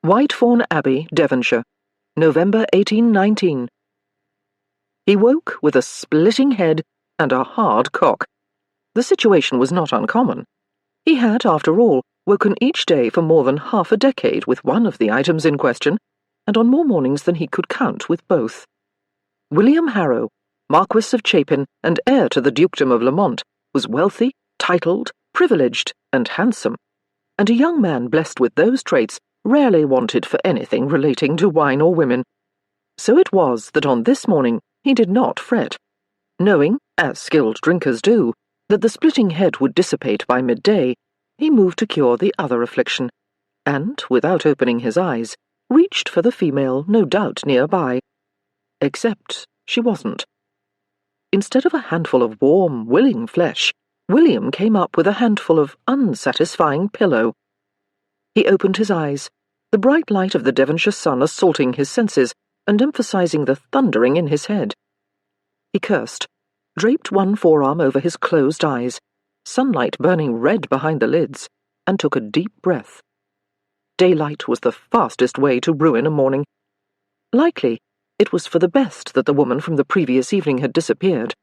Whitethorn Abbey, Devonshire, November 1819. He woke with a splitting head and a hard cock. The situation was not uncommon. He had, after all, woken each day for more than half a decade with one of the items in question, and on more mornings than he could count with both. William Harrow, Marquis of Chapin and heir to the Dukedom of Lamont, was wealthy, titled, privileged, and handsome, and a young man blessed with those traits rarely wanted for anything relating to wine or women. So it was that on this morning he did not fret, knowing, as skilled drinkers do, that the splitting head would dissipate by midday. He moved to cure the other affliction, and, without opening his eyes, reached for the female no doubt nearby. Except she wasn't. Instead of a handful of warm, willing flesh, William came up with a handful of unsatisfying pillow. He opened his eyes, the bright light of the Devonshire sun assaulting his senses and emphasizing the thundering in his head. He cursed, draped one forearm over his closed eyes, sunlight burning red behind the lids, and took a deep breath. Daylight was the fastest way to ruin a morning. Likely, it was for the best that the woman from the previous evening had disappeared,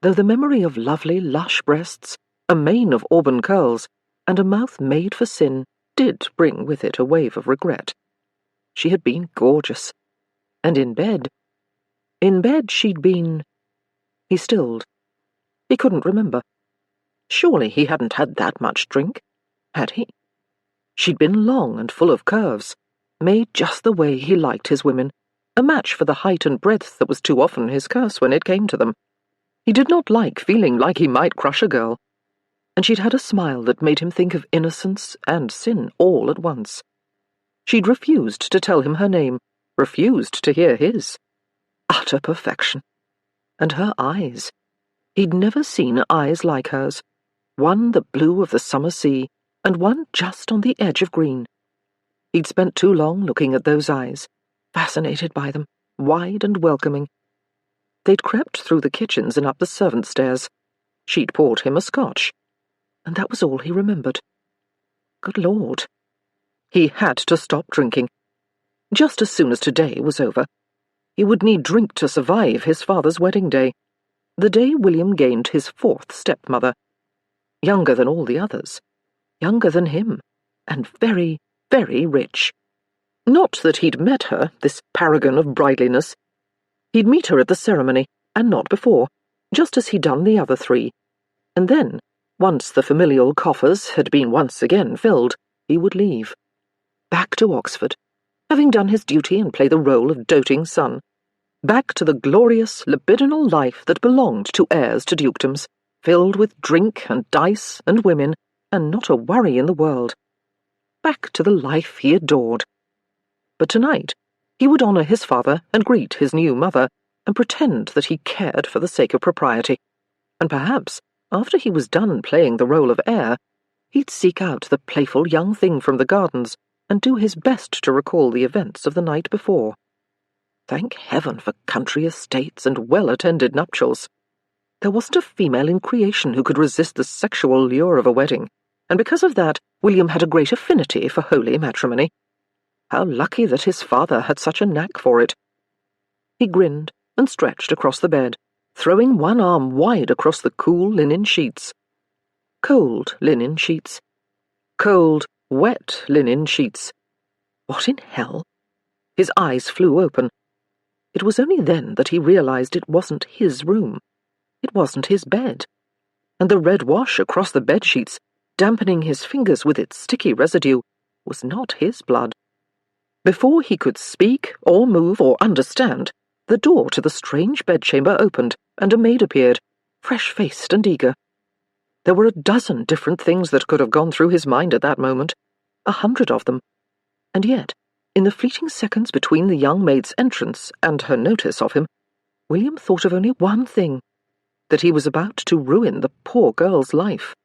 though the memory of lovely, lush breasts, a mane of auburn curls, and a mouth made for sin did bring with it a wave of regret. She had been gorgeous. And in bed she'd been... He stilled. He couldn't remember. Surely he hadn't had that much drink, had he? She'd been long and full of curves, made just the way he liked his women, a match for the height and breadth that was too often his curse when it came to them. He did not like feeling like he might crush a girl, and she'd had a smile that made him think of innocence and sin all at once. She'd refused to tell him her name, refused to hear his. Utter perfection. And her eyes. He'd never seen eyes like hers, one the blue of the summer sea, and one just on the edge of green. He'd spent too long looking at those eyes, fascinated by them, wide and welcoming. They'd crept through the kitchens and up the servants' stairs. She'd poured him a scotch, and that was all he remembered. Good Lord. He had to stop drinking. Just as soon as today was over. He would need drink to survive his father's wedding day, the day William gained his fourth stepmother. Younger than all the others. Younger than him, and very, very rich. Not that he'd met her, this paragon of brideliness. He'd meet her at the ceremony, and not before, just as he'd done the other three. And then, once the familial coffers had been once again filled, he would leave. Back to Oxford, having done his duty and play the role of doting son. Back to the glorious, libidinal life that belonged to heirs to dukedoms, filled with drink and dice and women, and not a worry in the world. Back to the life he adored. But tonight, he would honour his father and greet his new mother, and pretend that he cared for the sake of propriety. And perhaps, after he was done playing the role of heir, he'd seek out the playful young thing from the gardens and do his best to recall the events of the night before. Thank heaven for country estates and well-attended nuptials. There wasn't a female in creation who could resist the sexual lure of a wedding, and because of that, William had a great affinity for holy matrimony. How lucky that his father had such a knack for it. He grinned and stretched across the bed, throwing one arm wide across the cool linen sheets. Cold linen sheets. Cold, wet linen sheets. What in hell? His eyes flew open. It was only then that he realized it wasn't his room. It wasn't his bed. And the red wash across the bedsheets, dampening his fingers with its sticky residue, was not his blood. Before he could speak or move or understand, the door to the strange bedchamber opened, and a maid appeared, fresh-faced and eager. There were a dozen different things that could have gone through his mind at that moment, 100 of them. And yet, in the fleeting seconds between the young maid's entrance and her notice of him, William thought of only one thing, that he was about to ruin the poor girl's life.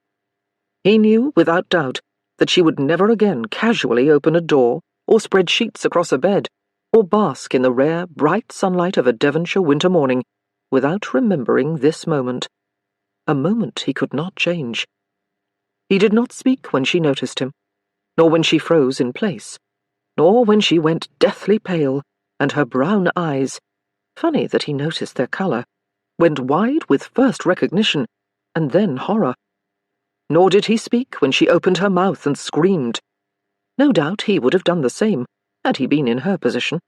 He knew, without doubt, that she would never again casually open a door, or spread sheets across a bed, or bask in the rare, bright sunlight of a Devonshire winter morning, without remembering this moment. A moment he could not change. He did not speak when she noticed him, nor when she froze in place. nor when she went deathly pale, and her brown eyes, funny that he noticed their colour, went wide with first recognition, and then horror. Nor did he speak when she opened her mouth and screamed. No doubt he would have done the same, had he been in her position.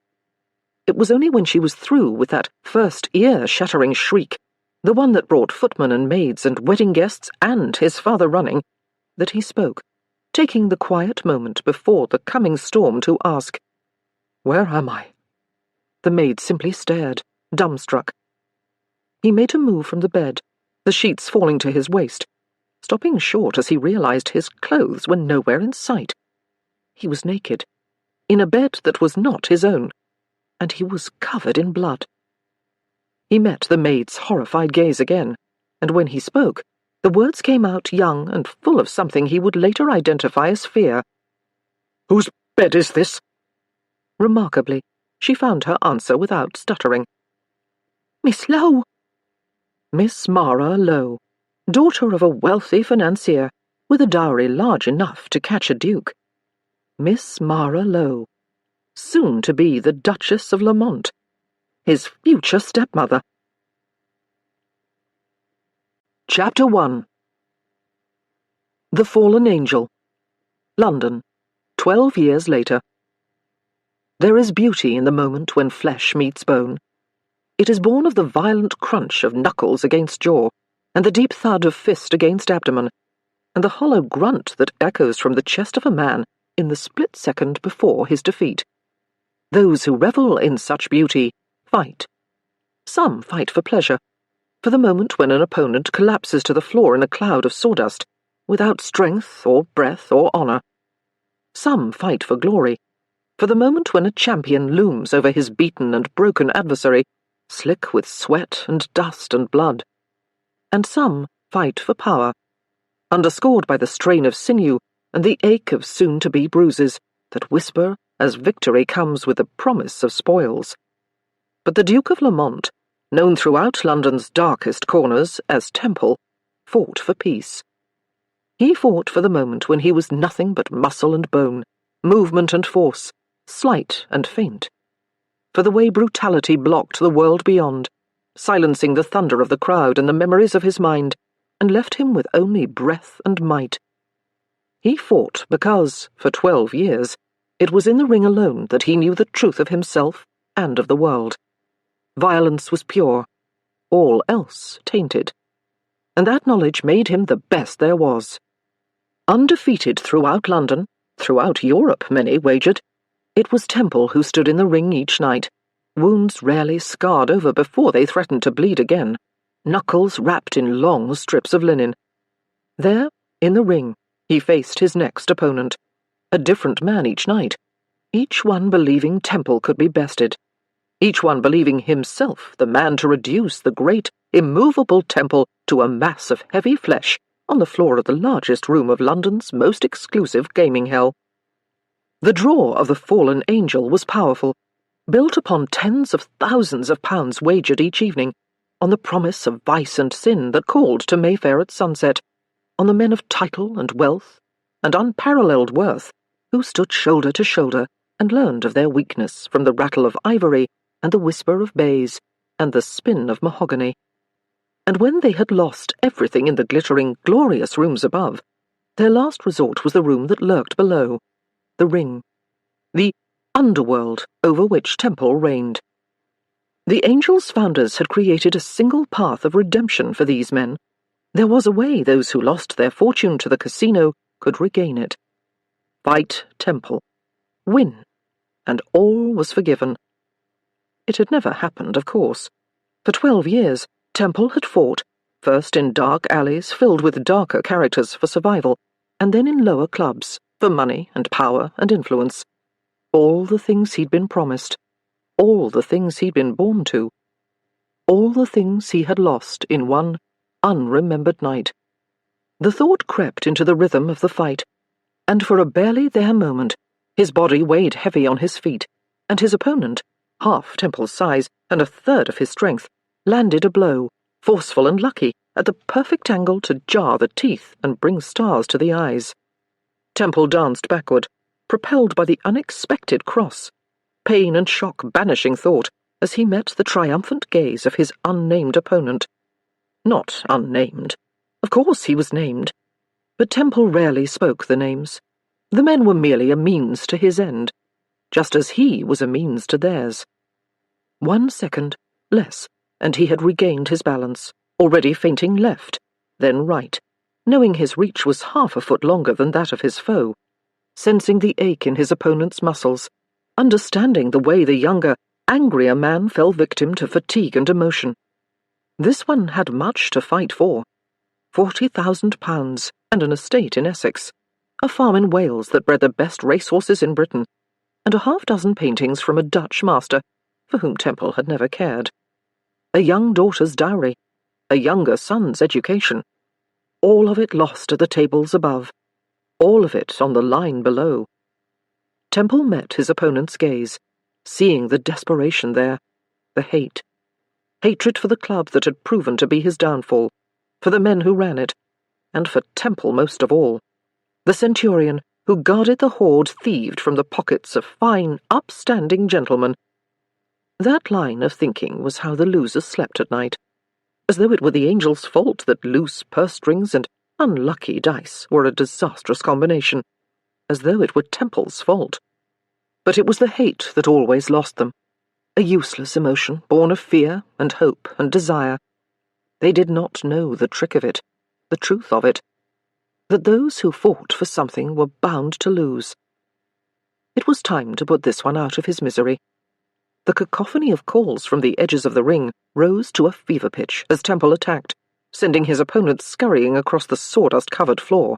It was only when she was through with that first ear-shattering shriek, the one that brought footmen and maids and wedding guests and his father running, that he spoke, taking the quiet moment before the coming storm to ask, "Where am I?" The maid simply stared, dumbstruck. He made a move from the bed, the sheets falling to his waist, stopping short as he realized his clothes were nowhere in sight. He was naked, in a bed that was not his own, and he was covered in blood. He met the maid's horrified gaze again, and when he spoke, the words came out young and full of something he would later identify as fear. "Whose bed is this?" Remarkably, she found her answer without stuttering. "Miss Lowe." Miss Mara Lowe, daughter of a wealthy financier, with a dowry large enough to catch a duke. Miss Mara Lowe, soon to be the Duchess of Lamont, his future stepmother. Chapter 1. The Fallen Angel. London, 12 years later. There is beauty in the moment when flesh meets bone. It is born of the violent crunch of knuckles against jaw, and the deep thud of fist against abdomen, and the hollow grunt that echoes from the chest of a man in the split second before his defeat. Those who revel in such beauty fight. Some fight for pleasure, for the moment when an opponent collapses to the floor in a cloud of sawdust, without strength or breath or honour. Some fight for glory, for the moment when a champion looms over his beaten and broken adversary, slick with sweat and dust and blood. And some fight for power, underscored by the strain of sinew and the ache of soon-to-be bruises that whisper as victory comes with the promise of spoils. But the Duke of Lamont, known throughout London's darkest corners as Temple, fought for peace. He fought for the moment when he was nothing but muscle and bone, movement and force, slight and faint. For the way brutality blocked the world beyond, silencing the thunder of the crowd and the memories of his mind, and left him with only breath and might. He fought because, for 12 years, it was in the ring alone that he knew the truth of himself and of the world. Violence was pure, all else tainted. And that knowledge made him the best there was. Undefeated throughout London, throughout Europe, many wagered, it was Temple who stood in the ring each night, wounds rarely scarred over before they threatened to bleed again, knuckles wrapped in long strips of linen. There, in the ring, he faced his next opponent, a different man each night, each one believing Temple could be bested, each one believing himself the man to reduce the great, immovable Temple to a mass of heavy flesh on the floor of the largest room of London's most exclusive gaming hell. The draw of the fallen angel was powerful, built upon tens of thousands of pounds wagered each evening, on the promise of vice and sin that called to Mayfair at sunset, on the men of title and wealth and unparalleled worth who stood shoulder to shoulder and learned of their weakness from the rattle of ivory and the whisper of bays and the spin of mahogany. And when they had lost everything in the glittering, glorious rooms above, their last resort was the room that lurked below, the ring, the underworld over which Temple reigned. The Angel's founders had created a single path of redemption for these men. There was a way those who lost their fortune to the casino could regain it. Fight Temple, win, and all was forgiven. It had never happened, of course. For 12 years, Temple had fought, first in dark alleys filled with darker characters for survival, and then in lower clubs, for money and power and influence. All the things he'd been promised, all the things he'd been born to, all the things he had lost in one unremembered night. The thought crept into the rhythm of the fight, and for a barely there moment, his body weighed heavy on his feet, and his opponent, half Temple's size and a third of his strength, landed a blow, forceful and lucky, at the perfect angle to jar the teeth and bring stars to the eyes. Temple danced backward, propelled by the unexpected cross, pain and shock banishing thought as he met the triumphant gaze of his unnamed opponent. Not unnamed. Of course he was named. But Temple rarely spoke the names. The men were merely a means to his end, just as he was a means to theirs. 1 second, less, and he had regained his balance, already feinting left, then right, knowing his reach was half a foot longer than that of his foe, sensing the ache in his opponent's muscles, understanding the way the younger, angrier man fell victim to fatigue and emotion. This one had much to fight for. £40,000 and an estate in Essex, a farm in Wales that bred the best racehorses in Britain, and a half-dozen paintings from a Dutch master for whom Temple had never cared. A young daughter's dowry, a younger son's education, all of it lost at the tables above, all of it on the line below. Temple met his opponent's gaze, seeing the desperation there, the hate. Hatred for the club that had proven to be his downfall, for the men who ran it, and for Temple most of all, the centurion who guarded the hoard thieved from the pockets of fine, upstanding gentlemen. That line of thinking was how the losers slept at night, as though it were the angel's fault that loose purse strings and unlucky dice were a disastrous combination, as though it were Temple's fault. But it was the hate that always lost them, a useless emotion born of fear and hope and desire. They did not know the trick of it, the truth of it, that those who fought for something were bound to lose. It was time to put this one out of his misery. The cacophony of calls from the edges of the ring rose to a fever pitch as Temple attacked, sending his opponent scurrying across the sawdust-covered floor.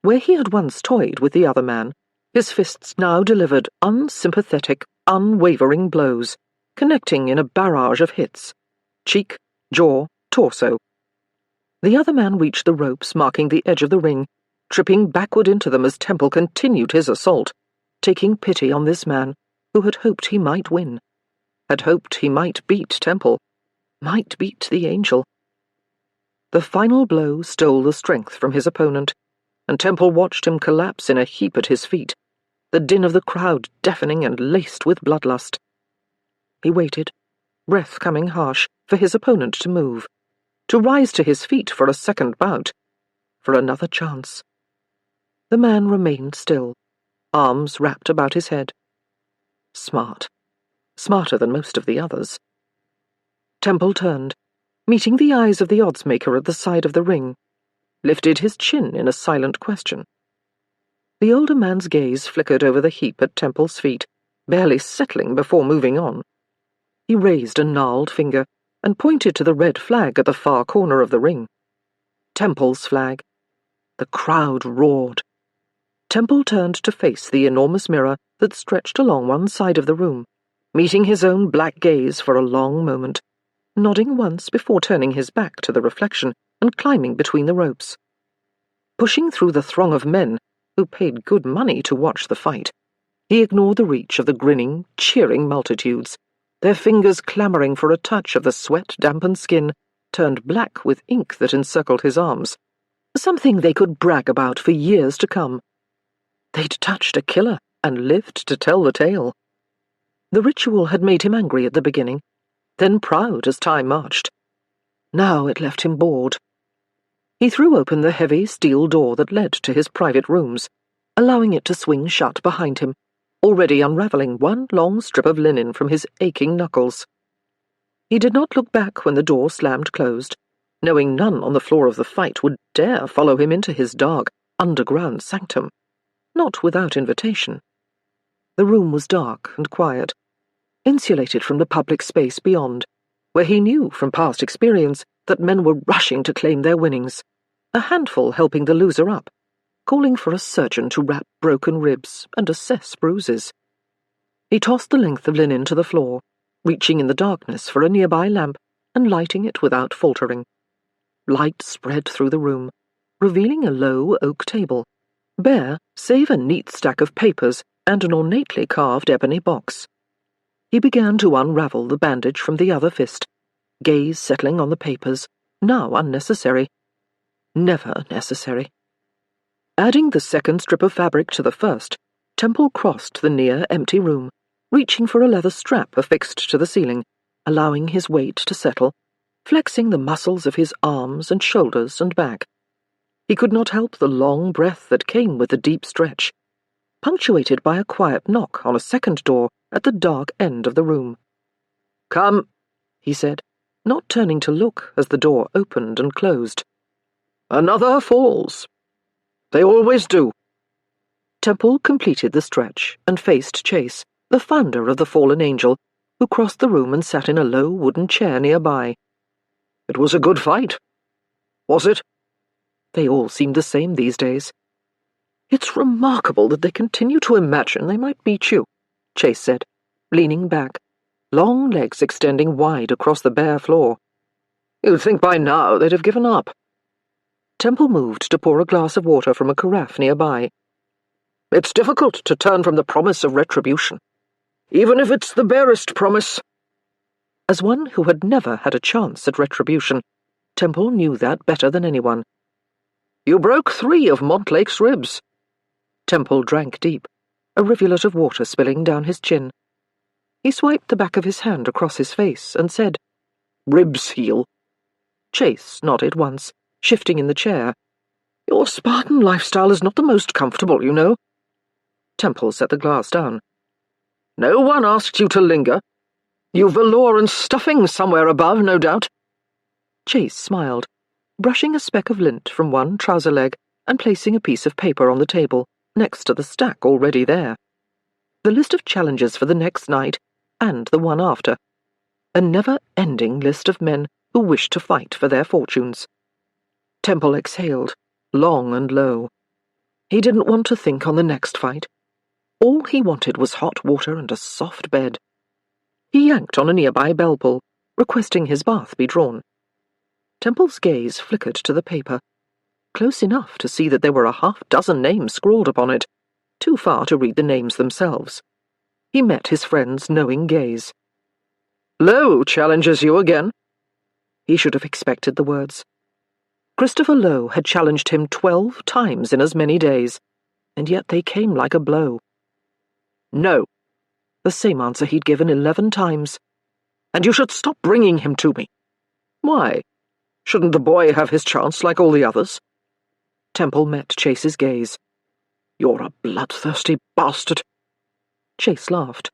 Where he had once toyed with the other man, his fists now delivered unsympathetic, unwavering blows, connecting in a barrage of hits. Cheek, jaw, torso. The other man reached the ropes marking the edge of the ring, tripping backward into them as Temple continued his assault, taking pity on this man who had hoped he might win, had hoped he might beat Temple, might beat the angel. The final blow stole the strength from his opponent, and Temple watched him collapse in a heap at his feet, the din of the crowd deafening and laced with bloodlust. He waited, breath coming harsh, for his opponent to move, to rise to his feet for a second bout, for another chance. The man remained still, arms wrapped about his head. Smart. Smarter than most of the others. Temple turned, meeting the eyes of the oddsmaker at the side of the ring, lifted his chin in a silent question. The older man's gaze flickered over the heap at Temple's feet, barely settling before moving on. He raised a gnarled finger and pointed to the red flag at the far corner of the ring. Temple's flag. The crowd roared. Temple turned to face the enormous mirror that stretched along one side of the room, meeting his own black gaze for a long moment, nodding once before turning his back to the reflection and climbing between the ropes. Pushing through the throng of men who paid good money to watch the fight, he ignored the reach of the grinning, cheering multitudes, their fingers clamoring for a touch of the sweat-dampened skin turned black with ink that encircled his arms, something they could brag about for years to come. They'd touched a killer and lived to tell the tale. The ritual had made him angry at the beginning, then proud as time marched. Now it left him bored. He threw open the heavy steel door that led to his private rooms, allowing it to swing shut behind him, already unraveling one long strip of linen from his aching knuckles. He did not look back when the door slammed closed, knowing none on the floor of the fight would dare follow him into his dark, underground sanctum, not without invitation. The room was dark and quiet, insulated from the public space beyond, where he knew from past experience that men were rushing to claim their winnings, a handful helping the loser up, calling for a surgeon to wrap broken ribs and assess bruises. He tossed the length of linen to the floor, reaching in the darkness for a nearby lamp and lighting it without faltering. Light spread through the room, revealing a low oak table, bare save a neat stack of papers and an ornately carved ebony box. He began to unravel the bandage from the other fist, gaze settling on the papers, now unnecessary. Never necessary. Adding the second strip of fabric to the first, Temple crossed the near-empty room, reaching for a leather strap affixed to the ceiling, allowing his weight to settle, flexing the muscles of his arms and shoulders and back. He could not help the long breath that came with the deep stretch, punctuated by a quiet knock on a second door at the dark end of the room. "Come," he said, not turning to look as the door opened and closed. "Another falls. They always do." Temple completed the stretch and faced Chase, the founder of the fallen angel, who crossed the room and sat in a low wooden chair nearby. "It was a good fight. Was it?" They all seemed the same these days. "It's remarkable that they continue to imagine they might beat you," Chase said, leaning back, long legs extending wide across the bare floor. "You'd think by now they'd have given up." Temple moved to pour a glass of water from a carafe nearby. "It's difficult to turn from the promise of retribution, even if it's the barest promise." As one who had never had a chance at retribution, Temple knew that better than anyone. "You broke 3 of Montlake's ribs." Temple drank deep, a rivulet of water spilling down his chin. He swiped the back of his hand across his face and said, "Ribs heal." Chase nodded once, shifting in the chair. "Your Spartan lifestyle is not the most comfortable, you know." Temple set the glass down. "No one asked you to linger. You've velour and stuffing somewhere above, no doubt." Chase smiled, brushing a speck of lint from one trouser leg and placing a piece of paper on the table, next to the stack already there. The list of challenges for the next night, and the one after. A never-ending list of men who wished to fight for their fortunes. Temple exhaled, long and low. He didn't want to think on the next fight. All he wanted was hot water and a soft bed. He yanked on a nearby bell pull, requesting his bath be drawn. Temple's gaze flickered to the paper, close enough to see that there were a half-dozen names scrawled upon it, too far to read the names themselves. He met his friend's knowing gaze. "Lowe challenges you again." He should have expected the words. Christopher Lowe had challenged him 12 times in as many days, and yet they came like a blow. "No." The same answer he'd given 11 times. "And you should stop bringing him to me." "Why? Shouldn't the boy have his chance like all the others?" Temple met Chase's gaze. "You're a bloodthirsty bastard." Chase laughed.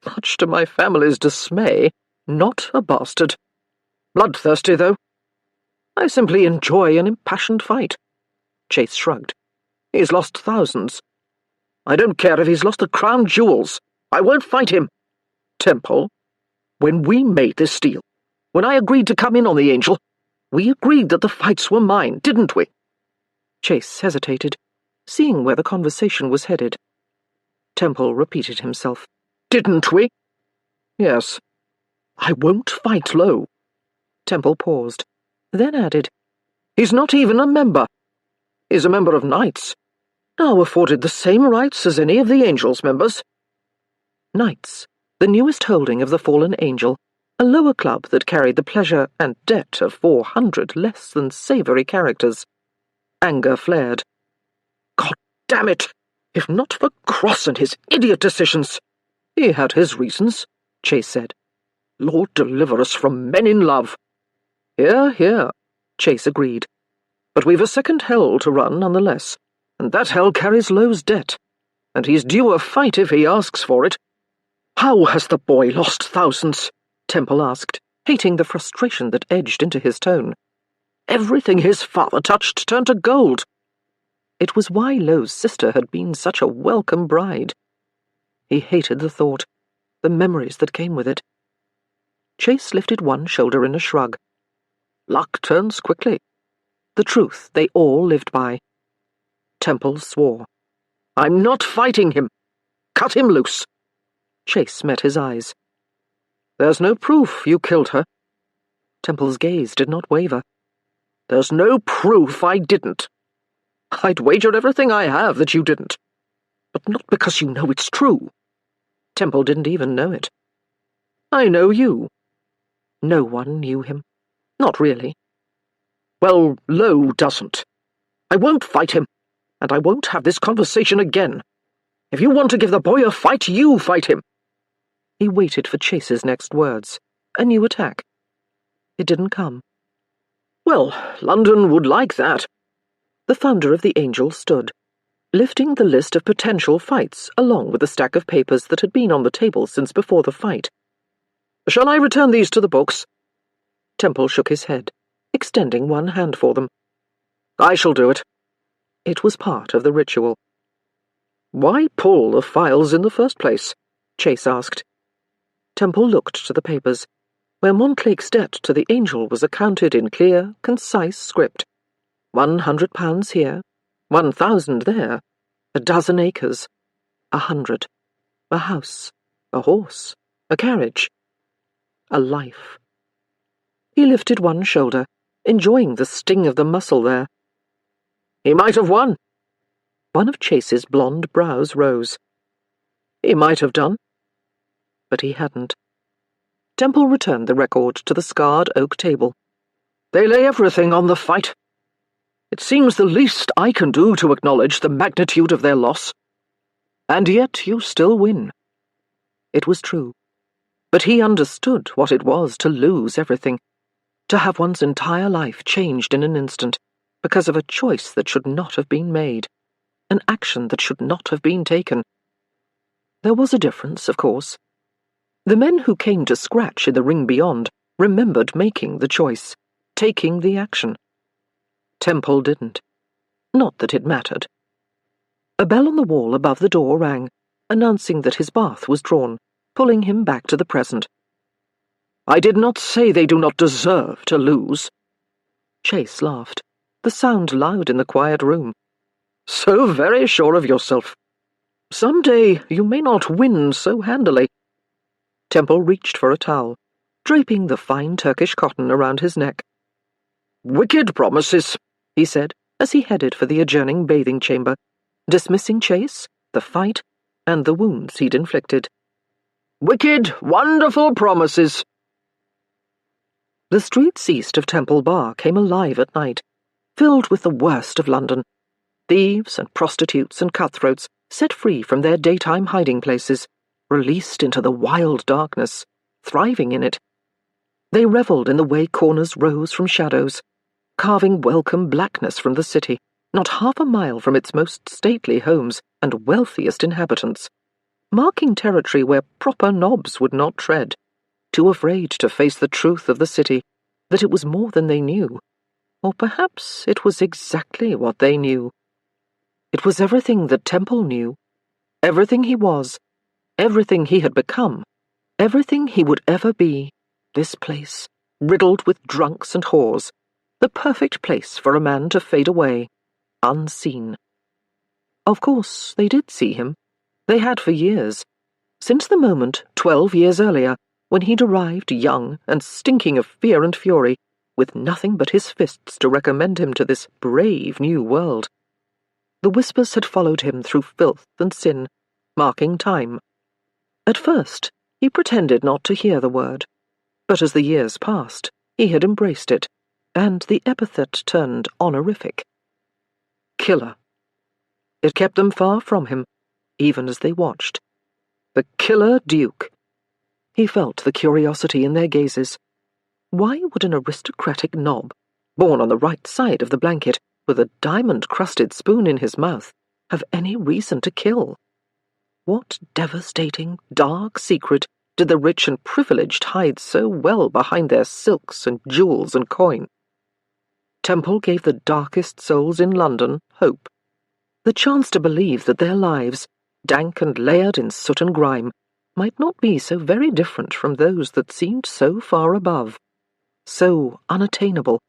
"Much to my family's dismay, not a bastard. Bloodthirsty, though. I simply enjoy an impassioned fight." Chase shrugged. "He's lost thousands. I don't care if he's lost the crown jewels. I won't fight him. Temple, when we made this deal, when I agreed to come in on the Angel, we agreed that the fights were mine, didn't we?" Chase hesitated, seeing where the conversation was headed. Temple repeated himself. "Didn't we?" "Yes." "I won't fight Lowe." Temple paused, then added, "He's not even a member. He's a member of Knights, now afforded the same rights as any of the Angel's members." Knights, the newest holding of the Fallen Angel, a lower club that carried the pleasure and debt of 400 less than savoury characters. Anger flared. "God damn it! If not for Cross and his idiot decisions." "He had his reasons," Chase said. "Lord deliver us from men in love." "Hear, hear," Chase agreed. "But we've a second hell to run nonetheless, and that hell carries Lowe's debt, and he's due a fight if he asks for it." "How has the boy lost thousands?" Temple asked, hating the frustration that edged into his tone. "Everything his father touched turned to gold." It was why Lowe's sister had been such a welcome bride. He hated the thought, the memories that came with it. Chase lifted one shoulder in a shrug. Luck turns quickly. The truth they all lived by. Temple swore. "I'm not fighting him. Cut him loose." Chase met his eyes. "There's no proof you killed her." Temple's gaze did not waver. "There's no proof I didn't. I'd wager everything I have that you didn't. But not because you know it's true." Temple didn't even know it. "I know you." No one knew him. Not really. "Well, Lowe doesn't. I won't fight him, and I won't have this conversation again." If you want to give the boy a fight, you fight him." He waited for Chase's next words. A new attack. It didn't come. "Well, London would like that." The founder of the Angel stood, lifting the list of potential fights along with the stack of papers that had been on the table since before the fight. "Shall I return these to the books?" Temple shook his head, extending one hand for them. "I shall do it." It was part of the ritual. "Why pull the files in the first place?" Chase asked. Temple looked to the papers, where Montlake's debt to the Angel was accounted in clear, concise script. £100 here, 1,000 there, 12 acres, 100, a house, a horse, a carriage, a life. He lifted one shoulder, enjoying the sting of the muscle there. "He might have won." One of Chase's blonde brows rose. "He might have done." But he hadn't. Temple returned the record to the scarred oak table. "They lay everything on the fight. It seems the least I can do to acknowledge the magnitude of their loss. And yet you still win." It was true. But he understood what it was to lose everything, to have one's entire life changed in an instant because of a choice that should not have been made, an action that should not have been taken. There was a difference, of course. The men who came to scratch in the ring beyond remembered making the choice, taking the action. Temple didn't. Not that it mattered. A bell on the wall above the door rang, announcing that his bath was drawn, pulling him back to the present. "I did not say they do not deserve to lose." Chase laughed, the sound loud in the quiet room. "So very sure of yourself. Some day you may not win so handily." Temple reached for a towel, draping the fine Turkish cotton around his neck. "Wicked promises," he said, as he headed for the adjourning bathing chamber, dismissing Chase, the fight, and the wounds he'd inflicted. "Wicked, wonderful promises." The streets east of Temple Bar came alive at night, filled with the worst of London. Thieves and prostitutes and cutthroats set free from their daytime hiding places, released into the wild darkness, thriving in it. They revelled in the way corners rose from shadows, carving welcome blackness from the city, not half a mile from its most stately homes and wealthiest inhabitants, marking territory where proper knobs would not tread, too afraid to face the truth of the city, that it was more than they knew, or perhaps it was exactly what they knew. It was everything that Temple knew, everything he was, everything he had become, everything he would ever be, this place, riddled with drunks and whores, the perfect place for a man to fade away, unseen. Of course, they did see him. They had for years, since the moment 12 years earlier, when he'd arrived young and stinking of fear and fury, with nothing but his fists to recommend him to this brave new world. The whispers had followed him through filth and sin, marking time. At first, he pretended not to hear the word, but as the years passed, he had embraced it, and the epithet turned honorific. Killer. It kept them far from him, even as they watched. The Killer Duke. He felt the curiosity in their gazes. Why would an aristocratic knob, born on the right side of the blanket, with a diamond-crusted spoon in his mouth, have any reason to kill? What devastating, dark secret did the rich and privileged hide so well behind their silks and jewels and coin? Temple gave the darkest souls in London hope. The chance to believe that their lives, dank and layered in soot and grime, might not be so very different from those that seemed so far above, so unattainable.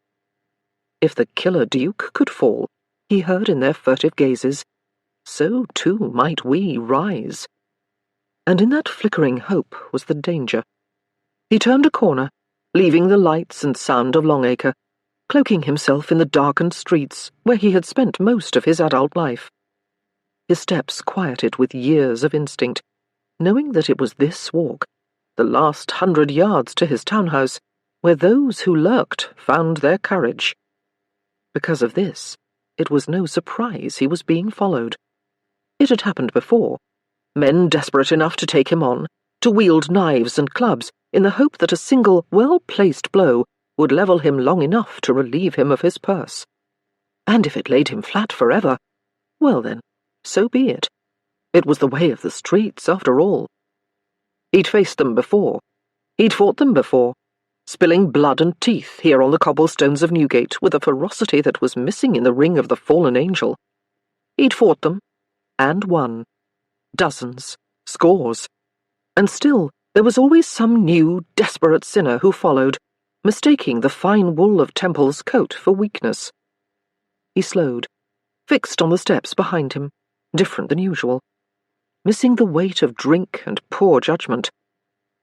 If the Killer Duke could fall, he heard in their furtive gazes, so too might we rise. And in that flickering hope was the danger. He turned a corner, leaving the lights and sound of Longacre, cloaking himself in the darkened streets where he had spent most of his adult life. His steps quieted with years of instinct, knowing that it was this walk, the last 100 yards to his townhouse, where those who lurked found their courage. Because of this, it was no surprise he was being followed. It had happened before, Men desperate enough to take him on, to wield knives and clubs in the hope that a single, well-placed blow would level him long enough to relieve him of his purse. And if it laid him flat forever, well then, so be it. It was the way of the streets, after all. He'd faced them before. He'd fought them before, spilling blood and teeth here on the cobblestones of Newgate with a ferocity that was missing in the ring of the fallen angel. He'd fought them, and won. Dozens, scores. And still, there was always some new, desperate sinner who followed, mistaking the fine wool of Temple's coat for weakness. He slowed, fixed on the steps behind him, different than usual, missing the weight of drink and poor judgment,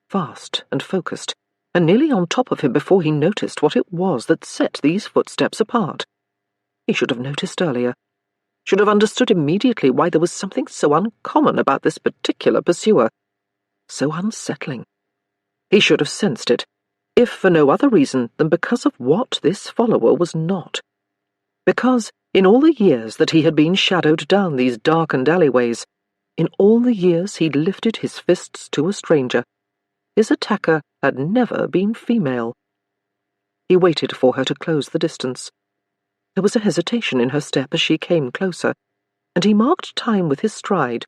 fast and focused, and nearly on top of him before he noticed what it was that set these footsteps apart. He should have noticed earlier, should have understood immediately why there was something so uncommon about this particular pursuer, so unsettling. He should have sensed it, if for no other reason than because of what this follower was not. Because, in all the years that he had been shadowed down these darkened alleyways, in all the years he'd lifted his fists to a stranger, his attacker had never been female. He waited for her to close the distance. There was a hesitation in her step as she came closer, and he marked time with his stride,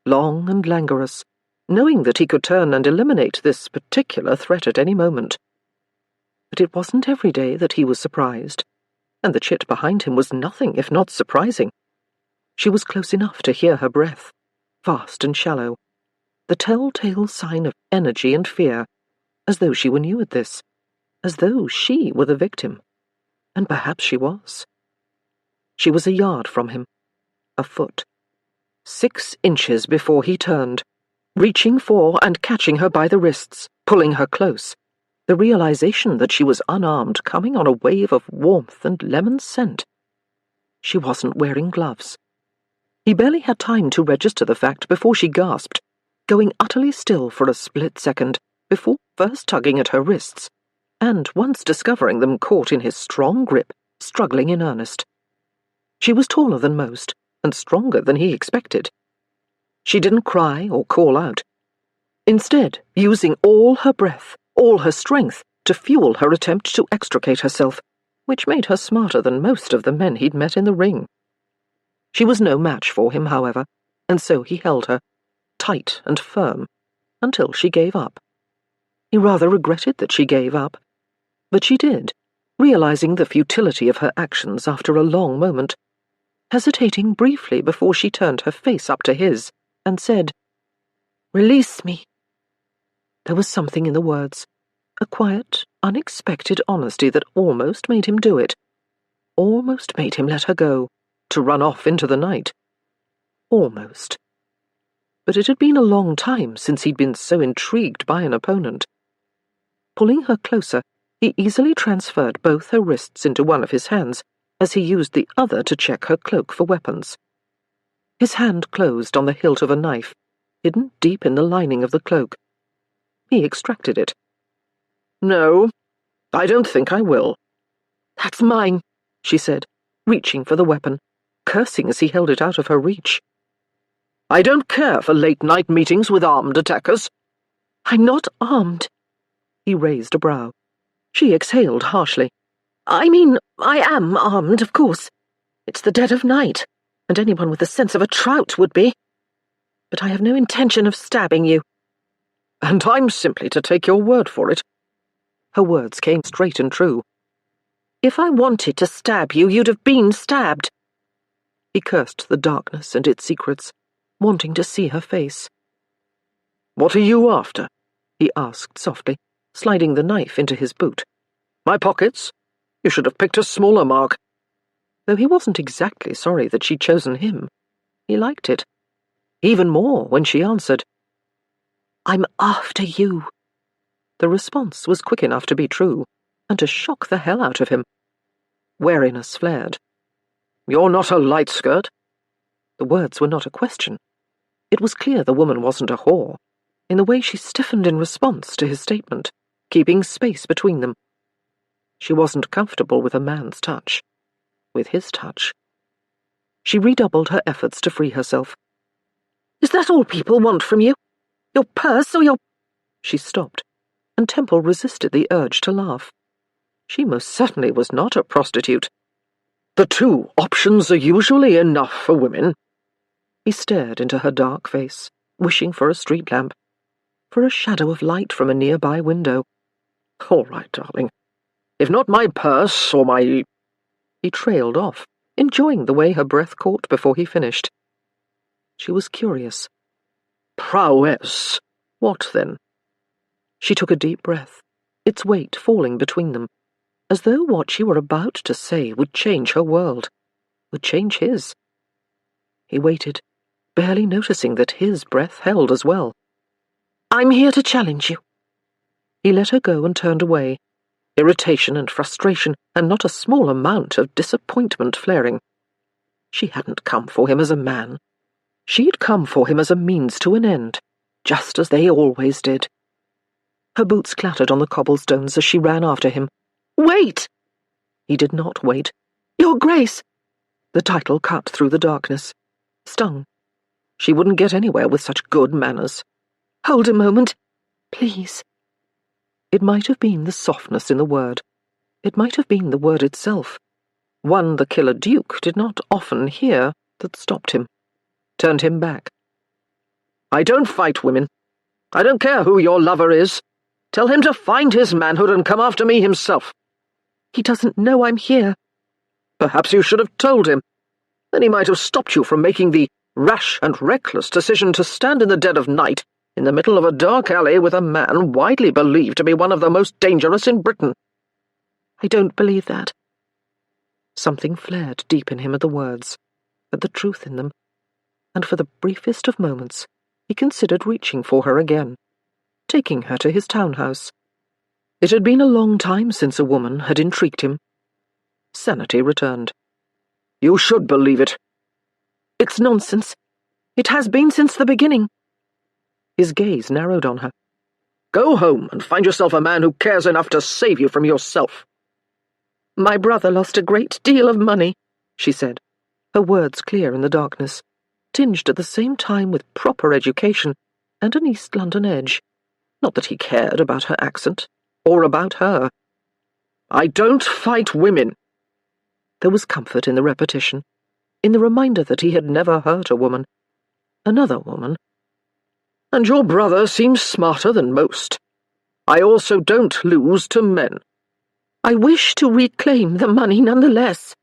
long and languorous, knowing that he could turn and eliminate this particular threat at any moment. But it wasn't every day that he was surprised, and the chit behind him was nothing if not surprising. She was close enough to hear her breath, fast and shallow, the telltale sign of energy and fear, as though she were new at this, as though she were the victim. And perhaps she was. She was a yard from him, a foot, 6 inches before he turned, reaching for and catching her by the wrists, pulling her close, the realization that she was unarmed coming on a wave of warmth and lemon scent. She wasn't wearing gloves. He barely had time to register the fact before she gasped, going utterly still for a split second before first tugging at her wrists, and once discovering them caught in his strong grip, struggling in earnest. She was taller than most, and stronger than he expected. She didn't cry or call out. Instead, using all her breath, all her strength, to fuel her attempt to extricate herself, which made her smarter than most of the men he'd met in the ring. She was no match for him, however, and so he held her, tight and firm, until she gave up. He rather regretted that she gave up, but she did, realizing the futility of her actions after a long moment, hesitating briefly before she turned her face up to his and said, "Release me." There was something in the words, a quiet, unexpected honesty that almost made him do it, almost made him let her go, to run off into the night. Almost. But it had been a long time since he'd been so intrigued by an opponent. Pulling her closer, he easily transferred both her wrists into one of his hands, as he used the other to check her cloak for weapons. His hand closed on the hilt of a knife, hidden deep in the lining of the cloak. He extracted it. "No, I don't think I will." "That's mine," she said, reaching for the weapon, cursing as he held it out of her reach. "I don't care for late-night meetings with armed attackers." "I'm not armed." He raised a brow. She exhaled harshly. "I mean, I am armed, of course. It's the dead of night, and anyone with the sense of a trout would be. But I have no intention of stabbing you." "And I'm simply to take your word for it." Her words came straight and true. "If I wanted to stab you, you'd have been stabbed." He cursed the darkness and its secrets, wanting to see her face. "What are you after?" he asked softly, sliding the knife into his boot. "My pockets? You should have picked a smaller mark." Though he wasn't exactly sorry that she'd chosen him, he liked it. Even more when she answered, "I'm after you." The response was quick enough to be true, and to shock the hell out of him. Wariness flared. "You're not a light skirt." The words were not a question. It was clear the woman wasn't a whore, in the way she stiffened in response to his statement, keeping space between them. She wasn't comfortable with a man's touch. With his touch. She redoubled her efforts to free herself. Is that all people want from you? Your purse or your—" She stopped, and Temple resisted the urge to laugh. She most certainly was not a prostitute. "The two options are usually enough for women." He stared into her dark face, wishing for a street lamp, for a shadow of light from a nearby window. "All right, darling. If not my purse or my—" He trailed off, enjoying the way her breath caught before he finished. She was curious. "Prowess. What then?" She took a deep breath, its weight falling between them, as though what she were about to say would change her world, would change his. He waited, barely noticing that his breath held as well. "I'm here to challenge you." He let her go and turned away, irritation and frustration, and not a small amount of disappointment flaring. She hadn't come for him as a man. She'd come for him as a means to an end, just as they always did. Her boots clattered on the cobblestones as she ran after him. "Wait!" He did not wait. "Your Grace!" The title cut through the darkness. Stung. She wouldn't get anywhere with such good manners. "Hold a moment, please." It might have been the softness in the word. It might have been the word itself, one the killer Duke did not often hear, that stopped him, turned him back. "I don't fight women. I don't care who your lover is. Tell him to find his manhood and come after me himself." "He doesn't know I'm here." "Perhaps you should have told him. Then he might have stopped you from making the rash and reckless decision to stand in the dead of night in the middle of a dark alley with a man widely believed to be one of the most dangerous in Britain." "I don't believe that." Something flared deep in him at the words, at the truth in them, and for the briefest of moments he considered reaching for her again, taking her to his townhouse. It had been a long time since a woman had intrigued him. Sanity returned. "You should believe it." "It's nonsense. It has been since the beginning." His gaze narrowed on her. "Go home and find yourself a man who cares enough to save you from yourself." "My brother lost a great deal of money," she said, her words clear in the darkness, tinged at the same time with proper education and an East London edge. Not that he cared about her accent, or about her. "I don't fight women." There was comfort in the repetition, in the reminder that he had never hurt a woman. Another woman. "And your brother seems smarter than most. I also don't lose to men." "I wish to reclaim the money nonetheless."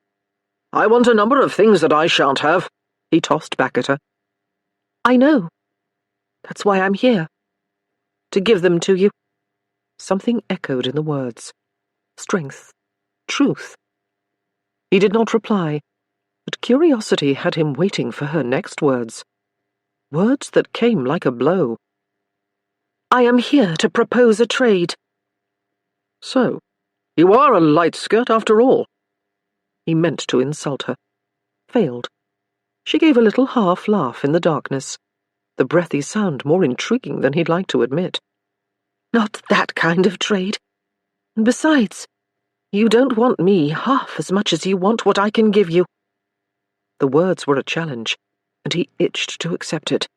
"I want a number of things that I shan't have," he tossed back at her. "I know. That's why I'm here. To give them to you." Something echoed in the words. Strength. Truth. He did not reply, but curiosity had him waiting for her next words. Words that came like a blow. "I am here to propose a trade." "So, you are a light skirt after all." He meant to insult her. Failed. She gave a little half laugh in the darkness, the breathy sound more intriguing than he'd like to admit. "Not that kind of trade. And besides, you don't want me half as much as you want what I can give you." The words were a challenge, and he itched to accept it.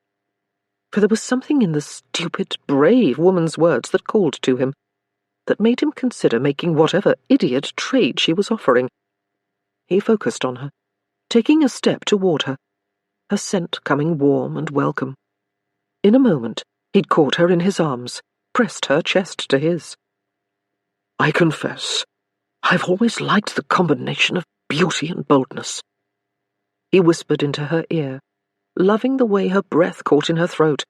For there was something in the stupid, brave woman's words that called to him, that made him consider making whatever idiot trade she was offering. He focused on her, taking a step toward her, her scent coming warm and welcome. In a moment, he'd caught her in his arms, pressed her chest to his. "I confess, I've always liked the combination of beauty and boldness." He whispered into her ear, loving the way her breath caught in her throat.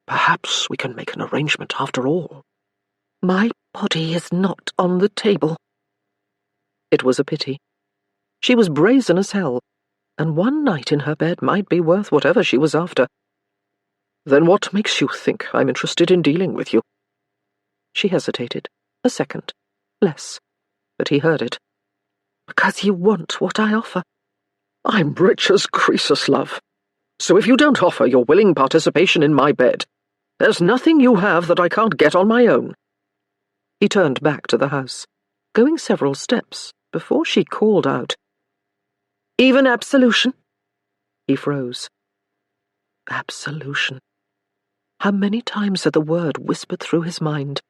"Perhaps we can make an arrangement after all." "My body is not on the table." It was a pity. She was brazen as hell, and one night in her bed might be worth whatever she was after. "Then what makes you think I'm interested in dealing with you?" She hesitated. A second. Less. But he heard it. "Because you want what I offer." "I'm rich as Croesus, love. So if you don't offer your willing participation in my bed, there's nothing you have that I can't get on my own." He turned back to the house, going several steps before she called out. "Even absolution?" He froze. Absolution. How many times had the word whispered through his mind?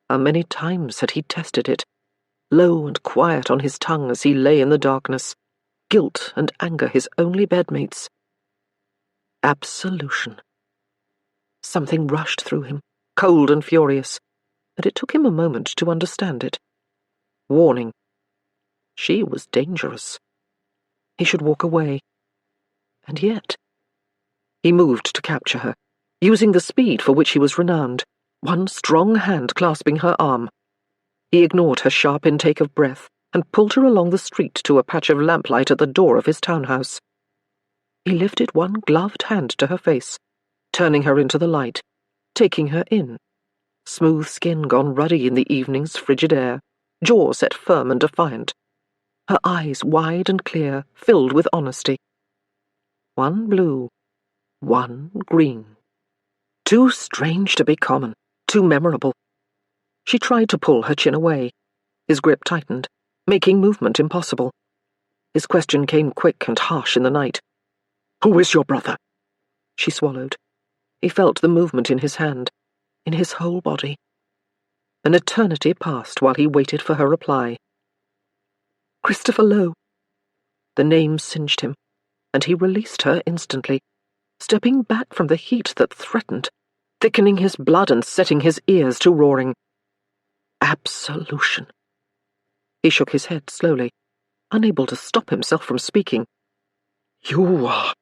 How many times had he tested it, low and quiet on his tongue as he lay in the darkness, guilt and anger his only bedmates? Absolution. Something rushed through him, cold and furious, and it took him a moment to understand it. Warning. She was dangerous. He should walk away. And yet... He moved to capture her, using the speed for which he was renowned, one strong hand clasping her arm. He ignored her sharp intake of breath and pulled her along the street to a patch of lamplight at the door of his townhouse. He lifted one gloved hand to her face, turning her into the light, taking her in. Smooth skin gone ruddy in the evening's frigid air, jaw set firm and defiant. Her eyes wide and clear, filled with honesty. One blue, one green. Too strange to be common, too memorable. She tried to pull her chin away. His grip tightened, making movement impossible. His question came quick and harsh in the night. "Who is your brother?" She swallowed. He felt the movement in his hand, in his whole body. An eternity passed while he waited for her reply. "Christopher Lowe." The name singed him, and he released her instantly, stepping back from the heat that threatened, thickening his blood and setting his ears to roaring. Absolution. He shook his head slowly, unable to stop himself from speaking. "You are—"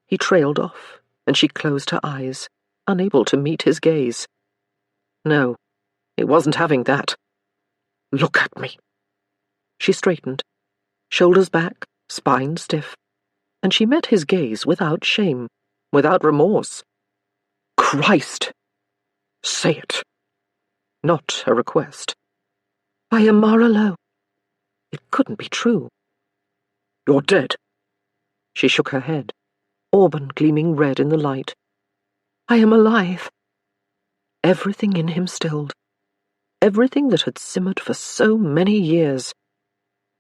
He trailed off, and she closed her eyes, unable to meet his gaze. No, he wasn't having that. "Look at me." She straightened, shoulders back, spine stiff, and she met his gaze without shame, without remorse. "Christ! Say it." Not a request. "I am Mara Lowe." It couldn't be true. "You're dead." She shook her head, auburn gleaming red in the light. "I am alive." Everything in him stilled. Everything that had simmered for so many years.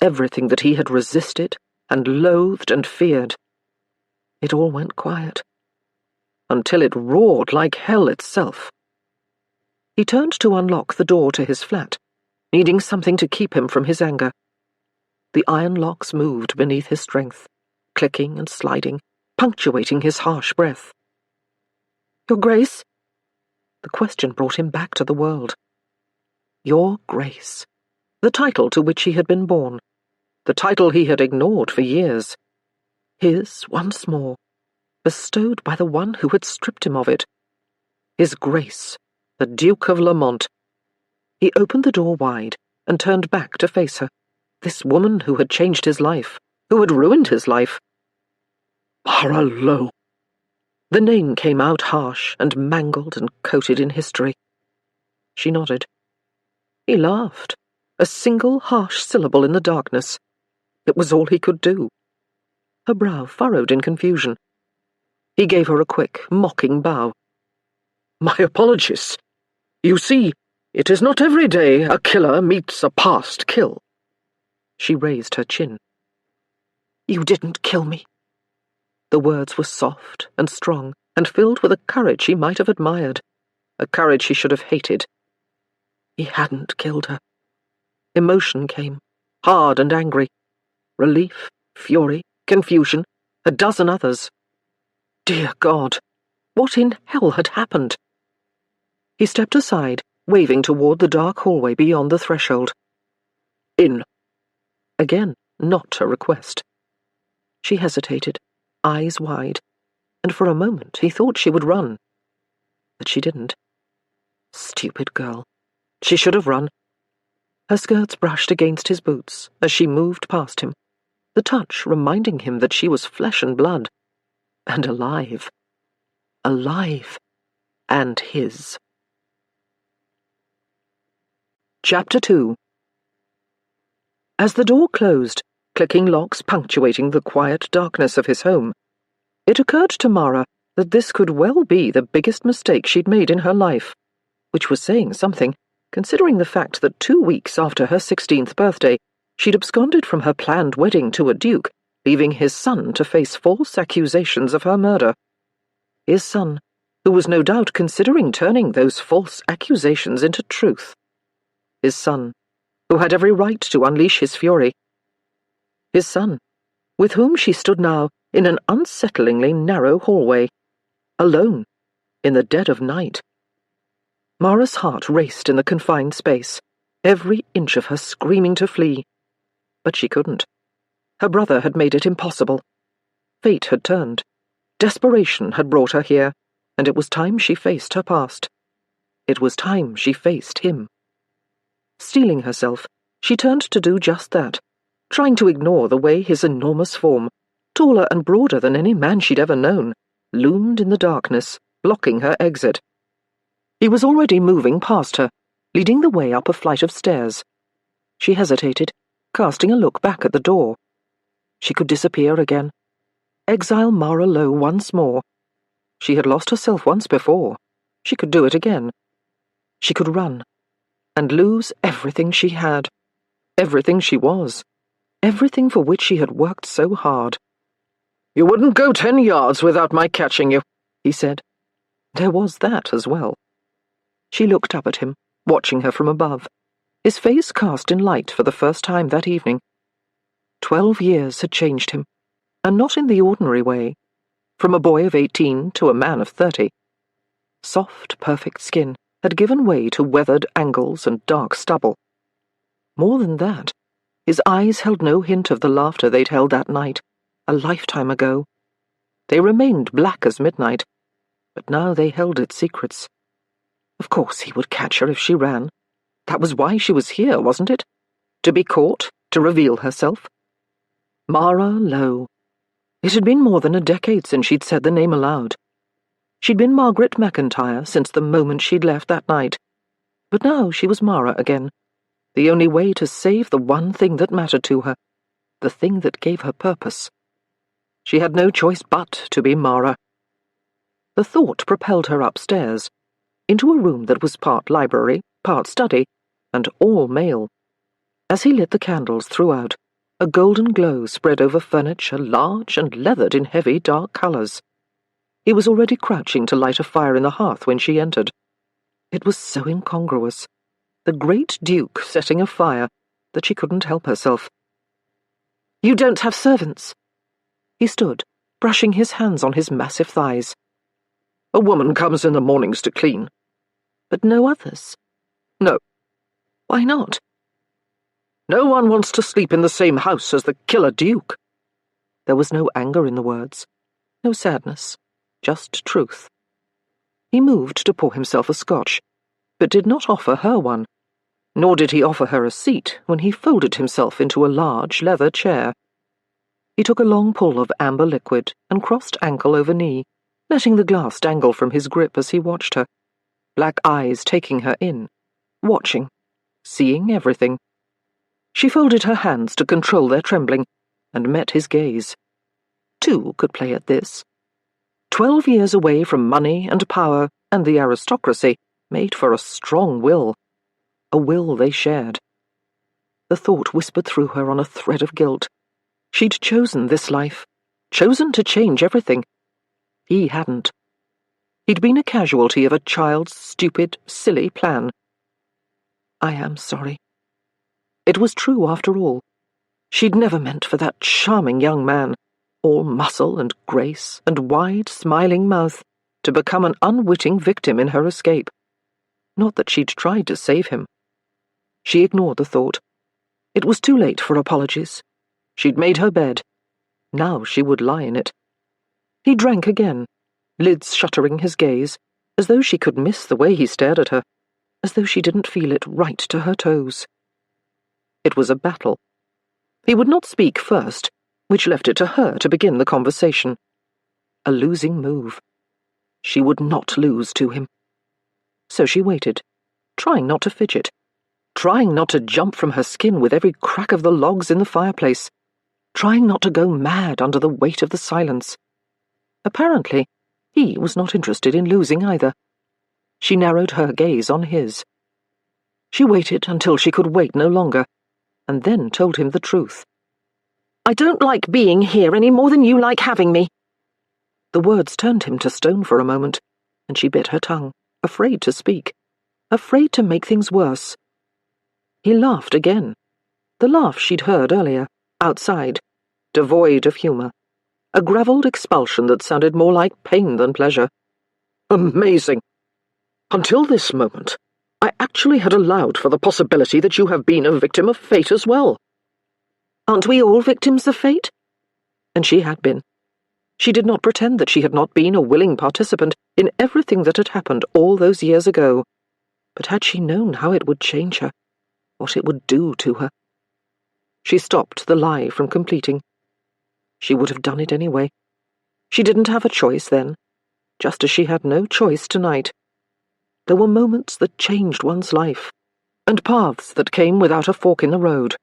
Everything that he had resisted and loathed and feared. It all went quiet, until it roared like hell itself. He turned to unlock the door to his flat, needing something to keep him from his anger. The iron locks moved beneath his strength, clicking and sliding, punctuating his harsh breath. "Your Grace?" The question brought him back to the world. Your Grace. The title to which he had been born. The title he had ignored for years. His once more, bestowed by the one who had stripped him of it. His Grace, the Duke of Lamont. He opened the door wide and turned back to face her, this woman who had changed his life, who had ruined his life. Mara Lowe. The name came out harsh and mangled and coated in history. She nodded. He laughed, a single harsh syllable in the darkness. It was all he could do. Her brow furrowed in confusion. He gave her a quick, mocking bow. "My apologies. You see, it is not every day a killer meets a past kill." She raised her chin. "You didn't kill me." The words were soft and strong and filled with a courage he might have admired, a courage he should have hated. He hadn't killed her. Emotion came, hard and angry. Relief, fury, confusion, a dozen others. Dear God, what in hell had happened? He stepped aside, waving toward the dark hallway beyond the threshold. "In." Again, not a request. She hesitated, eyes wide, and for a moment he thought she would run. But she didn't. Stupid girl. She should have run. Her skirts brushed against his boots as she moved past him, the touch reminding him that she was flesh and blood, and alive. Alive. And his. Chapter 2. As the door closed, clicking locks punctuating the quiet darkness of his home, it occurred to Mara that this could well be the biggest mistake she'd made in her life, which was saying something, considering the fact that 2 weeks after her 16th birthday, she'd absconded from her planned wedding to a duke, leaving his son to face false accusations of her murder. His son, who was no doubt considering turning those false accusations into truth. His son, who had every right to unleash his fury. His son, with whom she stood now in an unsettlingly narrow hallway, alone, in the dead of night. Mara's heart raced in the confined space, every inch of her screaming to flee. But she couldn't. Her brother had made it impossible. Fate had turned. Desperation had brought her here, and it was time she faced her past. It was time she faced him. Steeling herself, she turned to do just that, trying to ignore the way his enormous form, taller and broader than any man she'd ever known, loomed in the darkness, blocking her exit. He was already moving past her, leading the way up a flight of stairs. She hesitated, casting a look back at the door. She could disappear again. Exile Mara Lowe once more. She had lost herself once before. She could do it again. She could run, and lose everything she had, everything she was, everything for which she had worked so hard. "You wouldn't go 10 yards without my catching you," he said. There was that as well. She looked up at him, watching her from above, his face cast in light for the first time that evening. 12 years had changed him, and not in the ordinary way, from a boy of 18 to a man of 30. Soft, perfect skin had given way to weathered angles and dark stubble. More than that, his eyes held no hint of the laughter they'd held that night, a lifetime ago. They remained black as midnight, but now they held its secrets. Of course he would catch her if she ran. That was why she was here, wasn't it? To be caught, to reveal herself. Mara Lowe. It had been more than a decade since she'd said the name aloud. She'd been Margaret McIntyre since the moment she'd left that night. But now she was Mara again. The only way to save the one thing that mattered to her, the thing that gave her purpose. She had no choice but to be Mara. The thought propelled her upstairs, into a room that was part library, part study, and all male. As he lit the candles throughout, a golden glow spread over furniture large and leathered in heavy dark colours. He was already crouching to light a fire in the hearth when she entered. It was so incongruous, the great Duke setting a fire, that she couldn't help herself. "You don't have servants?" He stood, brushing his hands on his massive thighs. "A woman comes in the mornings to clean." "But no others?" "No." "Why not?" "No one wants to sleep in the same house as the killer Duke." There was no anger in the words, no sadness, just truth. He moved to pour himself a scotch, but did not offer her one, nor did he offer her a seat when he folded himself into a large leather chair. He took a long pull of amber liquid and crossed ankle over knee, letting the glass dangle from his grip as he watched her, black eyes taking her in, watching, seeing everything. She folded her hands to control their trembling, and met his gaze. Two could play at this. 12 years away from money and power and the aristocracy made for a strong will, a will they shared. The thought whispered through her on a thread of guilt. She'd chosen this life, chosen to change everything. He hadn't. He'd been a casualty of a child's stupid, silly plan. "I am sorry." It was true after all. She'd never meant for that charming young man, all muscle and grace and wide, smiling mouth, to become an unwitting victim in her escape. Not that she'd tried to save him. She ignored the thought. It was too late for apologies. She'd made her bed. Now she would lie in it. He drank again, lids shuttering his gaze, as though she could miss the way he stared at her, as though she didn't feel it right to her toes. It was a battle. He would not speak first, which left it to her to begin the conversation. A losing move. She would not lose to him. So she waited, trying not to fidget, trying not to jump from her skin with every crack of the logs in the fireplace, trying not to go mad under the weight of the silence. Apparently, he was not interested in losing either. She narrowed her gaze on his. She waited until she could wait no longer, and then told him the truth. "I don't like being here any more than you like having me." The words turned him to stone for a moment, and she bit her tongue, afraid to speak, afraid to make things worse. He laughed again, the laugh she'd heard earlier, outside, devoid of humour, a gravelled expulsion that sounded more like pain than pleasure. Amazing! Until this moment, I actually had allowed for the possibility that you have been a victim of fate as well. Aren't we all victims of fate? And she had been. She did not pretend that she had not been a willing participant in everything that had happened all those years ago. But had she known how it would change her, what it would do to her? She stopped the lie from completing. She would have done it anyway. She didn't have a choice then, just as she had no choice tonight. There were moments that changed one's life, and paths that came without a fork in the road.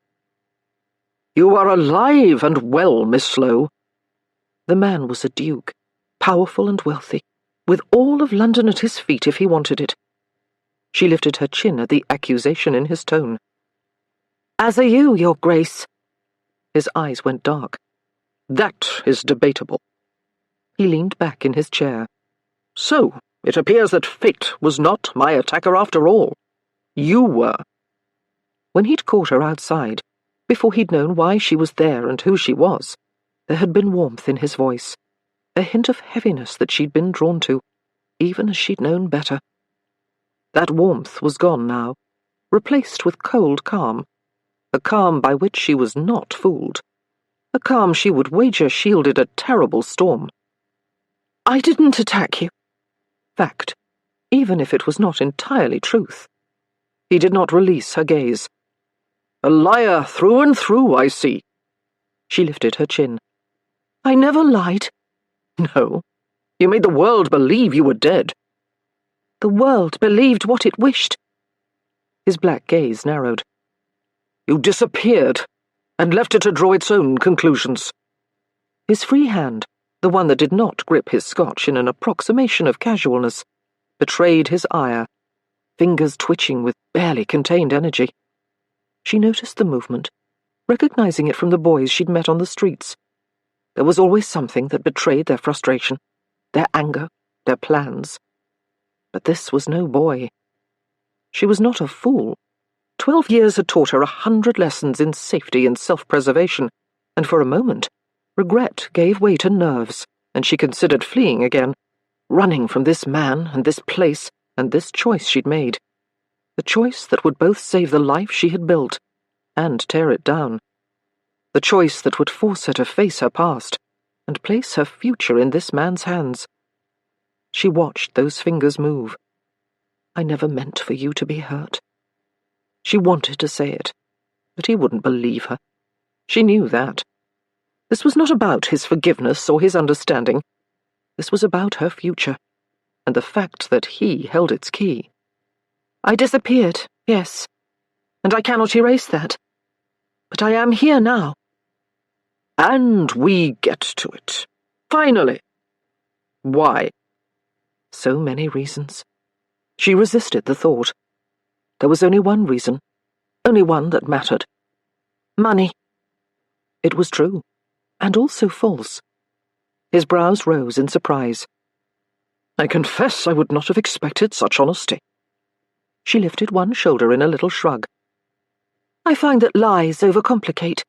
You are alive and well, Miss Lowe. The man was a duke, powerful and wealthy, with all of London at his feet if he wanted it. She lifted her chin at the accusation in his tone. As are you, Your Grace. His eyes went dark. That is debatable. He leaned back in his chair. So, it appears that fate was not my attacker after all. You were. When he'd caught her outside, before he'd known why she was there and who she was, there had been warmth in his voice, a hint of heaviness that she'd been drawn to, even as she'd known better. That warmth was gone now, replaced with cold calm, a calm by which she was not fooled, a calm she would wager shielded a terrible storm. I didn't attack you. Fact, even if it was not entirely truth. He did not release her gaze. A liar through and through, I see. She lifted her chin. I never lied. No, you made the world believe you were dead. The world believed what it wished. His black gaze narrowed. You disappeared, and left it to draw its own conclusions. His free hand, the one that did not grip his scotch in an approximation of casualness, betrayed his ire, fingers twitching with barely contained energy. She noticed the movement, recognizing it from the boys she'd met on the streets. There was always something that betrayed their frustration, their anger, their plans. But this was no boy. She was not a fool. 12 years had taught her 100 lessons in safety and self-preservation, and for a moment, regret gave way to nerves, and she considered fleeing again, running from this man and this place and this choice she'd made. The choice that would both save the life she had built and tear it down. The choice that would force her to face her past and place her future in this man's hands. She watched those fingers move. I never meant for you to be hurt. She wanted to say it, but he wouldn't believe her. She knew that. This was not about his forgiveness or his understanding. This was about her future, and the fact that he held its key. I disappeared, yes, and I cannot erase that. But I am here now. And we get to it. Finally. Why? So many reasons. She resisted the thought. There was only one reason, only one that mattered. Money. It was true, and also false. His brows rose in surprise. I confess I would not have expected such honesty. She lifted one shoulder in a little shrug. I find that lies overcomplicate.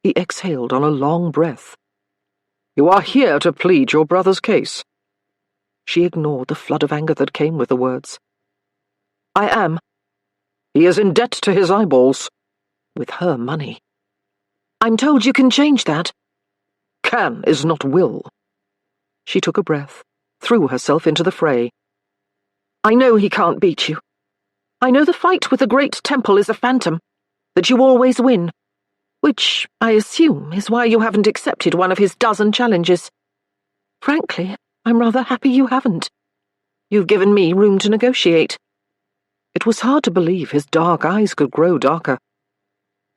He exhaled on a long breath. You are here to plead your brother's case. She ignored the flood of anger that came with the words. I am. He is in debt to his eyeballs. With her money. I'm told you can change that. Can is not will. She took a breath, threw herself into the fray. I know he can't beat you. I know the fight with the Great Temple is a phantom, that you always win, which, I assume, is why you haven't accepted one of his dozen challenges. Frankly, I'm rather happy you haven't. You've given me room to negotiate. It was hard to believe his dark eyes could grow darker.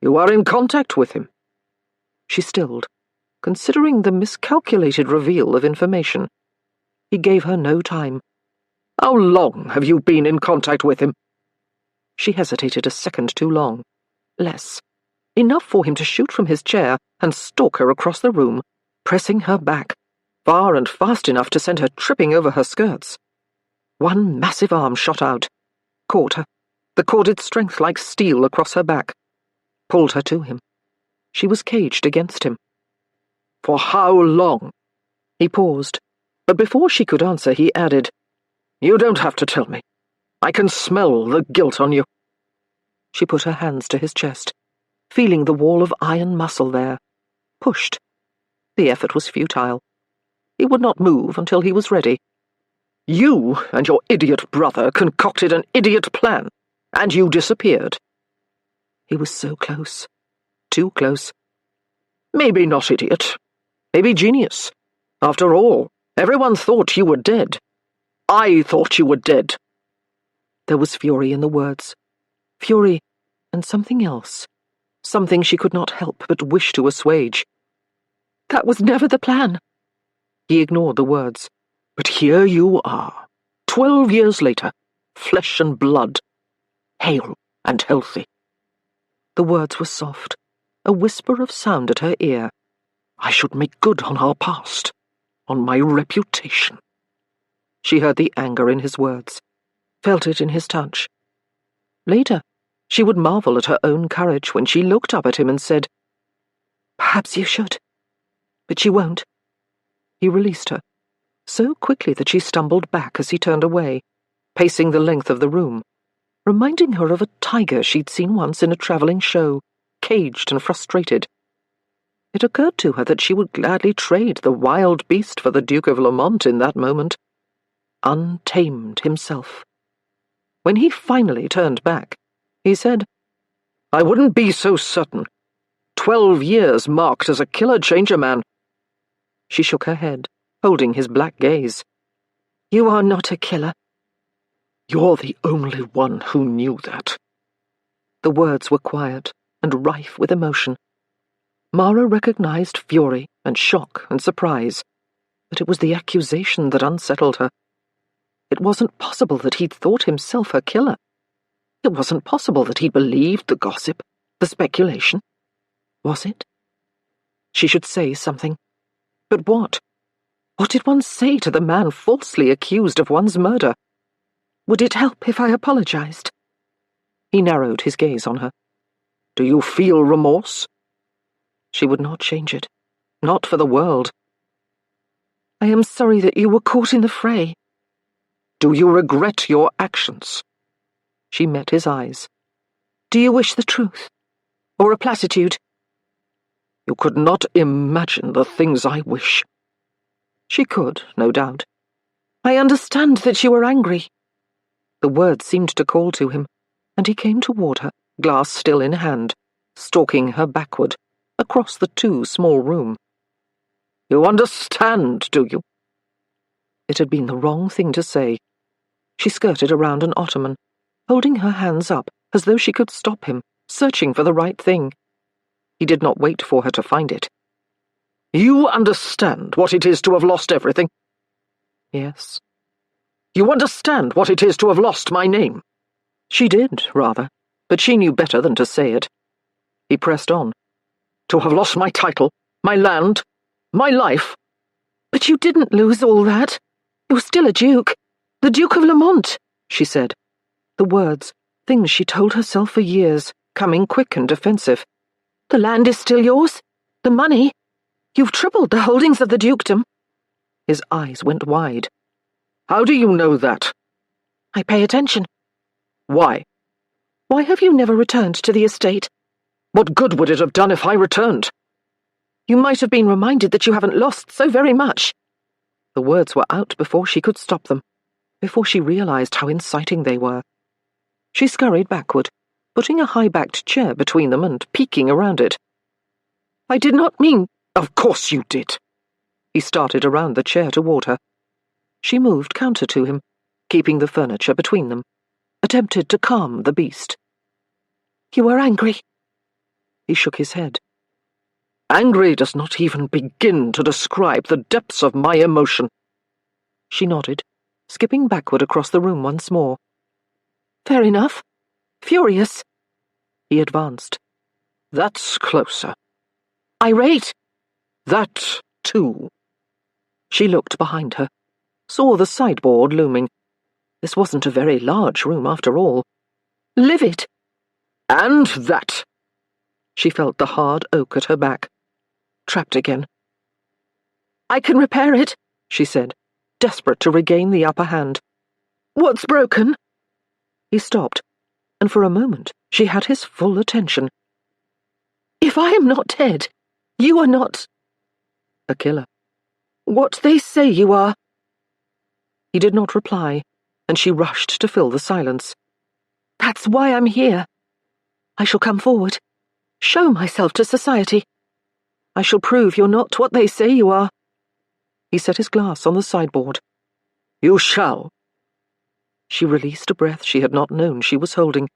You are in contact with him. She stilled, considering the miscalculated reveal of information. He gave her no time. How long have you been in contact with him? She hesitated a second too long. Less. Enough for him to shoot from his chair and stalk her across the room, pressing her back, far and fast enough to send her tripping over her skirts. One massive arm shot out, caught her, the corded strength like steel across her back, pulled her to him. She was caged against him. "For how long?" He paused, but before she could answer he added, "You don't have to tell me. I can smell the guilt on you." She put her hands to his chest, feeling the wall of iron muscle there, pushed. The effort was futile. He would not move until he was ready. "You and your idiot brother concocted an idiot plan, and you disappeared." He was so close. Too close. "Maybe not idiot. Maybe genius. After all, everyone thought you were dead. I thought you were dead." There was fury in the words. Fury and something else. Something she could not help but wish to assuage. "That was never the plan." He ignored the words. "But here you are, 12 years later, flesh and blood, hale and healthy." The words were soft, a whisper of sound at her ear. "I should make good on our past, on my reputation." She heard the anger in his words, felt it in his touch. Later, she would marvel at her own courage when she looked up at him and said, "Perhaps you should." But she won't. He released her, so quickly that she stumbled back as he turned away, pacing the length of the room, reminding her of a tiger she'd seen once in a travelling show, caged and frustrated. It occurred to her that she would gladly trade the wild beast for the Duke of Lamont in that moment. Untamed himself. When he finally turned back, he said, "I wouldn't be so certain. 12 years marked as a killer change a man." She shook her head, holding his black gaze. "You are not a killer." "You're the only one who knew that." The words were quiet and rife with emotion. Mara recognized fury and shock and surprise, but it was the accusation that unsettled her. It wasn't possible that he'd thought himself her killer. It wasn't possible that he'd believed the gossip, the speculation. Was it? She should say something. But what? What did one say to the man falsely accused of one's murder? Would it help if I apologized? He narrowed his gaze on her. "Do you feel remorse?" She would not change it. Not for the world. "I am sorry that you were caught in the fray." "Do you regret your actions?" She met his eyes. "Do you wish the truth? Or a platitude?" "You could not imagine the things I wish." She could, no doubt. "I understand that you are angry." The words seemed to call to him, and he came toward her, glass still in hand, stalking her backward, across the too small room. "You understand, do you?" It had been the wrong thing to say. She skirted around an ottoman, holding her hands up as though she could stop him, searching for the right thing. He did not wait for her to find it. "You understand what it is to have lost everything?" Yes. "You understand what it is to have lost my name?" She did, rather, but she knew better than to say it. He pressed on. "To have lost my title, my land, my life?" "But you didn't lose all that. You're still a duke. The Duke of Lamont," she said. The words, things she told herself for years, coming quick and defensive. "The land is still yours? The money? You've tripled the holdings of the dukedom." His eyes went wide. "How do you know that?" "I pay attention." "Why?" "Why have you never returned to the estate?" "What good would it have done if I returned?" "You might have been reminded that you haven't lost so very much." The words were out before she could stop them, before she realized how inciting they were. She scurried backward, putting a high-backed chair between them and peeking around it. "I did not mean—" "Of course you did." He started around the chair toward her. She moved counter to him, keeping the furniture between them, attempted to calm the beast. "You are angry." He shook his head. "Angry does not even begin to describe the depths of my emotion." She nodded, skipping backward across the room once more. "Fair enough. Furious." He advanced. "That's closer." "Irate." "That, too." She looked behind her, saw the sideboard looming. This wasn't a very large room after all. Livid! And that! She felt the hard oak at her back. Trapped again. I can repair it, she said, desperate to regain the upper hand. What's broken? He stopped, and for a moment she had his full attention. If I am not dead, you are not... a killer. What they say you are. He did not reply, and she rushed to fill the silence. That's why I'm here. I shall come forward, show myself to society. I shall prove you're not what they say you are. He set his glass on the sideboard. You shall. She released a breath she had not known she was holding.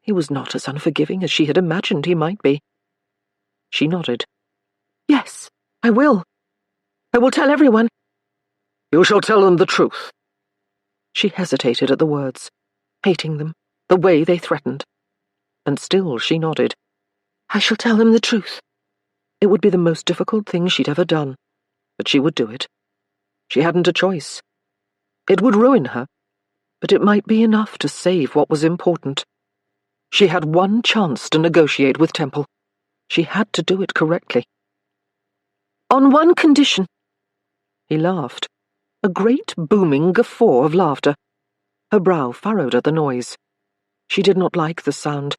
He was not as unforgiving as she had imagined he might be. She nodded. Yes, I will. I will tell everyone. You shall tell them the truth. She hesitated at the words, hating them, the way they threatened. And still she nodded. I shall tell them the truth. It would be the most difficult thing she'd ever done, but she would do it. She hadn't a choice. It would ruin her, but it might be enough to save what was important. She had one chance to negotiate with Temple. She had to do it correctly. On one condition. He laughed, a great booming guffaw of laughter. Her brow furrowed at the noise. She did not like the sound,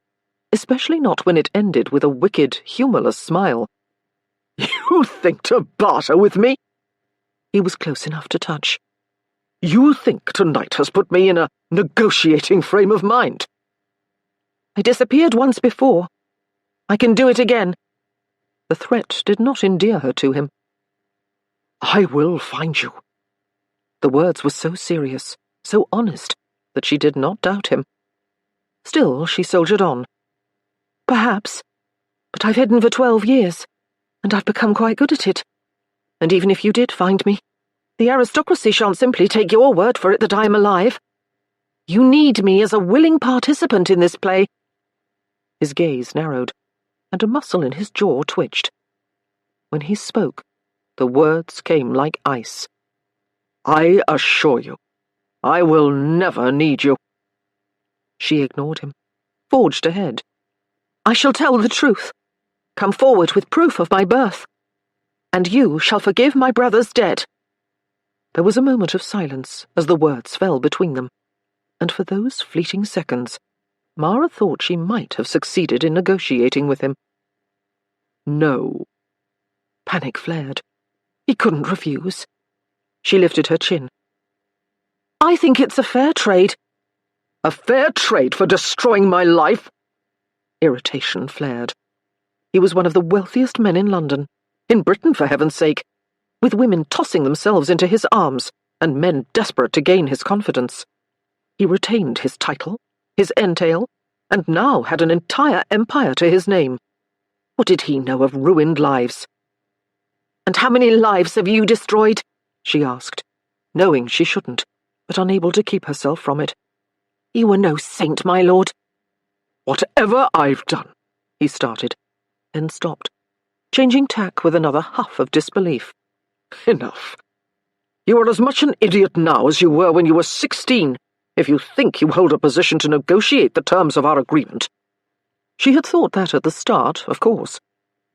especially not when it ended with a wicked, humorless smile. You think to barter with me? He was close enough to touch. You think tonight has put me in a negotiating frame of mind? I disappeared once before. I can do it again. The threat did not endear her to him. I will find you. The words were so serious, so honest, that she did not doubt him. Still, she soldiered on. Perhaps, but I've hidden for 12 years, and I've become quite good at it. And even if you did find me, the aristocracy shan't simply take your word for it that I'm alive. You need me as a willing participant in this play. His gaze narrowed, and a muscle in his jaw twitched. When he spoke, the words came like ice. I assure you, I will never need you. She ignored him, forged ahead. I shall tell the truth. Come forward with proof of my birth. And you shall forgive my brother's debt. There was a moment of silence as the words fell between them, and for those fleeting seconds, Mara thought she might have succeeded in negotiating with him. No. Panic flared. He couldn't refuse. She lifted her chin. I think it's a fair trade. A fair trade for destroying my life? Irritation flared. He was one of the wealthiest men in London, in Britain for heaven's sake, with women tossing themselves into his arms and men desperate to gain his confidence. He retained his title, his entail, and now had an entire empire to his name. What did he know of ruined lives? And how many lives have you destroyed? She asked, knowing she shouldn't, but unable to keep herself from it. You were no saint, my lord. Whatever I've done, he started, then stopped, changing tack with another huff of disbelief. Enough. You are as much an idiot now as you were when you were 16, if you think you hold a position to negotiate the terms of our agreement. She had thought that at the start, of course,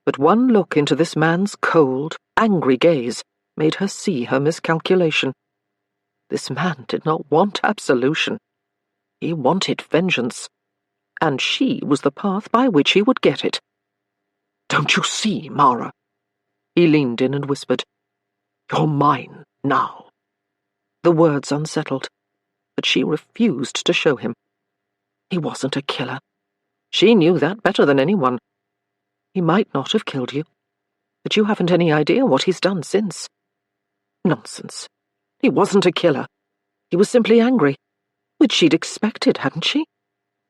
but one look into this man's cold, angry gaze made her see her miscalculation. This man did not want absolution. He wanted vengeance, and she was the path by which he would get it. Don't you see, Mara? He leaned in and whispered. You're mine now. The words unsettled, but she refused to show him. He wasn't a killer. She knew that better than anyone. He might not have killed you, but you haven't any idea what he's done since. Nonsense. He wasn't a killer. He was simply angry, which she'd expected, hadn't she?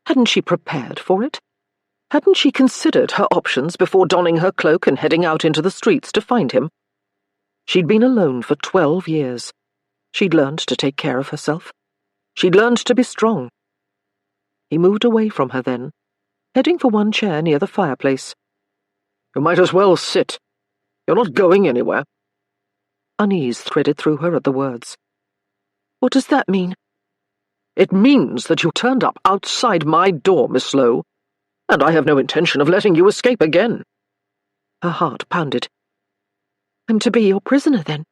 Hadn't she prepared for it? Hadn't she considered her options before donning her cloak and heading out into the streets to find him? She'd been alone for 12 years. She'd learned to take care of herself. She'd learned to be strong. He moved away from her then, heading for one chair near the fireplace. You might as well sit. You're not going anywhere. Unease threaded through her at the words. What does that mean? It means that you turned up outside my door, Miss Lowe, and I have no intention of letting you escape again. Her heart pounded. I'm to be your prisoner, then?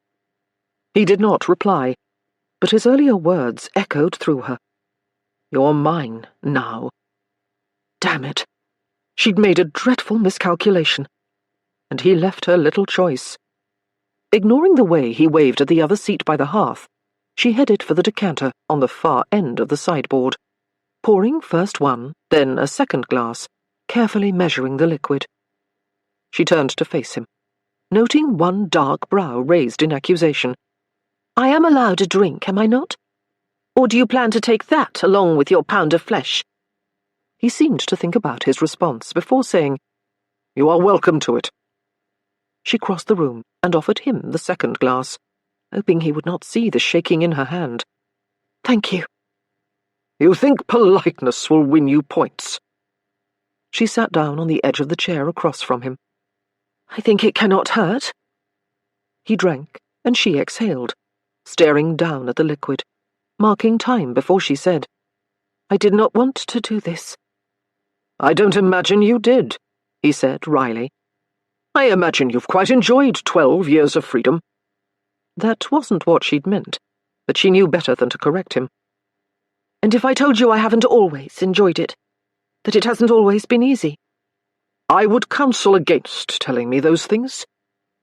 He did not reply, but his earlier words echoed through her. You're mine now. Damn it. She'd made a dreadful miscalculation, and he left her little choice. Ignoring the way he waved at the other seat by the hearth, she headed for the decanter on the far end of the sideboard, pouring first one, then a second glass, carefully measuring the liquid. She turned to face him, noting one dark brow raised in accusation. I am allowed a drink, am I not? Or do you plan to take that along with your pound of flesh? He seemed to think about his response before saying, You are welcome to it. She crossed the room and offered him the second glass, hoping he would not see the shaking in her hand. Thank you. You think politeness will win you points? She sat down on the edge of the chair across from him. I think it cannot hurt. He drank, and she exhaled, staring down at the liquid, marking time before she said, I did not want to do this. I don't imagine you did, he said wryly. I imagine you've quite enjoyed 12 years of freedom. That wasn't what she'd meant, but she knew better than to correct him. And if I told you I haven't always enjoyed it, that it hasn't always been easy? I would counsel against telling me those things.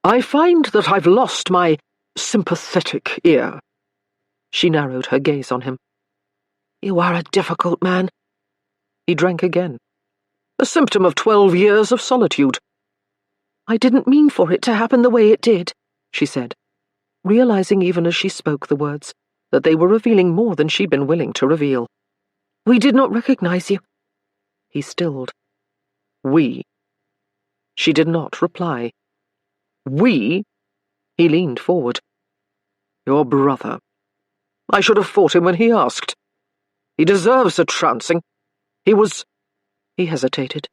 I find that I've lost my sympathetic ear. She narrowed her gaze on him. You are a difficult man. He drank again. A symptom of 12 years of solitude. I didn't mean for it to happen the way it did, she said, realizing even as she spoke the words that they were revealing more than she'd been willing to reveal. We did not recognize you. He stilled. We. She did not reply. We? He leaned forward. Your brother. I should have fought him when he asked. He deserves a trouncing. He was... He hesitated.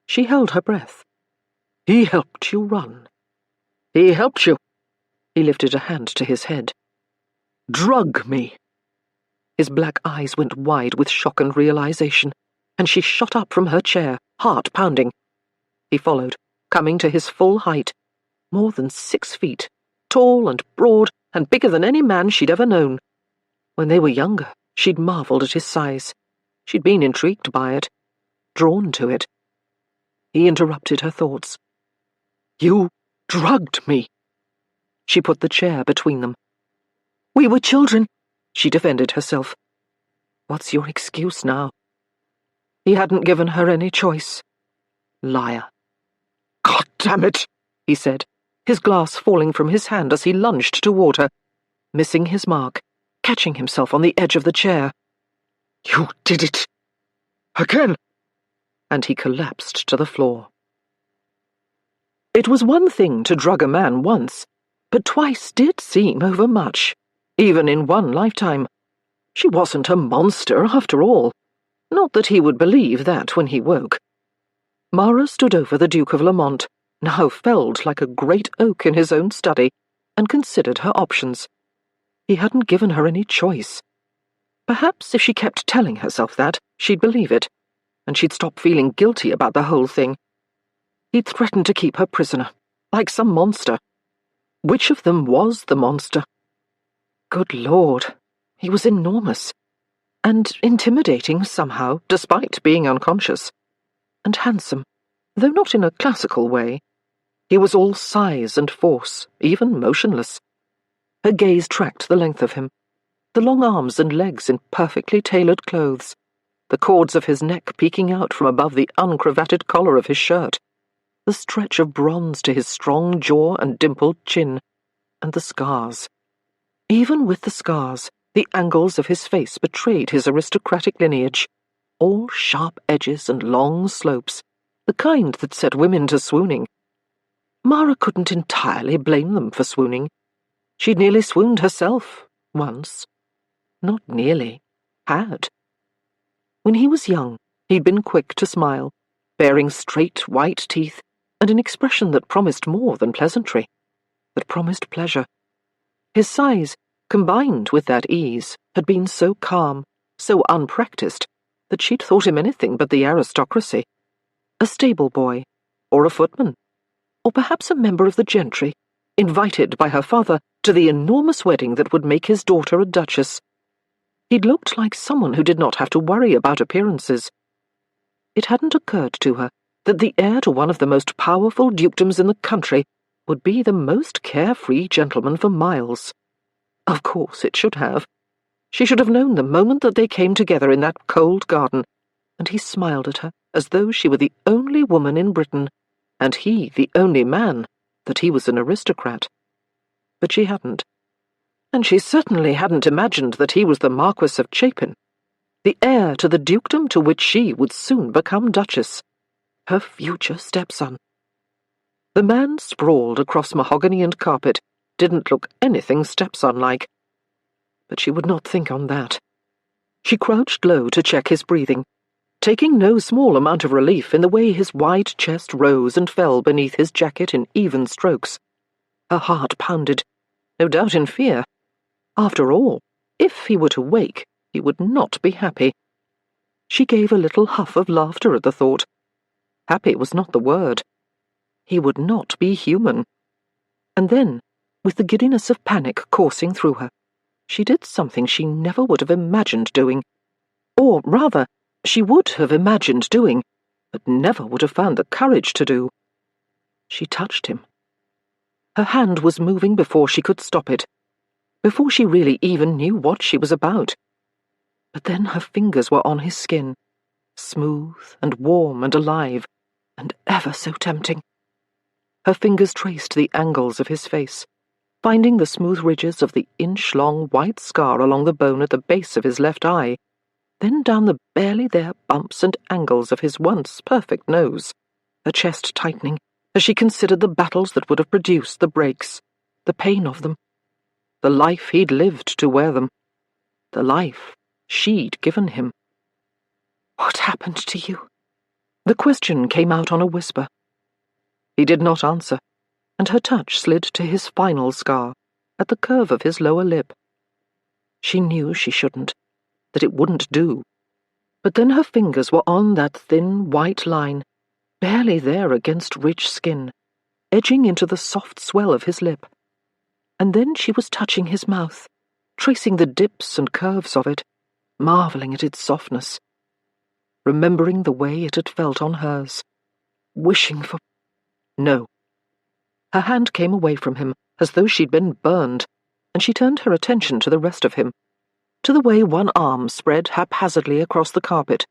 She held her breath. He helped you run. He helped you. He lifted a hand to his head. Drug me. His black eyes went wide with shock and realization, and she shot up from her chair, heart pounding. He followed, coming to his full height, more than 6 feet, tall and broad and bigger than any man she'd ever known. When they were younger, she'd marveled at his size. She'd been intrigued by it, drawn to it. He interrupted her thoughts. You drugged me. She put the chair between them. We were children, she defended herself. What's your excuse now? He hadn't given her any choice. Liar. God damn it, he said, his glass falling from his hand as he lunged toward her, missing his mark, catching himself on the edge of the chair. You did it. Again. And he collapsed to the floor. It was one thing to drug a man once, but twice did seem overmuch, even in one lifetime. She wasn't a monster, after all. Not that he would believe that when he woke. Mara stood over the Duke of Lamont, now felled like a great oak in his own study, and considered her options. He hadn't given her any choice. Perhaps if she kept telling herself that, she'd believe it, and she'd stop feeling guilty about the whole thing. He'd threatened to keep her prisoner, like some monster. Which of them was the monster? Good Lord, he was enormous, and intimidating somehow, despite being unconscious, and handsome, though not in a classical way. He was all size and force, even motionless. Her gaze tracked the length of him, the long arms and legs in perfectly tailored clothes, the cords of his neck peeking out from above the uncravatted collar of his shirt, the stretch of bronze to his strong jaw and dimpled chin, and the scars. Even with the scars, the angles of his face betrayed his aristocratic lineage, all sharp edges and long slopes, the kind that set women to swooning. Mara couldn't entirely blame them for swooning. She'd nearly swooned herself, once. Not nearly. Had. When he was young, he'd been quick to smile, bearing straight white teeth and an expression that promised more than pleasantry. that promised pleasure. His size, combined with that ease, had been so calm, so unpracticed, that she'd thought him anything but the aristocracy. A stable boy, or a footman, or perhaps a member of the gentry, invited by her father to the enormous wedding that would make his daughter a duchess. He'd looked like someone who did not have to worry about appearances. It hadn't occurred to her that the heir to one of the most powerful dukedoms in the country would be the most carefree gentleman for miles. Of course it should have. She should have known the moment that they came together in that cold garden, and he smiled at her as though she were the only woman in Britain, and he the only man, that he was an aristocrat. But she hadn't. And she certainly hadn't imagined that he was the Marquis of Chapin, the heir to the dukedom to which she would soon become duchess, her future stepson. The man sprawled across mahogany and carpet didn't look anything stepson-like. But she would not think on that. She crouched low to check his breathing, taking no small amount of relief in the way his wide chest rose and fell beneath his jacket in even strokes. Her heart pounded, no doubt in fear. After all, if he were to wake, he would not be happy. She gave a little huff of laughter at the thought. Happy was not the word. He would not be human. And then, with the giddiness of panic coursing through her, she did something she never would have imagined doing. Or, rather, she would have imagined doing, but never would have found the courage to do. She touched him. Her hand was moving before she could stop it, before she really even knew what she was about. But then her fingers were on his skin, smooth and warm and alive, and ever so tempting. Her fingers traced the angles of his face, finding the smooth ridges of the inch-long white scar along the bone at the base of his left eye, then down the barely there bumps and angles of his once perfect nose, her chest tightening as she considered the battles that would have produced the breaks, the pain of them, the life he'd lived to wear them, the life she'd given him. "What happened to you?" The question came out on a whisper. He did not answer, and her touch slid to his final scar, at the curve of his lower lip. She knew she shouldn't, that it wouldn't do. But then her fingers were on that thin white line, barely there against rich skin, edging into the soft swell of his lip. And then she was touching his mouth, tracing the dips and curves of it, marveling at its softness, remembering the way it had felt on hers, wishing for... No. Her hand came away from him as though she'd been burned, and she turned her attention to the rest of him, to the way one arm spread haphazardly across the carpet,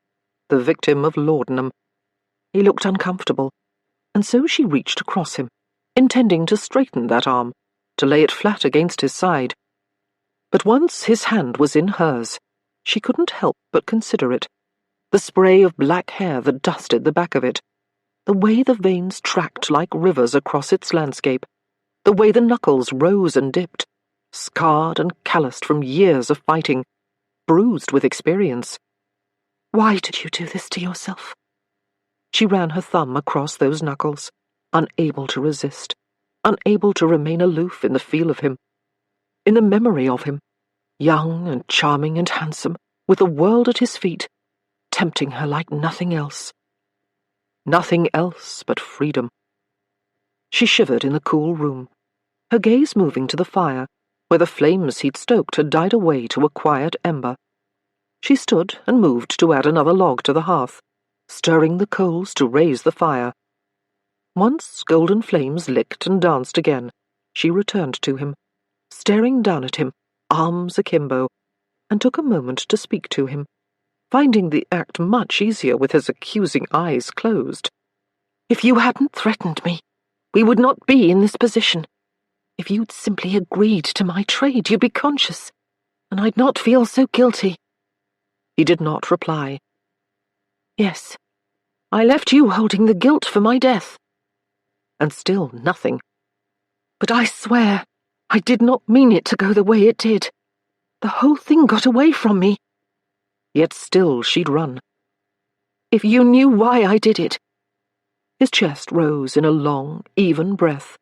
the victim of laudanum. He looked uncomfortable, and so she reached across him, intending to straighten that arm, to lay it flat against his side. But once his hand was in hers, she couldn't help but consider it, the spray of black hair that dusted the back of it, the way the veins tracked like rivers across its landscape, the way the knuckles rose and dipped, scarred and calloused from years of fighting, bruised with experience. Why did you do this to yourself? She ran her thumb across those knuckles, unable to resist, unable to remain aloof in the feel of him, in the memory of him, young and charming and handsome, with the world at his feet, tempting her like nothing else. Nothing else but freedom. She shivered in the cool room, her gaze moving to the fire, where the flames he'd stoked had died away to a quiet ember. She stood and moved to add another log to the hearth, stirring the coals to raise the fire. Once golden flames licked and danced again, she returned to him, staring down at him, arms akimbo, and took a moment to speak to him, finding the act much easier with his accusing eyes closed. "If you hadn't threatened me, we would not be in this position. If you'd simply agreed to my trade, you'd be conscious, and I'd not feel so guilty." He did not reply. "Yes, I left you holding the guilt for my death." And still nothing. "But I swear, I did not mean it to go the way it did. The whole thing got away from me." Yet still she'd run. "If you knew why I did it..." His chest rose in a long, even breath.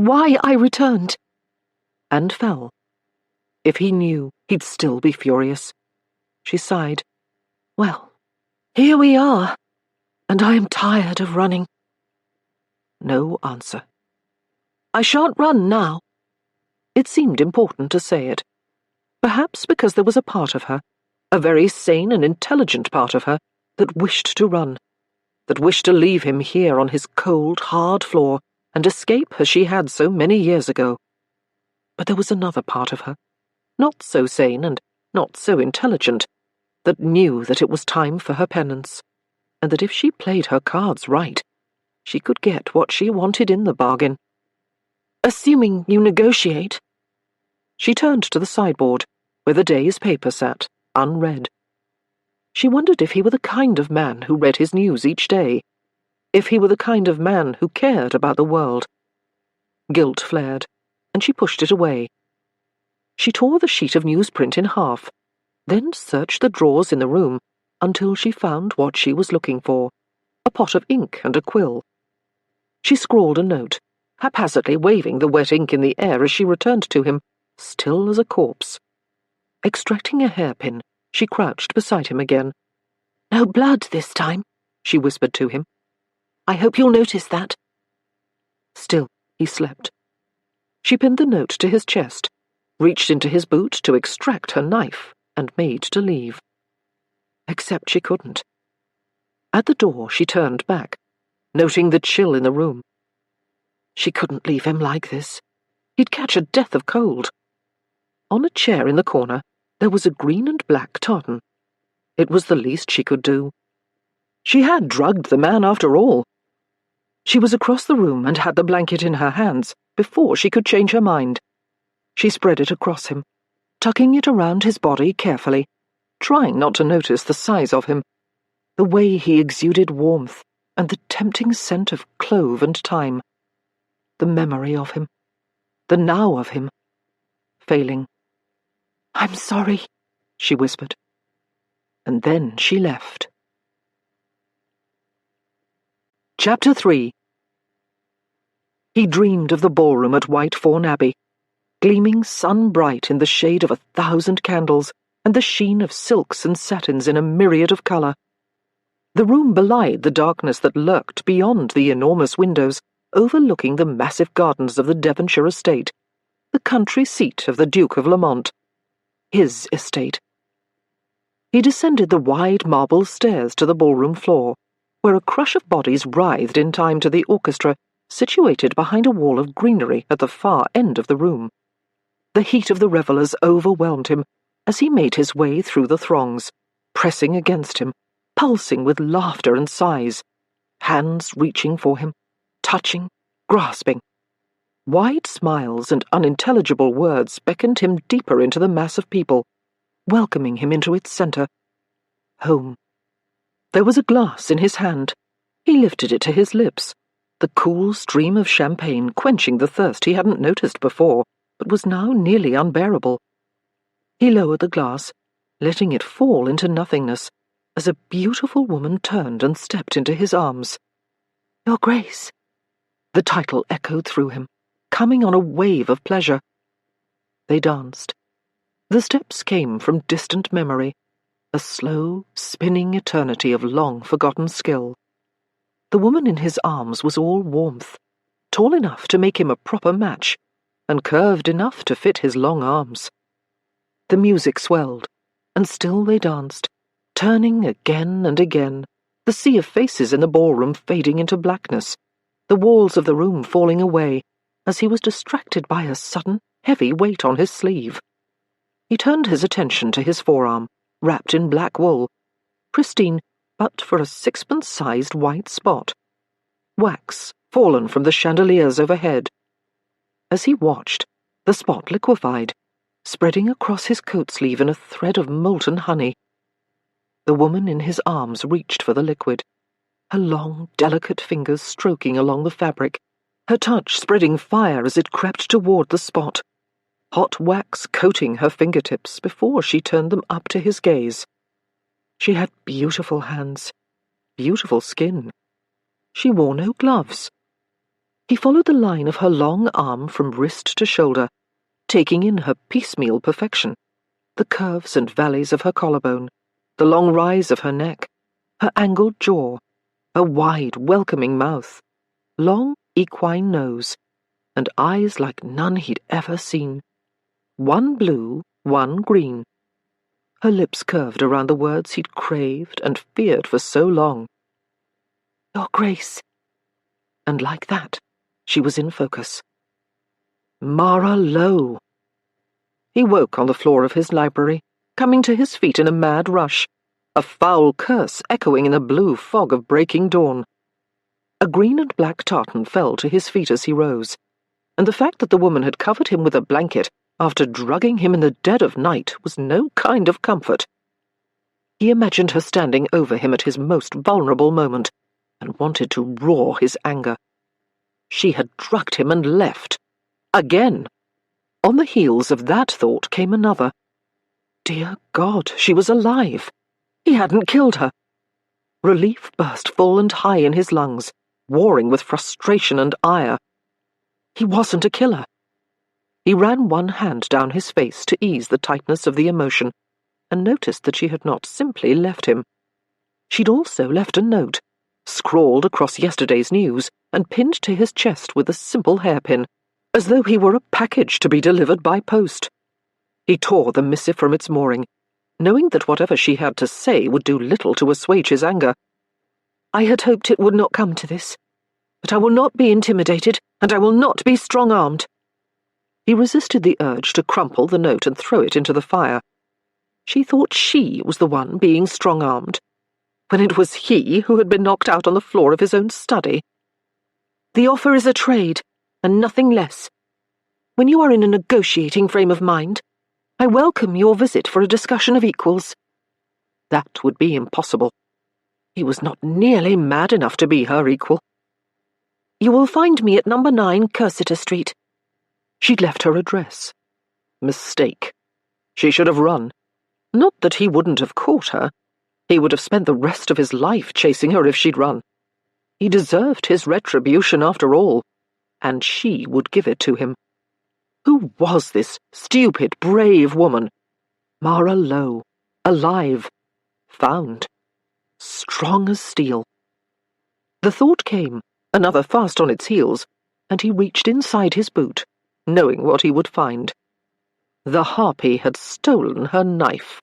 why I returned. And fell. If he knew, he'd still be furious. She sighed. Well, here we are, and I am tired of running. No answer. I shan't run now. It seemed important to say it. Perhaps because there was a part of her, a very sane and intelligent part of her, that wished to run, that wished to leave him here on his cold, hard floor and escape as she had so many years ago. But there was another part of her, not so sane and not so intelligent, that knew that it was time for her penance, and that if she played her cards right, she could get what she wanted in the bargain. Assuming you negotiate. She turned to the sideboard, where the day's paper sat, unread. She wondered if he were the kind of man who read his news each day, if he were the kind of man who cared about the world. Guilt flared, and she pushed it away. She tore the sheet of newsprint in half, then searched the drawers in the room until she found what she was looking for, a pot of ink and a quill. She scrawled a note, haphazardly waving the wet ink in the air as she returned to him, still as a corpse. Extracting a hairpin, she crouched beside him again. No blood this time, she whispered to him. I hope you'll notice that. Still, he slept. She pinned the note to his chest, reached into his boot to extract her knife, and made to leave. Except she couldn't. At the door, she turned back, noting the chill in the room. She couldn't leave him like this. He'd catch a death of cold. On a chair in the corner, there was a green and black tartan. It was the least she could do. She had drugged the man after all. She was across the room and had the blanket in her hands before she could change her mind. She spread it across him, tucking it around his body carefully, trying not to notice the size of him, the way he exuded warmth and the tempting scent of clove and thyme, the memory of him, the now of him, failing. I'm sorry, she whispered. And then she left. Chapter 3. He dreamed of the ballroom at Whitethorn Abbey, gleaming sun-bright in the shade of 1,000 candles and the sheen of silks and satins in a myriad of colour. The room belied the darkness that lurked beyond the enormous windows overlooking the massive gardens of the Devonshire estate, the country seat of the Duke of Lamont, his estate. He descended the wide marble stairs to the ballroom floor, where a crush of bodies writhed in time to the orchestra situated behind a wall of greenery at the far end of the room. The heat of the revellers overwhelmed him as he made his way through the throngs, pressing against him, pulsing with laughter and sighs, hands reaching for him, touching, grasping. Wide smiles and unintelligible words beckoned him deeper into the mass of people, welcoming him into its centre. Home. There was a glass in his hand. He lifted it to his lips, the cool stream of champagne quenching the thirst he hadn't noticed before, but was now nearly unbearable. He lowered the glass, letting it fall into nothingness, as a beautiful woman turned and stepped into his arms. Your Grace. The title echoed through him, coming on a wave of pleasure. They danced. The steps came from distant memory, a slow, spinning eternity of long-forgotten skill. The woman in his arms was all warmth, tall enough to make him a proper match, and curved enough to fit his long arms. The music swelled, and still they danced, turning again and again, the sea of faces in the ballroom fading into blackness, the walls of the room falling away, as he was distracted by a sudden, heavy weight on his sleeve. He turned his attention to his forearm, wrapped in black wool, pristine but for a sixpence-sized white spot. Wax fallen from the chandeliers overhead. As he watched, the spot liquefied, spreading across his coat sleeve in a thread of molten honey. The woman in his arms reached for the liquid, her long, delicate fingers stroking along the fabric, her touch spreading fire as it crept toward the spot, hot wax coating her fingertips before she turned them up to his gaze. She had beautiful hands, beautiful skin. She wore no gloves. He followed the line of her long arm from wrist to shoulder, taking in her piecemeal perfection, the curves and valleys of her collarbone, the long rise of her neck, her angled jaw, her wide, welcoming mouth, long, equine nose, and eyes like none he'd ever seen. One blue, one green. Her lips curved around the words he'd craved and feared for so long. Your Grace. And like that, she was in focus. Mara Lowe. He woke on the floor of his library, coming to his feet in a mad rush, a foul curse echoing in a blue fog of breaking dawn. A green and black tartan fell to his feet as he rose, and the fact that the woman had covered him with a blanket after drugging him in the dead of night was no kind of comfort. He imagined her standing over him at his most vulnerable moment, and wanted to roar his anger. She had drugged him and left. Again. On the heels of that thought came another. Dear God, she was alive. He hadn't killed her. Relief burst full and high in his lungs, warring with frustration and ire. He wasn't a killer. He ran one hand down his face to ease the tightness of the emotion, and noticed that she had not simply left him. She'd also left a note, scrawled across yesterday's news, and pinned to his chest with a simple hairpin, as though he were a package to be delivered by post. He tore the missive from its mooring, knowing that whatever she had to say would do little to assuage his anger. I had hoped it would not come to this, but I will not be intimidated, and I will not be strong-armed. He resisted the urge to crumple the note and throw it into the fire. She thought she was the one being strong-armed, when it was he who had been knocked out on the floor of his own study. The offer is a trade, and nothing less. When you are in a negotiating frame of mind, I welcome your visit for a discussion of equals. That would be impossible. He was not nearly mad enough to be her equal. You will find me at number 9 Cursiter Street. She'd left her address. Mistake. She should have run. Not that he wouldn't have caught her. He would have spent the rest of his life chasing her if she'd run. He deserved his retribution after all, and she would give it to him. Who was this stupid, brave woman? Mara Lowe. Alive. Found. Strong as steel. The thought came, another fast on its heels, and he reached inside his boot, knowing what he would find. The harpy had stolen her knife.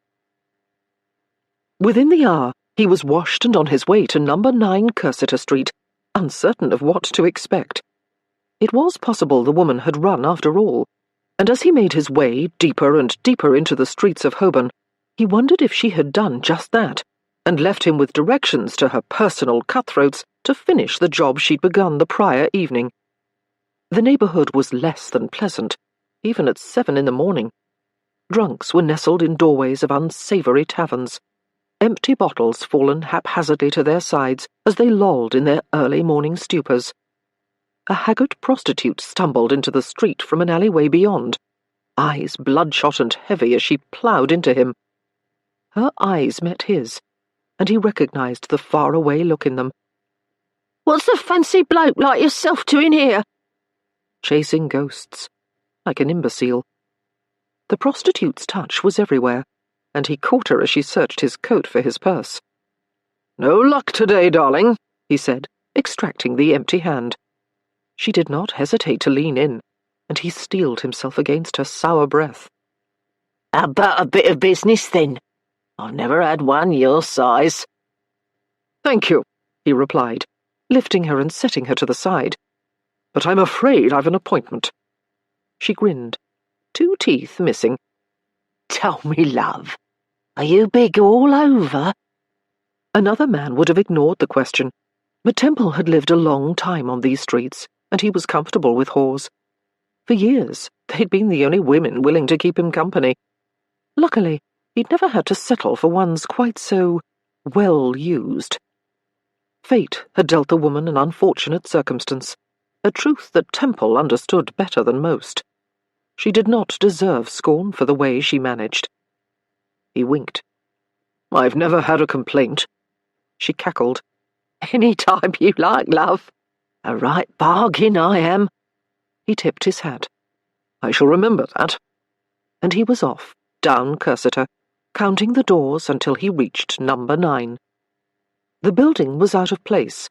Within the hour, he was washed and on his way to number 9 Cursiter Street, uncertain of what to expect. It was possible the woman had run after all, and as he made his way deeper and deeper into the streets of Holborn, he wondered if she had done just that, and left him with directions to her personal cutthroats to finish the job she'd begun the prior evening. The neighbourhood was less than pleasant, even at 7 in the morning. Drunks were nestled in doorways of unsavoury taverns, empty bottles fallen haphazardly to their sides as they lolled in their early morning stupors. A haggard prostitute stumbled into the street from an alleyway beyond, eyes bloodshot and heavy as she ploughed into him. Her eyes met his, and he recognised the faraway look in them. "What's a fancy bloke like yourself doing here?" Chasing ghosts, like an imbecile. The prostitute's touch was everywhere, and he caught her as she searched his coat for his purse. "No luck today, darling," he said, extracting the empty hand. She did not hesitate to lean in, and he steeled himself against her sour breath. "About a bit of business, then. I've never had one your size." "Thank you," he replied, lifting her and setting her to the side. "But I'm afraid I've an appointment." She grinned, 2 teeth missing. "Tell me, love, are you big all over?" Another man would have ignored the question, but Temple had lived a long time on these streets, and he was comfortable with whores. For years, they'd been the only women willing to keep him company. Luckily, he'd never had to settle for ones quite so well used. Fate had dealt the woman an unfortunate circumstance, a truth that Temple understood better than most. She did not deserve scorn for the way she managed. He winked. "I've never had a complaint." She cackled. "Any time you like, love." A right bargain I am." He tipped his hat. "I shall remember that." And he was off, down Cursiter, counting the doors until he reached number 9. The building was out of place,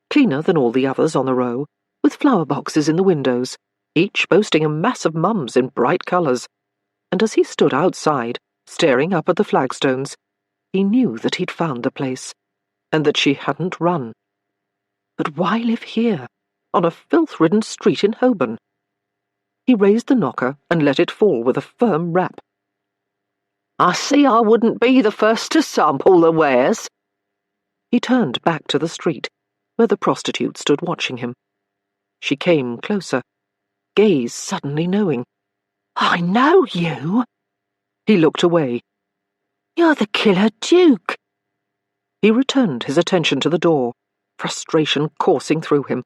cleaner than all the others on the row, with flower boxes in the windows, each boasting a mass of mums in bright colours. And as he stood outside, staring up at the flagstones, he knew that he'd found the place, and that she hadn't run. But why live here, on a filth-ridden street in Holborn? He raised the knocker and let it fall with a firm rap. "I see I wouldn't be the first to sample the wares." He turned back to the street, where the prostitute stood watching him. She came closer, gaze suddenly knowing. "I know you." He looked away. "You're the killer Duke." He returned his attention to the door, frustration coursing through him.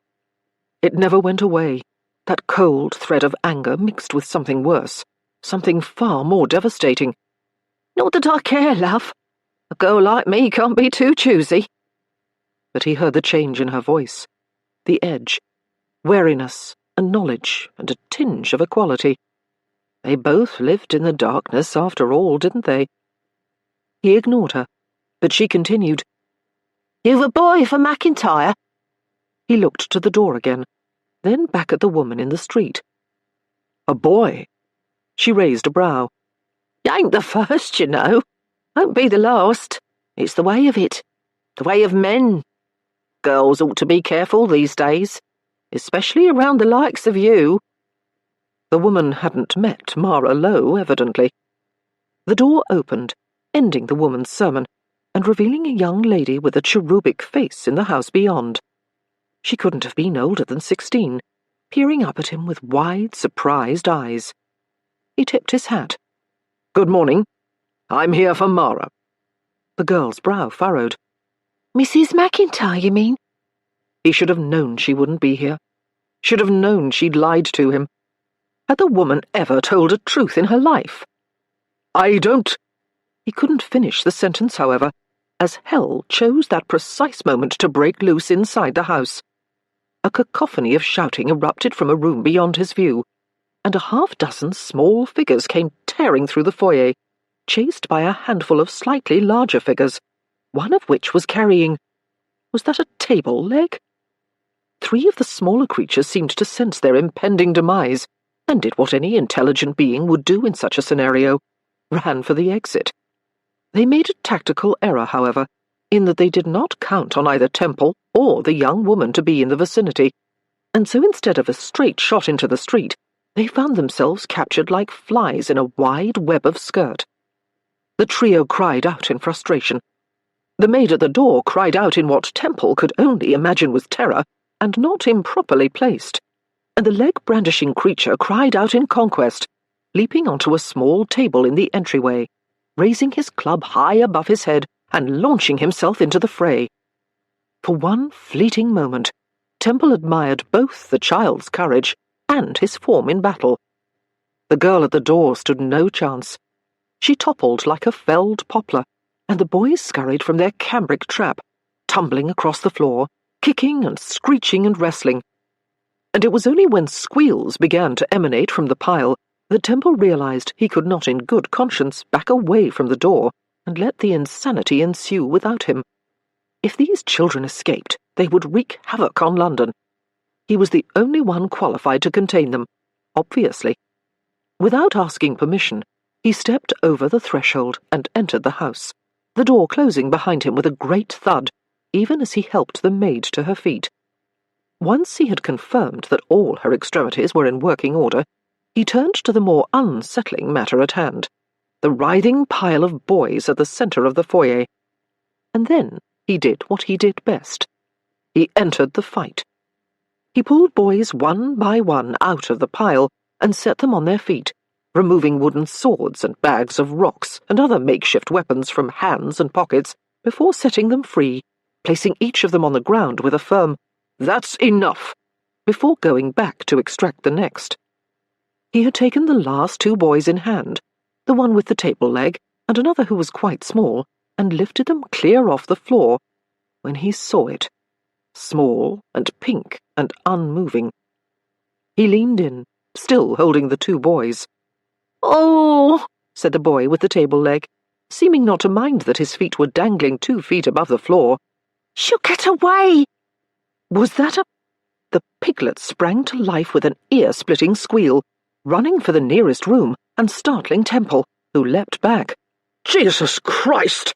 It never went away, that cold thread of anger mixed with something worse, something far more devastating. "Not that I care, love. A girl like me can't be too choosy." But he heard the change in her voice, the edge, wariness and knowledge and a tinge of equality. They both lived in the darkness after all, didn't they? He ignored her, but she continued. "You've a boy for McIntyre?" He looked to the door again, then back at the woman in the street. "A boy?" She raised a brow. "You ain't the first, you know. Won't be the last. It's the way of it. The way of men. Girls ought to be careful these days, especially around the likes of you." The woman hadn't met Mara Lowe, evidently. The door opened, ending the woman's sermon, and revealing a young lady with a cherubic face in the house beyond. She couldn't have been older than 16, peering up at him with wide, surprised eyes. He tipped his hat. "Good morning. I'm here for Mara." The girl's brow furrowed. "Mrs. McIntyre, you mean?" He should have known she wouldn't be here. Should have known she'd lied to him. Had the woman ever told a truth in her life? "I don't—" He couldn't finish the sentence, however, as hell chose that precise moment to break loose inside the house. A cacophony of shouting erupted from a room beyond his view, and a half-dozen small figures came tearing through the foyer, chased by a handful of slightly larger figures, one of which was carrying— was that a table leg? 3 of the smaller creatures seemed to sense their impending demise, and did what any intelligent being would do in such a scenario, ran for the exit. They made a tactical error, however, in that they did not count on either Temple or the young woman to be in the vicinity, and so instead of a straight shot into the street, they found themselves captured like flies in a wide web of skirt. The trio cried out in frustration. The maid at the door cried out in what Temple could only imagine was terror, and not improperly placed, and the leg-brandishing creature cried out in conquest, leaping onto a small table in the entryway, raising his club high above his head and launching himself into the fray. For one fleeting moment, Temple admired both the child's courage and his form in battle. The girl at the door stood no chance. She toppled like a felled poplar, and the boys scurried from their cambric trap, tumbling across the floor, kicking and screeching and wrestling. And it was only when squeals began to emanate from the pile that Temple realized he could not in good conscience back away from the door and let the insanity ensue without him. If these children escaped, they would wreak havoc on London. He was the only one qualified to contain them, obviously. Without asking permission, he stepped over the threshold and entered the house, the door closing behind him with a great thud, even as he helped the maid to her feet. Once he had confirmed that all her extremities were in working order, he turned to the more unsettling matter at hand, the writhing pile of boys at the centre of the foyer. And then he did what he did best. He entered the fight. He pulled boys one by one out of the pile and set them on their feet, removing wooden swords and bags of rocks and other makeshift weapons from hands and pockets before setting them free, placing each of them on the ground with a firm, "That's enough," before going back to extract the next. He had taken the last 2 boys in hand, the one with the table leg and another who was quite small, and lifted them clear off the floor, when he saw it. small and pink and unmoving. He leaned in, still holding the two boys. "Oh," said the boy with the table leg, seeming not to mind that his feet were dangling 2 feet above the floor. "She'll get away!" Was that a... The piglet sprang to life with an ear-splitting squeal, running for the nearest room and startling Temple, who leapt back. "Jesus Christ!"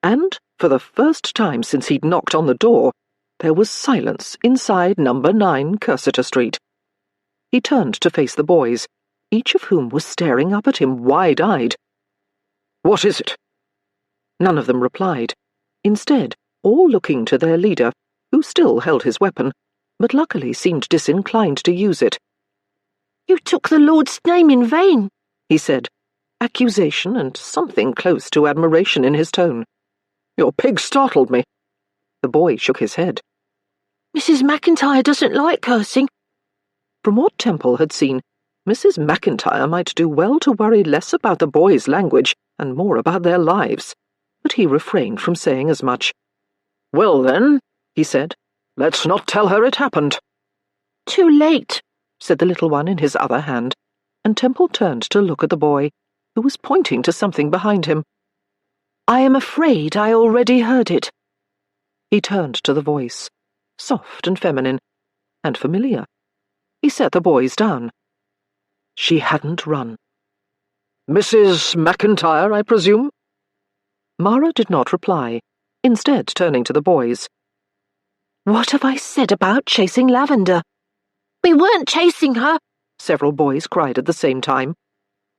And, for the first time since he'd knocked on the door, there was silence inside number 9 Cursitor Street. He turned to face the boys, each of whom was staring up at him wide-eyed. "What is it?" None of them replied, instead all looking to their leader, who still held his weapon, but luckily seemed disinclined to use it. "You took the Lord's name in vain," he said, accusation and something close to admiration in his tone. "Your pig startled me." The boy shook his head. "Mrs. McIntyre doesn't like cursing." From what Temple had seen, Mrs. McIntyre might do well to worry less about the boys' language and more about their lives, but he refrained from saying as much. "Well then," he said, "let's not tell her it happened." "Too late," said the little one in his other hand, and Temple turned to look at the boy, who was pointing to something behind him. "I am afraid I already heard it." He turned to the voice, soft and feminine, and familiar. He set the boys down. She hadn't run. "Mrs. McIntyre, I presume?" Mara did not reply, instead turning to the boys. "What have I said about chasing Lavender?" "We weren't chasing her," several boys cried at the same time.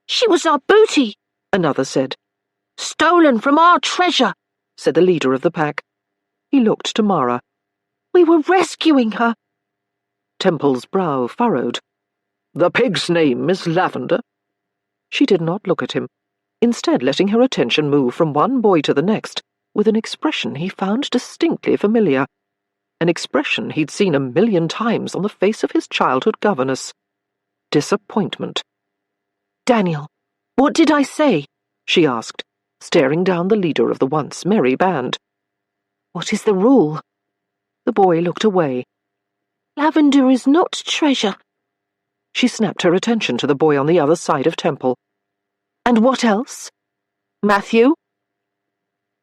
"She was our booty," another said. "Stolen from our treasure," said the leader of the pack. He looked to Mara. "We were rescuing her." Temple's brow furrowed. "The pig's name is Lavender?" She did not look at him, instead letting her attention move from one boy to the next, with an expression he found distinctly familiar, an expression he'd seen 1,000,000 times on the face of his childhood governess. Disappointment. "Daniel, what did I say?" she asked, staring down the leader of the once merry band. "What is the rule?" The boy looked away. "Lavender is not treasure." She snapped her attention to the boy on the other side of Temple. "And what else? Matthew?"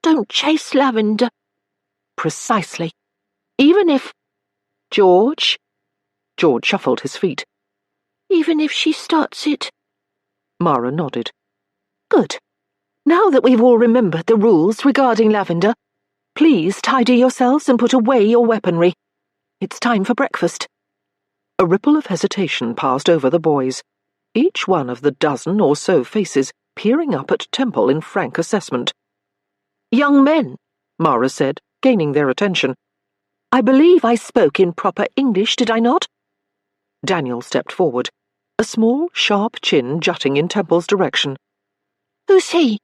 "Don't chase Lavender." "Precisely. Even if—" "George?" George shuffled his feet. "Even if she starts it." Mara nodded. "Good. Now that we've all remembered the rules regarding Lavender, please tidy yourselves and put away your weaponry. It's time for breakfast." A ripple of hesitation passed over the boys, each one of the dozen or so faces peering up at Temple in frank assessment. "Young men," Mara said, gaining their attention. "I believe I spoke in proper English, did I not?" Daniel stepped forward, a small, sharp chin jutting in Temple's direction. "Who's he?"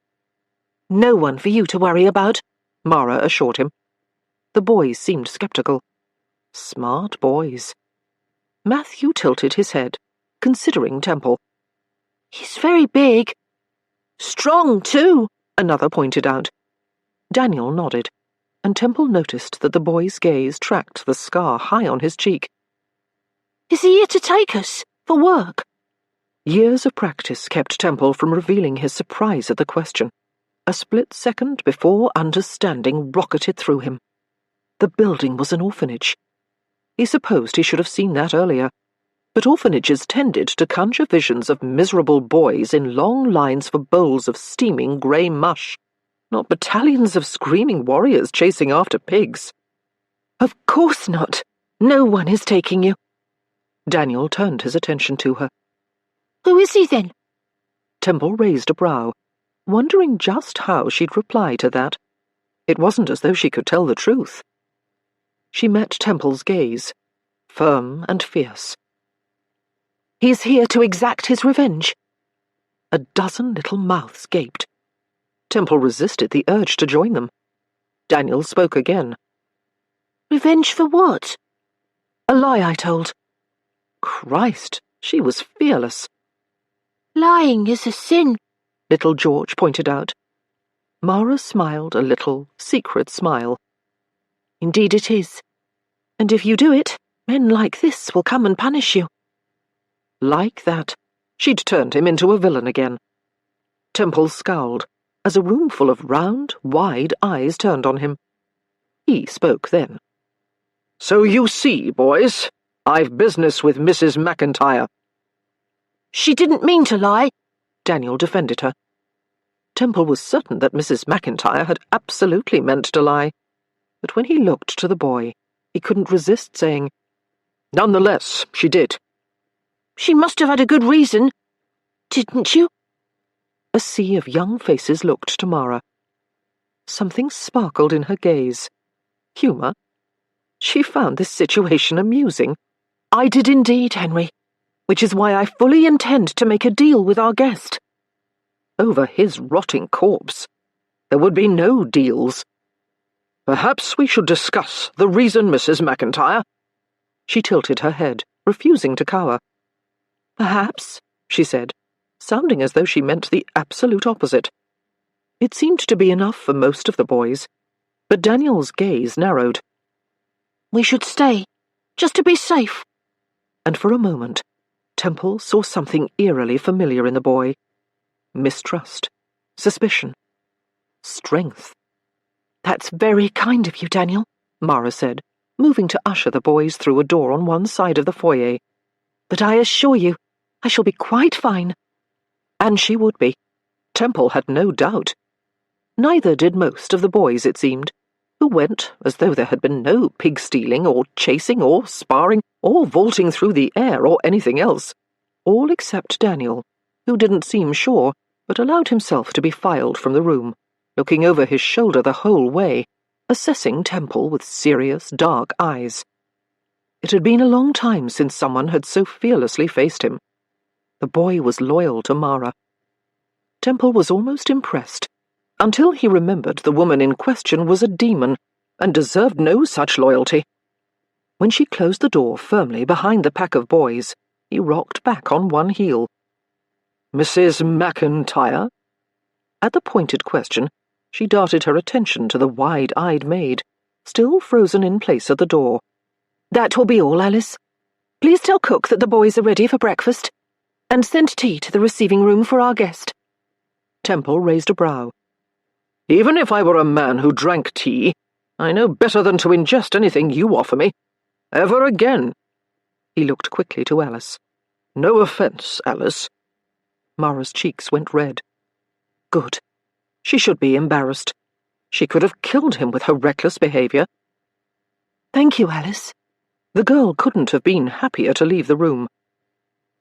"No one for you to worry about," Mara assured him. The boys seemed skeptical. Smart boys. Matthew tilted his head, considering Temple. "He's very big." "Strong, too," another pointed out. Daniel nodded, and Temple noticed that the boy's gaze tracked the scar high on his cheek. "Is he here to take us? For work?" Years of practice kept Temple from revealing his surprise at the question. A split second before understanding rocketed through him. The building was an orphanage. He supposed he should have seen that earlier, but orphanages tended to conjure visions of miserable boys in long lines for bowls of steaming grey mush, not battalions of screaming warriors chasing after pigs. "Of course not. No one is taking you." Daniel turned his attention to her. "Who is he, then?" Temple raised a brow, wondering just how she'd reply to that. It wasn't as though she could tell the truth. She met Temple's gaze, firm and fierce. "He's here to exact his revenge." A dozen little mouths gaped. Temple resisted the urge to join them. Daniel spoke again. "Revenge for what?" "A lie I told." Christ, she was fearless. "Lying is a sin," little George pointed out. Mara smiled a little, secret smile. "Indeed it is. And if you do it, men like this will come and punish you." Like that, she'd turned him into a villain again. Temple scowled as a room full of round, wide eyes turned on him. He spoke then. "So you see, boys, I've business with Mrs. McIntyre." "She didn't mean to lie," Daniel defended her. Temple was certain that Mrs. McIntyre had absolutely meant to lie, but when he looked to the boy, he couldn't resist saying, "Nonetheless, she did." "She must have had a good reason. Didn't you?" A sea of young faces looked to Mara. Something sparkled in her gaze. Humour? She found this situation amusing. "I did indeed, Henry, which is why I fully intend to make a deal with our guest." Over his rotting corpse. There would be no deals. "Perhaps we should discuss the reason, Mrs. McIntyre." She tilted her head, refusing to cower. "Perhaps," she said, sounding as though she meant the absolute opposite. It seemed to be enough for most of the boys, but Daniel's gaze narrowed. "We should stay, just to be safe." And for a moment, Temple saw something eerily familiar in the boy. Mistrust, suspicion, strength. "That's very kind of you, Daniel," Mara said, moving to usher the boys through a door on one side of the foyer. "But I assure you, I shall be quite fine." And she would be. Temple had no doubt. Neither did most of the boys, it seemed, who went as though there had been no pig-stealing or chasing or sparring or vaulting through the air or anything else, all except Daniel, who didn't seem sure, but allowed himself to be filed from the room, looking over his shoulder the whole way, assessing Temple with serious, dark eyes. It had been a long time since someone had so fearlessly faced him. The boy was loyal to Mara. Temple was almost impressed, until he remembered the woman in question was a demon and deserved no such loyalty. When she closed the door firmly behind the pack of boys, he rocked back on one heel. "Mrs. McIntyre?" At the pointed question, she darted her attention to the wide-eyed maid, still frozen in place at the door. "That will be all, Alice. Please tell cook that the boys are ready for breakfast, and send tea to the receiving room for our guest." Temple raised a brow. "Even if I were a man who drank tea, I know better than to ingest anything you offer me. Ever again." He looked quickly to Alice. "No offence, Alice." Mara's cheeks went red. Good. She should be embarrassed. She could have killed him with her reckless behaviour. "Thank you, Alice." The girl couldn't have been happier to leave the room.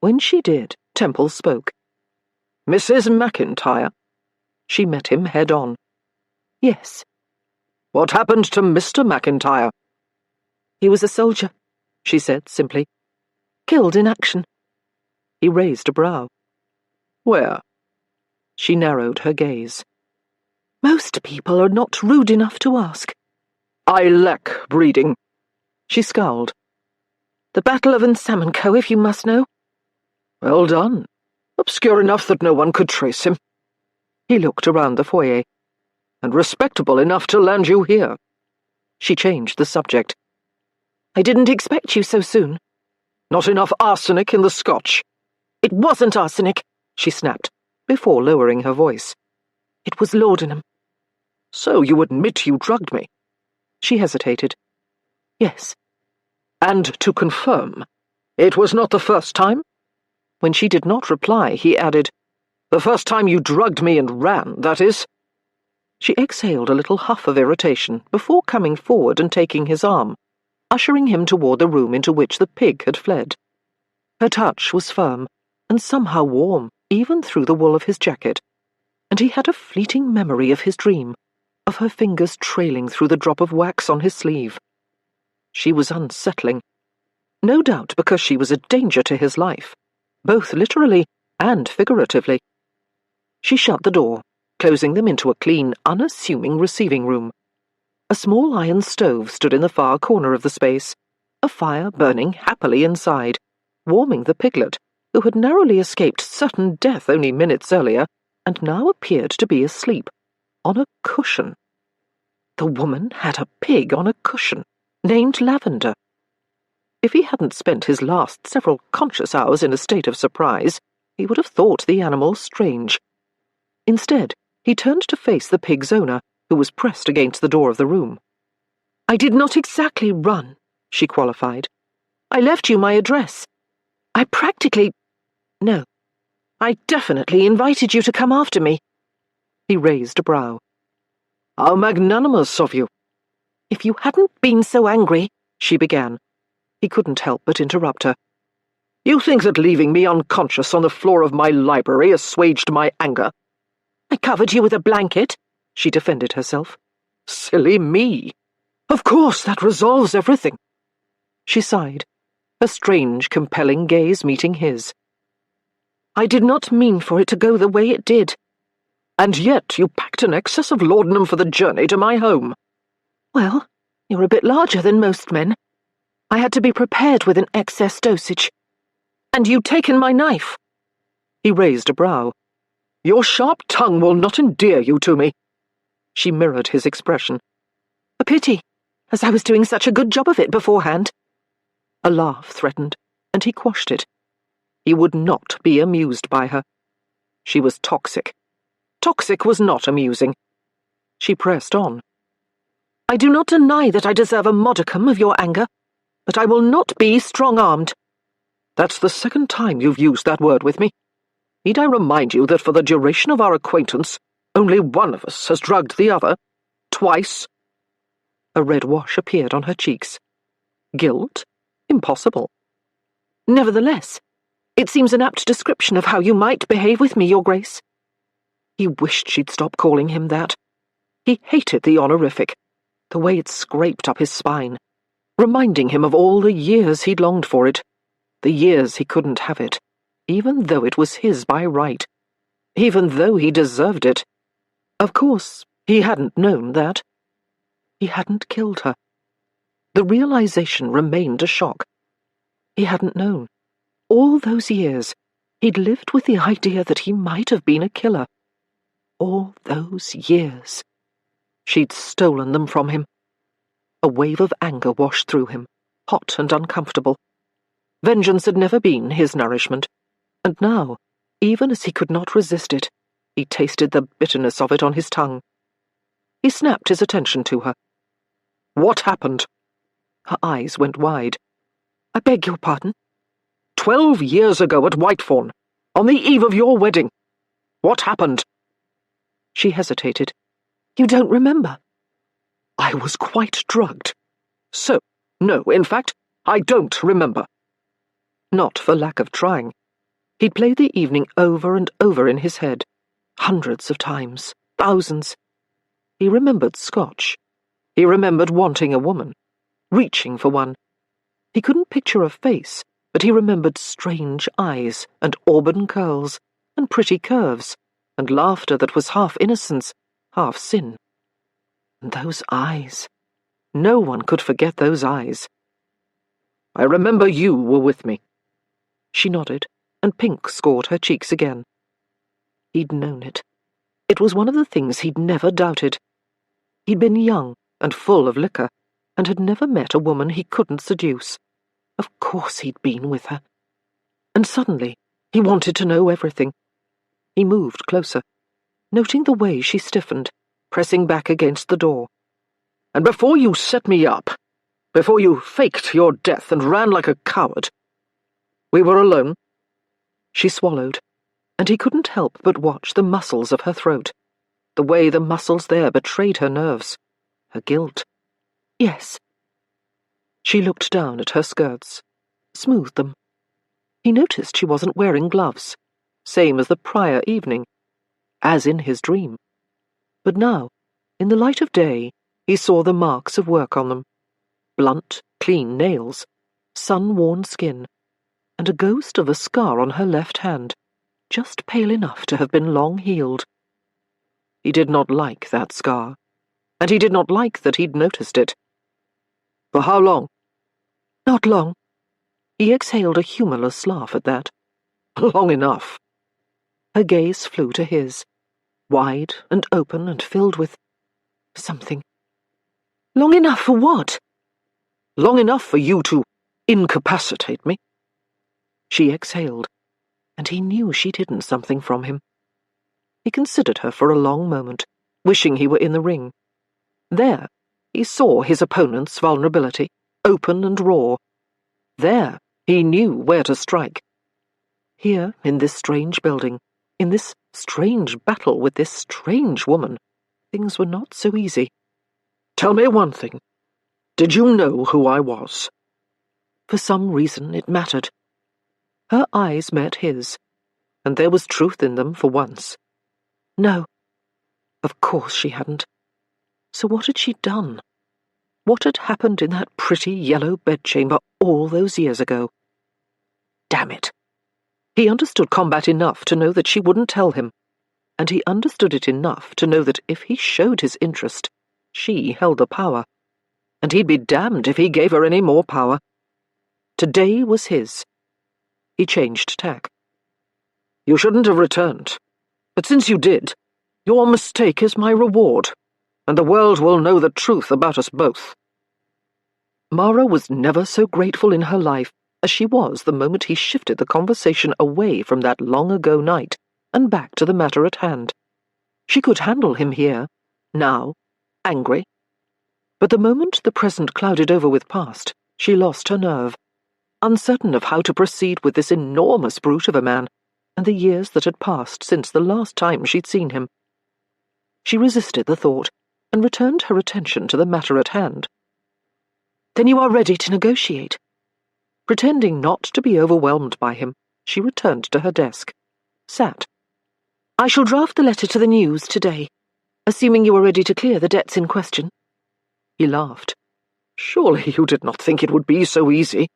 When she did, Temple spoke. "Mrs. McIntyre?" She met him head-on. "Yes." "What happened to Mr. McIntyre?" "He was a soldier," she said simply. "Killed in action." He raised a brow. "Where?" She narrowed her gaze. "Most people are not rude enough to ask." "I lack breeding." She scowled. "The Battle of Unsamanco, if you must know." "Well done. Obscure enough that no one could trace him." He looked around the foyer. "And respectable enough to land you here." She changed the subject. "I didn't expect you so soon." "Not enough arsenic in the scotch." "It wasn't arsenic," she snapped, before lowering her voice. "It was laudanum." "So you admit you drugged me?" She hesitated. "Yes." "And to confirm, it was not the first time?" When she did not reply, he added, "The first time you drugged me and ran, that is?" She exhaled a little huff of irritation before coming forward and taking his arm, ushering him toward the room into which the pig had fled. Her touch was firm, and somehow warm, even through the wool of his jacket, and he had a fleeting memory of his dream, of her fingers trailing through the drop of wax on his sleeve. She was unsettling, no doubt because she was a danger to his life, both literally and figuratively. She shut the door, closing them into a clean, unassuming receiving room. A small iron stove stood in the far corner of the space, a fire burning happily inside, warming the piglet, who had narrowly escaped certain death only minutes earlier, and now appeared to be asleep, on a cushion. The woman had a pig on a cushion, named Lavender, If he hadn't spent his last several conscious hours in a state of surprise, he would have thought the animal strange. Instead, he turned to face the pig's owner, who was pressed against the door of the room. "I did not exactly run," she qualified. "I left you my address. I definitely invited you to come after me." He raised a brow. "How magnanimous of you." "If you hadn't been so angry," she began. He couldn't help but interrupt her. "You think that leaving me unconscious on the floor of my library assuaged my anger?" "I covered you with a blanket," she defended herself. "Silly me. Of course that resolves everything." She sighed, her strange, compelling gaze meeting his. "I did not mean for it to go the way it did." "And yet you packed an excess of laudanum for the journey to my home." "Well, you're a bit larger than most men. I had to be prepared with an excess dosage. And you'd taken my knife." He raised a brow. "Your sharp tongue will not endear you to me." She mirrored his expression. "A pity, as I was doing such a good job of it beforehand." A laugh threatened, and he quashed it. He would not be amused by her. She was toxic. Toxic was not amusing. She pressed on. "I do not deny that I deserve a modicum of your anger, but I will not be strong-armed." "That's the second time you've used that word with me. Need I remind you that for the duration of our acquaintance, only one of us has drugged the other? Twice?" A red wash appeared on her cheeks. "Guilt? Impossible." "Nevertheless, it seems an apt description of how you might behave with me, Your Grace." He wished she'd stop calling him that. He hated the honorific, the way it scraped up his spine, reminding him of all the years he'd longed for it, the years he couldn't have it, even though it was his by right, even though he deserved it. Of course, he hadn't known that. He hadn't killed her. The realization remained a shock. He hadn't known. All those years, he'd lived with the idea that he might have been a killer. All those years. She'd stolen them from him. A wave of anger washed through him, hot and uncomfortable. Vengeance had never been his nourishment, and now, even as he could not resist it, he tasted the bitterness of it on his tongue. He snapped his attention to her. "What happened?" Her eyes went wide. "I beg your pardon?" 12 years ago at Whitethorn, on the eve of your wedding. What happened?" She hesitated. "You don't remember?" "I was quite drugged. So, no, in fact, I don't remember." Not for lack of trying. He'd played the evening over and over in his head, hundreds of times, thousands. He remembered Scotch. He remembered wanting a woman, reaching for one. He couldn't picture a face, but he remembered strange eyes and auburn curls and pretty curves and laughter that was half innocence, half sin. And those eyes. No one could forget those eyes. "I remember you were with me." She nodded, and pink scored her cheeks again. He'd known it. It was one of the things he'd never doubted. He'd been young and full of liquor, and had never met a woman he couldn't seduce. Of course he'd been with her. And suddenly, he wanted to know everything. He moved closer, noting the way she stiffened, pressing back against the door. "And before you set me up, before you faked your death and ran like a coward, we were alone?" She swallowed, and he couldn't help but watch the muscles of her throat, the way the muscles there betrayed her nerves, her guilt. "Yes." She looked down at her skirts, smoothed them. He noticed she wasn't wearing gloves, same as the prior evening, as in his dream. But now, in the light of day, he saw the marks of work on them. Blunt, clean nails, sun-worn skin, and a ghost of a scar on her left hand, just pale enough to have been long healed. He did not like that scar, and he did not like that he'd noticed it. "For how long?" "Not long." He exhaled a humorless laugh at that. "Long enough." Her gaze flew to his, wide and open and filled with something. "Long enough for what?" "Long enough for you to incapacitate me?" She exhaled, and he knew she'd hidden something from him. He considered her for a long moment, wishing he were in the ring. There, he saw his opponent's vulnerability, open and raw. There, he knew where to strike. Here, in this strange building, in this strange battle with this strange woman, things were not so easy. "Tell me one thing. Did you know who I was?" For some reason it mattered. Her eyes met his, and there was truth in them for once. No. Of course she hadn't. So what had she done? What had happened in that pretty yellow bedchamber all those years ago? Damn it. He understood combat enough to know that she wouldn't tell him, and he understood it enough to know that if he showed his interest, she held the power, and he'd be damned if he gave her any more power. Today was his. He changed tack. "You shouldn't have returned, but since you did, your mistake is my reward, and the world will know the truth about us both." Mara was never so grateful in her life as she was the moment he shifted the conversation away from that long-ago night and back to the matter at hand. She could handle him here, now, angry. But the moment the present clouded over with past, she lost her nerve, uncertain of how to proceed with this enormous brute of a man, and the years that had passed since the last time she'd seen him. She resisted the thought, and returned her attention to the matter at hand. "Then you are ready to negotiate?" Pretending not to be overwhelmed by him, she returned to her desk, sat. "I shall draft the letter to the news today, assuming you are ready to clear the debts in question." He laughed. "Surely you did not think it would be so easy?"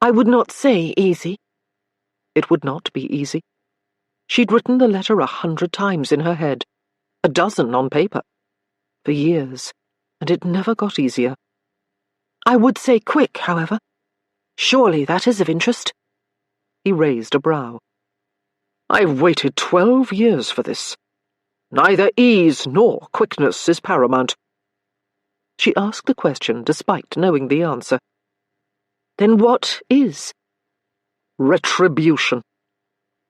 "I would not say easy." It would not be easy. She'd written the letter 100 times in her head, a dozen on paper, for years, and it never got easier. "I would say quick, however. Surely that is of interest." He raised a brow. "I've waited 12 years for this. Neither ease nor quickness is paramount." She asked the question despite knowing the answer. "Then what is?" "Retribution."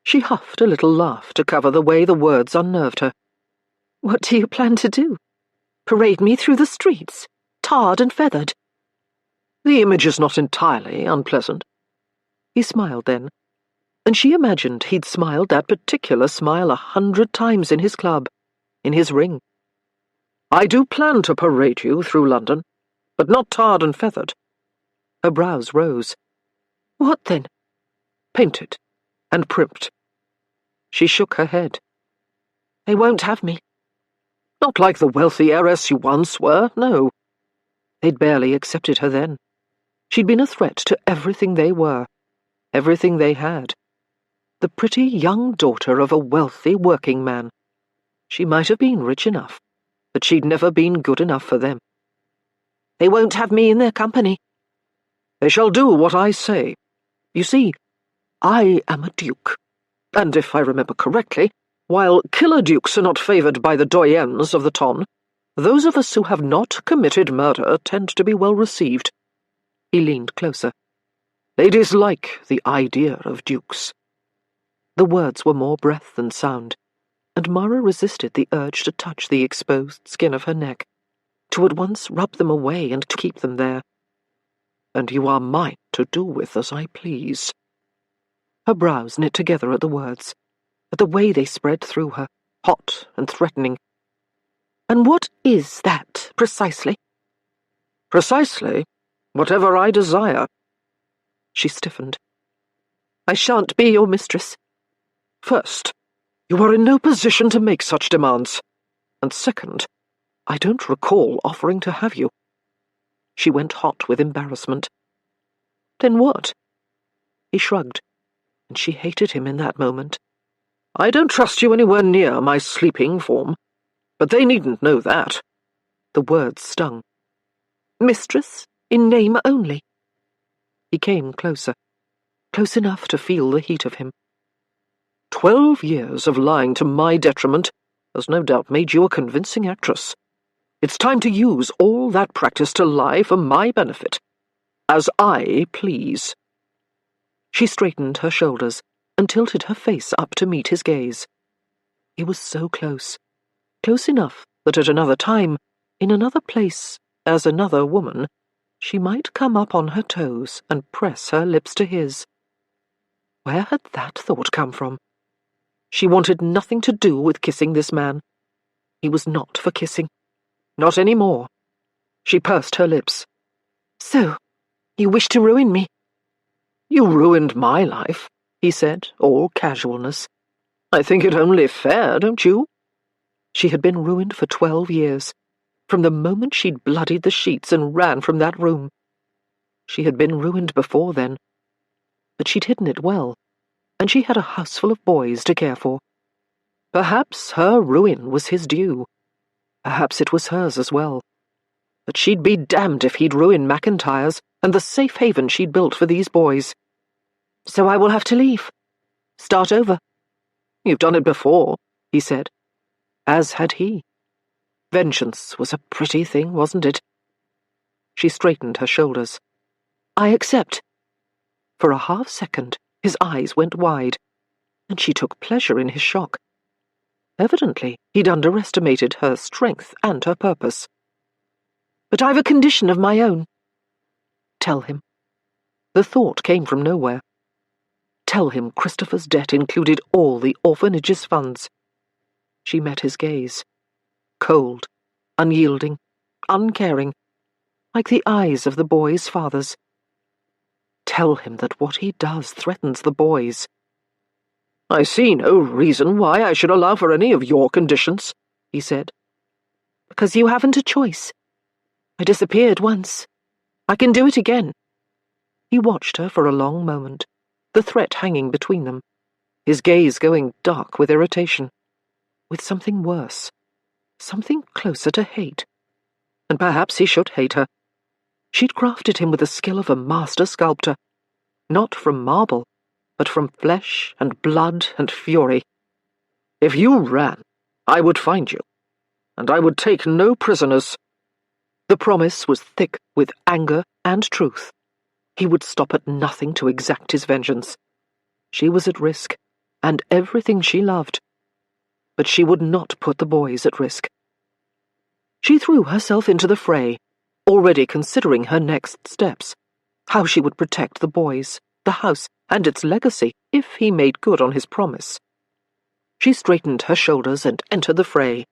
She huffed a little laugh to cover the way the words unnerved her. "What do you plan to do? Parade me through the streets, tarred and feathered?" "The image is not entirely unpleasant." He smiled then, and she imagined he'd smiled that particular smile 100 times in his club, in his ring. "I do plan to parade you through London, but not tarred and feathered." Her brows rose. "What then?" "Painted and primped." She shook her head. "They won't have me." "Not like the wealthy heiress you once were, no." They'd barely accepted her then. She'd been a threat to everything they were, everything they had. The pretty young daughter of a wealthy working man. She might have been rich enough, but she'd never been good enough for them. "They won't have me in their company." "They shall do what I say. You see, I am a duke, and if I remember correctly, while killer dukes are not favoured by the doyens of the ton, those of us who have not committed murder tend to be well received." He leaned closer. "Ladies like the idea of dukes." The words were more breath than sound, and Mara resisted the urge to touch the exposed skin of her neck, to at once rub them away and to keep them there. "And you are mine to do with as I please." Her brows knit together at the words, at the way they spread through her, hot and threatening. "And what is that, precisely?" "Precisely whatever I desire." She stiffened. "I shan't be your mistress." "First, you are in no position to make such demands. And second, I don't recall offering to have you." She went hot with embarrassment. "Then what?" He shrugged, and she hated him in that moment. "I don't trust you anywhere near my sleeping form, but they needn't know that." The words stung. "Mistress, in name only." He came closer, close enough to feel the heat of him. 12 years of lying to my detriment has no doubt made you a convincing actress. It's time to use all that practice to lie for my benefit. As I please." She straightened her shoulders and tilted her face up to meet his gaze. He was so close. Close enough that at another time, in another place, as another woman, she might come up on her toes and press her lips to his. Where had that thought come from? She wanted nothing to do with kissing this man. He was not for kissing. Not any more. She pursed her lips. "So, you wish to ruin me?" "You ruined my life," he said, all casualness. "I think it only fair, don't you?" She had been ruined for 12 years, from the moment she'd bloodied the sheets and ran from that room. She had been ruined before then, but she'd hidden it well, and she had a house full of boys to care for. Perhaps her ruin was his due. Perhaps it was hers as well. But she'd be damned if he'd ruin McIntyre's and the safe haven she'd built for these boys. "So I will have to leave. Start over." "You've done it before," he said. As had he. Vengeance was a pretty thing, wasn't it? She straightened her shoulders. "I accept." For a half-second, his eyes went wide, and she took pleasure in his shock. Evidently, he'd underestimated her strength and her purpose. "But I've a condition of my own." Tell him. The thought came from nowhere. Tell him Christopher's debt included all the orphanage's funds. She met his gaze. Cold, unyielding, uncaring, like the eyes of the boys' fathers. Tell him that what he does threatens the boys. "I see no reason why I should allow for any of your conditions," he said. "Because you haven't a choice. I disappeared once. I can do it again." He watched her for a long moment, the threat hanging between them, his gaze going dark with irritation, with something worse, something closer to hate. And perhaps he should hate her. She'd crafted him with the skill of a master sculptor, not from marble, but from flesh and blood and fury. "If you ran, I would find you, and I would take no prisoners." The promise was thick with anger and truth. He would stop at nothing to exact his vengeance. She was at risk, and everything she loved. But she would not put the boys at risk. She threw herself into the fray, already considering her next steps, how she would protect the boys, the house, and its legacy if he made good on his promise. She straightened her shoulders and entered the fray.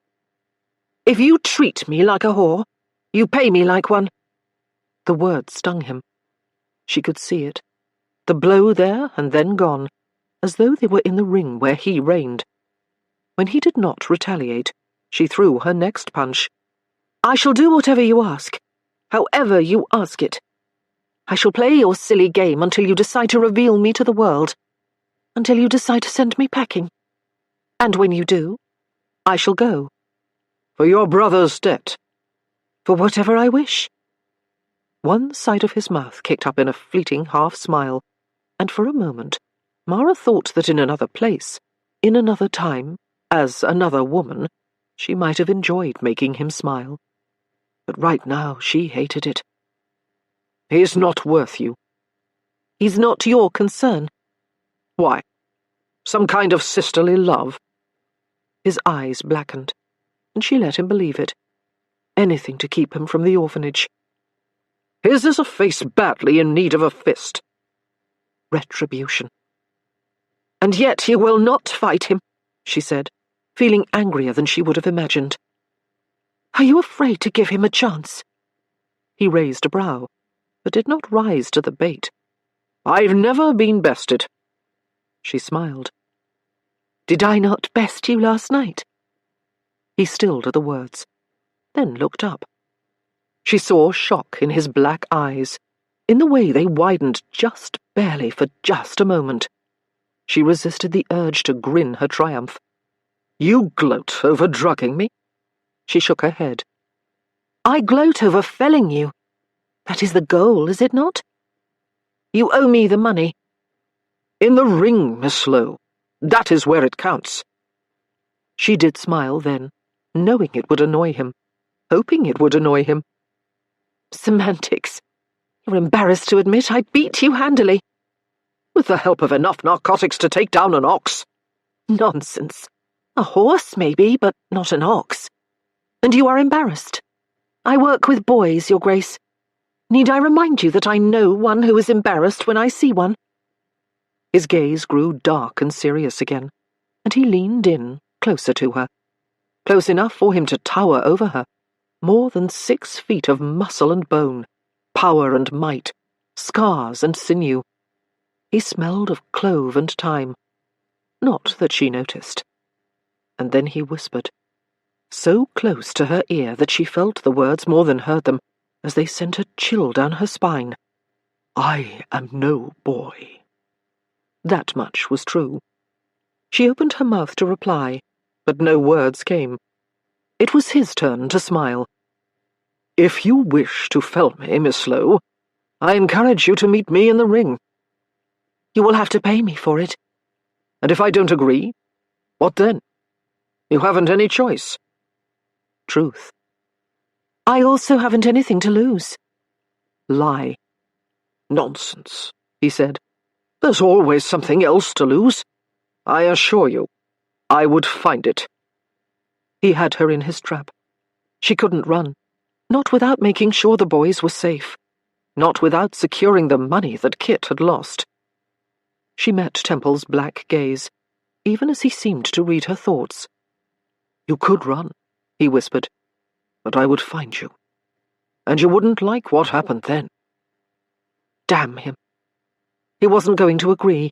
"If you treat me like a whore, you pay me like one." The words stung him. She could see it, the blow there and then gone, as though they were in the ring where he reigned. When he did not retaliate, she threw her next punch. "I shall do whatever you ask, however you ask it. I shall play your silly game until you decide to reveal me to the world, until you decide to send me packing. And when you do, I shall go." "For your brother's debt." "For whatever I wish." One side of his mouth kicked up in a fleeting half-smile, and for a moment, Mara thought that in another place, in another time, as another woman, she might have enjoyed making him smile. But right now she hated it. "He's not worth you." "He's not your concern." "Why? Some kind of sisterly love?" His eyes blackened, and she let him believe it. Anything to keep him from the orphanage. "His is a face badly in need of a fist." Retribution. "And yet you will not fight him," she said, feeling angrier than she would have imagined. "Are you afraid to give him a chance?" He raised a brow, but did not rise to the bait. "I've never been bested." She smiled. "Did I not best you last night?" He stilled at the words, then looked up. She saw shock in his black eyes, in the way they widened just barely for just a moment. She resisted the urge to grin her triumph. "You gloat over drugging me?" She shook her head. "I gloat over felling you. That is the goal, is it not? You owe me the money." "In the ring, Miss Lowe. That is where it counts." She did smile then, knowing it would annoy him, hoping it would annoy him. "Semantics. You're embarrassed to admit I beat you handily. With the help of enough narcotics to take down an ox. Nonsense. A horse, maybe, but not an ox. And you are embarrassed. I work with boys, Your Grace. Need I remind you that I know one who is embarrassed when I see one? His gaze grew dark and serious again, and he leaned in, closer to her. Close enough for him to tower over her. More than 6 feet of muscle and bone, power and might, scars and sinew. He smelled of clove and thyme. Not that she noticed. And then he whispered, so close to her ear that she felt the words more than heard them, as they sent a chill down her spine. I am no boy. That much was true. She opened her mouth to reply, but no words came. It was his turn to smile. If you wish to fell me, Miss Lowe, I encourage you to meet me in the ring. You will have to pay me for it. And if I don't agree, what then? You haven't any choice. Truth. I also haven't anything to lose. Lie. Nonsense, he said. There's always something else to lose. I assure you, I would find it. He had her in his trap. She couldn't run, not without making sure the boys were safe, not without securing the money that Kit had lost. She met Temple's black gaze, even as he seemed to read her thoughts. You could run, he whispered, but I would find you. And you wouldn't like what happened then. Damn him. He wasn't going to agree.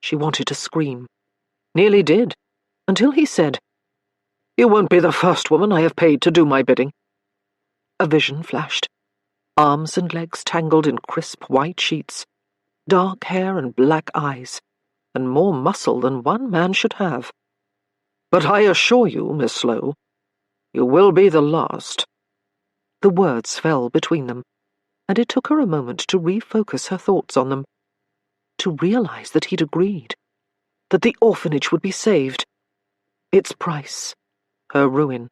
She wanted to scream. Nearly did, until he said, You won't be the first woman I have paid to do my bidding. A vision flashed. Arms and legs tangled in crisp white sheets, dark hair and black eyes, and more muscle than one man should have. But I assure you, Miss Lowe, you will be the last. The words fell between them, and it took her a moment to refocus her thoughts on them, to realize that he'd agreed, that the orphanage would be saved. Its price, her ruin,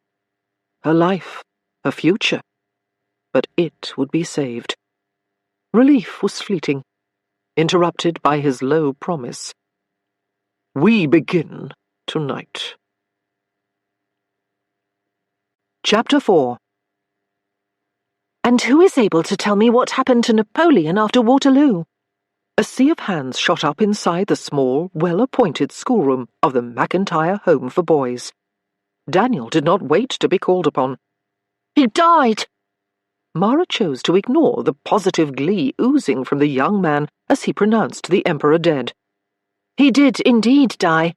her life, her future. But it would be saved. Relief was fleeting, interrupted by his low promise. We begin tonight. Chapter 4. And who is able to tell me what happened to Napoleon after Waterloo? A sea of hands shot up inside the small, well-appointed schoolroom of the McIntyre Home for Boys. Daniel did not wait to be called upon. He died! Mara chose to ignore the positive glee oozing from the young man as he pronounced the Emperor dead. He did indeed die,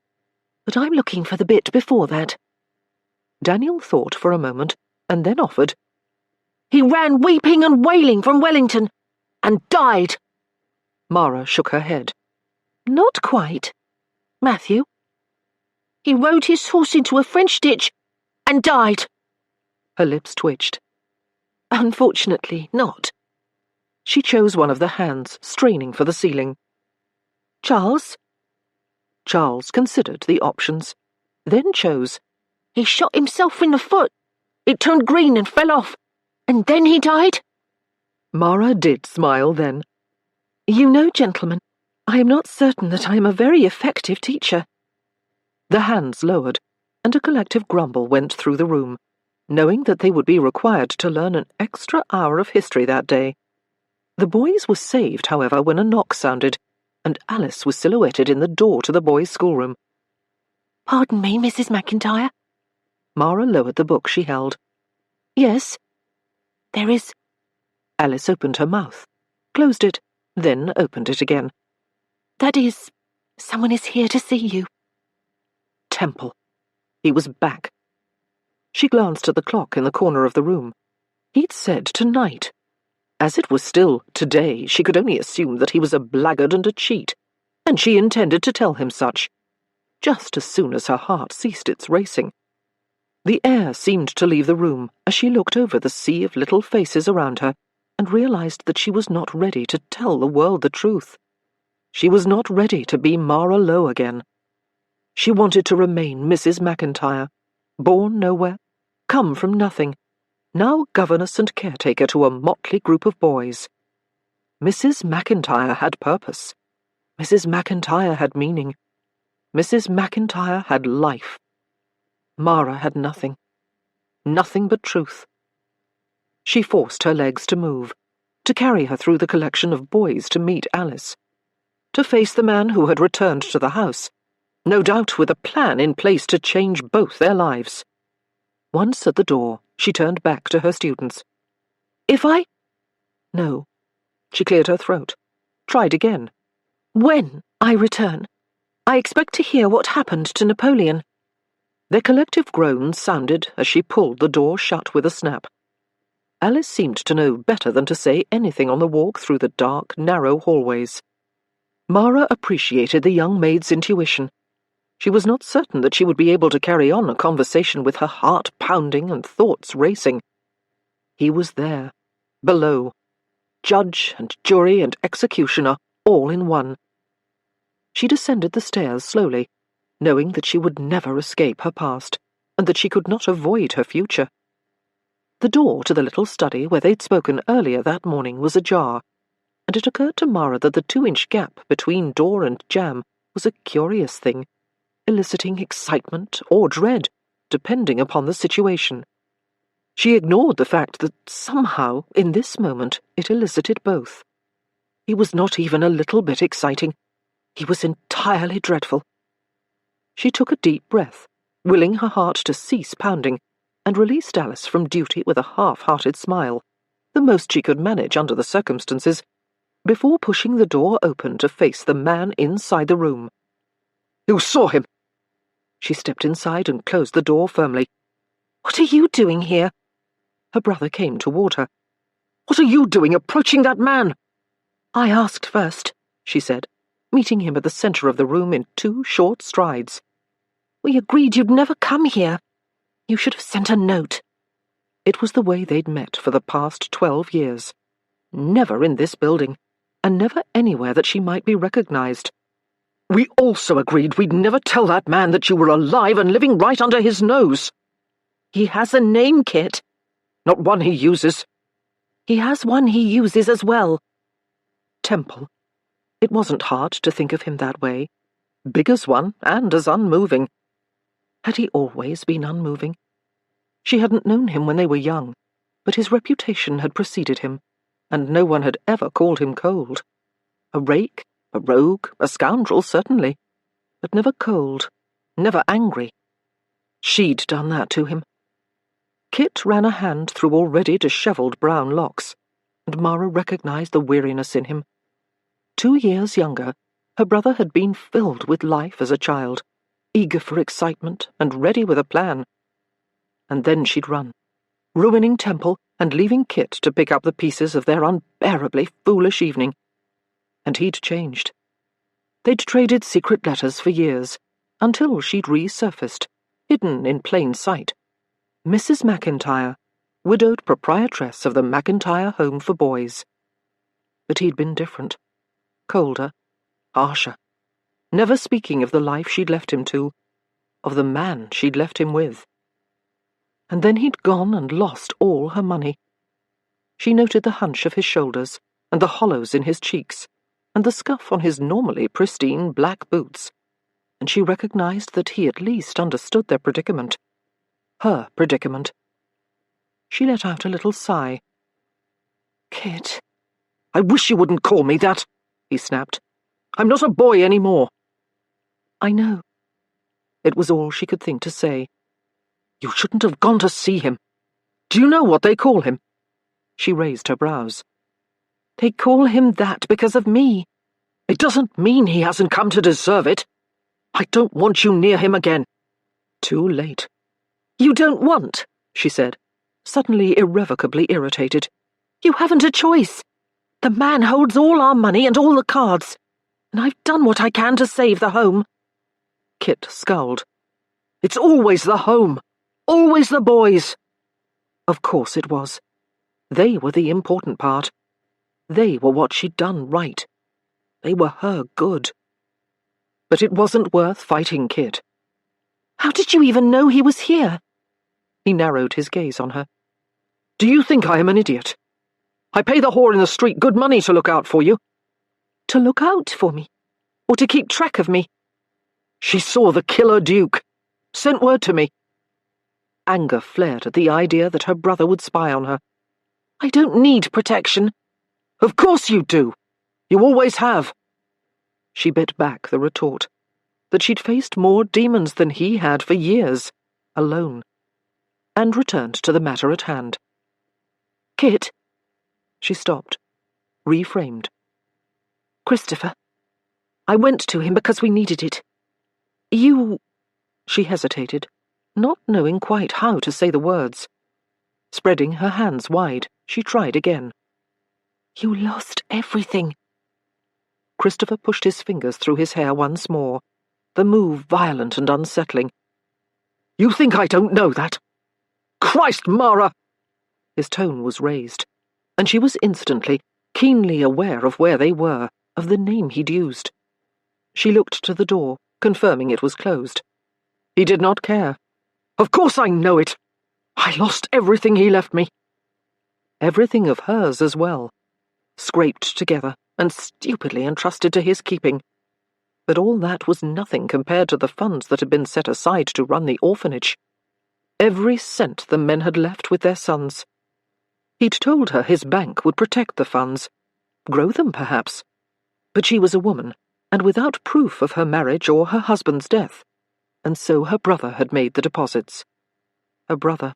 but I'm looking for the bit before that. Daniel thought for a moment, and then offered. He ran weeping and wailing from Wellington, and died. Mara shook her head. Not quite. Matthew? He rode his horse into a French ditch, and died. Her lips twitched. Unfortunately not. She chose one of the hands, straining for the ceiling. Charles? Charles considered the options, then chose. He shot himself in the foot. It turned green and fell off, and then he died? Mara did smile then. You know, gentlemen, I am not certain that I am a very effective teacher. The hands lowered, and a collective grumble went through the room, knowing that they would be required to learn an extra hour of history that day. The boys were saved, however, when a knock sounded, and Alice was silhouetted in the door to the boys' schoolroom. Pardon me, Mrs. McIntyre. Mara lowered the book she held. Yes? There is... Alice opened her mouth, closed it, then opened it again. That is, someone is here to see you. Temple. He was back. She glanced at the clock in the corner of the room. He'd said tonight. As it was still today, she could only assume that he was a blackguard and a cheat, and she intended to tell him such, just as soon as her heart ceased its racing. The air seemed to leave the room as she looked over the sea of little faces around her and realized that she was not ready to tell the world the truth. She was not ready to be Mara Lowe again. She wanted to remain Mrs. McIntyre, born nowhere, come from nothing, now governess and caretaker to a motley group of boys. Mrs. McIntyre had purpose. Mrs. McIntyre had meaning. Mrs. McIntyre had life. Mara had nothing. Nothing but truth. She forced her legs to move, to carry her through the collection of boys to meet Alice, to face the man who had returned to the house, no doubt with a plan in place to change both their lives. Once at the door, she turned back to her students. No. She cleared her throat, tried again. When I return, I expect to hear what happened to Napoleon. Their collective groans sounded as she pulled the door shut with a snap. Alice seemed to know better than to say anything on the walk through the dark, narrow hallways. Mara appreciated the young maid's intuition. She was not certain that she would be able to carry on a conversation with her heart pounding and thoughts racing. He was there, below, judge and jury and executioner all in one. She descended the stairs slowly, knowing that she would never escape her past, and that she could not avoid her future. The door to the little study where they'd spoken earlier that morning was ajar, and it occurred to Mara that the 2-inch gap between door and jamb was a curious thing, eliciting excitement or dread, depending upon the situation. She ignored the fact that somehow, in this moment, it elicited both. He was not even a little bit exciting. He was entirely dreadful. She took a deep breath, willing her heart to cease pounding, and released Alice from duty with a half-hearted smile, the most she could manage under the circumstances, before pushing the door open to face the man inside the room. "You saw him!" She stepped inside and closed the door firmly. "What are you doing here?" Her brother came toward her. "What are you doing approaching that man?" "I asked first," she said, meeting him at the center of the room in 2 short strides. "We agreed you'd never come here. You should have sent a note." It was the way they'd met for the past 12 years. Never in this building, and never anywhere that she might be recognized. "We also agreed we'd never tell that man that you were alive and living right under his nose." "He has a name, Kit." "Not one he uses." "He has one he uses as well." Temple. It wasn't hard to think of him that way. Big as one, and as unmoving. Had he always been unmoving? She hadn't known him when they were young, but his reputation had preceded him, and no one had ever called him cold. A rake, a rogue, a scoundrel, certainly, but never cold, never angry. She'd done that to him. Kit ran a hand through already dishevelled brown locks, and Mara recognized the weariness in him. 2 years younger, her brother had been filled with life as a child, eager for excitement and ready with a plan. And then she'd run, ruining Temple and leaving Kit to pick up the pieces of their unbearably foolish evening. And he'd changed. They'd traded secret letters for years, until she'd resurfaced, hidden in plain sight. Mrs. McIntyre, widowed proprietress of the McIntyre Home for Boys. But he'd been different. Colder, harsher, never speaking of the life she'd left him to, of the man she'd left him with. And then he'd gone and lost all her money. She noted the hunch of his shoulders, and the hollows in his cheeks, and the scuff on his normally pristine black boots, and she recognized that he at least understood their predicament. Her predicament. She let out a little sigh. "Kit." "I wish you wouldn't call me that," he snapped. "I'm not a boy any more." "I know." It was all she could think to say. "You shouldn't have gone to see him. Do you know what they call him?" She raised her brows. "They call him that because of me." "It doesn't mean he hasn't come to deserve it. I don't want you near him again." Too late. "You don't want," she said, suddenly irrevocably irritated. "You haven't a choice. The man holds all our money and all the cards, and I've done what I can to save the home." Kit scowled. "It's always the home. Always the boys." Of course it was. They were the important part. They were what she'd done right. They were her good. But it wasn't worth fighting Kit. "How did you even know he was here?" He narrowed his gaze on her. "Do you think I am an idiot? I pay the whore in the street good money to look out for you." "To look out for me? Or to keep track of me?" "She saw the killer Duke. Sent word to me." Anger flared at the idea that her brother would spy on her. "I don't need protection." "Of course you do. You always have." She bit back the retort that she'd faced more demons than he had for years, alone, and returned to the matter at hand. "Kit." She stopped, reframed. "Christopher. I went to him because we needed it. You—" She hesitated, not knowing quite how to say the words. Spreading her hands wide, she tried again. "You lost everything." Christopher pushed his fingers through his hair once more, the move violent and unsettling. "You think I don't know that? Christ, Mara!" His tone was raised, and she was instantly, keenly aware of where they were, of the name he'd used. She looked to the door, confirming it was closed. He did not care. "Of course I know it. I lost everything he left me." Everything of hers as well, scraped together and stupidly entrusted to his keeping. But all that was nothing compared to the funds that had been set aside to run the orphanage. Every cent the men had left with their sons. He'd told her his bank would protect the funds, grow them perhaps. But she was a woman, and without proof of her marriage or her husband's death, and so her brother had made the deposits. A brother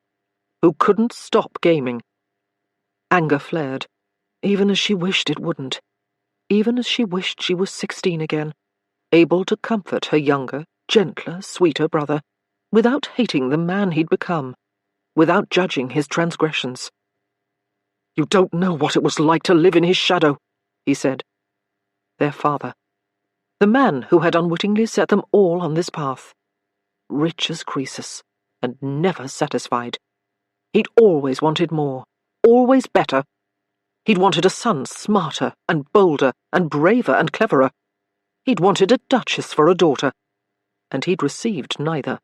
who couldn't stop gaming. Anger flared, even as she wished it wouldn't, even as she wished she was 16 again, able to comfort her younger, gentler, sweeter brother, without hating the man he'd become, without judging his transgressions. "You don't know what it was like to live in his shadow," he said. Their father. The man who had unwittingly set them all on this path. Rich as Croesus, and never satisfied. He'd always wanted more, always better. He'd wanted a son smarter and bolder and braver and cleverer. He'd wanted a duchess for a daughter, and he'd received neither.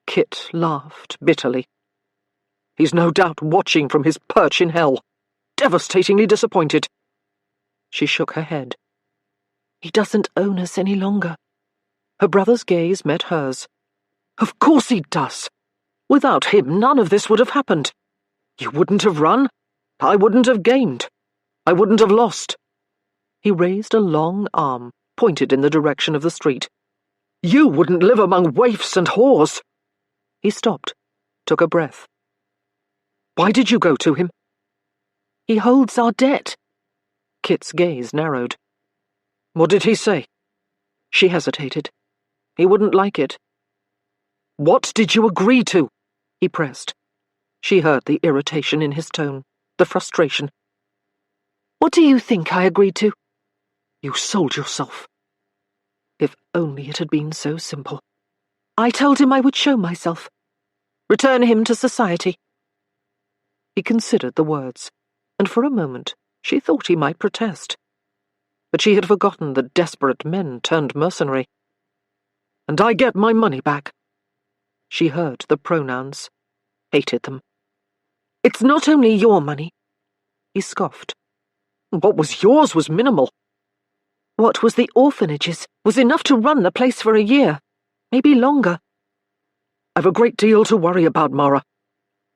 Kit laughed bitterly. "He's no doubt watching from his perch in hell, devastatingly disappointed." She shook her head. "He doesn't own us any longer." Her brother's gaze met hers. "Of course he does. Without him, none of this would have happened. You wouldn't have run. I wouldn't have gamed. I wouldn't have lost." He raised a long arm, pointed in the direction of the street. "You wouldn't live among waifs and whores." He stopped, took a breath. "Why did you go to him?" "He holds our debt." Kit's gaze narrowed. "What did he say?" She hesitated. He wouldn't like it. "What did you agree to?" he pressed. She heard the irritation in his tone, the frustration. "What do you think I agreed to?" "You sold yourself." If only it had been so simple. "I told him I would show myself. Return him to society." He considered the words, and for a moment she thought he might protest. But she had forgotten the desperate men turned mercenary. "And I get my money back." She heard the pronouns, hated them. "It's not only your money," he scoffed. "What was yours was minimal." "What was the orphanage's was enough to run the place for a year, maybe longer." "I've a great deal to worry about, Mara.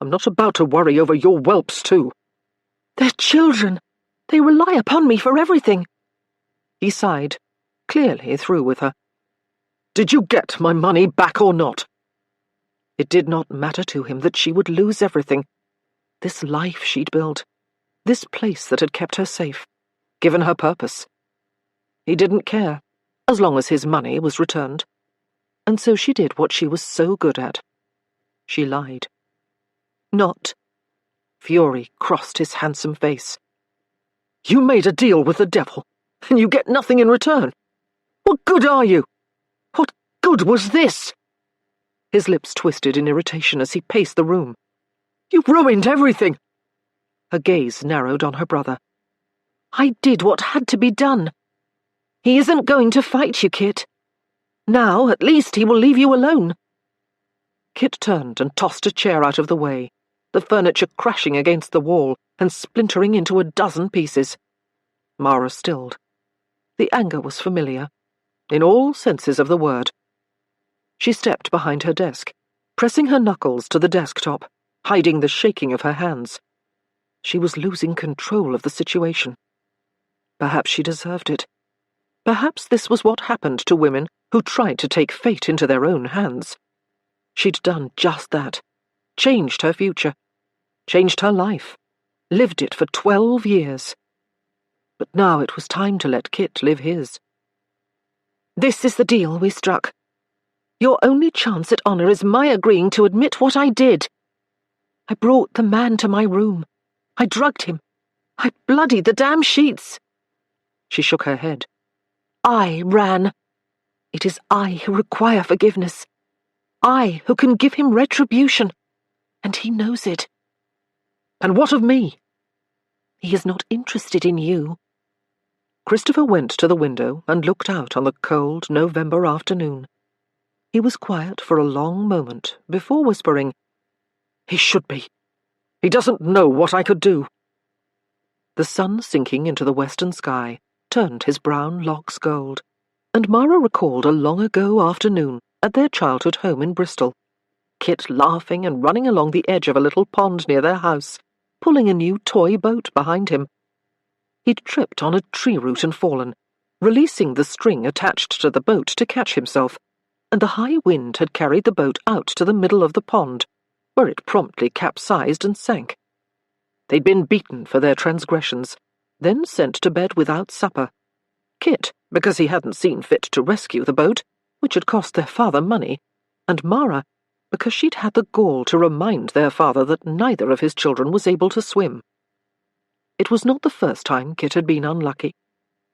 I'm not about to worry over your whelps, too." "They're children. They rely upon me for everything." He sighed, clearly through with her. "Did you get my money back or not?" It did not matter to him that she would lose everything. This life she'd built, this place that had kept her safe, given her purpose. He didn't care, as long as his money was returned. And so she did what she was so good at. She lied. "Not." Fury crossed his handsome face. "You made a deal with the devil, and you get nothing in return. What good are you? What good was this?" His lips twisted in irritation as he paced the room. "You ruined everything." Her gaze narrowed on her brother. "I did what had to be done. He isn't going to fight you, Kit. Now, at least, he will leave you alone." Kit turned and tossed a chair out of the way, the furniture crashing against the wall and splintering into a dozen pieces. Mara stilled. The anger was familiar, in all senses of the word. She stepped behind her desk, pressing her knuckles to the desktop, hiding the shaking of her hands. She was losing control of the situation. Perhaps she deserved it. Perhaps this was what happened to women who tried to take fate into their own hands. She'd done just that. Changed her future. Changed her life. Lived it for 12 years. But now it was time to let Kit live his. "This is the deal we struck. Your only chance at honor is my agreeing to admit what I did. I brought the man to my room. I drugged him. I bloodied the damn sheets." She shook her head. "I ran. It is I who require forgiveness. I who can give him retribution. And he knows it." "And what of me?" "He is not interested in you." Christopher went to the window and looked out on the cold November afternoon. He was quiet for a long moment before whispering, "He should be. He doesn't know what I could do." The sun sinking into the western sky turned his brown locks gold, and Mara recalled a long-ago afternoon at their childhood home in Bristol, Kit laughing and running along the edge of a little pond near their house, pulling a new toy boat behind him. He'd tripped on a tree root and fallen, releasing the string attached to the boat to catch himself, and the high wind had carried the boat out to the middle of the pond, where it promptly capsized and sank. They'd been beaten for their transgressions, then sent to bed without supper. Kit, because he hadn't seen fit to rescue the boat, which had cost their father money, and Mara, because she'd had the gall to remind their father that neither of his children was able to swim. It was not the first time Kit had been unlucky,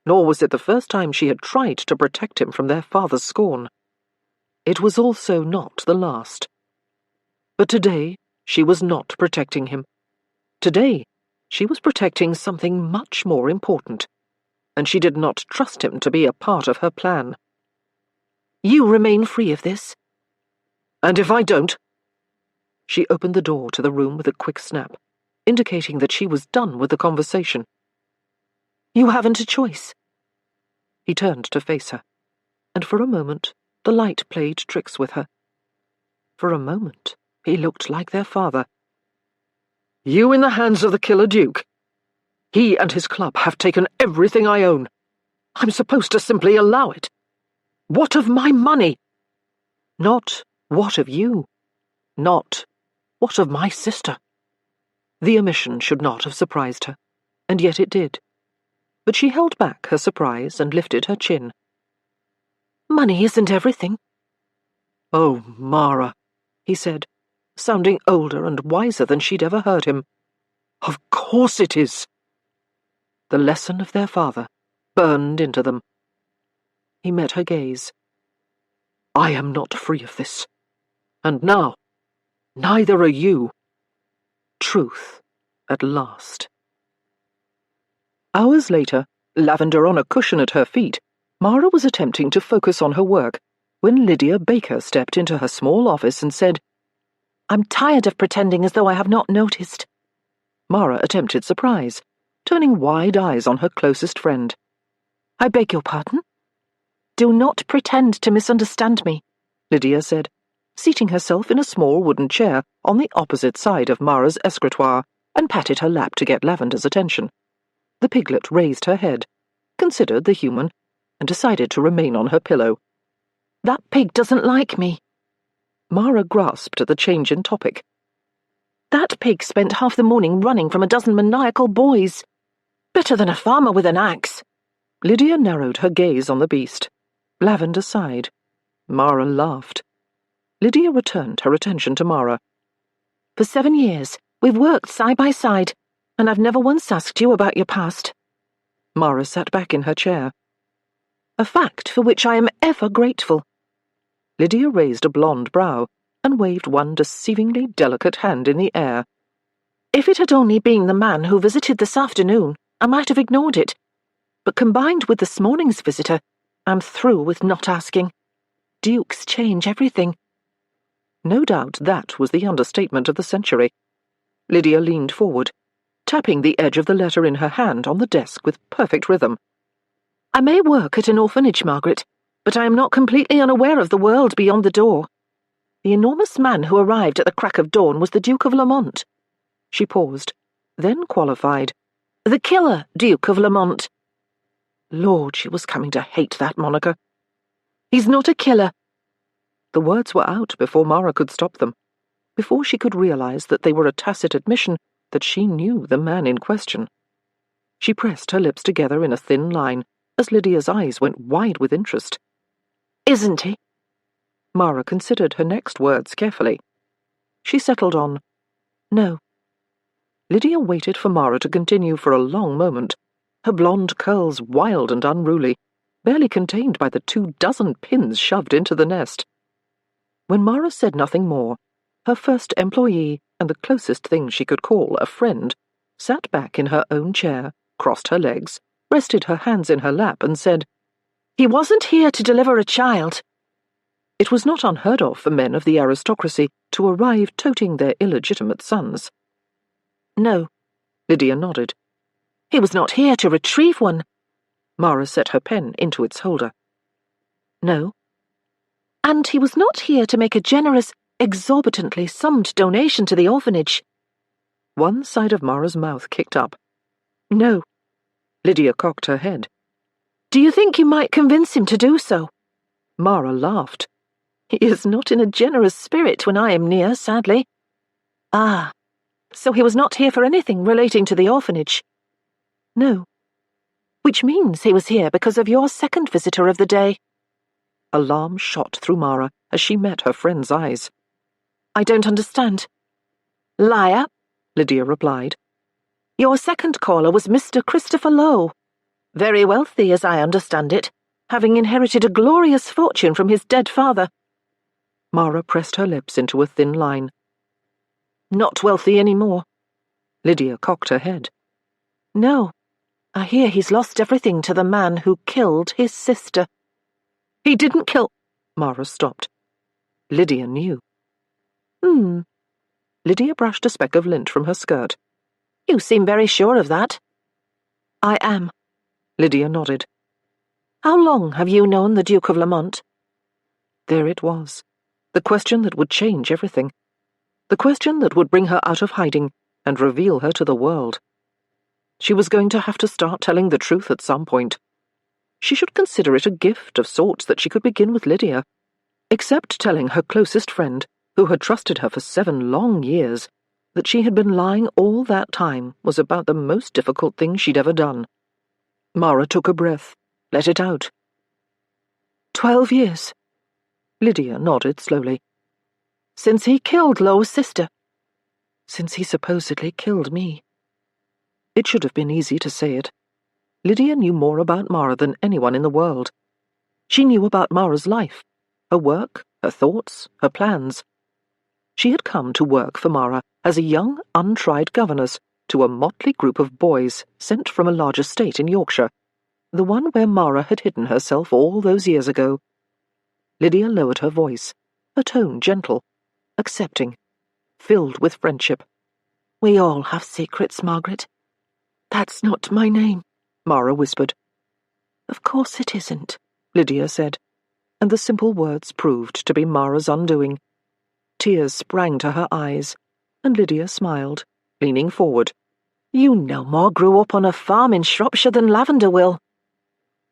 nor was it the first time she had tried to protect him from their father's scorn. It was also not the last. But today she was not protecting him. Today she was protecting something much more important, and she did not trust him to be a part of her plan. "You remain free of this." "And if I don't?" She opened the door to the room with a quick snap, indicating that she was done with the conversation. "You haven't a choice." He turned to face her, and for a moment the light played tricks with her. For a moment he looked like their father. "You in the hands of the Killer Duke? He and his club have taken everything I own. I'm supposed to simply allow it. What of my money?" "Not what of you. Not what of my sister." The omission should not have surprised her, and yet it did. But she held back her surprise and lifted her chin. "Money isn't everything." "Oh, Mara," he said, sounding older and wiser than she'd ever heard him. "Of course it is." The lesson of their father burned into them. He met her gaze. "I am not free of this. And now, neither are you." Truth, at last. Hours later, lavender on a cushion at her feet, Mara was attempting to focus on her work when Lydia Baker stepped into her small office and said, "I'm tired of pretending as though I have not noticed." Mara attempted surprise, turning wide eyes on her closest friend. "I beg your pardon?" "Do not pretend to misunderstand me," Lydia said, seating herself in a small wooden chair on the opposite side of Mara's escritoire, and patted her lap to get Lavender's attention. The piglet raised her head, considered the human, and decided to remain on her pillow. "That pig doesn't like me." Mara grasped at the change in topic. "That pig spent half the morning running from a dozen maniacal boys. Better than a farmer with an axe." Lydia narrowed her gaze on the beast. Lavender sighed. Mara laughed. Lydia returned her attention to Mara. "For 7 years, we've worked side by side, and I've never once asked you about your past." Mara sat back in her chair. "A fact for which I am ever grateful." Lydia raised a blonde brow and waved one deceivingly delicate hand in the air. "If it had only been the man who visited this afternoon, I might have ignored it. But combined with this morning's visitor, I'm through with not asking. Dukes change everything." No doubt that was the understatement of the century. Lydia leaned forward, tapping the edge of the letter in her hand on the desk with perfect rhythm. "I may work at an orphanage, Margaret, but I am not completely unaware of the world beyond the door. The enormous man who arrived at the crack of dawn was the Duke of Lamont." She paused, then qualified. "The killer Duke of Lamont." Lord, she was coming to hate that moniker. "He's not a killer." The words were out before Mara could stop them, before she could realize that they were a tacit admission that she knew the man in question. She pressed her lips together in a thin line as Lydia's eyes went wide with interest. "Isn't he?" Mara considered her next words carefully. She settled on, "No." Lydia waited for Mara to continue for a long moment, her blonde curls wild and unruly, barely contained by the 24 pins shoved into the nest. When Mara said nothing more, her first employee, and the closest thing she could call a friend, sat back in her own chair, crossed her legs, rested her hands in her lap, and said, "He wasn't here to deliver a child." It was not unheard of for men of the aristocracy to arrive toting their illegitimate sons. "No," Lydia nodded. "He was not here to retrieve one." Mara set her pen into its holder. "No." "And he was not here to make a generous, exorbitantly summed donation to the orphanage." One side of Mara's mouth kicked up. "No." Lydia cocked her head. "Do you think you might convince him to do so?" Mara laughed. "He is not in a generous spirit when I am near, sadly." "Ah, so he was not here for anything relating to the orphanage?" "No." "Which means he was here because of your second visitor of the day." Alarm shot through Mara as she met her friend's eyes. "I don't understand." "Liar," Lydia replied. "Your second caller was Mr. Christopher Lowe. Very wealthy, as I understand it, having inherited a glorious fortune from his dead father." Mara pressed her lips into a thin line. "Not wealthy any more." Lydia cocked her head. "No, I hear he's lost everything to the man who killed his sister." "He didn't kill—" Mara stopped. Lydia knew. Lydia brushed a speck of lint from her skirt. "You seem very sure of that." "I am." Lydia nodded. "How long have you known the Duke of Lamont?" There it was, the question that would change everything, the question that would bring her out of hiding and reveal her to the world. She was going to have to start telling the truth at some point. She should consider it a gift of sorts that she could begin with Lydia, except telling her closest friend, who had trusted her for 7 long years, that she had been lying all that time was about the most difficult thing she'd ever done. Mara took a breath, let it out. 12 years. Lydia nodded slowly. "Since he killed Lowe's sister." "Since he supposedly killed me." It should have been easy to say it. Lydia knew more about Mara than anyone in the world. She knew about Mara's life, her work, her thoughts, her plans. She had come to work for Mara as a young, untried governess to a motley group of boys sent from a large estate in Yorkshire, the one where Mara had hidden herself all those years ago. Lydia lowered her voice, her tone gentle, accepting, filled with friendship. "We all have secrets, Margaret." "That's not my name," Mara whispered. "Of course it isn't," Lydia said, and the simple words proved to be Mara's undoing. Tears sprang to her eyes, and Lydia smiled, leaning forward. "You no more grew up on a farm in Shropshire than Lavender will."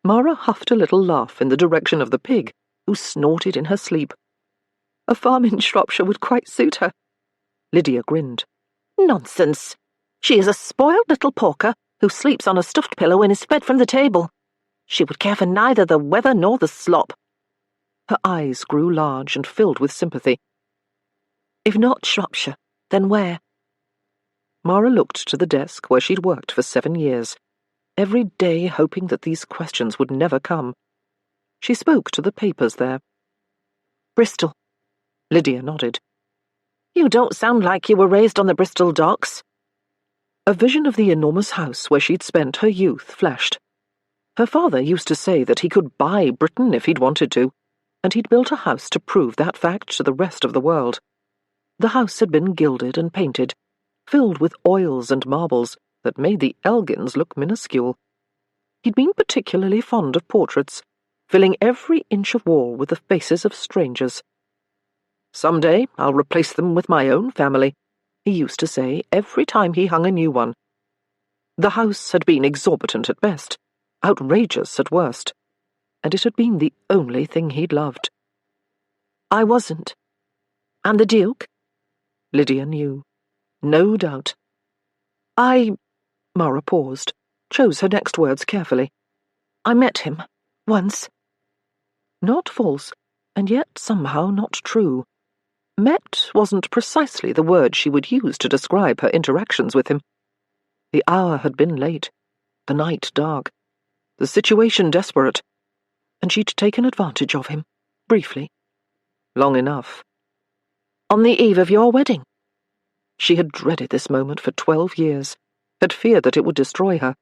Mara huffed a little laugh in the direction of the pig, who snorted in her sleep. "A farm in Shropshire would quite suit her." Lydia grinned. "Nonsense. She is a spoiled little porker who sleeps on a stuffed pillow and is fed from the table. She would care for neither the weather nor the slop." Her eyes grew large and filled with sympathy. "If not Shropshire, then where?" Mara looked to the desk where she'd worked for 7 years, every day hoping that these questions would never come. She spoke to the papers there. "Bristol." Lydia nodded. "You don't sound like you were raised on the Bristol docks." A vision of the enormous house where she'd spent her youth flashed. Her father used to say that he could buy Britain if he'd wanted to, and he'd built a house to prove that fact to the rest of the world. The house had been gilded and painted, filled with oils and marbles that made the Elgins look minuscule. He'd been particularly fond of portraits, filling every inch of wall with the faces of strangers. "Someday I'll replace them with my own family," he used to say every time he hung a new one. The house had been exorbitant at best, outrageous at worst, and it had been the only thing he'd loved. "I wasn't. And the Duke?" Lydia knew. No doubt. Mara paused, chose her next words carefully. "I met him. Once." Not false, and yet somehow not true. Met wasn't precisely the word she would use to describe her interactions with him. The hour had been late, the night dark, the situation desperate, and she'd taken advantage of him, briefly. Long enough. "On the eve of your wedding." She had dreaded this moment for 12 years, had feared that it would destroy her,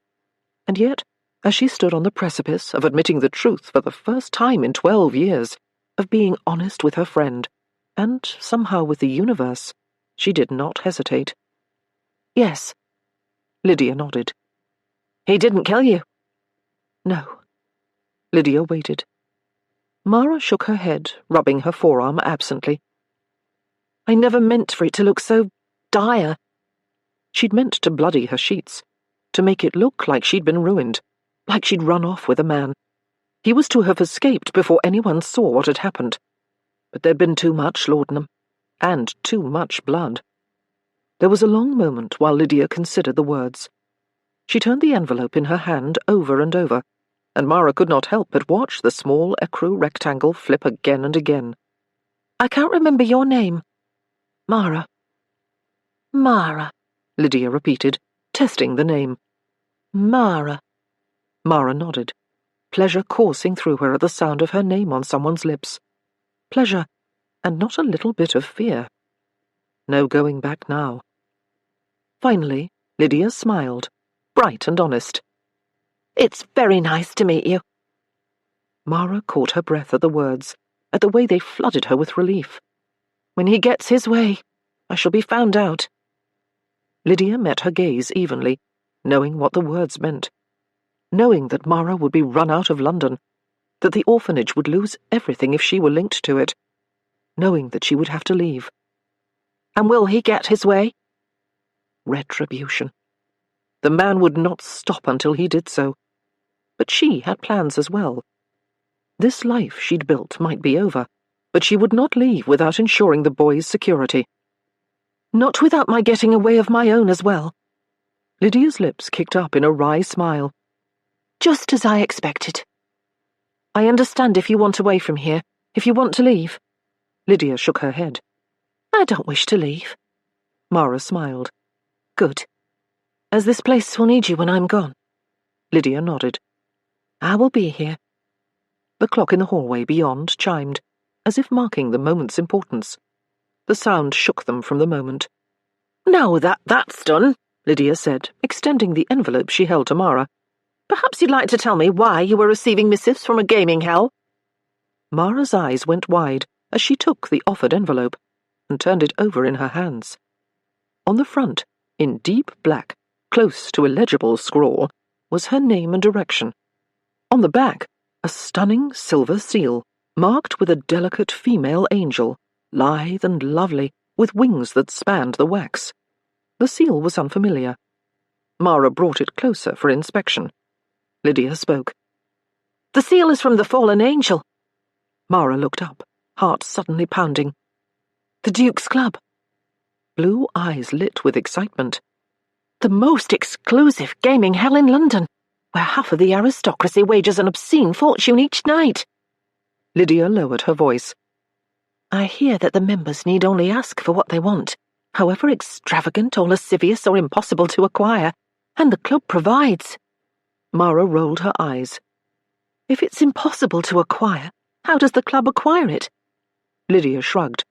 and yet, as she stood on the precipice of admitting the truth for the first time in 12 years, of being honest with her friend, and somehow with the universe, she did not hesitate. "Yes." Lydia nodded. "He didn't kill you?" "No." Lydia waited. Mara shook her head, rubbing her forearm absently. "I never meant for it to look so dire." She'd meant to bloody her sheets, to make it look like she'd been ruined, like she'd run off with a man. He was to have escaped before anyone saw what had happened. But there'd been too much laudanum, and too much blood. There was a long moment while Lydia considered the words. She turned the envelope in her hand over and over, and Mara could not help but watch the small ecru rectangle flip again and again. "I can't remember your name." "Mara." "Mara," Lydia repeated, testing the name. "Mara." Mara nodded, pleasure coursing through her at the sound of her name on someone's lips. Pleasure, and not a little bit of fear. No going back now. Finally, Lydia smiled, bright and honest. "It's very nice to meet you." Mara caught her breath at the words, at the way they flooded her with relief. "When he gets his way, I shall be found out." Lydia met her gaze evenly, knowing what the words meant. Knowing that Mara would be run out of London, that the orphanage would lose everything if she were linked to it. Knowing that she would have to leave. "And will he get his way?" Retribution. The man would not stop until he did so. But she had plans as well. This life she'd built might be over, but she would not leave without ensuring the boy's security. "Not without my getting a way of my own as well." Lydia's lips kicked up in a wry smile. "Just as I expected." "I understand if you want away from here, if you want to leave." Lydia shook her head. "I don't wish to leave." Mara smiled. "Good. As this place will need you when I'm gone." Lydia nodded. "I will be here." The clock in the hallway beyond chimed, as if marking the moment's importance. The sound shook them from the moment. "Now that's done," Lydia said, extending the envelope she held to Mara. "Perhaps you'd like to tell me why you were receiving missives from a gaming hell?" Mara's eyes went wide as she took the offered envelope and turned it over in her hands. On the front, in deep black, close to illegible scrawl, was her name and direction. On the back, a stunning silver seal, marked with a delicate female angel, lithe and lovely, with wings that spanned the wax. The seal was unfamiliar. Mara brought it closer for inspection. Lydia spoke. "The seal is from the fallen angel." Mara looked up, heart suddenly pounding. "The Duke's Club." Blue eyes lit with excitement. "The most exclusive gaming hell in London, where half of the aristocracy wagers an obscene fortune each night." Lydia lowered her voice. "I hear that the members need only ask for what they want, however extravagant or lascivious or impossible to acquire, and the club provides." Mara rolled her eyes. "If it's impossible to acquire, how does the club acquire it?" Lydia shrugged.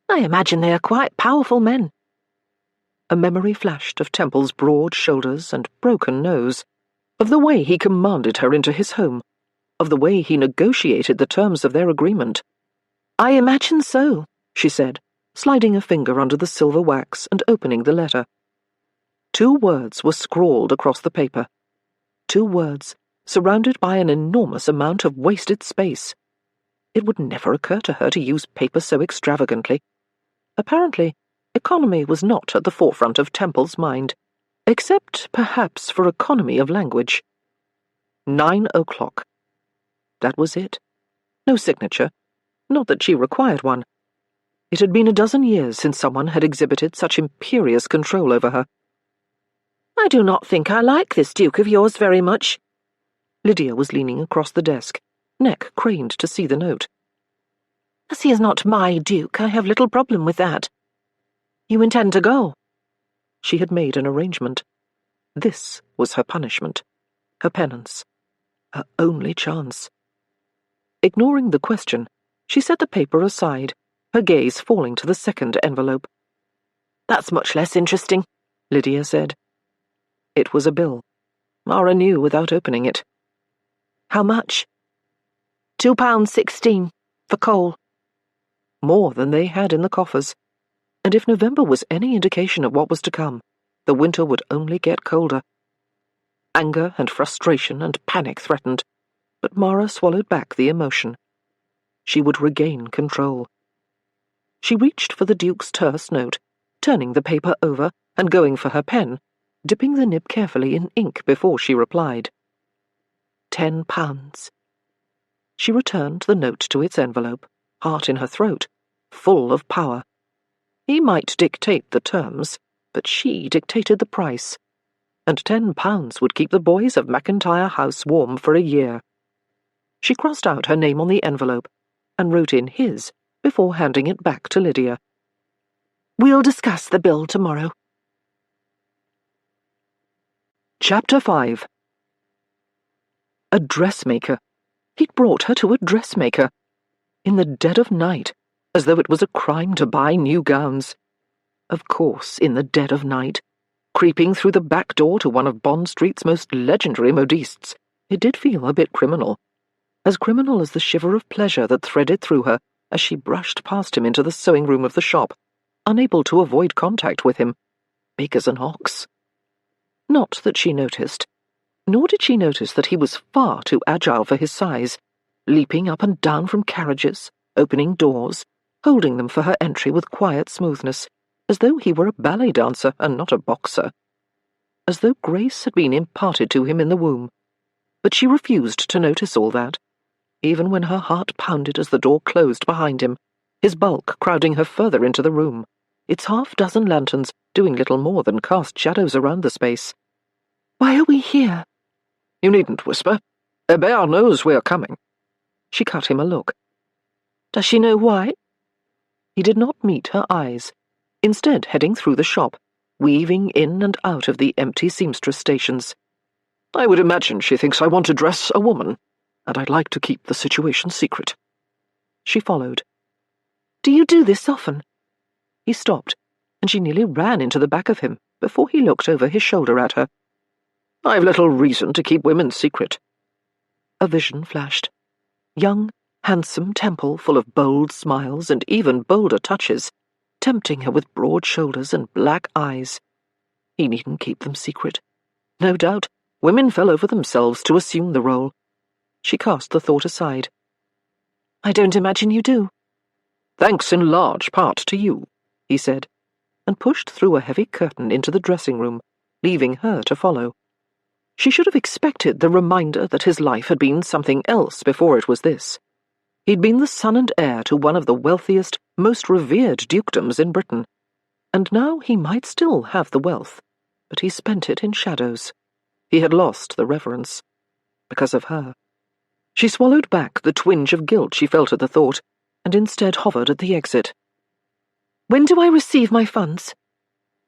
"I imagine they are quite powerful men." A memory flashed of Temple's broad shoulders and broken nose, of the way he commanded her into his home, of the way he negotiated the terms of their agreement. "I imagine so," she said, sliding a finger under the silver wax and opening the letter. 2 words were scrawled across the paper. 2 words, surrounded by an enormous amount of wasted space. It would never occur to her to use paper so extravagantly. Apparently, economy was not at the forefront of Temple's mind, except perhaps for economy of language. 9 o'clock. That was it. No signature. Not that she required one. It had been a dozen years since someone had exhibited such imperious control over her. "I do not think I like this Duke of yours very much." Lydia was leaning across the desk, neck craned to see the note. "As he is not my Duke, I have little problem with that. You intend to go?" She had made an arrangement. This was her punishment, her penance, her only chance. Ignoring the question, she set the paper aside, her gaze falling to the second envelope. "That's much less interesting," Lydia said. It was a bill. Mara knew without opening it. "How much?" £2.16, for coal." More than they had in the coffers. And if November was any indication of what was to come, the winter would only get colder. Anger and frustration and panic threatened, but Mara swallowed back the emotion. She would regain control. She reached for the Duke's terse note, turning the paper over and going for her pen, dipping the nib carefully in ink before she replied. £10. She returned the note to its envelope, heart in her throat, full of power. He might dictate the terms, but she dictated the price, and £10 would keep the boys of McIntyre House warm for a year. She crossed out her name on the envelope and wrote in his before handing it back to Lydia. "We'll discuss the bill tomorrow." Chapter 5. A dressmaker. He'd brought her to a dressmaker. In the dead of night, as though it was a crime to buy new gowns. Of course, in the dead of night, creeping through the back door to one of Bond Street's most legendary modistes, it did feel a bit criminal. As criminal as the shiver of pleasure that threaded through her as she brushed past him into the sewing room of the shop, unable to avoid contact with him, big as an ox. Not that she noticed, nor did she notice that he was far too agile for his size, leaping up and down from carriages, opening doors, holding them for her entry with quiet smoothness, as though he were a ballet dancer and not a boxer. As though grace had been imparted to him in the womb. But she refused to notice all that, even when her heart pounded as the door closed behind him, his bulk crowding her further into the room, its half-dozen lanterns doing little more than cast shadows around the space. "Why are we here?" "You needn't whisper. Hébert knows we're coming." She cut him a look. "Does she know why?" He did not meet her eyes, instead heading through the shop, weaving in and out of the empty seamstress stations. "I would imagine she thinks I want to dress a woman, and I'd like to keep the situation secret." She followed. "Do you do this often?" He stopped, and she nearly ran into the back of him before he looked over his shoulder at her. "I've little reason to keep women's secret." A vision flashed. Young, handsome Temple full of bold smiles and even bolder touches, tempting her with broad shoulders and black eyes. He needn't keep them secret. No doubt, women fell over themselves to assume the role. She cast the thought aside. "I don't imagine you do." "Thanks in large part to you," he said, and pushed through a heavy curtain into the dressing room, leaving her to follow. She should have expected the reminder that his life had been something else before it was this. He'd been the son and heir to one of the wealthiest, most revered dukedoms in Britain, and now he might still have the wealth, but he spent it in shadows. He had lost the reverence. Because of her. She swallowed back the twinge of guilt she felt at the thought, and instead hovered at the exit. "When do I receive my funds?"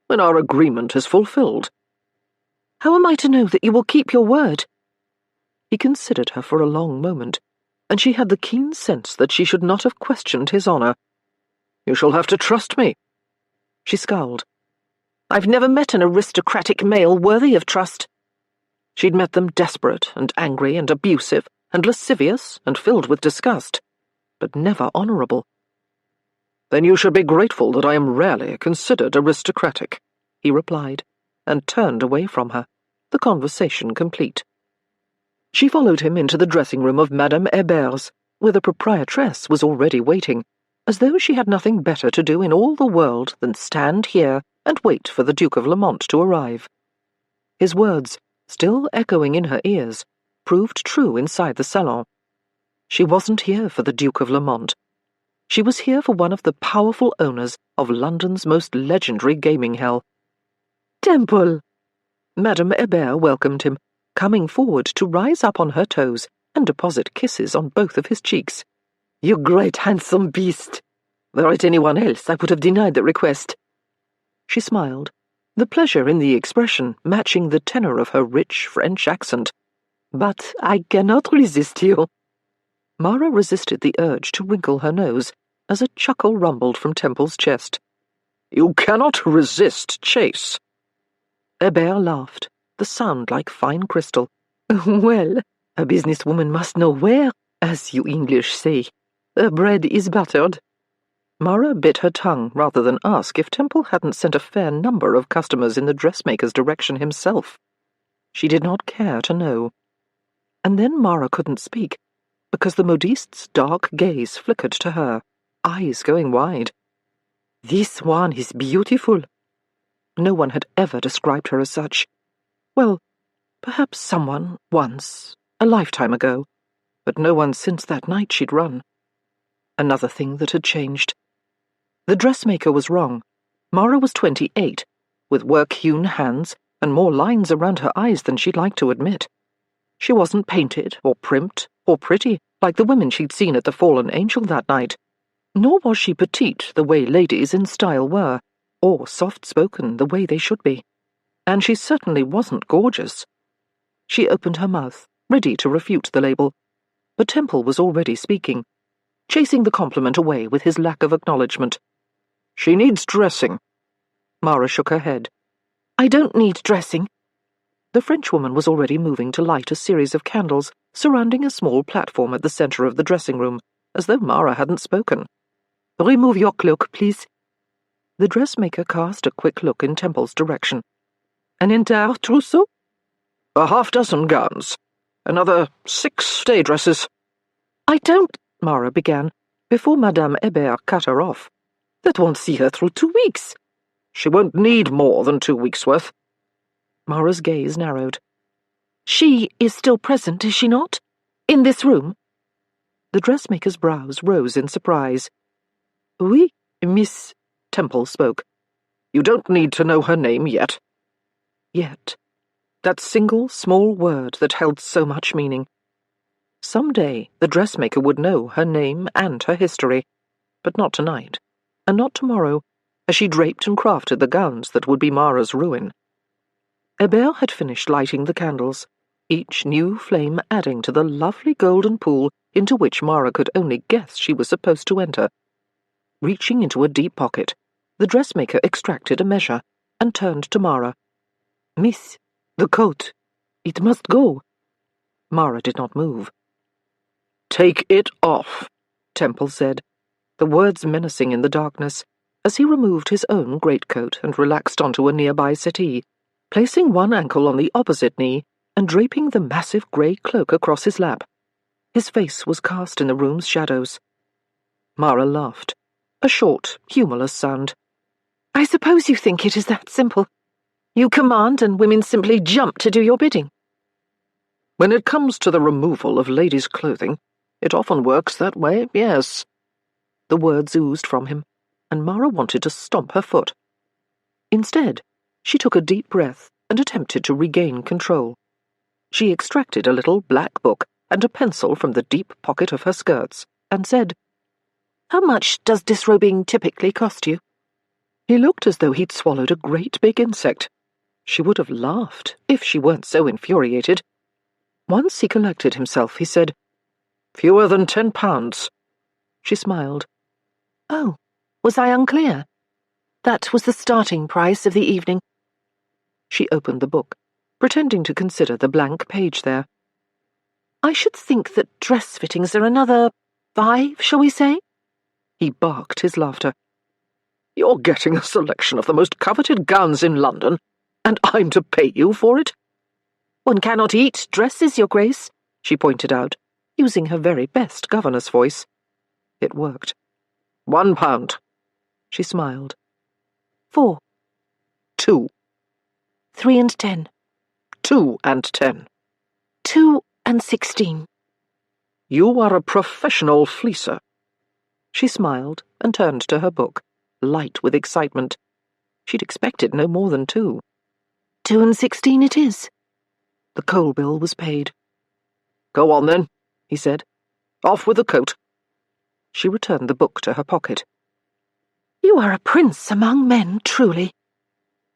"When our agreement is fulfilled." "How am I to know that you will keep your word?" He considered her for a long moment, and she had the keen sense that she should not have questioned his honor. "You shall have to trust me." She scowled. "I've never met an aristocratic male worthy of trust." She'd met them desperate and angry and abusive and lascivious and filled with disgust, but never honorable. "Then you should be grateful that I am rarely considered aristocratic," he replied, and turned away from her, the conversation complete. She followed him into the dressing room of Madame Hebert's, where the proprietress was already waiting, as though she had nothing better to do in all the world than stand here and wait for the Duke of Lamont to arrive. His words, still echoing in her ears, proved true inside the salon. She wasn't here for the Duke of Lamont. She was here for one of the powerful owners of London's most legendary gaming hell. "Temple!" Madame Hebert welcomed him, coming forward to rise up on her toes and deposit kisses on both of his cheeks. "You great handsome beast! Were it anyone else, I would have denied the request." She smiled, the pleasure in the expression matching the tenor of her rich French accent. "But I cannot resist you." Mara resisted the urge to wrinkle her nose as a chuckle rumbled from Temple's chest. "You cannot resist Chase." Hebert laughed, the sound like fine crystal. "Well, a businesswoman must know where, as you English say, her bread is buttered." Mara bit her tongue rather than ask if Temple hadn't sent a fair number of customers in the dressmaker's direction himself. She did not care to know. And then Mara couldn't speak, because the modiste's dark gaze flickered to her, eyes going wide. "This one is beautiful." No one had ever described her as such. Well, perhaps someone, once, a lifetime ago, but no one since that night she'd run. Another thing that had changed. The dressmaker was wrong. Mara was 28, with work-hewn hands and more lines around her eyes than she'd like to admit. She wasn't painted or primped or pretty like the women she'd seen at the Fallen Angel that night, nor was she petite the way ladies in style were, or soft-spoken the way they should be. And she certainly wasn't gorgeous. She opened her mouth, ready to refute the label, but Temple was already speaking, chasing the compliment away with his lack of acknowledgement. "She needs dressing." Mara shook her head. "I don't need dressing." The Frenchwoman was already moving to light a series of candles surrounding a small platform at the center of the dressing room, as though Mara hadn't spoken. "Remove your cloak, please." The dressmaker cast a quick look in Temple's direction. "An entire trousseau?" "A half-dozen gowns. Another 6 day dresses." "I don't—" Mara began, before Madame Hebert cut her off. "That won't see her through 2 weeks." "She won't need more than 2 weeks' worth." Mara's gaze narrowed. "She is still present, is she not? In this room?" The dressmaker's brows rose in surprise. "Oui, Miss," Temple spoke. "You don't need to know her name yet." Yet. That single, small word that held so much meaning. Some day the dressmaker would know her name and her history, but not tonight, and not tomorrow, as she draped and crafted the gowns that would be Mara's ruin. Hebert had finished lighting the candles, each new flame adding to the lovely golden pool into which Mara could only guess she was supposed to enter. Reaching into a deep pocket, the dressmaker extracted a measure and turned to Mara. "Miss, the coat. It must go." Mara did not move. "Take it off," Temple said, the words menacing in the darkness, as he removed his own greatcoat and relaxed onto a nearby settee, placing one ankle on the opposite knee and draping the massive grey cloak across his lap. His face was cast in the room's shadows. Mara laughed, a short, humourless sound. "I suppose you think it is that simple. You command and women simply jump to do your bidding." "When it comes to the removal of ladies' clothing, it often works that way, yes." The words oozed from him, and Mara wanted to stomp her foot. Instead, she took a deep breath and attempted to regain control. She extracted a little black book and a pencil from the deep pocket of her skirts, and said, "How much does disrobing typically cost you?" He looked as though he'd swallowed a great big insect. She would have laughed if she weren't so infuriated. Once he collected himself, he said, "Fewer than £10. She smiled. "Oh, was I unclear? That was the starting price of the evening." She opened the book, pretending to consider the blank page there. "I should think that dress fittings are another 5, shall we say?" He barked his laughter. "You're getting a selection of the most coveted gowns in London, And I'm to pay you for it? One cannot eat dresses, Your Grace, she pointed out, using her very best governess voice. It worked. £1. She smiled. 4. 2. 3 and 10. 2 and 10. 2 and 16. You are a professional fleecer. She smiled and turned to her book, light with excitement. She'd expected no more than 2. 2 and 16 it is. The coal bill was paid. Go on, then, he said. Off with the coat. She returned the book to her pocket. You are a prince among men, truly.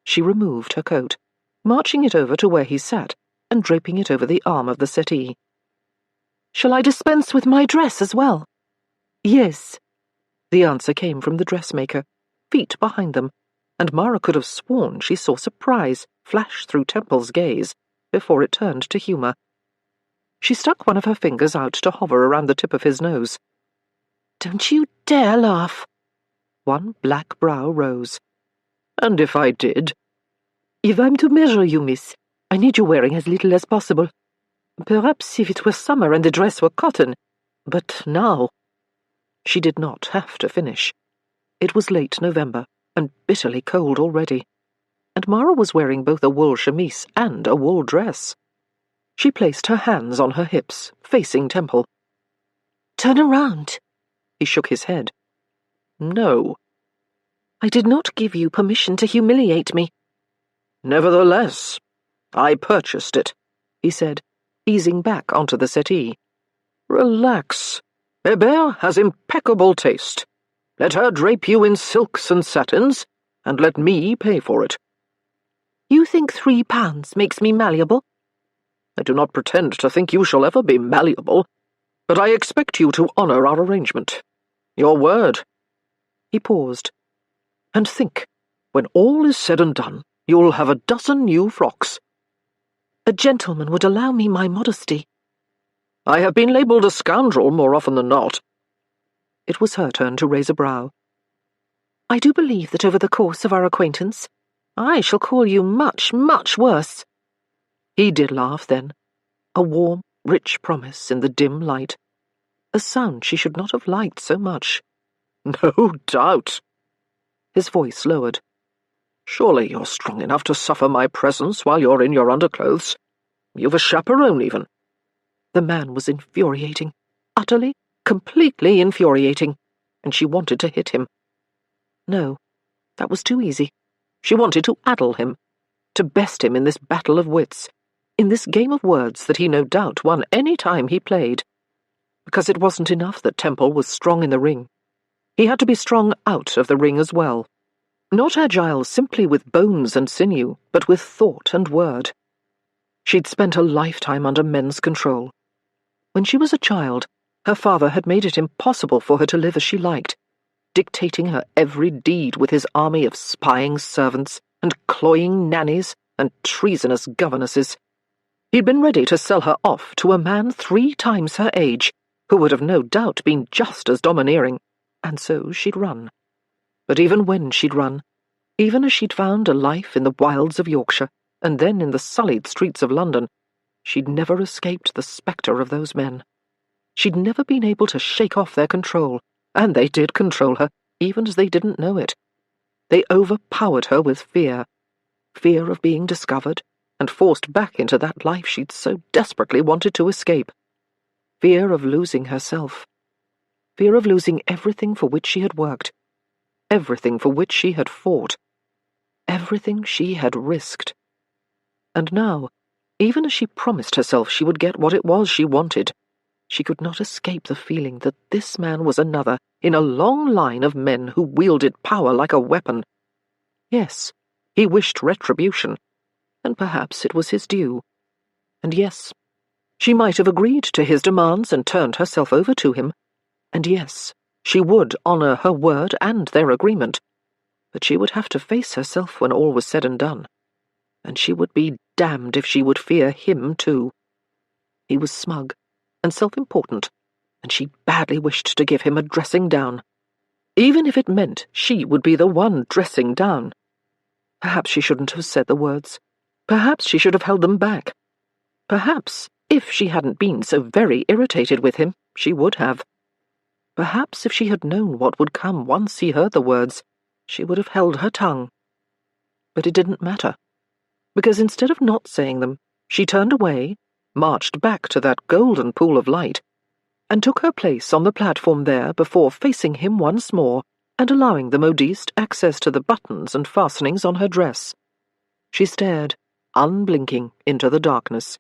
She removed her coat, marching it over to where he sat and draping it over the arm of the settee. Shall I dispense with my dress as well? Yes. The answer came from the dressmaker, feet behind them, and Mara could have sworn she saw surprise flash through Temple's gaze before it turned to humour. She stuck one of her fingers out to hover around the tip of his nose. Don't you dare laugh. One black brow rose. And if I did? If I'm to measure you, miss, I need you wearing as little as possible. Perhaps if it were summer and the dress were cotton, but now... She did not have to finish. It was late November, and bitterly cold already, and Mara was wearing both a wool chemise and a wool dress. She placed her hands on her hips, facing Temple. Turn around. He shook his head. No. I did not give you permission to humiliate me. Nevertheless, I purchased it, he said, easing back onto the settee. Relax. Hébert has impeccable taste. Let her drape you in silks and satins, and let me pay for it. You think £3 makes me malleable? I do not pretend to think you shall ever be malleable, but I expect you to honour our arrangement. Your word. He paused. And think, when all is said and done, you'll have a dozen new frocks. A gentleman would allow me my modesty. I have been labelled a scoundrel more often than not. It was her turn to raise a brow. I do believe that over the course of our acquaintance, I shall call you much, much worse. He did laugh then, a warm, rich promise in the dim light, a sound she should not have liked so much. No doubt. His voice lowered. Surely you're strong enough to suffer my presence while you're in your underclothes. You've a chaperone, even. The man was infuriating, utterly, completely infuriating, and she wanted to hit him. No, that was too easy. She wanted to addle him, to best him in this battle of wits, in this game of words that he no doubt won any time he played. Because it wasn't enough that Temple was strong in the ring. He had to be strong out of the ring as well. Not agile simply with bones and sinew, but with thought and word. She'd spent a lifetime under men's control. When she was a child, her father had made it impossible for her to live as she liked, dictating her every deed with his army of spying servants and cloying nannies and treasonous governesses. He'd been ready to sell her off to a man 3 times her age, who would have no doubt been just as domineering, and so she'd run. But even when she'd run, even as she'd found a life in the wilds of Yorkshire, and then in the sullied streets of London, she'd never escaped the spectre of those men. She'd never been able to shake off their control, and they did control her, even as they didn't know it. They overpowered her with fear, fear of being discovered, and forced back into that life she'd so desperately wanted to escape. Fear of losing herself. Fear of losing everything for which she had worked, everything for which she had fought, everything she had risked. And now, even as she promised herself she would get what it was she wanted, she could not escape the feeling that this man was another in a long line of men who wielded power like a weapon. Yes, he wished retribution, and perhaps it was his due. And yes, she might have agreed to his demands and turned herself over to him. And yes, she would honour her word and their agreement. But she would have to face herself when all was said and done. And she would be damned if she would fear him too. He was smug and self-important, and she badly wished to give him a dressing down, even if it meant she would be the one dressing down. Perhaps she shouldn't have said the words. Perhaps she should have held them back. Perhaps, if she hadn't been so very irritated with him, she would have. Perhaps if she had known what would come once he heard the words, she would have held her tongue. But it didn't matter, because instead of not saying them, she turned away, marched back to that golden pool of light, and took her place on the platform there before facing him once more and allowing the modiste access to the buttons and fastenings on her dress. She stared, unblinking, into the darkness,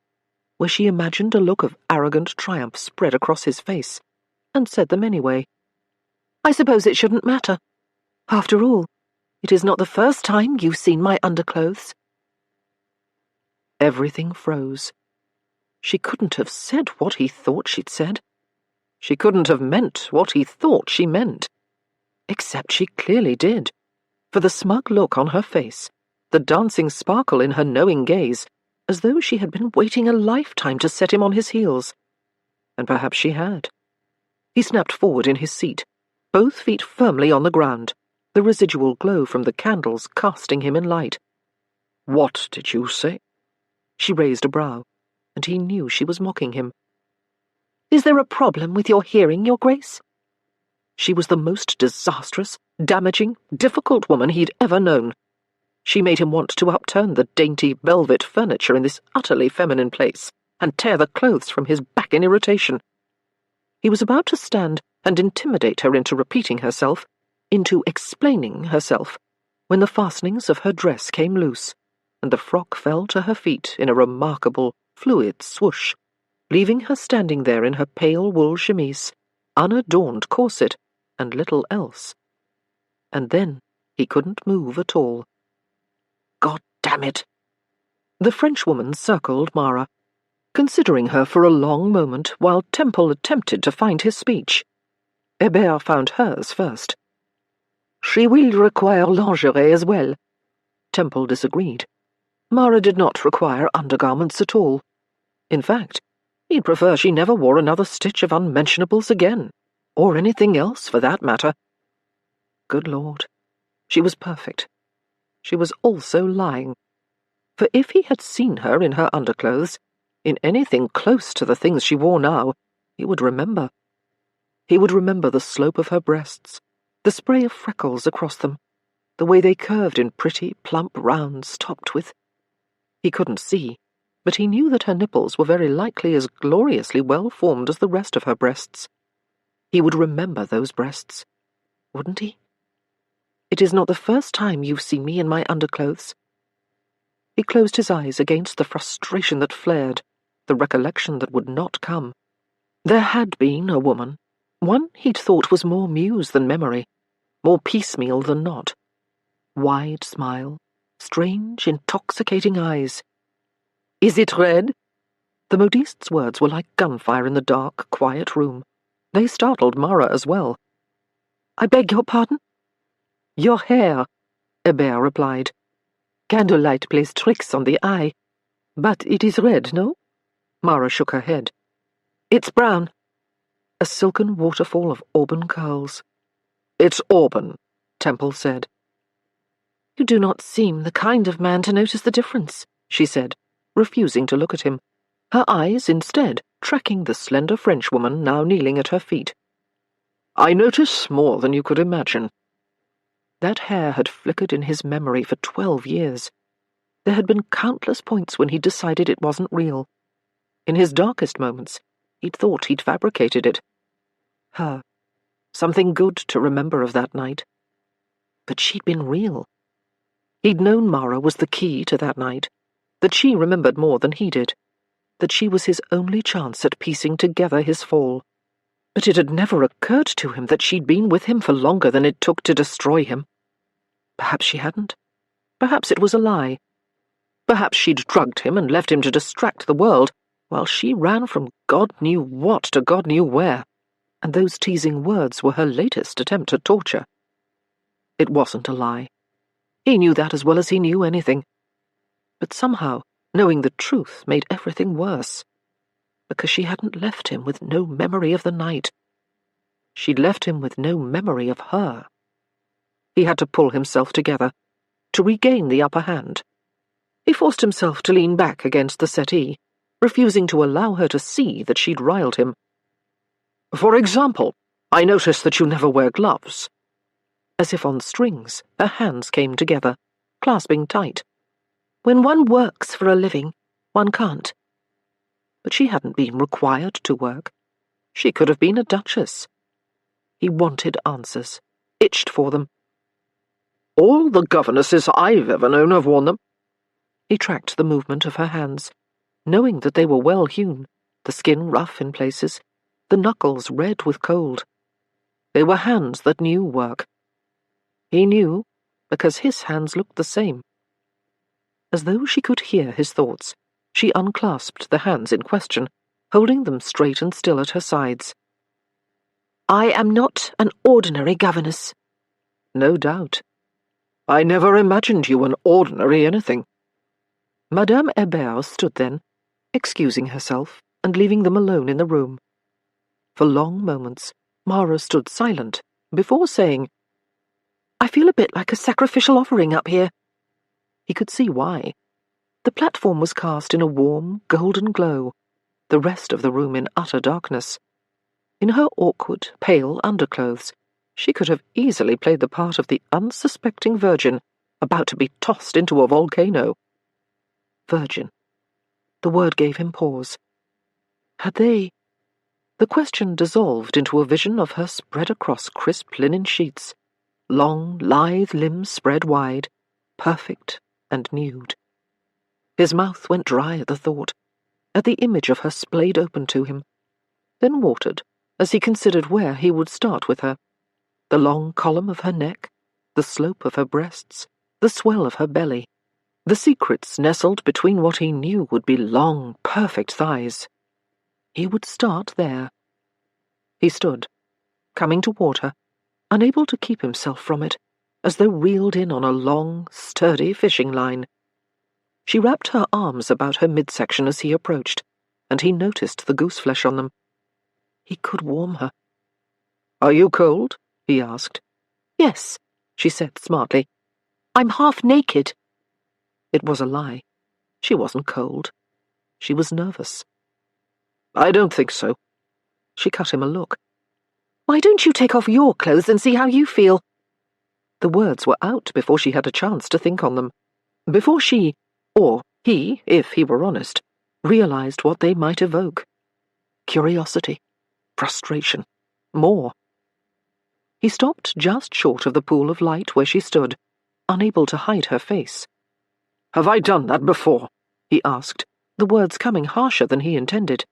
where she imagined a look of arrogant triumph spread across his face, and said them anyway. "I suppose it shouldn't matter. After all, it is not the first time you've seen my underclothes." Everything froze. She couldn't have said what he thought she'd said. She couldn't have meant what he thought she meant. Except she clearly did, for the smug look on her face, the dancing sparkle in her knowing gaze, as though she had been waiting a lifetime to set him on his heels. And perhaps she had. He snapped forward in his seat, both feet firmly on the ground, the residual glow from the candles casting him in light. "What did you say?" She raised a brow, and he knew she was mocking him. "Is there a problem with your hearing, Your Grace?" She was the most disastrous, damaging, difficult woman he'd ever known. She made him want to upturn the dainty velvet furniture in this utterly feminine place and tear the clothes from his back in irritation. He was about to stand and intimidate her into repeating herself, into explaining herself, when the fastenings of her dress came loose, and the frock fell to her feet in a remarkable, fluid swoosh, leaving her standing there in her pale wool chemise, unadorned corset, and little else. And then he couldn't move at all. God damn it! The Frenchwoman circled Mara, considering her for a long moment while Temple attempted to find his speech. Hébert found hers first. "She will require lingerie as well." Temple disagreed. Mara did not require undergarments at all. In fact, he'd prefer she never wore another stitch of unmentionables again, or anything else for that matter. Good Lord, she was perfect. She was also lying. For if he had seen her in her underclothes, in anything close to the things she wore now, he would remember. He would remember the slope of her breasts, the spray of freckles across them, the way they curved in pretty, plump rounds topped with... He couldn't see, but he knew that her nipples were very likely as gloriously well formed as the rest of her breasts. He would remember those breasts, wouldn't he? "It is not the first time you've seen me in my underclothes." He closed his eyes against the frustration that flared, the recollection that would not come. There had been a woman, one he'd thought was more muse than memory, more piecemeal than not. Wide smile, strange, intoxicating eyes. "Is it red?" The modiste's words were like gunfire in the dark, quiet room. They startled Mara as well. "I beg your pardon?" "Your hair," Hébert replied. "Candlelight plays tricks on the eye. But it is red, no?" Mara shook her head. "It's brown." A silken waterfall of auburn curls. "It's auburn," Temple said. "You do not seem the kind of man to notice the difference," she said, refusing to look at him, her eyes instead tracking the slender Frenchwoman now kneeling at her feet. "I notice more than you could imagine." That hair had flickered in his memory for 12 years. There had been countless points when he decided it wasn't real. In his darkest moments, he'd thought he'd fabricated it. Her. Something good to remember of that night. But she'd been real. He'd known Mara was the key to that night, that she remembered more than he did, that she was his only chance at piecing together his fall. But it had never occurred to him that she'd been with him for longer than it took to destroy him. Perhaps she hadn't. Perhaps it was a lie. Perhaps she'd drugged him and left him to distract the world, while she ran from God knew what to God knew where, and those teasing words were her latest attempt at torture. It wasn't a lie. He knew that as well as he knew anything. But somehow, knowing the truth made everything worse, because she hadn't left him with no memory of the night. She'd left him with no memory of her. He had to pull himself together, to regain the upper hand. He forced himself to lean back against the settee, refusing to allow her to see that she'd riled him. "For example, I noticed that you never wear gloves." As if on strings, her hands came together, clasping tight. "When one works for a living, one can't." But she hadn't been required to work. She could have been a duchess. He wanted answers, itched for them. "All the governesses I've ever known have worn them." He tracked the movement of her hands, knowing that they were well hewn, the skin rough in places, the knuckles red with cold. They were hands that knew work. He knew because his hands looked the same. As though she could hear his thoughts, she unclasped the hands in question, holding them straight and still at her sides. "I am not an ordinary governess." "No doubt. I never imagined you an ordinary anything." Madame Hébert stood then, excusing herself and leaving them alone in the room. For long moments, Mara stood silent before saying, "I feel a bit like a sacrificial offering up here." He could see why. The platform was cast in a warm, golden glow, the rest of the room in utter darkness. In her awkward, pale underclothes, she could have easily played the part of the unsuspecting virgin about to be tossed into a volcano. Virgin. The word gave him pause. Had they? The question dissolved into a vision of her spread across crisp linen sheets, long, lithe limbs spread wide, perfect and nude. His mouth went dry at the thought, at the image of her splayed open to him, then watered as he considered where he would start with her. The long column of her neck, the slope of her breasts, the swell of her belly, the secrets nestled between what he knew would be long, perfect thighs. He would start there. He stood, coming toward her, unable to keep himself from it, as though reeled in on a long, sturdy fishing line. She wrapped her arms about her midsection as he approached, and he noticed the gooseflesh on them. He could warm her. "Are you cold?" he asked. "Yes," she said smartly. "I'm half naked." It was a lie. She wasn't cold. She was nervous. "I don't think so." She cut him a look. "Why don't you take off your clothes and see how you feel?" The words were out before she had a chance to think on them, before she, or he, if he were honest, realized what they might evoke. Curiosity, frustration, more. He stopped just short of the pool of light where she stood, unable to hide her face. "Have I done that before?" he asked, the words coming harsher than he intended,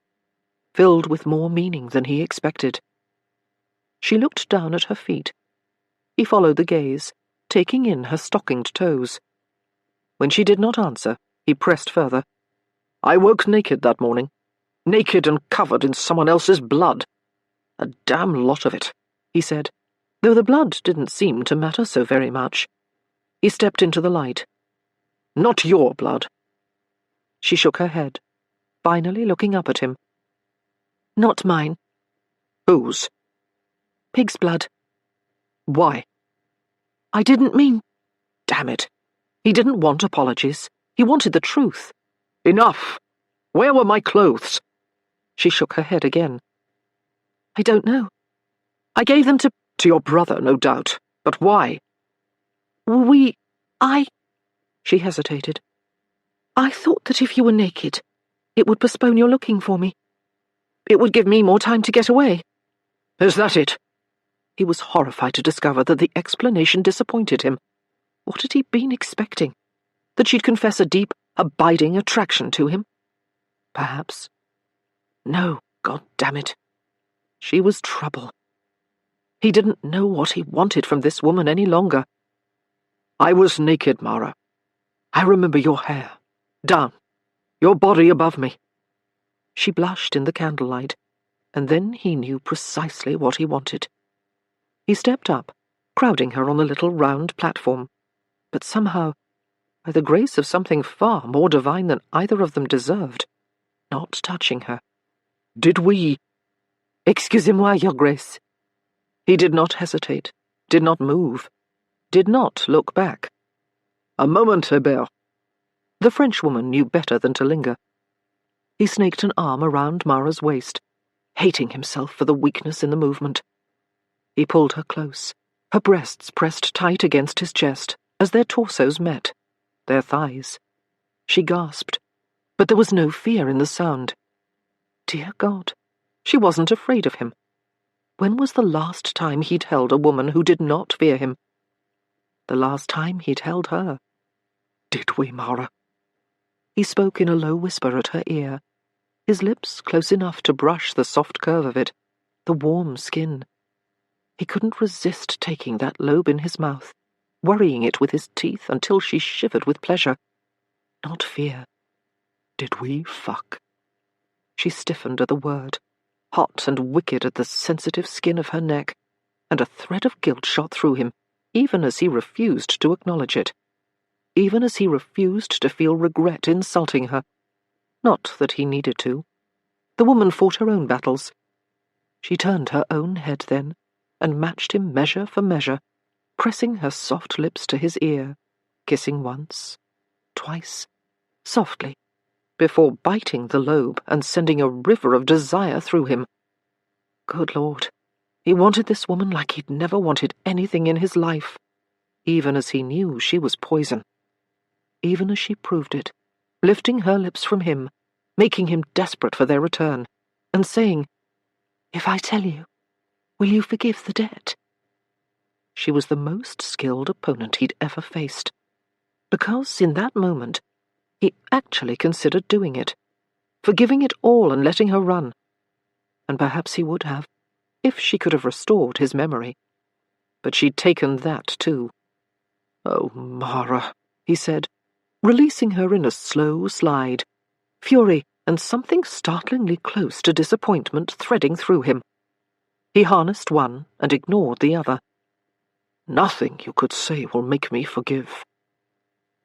filled with more meaning than he expected. She looked down at her feet. He followed the gaze, taking in her stockinged toes. When she did not answer, he pressed further. "I woke naked that morning, naked and covered in someone else's blood. A damn lot of it," he said, though the blood didn't seem to matter so very much. He stepped into the light. "Not your blood." She shook her head, finally looking up at him. "Not mine." "Whose?" "Pig's blood." "Why?" "I didn't mean—" Damn it. He didn't want apologies. He wanted the truth. "Enough! Where were my clothes?" She shook her head again. "I don't know. I gave them to your brother, no doubt. But why?" She hesitated. "I thought that if you were naked, it would postpone your looking for me. It would give me more time to get away." "Is that it?" He was horrified to discover that the explanation disappointed him. What had he been expecting? That she'd confess a deep, abiding attraction to him? Perhaps. No, God damn it. She was trouble. He didn't know what he wanted from this woman any longer. "I was naked, Mara. I remember your hair. Down. Your body above me." She blushed in the candlelight, and then he knew precisely what he wanted. He stepped up, crowding her on the little round platform, but somehow, by the grace of something far more divine than either of them deserved, not touching her. "Did we—" "Excusez-moi, Your Grace." He did not hesitate, did not move, did not look back. A moment, Hébert. The Frenchwoman knew better than to linger. He snaked an arm around Mara's waist, hating himself for the weakness in the movement. He pulled her close, her breasts pressed tight against his chest as their torsos met, their thighs. She gasped, but there was no fear in the sound. Dear God, she wasn't afraid of him. When was the last time he'd held a woman who did not fear him? The last time he'd held her. Did we, Mara? He spoke in a low whisper at her ear, his lips close enough to brush the soft curve of it, the warm skin. He couldn't resist taking that lobe in his mouth, worrying it with his teeth until she shivered with pleasure. Not fear. Did we fuck? She stiffened at the word, hot and wicked at the sensitive skin of her neck, and a thread of guilt shot through him, even as he refused to acknowledge it. Even as he refused to feel regret insulting her. Not that he needed to. The woman fought her own battles. She turned her own head then, and matched him measure for measure, pressing her soft lips to his ear, kissing once, twice, softly, before biting the lobe and sending a river of desire through him. Good Lord, he wanted this woman like he'd never wanted anything in his life, even as he knew she was poison. Even as she proved it, lifting her lips from him, making him desperate for their return, and saying, "If I tell you, will you forgive the debt?" She was the most skilled opponent he'd ever faced, because in that moment he actually considered doing it, forgiving it all and letting her run. And perhaps he would have, if she could have restored his memory. But she'd taken that too. "Oh, Mara," he said, releasing her in a slow slide, fury and something startlingly close to disappointment threading through him. He harnessed one and ignored the other. "Nothing you could say will make me forgive."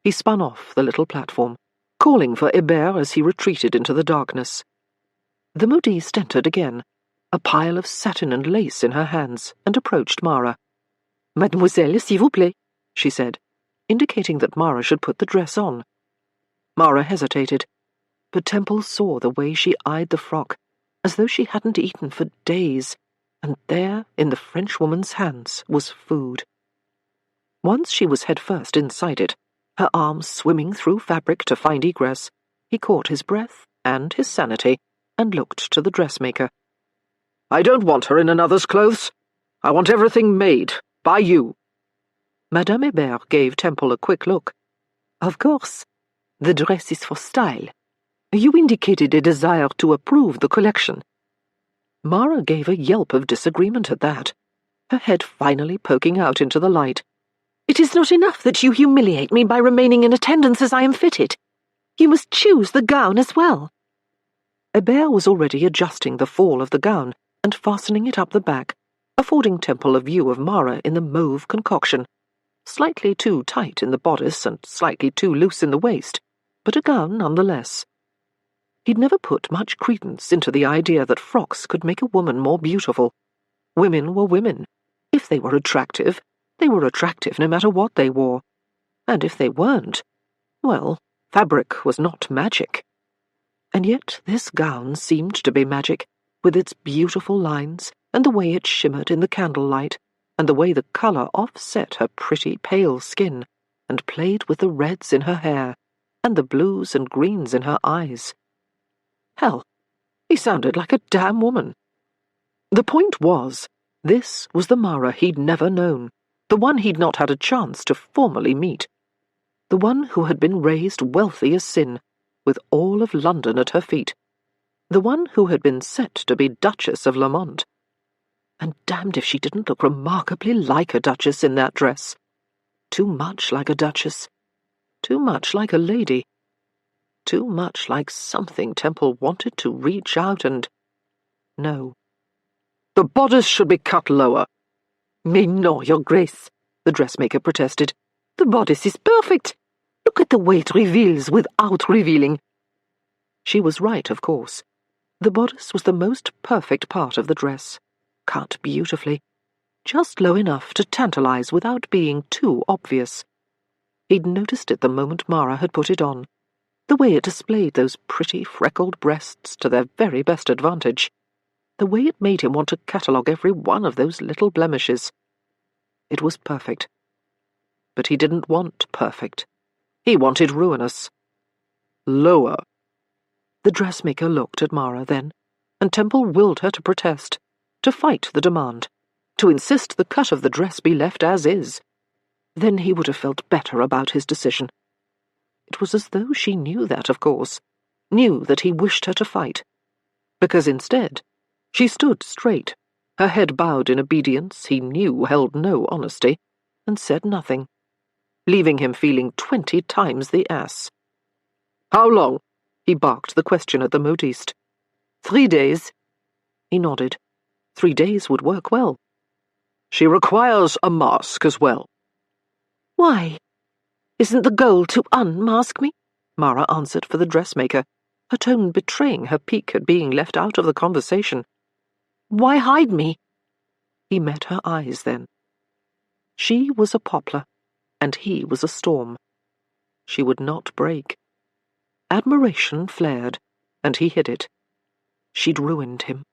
He spun off the little platform, calling for Hébert as he retreated into the darkness. The modiste entered again, a pile of satin and lace in her hands, and approached Mara. "Mademoiselle, s'il vous plaît," she said, indicating that Mara should put the dress on. Mara hesitated, but Temple saw the way she eyed the frock, as though she hadn't eaten for days, and there, in the Frenchwoman's hands, was food. Once she was head first inside it, her arms swimming through fabric to find egress, he caught his breath and his sanity, and looked to the dressmaker. "I don't want her in another's clothes. I want everything made, by you." Madame Hébert gave Temple a quick look. "Of course. The dress is for style. You indicated a desire to approve the collection." Mara gave a yelp of disagreement at that, her head finally poking out into the light. "It is not enough that you humiliate me by remaining in attendance as I am fitted. You must choose the gown as well." Hébert was already adjusting the fall of the gown and fastening it up the back, affording Temple a view of Mara in the mauve concoction, slightly too tight in the bodice and slightly too loose in the waist, but a gown nonetheless. He'd never put much credence into the idea that frocks could make a woman more beautiful. Women were women. If they were attractive no matter what they wore. And if they weren't, well, fabric was not magic. And yet this gown seemed to be magic, with its beautiful lines, and the way it shimmered in the candlelight, and the way the colour offset her pretty pale skin, and played with the reds in her hair, and the blues and greens in her eyes. Hell, he sounded like a damn woman. The point was, this was the Mara he'd never known, the one he'd not had a chance to formally meet, the one who had been raised wealthy as sin, with all of London at her feet, the one who had been set to be Duchess of Lamont. And damned if she didn't look remarkably like a duchess in that dress. Too much like a duchess. Too much like a lady. Too much like something Temple wanted to reach out and... No. "The bodice should be cut lower." "Mais non, Your Grace," the dressmaker protested. "The bodice is perfect. Look at the way it reveals without revealing." She was right, of course. The bodice was the most perfect part of the dress, cut beautifully, just low enough to tantalize without being too obvious. He'd noticed it the moment Mara had put it on, the way it displayed those pretty freckled breasts to their very best advantage, the way it made him want to catalogue every one of those little blemishes. It was perfect. But he didn't want perfect. He wanted ruinous. Lower. The dressmaker looked at Mara then, and Temple willed her to protest, to fight the demand, to insist the cut of the dress be left as is. Then he would have felt better about his decision. It was as though she knew that, of course, knew that he wished her to fight, because instead she stood straight, her head bowed in obedience he knew held no honesty, and said nothing, leaving him feeling 20 times the ass. "How long?" he barked the question at the modiste. 3 days. He nodded. 3 days would work well. "She requires a mask as well." "Why? Isn't the goal to unmask me?" Mara answered for the dressmaker, her tone betraying her pique at being left out of the conversation. "Why hide me?" He met her eyes then. She was a poplar, and he was a storm. She would not break. Admiration flared, and he hid it. She'd ruined him.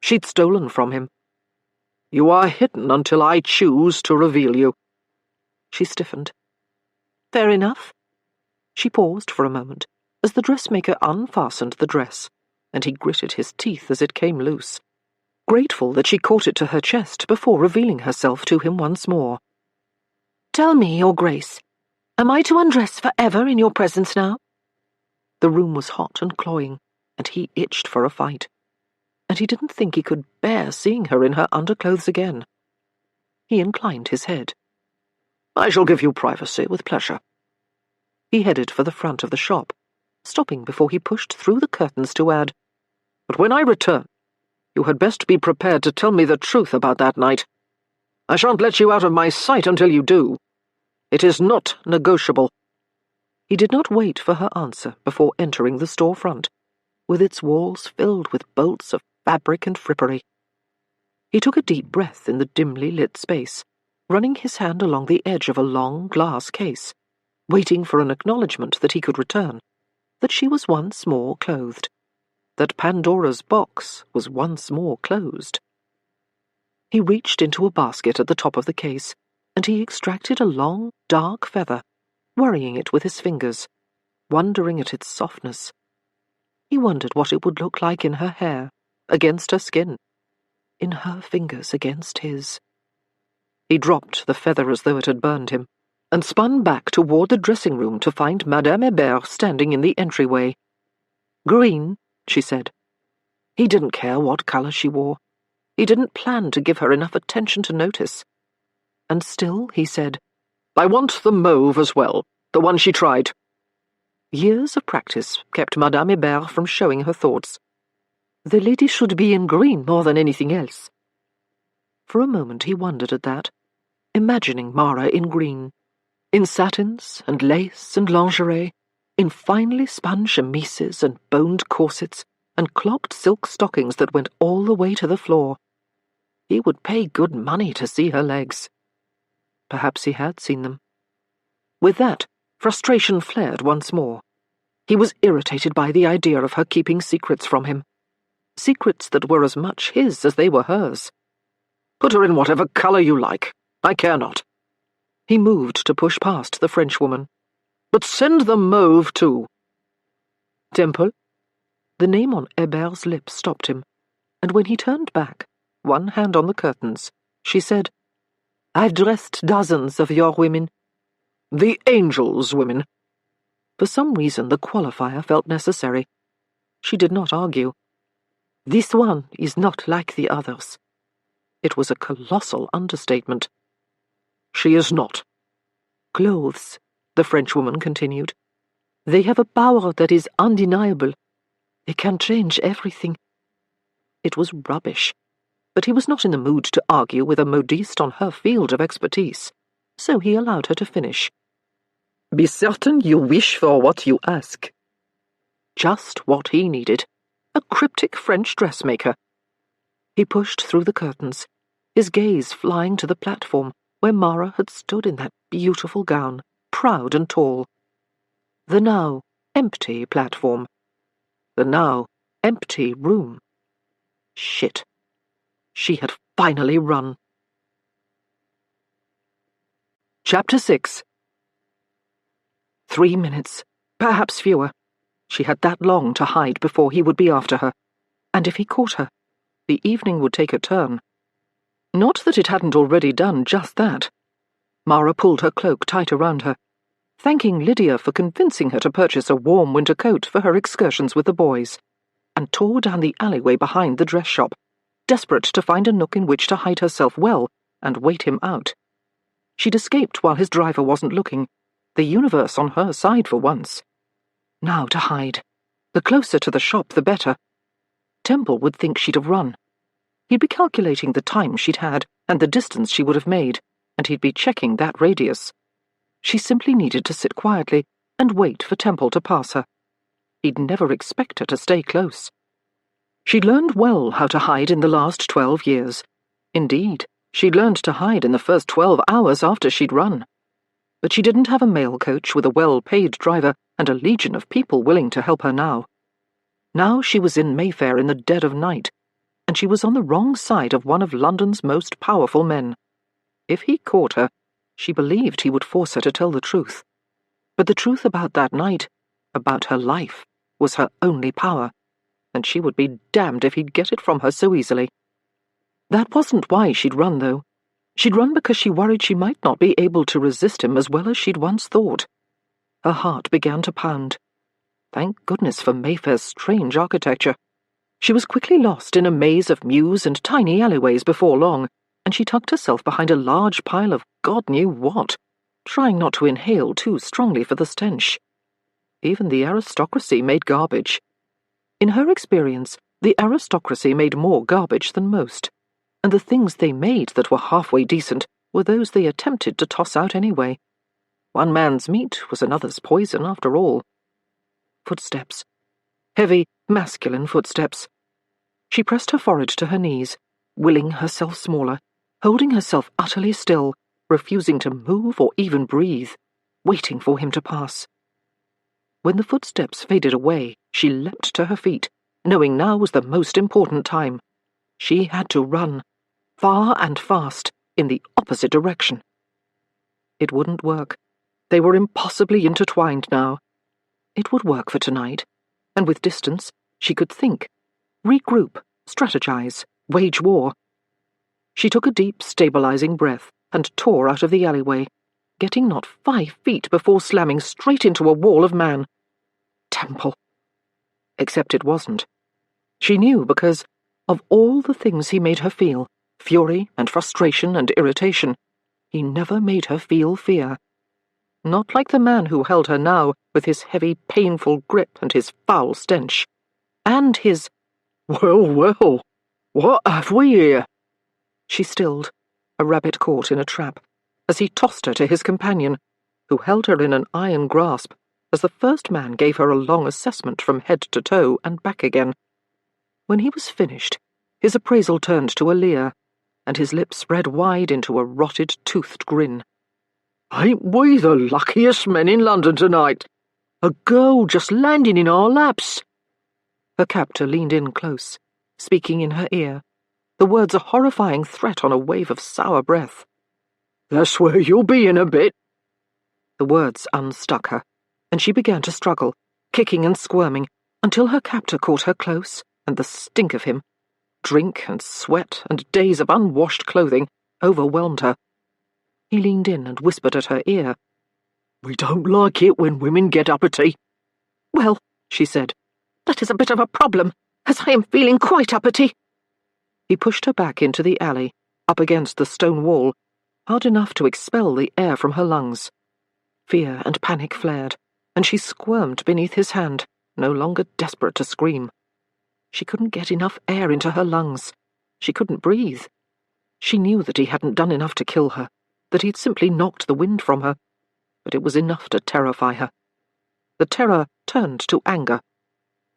She'd stolen from him. "You are hidden until I choose to reveal you." She stiffened. "Fair enough." She paused for a moment as the dressmaker unfastened the dress, and he gritted his teeth as it came loose, grateful that she caught it to her chest before revealing herself to him once more. "Tell me, Your Grace, am I to undress forever in your presence now?" The room was hot and cloying, and he itched for a fight, and he didn't think he could bear seeing her in her underclothes again. He inclined his head. "I shall give you privacy with pleasure." He headed for the front of the shop, stopping before he pushed through the curtains to add, "But when I return, you had best be prepared to tell me the truth about that night. I shan't let you out of my sight until you do. It is not negotiable." He did not wait for her answer before entering the store front, with its walls filled with bolts of fabric and frippery. He took a deep breath in the dimly lit space, running his hand along the edge of a long glass case, waiting for an acknowledgement that he could return, that she was once more clothed, that Pandora's box was once more closed. He reached into a basket at the top of the case, and he extracted a long, dark feather, worrying it with his fingers, wondering at its softness. He wondered what it would look like in her hair, against her skin, in her fingers against his. He dropped the feather as though it had burned him, and spun back toward the dressing room to find Madame Hébert standing in the entryway. "Green," she said. He didn't care what colour she wore. He didn't plan to give her enough attention to notice. And still he said, "I want the mauve as well, the one she tried." Years of practice kept Madame Hébert from showing her thoughts. "The lady should be in green more than anything else." For a moment he wondered at that, imagining Mara in green, in satins and lace and lingerie, in finely spun chemises and boned corsets, and clogged silk stockings that went all the way to the floor. He would pay good money to see her legs. Perhaps he had seen them. With that, frustration flared once more. He was irritated by the idea of her keeping secrets from him, secrets that were as much his as they were hers. "Put her in whatever colour you like. I care not." He moved to push past the Frenchwoman. "But send the mauve, too." "Temple?" The name on Hébert's lips stopped him, and when he turned back, one hand on the curtains, she said, "I've dressed dozens of your women." "The angel's women." For some reason the qualifier felt necessary. She did not argue. "This one is not like the others." It was a colossal understatement. "She is not." "Clothes," the Frenchwoman continued. "They have a power that is undeniable. They can change everything." It was rubbish, but he was not in the mood to argue with a modiste on her field of expertise, so he allowed her to finish. "Be certain you wish for what you ask." Just what he needed. A cryptic French dressmaker. He pushed through the curtains, his gaze flying to the platform where Mara had stood in that beautiful gown, proud and tall. The now empty platform. The now empty room. Shit. She had finally run. Chapter 6. 3 minutes, perhaps fewer. She had that long to hide before he would be after her. And if he caught her, the evening would take a turn. Not that it hadn't already done just that. Mara pulled her cloak tight around her, thanking Lydia for convincing her to purchase a warm winter coat for her excursions with the boys, and tore down the alleyway behind the dress shop, desperate to find a nook in which to hide herself well and wait him out. She'd escaped while his driver wasn't looking, the universe on her side for once. Now to hide. The closer to the shop, the better. Temple would think she'd have run. He'd be calculating the time she'd had and the distance she would have made, and he'd be checking that radius. She simply needed to sit quietly and wait for Temple to pass her. He'd never expect her to stay close. She'd learned well how to hide in the last 12 years. Indeed, she'd learned to hide in the first 12 hours after she'd run. But she didn't have a mail coach with a well-paid driver and a legion of people willing to help her now. Now she was in Mayfair in the dead of night, and she was on the wrong side of one of London's most powerful men. If he caught her, she believed he would force her to tell the truth. But the truth about that night, about her life, was her only power, and she would be damned if he'd get it from her so easily. That wasn't why she'd run, though. She'd run because she worried she might not be able to resist him as well as she'd once thought. Her heart began to pound. Thank goodness for Mayfair's strange architecture. She was quickly lost in a maze of mews and tiny alleyways before long, and she tucked herself behind a large pile of God knew what, trying not to inhale too strongly for the stench. Even the aristocracy made garbage. In her experience, the aristocracy made more garbage than most, and the things they made that were halfway decent were those they attempted to toss out anyway. One man's meat was another's poison, after all. Footsteps. Heavy, masculine footsteps. She pressed her forehead to her knees, willing herself smaller, holding herself utterly still, refusing to move or even breathe, waiting for him to pass. When the footsteps faded away, she leapt to her feet, knowing now was the most important time. She had to run, far and fast, in the opposite direction. It wouldn't work. They were impossibly intertwined now. It would work for tonight, and with distance, she could think, regroup, strategize, wage war. She took a deep, stabilizing breath and tore out of the alleyway, getting not 5 feet before slamming straight into a wall of man. Temple. Except it wasn't. She knew because, of all the things he made her feel, fury and frustration and irritation, he never made her feel fear. Not like the man who held her now, with his heavy, painful grip and his foul stench. And his, "Well, what have we here?" She stilled, a rabbit caught in a trap, as he tossed her to his companion, who held her in an iron grasp, as the first man gave her a long assessment from head to toe and back again. When he was finished, his appraisal turned to a leer, and his lips spread wide into a rotted, toothed grin. "Ain't we the luckiest men in London tonight? A girl just landing in our laps." Her captor leaned in close, speaking in her ear, the words a horrifying threat on a wave of sour breath. "That's where you'll be in a bit." The words unstuck her, and she began to struggle, kicking and squirming, until her captor caught her close, and the stink of him, drink and sweat and days of unwashed clothing, overwhelmed her. He leaned in and whispered at her ear. "We don't like it when women get uppity." "Well," she said, "that is a bit of a problem, as I am feeling quite uppity." He pushed her back into the alley, up against the stone wall, hard enough to expel the air from her lungs. Fear and panic flared, and she squirmed beneath his hand, no longer desperate to scream. She couldn't get enough air into her lungs. She couldn't breathe. She knew that he hadn't done enough to kill her, that he'd simply knocked the wind from her, but it was enough to terrify her. The terror turned to anger.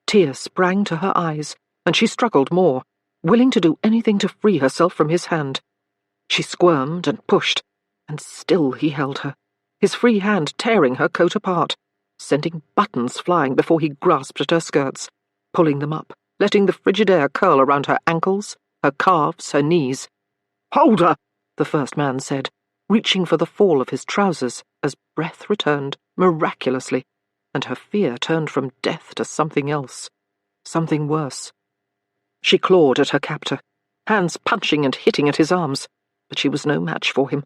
Tears sprang to her eyes, and she struggled more, willing to do anything to free herself from his hand. She squirmed and pushed, and still he held her, his free hand tearing her coat apart, sending buttons flying before he grasped at her skirts, pulling them up, letting the frigid air curl around her ankles, her calves, her knees. "Hold her!" the first man said, reaching for the fall of his trousers as breath returned miraculously, and her fear turned from death to something else, something worse. She clawed at her captor, hands punching and hitting at his arms, but she was no match for him.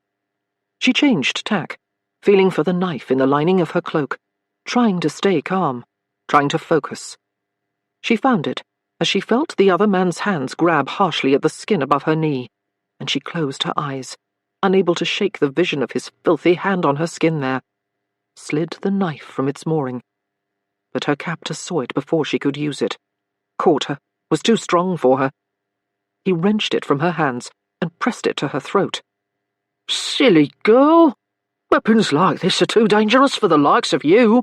She changed tack, feeling for the knife in the lining of her cloak, trying to stay calm, trying to focus. She found it as she felt the other man's hands grab harshly at the skin above her knee, and she closed her eyes, unable to shake the vision of his filthy hand on her skin there, slid the knife from its mooring. But her captor saw it before she could use it, caught her, was too strong for her. He wrenched it from her hands and pressed it to her throat. "Silly girl! Weapons like this are too dangerous for the likes of you."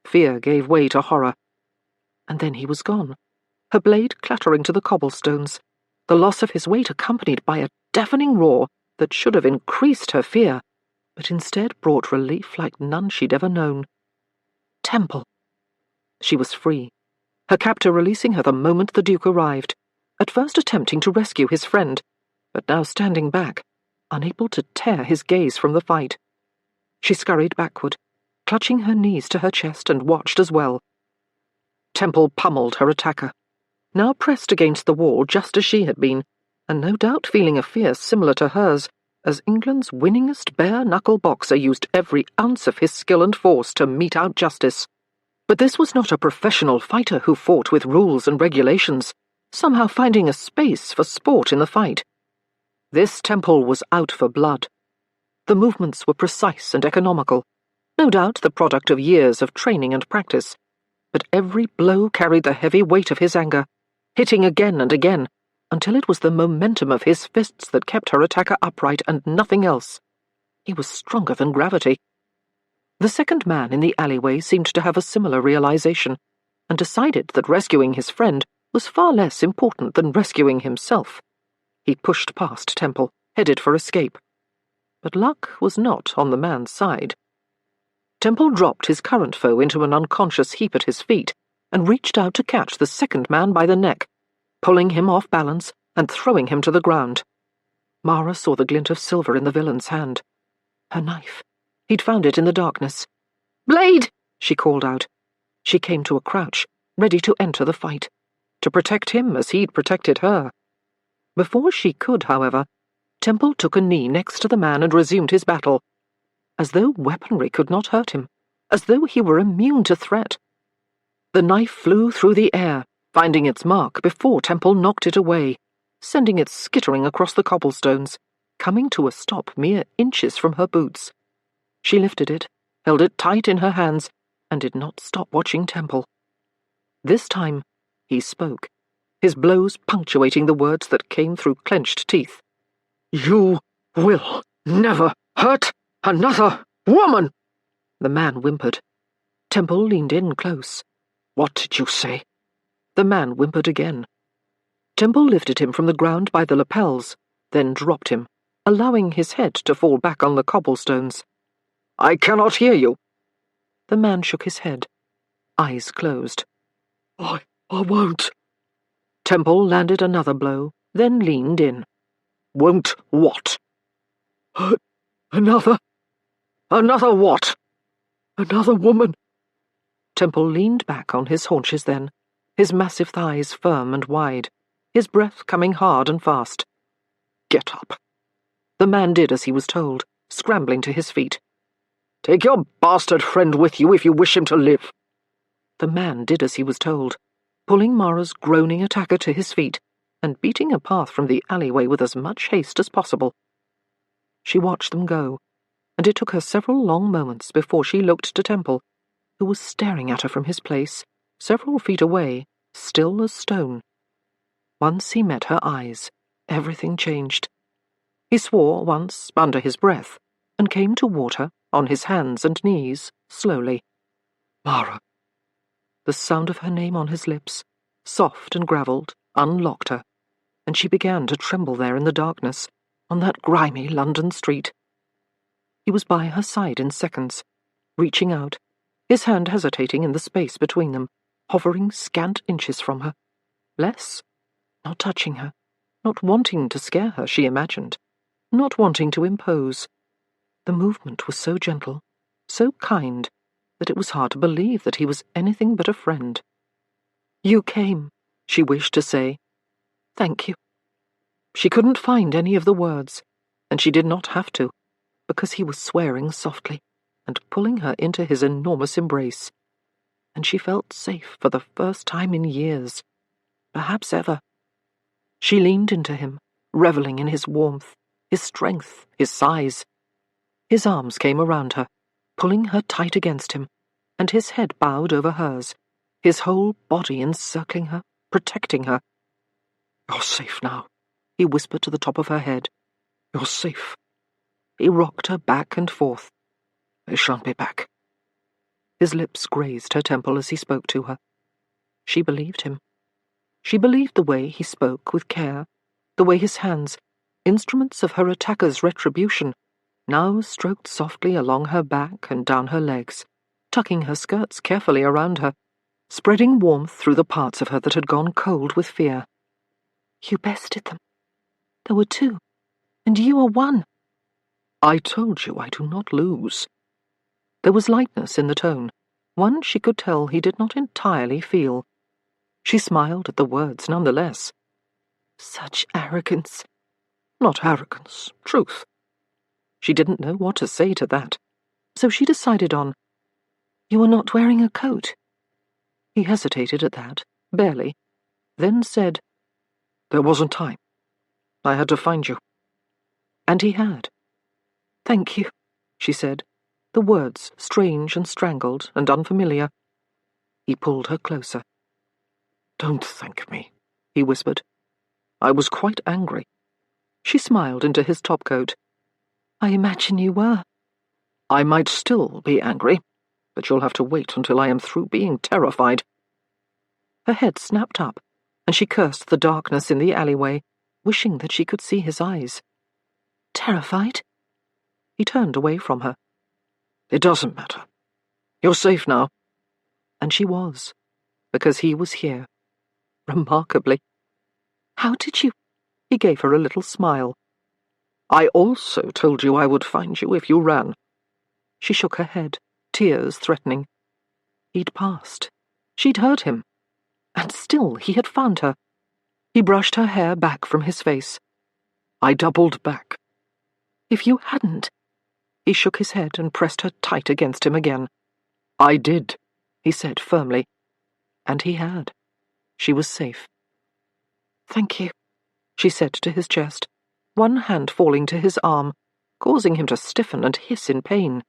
Fear gave way to horror. And then he was gone, her blade clattering to the cobblestones, the loss of his weight accompanied by a deafening roar that should have increased her fear, but instead brought relief like none she'd ever known. Temple. She was free, her captor releasing her the moment the Duke arrived, at first attempting to rescue his friend, but now standing back, unable to tear his gaze from the fight. She scurried backward, clutching her knees to her chest, and watched as well. Temple pummeled her attacker, now pressed against the wall just as she had been, and no doubt feeling a fear similar to hers, as England's winningest bare-knuckle boxer used every ounce of his skill and force to mete out justice. But this was not a professional fighter who fought with rules and regulations, somehow finding a space for sport in the fight. This Temple was out for blood. The movements were precise and economical, no doubt the product of years of training and practice, but every blow carried the heavy weight of his anger, hitting again and again, until it was the momentum of his fists that kept her attacker upright and nothing else. He was stronger than gravity. The second man in the alleyway seemed to have a similar realization, and decided that rescuing his friend was far less important than rescuing himself. He pushed past Temple, headed for escape. But luck was not on the man's side. Temple dropped his current foe into an unconscious heap at his feet and reached out to catch the second man by the neck, pulling him off balance and throwing him to the ground. Mara saw the glint of silver in the villain's hand. Her knife. He'd found it in the darkness. "Blade!" she called out. She came to a crouch, ready to enter the fight, to protect him as he'd protected her. Before she could, however, Temple took a knee next to the man and resumed his battle, as though weaponry could not hurt him, as though he were immune to threat. The knife flew through the air, finding its mark before Temple knocked it away, sending it skittering across the cobblestones, coming to a stop mere inches from her boots. She lifted it, held it tight in her hands, and did not stop watching Temple. This time, he spoke, his blows punctuating the words that came through clenched teeth. "You will never hurt another woman!" The man whimpered. Temple leaned in close. "What did you say?" The man whimpered again. Temple lifted him from the ground by the lapels, then dropped him, allowing his head to fall back on the cobblestones. "I cannot hear you." The man shook his head, eyes closed. I won't." Temple landed another blow, then leaned in. "Won't what?" Another what?" "Another woman." Temple leaned back on his haunches then, his massive thighs firm and wide, his breath coming hard and fast. "Get up." The man did as he was told, scrambling to his feet. "Take your bastard friend with you if you wish him to live." The man did as he was told, pulling Mara's groaning attacker to his feet and beating a path from the alleyway with as much haste as possible. She watched them go, and it took her several long moments before she looked to Temple, who was staring at her from his place, several feet away, still as stone. Once he met her eyes, everything changed. He swore once, under his breath, and came toward her, on his hands and knees, slowly. "Mara." The sound of her name on his lips, soft and gravelled, unlocked her, and she began to tremble there in the darkness, on that grimy London street. He was by her side in seconds, reaching out, his hand hesitating in the space between them, hovering scant inches from her. Less, not touching her, not wanting to scare her, she imagined, not wanting to impose. The movement was so gentle, so kind, that it was hard to believe that he was anything but a friend. "You came," she wished to say. "Thank you." She couldn't find any of the words, and she did not have to, because he was swearing softly and pulling her into his enormous embrace. And she felt safe for the first time in years, perhaps ever. She leaned into him, reveling in his warmth, his strength, his size. His arms came around her, pulling her tight against him, and his head bowed over hers, his whole body encircling her, protecting her. "You're safe now," he whispered to the top of her head. "You're safe." He rocked her back and forth. "I shan't be back." His lips grazed her temple as he spoke to her. She believed him. She believed the way he spoke with care, the way his hands, instruments of her attacker's retribution, now stroked softly along her back and down her legs, tucking her skirts carefully around her, spreading warmth through the parts of her that had gone cold with fear. "You bested them. There were two, and you are one." "I told you I do not lose." There was lightness in the tone, one she could tell he did not entirely feel. She smiled at the words nonetheless. "Such arrogance." "Not arrogance, truth." She didn't know what to say to that, so she decided on, "You are not wearing a coat." He hesitated at that, barely, then said, "There wasn't time. I had to find you." And he had. "Thank you," she said, the words strange and strangled and unfamiliar. He pulled her closer. "Don't thank me," he whispered. "I was quite angry." She smiled into his topcoat. "I imagine you were." "I might still be angry, but you'll have to wait until I am through being terrified." Her head snapped up, and she cursed the darkness in the alleyway, wishing that she could see his eyes. "Terrified?" He turned away from her. "It doesn't matter. You're safe now." And she was, because he was here. Remarkably. "How did you—" He gave her a little smile. "I also told you I would find you if you ran." She shook her head, tears threatening. He'd passed. She'd heard him. And still he had found her. He brushed her hair back from his face. "I doubled back." "If you hadn't—" He shook his head and pressed her tight against him again. "I did," he said firmly. And he had. She was safe. "Thank you," she said to his chest, one hand falling to his arm, causing him to stiffen and hiss in pain.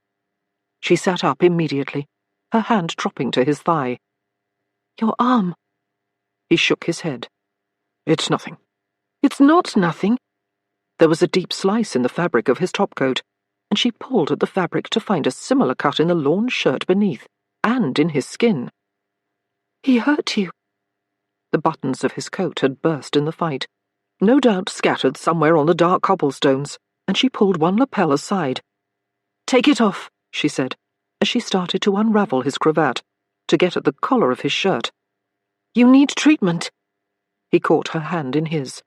She sat up immediately, her hand dropping to his thigh. "Your arm." He shook his head. "It's nothing." "It's not nothing." There was a deep slice in the fabric of his topcoat, and she pulled at the fabric to find a similar cut in the lawn shirt beneath, and in his skin. "He hurt you." The buttons of his coat had burst in the fight, no doubt scattered somewhere on the dark cobblestones, and she pulled one lapel aside. "Take it off," she said, as she started to unravel his cravat, to get at the collar of his shirt. "You need treatment." He caught her hand in his.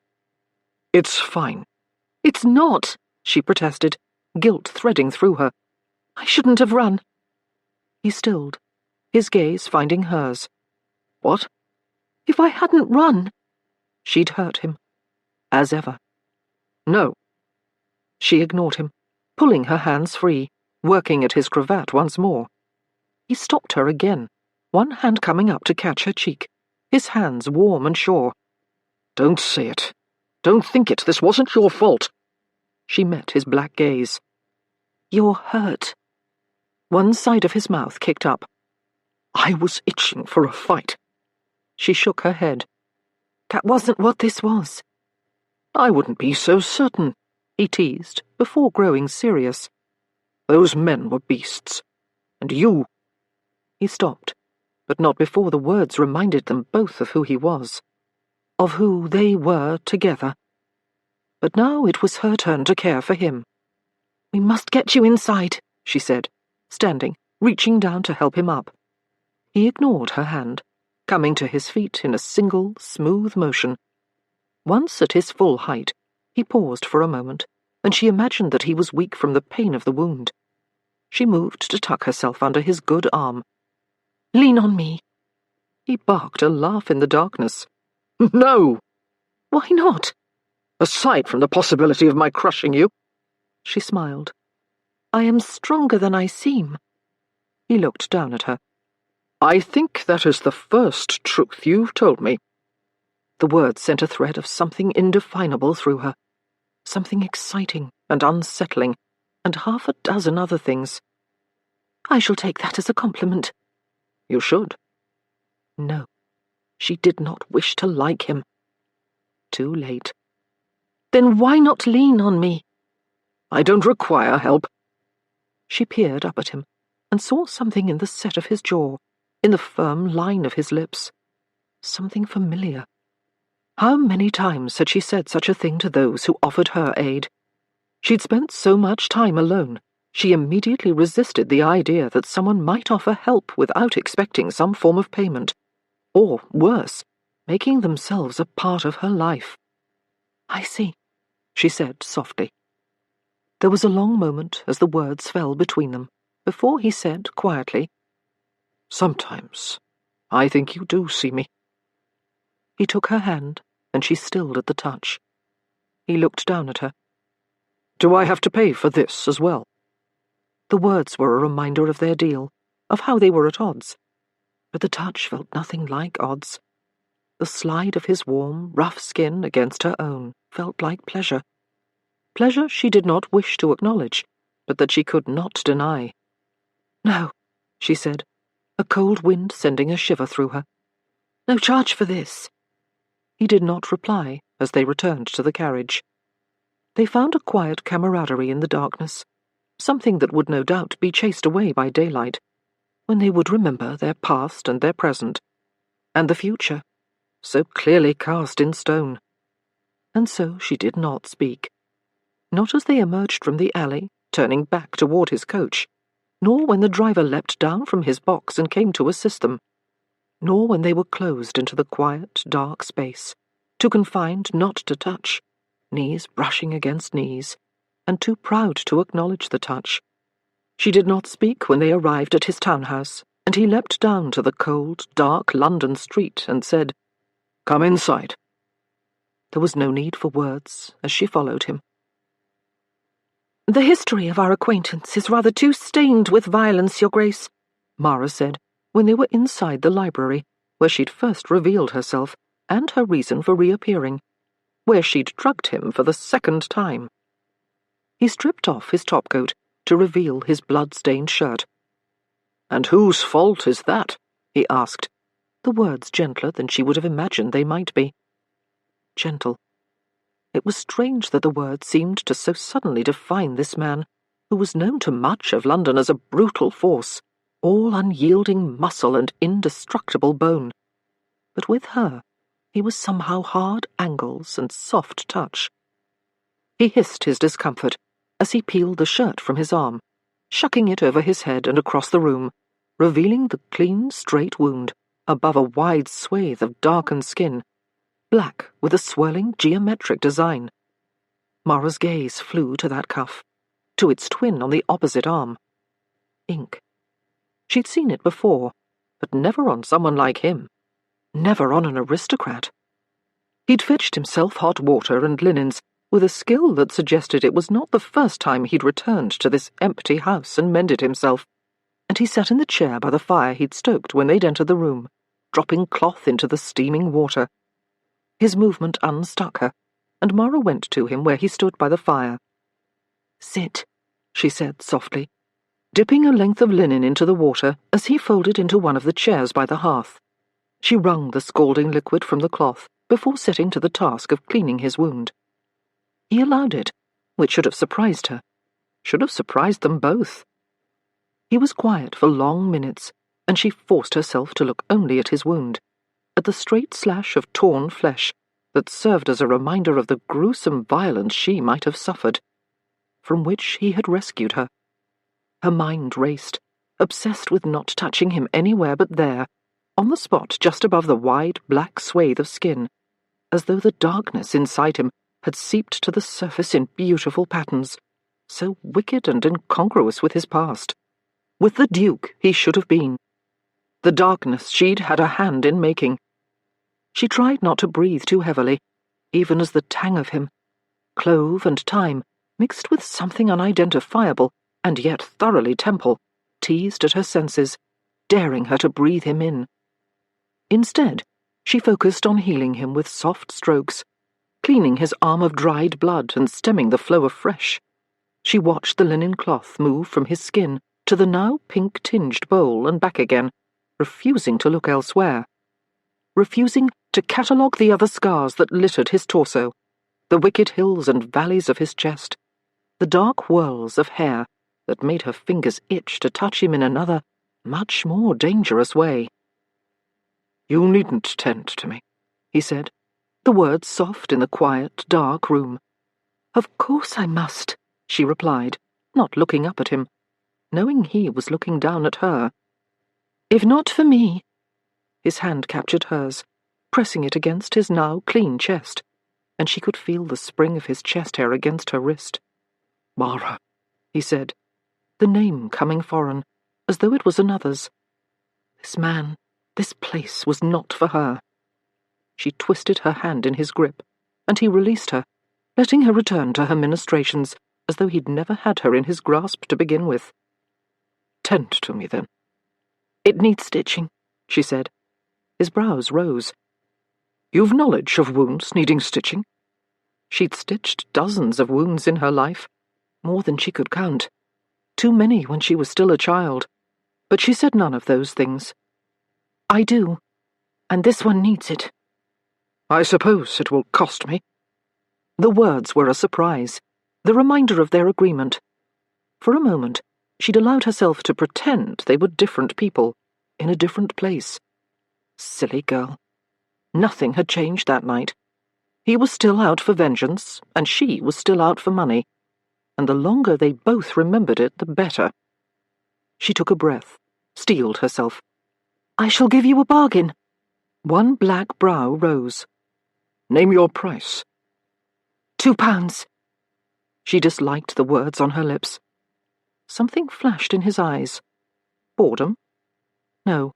"It's fine." "It's not," she protested, guilt threading through her. "I shouldn't have run." He stilled, his gaze finding hers. "What?" "If I hadn't run—" She'd hurt him. As ever. "No." She ignored him, pulling her hands free, working at his cravat once more. He stopped her again, one hand coming up to catch her cheek, his hands warm and sure. "Don't say it. Don't think it. This wasn't your fault." She met his black gaze. "You're hurt." One side of his mouth kicked up. "I was itching for a fight." She shook her head. "That wasn't what this was." "I wouldn't be so certain," he teased, before growing serious. "Those men were beasts. And you—" He stopped, but not before the words reminded them both of who he was, of who they were together. But now it was her turn to care for him. "We must get you inside," she said, standing, reaching down to help him up. He ignored her hand, coming to his feet in a single, smooth motion. Once at his full height, he paused for a moment, and she imagined that he was weak from the pain of the wound. She moved to tuck herself under his good arm. "Lean on me." He barked a laugh in the darkness. "No!" "Why not?" "Aside from the possibility of my crushing you." She smiled. "I am stronger than I seem." He looked down at her. "I think that is the first truth you've told me." The words sent a thread of something indefinable through her. Something exciting and unsettling, and half a dozen other things. "I shall take that as a compliment." "You should." No, she did not wish to like him. Too late. "Then why not lean on me?" "I don't require help." She peered up at him and saw something in the set of his jaw, in the firm line of his lips. Something familiar. How many times had she said such a thing to those who offered her aid? She'd spent so much time alone, she immediately resisted the idea that someone might offer help without expecting some form of payment, or, worse, making themselves a part of her life. "I see," she said softly. There was a long moment as the words fell between them, before he said quietly, "Sometimes I think you do see me." He took her hand, and she stilled at the touch. He looked down at her. "Do I have to pay for this as well?" The words were a reminder of their deal, of how they were at odds. But the touch felt nothing like odds. The slide of his warm, rough skin against her own felt like pleasure. Pleasure she did not wish to acknowledge, but that she could not deny. "No," she said, a cold wind sending a shiver through her. "No charge for this." He did not reply as they returned to the carriage. They found a quiet camaraderie in the darkness, something that would no doubt be chased away by daylight, when they would remember their past and their present, and the future, so clearly cast in stone. And so she did not speak. Not as they emerged from the alley, turning back toward his coach, nor when the driver leapt down from his box and came to assist them, nor when they were closed into the quiet, dark space, too confined not to touch, knees brushing against knees, and too proud to acknowledge the touch. She did not speak when they arrived at his townhouse, and he leapt down to the cold, dark London street and said, "Come inside." There was no need for words as she followed him. "The history of our acquaintance is rather too stained with violence, Your Grace," Mara said, when they were inside the library, where she'd first revealed herself, and her reason for reappearing, where she'd drugged him for the second time. He stripped off his topcoat to reveal his blood-stained shirt. "And whose fault is that?" he asked, the words gentler than she would have imagined they might be. Gentle. It was strange that the words seemed to so suddenly define this man, who was known to much of London as a brutal force, all unyielding muscle and indestructible bone. But with her, he was somehow hard angles and soft touch. He hissed his discomfort as he peeled the shirt from his arm, shucking it over his head and across the room, revealing the clean, straight wound above a wide swathe of darkened skin, black with a swirling geometric design. Mara's gaze flew to that cuff, to its twin on the opposite arm. Ink. She'd seen it before, but never on someone like him. Never on an aristocrat. He'd fetched himself hot water and linens with a skill that suggested it was not the first time he'd returned to this empty house and mended himself, and he sat in the chair by the fire he'd stoked when they'd entered the room, dropping cloth into the steaming water. His movement unstuck her, and Mara went to him where he stood by the fire. "Sit," she said softly, dipping a length of linen into the water as he folded into one of the chairs by the hearth. She wrung the scalding liquid from the cloth before setting to the task of cleaning his wound. He allowed it, which should have surprised her, should have surprised them both. He was quiet for long minutes, and she forced herself to look only at his wound, at the straight slash of torn flesh that served as a reminder of the gruesome violence she might have suffered. from which he had rescued her. Her mind raced, obsessed with not touching him anywhere but there, on the spot just above the wide black swathe of skin, as though the darkness inside him had seeped to the surface in beautiful patterns, so wicked and incongruous with his past, with the Duke he should have been, the darkness she'd had a hand in making. She tried not to breathe too heavily, even as the tang of him, clove and thyme, mixed with something unidentifiable and yet thoroughly temple, teased at her senses, daring her to breathe him in. Instead, she focused on healing him with soft strokes, cleaning his arm of dried blood and stemming the flow of fresh. She watched the linen cloth move from his skin to the now pink-tinged bowl and back again, refusing to look elsewhere, refusing to catalogue the other scars that littered his torso, the wicked hills and valleys of his chest, the dark whirls of hair that made her fingers itch to touch him in another, much more dangerous way. "You needn't tend to me," he said, the words soft in the quiet, dark room. "Of course I must," she replied, not looking up at him, knowing he was looking down at her. "If not for me—" His hand captured hers, pressing it against his now clean chest, and she could feel the spring of his chest hair against her wrist. "Mara," he said, the name coming foreign, as though it was another's. This man, this place was not for her. She twisted her hand in his grip, and he released her, letting her return to her ministrations as though he'd never had her in his grasp to begin with. "Tend to me, then." "It needs stitching," she said. His brows rose. "You've knowledge of wounds needing stitching?" She'd stitched dozens of wounds in her life, more than she could count. Too many when she was still a child. But she said none of those things. "I do, and this one needs it." "I suppose it will cost me." The words were a surprise, the reminder of their agreement. For a moment, she'd allowed herself to pretend they were different people, in a different place. Silly girl. Nothing had changed that night. He was still out for vengeance, and she was still out for money, and the longer they both remembered it, the better. She took a breath, steeled herself. "I shall give you a bargain." One black brow rose. "Name your price." £2. She disliked the words on her lips. Something flashed in his eyes. Boredom? No.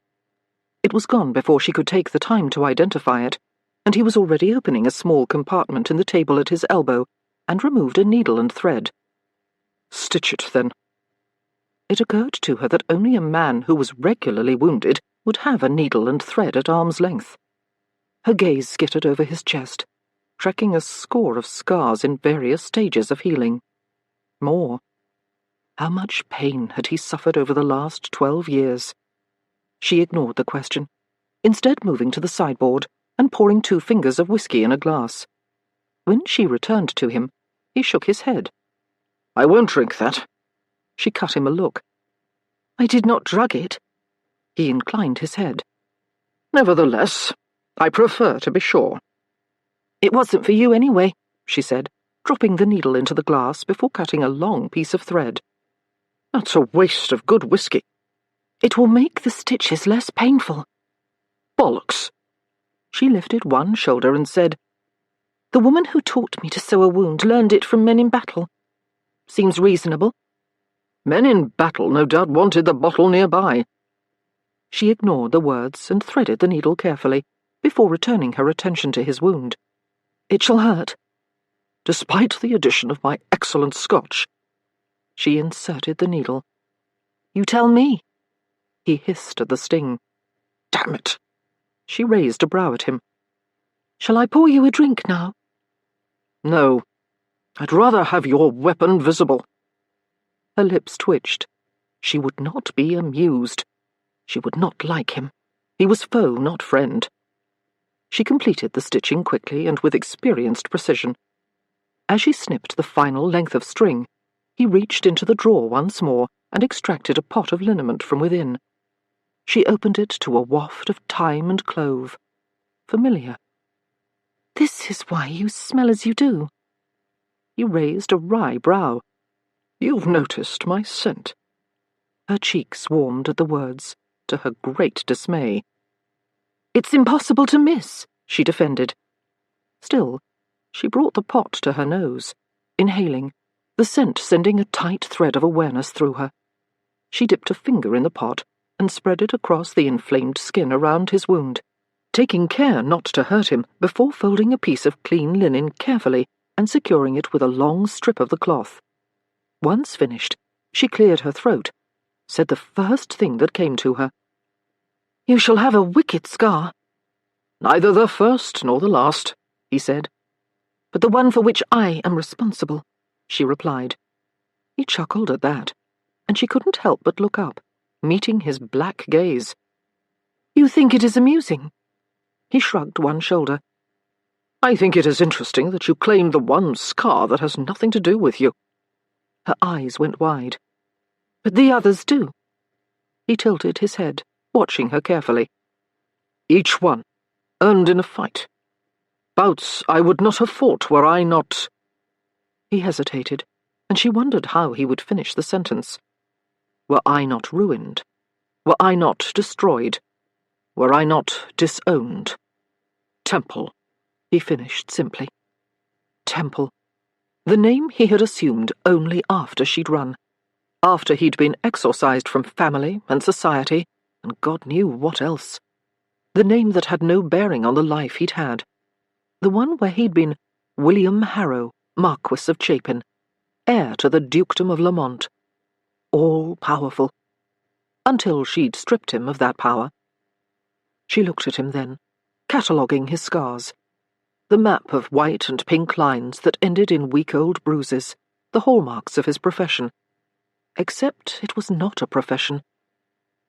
It was gone before she could take the time to identify it, and he was already opening a small compartment in the table at his elbow and removed a needle and thread. "Stitch it, then." It occurred to her that only a man who was regularly wounded would have a needle and thread at arm's length. Her gaze skittered over his chest, tracking a score of scars in various stages of healing. More. How much pain had he suffered over the last 12 years? She ignored the question, instead moving to the sideboard and pouring 2 fingers of whiskey in a glass. When she returned to him, he shook his head. "I won't drink that." She cut him a look. "I did not drug it." He inclined his head. "Nevertheless, I prefer to be sure." "It wasn't for you anyway," she said, dropping the needle into the glass before cutting a long piece of thread. "That's a waste of good whiskey." "It will make the stitches less painful." "Bollocks." She lifted one shoulder and said, "The woman who taught me to sew a wound learned it from men in battle. Seems reasonable." "Men in battle no doubt wanted the bottle nearby." She ignored the words and threaded the needle carefully, before returning her attention to his wound. "It shall hurt." "Despite the addition of my excellent Scotch." She inserted the needle. "You tell me." He hissed at the sting. "Damn it." She raised a brow at him. "Shall I pour you a drink now?" "No. I'd rather have your weapon visible." Her lips twitched. She would not be amused. She would not like him. He was foe, not friend. She completed the stitching quickly and with experienced precision. As she snipped the final length of string, he reached into the drawer once more and extracted a pot of liniment from within. She opened it to a waft of thyme and clove. Familiar. "This is why you smell as you do." He raised a wry brow. You've noticed my scent." Her cheeks warmed at the words, to her great dismay. "It's impossible to miss," she defended. Still, she brought the pot to her nose, inhaling, the scent sending a tight thread of awareness through her. She dipped a finger in the pot and spread it across the inflamed skin around his wound, taking care not to hurt him before folding a piece of clean linen carefully and securing it with a long strip of the cloth. Once finished, she cleared her throat, said the first thing that came to her. "You shall have a wicked scar." "Neither the first nor the last," he said. "But the one for which I am responsible," she replied. He chuckled at that, and she couldn't help but look up, meeting his black gaze. "You think it is amusing?" He shrugged one shoulder. "I think it is interesting that you claim the one scar that has nothing to do with you." Her eyes went wide. "But the others do." He tilted his head, watching her carefully. "Each one, earned in a fight. Bouts I would not have fought were I not—" He hesitated, and she wondered how he would finish the sentence. "Were I not ruined? Were I not destroyed? Were I not disowned? Temple," he finished simply. Temple. The name he had assumed only after she'd run. After he'd been exorcised from family and society, and God knew what else. The name that had no bearing on the life he'd had. The one where he'd been William Harrow, Marquis of Chapin, heir to the Dukedom of Lamont. All-powerful. Until she'd stripped him of that power. She looked at him then, cataloguing his scars. The map of white and pink lines that ended in week-old bruises, the hallmarks of his profession. Except it was not a profession.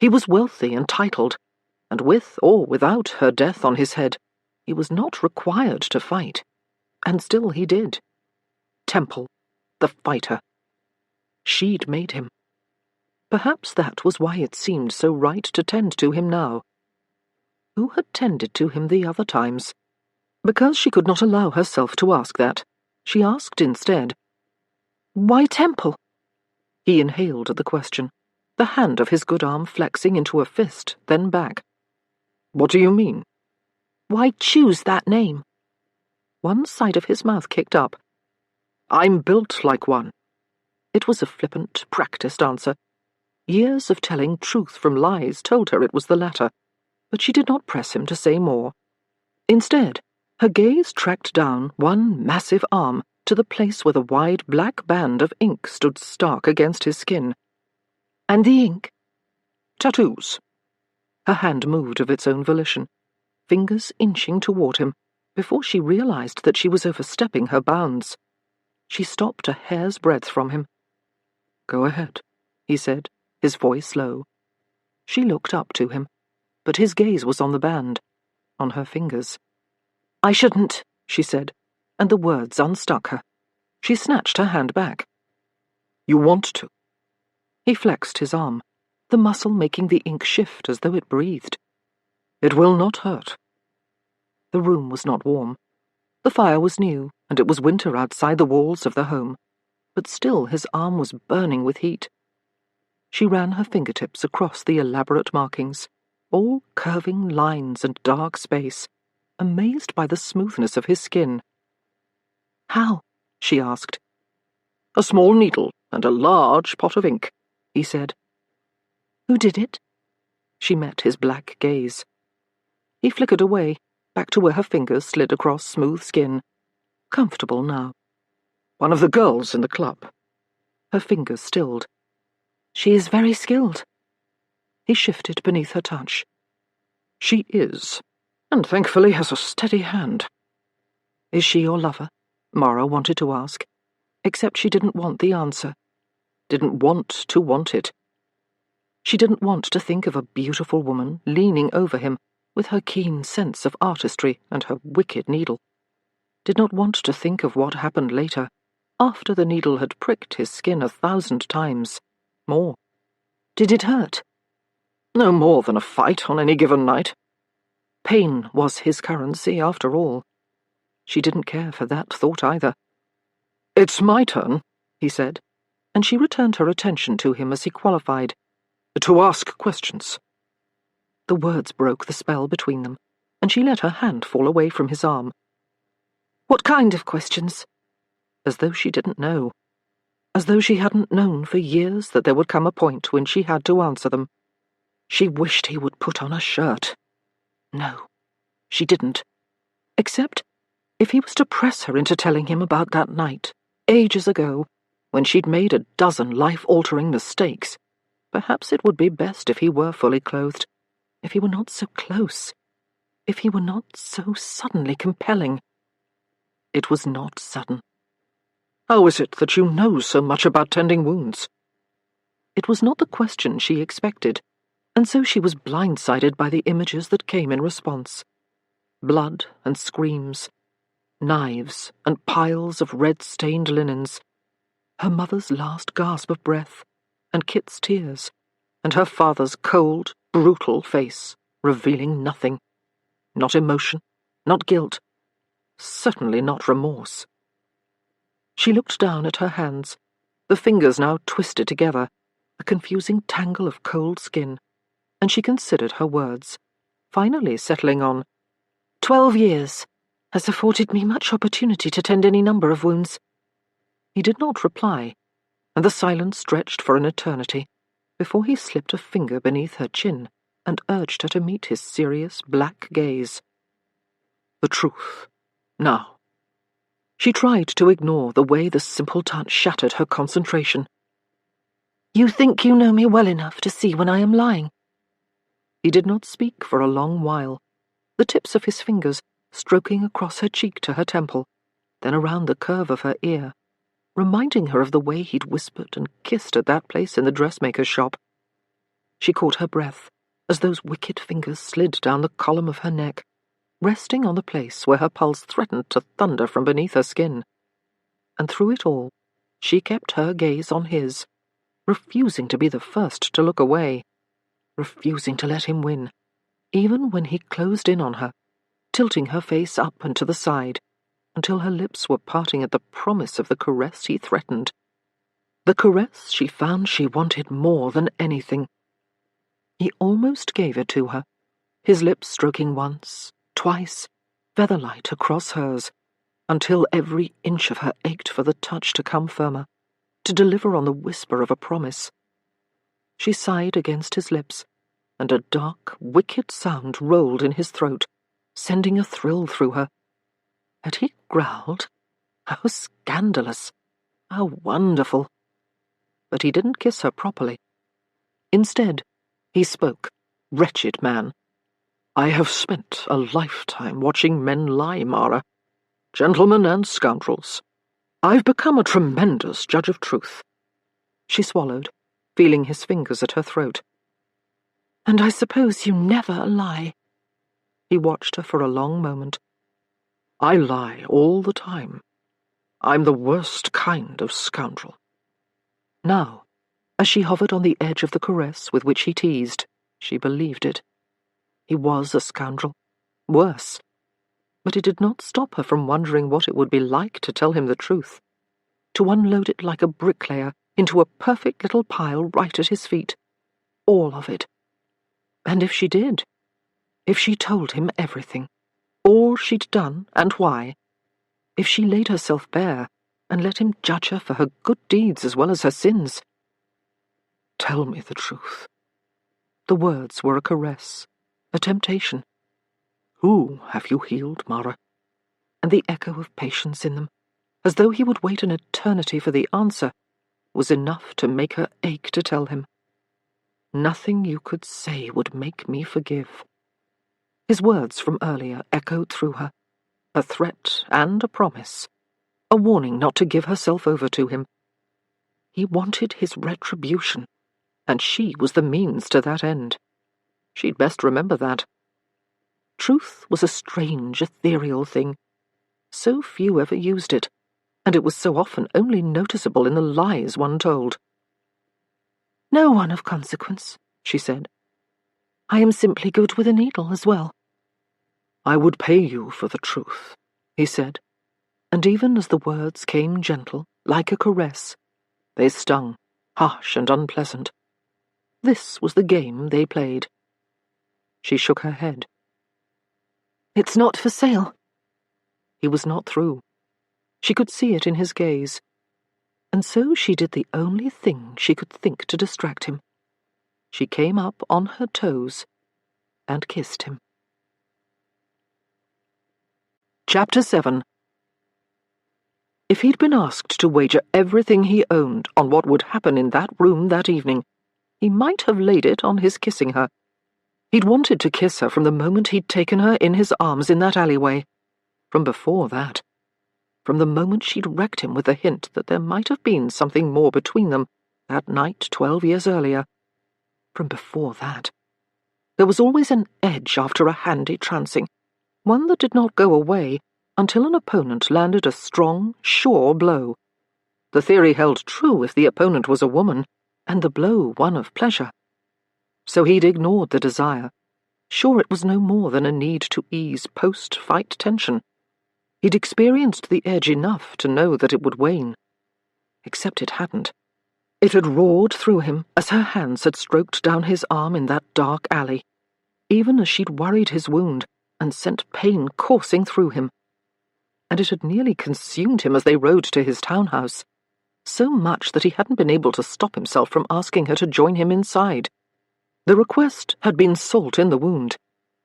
He was wealthy and titled, and with or without her death on his head, he was not required to fight. And still he did. Temple, the fighter. She'd made him. Perhaps that was why it seemed so right to tend to him now. Who had tended to him the other times? Because she could not allow herself to ask that, she asked instead, "Why Temple?" He inhaled at the question, the hand of his good arm flexing into a fist, then back. "What do you mean?" "Why choose that name?" One side of his mouth kicked up. "I'm built like one." It was a flippant, practiced answer. Years of telling truth from lies told her it was the latter, but she did not press him to say more. Instead, her gaze tracked down one massive arm to the place where the wide black band of ink stood stark against his skin. "And the ink?" "Tattoos." Her hand moved of its own volition, fingers inching toward him, before she realized that she was overstepping her bounds. She stopped a hair's breadth from him. "Go ahead," he said, his voice low. She looked up to him, but his gaze was on the band, on her fingers. "I shouldn't," she said, and the words unstuck her. She snatched her hand back. "You want to?" He flexed his arm, the muscle making the ink shift as though it breathed. "It will not hurt." The room was not warm. The fire was new, and it was winter outside the walls of the home, but still his arm was burning with heat. She ran her fingertips across the elaborate markings, all curving lines and dark space, amazed by the smoothness of his skin. "How?" she asked. "A small needle and a large pot of ink," he said. "Who did it?" She met his black gaze. He flickered away, back to where her fingers slid across smooth skin. Comfortable now. "One of the girls in the club." Her fingers stilled. "She is very skilled." He shifted beneath her touch. "She is, and thankfully has a steady hand." "Is she your lover?" Mara wanted to ask, except she didn't want the answer. Didn't want to want it. She didn't want to think of a beautiful woman leaning over him with her keen sense of artistry and her wicked needle. Did not want to think of what happened later, after the needle had pricked his skin 1,000 times. More. Did it hurt? No more than a fight on any given night. Pain was his currency, after all. She didn't care for that thought either. "It's my turn," he said. and she returned her attention to him as he qualified. "To ask questions." The words broke the spell between them, and she let her hand fall away from his arm. "What kind of questions?" As though she didn't know. As though she hadn't known for years that there would come a point when she had to answer them. She wished he would put on a shirt. No, she didn't. Except if he was to press her into telling him about that night, ages ago, when she'd made a dozen life-altering mistakes, perhaps it would be best if he were fully clothed, if he were not so close, if he were not so suddenly compelling. It was not sudden. "How is it that you know so much about tending wounds?" It was not the question she expected, and so she was blindsided by the images that came in response. Blood and screams, knives and piles of red-stained linens, her mother's last gasp of breath, and Kit's tears, and her father's cold, brutal face, revealing nothing. Not emotion, not guilt, certainly not remorse. She looked down at her hands, the fingers now twisted together, a confusing tangle of cold skin, and she considered her words, finally settling on, 12 years has afforded me much opportunity to tend any number of wounds." He did not reply, and the silence stretched for an eternity, before he slipped a finger beneath her chin and urged her to meet his serious black gaze. "The truth, now." She tried to ignore the way the simple touch shattered her concentration. "You think you know me well enough to see when I am lying?" He did not speak for a long while, the tips of his fingers stroking across her cheek to her temple, then around the curve of her ear, reminding her of the way he'd whispered and kissed at that place in the dressmaker's shop. She caught her breath as those wicked fingers slid down the column of her neck, resting on the place where her pulse threatened to thunder from beneath her skin. And through it all, she kept her gaze on his, refusing to be the first to look away, refusing to let him win, even when he closed in on her, tilting her face up and to the side, until her lips were parting at the promise of the caress he threatened. The caress she found she wanted more than anything. He almost gave it to her, his lips stroking once, twice, featherlight across hers, until every inch of her ached for the touch to come firmer, to deliver on the whisper of a promise. She sighed against his lips, and a dark, wicked sound rolled in his throat, sending a thrill through her. Had he growled? How scandalous! How wonderful! But he didn't kiss her properly. Instead, he spoke, wretched man. "I have spent a lifetime watching men lie, Mara, gentlemen and scoundrels. I've become a tremendous judge of truth." She swallowed, feeling his fingers at her throat. "And I suppose you never lie." He watched her for a long moment. "I lie all the time. I'm the worst kind of scoundrel." Now, as she hovered on the edge of the caress with which he teased, she believed it. He was a scoundrel. Worse. But it did not stop her from wondering what it would be like to tell him the truth, to unload it like a bricklayer into a perfect little pile right at his feet. All of it. And if she did, if she told him everything, all she'd done and why, if she laid herself bare and let him judge her for her good deeds as well as her sins. "Tell me the truth." The words were a caress, a temptation. "Who have you healed, Mara?" And the echo of patience in them, as though he would wait an eternity for the answer, was enough to make her ache to tell him. "Nothing you could say would make me forgive." His words from earlier echoed through her, a threat and a promise, a warning not to give herself over to him. He wanted his retribution, and she was the means to that end. She'd best remember that. Truth was a strange, ethereal thing. So few ever used it, and it was so often only noticeable in the lies one told. "No one of consequence," she said. "I am simply good with a needle as well." "I would pay you for the truth," he said, and even as the words came gentle, like a caress, They stung, harsh and unpleasant. This was the game they played. She shook her head. "It's not for sale." He was not through. She could see it in his gaze. And so she did the only thing she could think to distract him. She came up on her toes and kissed him. Chapter 7. If he'd been asked to wager everything he owned on what would happen in that room that evening, he might have laid it on his kissing her. He'd wanted to kiss her from the moment he'd taken her in his arms in that alleyway. From before that. From the moment she'd wrecked him with the hint that there might have been something more between them that night 12 years earlier. From before that. There was always an edge after a handy trancing, one that did not go away until an opponent landed a strong, sure blow. The theory held true if the opponent was a woman, and the blow one of pleasure. So he'd ignored the desire, sure it was no more than a need to ease post-fight tension. He'd experienced the edge enough to know that it would wane. Except it hadn't. It had roared through him as her hands had stroked down his arm in that dark alley, even as she'd worried his wound and sent pain coursing through him. And it had nearly consumed him as they rode to his townhouse, so much that he hadn't been able to stop himself from asking her to join him inside. The request had been salt in the wound,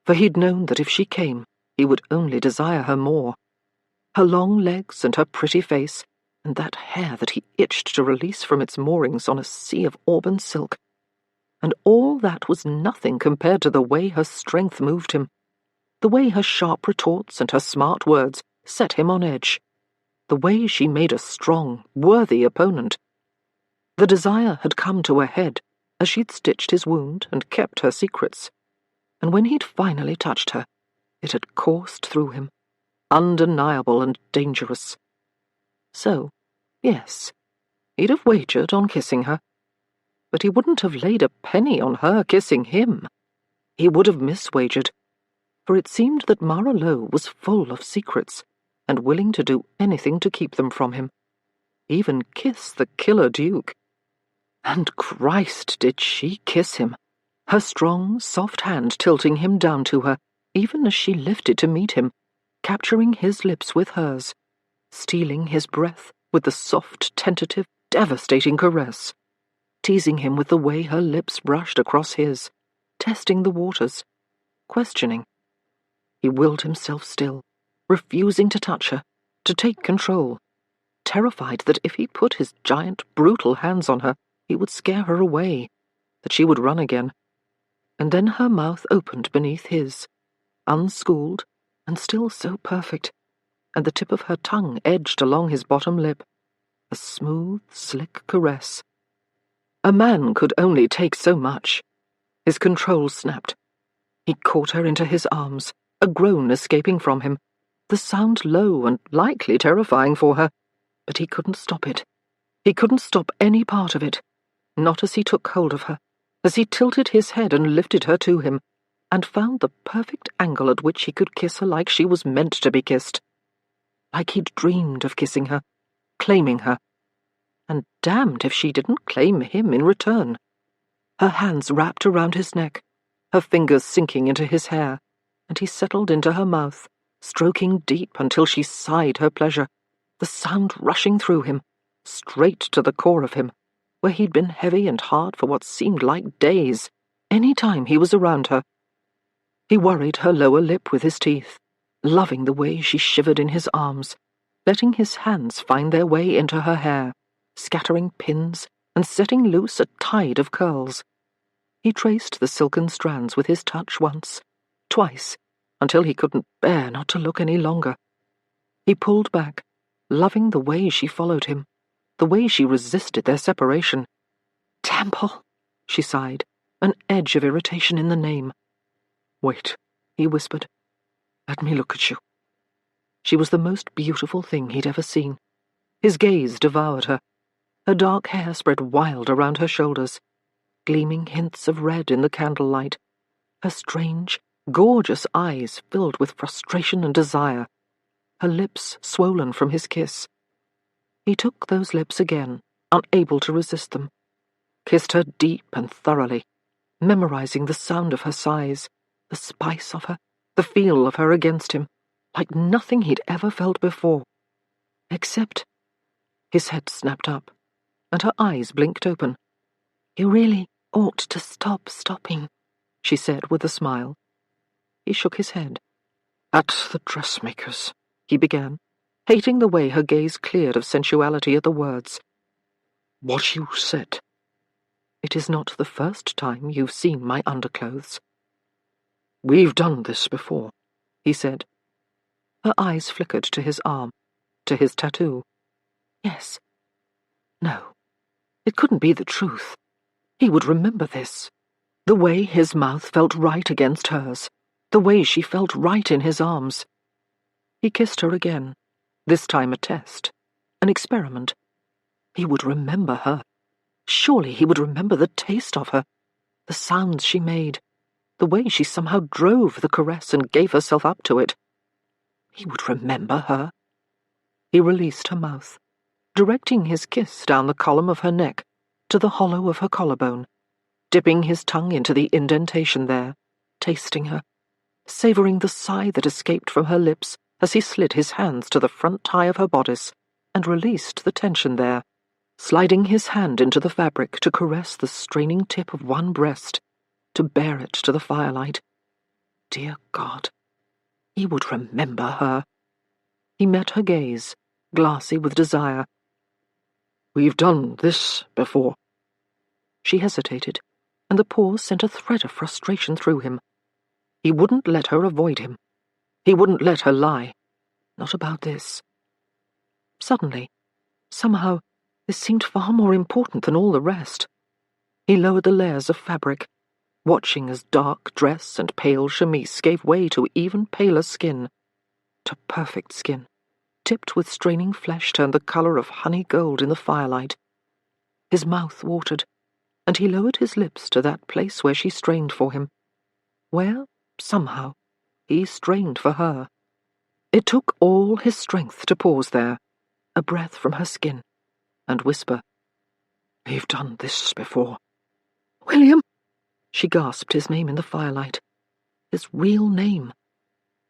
for he'd known that if she came, he would only desire her more. Her long legs and her pretty face, and that hair that he itched to release from its moorings on a sea of auburn silk. And all that was nothing compared to the way her strength moved him, the way her sharp retorts and her smart words set him on edge, the way she made a strong, worthy opponent. The desire had come to a head as she'd stitched his wound and kept her secrets, and when he'd finally touched her, it had coursed through him, undeniable and dangerous. So, yes, he'd have wagered on kissing her, but he wouldn't have laid a penny on her kissing him. He would have miswagered, for it seemed that Mara Lowe was full of secrets, and willing to do anything to keep them from him, even kiss the killer Duke. And Christ, did she kiss him, her strong, soft hand tilting him down to her, even as she lifted to meet him, capturing his lips with hers, stealing his breath with the soft, tentative, devastating caress, teasing him with the way her lips brushed across his, testing the waters, questioning. He willed himself still, refusing to touch her, to take control, terrified that if he put his giant, brutal hands on her, he would scare her away, that she would run again. And then her mouth opened beneath his, unschooled and still so perfect, and the tip of her tongue edged along his bottom lip, a smooth, slick caress. A man could only take so much. His control snapped. He caught her into his arms, a groan escaping from him, the sound low and likely terrifying for her, but he couldn't stop it. He couldn't stop any part of it, not as he took hold of her, as he tilted his head and lifted her to him, and found the perfect angle at which he could kiss her like she was meant to be kissed, like he'd dreamed of kissing her, claiming her, and damned if she didn't claim him in return. Her hands wrapped around his neck, her fingers sinking into his hair, and he settled into her mouth, stroking deep until she sighed her pleasure, the sound rushing through him, straight to the core of him, where he'd been heavy and hard for what seemed like days, any time he was around her. He worried her lower lip with his teeth, loving the way she shivered in his arms, letting his hands find their way into her hair, scattering pins and setting loose a tide of curls. He traced the silken strands with his touch once, twice, until he couldn't bear not to look any longer. He pulled back, loving the way she followed him, the way she resisted their separation. Temple, she sighed, an edge of irritation in the name. Wait, he whispered. Let me look at you. She was the most beautiful thing he'd ever seen. His gaze devoured her. Her dark hair spread wild around her shoulders, gleaming hints of red in the candlelight. Her strange, gorgeous eyes filled with frustration and desire. Her lips swollen from his kiss. He took those lips again, unable to resist them, kissed her deep and thoroughly, memorizing the sound of her sighs, the spice of her, the feel of her against him, like nothing he'd ever felt before. Except... His head snapped up, and her eyes blinked open. "You really ought to stop stopping," she said with a smile. He shook his head. "At the dressmaker's," he began, hating the way her gaze cleared of sensuality at the words. "What you said." "It is not the first time you've seen my underclothes." "We've done this before," he said. Her eyes flickered to his arm, to his tattoo. Yes. No. It couldn't be the truth. He would remember this. The way his mouth felt right against hers. The way she felt right in his arms. He kissed her again, this time a test, an experiment. He would remember her. Surely he would remember the taste of her, the sounds she made, the way she somehow drove the caress and gave herself up to it. He would remember her. He released her mouth, directing his kiss down the column of her neck to the hollow of her collarbone, dipping his tongue into the indentation there, tasting her, savouring the sigh that escaped from her lips as he slid his hands to the front tie of her bodice and released the tension there, sliding his hand into the fabric to caress the straining tip of one breast, to bear it to the firelight. Dear God, he would remember her. He met her gaze, glassy with desire. "We've done this before." She hesitated, and the pause sent a thread of frustration through him. He wouldn't let her avoid him. He wouldn't let her lie. Not about this. Suddenly, somehow, this seemed far more important than all the rest. He lowered the layers of fabric, watching as dark dress and pale chemise gave way to even paler skin, to perfect skin, tipped with straining flesh turned the colour of honey gold in the firelight. His mouth watered, and he lowered his lips to that place where she strained for him, where, somehow, he strained for her. It took all his strength to pause there, a breath from her skin, and whisper, "We've done this before." "William!" She gasped his name in the firelight. His real name.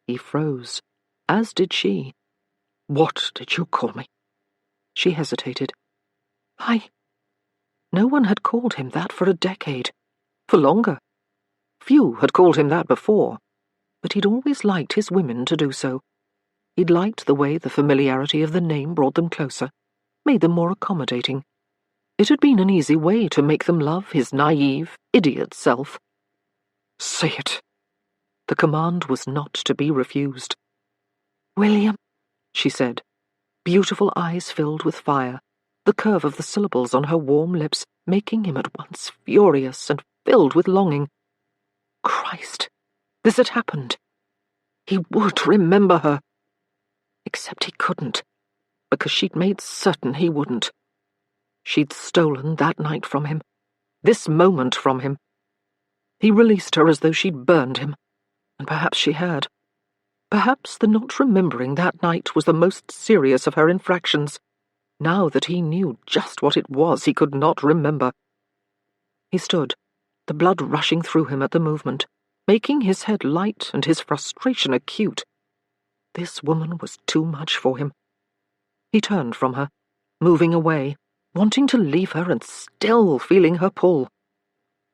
He froze, as did she. "What did you call me?" She hesitated. No one had called him that for a decade. For longer. Few had called him that before, but he'd always liked his women to do so. He'd liked the way the familiarity of the name brought them closer, made them more accommodating. It had been an easy way to make them love his naive, idiot self. "Say it." The command was not to be refused. "William," she said, beautiful eyes filled with fire, the curve of the syllables on her warm lips making him at once furious and filled with longing. Christ, this had happened. He would remember her. Except he couldn't, because she'd made certain he wouldn't. She'd stolen that night from him, this moment from him. He released her as though she'd burned him, and perhaps she had. Perhaps the not remembering that night was the most serious of her infractions, now that he knew just what it was he could not remember. He stood, the blood rushing through him at the movement, making his head light and his frustration acute. This woman was too much for him. He turned from her, moving away, wanting to leave her and still feeling her pull.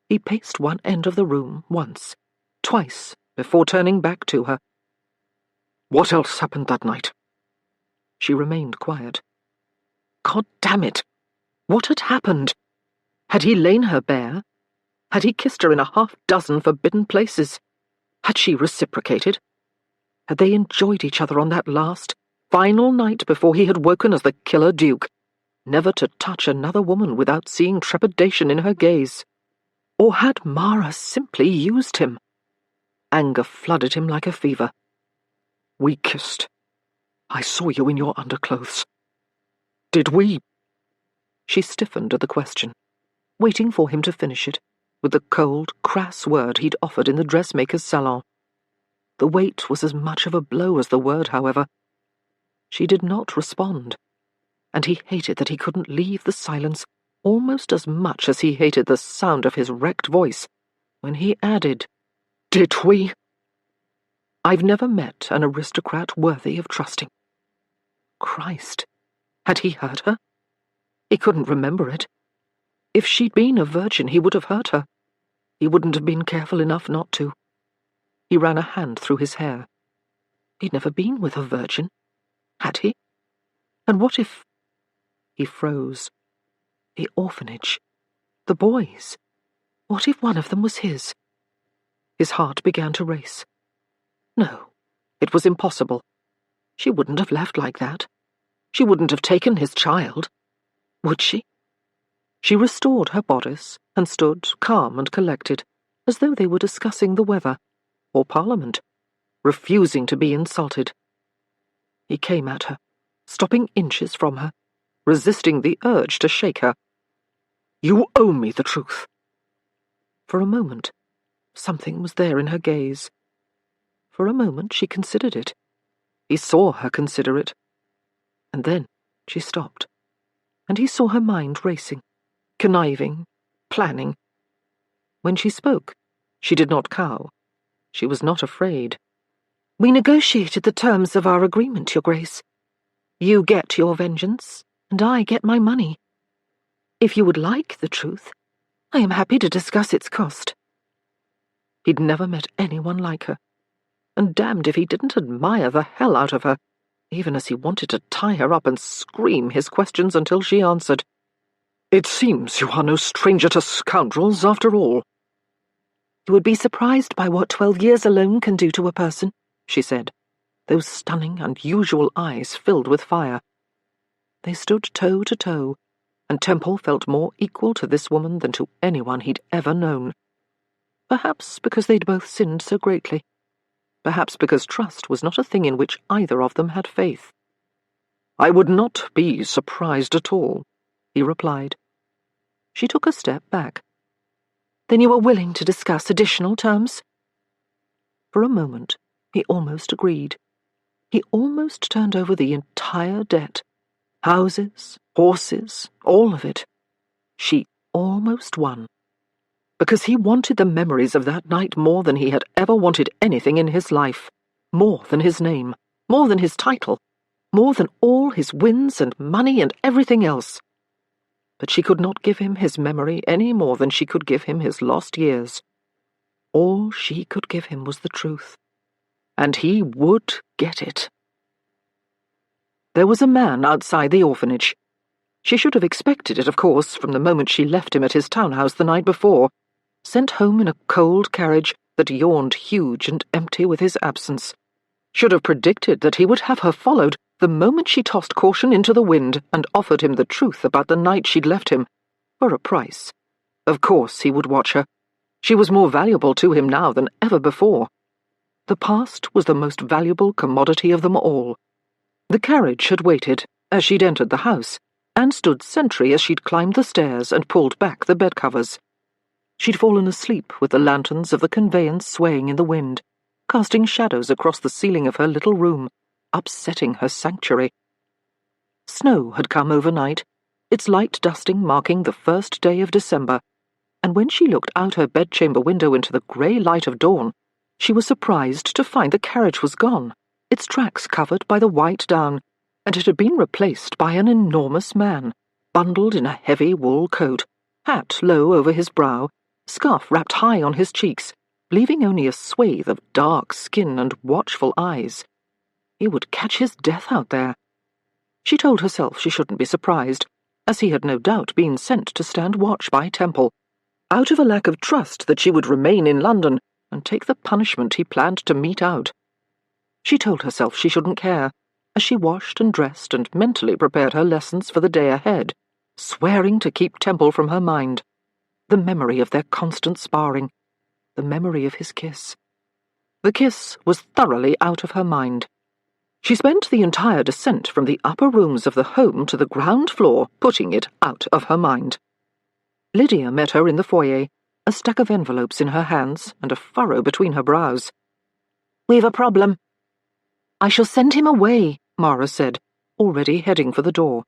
He paced one end of the room once, twice, before turning back to her. "What else happened that night?" She remained quiet. God damn it! What had happened? Had he lain her bare? Had he kissed her in a half-dozen forbidden places? Had she reciprocated? Had they enjoyed each other on that last, final night before he had woken as the killer duke, never to touch another woman without seeing trepidation in her gaze? Or had Mara simply used him? Anger flooded him like a fever. "We kissed. I saw you in your underclothes. Did we?" She stiffened at the question, waiting for him to finish it, with the cold, crass word he'd offered in the dressmaker's salon. The weight was as much of a blow as the word, however. She did not respond. and he hated that he couldn't leave the silence almost as much as he hated the sound of his wrecked voice when he added, "Did we?" I've never met an aristocrat worthy of trusting. Christ, had he hurt her? He couldn't remember it. If she'd been a virgin, he would have hurt her. He wouldn't have been careful enough not to. He ran a hand through his hair. He'd never been with a virgin, had he? And what if... He froze. The orphanage. The boys. What if one of them was his? His heart began to race. No, it was impossible. She wouldn't have left like that. She wouldn't have taken his child. Would she? She restored her bodice and stood calm and collected, as though they were discussing the weather, or Parliament, refusing to be insulted. He came at her, stopping inches from her, resisting the urge to shake her. "You owe me the truth." For a moment, something was there in her gaze. For a moment she considered it. He saw her consider it. And then she stopped, and he saw her mind racing, conniving, planning. When she spoke, she did not cow. She was not afraid. "We negotiated the terms of our agreement, Your Grace. You get your vengeance, and I get my money. If you would like the truth, I am happy to discuss its cost." He'd never met anyone like her, and damned if he didn't admire the hell out of her, even as he wanted to tie her up and scream his questions until she answered. "It seems you are no stranger to scoundrels, after all." "You would be surprised by what 12 years alone can do to a person," she said, those stunning, unusual eyes filled with fire. They stood toe to toe, and Temple felt more equal to this woman than to anyone he'd ever known. Perhaps because they'd both sinned so greatly. Perhaps because trust was not a thing in which either of them had faith. "I would not be surprised at all," he replied. She took a step back. "Then you are willing to discuss additional terms?" For a moment, he almost agreed. He almost turned over the entire debt. Houses, horses, all of it. She almost won. Because he wanted the memories of that night more than he had ever wanted anything in his life. More than his name. More than his title. More than all his wins and money and everything else. But she could not give him his memory any more than she could give him his lost years. All she could give him was the truth. And he would get it. There was a man outside the orphanage. She should have expected it, of course, from the moment she left him at his townhouse the night before, sent home in a cold carriage that yawned huge and empty with his absence. Should have predicted that he would have her followed the moment she tossed caution into the wind and offered him the truth about the night she'd left him, for a price. Of course he would watch her. She was more valuable to him now than ever before. The past was the most valuable commodity of them all. The carriage had waited as she'd entered the house, and stood sentry as she'd climbed the stairs and pulled back the bedcovers. She'd fallen asleep with the lanterns of the conveyance swaying in the wind, casting shadows across the ceiling of her little room, upsetting her sanctuary. Snow had come overnight, its light dusting marking the first day of December, and when she looked out her bedchamber window into the grey light of dawn, she was surprised to find the carriage was gone, its tracks covered by the white down, and it had been replaced by an enormous man, bundled in a heavy wool coat, hat low over his brow, scarf wrapped high on his cheeks, leaving only a swathe of dark skin and watchful eyes. He would catch his death out there. She told herself she shouldn't be surprised, as he had no doubt been sent to stand watch by Temple, out of a lack of trust that she would remain in London and take the punishment he planned to mete out. She told herself she shouldn't care, as she washed and dressed and mentally prepared her lessons for the day ahead, swearing to keep Temple from her mind. The memory of their constant sparring, the memory of his kiss. The kiss was thoroughly out of her mind. She spent the entire descent from the upper rooms of the home to the ground floor putting it out of her mind. Lydia met her in the foyer, a stack of envelopes in her hands and a furrow between her brows. "We've a problem." "I shall send him away," Mara said, already heading for the door.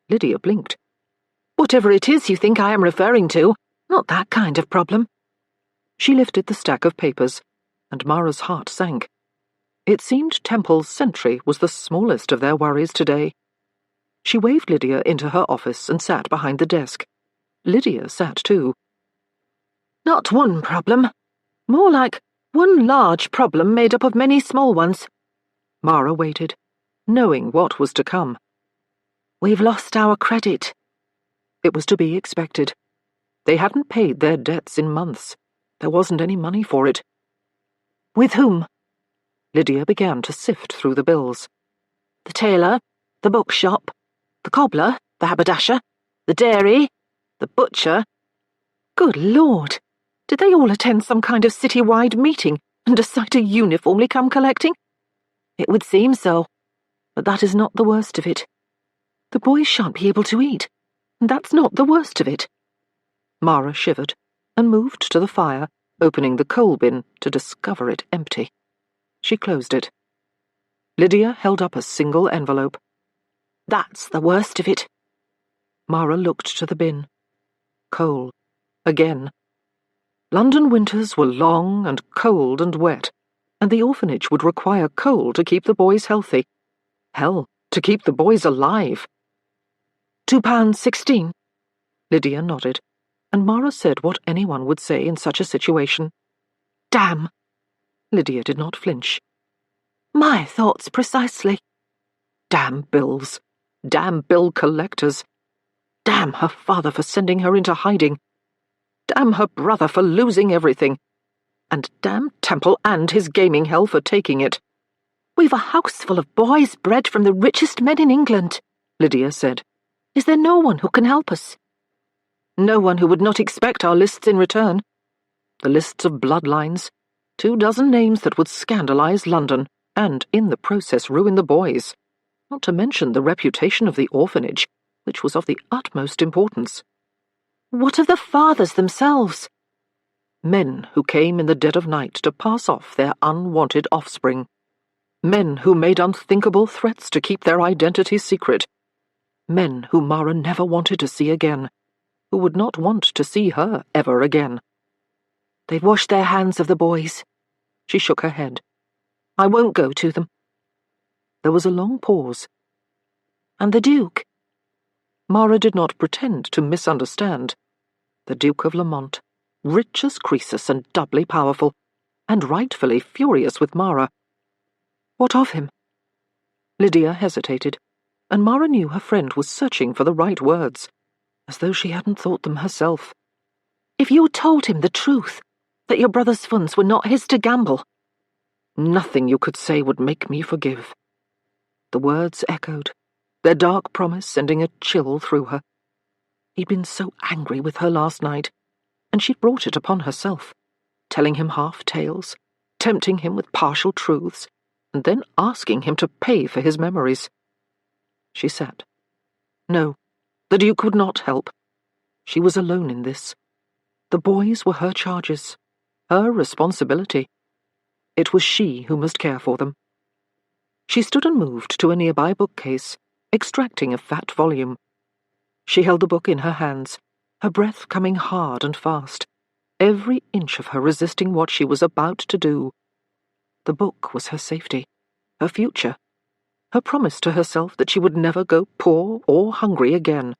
Lydia blinked. "Whatever it is you think I am referring to, not that kind of problem." She lifted the stack of papers, and Mara's heart sank. It seemed Temple's sentry was the smallest of their worries today. She waved Lydia into her office and sat behind the desk. Lydia sat too. "Not one problem. More like one large problem made up of many small ones." Mara waited, knowing what was to come. "We've lost our credit." It was to be expected. They hadn't paid their debts in months. There wasn't any money for it. "With whom?" Lydia began to sift through the bills. "The tailor, the bookshop, the cobbler, the haberdasher, the dairy, the butcher." Good Lord! Did they all attend some kind of city-wide meeting and decide to uniformly come collecting? It would seem so, but that is not the worst of it. The boys shan't be able to eat, and that's not the worst of it. Mara shivered and moved to the fire, opening the coal bin to discover it empty. She closed it. Lydia held up a single envelope. "That's the worst of it." Mara looked to the bin. Coal. Again. London winters were long and cold and wet, and the orphanage would require coal to keep the boys healthy. Hell, to keep the boys alive. £2.16. Lydia nodded, and Mara said what anyone would say in such a situation. "Damn!" Lydia did not flinch. "My thoughts precisely." Damn bills. Damn bill collectors. Damn her father for sending her into hiding. Damn her brother for losing everything. And damn Temple and his gaming hell for taking it. "We've a house full of boys bred from the richest men in England," Lydia said. "Is there no one who can help us?" "No one who would not expect our lists in return. The lists of bloodlines. 24 names that would scandalize London, and in the process ruin the boys. Not to mention the reputation of the orphanage, which was of the utmost importance." "What of the fathers themselves?" Men who came in the dead of night to pass off their unwanted offspring. Men who made unthinkable threats to keep their identities secret. Men who Mara never wanted to see again, who would not want to see her ever again. "They've washed their hands of the boys." She shook her head. "I won't go to them." There was a long pause. "And the Duke?" Mara did not pretend to misunderstand. The Duke of Lamont, rich as Croesus and doubly powerful, and rightfully furious with Mara. What of him? Lydia hesitated, and Mara knew her friend was searching for the right words, as though she hadn't thought them herself. "If you told him the truth, that your brother's funds were not his to gamble—" "Nothing you could say would make me forgive." The words echoed, their dark promise sending a chill through her. He'd been so angry with her last night, and she'd brought it upon herself, telling him half-tales, tempting him with partial truths, and then asking him to pay for his memories. She sat. No, the Duke would not help. She was alone in this. The boys were her charges, her responsibility. It was she who must care for them. She stood and moved to a nearby bookcase, extracting a fat volume. She held the book in her hands, her breath coming hard and fast, every inch of her resisting what she was about to do. The book was her safety, her future, her promise to herself that she would never go poor or hungry again,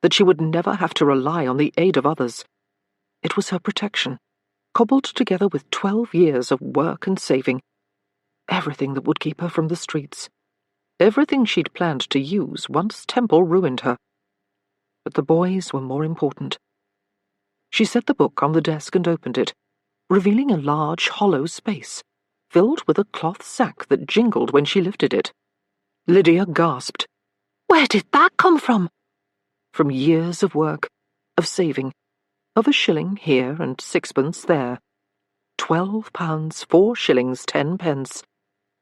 that she would never have to rely on the aid of others. It was her protection, cobbled together with 12 years of work and saving. Everything that would keep her from the streets. Everything she'd planned to use once Temple ruined her. But the boys were more important. She set the book on the desk and opened it, revealing a large, hollow space, filled with a cloth sack that jingled when she lifted it. Lydia gasped. "Where did that come from?" From years of work, of saving, of a shilling here and sixpence there. £12, 4 shillings, 10 pence.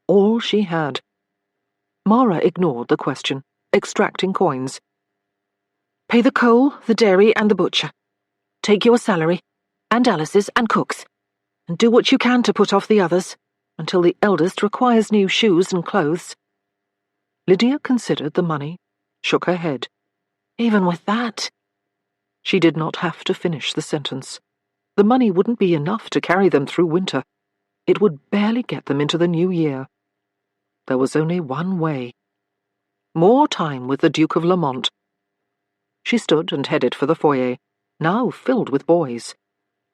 All she had. Mara ignored the question, extracting coins. "Pay the coal, the dairy, and the butcher. Take your salary, and Alice's and Cook's, and do what you can to put off the others, until the eldest requires new shoes and clothes." Lydia considered the money, shook her head. Even with that. She did not have to finish the sentence. The money wouldn't be enough to carry them through winter. It would barely get them into the new year. There was only one way. More time with the Duke of Lamont. She stood and headed for the foyer, now filled with boys.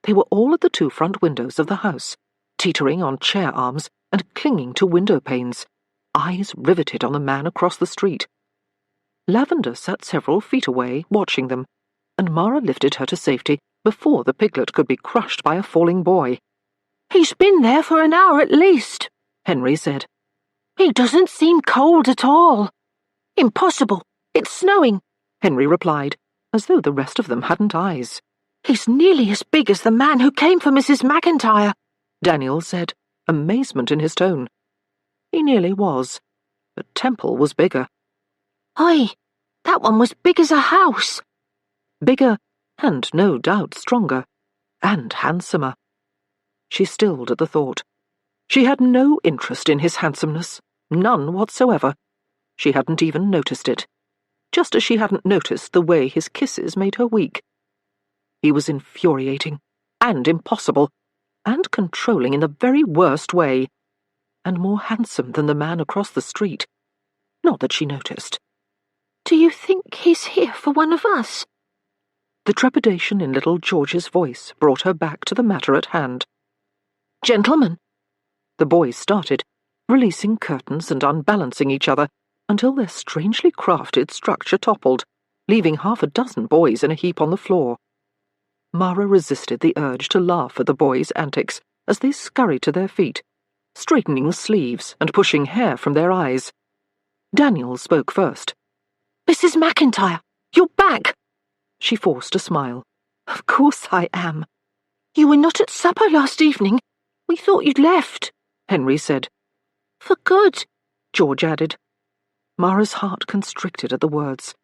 They were all at the 2 front windows of the house, teetering on chair arms and clinging to window panes, eyes riveted on the man across the street. Lavender sat several feet away, watching them, and Mara lifted her to safety before the piglet could be crushed by a falling boy. "He's been there for an hour at least," Henry said. "He doesn't seem cold at all." "Impossible. It's snowing," Henry replied, as though the rest of them hadn't eyes. "He's nearly as big as the man who came for Mrs. McIntyre," Daniel said, amazement in his tone. He nearly was, but Temple was bigger. "Aye, that one was big as a house." Bigger, and no doubt stronger, and handsomer. She stilled at the thought. She had no interest in his handsomeness, none whatsoever. She hadn't even noticed it, just as she hadn't noticed the way his kisses made her weak. He was infuriating, and impossible, and controlling in the very worst way, and more handsome than the man across the street. Not that she noticed. "Do you think he's here for one of us?" The trepidation in little George's voice brought her back to the matter at hand. "Gentlemen!" The boys started, releasing curtains and unbalancing each other until their strangely crafted structure toppled, leaving 6 boys in a heap on the floor. Mara resisted the urge to laugh at the boys' antics as they scurried to their feet, straightening sleeves and pushing hair from their eyes. Daniel spoke first. "Mrs. McIntyre, you're back!" She forced a smile. "Of course I am." "You were not at supper last evening. We thought you'd left," Henry said. "For good," George added. Mara's heart constricted at the words.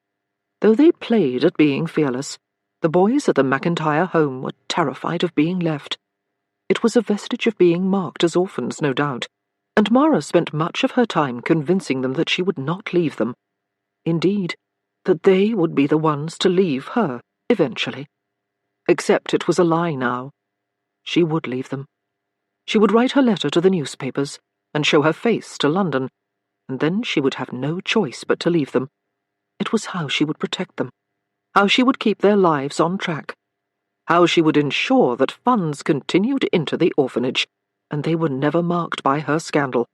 Though they played at being fearless, the boys at the McIntyre home were terrified of being left. It was a vestige of being marked as orphans, no doubt, and Mara spent much of her time convincing them that she would not leave them. Indeed, that they would be the ones to leave her, eventually. Except it was a lie now. She would leave them. She would write her letter to the newspapers and show her face to London, and then she would have no choice but to leave them. It was how she would protect them, how she would keep their lives on track, how she would ensure that funds continued into the orphanage, and they were never marked by her scandal.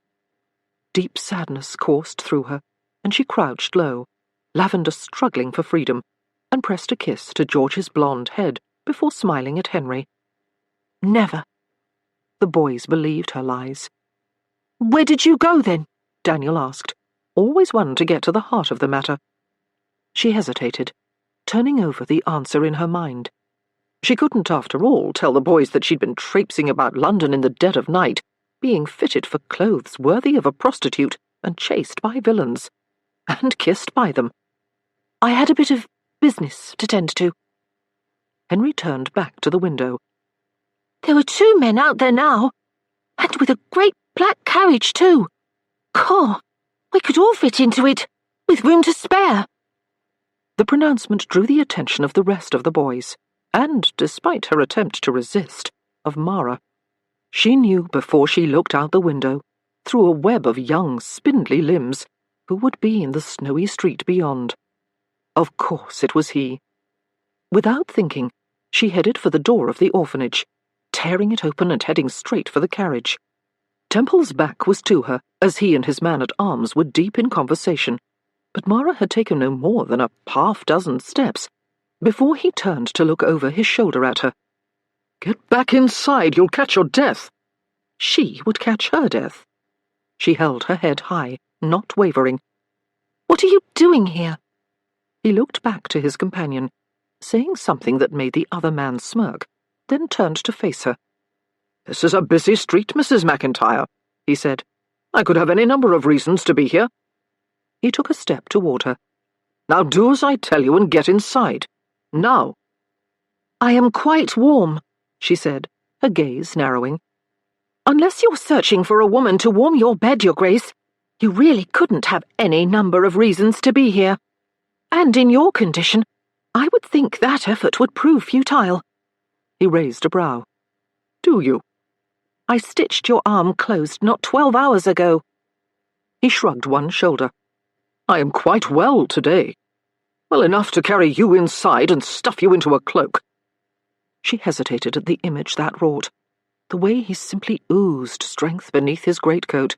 Deep sadness coursed through her, and she crouched low, Lavender struggling for freedom, and pressed a kiss to George's blonde head before smiling at Henry. Never. The boys believed her lies. "Where did you go, then?" Daniel asked, always one to get to the heart of the matter. She hesitated, turning over the answer in her mind. She couldn't, after all, tell the boys that she'd been traipsing about London in the dead of night, being fitted for clothes worthy of a prostitute and chased by villains, and kissed by them. "I had a bit of business to tend to." Henry turned back to the window. "There were 2 men out there now, and with a great black carriage, too. Caw, we could all fit into it, with room to spare." The pronouncement drew the attention of the rest of the boys, and, despite her attempt to resist, of Mara. She knew before she looked out the window, through a web of young, spindly limbs, who would be in the snowy street beyond. Of course it was he. Without thinking, she headed for the door of the orphanage, tearing it open and heading straight for the carriage. Temple's back was to her, as he and his man-at-arms were deep in conversation, but Mara had taken no more than a half-dozen steps before he turned to look over his shoulder at her. "Get back inside, you'll catch your death." She would catch her death. She held her head high, not wavering. "What are you doing here?" He looked back to his companion, saying something that made the other man smirk, then turned to face her. "This is a busy street, Mrs. McIntyre," he said. "I could have any number of reasons to be here." He took a step toward her. "Now do as I tell you and get inside. Now." "I am quite warm," she said, her gaze narrowing. "Unless you're searching for a woman to warm your bed, Your Grace, you really couldn't have any number of reasons to be here." And in your condition, I would think that effort would prove futile. He raised a brow. Do you? I stitched your arm closed not 12 hours ago. He shrugged one shoulder. I am quite well today. Well enough to carry you inside and stuff you into a cloak. She hesitated at the image that wrought, the way he simply oozed strength beneath his greatcoat,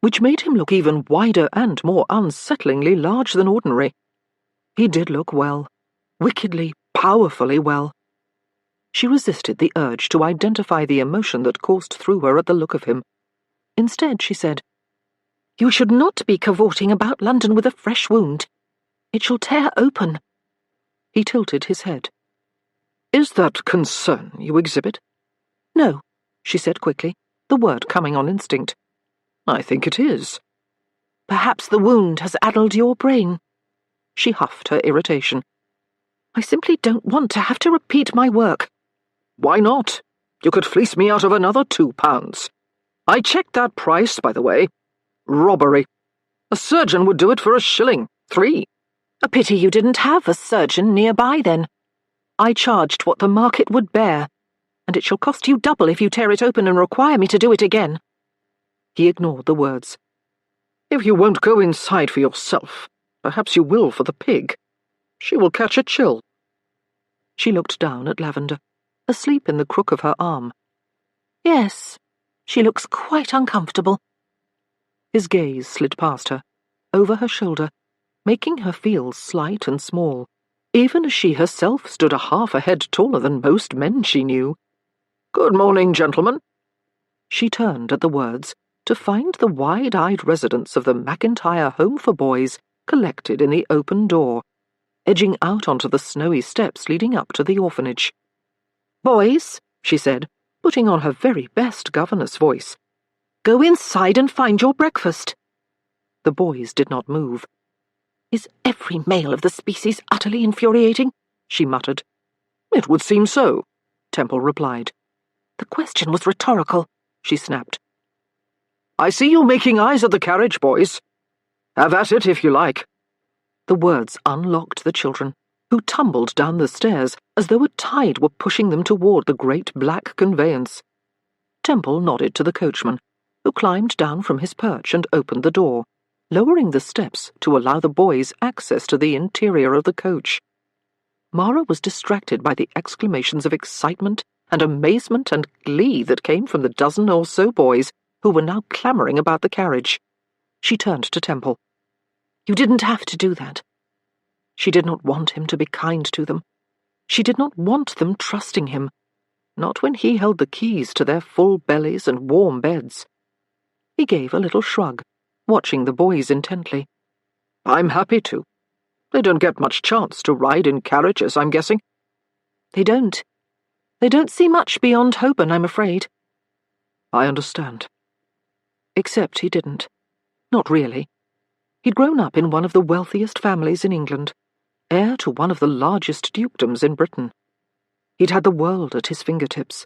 which made him look even wider and more unsettlingly large than ordinary. He did look well, wickedly, powerfully well. She resisted the urge to identify the emotion that coursed through her at the look of him. Instead, she said, You should not be cavorting about London with a fresh wound. It shall tear open. He tilted his head. Is that concern you exhibit? No, she said quickly, the word coming on instinct. I think it is. Perhaps the wound has addled your brain. She huffed her irritation. I simply don't want to have to repeat my work. Why not? You could fleece me out of another £2. I checked that price, by the way. Robbery. A surgeon would do it for a shilling, 3. A pity you didn't have a surgeon nearby then. I charged what the market would bear, and it shall cost you double if you tear it open and require me to do it again. He ignored the words. If you won't go inside for yourself, perhaps you will for the pig. She will catch a chill. She looked down at Lavender, asleep in the crook of her arm. Yes, she looks quite uncomfortable. His gaze slid past her, over her shoulder, making her feel slight and small, even as she herself stood a half a head taller than most men she knew. Good morning, gentlemen. She turned at the words to find the wide-eyed residents of the McIntyre Home for Boys collected in the open door, edging out onto the snowy steps leading up to the orphanage. Boys, she said, putting on her very best governess voice, go inside and find your breakfast. The boys did not move. Is every male of the species utterly infuriating? She muttered. It would seem so, Temple replied. The question was rhetorical, she snapped. I see you making eyes at the carriage, boys. Have at it if you like. The words unlocked the children, who tumbled down the stairs as though a tide were pushing them toward the great black conveyance. Temple nodded to the coachman, who climbed down from his perch and opened the door, lowering the steps to allow the boys access to the interior of the coach. Mara was distracted by the exclamations of excitement and amazement and glee that came from the dozen or so boys who were now clamouring about the carriage. She turned to Temple. You didn't have to do that. She did not want him to be kind to them. She did not want them trusting him, not when he held the keys to their full bellies and warm beds. He gave a little shrug, watching the boys intently. I'm happy to. They don't get much chance to ride in carriages, I'm guessing. They don't. They don't see much beyond Holborn, I'm afraid. I understand. Except he didn't. Not really. He'd grown up in one of the wealthiest families in England, heir to one of the largest dukedoms in Britain. He'd had the world at his fingertips.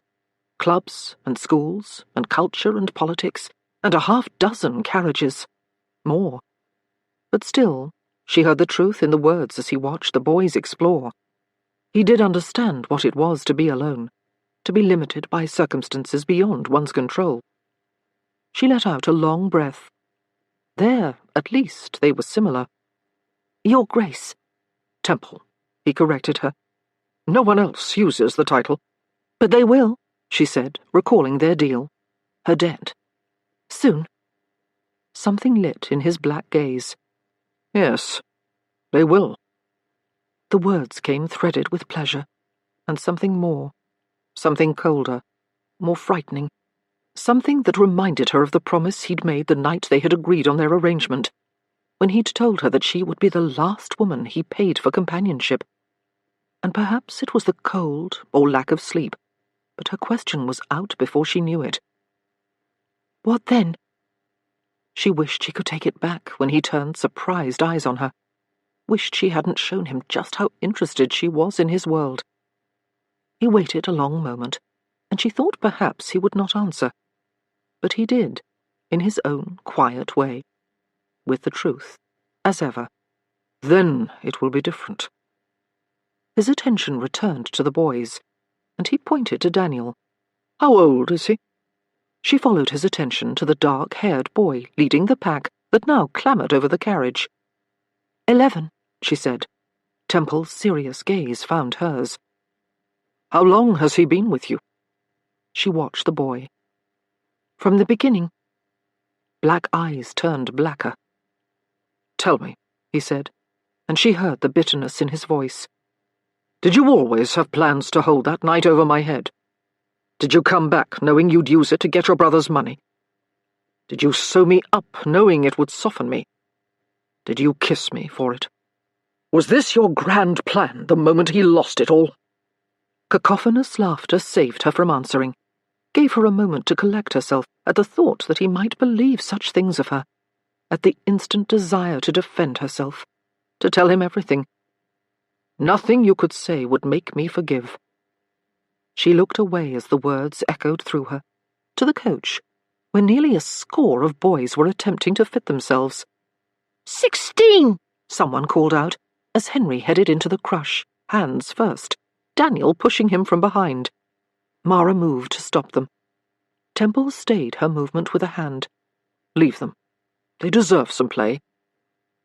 Clubs and schools and culture and politics, and a half-dozen carriages. More. But still, she heard the truth in the words as he watched the boys explore. He did understand what it was to be alone, to be limited by circumstances beyond one's control. She let out a long breath. There, at least, they were similar. Your Grace. Temple, he corrected her. No one else uses the title. But they will, she said, recalling their deal. Her debt. Soon. Something lit in his black gaze. Yes, they will. The words came threaded with pleasure, and something more, something colder, more frightening, something that reminded her of the promise he'd made the night they had agreed on their arrangement, when he'd told her that she would be the last woman he paid for companionship. And perhaps it was the cold or lack of sleep, but her question was out before she knew it. What then? She wished she could take it back when he turned surprised eyes on her, wished she hadn't shown him just how interested she was in his world. He waited a long moment, and she thought perhaps he would not answer. But he did, in his own quiet way, with the truth, as ever. Then it will be different. His attention returned to the boys, and he pointed to Daniel. How old is he? She followed his attention to the dark-haired boy leading the pack that now clamoured over the carriage. 11, she said. Temple's serious gaze found hers. How long has he been with you? She watched the boy. From the beginning. Black eyes turned blacker. Tell me, he said, and she heard the bitterness in his voice. Did you always have plans to hold that night over my head? Did you come back knowing you'd use it to get your brother's money? Did you sew me up knowing it would soften me? Did you kiss me for it? Was this your grand plan the moment he lost it all? Cacophonous laughter saved her from answering, gave her a moment to collect herself at the thought that he might believe such things of her, at the instant desire to defend herself, to tell him everything. Nothing you could say would make me forgive. She looked away as the words echoed through her, to the coach, where nearly a score of boys were attempting to fit themselves. 16! Someone called out, as Henry headed into the crush, hands first, Daniel pushing him from behind. Mara moved to stop them. Temple stayed her movement with a hand. Leave them. They deserve some play.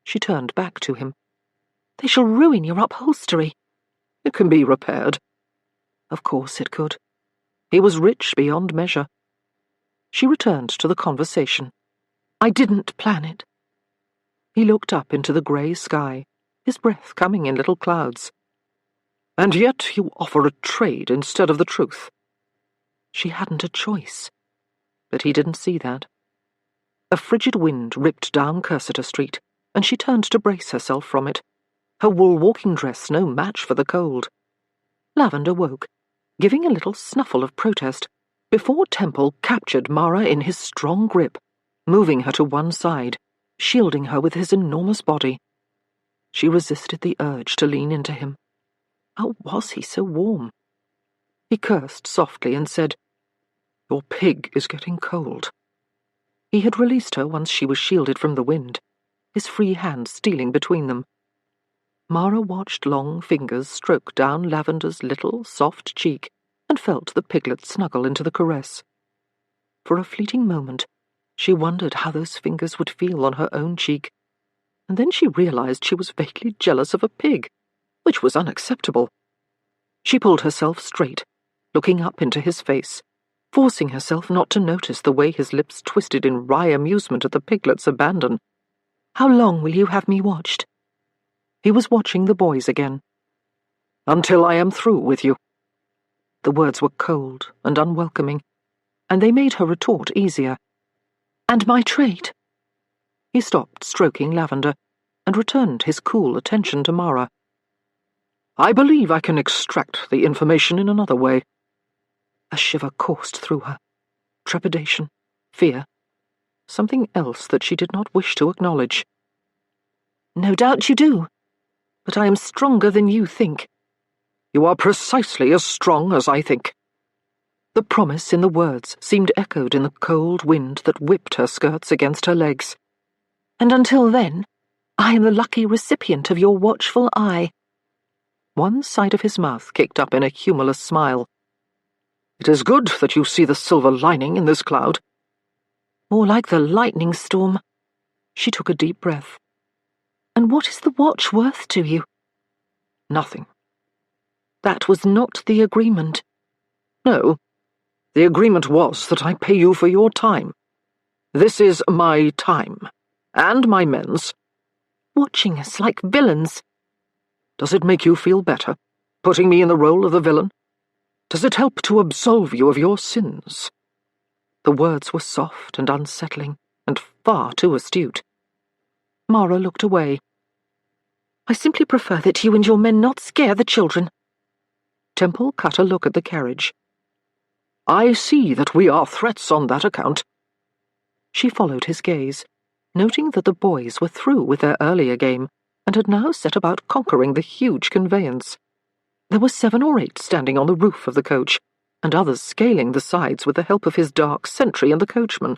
She turned back to him. They shall ruin your upholstery. It can be repaired. Of course it could. He was rich beyond measure. She returned to the conversation. I didn't plan it. He looked up into the grey sky, his breath coming in little clouds. And yet you offer a trade instead of the truth. She hadn't a choice. But he didn't see that. A frigid wind ripped down Cursitor Street, and she turned to brace herself from it, her wool walking dress no match for the cold. Lavender woke, giving a little snuffle of protest, before Temple captured Mara in his strong grip, moving her to one side, shielding her with his enormous body. She resisted the urge to lean into him. How was he so warm? He cursed softly and said, Your pig is getting cold. He had released her once she was shielded from the wind, his free hand stealing between them. Mara watched long fingers stroke down Lavender's little, soft cheek and felt the piglet snuggle into the caress. For a fleeting moment, she wondered how those fingers would feel on her own cheek, and then she realized she was vaguely jealous of a pig, which was unacceptable. She pulled herself straight, looking up into his face, forcing herself not to notice the way his lips twisted in wry amusement at the piglet's abandon. How long will you have me watched? He was watching the boys again. Until I am through with you. The words were cold and unwelcoming, and they made her retort easier. And my trade? He stopped stroking Lavender and returned his cool attention to Mara. I believe I can extract the information in another way. A shiver coursed through her. Trepidation, fear, something else that she did not wish to acknowledge. No doubt you do, but I am stronger than you think. You are precisely as strong as I think. The promise in the words seemed echoed in the cold wind that whipped her skirts against her legs. And until then, I am the lucky recipient of your watchful eye. One side of his mouth kicked up in a humorless smile. It is good that you see the silver lining in this cloud. More like the lightning storm. She took a deep breath. And what is the watch worth to you? Nothing. That was not the agreement. No. The agreement was that I pay you for your time. This is my time. And my men's. Watching us like villains. Does it make you feel better, putting me in the role of the villain? Does it help to absolve you of your sins? The words were soft and unsettling, and far too astute. Mara looked away. I simply prefer that you and your men not scare the children. Temple cut a look at the carriage. I see that we are threats on that account. She followed his gaze, noting that the boys were through with their earlier game and had now set about conquering the huge conveyance. There were 7 or 8 standing on the roof of the coach, and others scaling the sides with the help of his dark sentry and the coachman.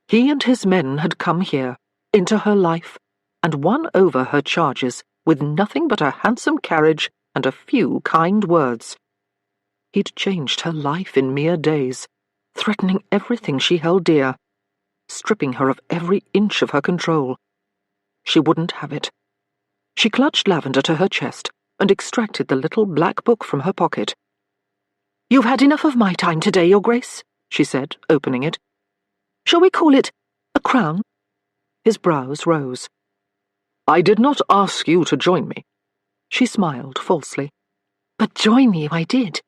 He and his men had come here, into her life, and won over her charges with nothing but a handsome carriage and a few kind words. He'd changed her life in mere days, threatening everything she held dear, stripping her of every inch of her control. She wouldn't have it. She clutched Lavender to her chest and extracted the little black book from her pocket. "You've had enough of my time today, Your Grace," she said, opening it. "Shall we call it a crown?" His brows rose. "I did not ask you to join me." She smiled falsely. "But join you I did.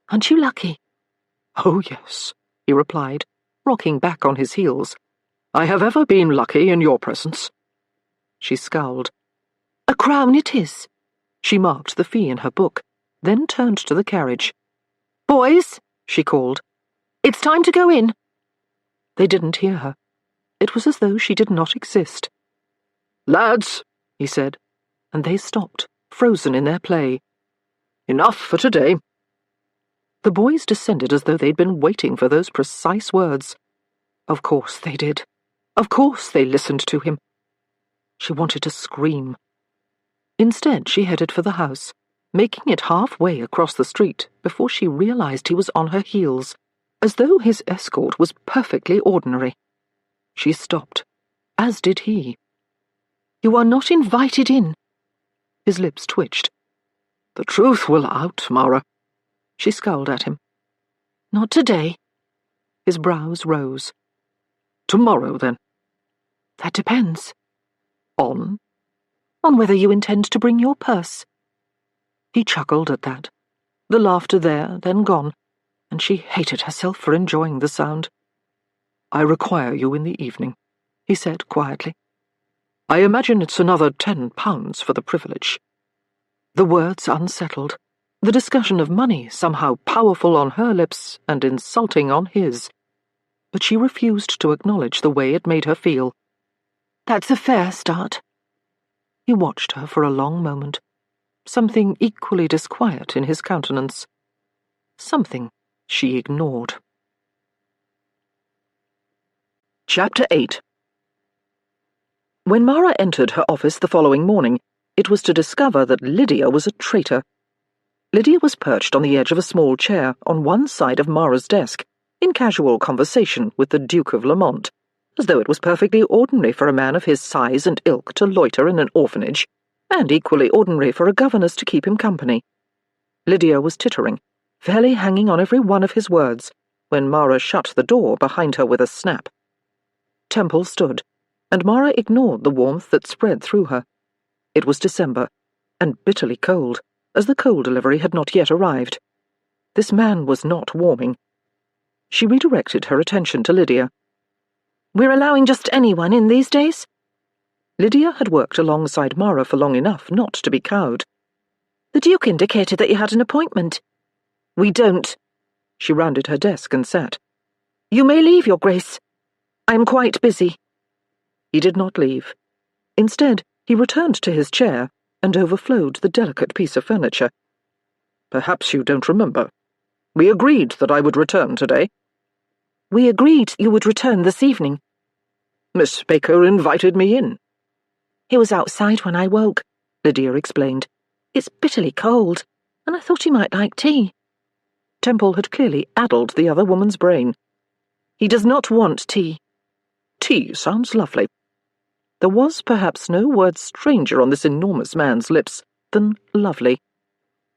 Aren't you lucky?" "Oh, yes," he replied, rocking back on his heels. "I have ever been lucky in your presence." She scowled. "A crown it is." She marked the fee in her book, then turned to the carriage. "Boys," she called, "it's time to go in." They didn't hear her. It was as though she did not exist. "Lads," he said, and they stopped, frozen in their play. "Enough for today." The boys descended as though they'd been waiting for those precise words. Of course they did. Of course they listened to him. She wanted to scream. Instead, she headed for the house, making it halfway across the street before she realized he was on her heels, as though his escort was perfectly ordinary. She stopped, as did he. "You are not invited in." His lips twitched. "The truth will out, Mara." She scowled at him. "Not today." His brows rose. "Tomorrow, then." "That depends." "On?" "On whether you intend to bring your purse." He chuckled at that. The laughter there, then gone, and she hated herself for enjoying the sound. "I require you in the evening," he said quietly. "I imagine it's another £10 for the privilege." The words unsettled, the discussion of money somehow powerful on her lips and insulting on his. But she refused to acknowledge the way it made her feel. "That's a fair start." He watched her for a long moment, something equally disquiet in his countenance. Something she ignored. Chapter 8. When Mara entered her office the following morning, it was to discover that Lydia was a traitor. Lydia was perched on the edge of a small chair on one side of Mara's desk, in casual conversation with the Duke of Lamont, as though it was perfectly ordinary for a man of his size and ilk to loiter in an orphanage, and equally ordinary for a governess to keep him company. Lydia was tittering, fairly hanging on every one of his words, when Mara shut the door behind her with a snap. Temple stood, and Mara ignored the warmth that spread through her. It was December, and bitterly cold, as the coal delivery had not yet arrived. This man was not warming. She redirected her attention to Lydia. "We're allowing just anyone in these days?" Lydia had worked alongside Mara for long enough not to be cowed. "The Duke indicated that you had an appointment." "We don't." She rounded her desk and sat. "You may leave, Your Grace. I am quite busy." He did not leave. Instead, he returned to his chair and overflowed the delicate piece of furniture. "Perhaps you don't remember. We agreed that I would return today." "We agreed you would return this evening." "Miss Baker invited me in." "He was outside when I woke," Lydia explained. "It's bitterly cold, and I thought he might like tea." Temple had clearly addled the other woman's brain. "He does not want tea." "Tea sounds lovely." There was perhaps no word stranger on this enormous man's lips than lovely.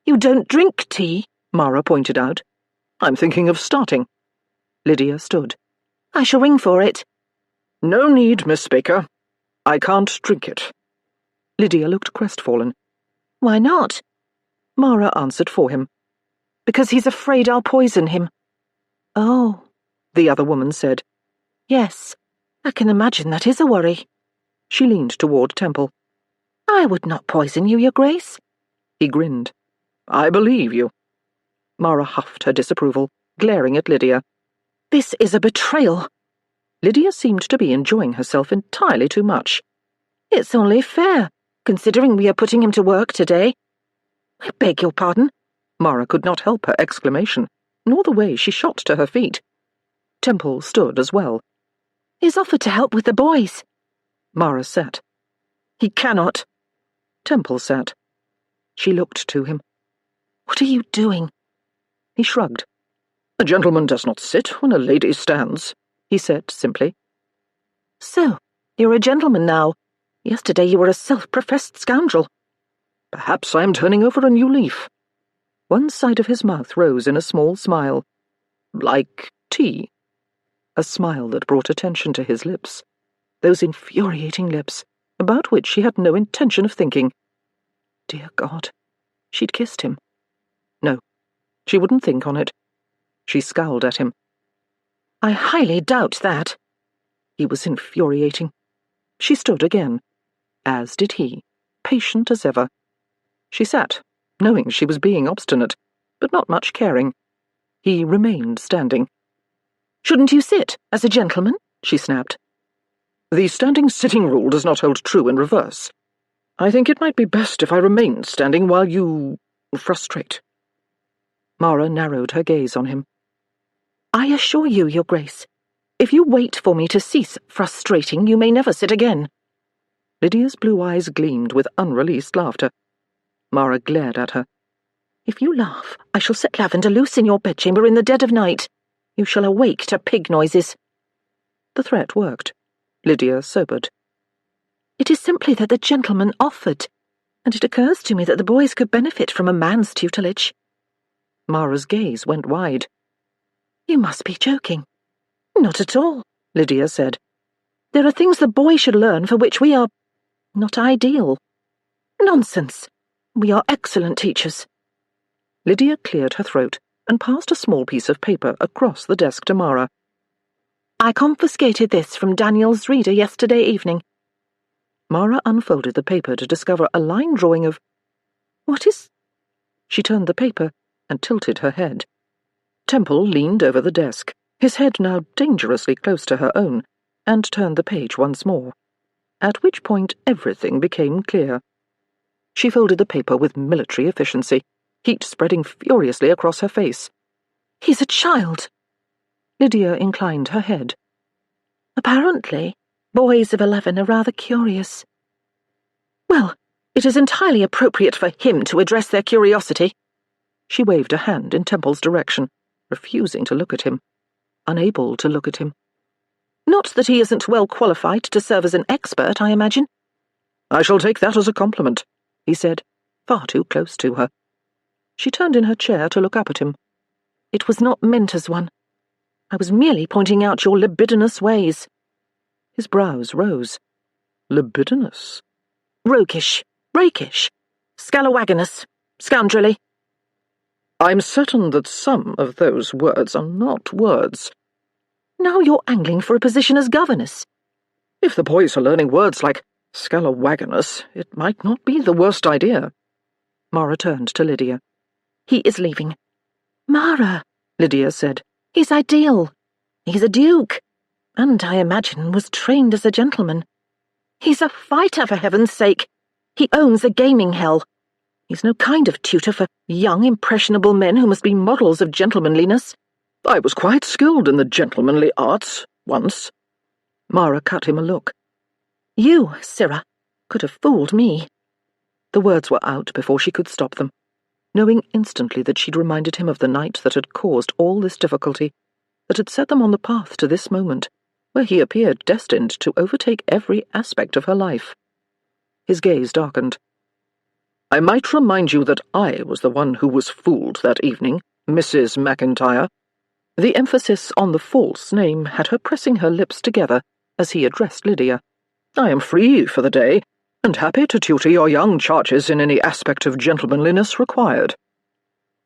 "You don't drink tea," Mara pointed out. "I'm thinking of starting." Lydia stood. "I shall ring for it." "No need, Miss Baker. I can't drink it." Lydia looked crestfallen. "Why not?" Mara answered for him. "Because he's afraid I'll poison him." "Oh," the other woman said. "Yes, I can imagine that is a worry." She leaned toward Temple. "I would not poison you, Your Grace." He grinned. "I believe you." Mara huffed her disapproval, glaring at Lydia. "This is a betrayal." Lydia seemed to be enjoying herself entirely too much. "It's only fair, considering we are putting him to work today." "I beg your pardon." Mara could not help her exclamation, nor the way she shot to her feet. Temple stood as well. "He's offered to help with the boys." Mara sat. He cannot. Temple sat. She looked to him. What are you doing? He shrugged. A gentleman does not sit when a lady stands, he said simply. So, you're a gentleman now. Yesterday you were a self-professed scoundrel. Perhaps I am turning over a new leaf. One side of his mouth rose in a small smile. Like tea. A smile that brought attention to his lips. Those infuriating lips, about which she had no intention of thinking. Dear God, she'd kissed him. No, she wouldn't think on it. She scowled at him. I highly doubt that. He was infuriating. She stood again, as did he, patient as ever. She sat, knowing she was being obstinate, but not much caring. He remained standing. Shouldn't you sit, as a gentleman? She snapped. The standing-sitting rule does not hold true in reverse. I think it might be best if I remained standing while you frustrate. Mara narrowed her gaze on him. I assure you, Your Grace, if you wait for me to cease frustrating, you may never sit again. Lydia's blue eyes gleamed with unreleased laughter. Mara glared at her. If you laugh, I shall set Lavender loose in your bedchamber in the dead of night. You shall awake to pig noises. The threat worked. Lydia sobered. It is simply that the gentleman offered, and it occurs to me that the boys could benefit from a man's tutelage. Mara's gaze went wide. You must be joking. Not at all, Lydia said. There are things the boy should learn for which we are not ideal. Nonsense. We are excellent teachers. Lydia cleared her throat and passed a small piece of paper across the desk to Mara. I confiscated this from Daniel's reader yesterday evening. Mara unfolded the paper to discover a line drawing of... What is... She turned the paper and tilted her head. Temple leaned over the desk, his head now dangerously close to her own, and turned the page once more, at which point everything became clear. She folded the paper with military efficiency, heat spreading furiously across her face. He's a child. Lydia inclined her head. Apparently, boys of 11 are rather curious. Well, it is entirely appropriate for him to address their curiosity. She waved a hand in Temple's direction, refusing to look at him, unable to look at him. Not that he isn't well qualified to serve as an expert, I imagine. I shall take that as a compliment, he said, far too close to her. She turned in her chair to look up at him. It was not meant as one. I was merely pointing out your libidinous ways. His brows rose. Libidinous? Roguish, rakish, scalawagonous, scoundrelly. I'm certain that some of those words are not words. Now you're angling for a position as governess. If the boys are learning words like scalawagonous, it might not be the worst idea. Mara turned to Lydia. He is leaving. Mara, Lydia said. He's ideal. He's a duke, and I imagine was trained as a gentleman. He's a fighter, for heaven's sake. He owns a gaming hell. He's no kind of tutor for young, impressionable men who must be models of gentlemanliness. I was quite skilled in the gentlemanly arts, once. Mara cut him a look. You, Sirrah, could have fooled me. The words were out before she could stop them, knowing instantly that she'd reminded him of the night that had caused all this difficulty, that had set them on the path to this moment, where he appeared destined to overtake every aspect of her life. His gaze darkened. I might remind you that I was the one who was fooled that evening, Mrs. McIntyre. The emphasis on the false name had her pressing her lips together as he addressed Lydia. I am free for the day, and happy to tutor your young charges in any aspect of gentlemanliness required.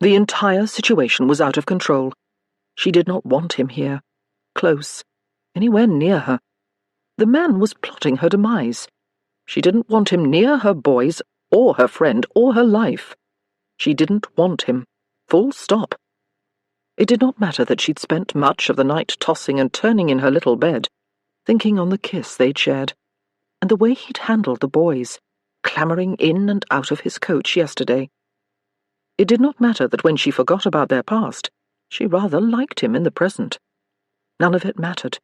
The entire situation was out of control. She did not want him here, close, anywhere near her. The man was plotting her demise. She didn't want him near her boys, or her friend, or her life. She didn't want him. Full stop. It did not matter that she'd spent much of the night tossing and turning in her little bed, thinking on the kiss they'd shared, and the way he'd handled the boys, clambering in and out of his coach yesterday. It did not matter that when she forgot about their past, she rather liked him in the present. None of it mattered.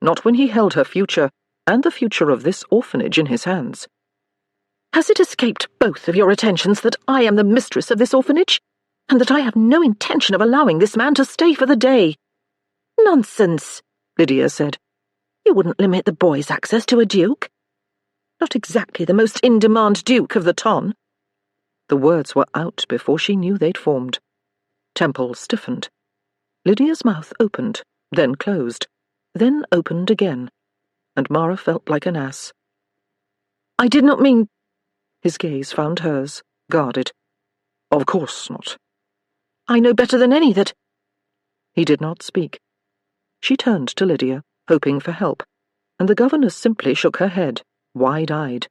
Not when he held her future, and the future of this orphanage in his hands. Has it escaped both of your attentions that I am the mistress of this orphanage, and that I have no intention of allowing this man to stay for the day?" "Nonsense," Lydia said. "You wouldn't limit the boy's access to a duke. Not exactly the most in-demand duke of the ton." The words were out before she knew they'd formed. Temple stiffened. Lydia's mouth opened, then closed, then opened again, and Mara felt like an ass. "I did not mean—" His gaze found hers, guarded. "Of course not." "I know better than any that—" He did not speak. She turned to Lydia, hoping for help, and the governess simply shook her head, wide-eyed.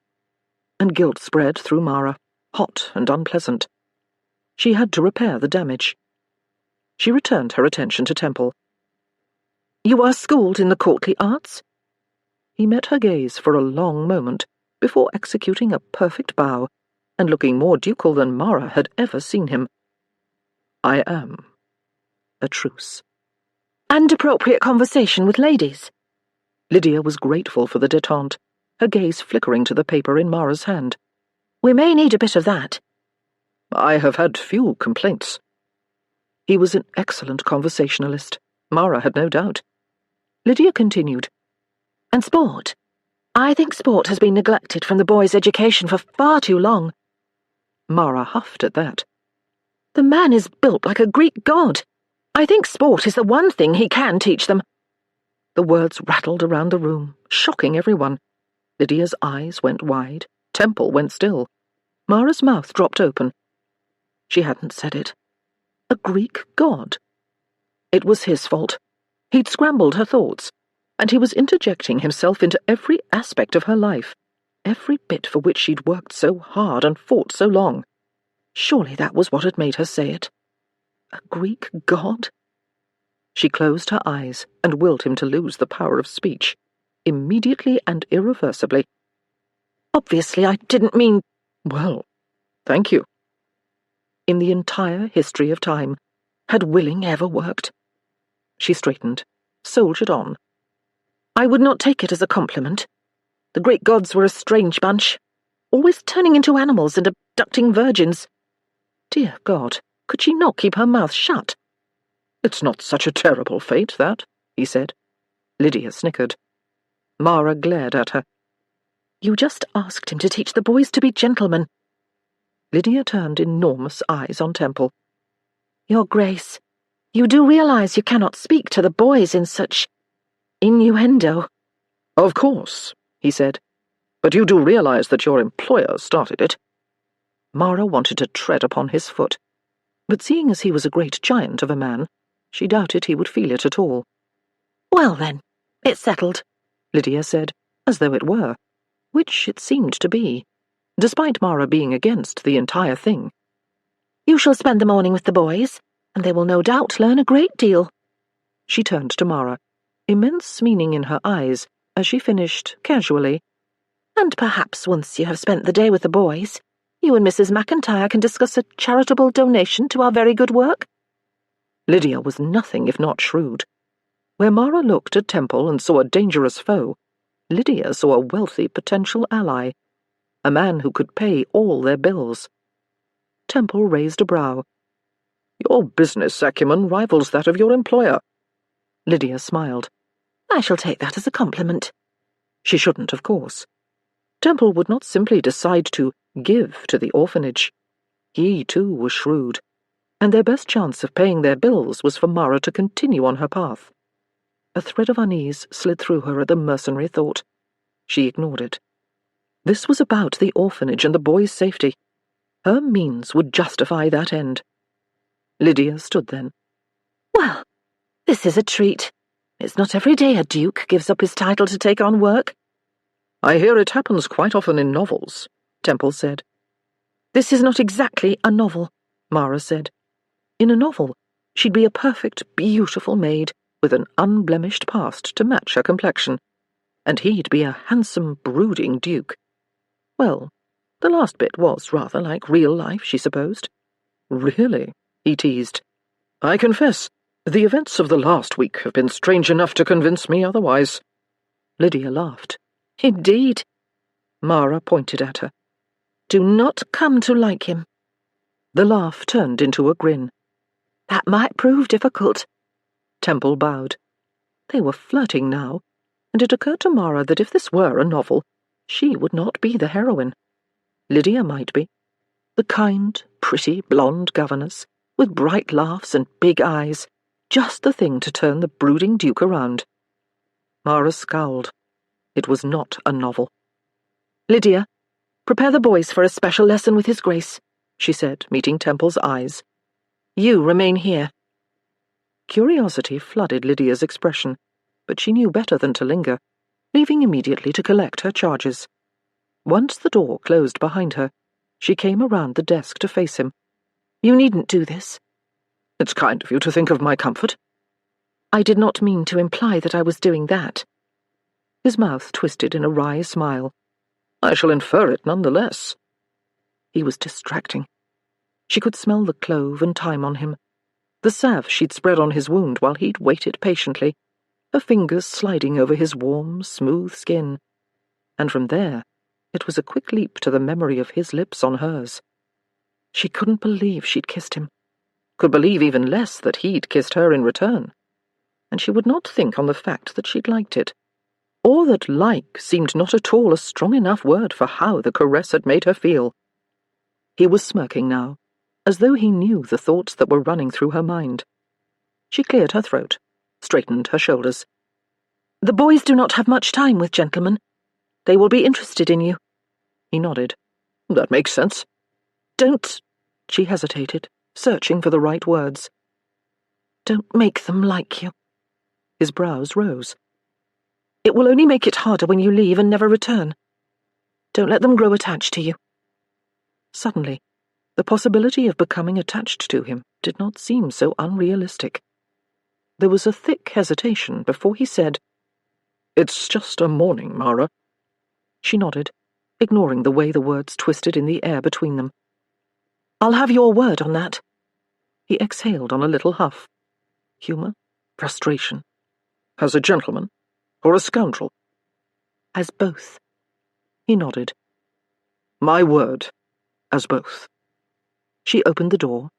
And guilt spread through Mara, hot and unpleasant. She had to repair the damage. She returned her attention to Temple. "You are schooled in the courtly arts?" He met her gaze for a long moment before executing a perfect bow and looking more ducal than Mara had ever seen him. "I am." A truce. "And appropriate conversation with ladies?" Lydia was grateful for the détente, her gaze flickering to the paper in Mara's hand. "We may need a bit of that." "I have had few complaints." He was an excellent conversationalist, Mara had no doubt. Lydia continued. "And sport? I think sport has been neglected from the boy's education for far too long." Mara huffed at that. "The man is built like a Greek god. I think sport is the one thing he can teach them." The words rattled around the room, shocking everyone. Lydia's eyes went wide, Temple went still. Mara's mouth dropped open. She hadn't said it. A Greek god. It was his fault. He'd scrambled her thoughts, and he was interjecting himself into every aspect of her life, every bit for which she'd worked so hard and fought so long. Surely that was what had made her say it. A Greek god? She closed her eyes and willed him to lose the power of speech, immediately and irreversibly. "Obviously, I didn't mean—" "Well, thank you." In the entire history of time, had willing ever worked? She straightened, soldiered on. "I would not take it as a compliment. The Greek gods were a strange bunch, always turning into animals and abducting virgins. Dear God, could she not keep her mouth shut? "It's not such a terrible fate, that," he said. Lydia snickered. Mara glared at her. "You just asked him to teach the boys to be gentlemen." Lydia turned enormous eyes on Temple. "Your Grace, you do realize you cannot speak to the boys in such innuendo." "Of course," he said. "But you do realize that your employer started it." Mara wanted to tread upon his foot, but seeing as he was a great giant of a man, she doubted he would feel it at all. "Well then, it's settled," Lydia said, as though it were, which it seemed to be, despite Mara being against the entire thing. "You shall spend the morning with the boys, and they will no doubt learn a great deal." She turned to Mara, immense meaning in her eyes, as she finished casually. "And perhaps once you have spent the day with the boys, you and Mrs. McIntyre can discuss a charitable donation to our very good work." Lydia was nothing if not shrewd. Where Mara looked at Temple and saw a dangerous foe, Lydia saw a wealthy potential ally, a man who could pay all their bills. Temple raised a brow. "Your business acumen rivals that of your employer." Lydia smiled. "I shall take that as a compliment." She shouldn't, of course. Temple would not simply decide to give to the orphanage. He, too, was shrewd, and their best chance of paying their bills was for Mara to continue on her path. A thread of unease slid through her at the mercenary thought. She ignored it. This was about the orphanage and the boy's safety. Her means would justify that end. Lydia stood then. "Well, this is a treat. It's not every day a duke gives up his title to take on work." "I hear it happens quite often in novels," Temple said. "This is not exactly a novel," Mara said. In a novel, she'd be a perfect, beautiful maid with an unblemished past to match her complexion, and he'd be a handsome, brooding duke. Well, the last bit was rather like real life, she supposed. "Really?" he teased. "I confess, the events of the last week have been strange enough to convince me otherwise." Lydia laughed. "Indeed." Mara pointed at her. Do not come to like him. The laugh turned into a grin. That might prove difficult. Temple bowed. They were flirting now, and it occurred to Mara that if this were a novel, she would not be the heroine. Lydia might be. The kind, pretty, blonde governess, with bright laughs and big eyes, just the thing to turn the brooding Duke around. Mara scowled. It was not a novel. Lydia, prepare the boys for a special lesson with His Grace, she said, meeting Temple's eyes. You remain here. Curiosity flooded Lydia's expression, but she knew better than to linger, leaving immediately to collect her charges. Once the door closed behind her, she came around the desk to face him. You needn't do this. It's kind of you to think of my comfort. I did not mean to imply that I was doing that. His mouth twisted in a wry smile. I shall infer it nonetheless. He was distracting. She could smell the clove and thyme on him, the salve she'd spread on his wound while he'd waited patiently, her fingers sliding over his warm, smooth skin. And from there, it was a quick leap to the memory of his lips on hers. She couldn't believe she'd kissed him, could believe even less that he'd kissed her in return. And she would not think on the fact that she'd liked it, or that like seemed not at all a strong enough word for how the caress had made her feel. He was smirking now, as though he knew the thoughts that were running through her mind. She cleared her throat, straightened her shoulders. The boys do not have much time with gentlemen. They will be interested in you. He nodded. That makes sense. Don't... She hesitated, searching for the right words. Don't make them like you. His brows rose. It will only make it harder when you leave and never return. Don't let them grow attached to you. Suddenly, the possibility of becoming attached to him did not seem so unrealistic. There was a thick hesitation before he said, It's just a morning, Mara. She nodded, ignoring the way the words twisted in the air between them. I'll have your word on that. He exhaled on a little huff. Humour? Frustration? As a gentleman? Or a scoundrel? As both. He nodded. My word, as both. She opened the door,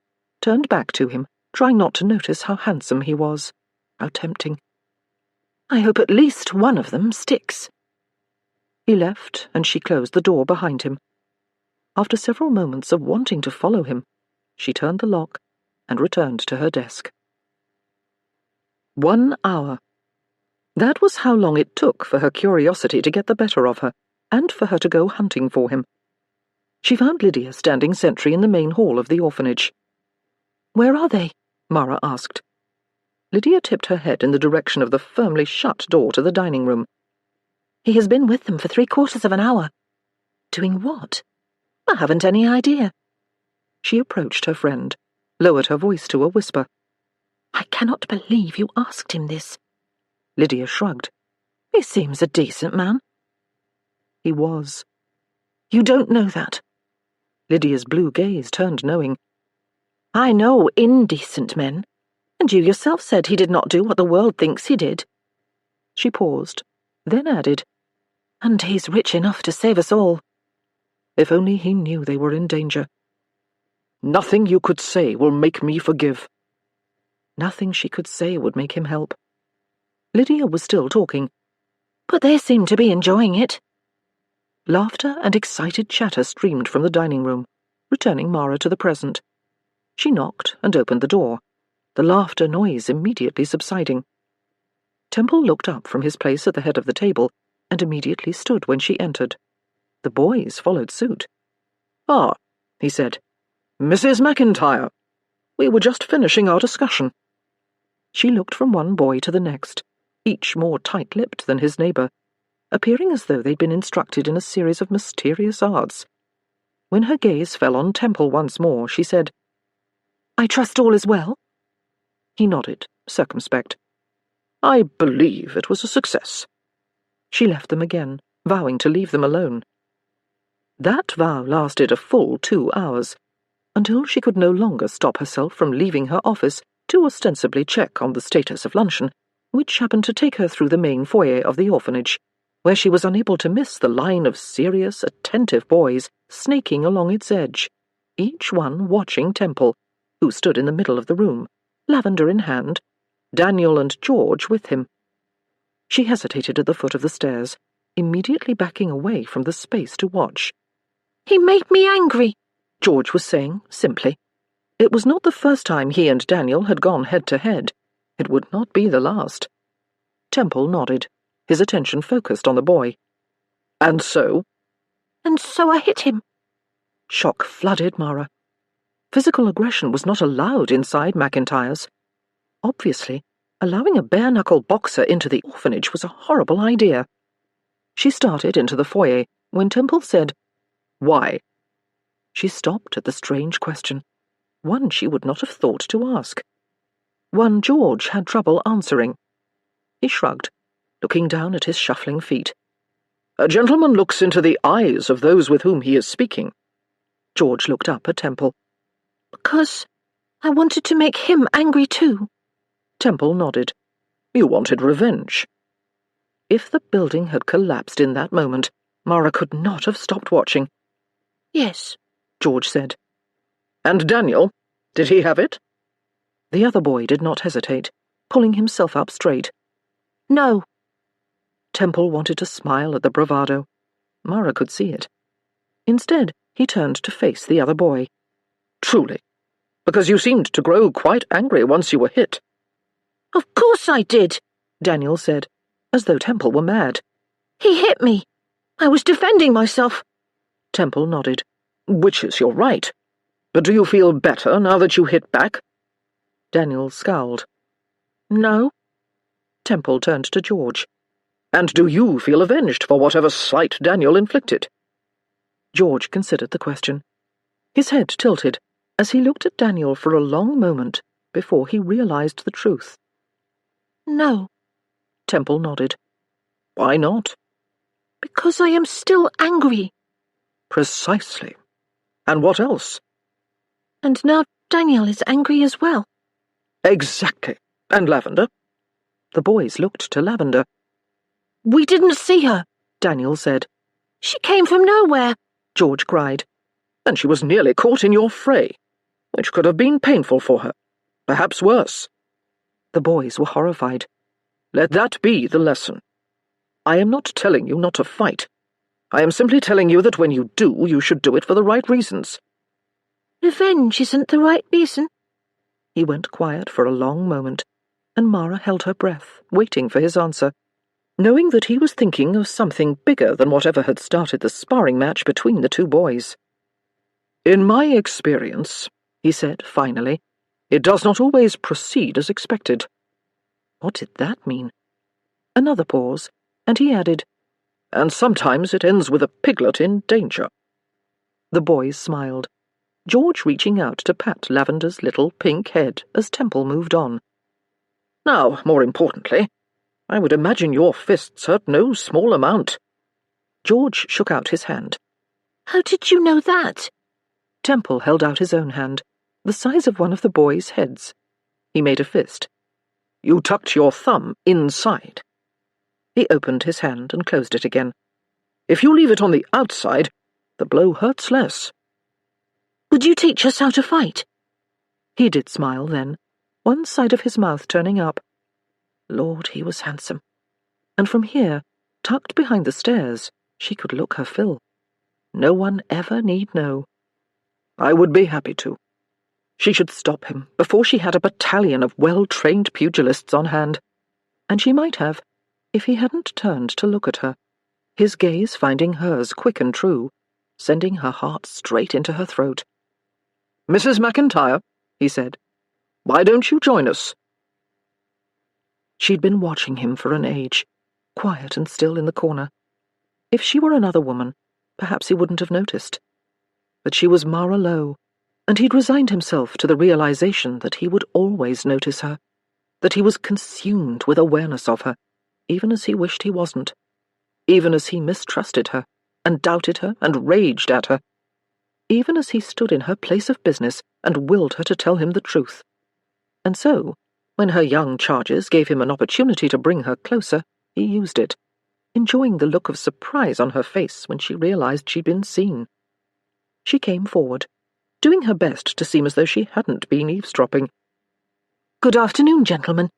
turned back to him, trying not to notice how handsome he was, how tempting. I hope at least one of them sticks. He left, and she closed the door behind him. After several moments of wanting to follow him, she turned the lock and returned to her desk. 1 hour. That was how long it took for her curiosity to get the better of her, and for her to go hunting for him. She found Lydia standing sentry in the main hall of the orphanage. Where are they? Mara asked. Lydia tipped her head in the direction of the firmly shut door to the dining room. He has been with them for 3/4 of an hour. Doing what? I haven't any idea. She approached her friend, lowered her voice to a whisper. I cannot believe you asked him this. Lydia shrugged. He seems a decent man. He was. You don't know that. Lydia's blue gaze turned knowing. I know indecent men, and you yourself said he did not do what the world thinks he did. She paused, then added, And he's rich enough to save us all. If only he knew they were in danger. Nothing you could say will make me forgive. Nothing she could say would make him help. Lydia was still talking. But they seem to be enjoying it. Laughter and excited chatter streamed from the dining room, returning Mara to the present. She knocked and opened the door, the laughter noise immediately subsiding. Temple looked up from his place at the head of the table and immediately stood when she entered. The boys followed suit. Ah, he said. Mrs. McIntyre. We were just finishing our discussion. She looked from one boy to the next, each more tight-lipped than his neighbour, appearing as though they'd been instructed in a series of mysterious arts. When her gaze fell on Temple once more, she said, I trust all is well? He nodded, circumspect. I believe it was a success. She left them again, vowing to leave them alone. That vow lasted a full 2 hours, until she could no longer stop herself from leaving her office to ostensibly check on the status of luncheon, which happened to take her through the main foyer of the orphanage, where she was unable to miss the line of serious, attentive boys snaking along its edge, each one watching Temple, who stood in the middle of the room, lavender in hand, Daniel and George with him. She hesitated at the foot of the stairs, immediately backing away from the space to watch. "He made me angry," George was saying, simply. It was not the first time he and Daniel had gone head-to-head. It would not be the last. Temple nodded, his attention focused on the boy. "And so?" "And so I hit him." Shock flooded Mara. Physical aggression was not allowed inside McIntyre's. Obviously, allowing a bare-knuckle boxer into the orphanage was a horrible idea. She started into the foyer when Temple said, "Why?" She stopped at the strange question, one she would not have thought to ask. One George had trouble answering. He shrugged, looking down at his shuffling feet. "A gentleman looks into the eyes of those with whom he is speaking." George looked up at Temple. "Because I wanted to make him angry too." Temple nodded. "You wanted revenge." If the building had collapsed in that moment, Mara could not have stopped watching. "Yes," George said. "And Daniel, did he have it?" The other boy did not hesitate, pulling himself up straight. "No." Temple wanted to smile at the bravado. Mara could see it. Instead, he turned to face the other boy. "Truly? Because you seemed to grow quite angry once you were hit." "Of course I did," Daniel said, as though Temple were mad. "He hit me. I was defending myself." Temple nodded. "Which is your right. But do you feel better now that you hit back?" Daniel scowled. "No." Temple turned to George. "And do you feel avenged for whatever slight Daniel inflicted?" George considered the question. His head tilted as he looked at Daniel for a long moment before he realized the truth. "No." Temple nodded. "Why not?" "Because I am still angry." "Precisely. And what else?" "And now Daniel is angry as well." "Exactly. And Lavender?" The boys looked to Lavender. "We didn't see her," Daniel said. "She came from nowhere," George cried. "And she was nearly caught in your fray, which could have been painful for her. Perhaps worse." The boys were horrified. "Let that be the lesson. I am not telling you not to fight. I am simply telling you that when you do, you should do it for the right reasons." "Revenge isn't the right reason." He went quiet for a long moment, and Mara held her breath, waiting for his answer, knowing that he was thinking of something bigger than whatever had started the sparring match between the two boys. "In my experience," he said finally, "it does not always proceed as expected." What did that mean? Another pause, and he added, "And sometimes it ends with a piglet in danger." The boys smiled, George reaching out to pat Lavender's little pink head as Temple moved on. "Now, more importantly, I would imagine your fists hurt no small amount." George shook out his hand. "How did you know that?" Temple held out his own hand, the size of one of the boys' heads. He made a fist. "You tucked your thumb inside." He opened his hand and closed it again. "If you leave it on the outside, the blow hurts less." "Would you teach us how to fight?" He did smile then, one side of his mouth turning up. Lord, he was handsome. And from here, tucked behind the stairs, she could look her fill. No one ever need know. "I would be happy to." She should stop him before she had a battalion of well-trained pugilists on hand. And she might have, if he hadn't turned to look at her, his gaze finding hers quick and true, sending her heart straight into her throat. "Mrs. McIntyre," he said, "why don't you join us?" She'd been watching him for an age, quiet and still in the corner. If she were another woman, perhaps he wouldn't have noticed. But she was Mara Lowe, and he'd resigned himself to the realization that he would always notice her, that he was consumed with awareness of her, even as he wished he wasn't, even as he mistrusted her, and doubted her, and raged at her, even as he stood in her place of business and willed her to tell him the truth. And so, when her young charges gave him an opportunity to bring her closer, he used it. enjoying the look of surprise on her face when she realized she'd been seen. She came forward, doing her best to seem as though she hadn't been eavesdropping. "Good afternoon, gentlemen."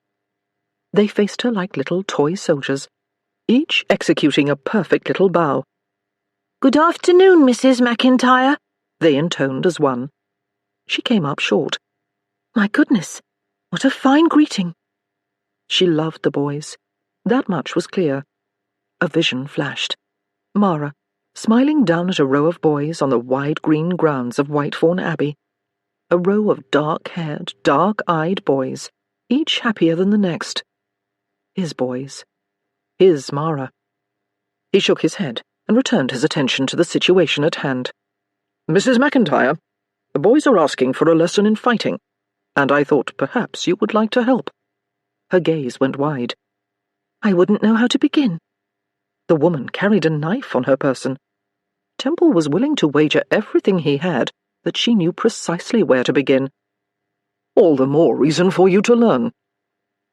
They faced her like little toy soldiers, each executing a perfect little bow. "Good afternoon, Mrs. McIntyre," they intoned as one. She came up short. My goodness, what a fine greeting. She loved the boys. That much was clear. A vision flashed. Mara, smiling down at a row of boys on the wide green grounds of Whitethorn Abbey. A row of dark-haired, dark-eyed boys, each happier than the next. His boys. His Mara. He shook his head and returned his attention to the situation at hand. "Mrs. McIntyre, the boys are asking for a lesson in fighting, and I thought perhaps you would like to help." Her gaze went wide. I wouldn't know how to begin. The woman carried a knife on her person. Temple was willing to wager everything he had that she knew precisely where to begin. "All the more reason for you to learn."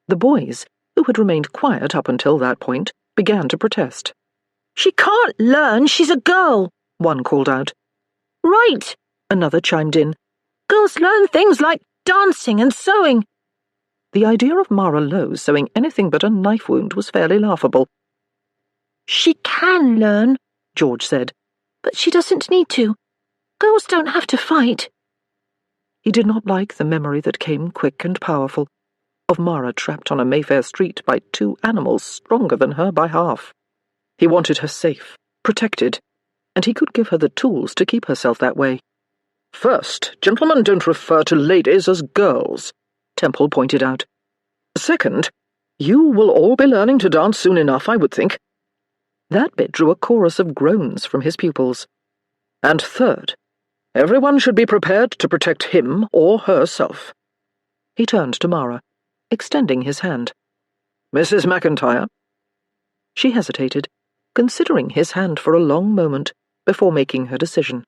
The boys, who had remained quiet up until that point, began to protest. "She can't learn, she's a girl," one called out. "Right," another chimed in. "Girls learn things like dancing and sewing." The idea of Mara Lowe sewing anything but a knife wound was fairly laughable. "She can learn," George said. "but she doesn't need to. Girls don't have to fight." He did not like the memory that came quick and powerful, of Mara trapped on a Mayfair street by two animals stronger than her by half. He wanted her safe, protected, and he could give her the tools to keep herself that way. "First, gentlemen don't refer to ladies as girls," Temple pointed out. "Second, you will all be learning to dance soon enough, I would think." That bit drew a chorus of groans from his pupils. "And third, everyone should be prepared to protect him or herself." He turned to Mara, extending his hand. "Mrs. McIntyre." She hesitated, considering his hand for a long moment before making her decision,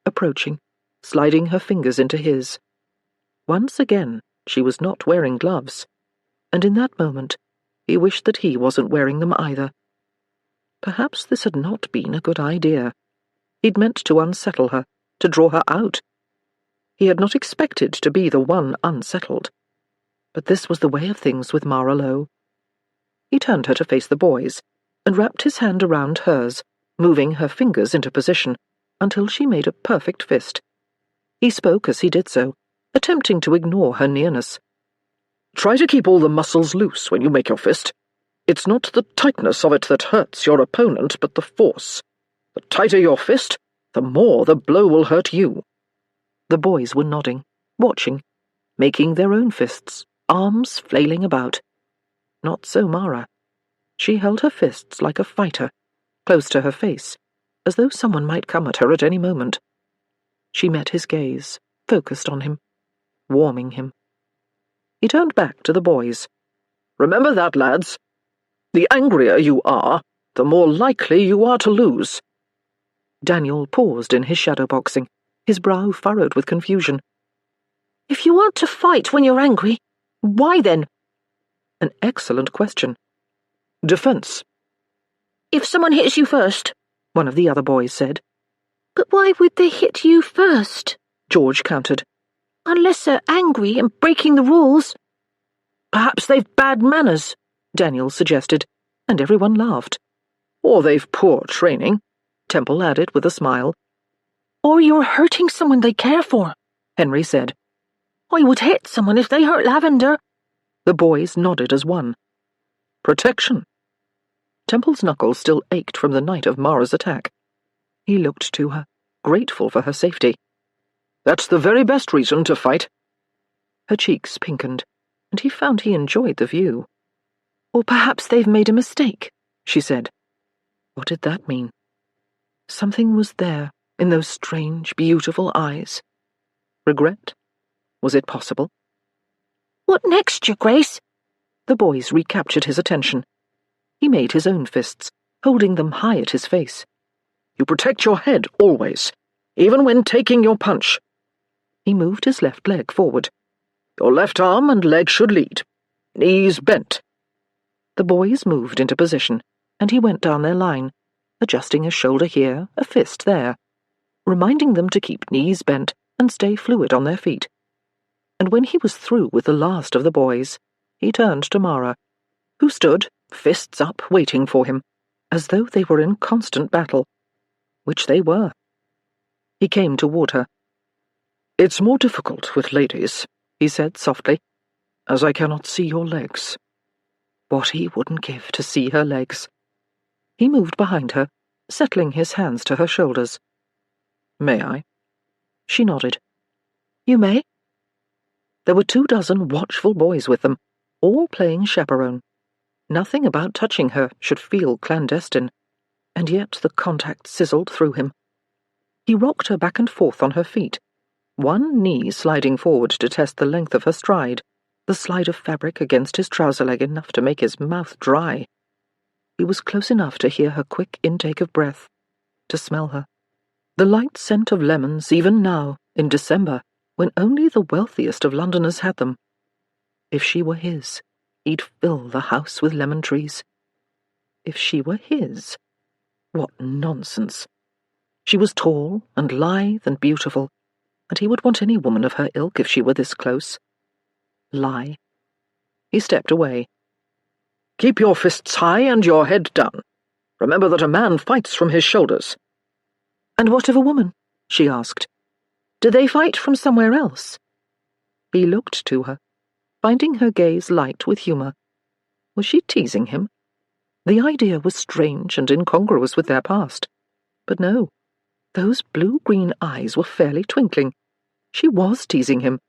approaching, sliding her fingers into his. Once again, she was not wearing gloves, and in that moment, he wished that he wasn't wearing them either. Perhaps this had not been a good idea. He'd meant to unsettle her, to draw her out. He had not expected to be the one unsettled. But this was the way of things with Mara Lowe. He turned her to face the boys, and wrapped his hand around hers, moving her fingers into position, until she made a perfect fist. He spoke as he did so, attempting to ignore her nearness. "Try to keep all the muscles loose when you make your fist. It's not the tightness of it that hurts your opponent, but the force. The tighter your fist, the more the blow will hurt you." The boys were nodding, watching, making their own fists, arms flailing about. Not so Mara. She held her fists like a fighter, close to her face, as though someone might come at her at any moment. She met his gaze, focused on him, warming him. He turned back to the boys. "Remember that, lads. The angrier you are, the more likely you are to lose." Daniel paused in his shadowboxing, his brow furrowed with confusion. "If you want to fight when you're angry, why then?" An excellent question. "Defense." "If someone hits you first," one of the other boys said. "But why would they hit you first?" George countered. "Unless they're angry and breaking the rules." "Perhaps they've bad manners," Daniel suggested, and everyone laughed. "Or they've poor training," Temple added with a smile. "Or you're hurting someone they care for," Henry said. "I would hit someone if they hurt Lavender." The boys nodded as one. "Protection." Temple's knuckles still ached from the night of Mara's attack. He looked to her, grateful for her safety. "That's the very best reason to fight." Her cheeks pinkened, and he found he enjoyed the view. "Or perhaps they've made a mistake," she said. What did that mean? Something was there in those strange, beautiful eyes. Regret? Was it possible? "What next, Your Grace?" The boys recaptured his attention. He made his own fists, holding them high at his face. "You protect your head always, even when taking your punch." He moved his left leg forward. "Your left arm and leg should lead. Knees bent." The boys moved into position, and he went down their line, adjusting a shoulder here, a fist there, reminding them to keep knees bent and stay fluid on their feet. And when he was through with the last of the boys, he turned to Mara, who stood, fists up, waiting for him, as though they were in constant battle, which they were. He came toward her. "It's more difficult with ladies," he said softly, "as I cannot see your legs." What he wouldn't give to see her legs. He moved behind her, settling his hands to her shoulders. "May I?" She nodded. "You may." There were 24 watchful boys with them, all playing chaperone. Nothing about touching her should feel clandestine, and yet the contact sizzled through him. He rocked her back and forth on her feet, one knee sliding forward to test the length of her stride, the slide of fabric against his trouser leg enough to make his mouth dry. He was close enough to hear her quick intake of breath, to smell her. The light scent of lemons, even now, in December, when only the wealthiest of Londoners had them. If she were his, he'd fill the house with lemon trees. If she were his? What nonsense. She was tall and lithe and beautiful, and he would want any woman of her ilk if she were this close. Lie. He stepped away. "Keep your fists high and your head down. Remember that a man fights from his shoulders." "And what of a woman?" she asked. "Do they fight from somewhere else?" He looked to her, finding her gaze light with humour. Was she teasing him? The idea was strange and incongruous with their past. But no, those blue-green eyes were fairly twinkling. She was teasing him.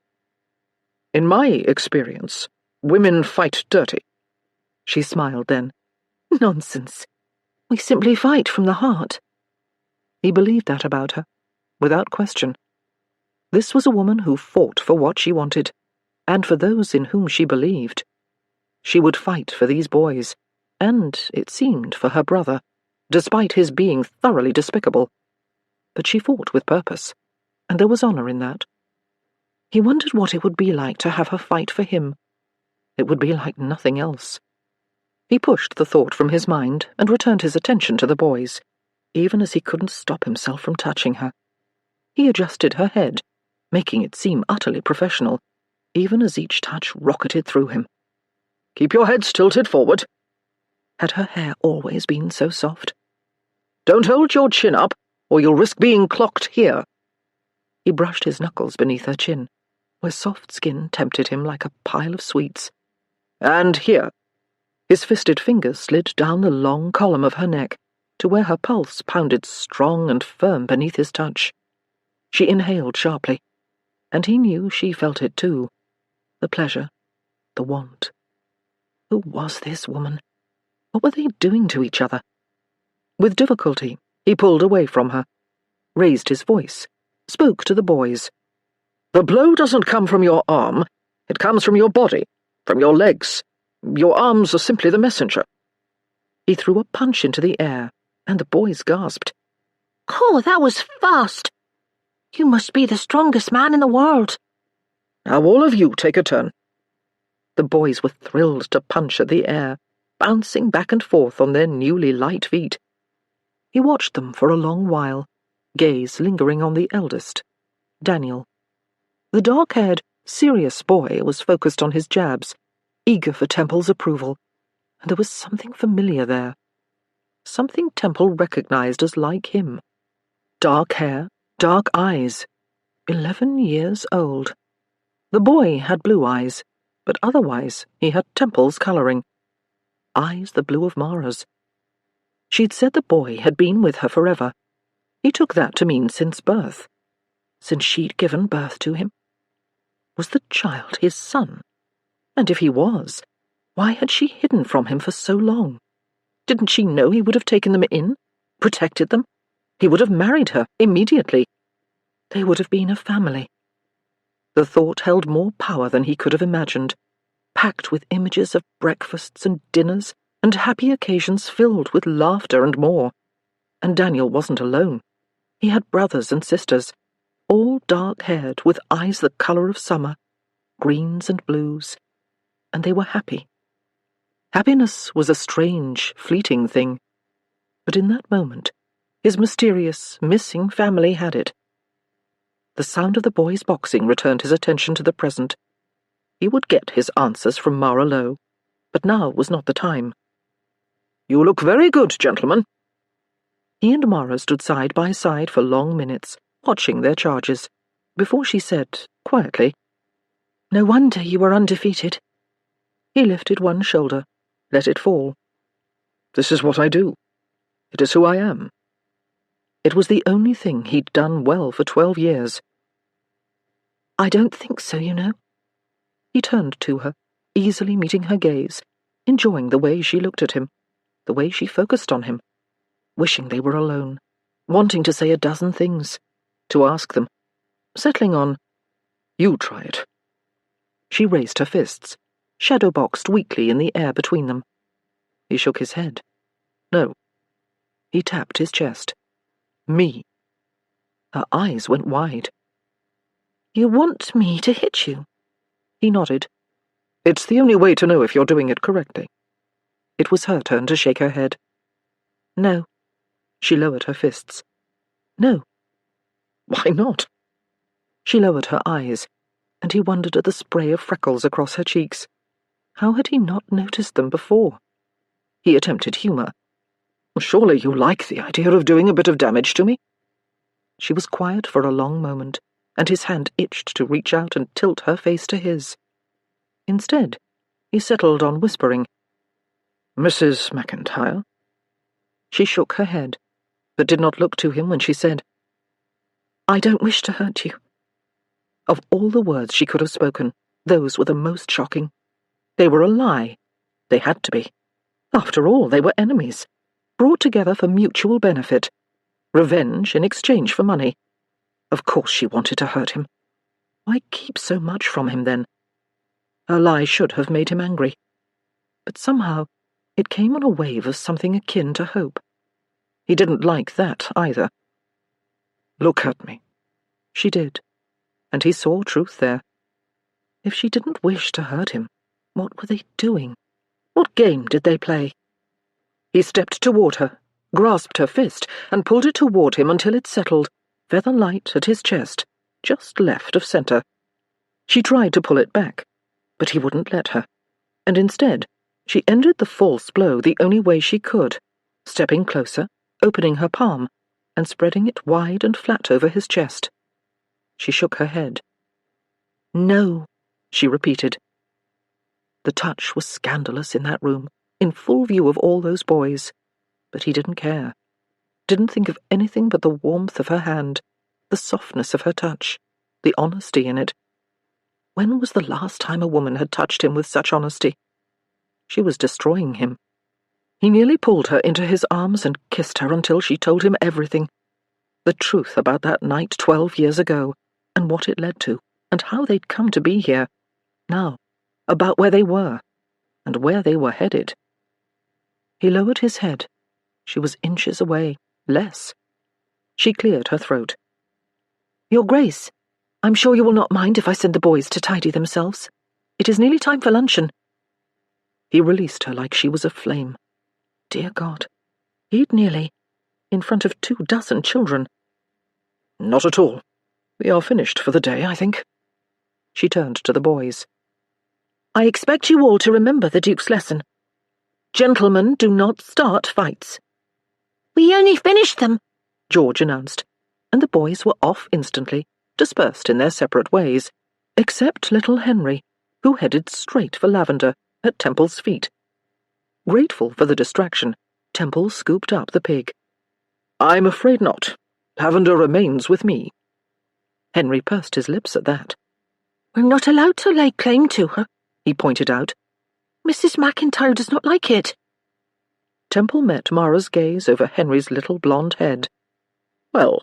"In my experience, women fight dirty." She smiled then. "Nonsense. We simply fight from the heart." He believed that about her, without question. This was a woman who fought for what she wanted, and for those in whom she believed. She would fight for these boys, and, it seemed, for her brother, despite his being thoroughly despicable. But she fought with purpose, and there was honour in that. He wondered what it would be like to have her fight for him. It would be like nothing else. He pushed the thought from his mind and returned his attention to the boys, even as he couldn't stop himself from touching her. He adjusted her head, making it seem utterly professional, even as each touch rocketed through him. "Keep your heads tilted forward." Had her hair always been so soft? "Don't hold your chin up, or you'll risk being clocked here." He brushed his knuckles beneath her chin, where soft skin tempted him like a pile of sweets. "And here." His fisted fingers slid down the long column of her neck to where her pulse pounded strong and firm beneath his touch. She inhaled sharply, and he knew she felt it too. The pleasure, the want. Who was this woman? What were they doing to each other? With difficulty, he pulled away from her, raised his voice, spoke to the boys. "The blow doesn't come from your arm. It comes from your body, from your legs. Your arms are simply the messenger." He threw a punch into the air, and the boys gasped. "Oh, that was fast! You must be the strongest man in the world." "Now all of you take a turn." The boys were thrilled to punch at the air, bouncing back and forth on their newly light feet. He watched them for a long while, gaze lingering on the eldest, Daniel. The dark-haired, serious boy was focused on his jabs, eager for Temple's approval, and there was something familiar there. Something Temple recognized as like him. Dark hair, dark eyes, 11 years old. The boy had blue eyes, but otherwise he had Temple's colouring. Eyes the blue of Mara's. She'd said the boy had been with her forever. He took that to mean since birth. Since she'd given birth to him. Was the child his son? And if he was, why had she hidden from him for so long? Didn't she know he would have taken them in, protected them? He would have married her immediately. They would have been a family. The thought held more power than he could have imagined, packed with images of breakfasts and dinners and happy occasions filled with laughter and more. And Daniel wasn't alone. He had brothers and sisters, all dark-haired with eyes the colour of summer, greens and blues, and they were happy. Happiness was a strange, fleeting thing, But in that moment, his mysterious, missing family had it. The sound of the boys' boxing returned his attention to the present. He would get his answers from Mara Lowe, but now was not the time. "You look very good, gentlemen." He and Mara stood side by side for long minutes, watching their charges, before she said, quietly, "No wonder you were undefeated." He lifted one shoulder, let it fall. "This is what I do. It is who I am." It was the only thing he'd done well for 12 years. "I don't think so, you know." He turned to her, easily meeting her gaze, enjoying the way she looked at him, the way she focused on him, wishing they were alone, wanting to say a dozen things, to ask them, settling on, "You try it." She raised her fists, shadow-boxed weakly in the air between them. He shook his head. "No." He tapped his chest. "Me." Her eyes went wide. "You want me to hit you?" He nodded. "It's the only way to know if you're doing it correctly." It was her turn to shake her head. "No." She lowered her fists. "No." "Why not?" She lowered her eyes, and he wondered at the spray of freckles across her cheeks. How had he not noticed them before? He attempted humor. "Surely you like the idea of doing a bit of damage to me?" She was quiet for a long moment, and his hand itched to reach out and tilt her face to his. Instead, he settled on whispering, "Mrs. McIntyre?" She shook her head, but did not look to him when she said, "I don't wish to hurt you." Of all the words she could have spoken, those were the most shocking. They were a lie. They had to be. After all, they were enemies, brought together for mutual benefit. Revenge in exchange for money. Of course she wanted to hurt him. Why keep so much from him, then? Her lie should have made him angry. But somehow, it came on a wave of something akin to hope. He didn't like that, either. "Look at me." She did, and he saw truth there. If she didn't wish to hurt him, what were they doing? What game did they play? He stepped toward her, grasped her fist, and pulled it toward him until it settled, feather light at his chest, just left of center. She tried to pull it back, but he wouldn't let her, and instead, she ended the false blow the only way she could, stepping closer, opening her palm, and spreading it wide and flat over his chest. She shook her head. "No," she repeated. The touch was scandalous in that room, in full view of all those boys, but he didn't care. Didn't think of anything but the warmth of her hand, the softness of her touch, the honesty in it. When was the last time a woman had touched him with such honesty? She was destroying him. He nearly pulled her into his arms and kissed her until she told him everything. The truth about that night 12 years ago, and what it led to, and how they'd come to be here. Now, about where they were, and where they were headed. He lowered his head. She was inches away, less. She cleared her throat. "Your Grace, I'm sure you will not mind if I send the boys to tidy themselves. It is nearly time for luncheon." He released her like she was a flame. Dear God, he'd nearly, in front of 24 children. "Not at all. We are finished for the day, I think." She turned to the boys. "I expect you all to remember the Duke's lesson. Gentlemen do not start fights." "We only finished them," George announced, and the boys were off instantly, dispersed in their separate ways, except little Henry, who headed straight for Lavender, at Temple's feet. Grateful for the distraction, Temple scooped up the pig. "I'm afraid not. Lavender remains with me." Henry pursed his lips at that. "We're not allowed to lay claim to her," he pointed out. "Mrs. McIntyre does not like it." Temple met Mara's gaze over Henry's little blonde head. "Well,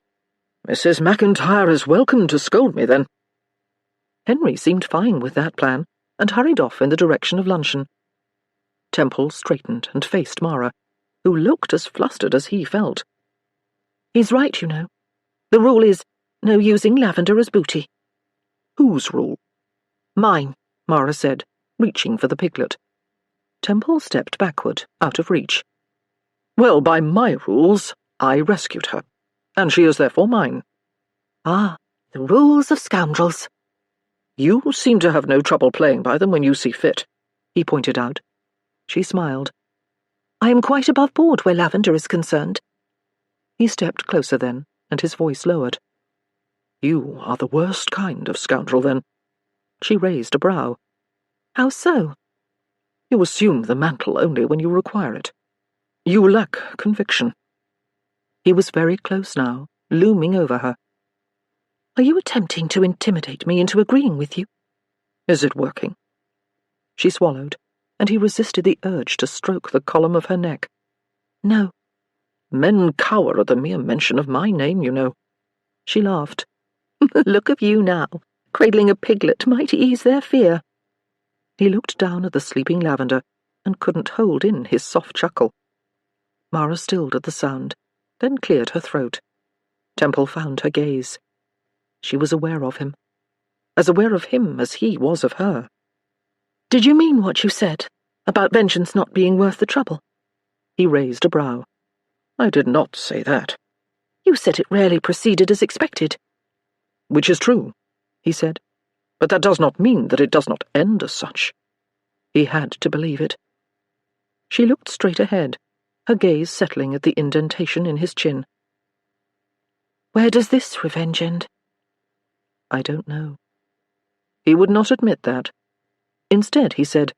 Mrs. McIntyre is welcome to scold me, then." Henry seemed fine with that plan, and hurried off in the direction of luncheon. Temple straightened and faced Mara, who looked as flustered as he felt. "He's right, you know. The rule is, no using Lavender as booty." "Whose rule?" "Mine," Mara said, reaching for the piglet. Temple stepped backward, out of reach. Well, by my rules, I rescued her, and she is therefore mine. Ah, the rules of scoundrels. You seem to have no trouble playing by them when you see fit, he pointed out. She smiled. I am quite above board where Lavender is concerned. He stepped closer then, and his voice lowered. You are the worst kind of scoundrel, then. She raised a brow. How so? You assume the mantle only when you require it. You lack conviction. He was very close now, looming over her. Are you attempting to intimidate me into agreeing with you? Is it working? She swallowed, and he resisted the urge to stroke the column of her neck. No. Men cower at the mere mention of my name, you know. She laughed. Look of you now. Cradling a piglet might ease their fear. He looked down at the sleeping Lavender and couldn't hold in his soft chuckle. Mara stilled at the sound, then cleared her throat. Temple found her gaze. She was aware of him, as aware of him as he was of her. Did you mean what you said, about vengeance not being worth the trouble? He raised a brow. I did not say that. You said it rarely proceeded as expected. Which is true, he said, but that does not mean that it does not end as such. He had to believe it. She looked straight ahead, her gaze settling at the indentation in his chin. Where does this revenge end? I don't know. He would not admit that. Instead, he said,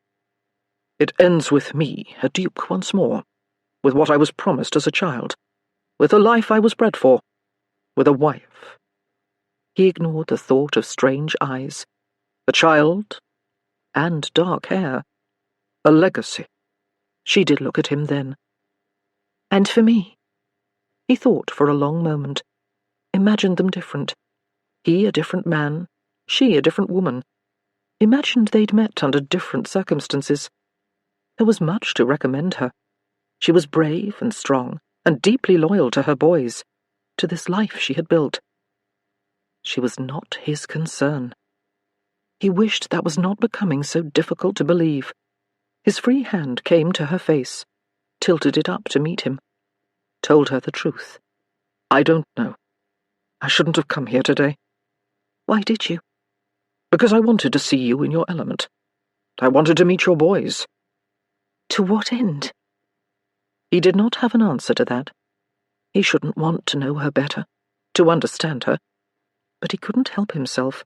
It ends with me, a duke once more, with what I was promised as a child, with a life I was bred for, with a wife. He ignored the thought of strange eyes, a child, and dark hair, a legacy. She did look at him then. And for me? He thought for a long moment, imagined them different. He a different man, she a different woman. Imagined they'd met under different circumstances. There was much to recommend her. She was brave and strong, and deeply loyal to her boys, to this life she had built. She was not his concern. He wished that was not becoming so difficult to believe. His free hand came to her face, tilted it up to meet him, told her the truth. I don't know. I shouldn't have come here today. Why did you? Because I wanted to see you in your element. I wanted to meet your boys. To what end? He did not have an answer to that. He shouldn't want to know her better, to understand her. But he couldn't help himself.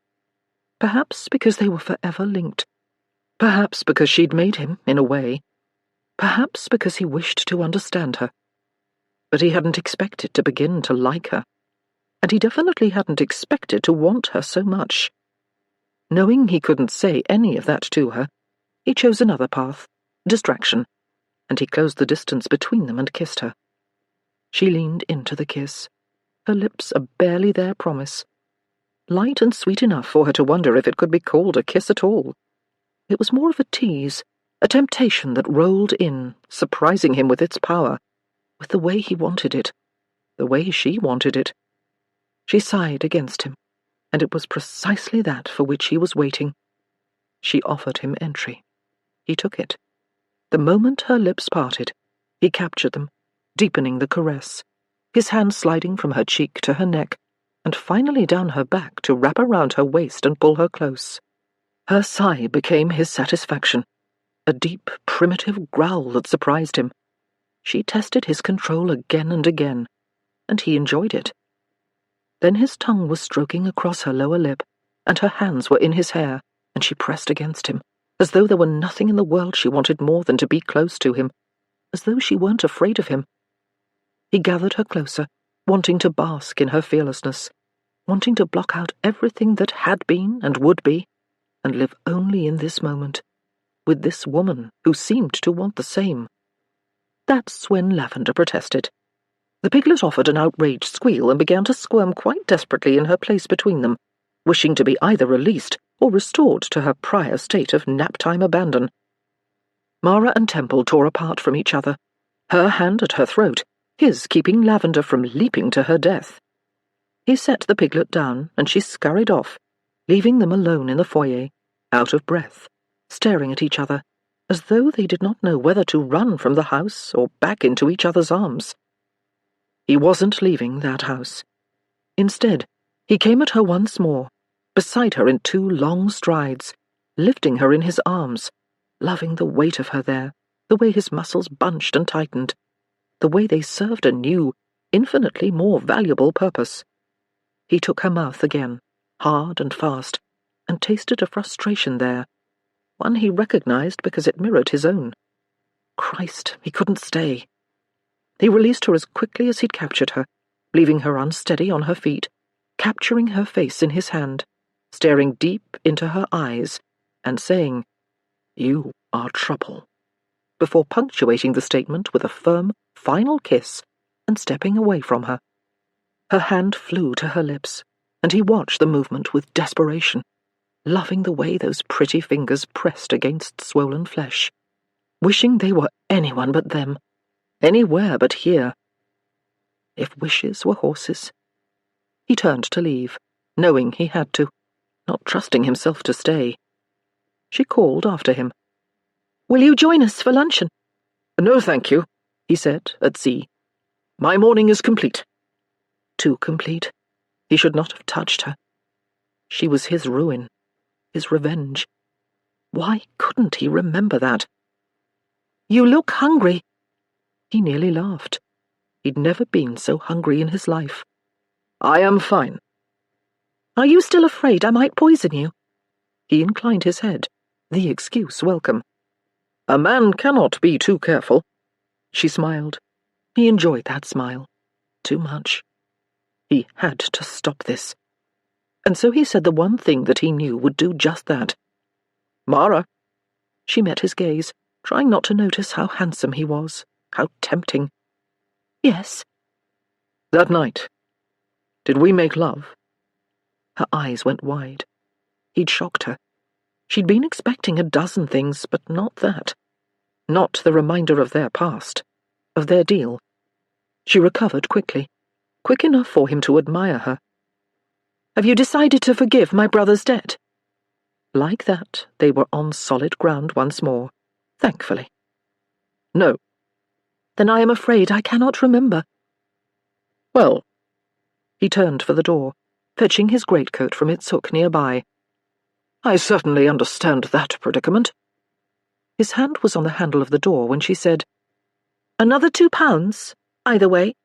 Perhaps because they were forever linked. Perhaps because she'd made him, in a way. Perhaps because he wished to understand her. But he hadn't expected to begin to like her. And he definitely hadn't expected to want her so much. Knowing he couldn't say any of that to her, he chose another path, distraction, and he closed the distance between them and kissed her. She leaned into the kiss, her lips a barely there promise, light and sweet enough for her to wonder if it could be called a kiss at all. It was more of a tease, a temptation that rolled in, surprising him with its power, with the way he wanted it, the way she wanted it. She sighed against him, and it was precisely that for which he was waiting. She offered him entry. He took it. The moment her lips parted, he captured them, deepening the caress, his hand sliding from her cheek to her neck, and finally down her back to wrap around her waist and pull her close. Her sigh became his satisfaction, a deep, primitive growl that surprised him. She tested his control again and again, and he enjoyed it. Then his tongue was stroking across her lower lip, and her hands were in his hair, and she pressed against him, as though there were nothing in the world she wanted more than to be close to him, as though she weren't afraid of him. He gathered her closer, wanting to bask in her fearlessness, wanting to block out everything that had been and would be, and live only in this moment, with this woman who seemed to want the same. That's when Lavender protested. The piglet offered an outraged squeal and began to squirm quite desperately in her place between them, wishing to be either released or restored to her prior state of nap-time abandon. Mara and Temple tore apart from each other, her hand at her throat, his keeping Lavender from leaping to her death. He set the piglet down, and she scurried off, leaving them alone in the foyer, out of breath, staring at each other, as though they did not know whether to run from the house or back into each other's arms. He wasn't leaving that house. Instead, he came at her once more, beside her in 2 long strides, lifting her in his arms, loving the weight of her there, the way his muscles bunched and tightened, the way they served a new, infinitely more valuable purpose. He took her mouth again, hard and fast, and tasted a frustration there, one he recognized because it mirrored his own. Christ, he couldn't stay. He released her as quickly as he'd captured her, leaving her unsteady on her feet, capturing her face in his hand, staring deep into her eyes, and saying, "You are trouble," before punctuating the statement with a firm, final kiss and stepping away from her. Her hand flew to her lips, and he watched the movement with desperation, loving the way those pretty fingers pressed against swollen flesh, wishing they were anyone but them, anywhere but here. If wishes were horses. He turned to leave, knowing he had to, not trusting himself to stay. She called after him. "Will you join us for luncheon?" "No, thank you," he said, at sea. "My morning is complete." Too complete. He should not have touched her. She was his ruin, his revenge. Why couldn't he remember that? "You look hungry." He nearly laughed. He'd never been so hungry in his life. "I am fine." "Are you still afraid I might poison you?" He inclined his head, the excuse welcome. "A man cannot be too careful." She smiled. He enjoyed that smile. Too much. He had to stop this. And so he said the one thing that he knew would do just that. "Mara." She met his gaze, trying not to notice how handsome he was, how tempting. "Yes." "That night, did we make love?" Her eyes went wide. He'd shocked her. She'd been expecting a dozen things, but not that. Not the reminder of their past, of their deal. She recovered quickly, quick enough for him to admire her. "Have you decided to forgive my brother's debt?" Like that, they were on solid ground once more, thankfully. "No." "Then I am afraid I cannot remember." "Well." He turned for the door, fetching his greatcoat from its hook nearby. "I certainly understand that predicament." His hand was on the handle of the door when she said, "Another £2, either way."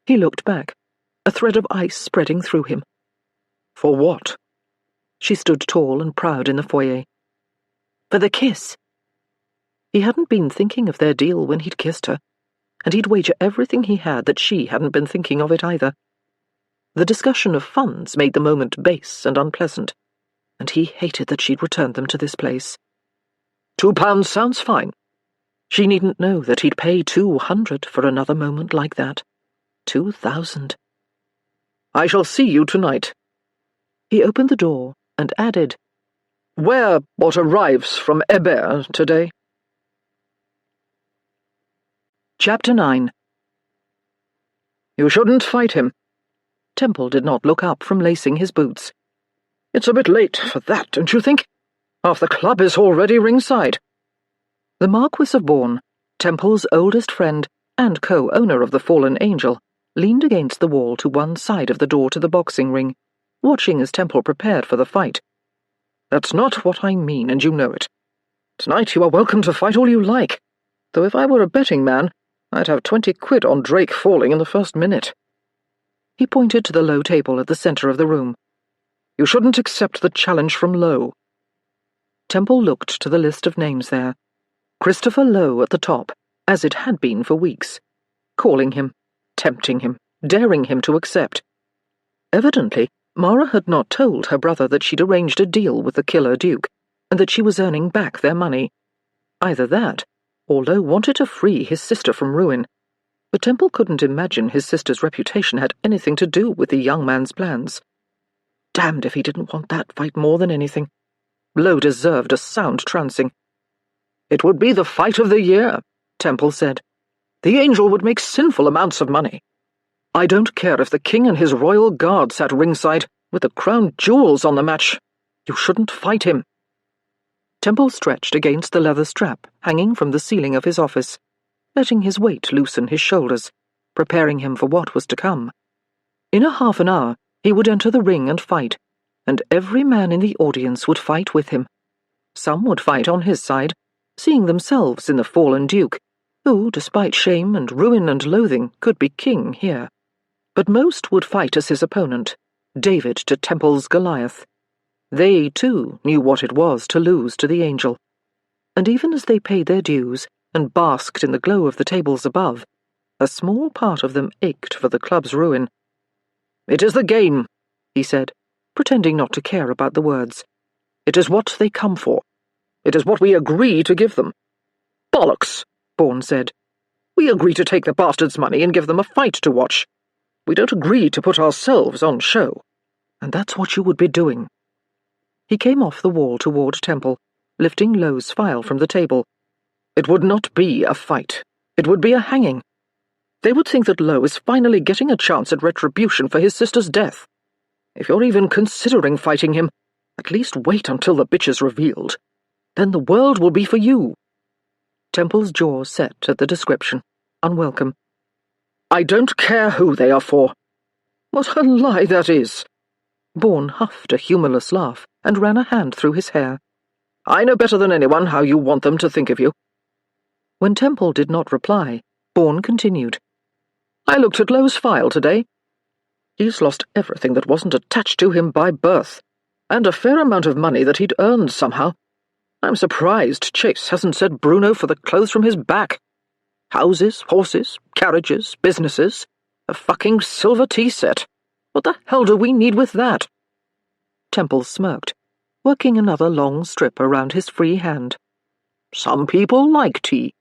He looked back, a thread of ice spreading through him. "For what?" She stood tall and proud in the foyer. "For the kiss." He hadn't been thinking of their deal when he'd kissed her, and he'd wager everything he had that she hadn't been thinking of it either. The discussion of funds made the moment base and unpleasant, and he hated that she'd returned them to this place. £2 sounds fine. She needn't know that he'd pay 200 for another moment like that. 2,000. "I shall see you tonight." He opened the door and added, "Wear what arrives from Hébert today." Chapter 9. "You shouldn't fight him." Temple did not look up from lacing his boots. "It's a bit late for that, don't you think? Half the club is already ringside." The Marquis of Bourne, Temple's oldest friend and co-owner of the Fallen Angel, leaned against the wall to one side of the door to the boxing ring, watching as Temple prepared for the fight. "That's not what I mean, and you know it. Tonight you are welcome to fight all you like, though if I were a betting man, I'd have 20 quid on Drake falling in the first minute." He pointed to the low table at the center of the room. "You shouldn't accept the challenge from Lowe." Temple looked to the list of names there. Christopher Lowe at the top, as it had been for weeks, calling him, tempting him, daring him to accept. Evidently, Mara had not told her brother that she'd arranged a deal with the killer Duke, and that she was earning back their money. Either that, or Lowe wanted to free his sister from ruin. But Temple couldn't imagine his sister's reputation had anything to do with the young man's plans. Damned if he didn't want that fight more than anything. Lowe deserved a sound trouncing. "It would be the fight of the year," Temple said. "The Angel would make sinful amounts of money. I don't care if the king and his royal guard sat ringside with the crown jewels on the match. You shouldn't fight him." Temple stretched against the leather strap hanging from the ceiling of his office, letting his weight loosen his shoulders, preparing him for what was to come. In a half an hour, he would enter the ring and fight, and every man in the audience would fight with him. Some would fight on his side, seeing themselves in the fallen duke, who, despite shame and ruin and loathing, could be king here. But most would fight as his opponent, David to Temple's Goliath. They, too, knew what it was to lose to the angel. And even as they paid their dues and basked in the glow of the tables above, a small part of them ached for the club's ruin. "It is the game," he said, pretending not to care about the words. "It is what they come for. It is what we agree to give them." "Bollocks," Bourne said. "We agree to take the bastards' money and give them a fight to watch. We don't agree to put ourselves on show. And that's what you would be doing." He came off the wall toward Temple, lifting Lowe's file from the table. "It would not be a fight. It would be a hanging. They would think that Lowe is finally getting a chance at retribution for his sister's death. If you're even considering fighting him, at least wait until the bitch is revealed. Then the world will be for you." Temple's jaw set at the description, unwelcome. "I don't care who they are for." "What a lie that is!" Bourne huffed a humourless laugh and ran a hand through his hair. "I know better than anyone how you want them to think of you." When Temple did not reply, Bourne continued. "I looked at Lowe's file today. He's lost everything that wasn't attached to him by birth, and a fair amount of money that he'd earned somehow. I'm surprised Chase hasn't said Bruno for the clothes from his back. Houses, horses, carriages, businesses, a fucking silver tea set. What the hell do we need with that?" Temple smirked, working another long strip around his free hand. "Some people like tea."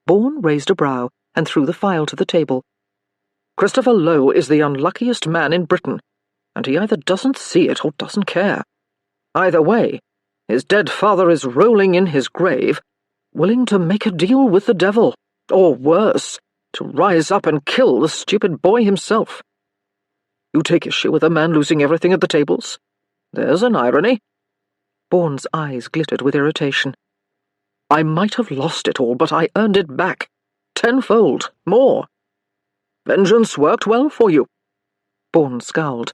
Bourne raised a brow and threw the file to the table. "Christopher Lowe is the unluckiest man in Britain, and he either doesn't see it or doesn't care. Either way, his dead father is rolling in his grave, willing to make a deal with the devil, or worse, to rise up and kill the stupid boy himself. You take issue with a man losing everything at the tables? There's an irony." Bourne's eyes glittered with irritation. "I might have lost it all, but I earned it back. Tenfold, more. Vengeance worked well for you." Bourne scowled.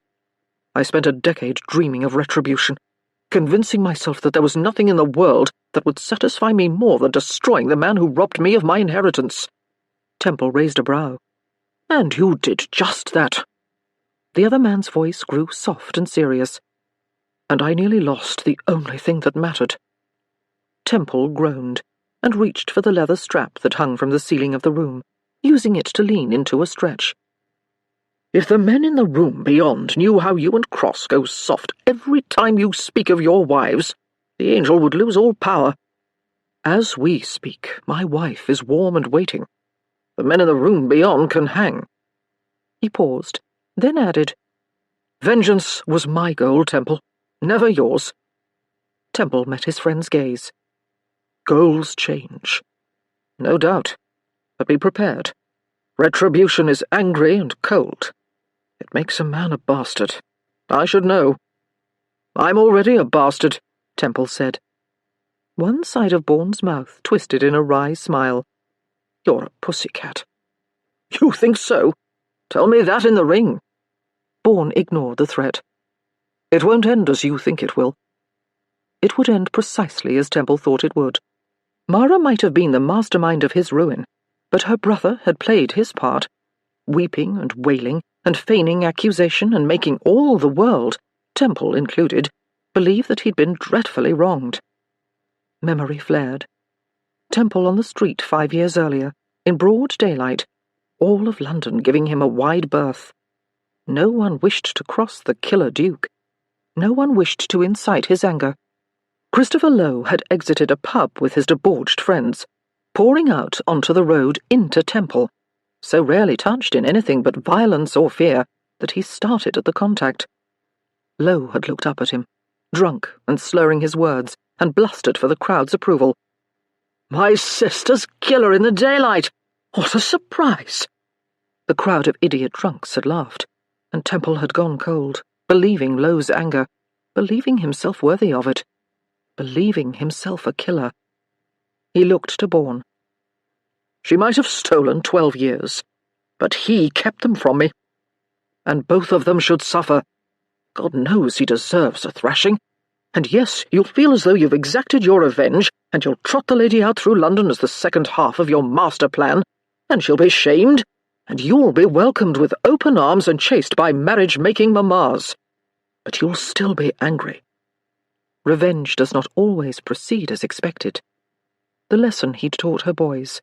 "I spent a decade dreaming of retribution, convincing myself that there was nothing in the world that would satisfy me more than destroying the man who robbed me of my inheritance." Temple raised a brow. "And you did just that." The other man's voice grew soft and serious. "And I nearly lost the only thing that mattered." Temple groaned and reached for the leather strap that hung from the ceiling of the room, using it to lean into a stretch. "If the men in the room beyond knew how you and Cross go soft every time you speak of your wives, the angel would lose all power. As we speak, my wife is warm and waiting. The men in the room beyond can hang." He paused, then added, "Vengeance was my goal, Temple, never yours." Temple met his friend's gaze. "Goals change." "No doubt. But be prepared. Retribution is angry and cold. It makes a man a bastard. I should know." "I'm already a bastard," Temple said. One side of Bourne's mouth twisted in a wry smile. "You're a pussycat." "You think so? Tell me that in the ring." Bourne ignored the threat. "It won't end as you think it will." It would end precisely as Temple thought it would. Mara might have been the mastermind of his ruin, but her brother had played his part, weeping and wailing and feigning accusation and making all the world, Temple included, believe that he'd been dreadfully wronged. Memory flared. Temple on the street 5 years earlier, in broad daylight, all of London giving him a wide berth. No one wished to cross the killer Duke. No one wished to incite his anger. Christopher Lowe had exited a pub with his debauched friends, pouring out onto the road into Temple, so rarely touched in anything but violence or fear that he started at the contact. Lowe had looked up at him, drunk and slurring his words, and blustered for the crowd's approval. "My sister's killer in the daylight! What a surprise!" The crowd of idiot drunks had laughed, and Temple had gone cold, believing Lowe's anger, believing himself worthy of it. believing himself a killer. He looked to Bourne. She might have stolen 12 years, but he kept them from me. And both of them should suffer. God knows he deserves a thrashing. And yes, you'll feel as though you've exacted your revenge, and you'll trot the lady out through London as the second half of your master plan, and she'll be shamed, and you'll be welcomed with open arms and chased by marriage-making mammas. But you'll still be angry. Revenge does not always proceed as expected. The lesson he'd taught her boys,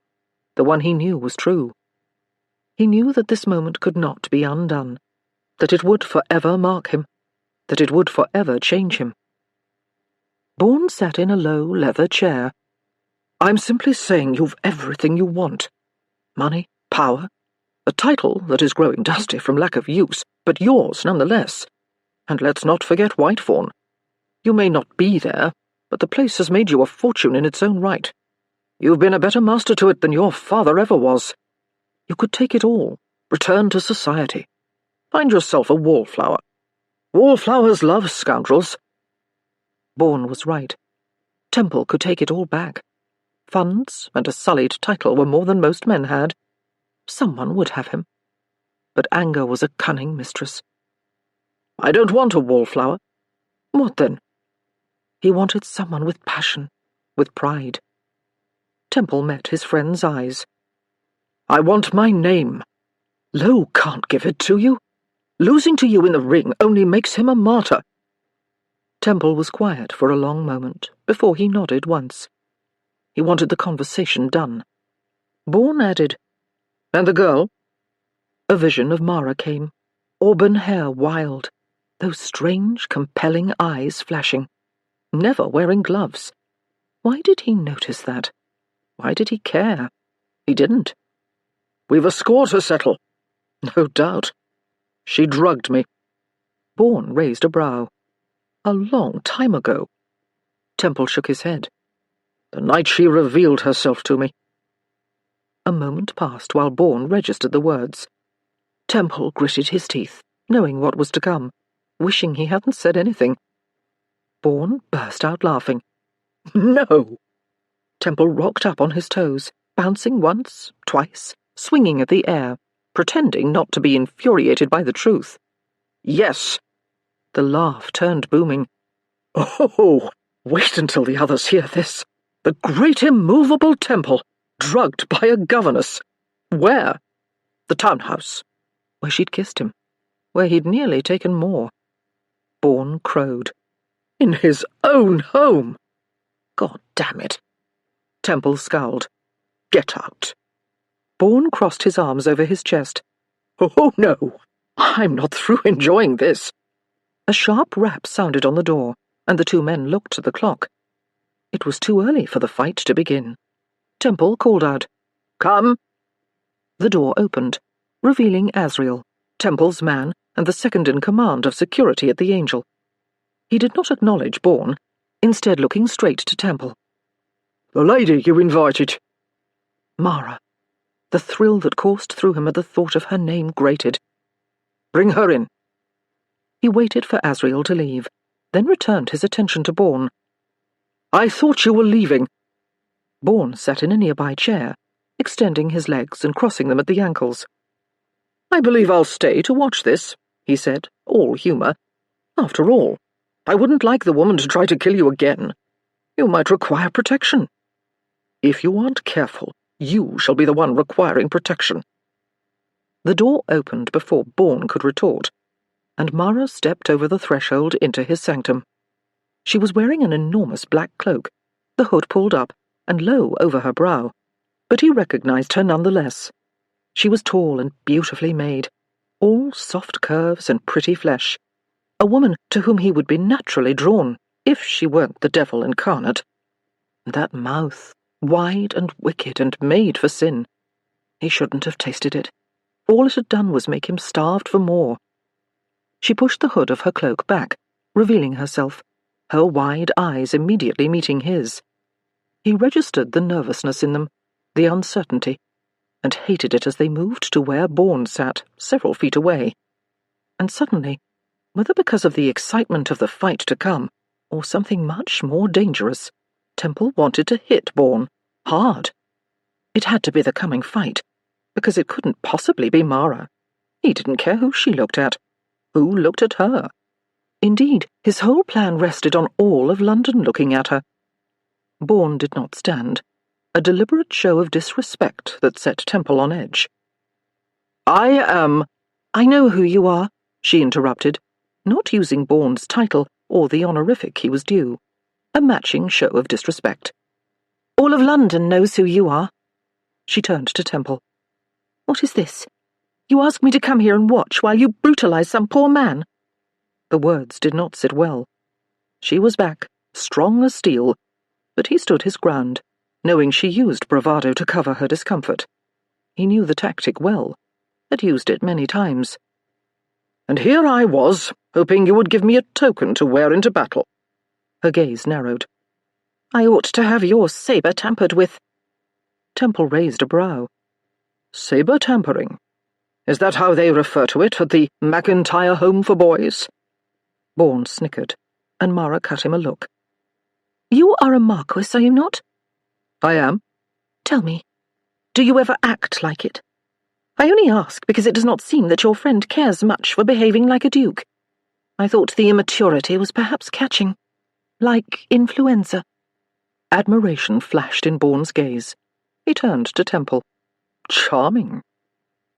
the one he knew was true. He knew that this moment could not be undone, that it would forever mark him, that it would forever change him. Bourne sat in a low leather chair. I'm simply saying you've everything you want. Money, power, a title that is growing dusty from lack of use, but yours nonetheless. And let's not forget Whitethorn. You may not be there, but the place has made you a fortune in its own right. You've been a better master to it than your father ever was. You could take it all, return to society. Find yourself a wallflower. Wallflowers love scoundrels. Bourne was right. Temple could take it all back. Funds and a sullied title were more than most men had. Someone would have him. But anger was a cunning mistress. I don't want a wallflower. What then? He wanted someone with passion, with pride. Temple met his friend's eyes. I want my name. Lowe can't give it to you. Losing to you in the ring only makes him a martyr. Temple was quiet for a long moment before he nodded once. He wanted the conversation done. Bourne added, And the girl? A vision of Mara came, auburn hair wild, those strange, compelling eyes flashing, never wearing gloves. Why did he notice that? Why did he care? He didn't. We've a score to settle. No doubt. She drugged me. Bourne raised a brow. A long time ago. Temple shook his head. The night she revealed herself to me. A moment passed while Bourne registered the words. Temple gritted his teeth, knowing what was to come, wishing he hadn't said anything. Bourne burst out laughing. No! Temple rocked up on his toes, bouncing once, twice, swinging at the air, pretending not to be infuriated by the truth. Yes! The laugh turned booming. Oh, wait until the others hear this. The great immovable Temple, drugged by a governess. Where? The townhouse. Where she'd kissed him. Where he'd nearly taken more. Bourne crowed. In his own home. God damn it. Temple scowled. Get out. Bourne crossed his arms over his chest. Oh, no. I'm not through enjoying this. A sharp rap sounded on the door, and the two men looked at the clock. It was too early for the fight to begin. Temple called out, Come! The door opened, revealing Asriel, Temple's man and the second-in-command of security at the Angel. He did not acknowledge Bourne, instead looking straight to Temple. The lady you invited. Mara. The thrill that coursed through him at the thought of her name grated. Bring her in. He waited for Asriel to leave, then returned his attention to Bourne. I thought you were leaving. Bourne sat in a nearby chair, extending his legs and crossing them at the ankles. I believe I'll stay to watch this, he said, all humour. After all, I wouldn't like the woman to try to kill you again. You might require protection. If you aren't careful, you shall be the one requiring protection. The door opened before Bourne could retort, and Mara stepped over the threshold into his sanctum. She was wearing an enormous black cloak, the hood pulled up and low over her brow, but he recognized her nonetheless. She was tall and beautifully made, all soft curves and pretty flesh, a woman to whom he would be naturally drawn, if she weren't the devil incarnate. That mouth, wide and wicked and made for sin. He shouldn't have tasted it. All it had done was make him starved for more. She pushed the hood of her cloak back, revealing herself, her wide eyes immediately meeting his. He registered the nervousness in them, the uncertainty, and hated it as they moved to where Bourne sat, several feet away. And suddenly, whether because of the excitement of the fight to come, or something much more dangerous. Temple wanted to hit Bourne, hard. It had to be the coming fight, because it couldn't possibly be Mara. He didn't care who she looked at. Who looked at her? Indeed, his whole plan rested on all of London looking at her. Bourne did not stand, a deliberate show of disrespect that set Temple on edge. I know who you are, she interrupted, not using Bourne's title or the honorific he was due. A matching show of disrespect. All of London knows who you are. She turned to Temple. What is this? You ask me to come here and watch while you brutalize some poor man? The words did not sit well. She was back, strong as steel, but he stood his ground, knowing she used bravado to cover her discomfort. He knew the tactic well, had used it many times. And here I was, hoping you would give me a token to wear into battle. Her gaze narrowed. I ought to have your sabre tampered with. Temple raised a brow. Sabre tampering? Is that how they refer to it at the McIntyre Home for Boys? Bourne snickered, and Mara cut him a look. You are a marquis, are you not? I am. Tell me, do you ever act like it? I only ask because it does not seem that your friend cares much for behaving like a duke. I thought the immaturity was perhaps catching. Like influenza. Admiration flashed in Bourne's gaze. He turned to Temple. Charming.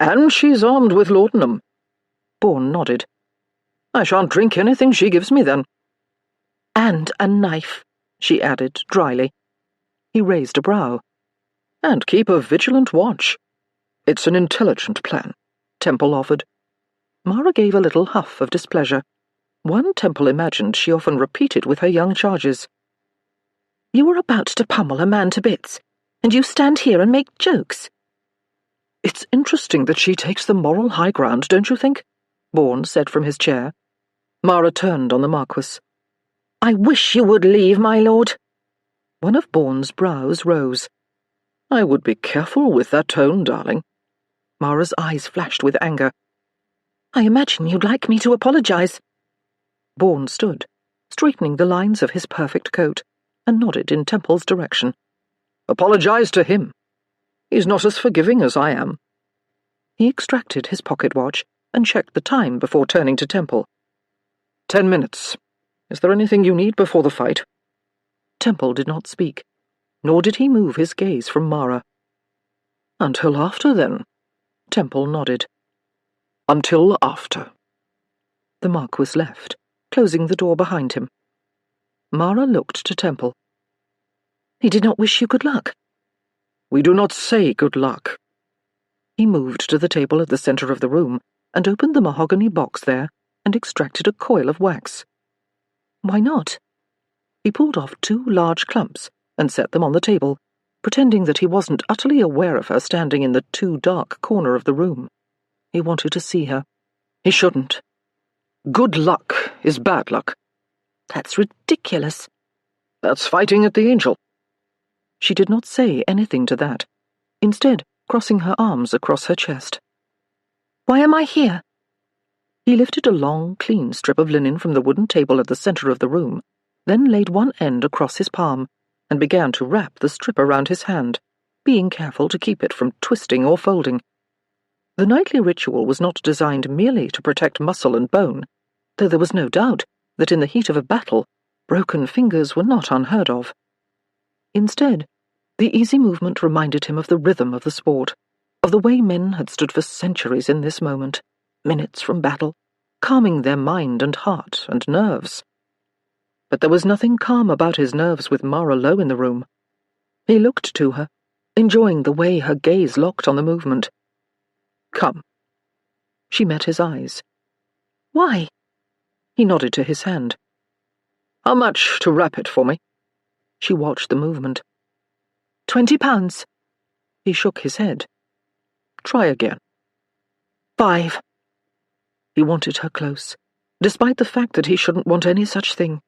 And she's armed with laudanum. Bourne nodded. I shan't drink anything she gives me, then. And a knife, she added dryly. He raised a brow. And keep a vigilant watch. It's an intelligent plan, Temple offered. Mara gave a little huff of displeasure. One Temple imagined she often repeated with her young charges. You were about to pummel a man to bits, and you stand here and make jokes. It's interesting that she takes the moral high ground, don't you think? Bourne said from his chair. Mara turned on the Marquis. I wish you would leave, my lord. One of Bourne's brows rose. I would be careful with that tone, darling. Mara's eyes flashed with anger. I imagine you'd like me to apologize. Bourne stood, straightening the lines of his perfect coat, and nodded in Temple's direction. Apologize to him. He's not as forgiving as I am. He extracted his pocket watch and checked the time before turning to Temple. 10 minutes. Is there anything you need before the fight? Temple did not speak, nor did he move his gaze from Mara. Until after, then. Temple nodded. Until after. The Marquis left, closing the door behind him. Mara looked to Temple. He did not wish you good luck. We do not say good luck. He moved to the table at the center of the room and opened the mahogany box there and extracted a coil of wax. Why not? He pulled off 2 large clumps and set them on the table, pretending that he wasn't utterly aware of her standing in the too dark corner of the room. He wanted to see her. He shouldn't. Good luck is bad luck. That's ridiculous. That's fighting at the Angel. She did not say anything to that, instead crossing her arms across her chest. Why am I here? He lifted a long, clean strip of linen from the wooden table at the center of the room, then laid one end across his palm and began to wrap the strip around his hand, being careful to keep it from twisting or folding. The nightly ritual was not designed merely to protect muscle and bone, though there was no doubt that in the heat of a battle, broken fingers were not unheard of. Instead, the easy movement reminded him of the rhythm of the sport, of the way men had stood for centuries in this moment, minutes from battle, calming their mind and heart and nerves. But there was nothing calm about his nerves with Mara Lowe in the room. He looked to her, enjoying the way her gaze locked on the movement. Come. She met his eyes. Why? He nodded to his hand. How much to wrap it for me? She watched the movement. 20 pounds. He shook his head. Try again. 5. He wanted her close, despite the fact that he shouldn't want any such thing,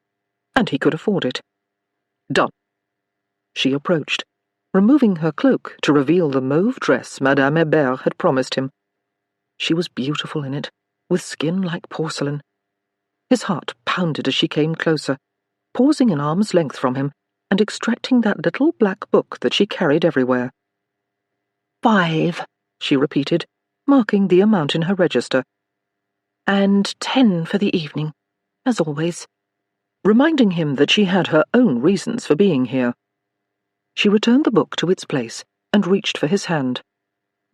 and he could afford it. Done. She approached, removing her cloak to reveal the mauve dress Madame Hébert had promised him. She was beautiful in it, with skin like porcelain. His heart pounded as she came closer, pausing an arm's length from him and extracting that little black book that she carried everywhere. 5, she repeated, marking the amount in her register. And 10 for the evening, as always. Reminding him that she had her own reasons for being here. She returned the book to its place and reached for his hand.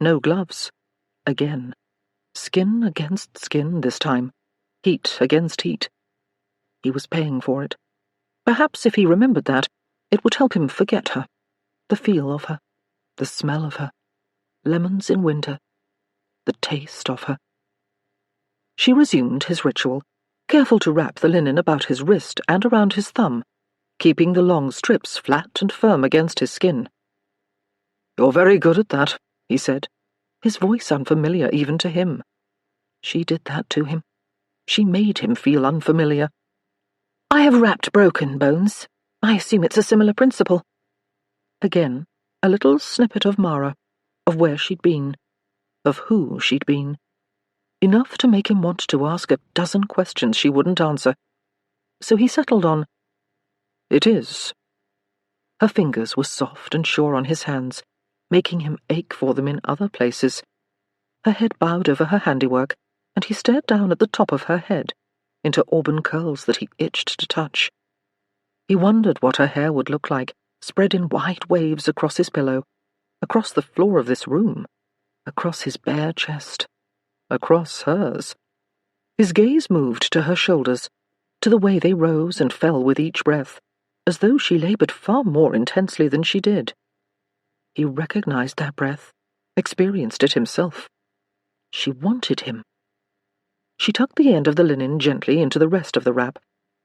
No gloves. Again. Skin against skin this time. Heat against heat. He was paying for it. Perhaps if he remembered that, it would help him forget her. The feel of her. The smell of her. Lemons in winter. The taste of her. She resumed his ritual, careful to wrap the linen about his wrist and around his thumb, keeping the long strips flat and firm against his skin. "You're very good at that," he said, his voice unfamiliar even to him. She did that to him. She made him feel unfamiliar. "I have wrapped broken bones. I assume it's a similar principle." Again, a little snippet of Mara, of where she'd been, of who she'd been. Enough to make him want to ask a dozen questions she wouldn't answer. So he settled on, "It is." Her fingers were soft and sure on his hands, making him ache for them in other places. Her head bowed over her handiwork, and he stared down at the top of her head, into auburn curls that he itched to touch. He wondered what her hair would look like, spread in wide waves across his pillow, across the floor of this room, across his bare chest, across hers. His gaze moved to her shoulders, to the way they rose and fell with each breath, as though she labored far more intensely than she did. He recognized that breath, experienced it himself. She wanted him. She tucked the end of the linen gently into the rest of the wrap,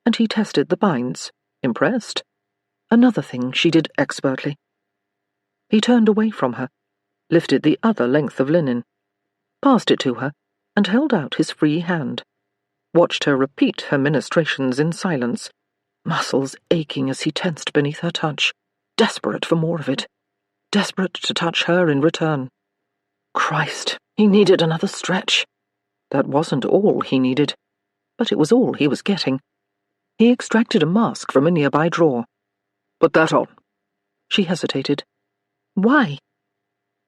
and he tested the binds, impressed. Another thing she did expertly. He turned away from her, lifted the other length of linen, passed it to her, and held out his free hand. Watched her repeat her ministrations in silence, muscles aching as he tensed beneath her touch, desperate for more of it, desperate to touch her in return. Christ, he needed another stretch. That wasn't all he needed, but it was all he was getting. He extracted a mask from a nearby drawer. "Put that on." She hesitated. "Why?"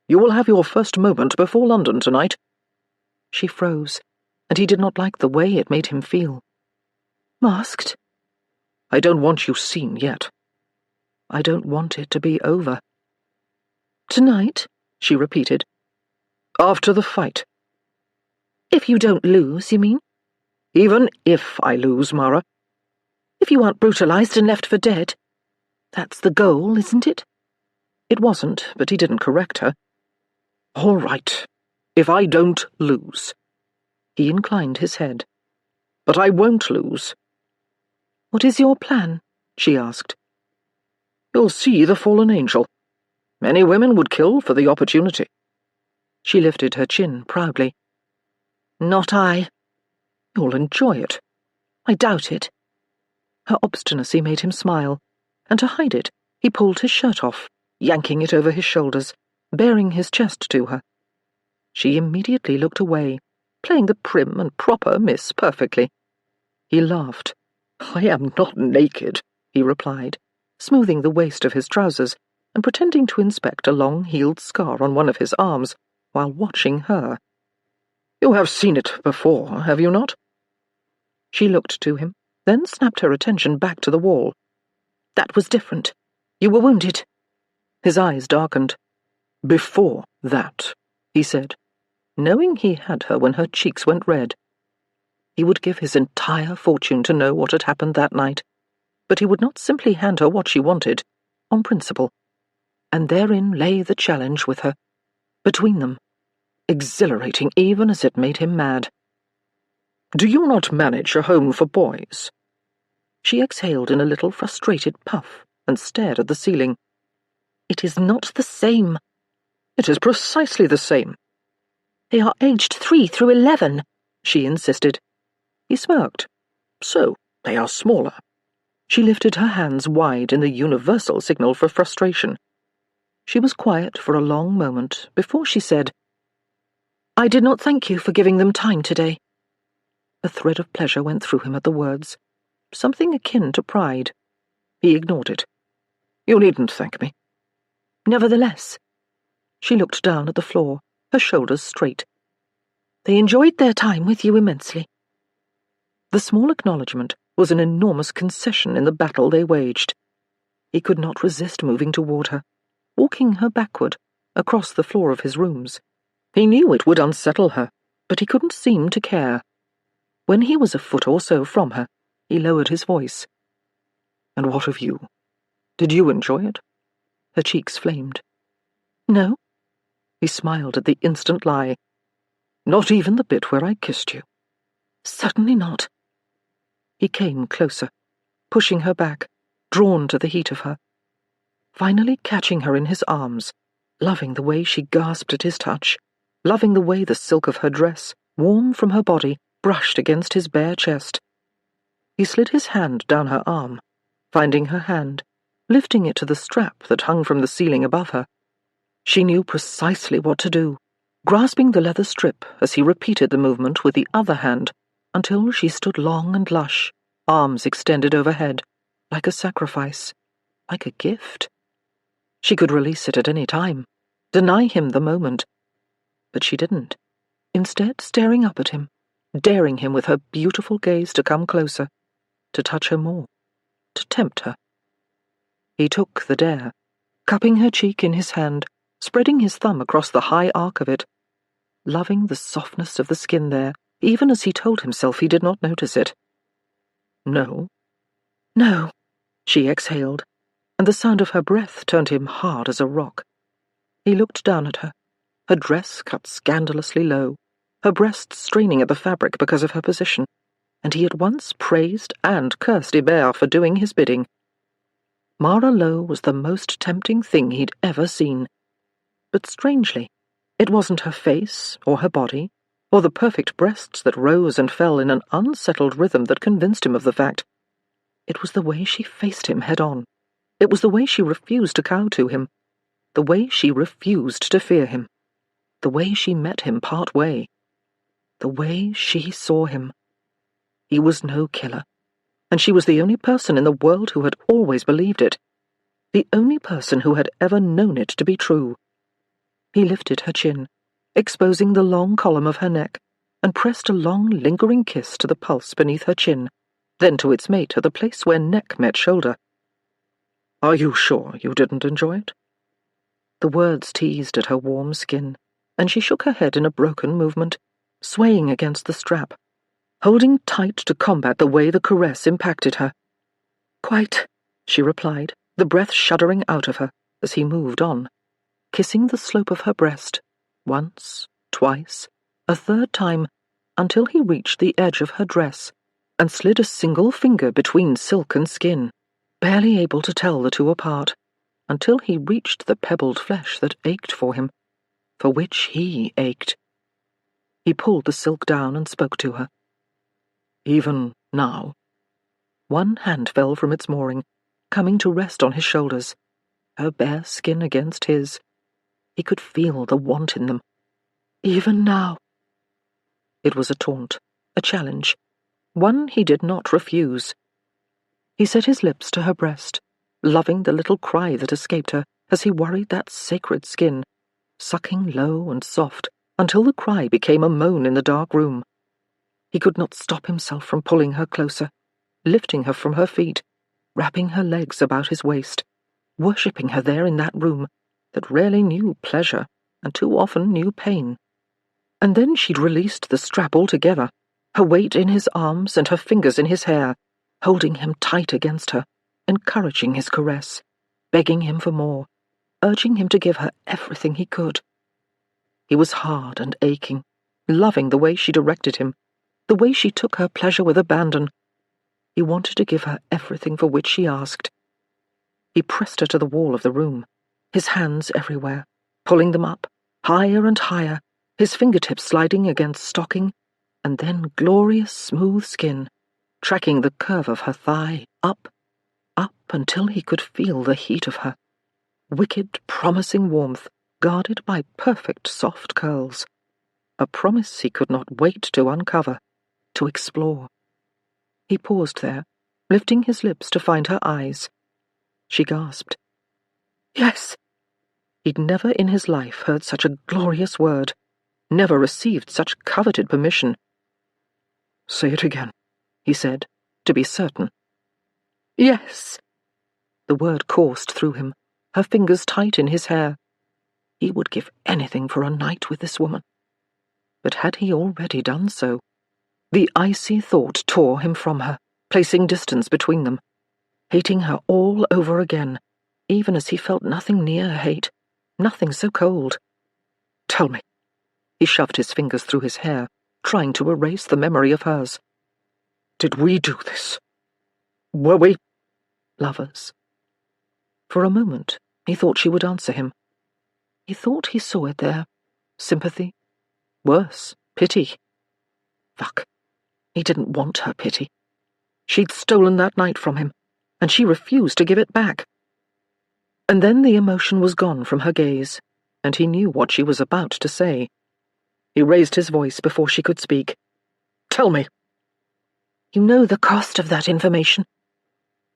"You will have your first moment before London tonight." She froze, and he did not like the way it made him feel. "Masked?" "I don't want you seen yet. I don't want it to be over." "Tonight?" she repeated. "After the fight." "If you don't lose, you mean?" "Even if I lose, Mara." "If you aren't brutalized and left for dead. That's the goal, isn't it?" It wasn't, but he didn't correct her. "All right, if I don't lose." He inclined his head. "But I won't lose." "What is your plan?" she asked. "You'll see the fallen angel. Many women would kill for the opportunity." She lifted her chin proudly. "Not I." "You'll enjoy it." "I doubt it." Her obstinacy made him smile, and to hide it, he pulled his shirt off, yanking it over his shoulders, baring his chest to her. She immediately looked away, playing the prim and proper miss perfectly. He laughed. "I am not naked," he replied, smoothing the waist of his trousers and pretending to inspect a long-heeled scar on one of his arms while watching her. "You have seen it before, have you not?" She looked to him, then snapped her attention back to the wall. "That was different. You were wounded." His eyes darkened. "Before that," he said, knowing he had her when her cheeks went red. He would give his entire fortune to know what had happened that night, but he would not simply hand her what she wanted, on principle. And therein lay the challenge with her, between them, exhilarating even as it made him mad. "Do you not manage a home for boys?" She exhaled in a little frustrated puff and stared at the ceiling. "It is not the same." "It is precisely the same." "They are aged 3 through 11, she insisted. He smirked. "So, they are smaller." She lifted her hands wide in the universal signal for frustration. She was quiet for a long moment before she said, "I did not thank you for giving them time today." A thread of pleasure went through him at the words, something akin to pride. He ignored it. "You needn't thank me." Nevertheless, She looked down at the floor, her shoulders straight. "They enjoyed their time with you immensely." The small acknowledgement was an enormous concession in the battle they waged. He could not resist moving toward her, walking her backward, across the floor of his rooms. He knew it would unsettle her, but he couldn't seem to care. When he was a foot or so from her, he lowered his voice. "And what of you? Did you enjoy it?" Her cheeks flamed. "No." He smiled at the instant lie. "Not even the bit where I kissed you?" "Certainly not." He came closer, pushing her back, drawn to the heat of her. Finally catching her in his arms, loving the way she gasped at his touch, loving the way the silk of her dress, warm from her body, brushed against his bare chest. He slid his hand down her arm, finding her hand, lifting it to the strap that hung from the ceiling above her. She knew precisely what to do, grasping the leather strip as he repeated the movement with the other hand, until she stood long and lush, arms extended overhead, like a sacrifice, like a gift. She could release it at any time, deny him the moment. But she didn't, instead staring up at him, daring him with her beautiful gaze to come closer, to touch her more, to tempt her. He took the dare, cupping her cheek in his hand, spreading his thumb across the high arc of it, loving the softness of the skin there, even as he told himself he did not notice it. "No." "No," she exhaled, and the sound of her breath turned him hard as a rock. He looked down at her, her dress cut scandalously low, her breasts straining at the fabric because of her position, and he at once praised and cursed Hébert for doing his bidding. Mara Lowe was the most tempting thing he'd ever seen. But strangely, it wasn't her face or her body, or the perfect breasts that rose and fell in an unsettled rhythm that convinced him of the fact. It was the way she faced him head-on. It was the way she refused to cow to him, the way she refused to fear him, the way she met him part way, the way she saw him. He was no killer, and she was the only person in the world who had always believed it, the only person who had ever known it to be true. He lifted her chin, exposing the long column of her neck, and pressed a long, lingering kiss to the pulse beneath her chin, then to its mate at the place where neck met shoulder. "Are you sure you didn't enjoy it?" The words teased at her warm skin, and she shook her head in a broken movement, swaying against the strap, holding tight to combat the way the caress impacted her. "Quite," she replied, the breath shuddering out of her as he moved on, kissing the slope of her breast, once, twice, a third time, until he reached the edge of her dress and slid a single finger between silk and skin, barely able to tell the two apart, until he reached the pebbled flesh that ached for him, for which he ached. He pulled the silk down and spoke to her. "Even now?" One hand fell from its mooring, coming to rest on his shoulders, her bare skin against his. He could feel the want in them. "Even now?" It was a taunt, a challenge, one he did not refuse. He set his lips to her breast, loving the little cry that escaped her as he worried that sacred skin, sucking low and soft until the cry became a moan in the dark room. He could not stop himself from pulling her closer, lifting her from her feet, wrapping her legs about his waist, worshipping her there in that room that rarely knew pleasure and too often knew pain. And then she'd released the strap altogether, her weight in his arms and her fingers in his hair, holding him tight against her, encouraging his caress, begging him for more, urging him to give her everything he could. He was hard and aching, loving the way she directed him, the way she took her pleasure with abandon. He wanted to give her everything for which she asked. He pressed her to the wall of the room, his hands everywhere, pulling them up, higher and higher, his fingertips sliding against stocking, and then glorious smooth skin, tracking the curve of her thigh, up until he could feel the heat of her. Wicked, promising warmth, guarded by perfect soft curls. A promise he could not wait to uncover, to explore. He paused there, lifting his lips to find her eyes, she gasped. Yes. He'd never in his life heard such a glorious word, never received such coveted permission. Say it again, he said, to be certain. Yes. The word coursed through him, her fingers tight in his hair. He would give anything for a night with this woman. But had he already done so? The icy thought tore him from her, placing distance between them, hating her all over again, even as he felt nothing near hate, nothing so cold. Tell me. He shoved his fingers through his hair, trying to erase the memory of hers. Did we do this? Were we lovers? For a moment, he thought she would answer him. He thought he saw it there. Sympathy. Worse, pity. Fuck. He didn't want her pity. She'd stolen that night from him, and she refused to give it back. And then the emotion was gone from her gaze, and he knew what she was about to say. He raised his voice before she could speak. Tell me. You know the cost of that information.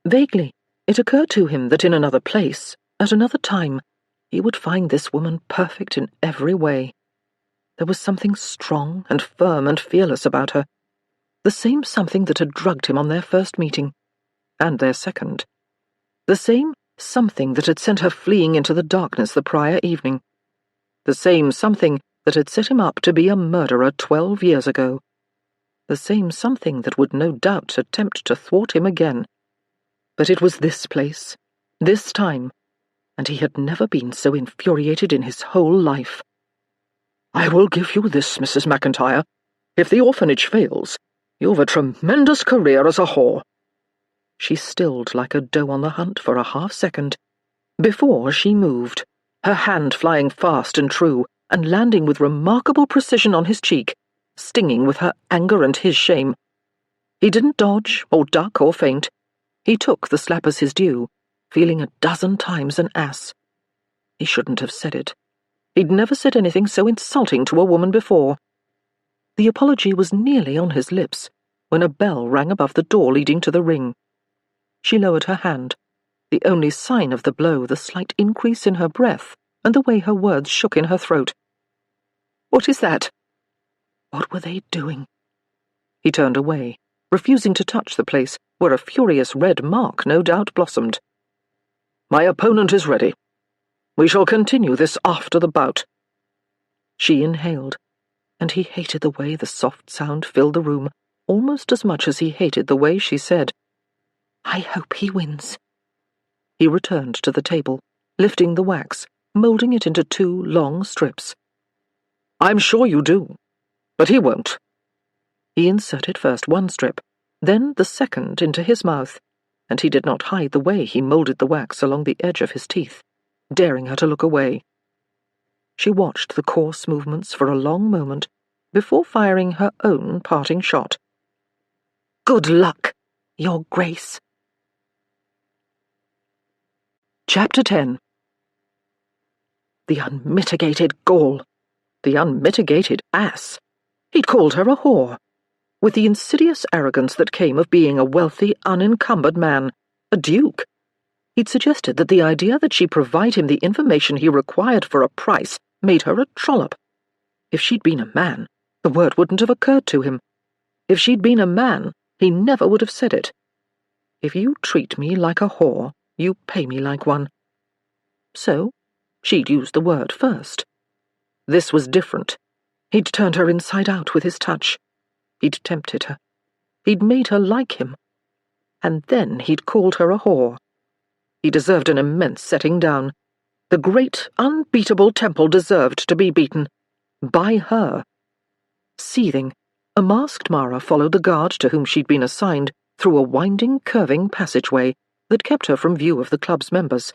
Vaguely, it occurred to him that in another place, at another time, he would find this woman perfect in every way. There was something strong and firm and fearless about her, the same something that had drugged him on their first meeting, and their second. The same something that had sent her fleeing into the darkness the prior evening. The same something that had set him up to be a murderer 12 years ago. The same something that would no doubt attempt to thwart him again. But it was this place, this time, and he had never been so infuriated in his whole life. I will give you this, Mrs. McIntyre. If the orphanage fails, you've a tremendous career as a whore. She stilled like a doe on the hunt for a half-second, before she moved, her hand flying fast and true, and landing with remarkable precision on his cheek, stinging with her anger and his shame. He didn't dodge, or duck, or feint. He took the slap as his due, feeling a dozen times an ass. He shouldn't have said it. He'd never said anything so insulting to a woman before. The apology was nearly on his lips, when a bell rang above the door leading to the ring. She lowered her hand, the only sign of the blow the slight increase in her breath and the way her words shook in her throat. What is that? What were they doing? He turned away, refusing to touch the place where a furious red mark no doubt blossomed. My opponent is ready. We shall continue this after the bout. She inhaled, and he hated the way the soft sound filled the room, almost as much as he hated the way she said, I hope he wins. He returned to the table, lifting the wax, moulding it into 2 long strips. I'm sure you do, but he won't. He inserted first 1 strip, then the second into his mouth, and he did not hide the way he moulded the wax along the edge of his teeth, daring her to look away. She watched the coarse movements for a long moment before firing her own parting shot. Good luck, Your Grace. Chapter 10. The unmitigated gall. The unmitigated ass. He'd called her a whore, with the insidious arrogance that came of being a wealthy, unencumbered man, a duke. He'd suggested that the idea that she provide him the information he required for a price made her a trollop. If she'd been a man, the word wouldn't have occurred to him. If she'd been a man, he never would have said it. If you treat me like a whore, you pay me like one. So, she'd used the word first. This was different. He'd turned her inside out with his touch. He'd tempted her. He'd made her like him. And then he'd called her a whore. He deserved an immense setting down. The great, unbeatable temple deserved to be beaten. By her. Seething, a masked Mara followed the guard to whom she'd been assigned through a winding, curving passageway that kept her from view of the club's members.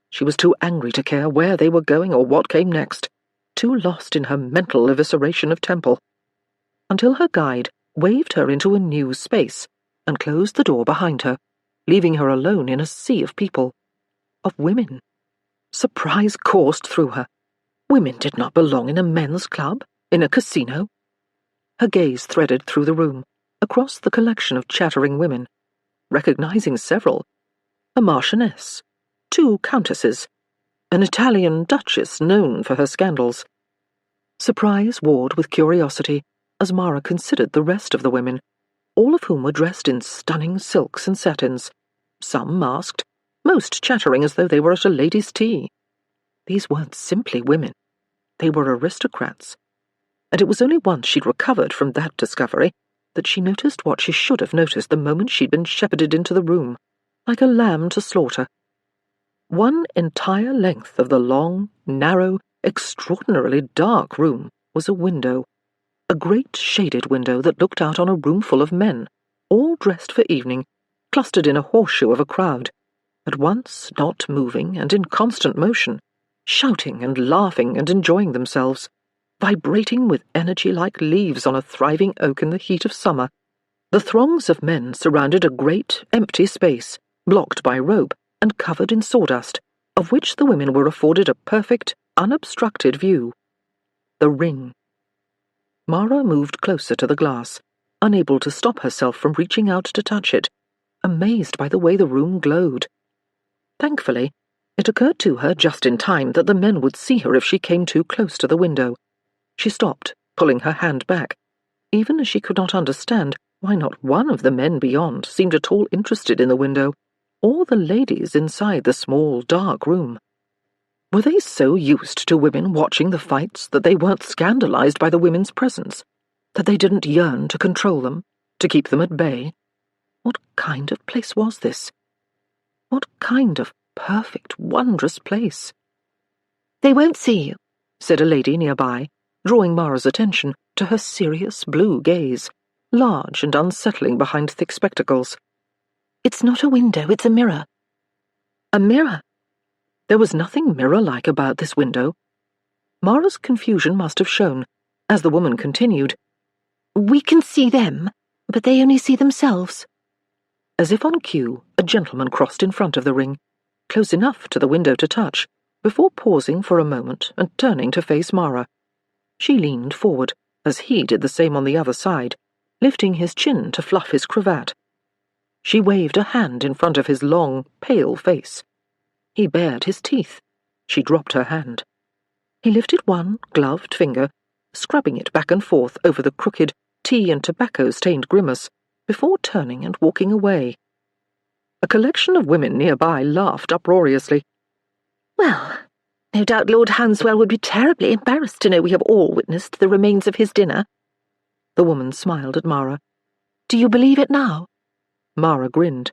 She was too angry to care where they were going or what came next, too lost in her mental evisceration of temple, until her guide waved her into a new space and closed the door behind her, leaving her alone in a sea of people, of women. Surprise coursed through her. Women did not belong in a men's club, in a casino. Her gaze threaded through the room, across the collection of chattering women, recognizing several. A marchioness, 2 countesses, an Italian duchess known for her scandals. Surprise warred with curiosity as Mara considered the rest of the women, all of whom were dressed in stunning silks and satins, some masked, most chattering as though they were at a ladies' tea. These weren't simply women. They were aristocrats. And it was only once she'd recovered from that discovery that she noticed what she should have noticed the moment she'd been shepherded into the room, like a lamb to slaughter. One entire length of the long, narrow, extraordinarily dark room was a window, a great shaded window that looked out on a room full of men, all dressed for evening, clustered in a horseshoe of a crowd, at once not moving and in constant motion, shouting and laughing and enjoying themselves, vibrating with energy like leaves on a thriving oak in the heat of summer. The throngs of men surrounded a great, empty space, blocked by rope and covered in sawdust, of which the women were afforded a perfect, unobstructed view. The ring. Mara moved closer to the glass, unable to stop herself from reaching out to touch it, amazed by the way the room glowed. Thankfully, it occurred to her just in time that the men would see her if she came too close to the window. She stopped, pulling her hand back, even as she could not understand why not one of the men beyond seemed at all interested in the window, or the ladies inside the small, dark room. Were they so used to women watching the fights that they weren't scandalized by the women's presence, that they didn't yearn to control them, to keep them at bay? What kind of place was this? What kind of perfect, wondrous place? "They won't see you," said a lady nearby, drawing Mara's attention to her serious blue gaze, large and unsettling behind thick spectacles. "It's not a window, it's a mirror." A mirror? There was nothing mirror-like about this window. Mara's confusion must have shown, as the woman continued, "We can see them, but they only see themselves." As if on cue, a gentleman crossed in front of the ring, close enough to the window to touch, before pausing for a moment and turning to face Mara. She leaned forward, as he did the same on the other side, lifting his chin to fluff his cravat. She waved a hand in front of his long, pale face. He bared his teeth. She dropped her hand. He lifted one gloved finger, scrubbing it back and forth over the crooked, tea and tobacco-stained grimace, before turning and walking away. A collection of women nearby laughed uproariously. "Well, no doubt Lord Hanswell would be terribly embarrassed to know we have all witnessed the remains of his dinner." The woman smiled at Mara. "Do you believe it now?" Mara grinned.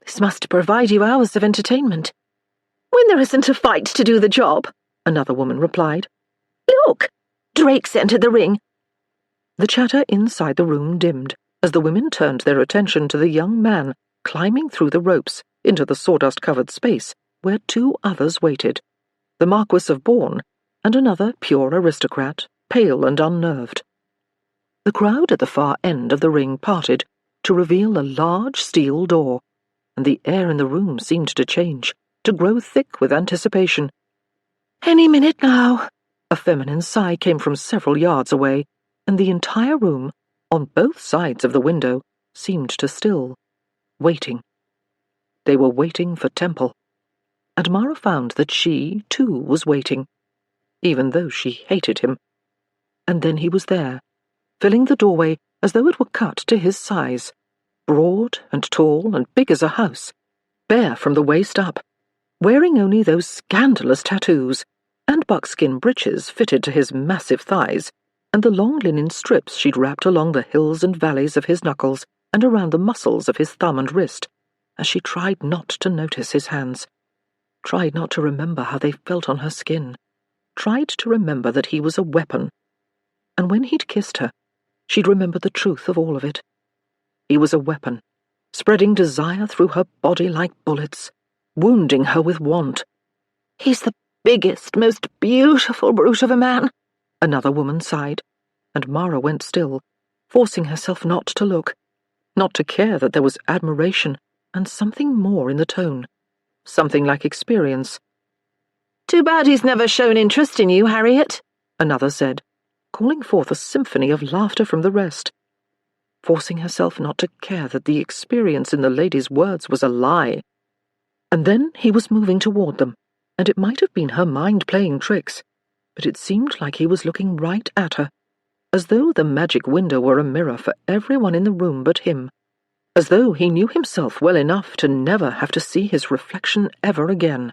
"This must provide you hours of entertainment." "When there isn't a fight to do the job," another woman replied. "Look! Drake's entered the ring." The chatter inside the room dimmed as the women turned their attention to the young man climbing through the ropes into the sawdust-covered space where 2 others waited, the Marquis of Bourne and another pure aristocrat, pale and unnerved. The crowd at the far end of the ring parted to reveal a large steel door, and the air in the room seemed to change, to grow thick with anticipation. "Any minute now." A feminine sigh came from several yards away, and the entire room, on both sides of the window, seemed to still, waiting. They were waiting for Temple, and Mara found that she, too, was waiting, even though she hated him. And then he was there, filling the doorway as though it were cut to his size, broad and tall and big as a house, bare from the waist up, wearing only those scandalous tattoos, and buckskin breeches fitted to his massive thighs, and the long linen strips she'd wrapped along the hills and valleys of his knuckles and around the muscles of his thumb and wrist, as she tried not to notice his hands, tried not to remember how they felt on her skin, tried to remember that he was a weapon. And when he'd kissed her, she'd remembered the truth of all of it. He was a weapon, spreading desire through her body like bullets, wounding her with want. "He's the biggest, most beautiful brute of a man," another woman sighed, and Mara went still, forcing herself not to look, not to care that there was admiration and something more in the tone, something like experience. "Too bad he's never shown interest in you, Harriet," another said, calling forth a symphony of laughter from the rest. Forcing herself not to care that the experience in the lady's words was a lie. And then he was moving toward them, and it might have been her mind playing tricks, but it seemed like he was looking right at her, as though the magic window were a mirror for everyone in the room but him, as though he knew himself well enough to never have to see his reflection ever again.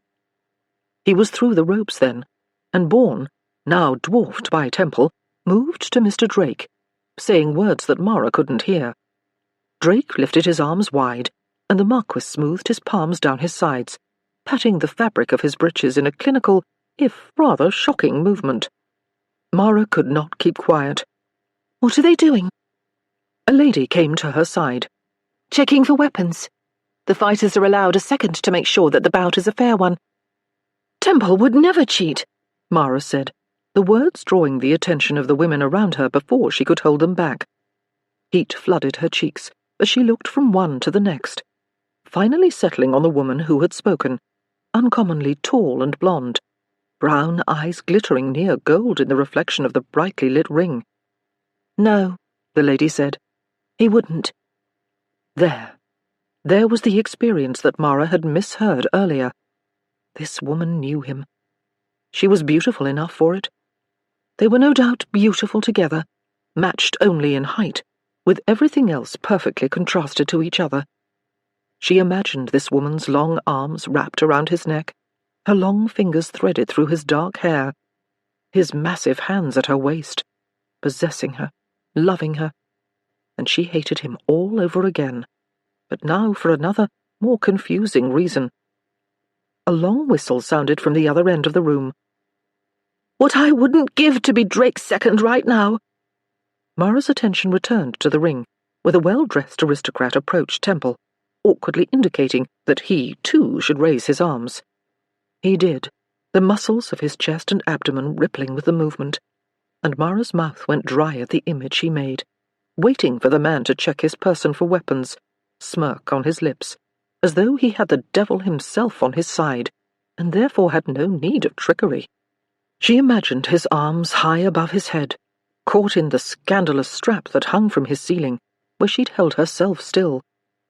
He was through the ropes then, and Bourne, now dwarfed by Temple, moved to Mr. Drake, saying words that Mara couldn't hear. Drake lifted his arms wide, and the Marquis smoothed his palms down his sides, patting the fabric of his breeches in a clinical, if rather shocking movement. Mara could not keep quiet. "What are they doing?" A lady came to her side. "Checking for weapons. The fighters are allowed a second to make sure that the bout is a fair one." "Temple would never cheat," Mara said, the words drawing the attention of the women around her before she could hold them back. Heat flooded her cheeks as she looked from one to the next, finally settling on the woman who had spoken, uncommonly tall and blonde, brown eyes glittering near gold in the reflection of the brightly lit ring. "No," the lady said. "he wouldn't." There was the experience that Mara had misheard earlier. This woman knew him. She was beautiful enough for it. They were no doubt beautiful together, matched only in height, with everything else perfectly contrasted to each other. She imagined this woman's long arms wrapped around his neck, her long fingers threaded through his dark hair, his massive hands at her waist, possessing her, loving her, and she hated him all over again, but now for another, more confusing reason. A long whistle sounded from the other end of the room. "What I wouldn't give to be Drake's second right now." Mara's attention returned to the ring, where the well-dressed aristocrat approached Temple, awkwardly indicating that he, too, should raise his arms. He did, the muscles of his chest and abdomen rippling with the movement, and Mara's mouth went dry at the image he made, waiting for the man to check his person for weapons, smirk on his lips, as though he had the devil himself on his side, and therefore had no need of trickery. She imagined his arms high above his head, caught in the scandalous strap that hung from his ceiling, where she'd held herself still,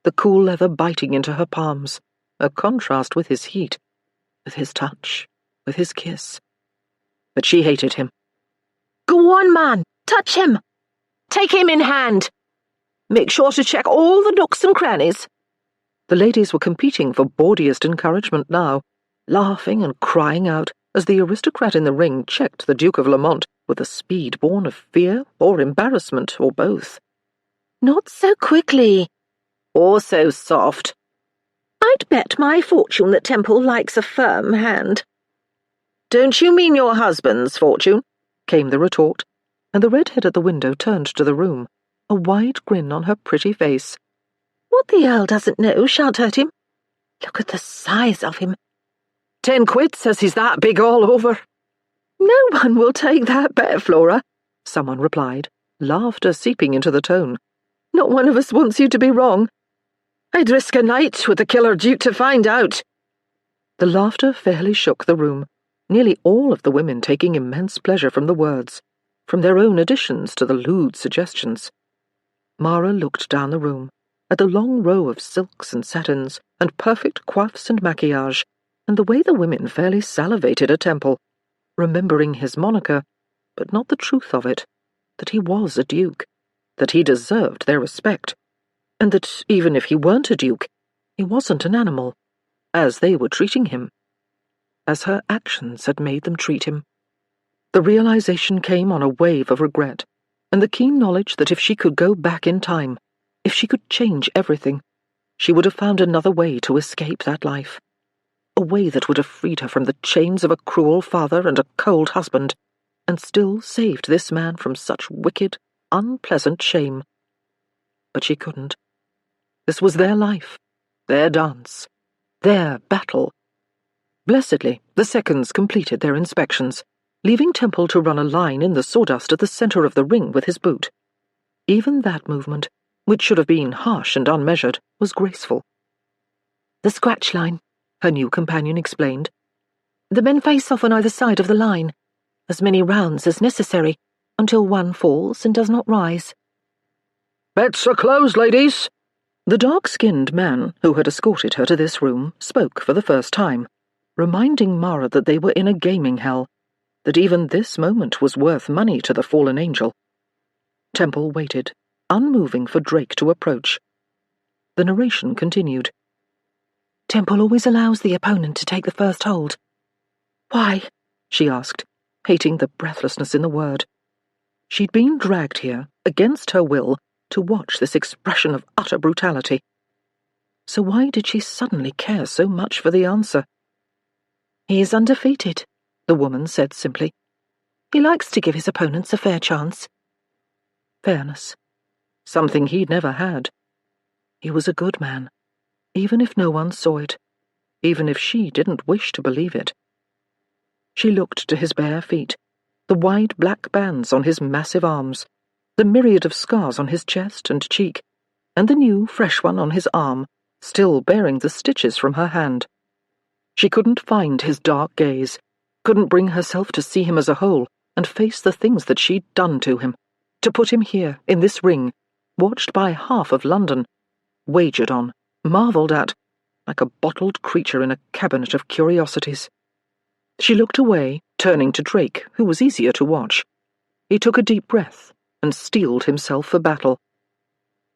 the cool leather biting into her palms, a contrast with his heat, with his touch, with his kiss. But she hated him. "Go on, man! Touch him! Take him in hand! Make sure to check all the nooks and crannies." The ladies were competing for bawdiest encouragement now, laughing and crying out as the aristocrat in the ring checked the Duke of Lamont with a speed born of fear or embarrassment or both. "Not so quickly. Or so soft. I'd bet my fortune that Temple likes a firm hand." "Don't you mean your husband's fortune?" came the retort, and the redhead at the window turned to the room, a wide grin on her pretty face. "What the Earl doesn't know shan't hurt him. Look at the size of him." "10 quid says he's that big all over." "No one will take that bet, Flora," someone replied, laughter seeping into the tone. "Not one of us wants you to be wrong. I'd risk a night with the killer Duke to find out." The laughter fairly shook the room, nearly all of the women taking immense pleasure from the words, from their own additions to the lewd suggestions. Mara looked down the room, at the long row of silks and satins, and perfect coiffes and maquillage, and the way the women fairly salivated at Temple, remembering his moniker, but not the truth of it, that he was a duke, that he deserved their respect, and that even if he weren't a duke, he wasn't an animal, as they were treating him, as her actions had made them treat him. The realization came on a wave of regret, and the keen knowledge that if she could go back in time, if she could change everything, she would have found another way to escape that life. A way that would have freed her from the chains of a cruel father and a cold husband, and still saved this man from such wicked, unpleasant shame. But she couldn't. This was their life, their dance, their battle. Blessedly, the seconds completed their inspections, leaving Temple to run a line in the sawdust at the center of the ring with his boot. Even that movement, which should have been harsh and unmeasured, was graceful. "The scratch line," her new companion explained. "The men face off on either side of the line, as many rounds as necessary, until one falls and does not rise." "Bets are closed, ladies," The dark-skinned man who had escorted her to this room spoke for the first time, reminding Mara that they were in a gaming hell, that even this moment was worth money to the fallen angel. Temple waited, unmoving for Drake to approach. The narration continued. Temple always allows the opponent to take the first hold. Why? She asked, hating the breathlessness in the word. She'd been dragged here, against her will, to watch this expression of utter brutality. So why did she suddenly care so much for the answer? He is undefeated, the woman said simply. He likes to give his opponents a fair chance. Fairness. Something he'd never had. He was a good man, even if no one saw it, even if she didn't wish to believe it. She looked to his bare feet, the wide black bands on his massive arms, the myriad of scars on his chest and cheek, and the new, fresh one on his arm, still bearing the stitches from her hand. She couldn't find his dark gaze, couldn't bring herself to see him as a whole and face the things that she'd done to him, to put him here, in this ring, watched by half of London, wagered on, marvelled at, like a bottled creature in a cabinet of curiosities. She looked away, turning to Drake, who was easier to watch. He took a deep breath and steeled himself for battle.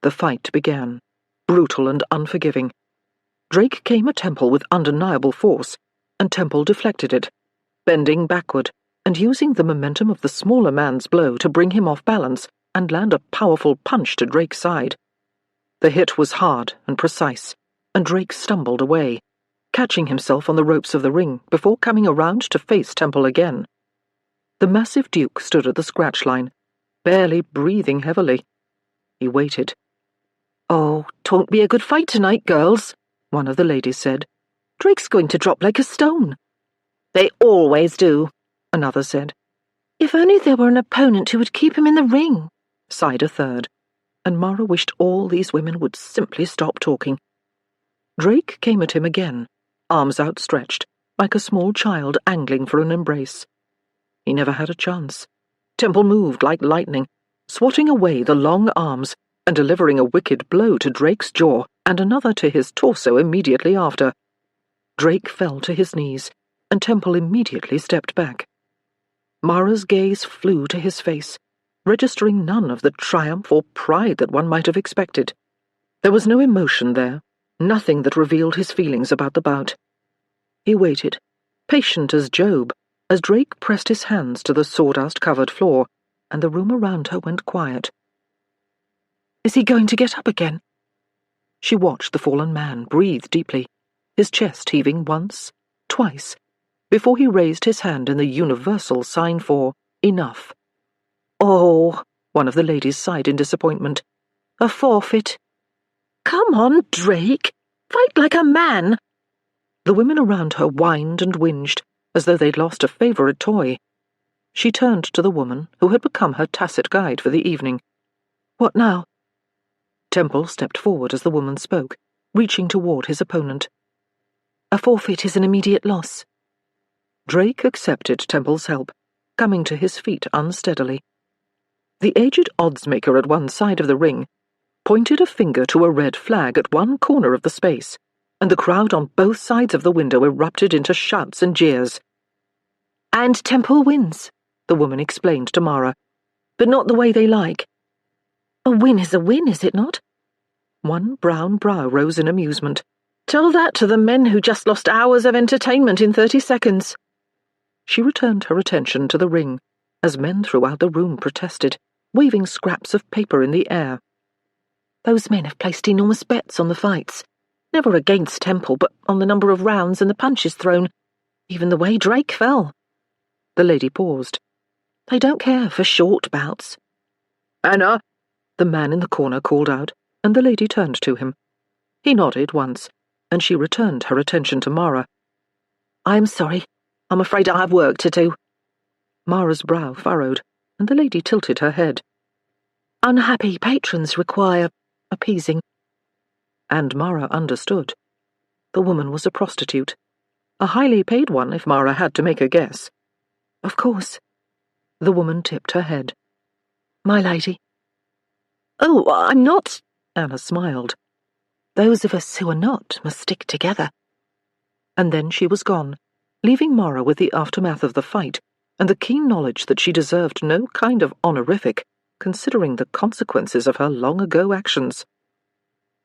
The fight began, brutal and unforgiving. Drake came at Temple with undeniable force, and Temple deflected it, bending backward and using the momentum of the smaller man's blow to bring him off balance and land a powerful punch to Drake's side. The hit was hard and precise, and Drake stumbled away, catching himself on the ropes of the ring before coming around to face Temple again. The massive Duke stood at the scratch line, barely breathing heavily. He waited. "Oh, 'twon't be a good fight tonight, girls," one of the ladies said. "Drake's going to drop like a stone." "They always do," another said. "If only there were an opponent who would keep him in the ring," sighed a third, and Mara wished all these women would simply stop talking. Drake came at him again, arms outstretched, like a small child angling for an embrace. He never had a chance. Temple moved like lightning, swatting away the long arms and delivering a wicked blow to Drake's jaw and another to his torso immediately after. Drake fell to his knees, and Temple immediately stepped back. Mara's gaze flew to his face, registering none of the triumph or pride that one might have expected. There was no emotion there, nothing that revealed his feelings about the bout. He waited, patient as Job, as Drake pressed his hands to the sawdust-covered floor, and the room around her went quiet. Is he going to get up again? She watched the fallen man breathe deeply, his chest heaving once, twice, before he raised his hand in the universal sign for enough. "Oh," one of the ladies sighed in disappointment. "A forfeit. Come on, Drake. Fight like a man." The women around her whined and whinged, as though they'd lost a favourite toy. She turned to the woman who had become her tacit guide for the evening. "What now?" Temple stepped forward as the woman spoke, reaching toward his opponent. "A forfeit is an immediate loss." Drake accepted Temple's help, coming to his feet unsteadily. The aged oddsmaker at one side of the ring pointed a finger to a red flag at one corner of the space, and the crowd on both sides of the window erupted into shouts and jeers. "And Temple wins," the woman explained to Mara, "but not the way they like." "A win is a win, is it not?" One brown brow rose in amusement. "Tell that to the men who just lost hours of entertainment in 30 seconds. She returned her attention to the ring, as men throughout the room protested, waving scraps of paper in the air. "Those men have placed enormous bets on the fights. Never against Temple, but on the number of rounds and the punches thrown, even the way Drake fell." The lady paused. "They don't care for short bouts." "Anna!" the man in the corner called out, and the lady turned to him. He nodded once, and she returned her attention to Mara. "I'm sorry. I'm afraid I have work to do." Mara's brow furrowed, and the lady tilted her head. "Unhappy patrons require appeasing." And Mara understood. The woman was a prostitute. A highly paid one, if Mara had to make a guess. "Of course." The woman tipped her head. "My lady." "Oh, I'm not—" Anna smiled. Those of us who are not must stick together. And then she was gone, leaving Mara with the aftermath of the fight and the keen knowledge that she deserved no kind of honorific, considering the consequences of her long-ago actions.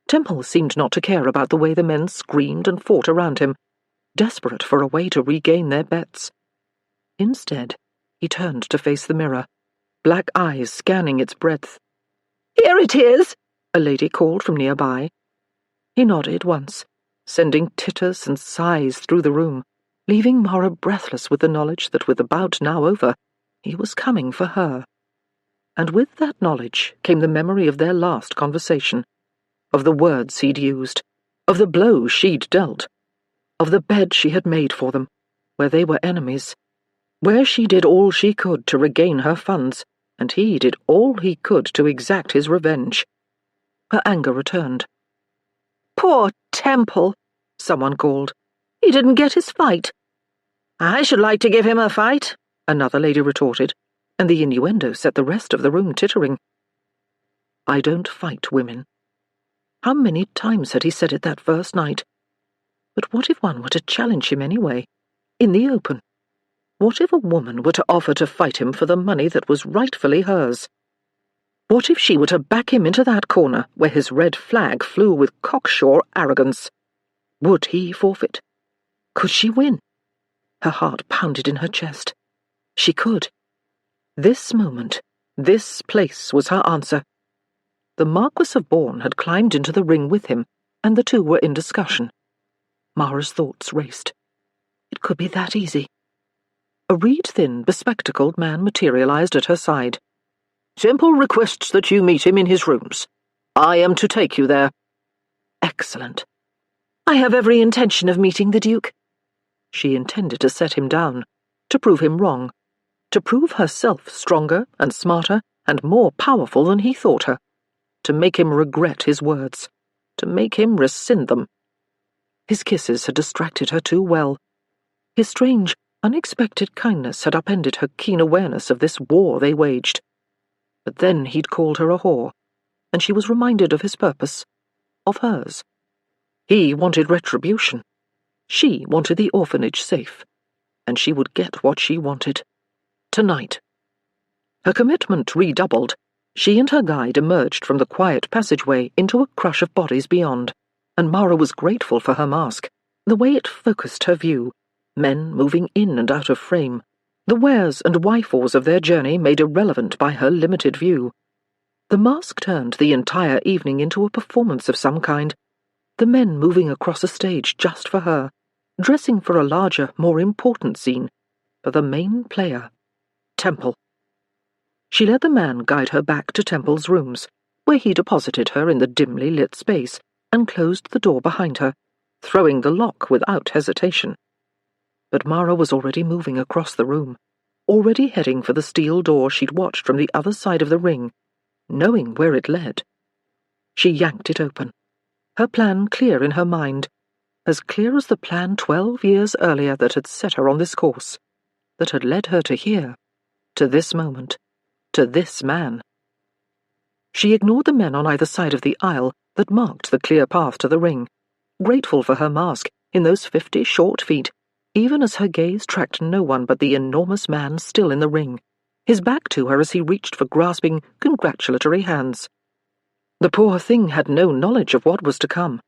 Temple seemed not to care about the way the men screamed and fought around him, desperate for a way to regain their bets. Instead, he turned to face the mirror, black eyes scanning its breadth. "Here it is," a lady called from nearby. He nodded once, sending titters and sighs through the room, leaving Mara breathless with the knowledge that with the bout now over, he was coming for her. And with that knowledge came the memory of their last conversation, of the words he'd used, of the blow she'd dealt, of the bed she had made for them, where they were enemies, where she did all she could to regain her funds, and he did all he could to exact his revenge. Her anger returned. "Poor Temple," someone called. "He didn't get his fight." "I should like to give him a fight," another lady retorted, and the innuendo set the rest of the room tittering. I don't fight women. How many times had he said it that first night? But what if one were to challenge him anyway, in the open? What if a woman were to offer to fight him for the money that was rightfully hers? What if she were to back him into that corner where his red flag flew with cocksure arrogance? Would he forfeit? Could she win? Her heart pounded in her chest. She could. This moment, this place was her answer. The Marquis of Bourne had climbed into the ring with him, and the two were in discussion. Mara's thoughts raced. It could be that easy. A reed-thin, bespectacled man materialized at her side. "Temple requests that you meet him in his rooms. I am to take you there." Excellent. "I have every intention of meeting the Duke." She intended to set him down, to prove him wrong, to prove herself stronger and smarter and more powerful than he thought her, to make him regret his words, to make him rescind them. His kisses had distracted her too well. His strange, unexpected kindness had upended her keen awareness of this war they waged. But then he'd called her a whore, and she was reminded of his purpose, of hers. He wanted retribution. She wanted the orphanage safe, and she would get what she wanted. Tonight. Her commitment redoubled. She and her guide emerged from the quiet passageway into a crush of bodies beyond, and Mara was grateful for her mask, the way it focused her view, men moving in and out of frame, the wheres and whyfores of their journey made irrelevant by her limited view. The mask turned the entire evening into a performance of some kind, the men moving across a stage just for her, dressing for a larger, more important scene, for the main player, Temple. She let the man guide her back to Temple's rooms, where he deposited her in the dimly lit space, and closed the door behind her, throwing the lock without hesitation. But Mara was already moving across the room, already heading for the steel door she'd watched from the other side of the ring, knowing where it led. She yanked it open, her plan clear in her mind, as clear as the plan 12 years earlier that had set her on this course, that had led her to here, to this moment, to this man. She ignored the men on either side of the aisle that marked the clear path to the ring, grateful for her mask in those 50 short feet, even as her gaze tracked no one but the enormous man still in the ring, his back to her as he reached for grasping, congratulatory hands. The poor thing had no knowledge of what was to come.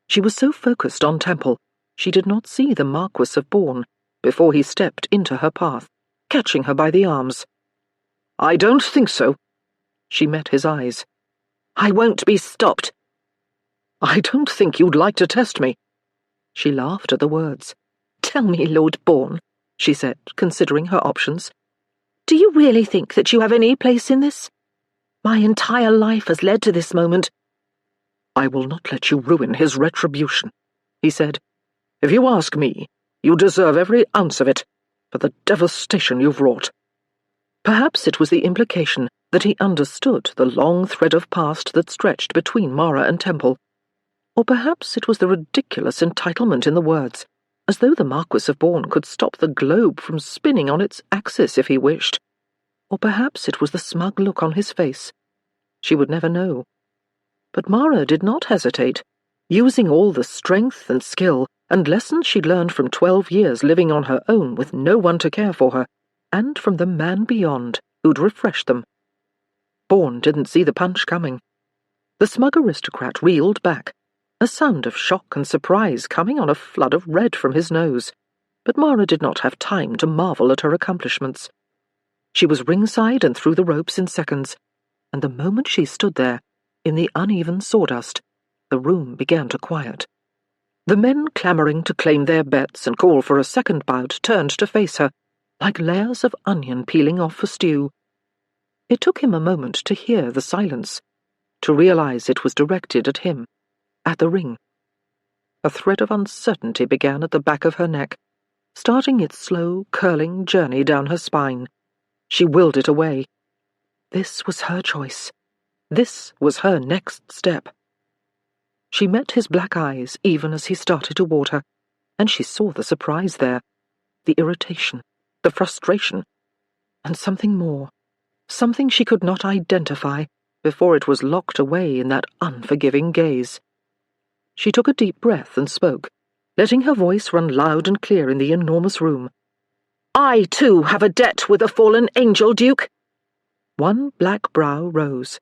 She was so focused on Temple, she did not see the Marquis of Bourne before he stepped into her path, catching her by the arms. "I don't think so." She met his eyes. "I won't be stopped." "I don't think you'd like to test me." She laughed at the words. "Tell me, Lord Bourne," she said, considering her options. "Do you really think that you have any place in this? My entire life has led to this moment." "I will not let you ruin his retribution," he said. "If you ask me, you deserve every ounce of it, for the devastation you've wrought." Perhaps it was the implication that he understood the long thread of past that stretched between Mara and Temple. Or perhaps it was the ridiculous entitlement in the words, as though the Marquis of Bourne could stop the globe from spinning on its axis if he wished. Or perhaps it was the smug look on his face. She would never know. But Mara did not hesitate, using all the strength and skill and lessons she'd learned from 12 years living on her own with no one to care for her, and from the man beyond who'd refreshed them. Bourne didn't see the punch coming. The smug aristocrat reeled back, a sound of shock and surprise coming on a flood of red from his nose, but Mara did not have time to marvel at her accomplishments. She was ringside and through the ropes in seconds, and the moment she stood there, in the uneven sawdust, the room began to quiet. The men clamouring to claim their bets and call for a second bout turned to face her, like layers of onion peeling off a stew. It took him a moment to hear the silence, to realize it was directed at him, at the ring. A thread of uncertainty began at the back of her neck, starting its slow, curling journey down her spine. She willed it away. This was her choice. This was her next step. She met his black eyes even as he started toward her, and she saw the surprise there, the irritation, the frustration, and something more, something she could not identify before it was locked away in that unforgiving gaze. She took a deep breath and spoke, letting her voice run loud and clear in the enormous room. "I, too, have a debt with a fallen angel, Duke." One black brow rose,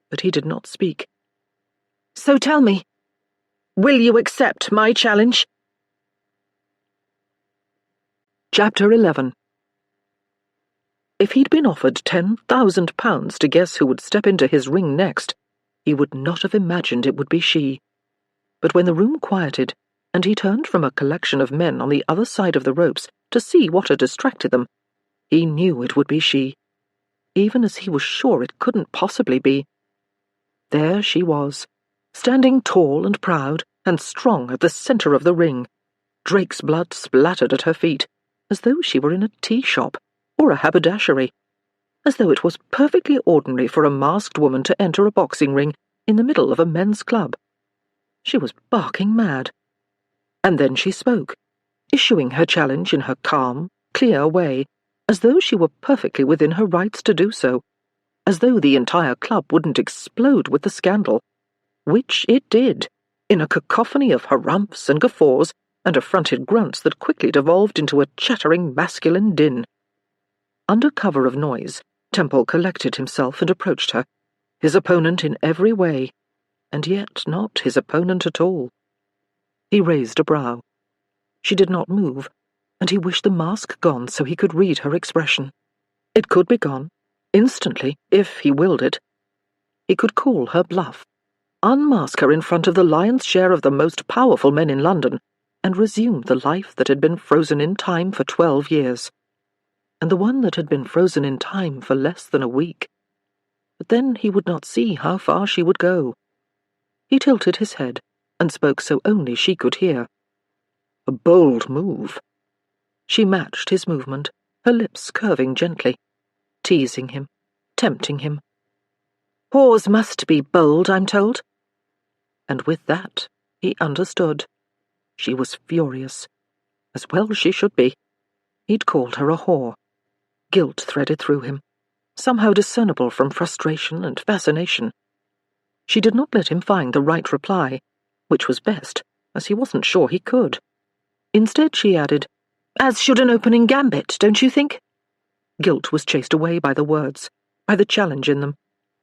but he did not speak. "So tell me, will you accept my challenge?" Chapter 11. If he'd been offered £10,000 to guess who would step into his ring next, he would not have imagined it would be she. But when the room quieted, and he turned from a collection of men on the other side of the ropes to see what had distracted them, he knew it would be she, even as he was sure it couldn't possibly be. There she was, standing tall and proud and strong at the centre of the ring. Drake's blood splattered at her feet, as though she were in a tea shop or a haberdashery, as though it was perfectly ordinary for a masked woman to enter a boxing ring in the middle of a men's club. She was barking mad. And then she spoke, issuing her challenge in her calm, clear way, as though she were perfectly within her rights to do so, as though the entire club wouldn't explode with the scandal, which it did, in a cacophony of harumphs and guffaws and affronted grunts that quickly devolved into a chattering masculine din. Under cover of noise, Temple collected himself and approached her, his opponent in every way, and yet not his opponent at all. He raised a brow. She did not move, and he wished the mask gone so he could read her expression. It could be gone, instantly, if he willed it. He could call her bluff, unmask her in front of the lion's share of the most powerful men in London, and resume the life that had been frozen in time for 12 years. And the one that had been frozen in time for less than a week. But then he would not see how far she would go. He tilted his head, and spoke so only she could hear. "A bold move." She matched his movement, her lips curving gently, teasing him, tempting him. "Whores must be bold, I'm told." And with that, he understood. She was furious. As well she should be. He'd called her a whore. Guilt threaded through him, somehow discernible from frustration and fascination. She did not let him find the right reply, which was best, as he wasn't sure he could. Instead she added, "As should an opening gambit, don't you think?" Guilt was chased away by the words, by the challenge in them,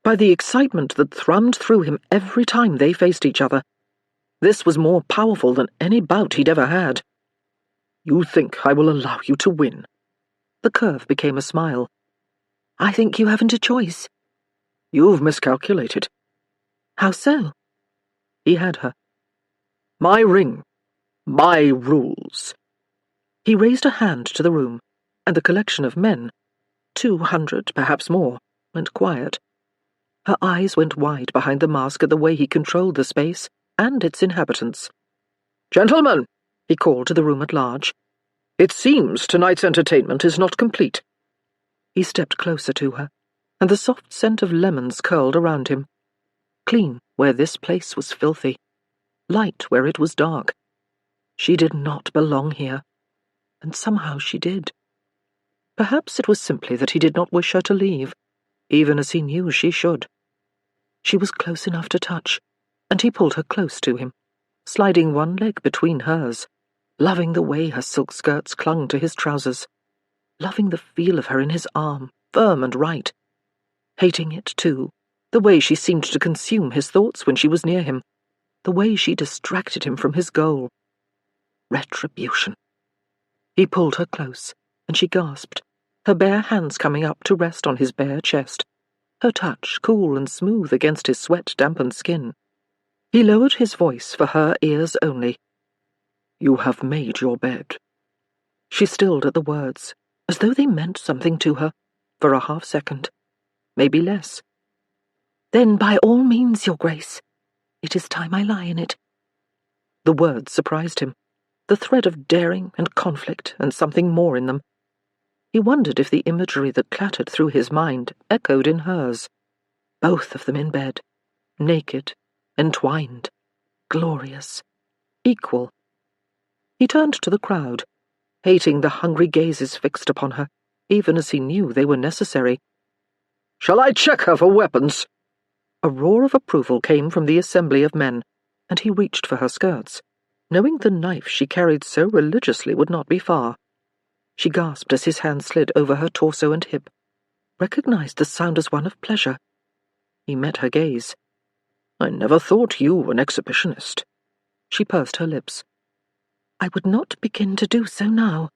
by the excitement that thrummed through him every time they faced each other. This was more powerful than any bout he'd ever had. "You think I will allow you to win?" The curve became a smile. "I think you haven't a choice." "You've miscalculated." "How so?" He had her. "My ring. My rules." He raised a hand to the room, and the collection of men, 200, perhaps more, went quiet. Her eyes went wide behind the mask at the way he controlled the space and its inhabitants. "Gentlemen," he called to the room at large, "it seems tonight's entertainment is not complete." He stepped closer to her, and the soft scent of lemons curled around him. Clean where this place was filthy, light where it was dark. She did not belong here, and somehow she did. Perhaps it was simply that he did not wish her to leave, even as he knew she should. She was close enough to touch, and he pulled her close to him, sliding one leg between hers, loving the way her silk skirts clung to his trousers, loving the feel of her in his arm, firm and right, hating it, too, the way she seemed to consume his thoughts when she was near him, the way she distracted him from his goal. Retribution. He pulled her close, and she gasped, her bare hands coming up to rest on his bare chest, her touch cool and smooth against his sweat-dampened skin. He lowered his voice for her ears only. "You have made your bed." She stilled at the words, as though they meant something to her, for a half-second, maybe less. "Then by all means, Your Grace. It is time I lie in it." The words surprised him, the thread of daring and conflict and something more in them. He wondered if the imagery that clattered through his mind echoed in hers. Both of them in bed, naked, entwined, glorious, equal. He turned to the crowd, hating the hungry gazes fixed upon her, even as he knew they were necessary. "Shall I check her for weapons?" A roar of approval came from the assembly of men, and he reached for her skirts, knowing the knife she carried so religiously would not be far. She gasped as his hand slid over her torso and hip, recognized the sound as one of pleasure. He met her gaze. "I never thought you an exhibitionist." She pursed her lips. "I would not begin to do so now."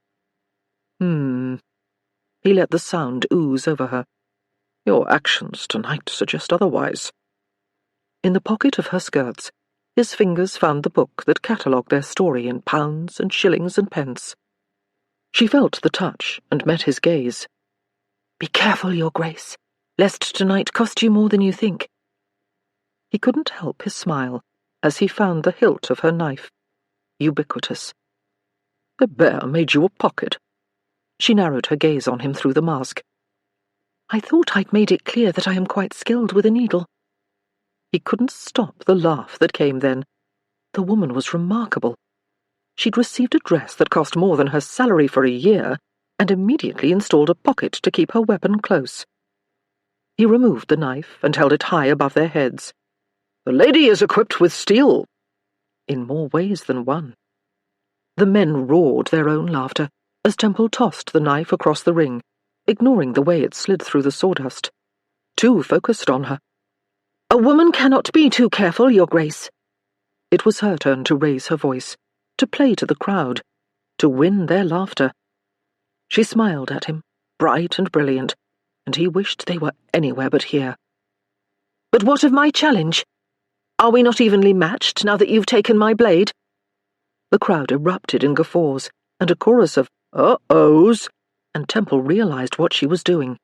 He let the sound ooze over her. "Your actions tonight suggest otherwise." In the pocket of her skirts, his fingers found the book that catalogued their story in pounds and shillings and pence. She felt the touch and met his gaze. "Be careful, Your Grace, lest tonight cost you more than you think." He couldn't help his smile as he found the hilt of her knife, ubiquitous. "The bear made you a pocket." She narrowed her gaze on him through the mask. "I thought I'd made it clear that I am quite skilled with a needle." He couldn't stop the laugh that came then. The woman was remarkable. She'd received a dress that cost more than her salary for a year, and immediately installed a pocket to keep her weapon close. He removed the knife and held it high above their heads. "The lady is equipped with steel." In more ways than one. The men roared their own laughter as Temple tossed the knife across the ring, ignoring the way it slid through the sawdust. Too focused on her. "A woman cannot be too careful, Your Grace." It was her turn to raise her voice, to play to the crowd, to win their laughter. She smiled at him, bright and brilliant, and he wished they were anywhere but here. "But what of my challenge? Are we not evenly matched now that you've taken my blade?" The crowd erupted in guffaws, and a chorus of "uh-ohs," and Temple realized what she was doing.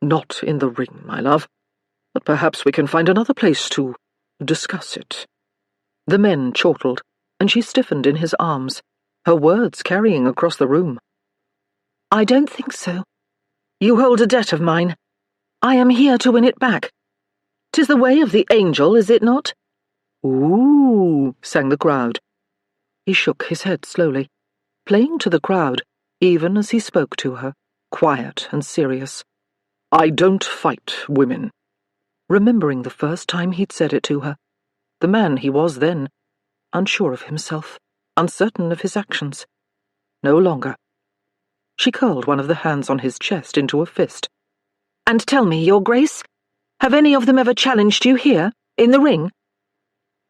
"Not in the ring, my love. But perhaps we can find another place to discuss it." The men chortled, and she stiffened in his arms, her words carrying across the room. "I don't think so. You hold a debt of mine. I am here to win it back. 'Tis the way of the angel, is it not?" "Ooh," sang the crowd. He shook his head slowly, playing to the crowd, even as he spoke to her, quiet and serious. "I don't fight women." Remembering the first time he'd said it to her, the man he was then, unsure of himself, uncertain of his actions. No longer. She curled one of the hands on his chest into a fist. "And tell me, Your Grace, have any of them ever challenged you here, in the ring?"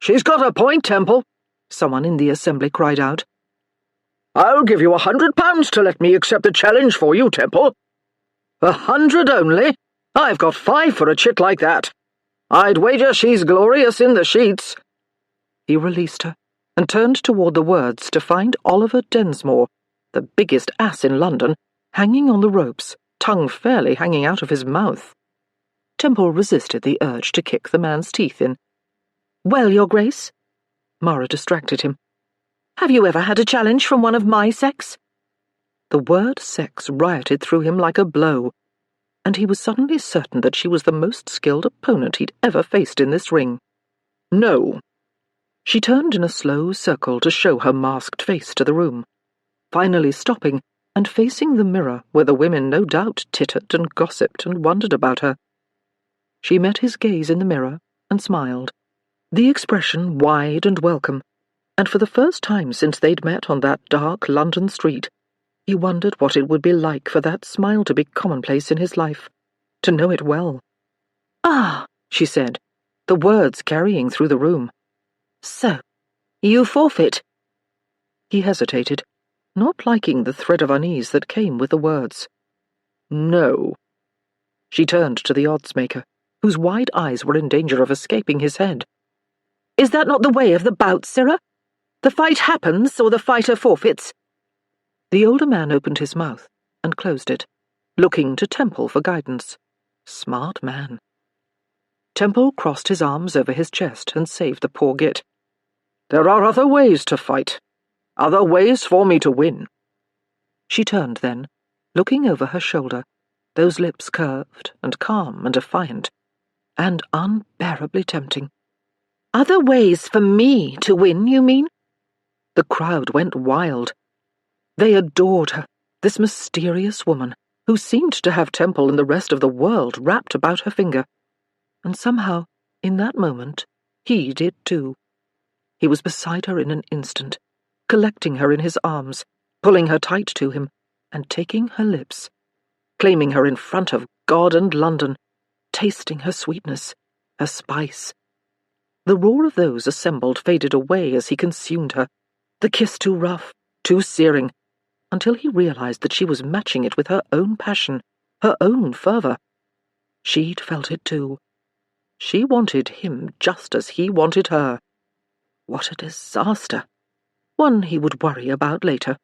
"She's got a point, Temple," someone in the assembly cried out. "I'll give you £100 to let me accept the challenge for you, Temple." "100 only? I've got 5 for a chit like that. I'd wager she's glorious in the sheets." He released her, and turned toward the words to find Oliver Densmore, the biggest ass in London, hanging on the ropes, tongue fairly hanging out of his mouth. Temple resisted the urge to kick the man's teeth in. "Well, Your Grace?" Mara distracted him. "Have you ever had a challenge from one of my sex?" The word sex rioted through him like a blow, and he was suddenly certain that she was the most skilled opponent he'd ever faced in this ring. "No." She turned in a slow circle to show her masked face to the room, finally stopping and facing the mirror where the women no doubt tittered and gossiped and wondered about her. She met his gaze in the mirror and smiled, the expression wide and welcome, and for the first time since they'd met on that dark London street, he wondered what it would be like for that smile to be commonplace in his life, to know it well. "Ah," she said, the words carrying through the room. "So, you forfeit." He hesitated, not liking the thread of unease that came with the words. "No." She turned to the oddsmaker, whose wide eyes were in danger of escaping his head. "Is that not the way of the bout, sirrah? The fight happens, or the fighter forfeits?" The older man opened his mouth and closed it, looking to Temple for guidance. Smart man. Temple crossed his arms over his chest and saved the poor git. "There are other ways to fight. Other ways for me to win." She turned then, looking over her shoulder, those lips curved and calm and defiant, and unbearably tempting. "Other ways for me to win, you mean?" The crowd went wild. They adored her, this mysterious woman, who seemed to have Temple and the rest of the world wrapped about her finger. And somehow, in that moment, he did too. He was beside her in an instant, collecting her in his arms, pulling her tight to him, and taking her lips, claiming her in front of God and London, tasting her sweetness, her spice. The roar of those assembled faded away as he consumed her, the kiss too rough, too searing, until he realized that she was matching it with her own passion, her own fervor. She'd felt it too. She wanted him just as he wanted her. What a disaster! One he would worry about later.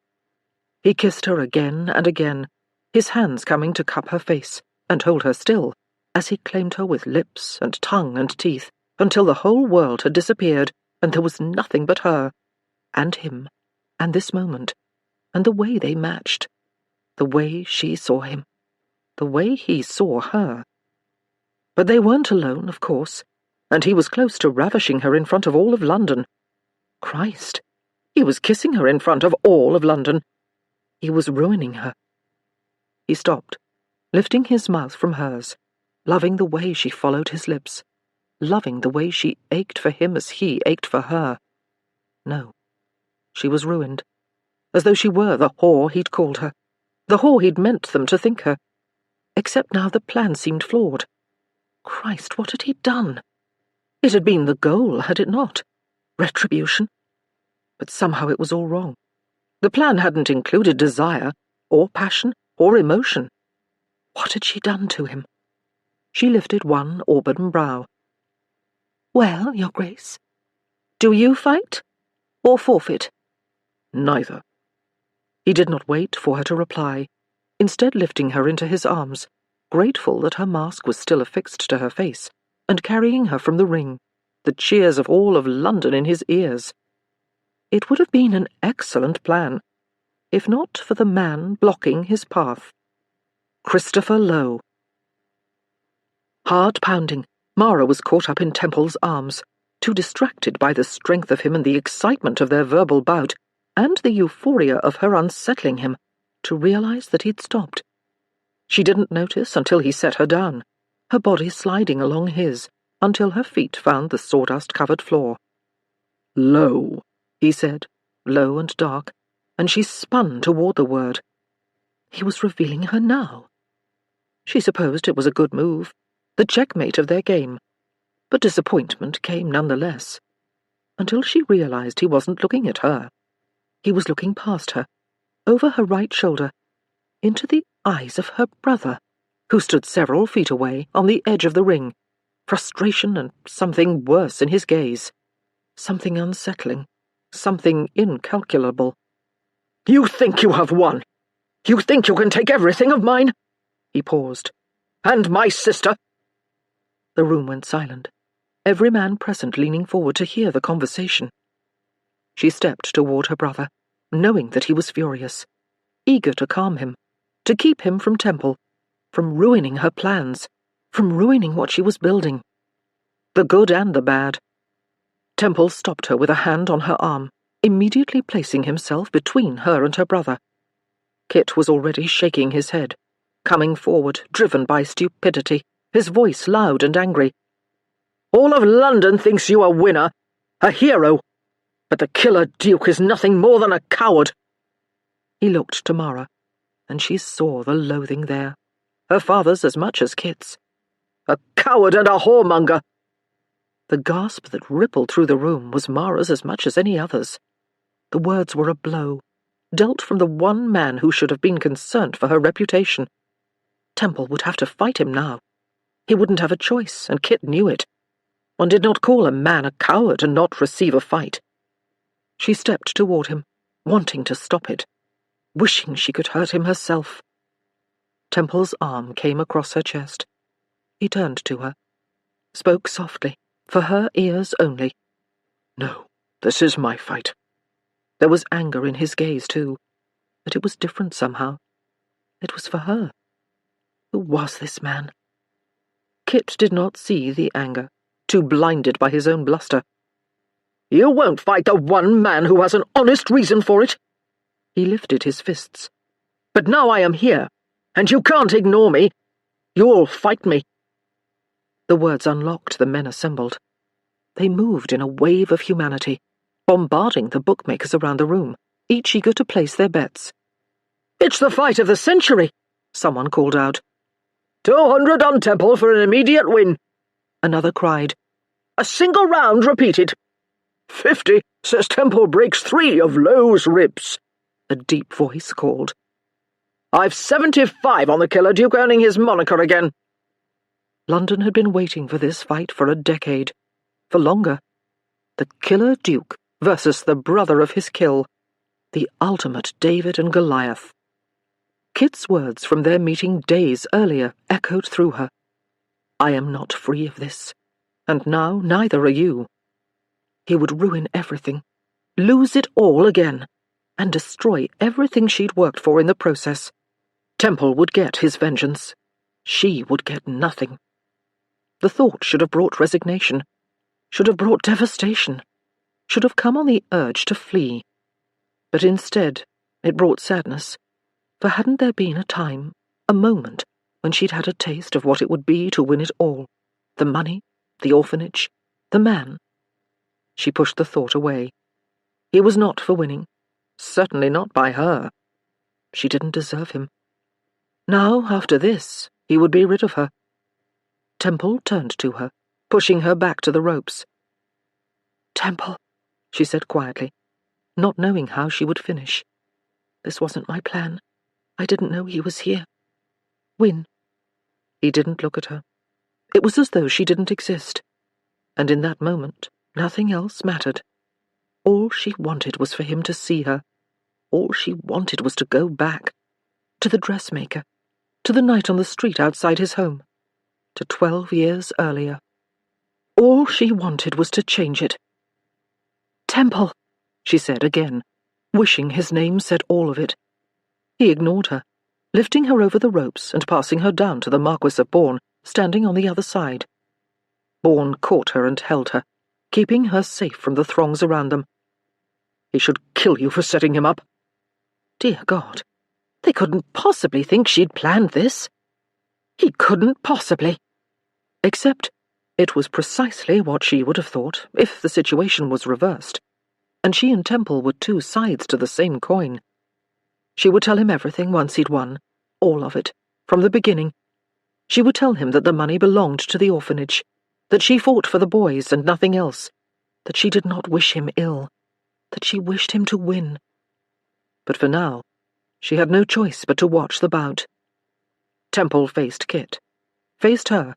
He kissed her again and again, his hands coming to cup her face and hold her still, as he claimed her with lips and tongue and teeth, until the whole world had disappeared and there was nothing but her, and him, and this moment, and the way they matched, the way she saw him, the way he saw her. But they weren't alone, of course, and he was close to ravishing her in front of all of London. Christ, he was kissing her in front of all of London. He was ruining her. He stopped, lifting his mouth from hers, loving the way she followed his lips, loving the way she ached for him as he ached for her. No, she was ruined, as though she were the whore he'd called her, the whore he'd meant them to think her. Except now the plan seemed flawed. Christ, what had he done? It had been the goal, had it not? Retribution? But somehow it was all wrong. The plan hadn't included desire, or passion, or emotion. What had she done to him? She lifted one auburn brow. "Well, Your Grace, do you fight, or forfeit?" "Neither." He did not wait for her to reply, instead lifting her into his arms, grateful that her mask was still affixed to her face, and carrying her from the ring, the cheers of all of London in his ears. It would have been an excellent plan, if not for the man blocking his path. Christopher Lowe. Heart pounding, Mara was caught up in Temple's arms, too distracted by the strength of him and the excitement of their verbal bout, and the euphoria of her unsettling him, to realize that he'd stopped. She didn't notice until he set her down, her body sliding along his, until her feet found the sawdust-covered floor. "Lowe," he said, low and dark, and she spun toward the word. He was revealing her now. She supposed it was a good move, the checkmate of their game, but disappointment came nonetheless, until she realized he wasn't looking at her. He was looking past her, over her right shoulder, into the eyes of her brother, who stood several feet away on the edge of the ring, frustration and something worse in his gaze, something unsettling, something incalculable. "You think you have won? You think you can take everything of mine?" He paused. "And my sister?" The room went silent, every man present leaning forward to hear the conversation. She stepped toward her brother, knowing that he was furious, eager to calm him, to keep him from Temple, from ruining her plans, from ruining what she was building. The good and the bad. Temple stopped her with a hand on her arm, immediately placing himself between her and her brother. Kit was already shaking his head, coming forward, driven by stupidity, his voice loud and angry. "All of London thinks you a winner, a hero. But the killer Duke is nothing more than a coward." He looked to Mara, and she saw the loathing there, her father's as much as Kit's. "A coward and a whoremonger!" The gasp that rippled through the room was Mara's as much as any other's. The words were a blow, dealt from the one man who should have been concerned for her reputation. Temple would have to fight him now. He wouldn't have a choice, and Kit knew it. One did not call a man a coward and not receive a fight. She stepped toward him, wanting to stop it, wishing she could hurt him herself. Temple's arm came across her chest. He turned to her, spoke softly, for her ears only. "No, this is my fight." There was anger in his gaze, too, but it was different somehow. It was for her. Who was this man? Kit did not see the anger, too blinded by his own bluster. "You won't fight the one man who has an honest reason for it." He lifted his fists. "But now I am here, and you can't ignore me. You'll fight me." The words unlocked the men assembled. They moved in a wave of humanity, bombarding the bookmakers around the room, each eager to place their bets. "It's the fight of the century," someone called out. 200 on Temple for an immediate win," another cried. "A single round repeated." 50 says Temple breaks 3 of Lowe's ribs," a deep voice called. "I've 75 on the killer Duke earning his moniker again." London had been waiting for this fight for a decade, for longer. The killer Duke versus the brother of his kill, the ultimate David and Goliath. Kit's words from their meeting days earlier echoed through her. "I am not free of this, and now neither are you." He would ruin everything, lose it all again, and destroy everything she'd worked for in the process. Temple would get his vengeance. She would get nothing. The thought should have brought resignation, should have brought devastation, should have come on the urge to flee. But instead, it brought sadness, for hadn't there been a time, a moment, when she'd had a taste of what it would be to win it all? The money, the orphanage, the man. She pushed the thought away. He was not for winning, certainly not by her. She didn't deserve him. Now, after this, he would be rid of her. Temple turned to her, pushing her back to the ropes. "Temple," she said quietly, not knowing how she would finish. "This wasn't my plan. I didn't know he was here. Win." He didn't look at her. It was as though she didn't exist. And in that moment, nothing else mattered. All she wanted was for him to see her. All she wanted was to go back. To the dressmaker. To the night on the street outside his home. To 12 years earlier. All she wanted was to change it. "Temple," she said again, wishing his name said all of it. He ignored her, lifting her over the ropes and passing her down to the Marquis of Bourne, standing on the other side. Bourne caught her and held her, keeping her safe from the throngs around them. "He should kill you for setting him up." Dear God, they couldn't possibly think she'd planned this. He couldn't possibly. Except it was precisely what she would have thought if the situation was reversed, and she and Temple were two sides to the same coin. She would tell him everything once he'd won, all of it, from the beginning. She would tell him that the money belonged to the orphanage, that she fought for the boys and nothing else, that she did not wish him ill, that she wished him to win. But for now, she had no choice but to watch the bout. Temple faced Kit, faced her,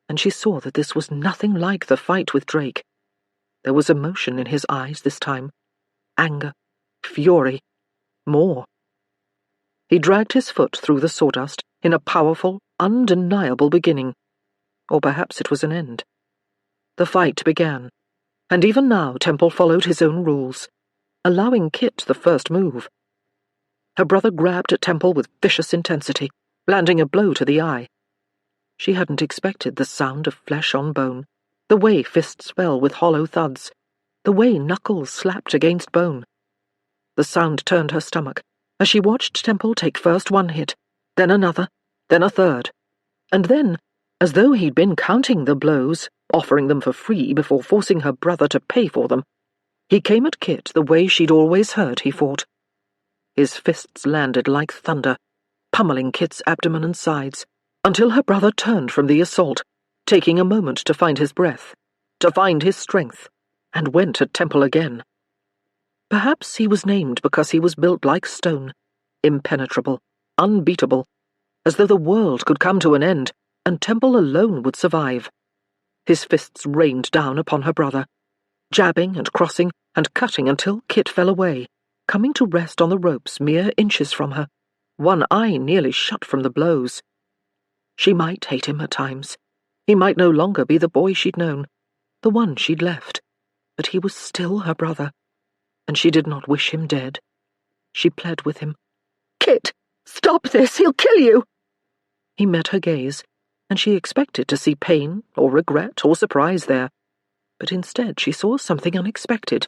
and she saw that this was nothing like the fight with Drake. There was emotion in his eyes this time. Anger, fury, more. He dragged his foot through the sawdust in a powerful, undeniable beginning. Or perhaps it was an end. The fight began, and even now Temple followed his own rules, allowing Kit the first move. Her brother grabbed at Temple with vicious intensity, landing a blow to the eye. She hadn't expected the sound of flesh on bone, the way fists fell with hollow thuds, the way knuckles slapped against bone. The sound turned her stomach as she watched Temple take first one hit, then another, then a third, and then, as though he'd been counting the blows, offering them for free before forcing her brother to pay for them, He came at Kit the way she'd always heard he fought. His fists landed like thunder, pummeling Kit's abdomen and sides, until her brother turned from the assault, taking a moment to find his breath, to find his strength, and went at Temple again. Perhaps he was named because he was built like stone, impenetrable, unbeatable, as though the world could come to an end and Temple alone would survive. His fists rained down upon her brother, jabbing and crossing and cutting until Kit fell away, coming to rest on the ropes mere inches from her, one eye nearly shut from the blows. She might hate him at times. He might no longer be the boy she'd known, the one she'd left, but he was still her brother, and she did not wish him dead. She pled with him. "Kit, stop this! He'll kill you!" He met her gaze, and she expected to see pain or regret or surprise there, but instead she saw something unexpected.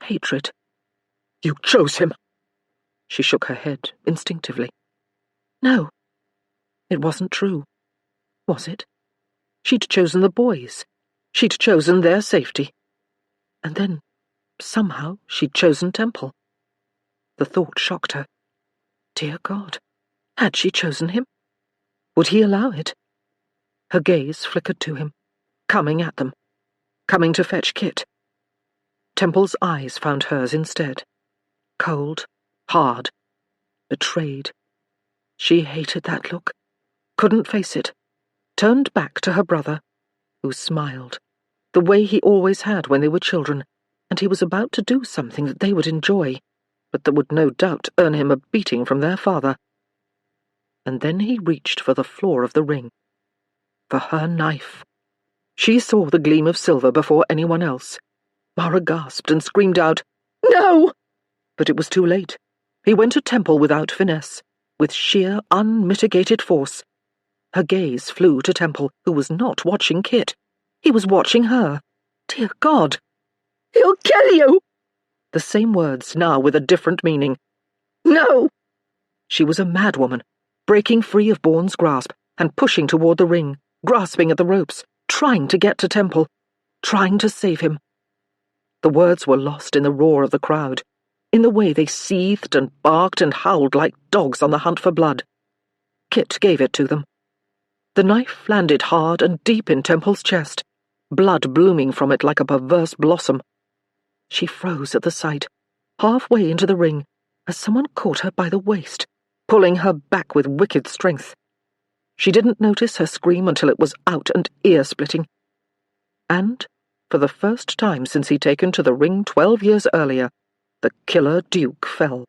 Hatred. "You chose him." She shook her head instinctively. No. It wasn't true. Was it? She'd chosen the boys. She'd chosen their safety. And then, somehow, she'd chosen Temple. The thought shocked her. Dear God, had she chosen him? Would he allow it? Her gaze flickered to him, coming at them, coming to fetch Kit. Temple's eyes found hers instead. Cold, hard, betrayed. She hated that look, couldn't face it, turned back to her brother, who smiled, the way he always had when they were children, and he was about to do something that they would enjoy, but that would no doubt earn him a beating from their father. And then he reached for the floor of the ring. For her knife. She saw the gleam of silver before anyone else. Mara gasped and screamed out, "No!" But it was too late. He went to Temple without finesse, with sheer, unmitigated force. Her gaze flew to Temple, who was not watching Kit. He was watching her. Dear God! "He'll kill you!" The same words, now with a different meaning. "No!" She was a madwoman, breaking free of Bourne's grasp and pushing toward the ring, grasping at the ropes, trying to get to Temple, trying to save him. The words were lost in the roar of the crowd, in the way they seethed and barked and howled like dogs on the hunt for blood. Kit gave it to them. The knife landed hard and deep in Temple's chest, blood blooming from it like a perverse blossom. She froze at the sight, halfway into the ring, as someone caught her by the waist, pulling her back with wicked strength. She didn't notice her scream until it was out and ear-splitting. And, for the first time since he'd taken to the ring 12 years earlier, the killer Duke fell.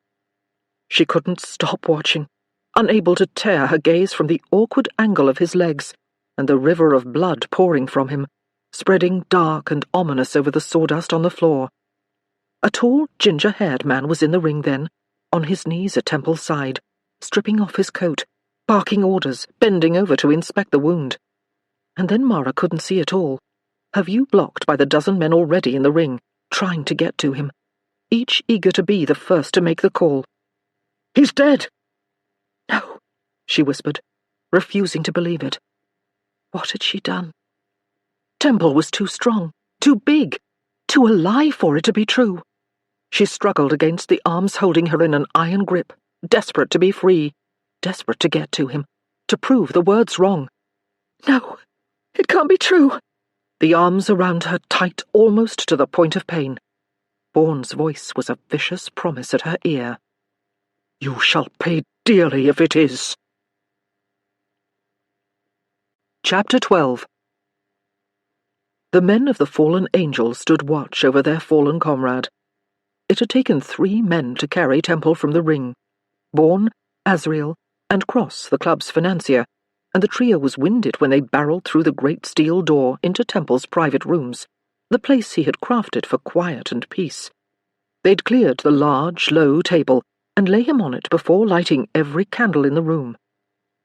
She couldn't stop watching, unable to tear her gaze from the awkward angle of his legs and the river of blood pouring from him, spreading dark and ominous over the sawdust on the floor. A tall, ginger-haired man was in the ring then, on his knees at Temple's side, stripping off his coat, barking orders, bending over to inspect the wound. And then Mara couldn't see it all, her view blocked by the dozen men already in the ring, trying to get to him, each eager to be the first to make the call. "He's dead!" "No," she whispered, refusing to believe it. What had she done? Temple was too strong, too big, too alive for it to be true. She struggled against the arms holding her in an iron grip, desperate to be free, desperate to get to him, to prove the words wrong. "No, it can't be true." The arms around her tight almost to the point of pain. Bourne's voice was a vicious promise at her ear. "You shall pay dearly if it is." Chapter 12. The men of the fallen angel stood watch over their fallen comrade. It had taken 3 men to carry Temple from the ring. Bourne, Asriel, and Cross, the club's financier, and the trio was winded when they barreled through the great steel door into Temple's private rooms, the place he had crafted for quiet and peace. They'd cleared the large, low table and lay him on it before lighting every candle in the room.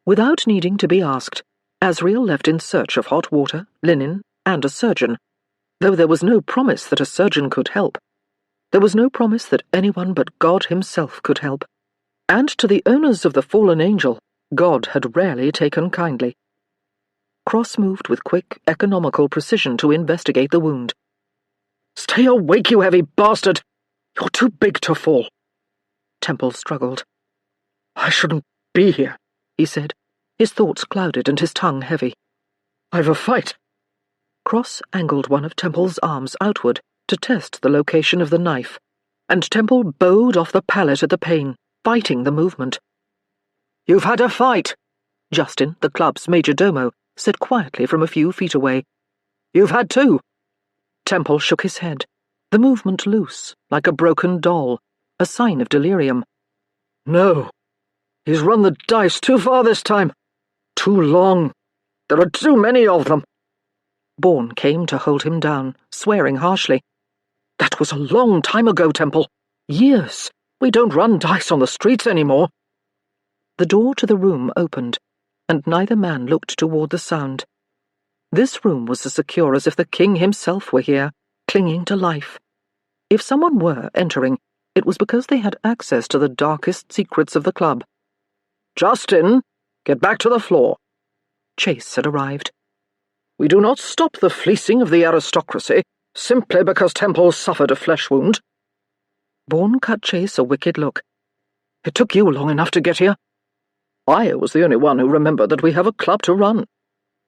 Without needing to be asked, Asriel left in search of hot water, linen, and a surgeon, though there was no promise that a surgeon could help. There was no promise that anyone but God himself could help. And to the owners of the fallen angel, God had rarely taken kindly. Cross moved with quick, economical precision to investigate the wound. Stay awake, you heavy bastard! You're too big to fall. Temple struggled. I shouldn't be here, he said, his thoughts clouded and his tongue heavy. I've a fight. Cross angled one of Temple's arms outward to test the location of the knife, and Temple bowed off the pallet at the pain, fighting the movement. You've had a fight, Justin, the club's major domo, said quietly from a few feet away. You've had two. Temple shook his head, the movement loose, like a broken doll, a sign of delirium. No. He's run the dice too far this time. Too long. There are too many of them. Bourne came to hold him down, swearing harshly. That was a long time ago, Temple. Years. We don't run dice on the streets anymore. The door to the room opened, and neither man looked toward the sound. This room was as secure as if the king himself were here, clinging to life. If someone were entering, it was because they had access to the darkest secrets of the club. Justin, get back to the floor. Chase had arrived. We do not stop the fleecing of the aristocracy simply because Temple suffered a flesh wound. Bourne cut Chase a wicked look. It took you long enough to get here. I was the only one who remembered that we have a club to run.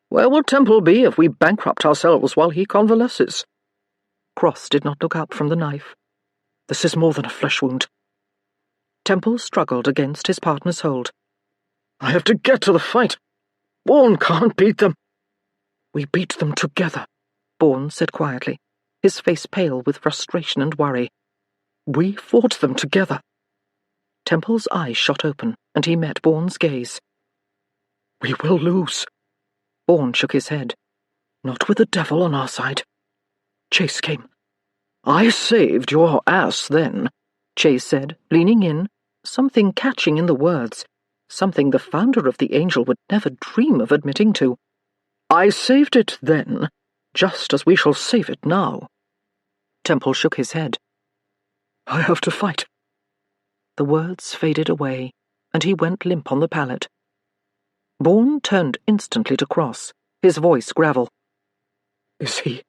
Where will Temple be if we bankrupt ourselves while he convalesces? Cross did not look up from the knife. This is more than a flesh wound. Temple struggled against his partner's hold. I have to get to the fight. Bourne can't beat them. We beat them together, Bourne said quietly, his face pale with frustration and worry. We fought them together. Temple's eyes shot open, and he met Bourne's gaze. We will lose. Bourne shook his head. Not with the devil on our side. Chase came. I saved your ass then, Chase said, leaning in, something catching in the words, something the founder of the Angel would never dream of admitting to. I saved it then, just as we shall save it now. Temple shook his head. I have to fight. The words faded away, and he went limp on the pallet. Bourne turned instantly to Cross, his voice gravel. Is he?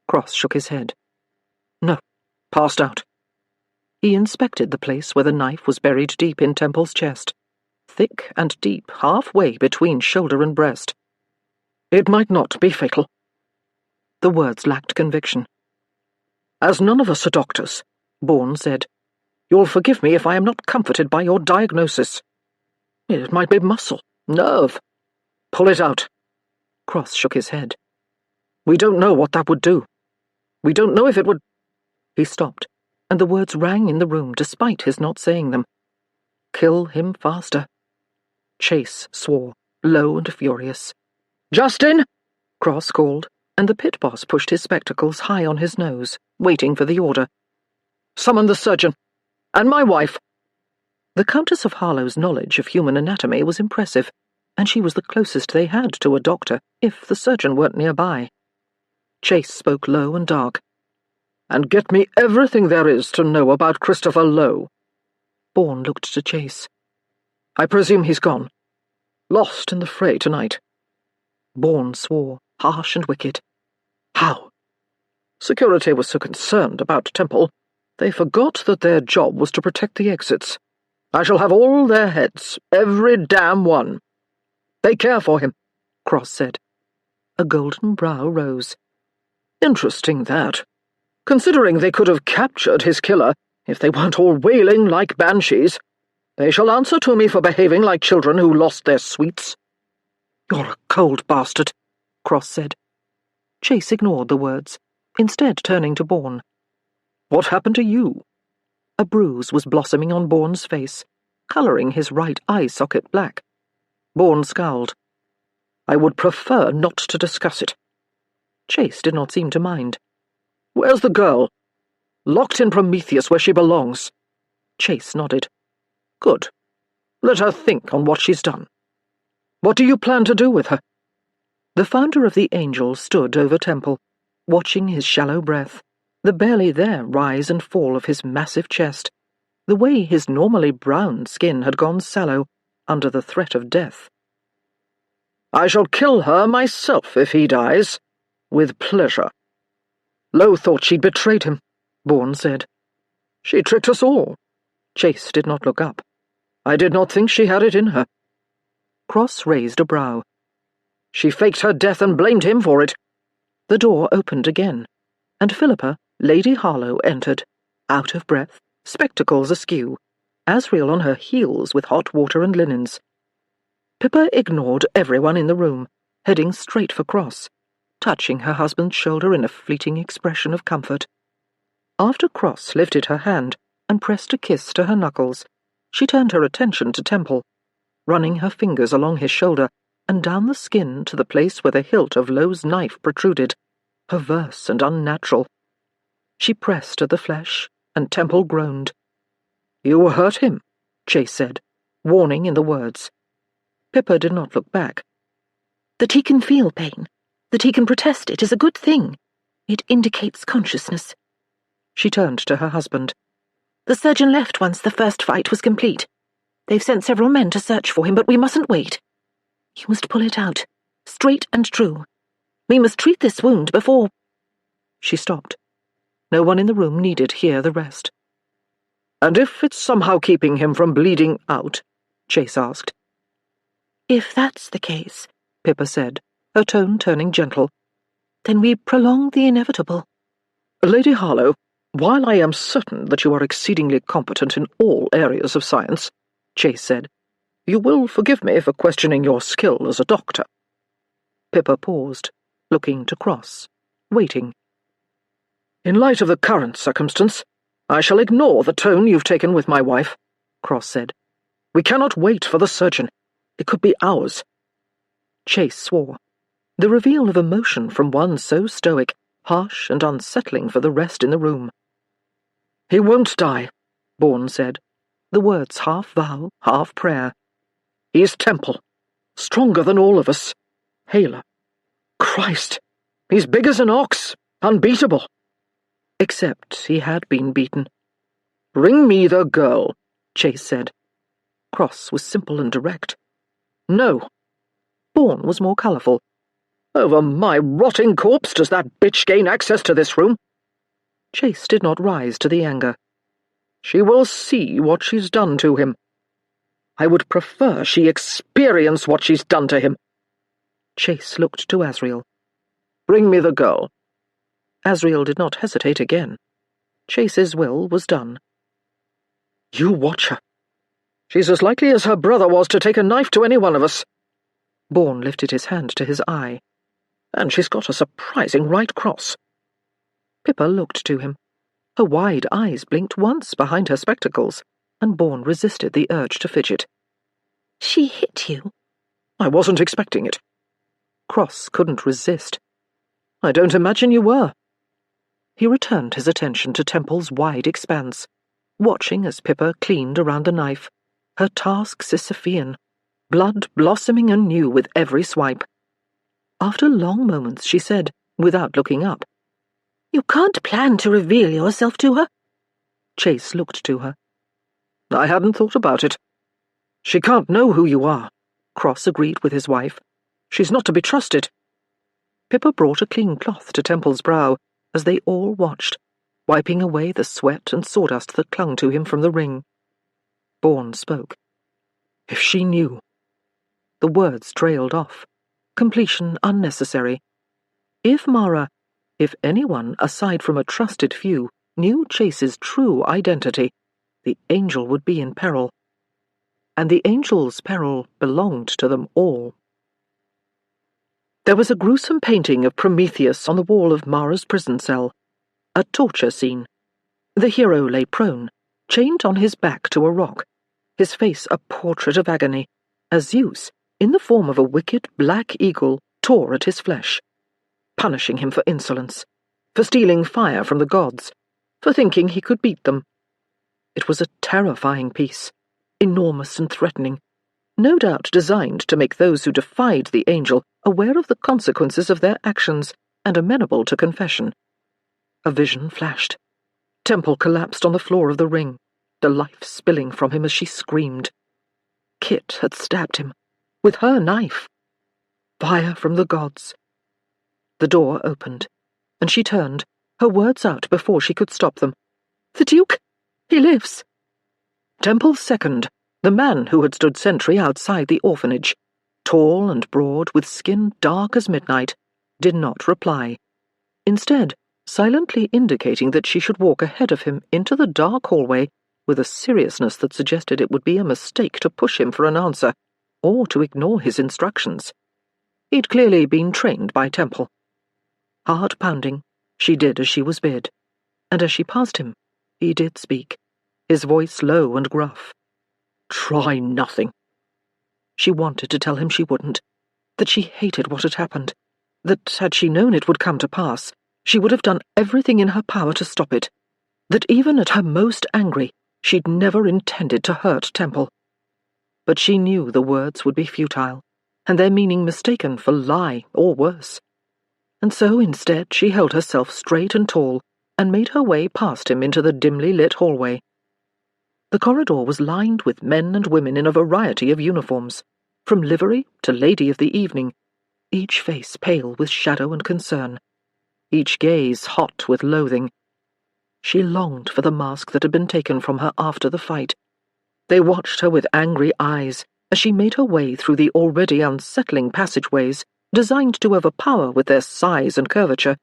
Cross shook his head. No, passed out. He inspected the place where the knife was buried deep in Temple's chest, thick and deep, halfway between shoulder and breast. It might not be fatal. The words lacked conviction. As none of us are doctors, Bourne said, you'll forgive me if I am not comforted by your diagnosis. It might be muscle, nerve. Pull it out. Cross shook his head. We don't know what that would do. We don't know if it would... He stopped, and the words rang in the room despite his not saying them. Kill him faster. Chase swore, low and furious. Justin! Cross called, and the pit boss pushed his spectacles high on his nose, waiting for the order. Summon the surgeon. And my wife. The Countess of Harlow's knowledge of human anatomy was impressive, and she was the closest they had to a doctor, if the surgeon weren't nearby. Chase spoke low and dark. And get me everything there is to know about Christopher Lowe. Bourne looked to Chase. I presume he's gone. Lost in the fray tonight. Bourne swore, harsh and wicked. How? Security was so concerned about Temple, they forgot that their job was to protect the exits. I shall have all their heads, every damn one. They care for him, Cross said. A golden brow rose. Interesting, that. Considering they could have captured his killer if they weren't all wailing like banshees. They shall answer to me for behaving like children who lost their sweets. You're a cold bastard, Cross said. Chase ignored the words, instead turning to Bourne. What happened to you? A bruise was blossoming on Bourne's face, colouring his right eye socket black. Bourne scowled. I would prefer not to discuss it. Chase did not seem to mind. Where's the girl? Locked in Prometheus where she belongs. Chase nodded. Good. Let her think on what she's done. What do you plan to do with her? The founder of the Angel stood over Temple, watching his shallow breath, the barely there rise and fall of his massive chest, the way his normally brown skin had gone sallow under the threat of death. I shall kill her myself if he dies, with pleasure. Lowe thought she'd betrayed him, Bourne said. She tricked us all. Chase did not look up. I did not think she had it in her. Cross raised a brow. She faked her death and blamed him for it. The door opened again, and Philippa, Lady Harlow, entered, out of breath, spectacles askew, Asriel on her heels with hot water and linens. Pippa ignored everyone in the room, heading straight for Cross, touching her husband's shoulder in a fleeting expression of comfort. After Cross lifted her hand and pressed a kiss to her knuckles, she turned her attention to Temple, running her fingers along his shoulder and down the skin to the place where the hilt of Lowe's knife protruded, perverse and unnatural. She pressed at the flesh, and Temple groaned. "You hurt him," Chase said, warning in the words. Pippa did not look back. That he can feel pain, that he can protest it, is a good thing. It indicates consciousness. She turned to her husband. The surgeon left once the first fight was complete. They've sent several men to search for him, but we mustn't wait. You must pull it out, straight and true. We must treat this wound before—" She stopped. No one in the room needed hear the rest. "And if it's somehow keeping him from bleeding out?" Chase asked. "If that's the case," Pippa said, her tone turning gentle, "then we prolong the inevitable." "Lady Harlow, while I am certain that you are exceedingly competent in all areas of science," Chase said, "you will forgive me for questioning your skill as a doctor." Pippa paused, looking to Cross, waiting. "In light of the current circumstance, I shall ignore the tone you've taken with my wife," Cross said. "We cannot wait for the surgeon. It could be hours." Chase swore. The reveal of emotion from one so stoic, harsh and unsettling for the rest in the room. "He won't die," Bourne said, the words half vow, half prayer. "He's Temple, stronger than all of us. Haler. Christ, he's big as an ox, unbeatable." Except he had been beaten. "Bring me the girl," Chase said. Cross was simple and direct. "No." Bourne was more colourful. "Over my rotting corpse does that bitch gain access to this room?" Chase did not rise to the anger. "She will see what she's done to him. I would prefer she experience what she's done to him." Chase looked to Asriel. "Bring me the girl." Asriel did not hesitate again. Chase's will was done. "You watch her. She's as likely as her brother was to take a knife to any one of us." Bourne lifted his hand to his eye. "And she's got a surprising right cross." Pippa looked to him. Her wide eyes blinked once behind her spectacles, and Bourne resisted the urge to fidget. "She hit you?" "I wasn't expecting it." Cross couldn't resist. "I don't imagine you were." He returned his attention to Temple's wide expanse, watching as Pippa cleaned around the knife, her task Sisyphean, blood blossoming anew with every swipe. After long moments she said, without looking up, "You can't plan to reveal yourself to her?" Chase looked to her. "I hadn't thought about it." "She can't know who you are," Cross agreed with his wife. "She's not to be trusted." Pippa brought a clean cloth to Temple's brow as they all watched, wiping away the sweat and sawdust that clung to him from the ring. Bourne spoke. "If she knew—" The words trailed off, completion unnecessary. If Mara, if anyone aside from a trusted few, knew Chase's true identity, the angel would be in peril. And the angel's peril belonged to them all. There was a gruesome painting of Prometheus on the wall of Mara's prison cell, a torture scene. The hero lay prone, chained on his back to a rock, his face a portrait of agony, as Zeus, in the form of a wicked black eagle, tore at his flesh, punishing him for insolence, for stealing fire from the gods, for thinking he could beat them. It was a terrifying piece, enormous and threatening, no doubt designed to make those who defied the angel aware of the consequences of their actions and amenable to confession. A vision flashed. Temple collapsed on the floor of the ring, the life spilling from him as she screamed. Kit had stabbed him, with her knife. Fire from the gods. The door opened, and she turned, her words out before she could stop them. "The Duke? He lives." Temple's second, the man who had stood sentry outside the orphanage, tall and broad, with skin dark as midnight, did not reply. Instead, silently indicating that she should walk ahead of him into the dark hallway with a seriousness that suggested it would be a mistake to push him for an answer, or to ignore his instructions. He'd clearly been trained by Temple. Heart pounding, she did as she was bid, and as she passed him, he did speak, his voice low and gruff. "Try nothing." She wanted to tell him she wouldn't, that she hated what had happened, that had she known it would come to pass, she would have done everything in her power to stop it, that even at her most angry, she'd never intended to hurt Temple. But she knew the words would be futile, and their meaning mistaken for lie or worse. And so instead she held herself straight and tall and made her way past him into the dimly lit hallway. The corridor was lined with men and women in a variety of uniforms, from livery to lady of the evening, each face pale with shadow and concern, each gaze hot with loathing. She longed for the mask that had been taken from her after the fight. They watched her with angry eyes as she made her way through the already unsettling passageways, designed to overpower with their size and curvature,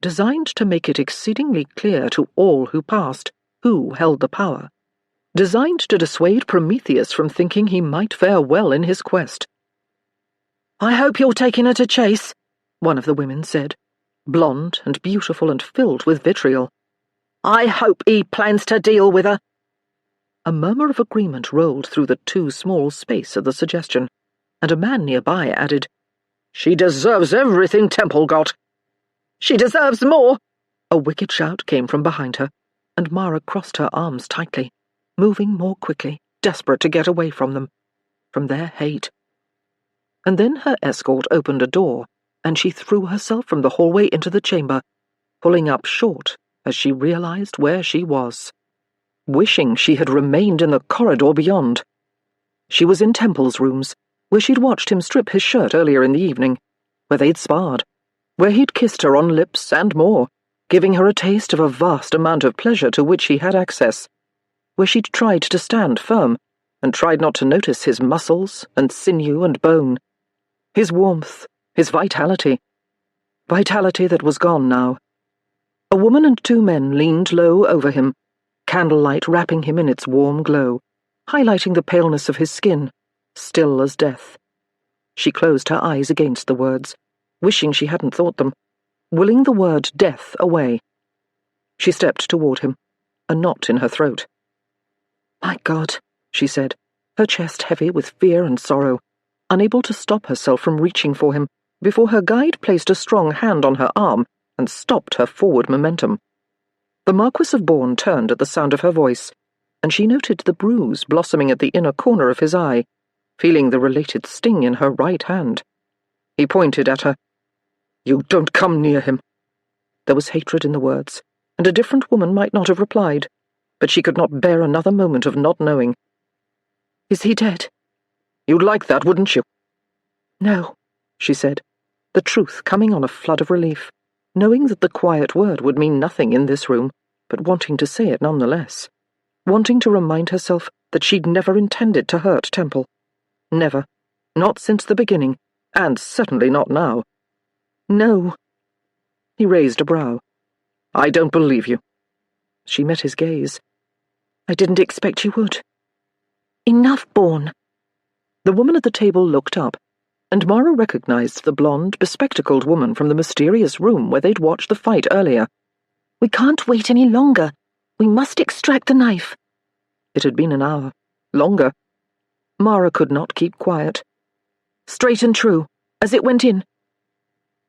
designed to make it exceedingly clear to all who passed who held the power, designed to dissuade Prometheus from thinking he might fare well in his quest. "I hope you're taking her to chase," one of the women said, blonde and beautiful and filled with vitriol. "I hope he plans to deal with her." A murmur of agreement rolled through the too small space at the suggestion, and a man nearby added, "She deserves everything Temple got." "She deserves more!" A wicked shout came from behind her, and Mara crossed her arms tightly, moving more quickly, desperate to get away from them, from their hate. And then her escort opened a door, and she threw herself from the hallway into the chamber, pulling up short as she realized where she was, wishing she had remained in the corridor beyond. She was in Temple's rooms, where she'd watched him strip his shirt earlier in the evening, where they'd sparred, where he'd kissed her on lips and more, giving her a taste of a vast amount of pleasure to which he had access, where she'd tried to stand firm and tried not to notice his muscles and sinew and bone, his warmth, his vitality that was gone now. A woman and two men leaned low over him, candlelight wrapping him in its warm glow, highlighting the paleness of his skin, still as death. She closed her eyes against the words, wishing she hadn't thought them, willing the word death away. She stepped toward him, a knot in her throat. "My God," she said, her chest heavy with fear and sorrow, unable to stop herself from reaching for him, before her guide placed a strong hand on her arm and stopped her forward momentum. The Marquis of Bourne turned at the sound of her voice, and she noted the bruise blossoming at the inner corner of his eye, feeling the related sting in her right hand. He pointed at her. "You don't come near him." There was hatred in the words, and a different woman might not have replied, but she could not bear another moment of not knowing. "Is he dead?" "You'd like that, wouldn't you?" "No," she said, the truth coming on a flood of relief, knowing that the quiet word would mean nothing in this room, but wanting to say it nonetheless, wanting to remind herself that she'd never intended to hurt Temple. Never. Not since the beginning, and certainly not now. "No." He raised a brow. "I don't believe you." She met his gaze. "I didn't expect you would." "Enough, Bourne." The woman at the table looked up, and Mara recognized the blonde, bespectacled woman from the mysterious room where they'd watched the fight earlier. "We can't wait any longer. We must extract the knife." It had been an hour. Longer. Mara could not keep quiet. "Straight and true, as it went in."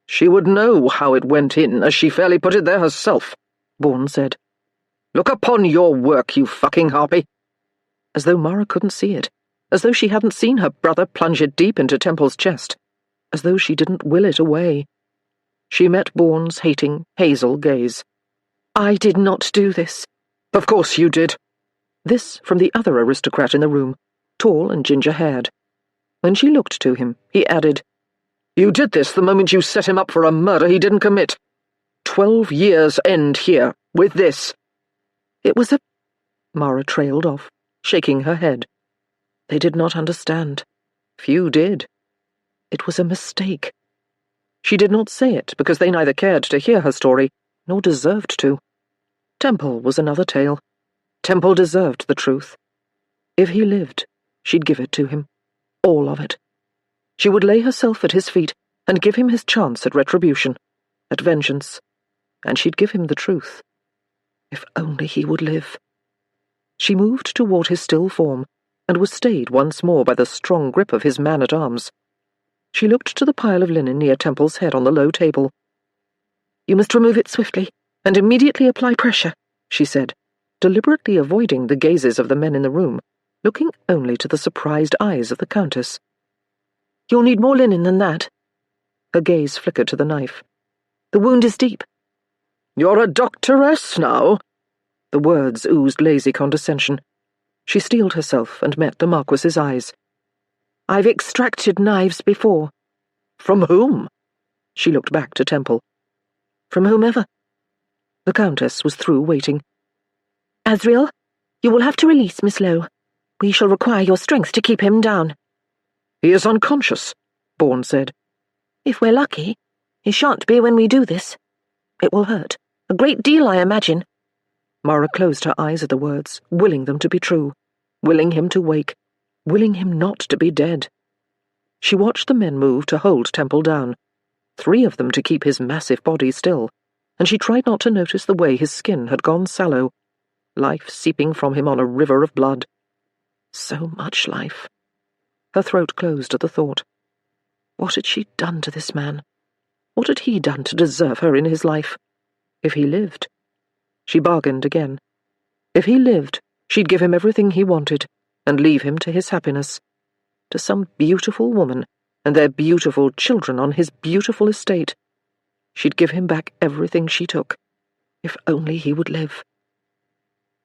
"She would know how it went in, as she fairly put it there herself," Bourne said. "Look upon your work, you fucking harpy." As though Mara couldn't see it, as though she hadn't seen her brother plunge it deep into Temple's chest, as though she didn't will it away. She met Bourne's hating, hazel gaze. "I did not do this." "Of course you did." This from the other aristocrat in the room, tall and ginger-haired. When she looked to him, he added, "You did this the moment you set him up for a murder he didn't commit." 12 years end here, with this. It was a... Mara trailed off, shaking her head. They did not understand. Few did. It was a mistake. She did not say it because they neither cared to hear her story, nor deserved to. Temple was another tale. Temple deserved the truth. If he lived, she'd give it to him. All of it. She would lay herself at his feet and give him his chance at retribution, at vengeance, and she'd give him the truth. If only he would live. She moved toward his still form, and was stayed once more by the strong grip of his man-at-arms. She looked to the pile of linen near Temple's head on the low table. "You must remove it swiftly, and immediately apply pressure," she said, deliberately avoiding the gazes of the men in the room, looking only to the surprised eyes of the Countess. "You'll need more linen than that." Her gaze flickered to the knife. "The wound is deep." "You're a doctoress now?" The words oozed lazy condescension. She steeled herself and met the Marquis's eyes. "I've extracted knives before." "From whom?" She looked back to Temple. "From whomever." The Countess was through waiting. "Asriel, you will have to release Miss Lowe. We shall require your strength to keep him down." "He is unconscious," Bourne said. "If we're lucky. He shan't be when we do this. It will hurt. A great deal, I imagine." Mara closed her eyes at the words, willing them to be true, willing him to wake, willing him not to be dead. She watched the men move to hold Temple down, 3 of them to keep his massive body still, and she tried not to notice the way his skin had gone sallow, life seeping from him on a river of blood. So much life. Her throat closed at the thought. What had she done to this man? What had he done to deserve her in his life? If he lived. She bargained again. If he lived, she'd give him everything he wanted, and leave him to his happiness. To some beautiful woman, and their beautiful children on his beautiful estate. She'd give him back everything she took. If only he would live.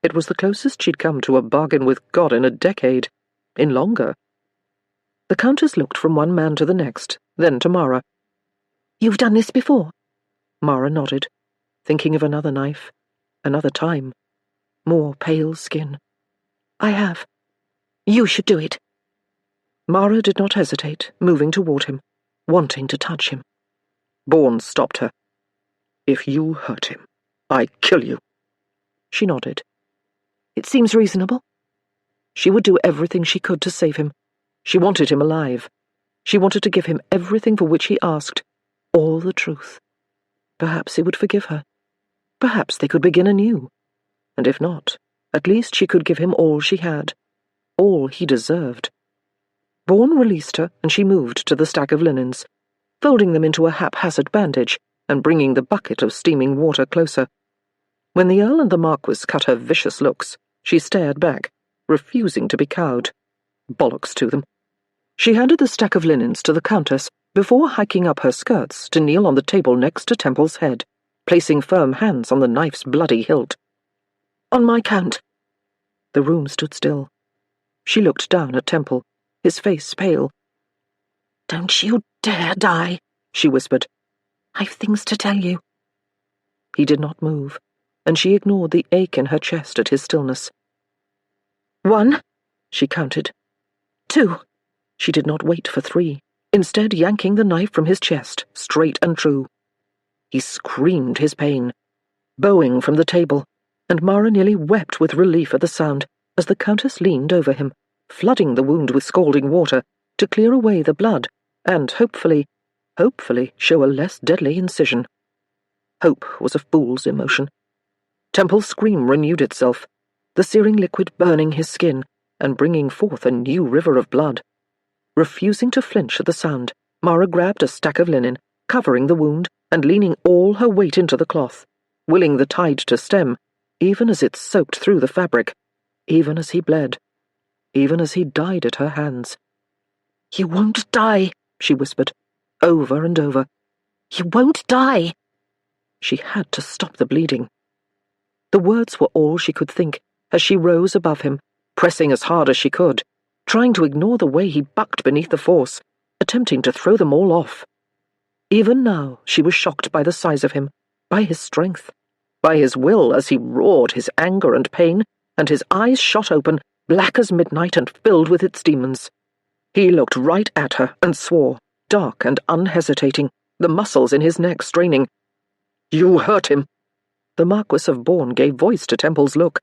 It was the closest she'd come to a bargain with God in a decade, in longer. The Countess looked from one man to the next, then to Mara. "You've done this before?" Mara nodded, thinking of another knife, another time, more pale skin. "I have." "You should do it." Mara did not hesitate, moving toward him, wanting to touch him. Bourne stopped her. "If you hurt him, I kill you." She nodded. "It seems reasonable." She would do everything she could to save him. She wanted him alive. She wanted to give him everything for which he asked, all the truth. Perhaps he would forgive her. Perhaps they could begin anew. And if not, at least she could give him all she had, all he deserved. Bourne released her, and she moved to the stack of linens, folding them into a haphazard bandage and bringing the bucket of steaming water closer. When the Earl and the Marquis cut her vicious looks, she stared back, refusing to be cowed. Bollocks to them. She handed the stack of linens to the Countess before hiking up her skirts to kneel on the table next to Temple's head, placing firm hands on the knife's bloody hilt. "On my count." The room stood still. She looked down at Temple, his face pale. "Don't you dare die," she whispered. "I've things to tell you." He did not move, and she ignored the ache in her chest at his stillness. 1, she counted. 2. She did not wait for 3, instead yanking the knife from his chest, straight and true. He screamed his pain, bowing from the table, and Mara nearly wept with relief at the sound as the Countess leaned over him, flooding the wound with scalding water to clear away the blood and hopefully show a less deadly incision. Hope was a fool's emotion. Temple's scream renewed itself, the searing liquid burning his skin and bringing forth a new river of blood. Refusing to flinch at the sound, Mara grabbed a stack of linen, covering the wound and leaning all her weight into the cloth, willing the tide to stem, even as it soaked through the fabric, even as he bled, even as he died at her hands. "You won't die," she whispered, over and over. "You won't die." She had to stop the bleeding. The words were all she could think as she rose above him, pressing as hard as she could, trying to ignore the way he bucked beneath the force, attempting to throw them all off. Even now she was shocked by the size of him, by his strength, by his will as he roared his anger and pain, and his eyes shot open, black as midnight and filled with its demons. He looked right at her and swore, dark and unhesitating, the muscles in his neck straining. "You hurt him." The Marquis of Bourne gave voice to Temple's look.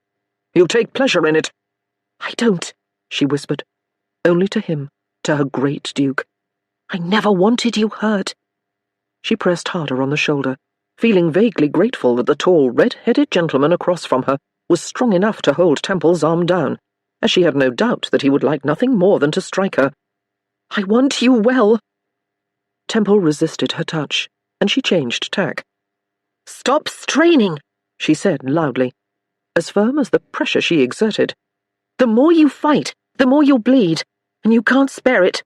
"You take pleasure in it." "I don't," she whispered. Only to him, to her great Duke. "I never wanted you hurt." She pressed harder on the shoulder, feeling vaguely grateful that the tall, red-headed gentleman across from her was strong enough to hold Temple's arm down, as she had no doubt that he would like nothing more than to strike her. "I want you well." Temple resisted her touch, and she changed tack. "Stop straining," she said loudly, as firm as the pressure she exerted. "The more you fight, the more you'll bleed, and you can't spare it."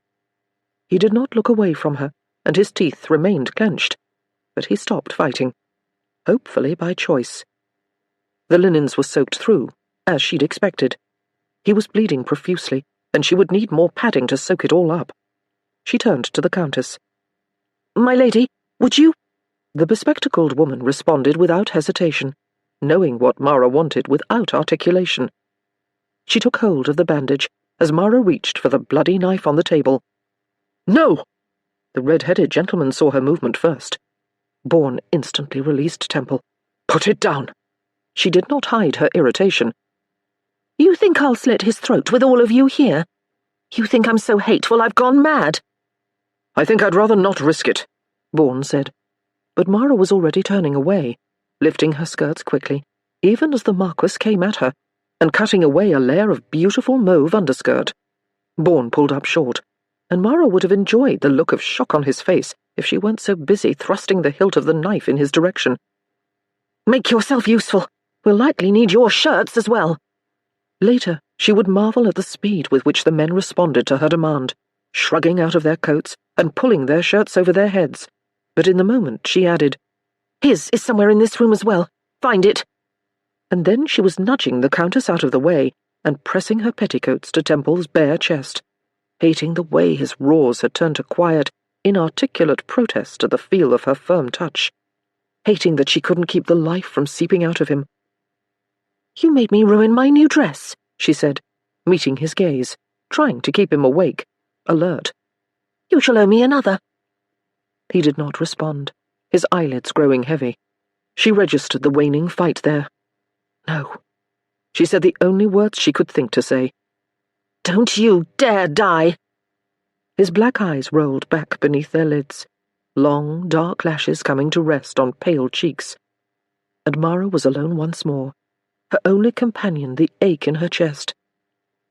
He did not look away from her, and his teeth remained clenched, but he stopped fighting, hopefully by choice. The linens were soaked through, as she'd expected. He was bleeding profusely, and she would need more padding to soak it all up. She turned to the Countess. "My lady, would you—" The bespectacled woman responded without hesitation, knowing what Mara wanted without articulation. She took hold of the bandage as Mara reached for the bloody knife on the table. "No!" The red-headed gentleman saw her movement first. Bourne instantly released Temple. "Put it down!" She did not hide her irritation. "You think I'll slit his throat with all of you here? You think I'm so hateful I've gone mad?" "I think I'd rather not risk it," Bourne said. But Mara was already turning away, lifting her skirts quickly, even as the Marquis came at her, and cutting away a layer of beautiful mauve underskirt. Bourne pulled up short, and Mara would have enjoyed the look of shock on his face if she weren't so busy thrusting the hilt of the knife in his direction. "Make yourself useful. We'll likely need your shirts as well." Later, she would marvel at the speed with which the men responded to her demand, shrugging out of their coats and pulling their shirts over their heads. But in the moment she added, "His is somewhere in this room as well. Find it." And then she was nudging the Countess out of the way and pressing her petticoats to Temple's bare chest, hating the way his roars had turned to quiet, inarticulate protest at the feel of her firm touch, hating that she couldn't keep the life from seeping out of him. "You made me ruin my new dress," she said, meeting his gaze, trying to keep him awake, alert. "You shall owe me another." He did not respond, his eyelids growing heavy. She registered the waning fight there. No. She said the only words she could think to say. "Don't you dare die!" His black eyes rolled back beneath their lids, long, dark lashes coming to rest on pale cheeks. And Mara was alone once more, her only companion the ache in her chest.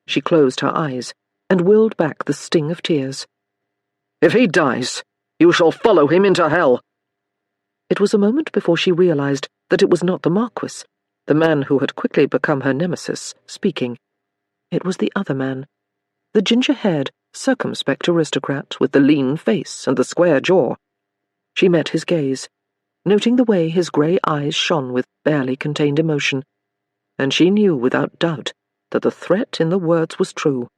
She closed her eyes and willed back the sting of tears. "If he dies, you shall follow him into hell." It was a moment before she realized that it was not the Marquis, the man who had quickly become her nemesis, speaking. It was the other man, the ginger-haired, circumspect aristocrat with the lean face and the square jaw. She met his gaze, noting the way his grey eyes shone with barely contained emotion, and she knew without doubt that the threat in the words was true.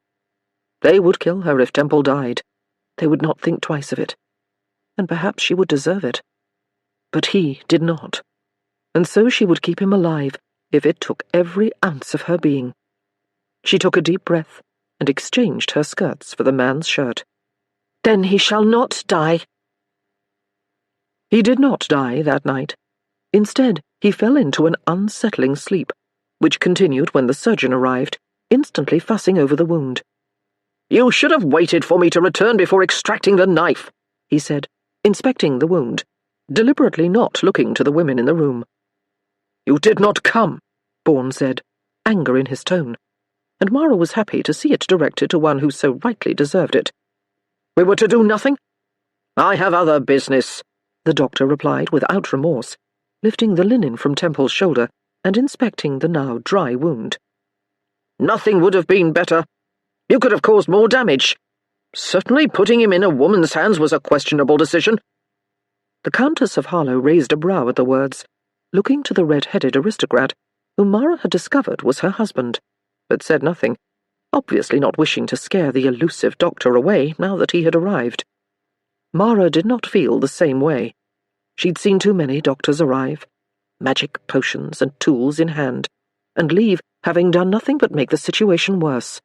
They would kill her if Temple died. They would not think twice of it. And perhaps she would deserve it. But he did not. And so she would keep him alive if it took every ounce of her being. She took a deep breath and exchanged her skirts for the man's shirt. "Then he shall not die." He did not die that night. Instead, he fell into an unsettling sleep, which continued when the surgeon arrived, instantly fussing over the wound. "You should have waited for me to return before extracting the knife," he said, inspecting the wound, deliberately not looking to the women in the room. "You did not come," Bourne said, anger in his tone, and Mara was happy to see it directed to one who so rightly deserved it. "We were to do nothing?" "I have other business," the doctor replied without remorse, lifting the linen from Temple's shoulder and inspecting the now dry wound. "Nothing would have been better. You could have caused more damage. Certainly putting him in a woman's hands was a questionable decision." The Countess of Harlow raised a brow at the words, looking to the red-headed aristocrat, whom Mara had discovered was her husband, but said nothing, obviously not wishing to scare the elusive doctor away now that he had arrived. Mara did not feel the same way. She'd seen too many doctors arrive, magic potions and tools in hand, and leave having done nothing but make the situation worse.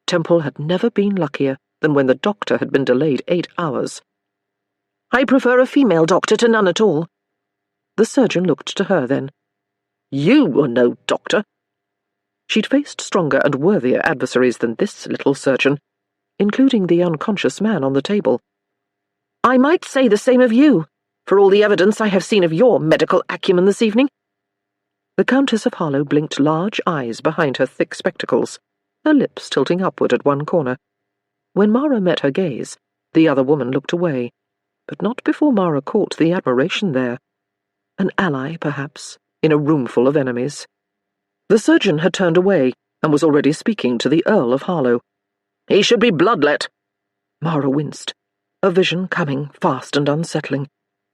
Temple had never been luckier than when the doctor had been delayed 8 hours. I prefer a female doctor to none at all. The surgeon looked to her then. You were no doctor. She'd faced stronger and worthier adversaries than this little surgeon, including the unconscious man on the table. I might say the same of you, for all the evidence I have seen of your medical acumen this evening. The Countess of Harlow blinked large eyes behind her thick spectacles, her lips tilting upward at one corner. When Mara met her gaze, the other woman looked away, but not before Mara caught the admiration there. An ally, perhaps, in a roomful of enemies. The surgeon had turned away and was already speaking to the Earl of Harlow. He should be bloodlet. Mara winced, a vision coming fast and unsettling.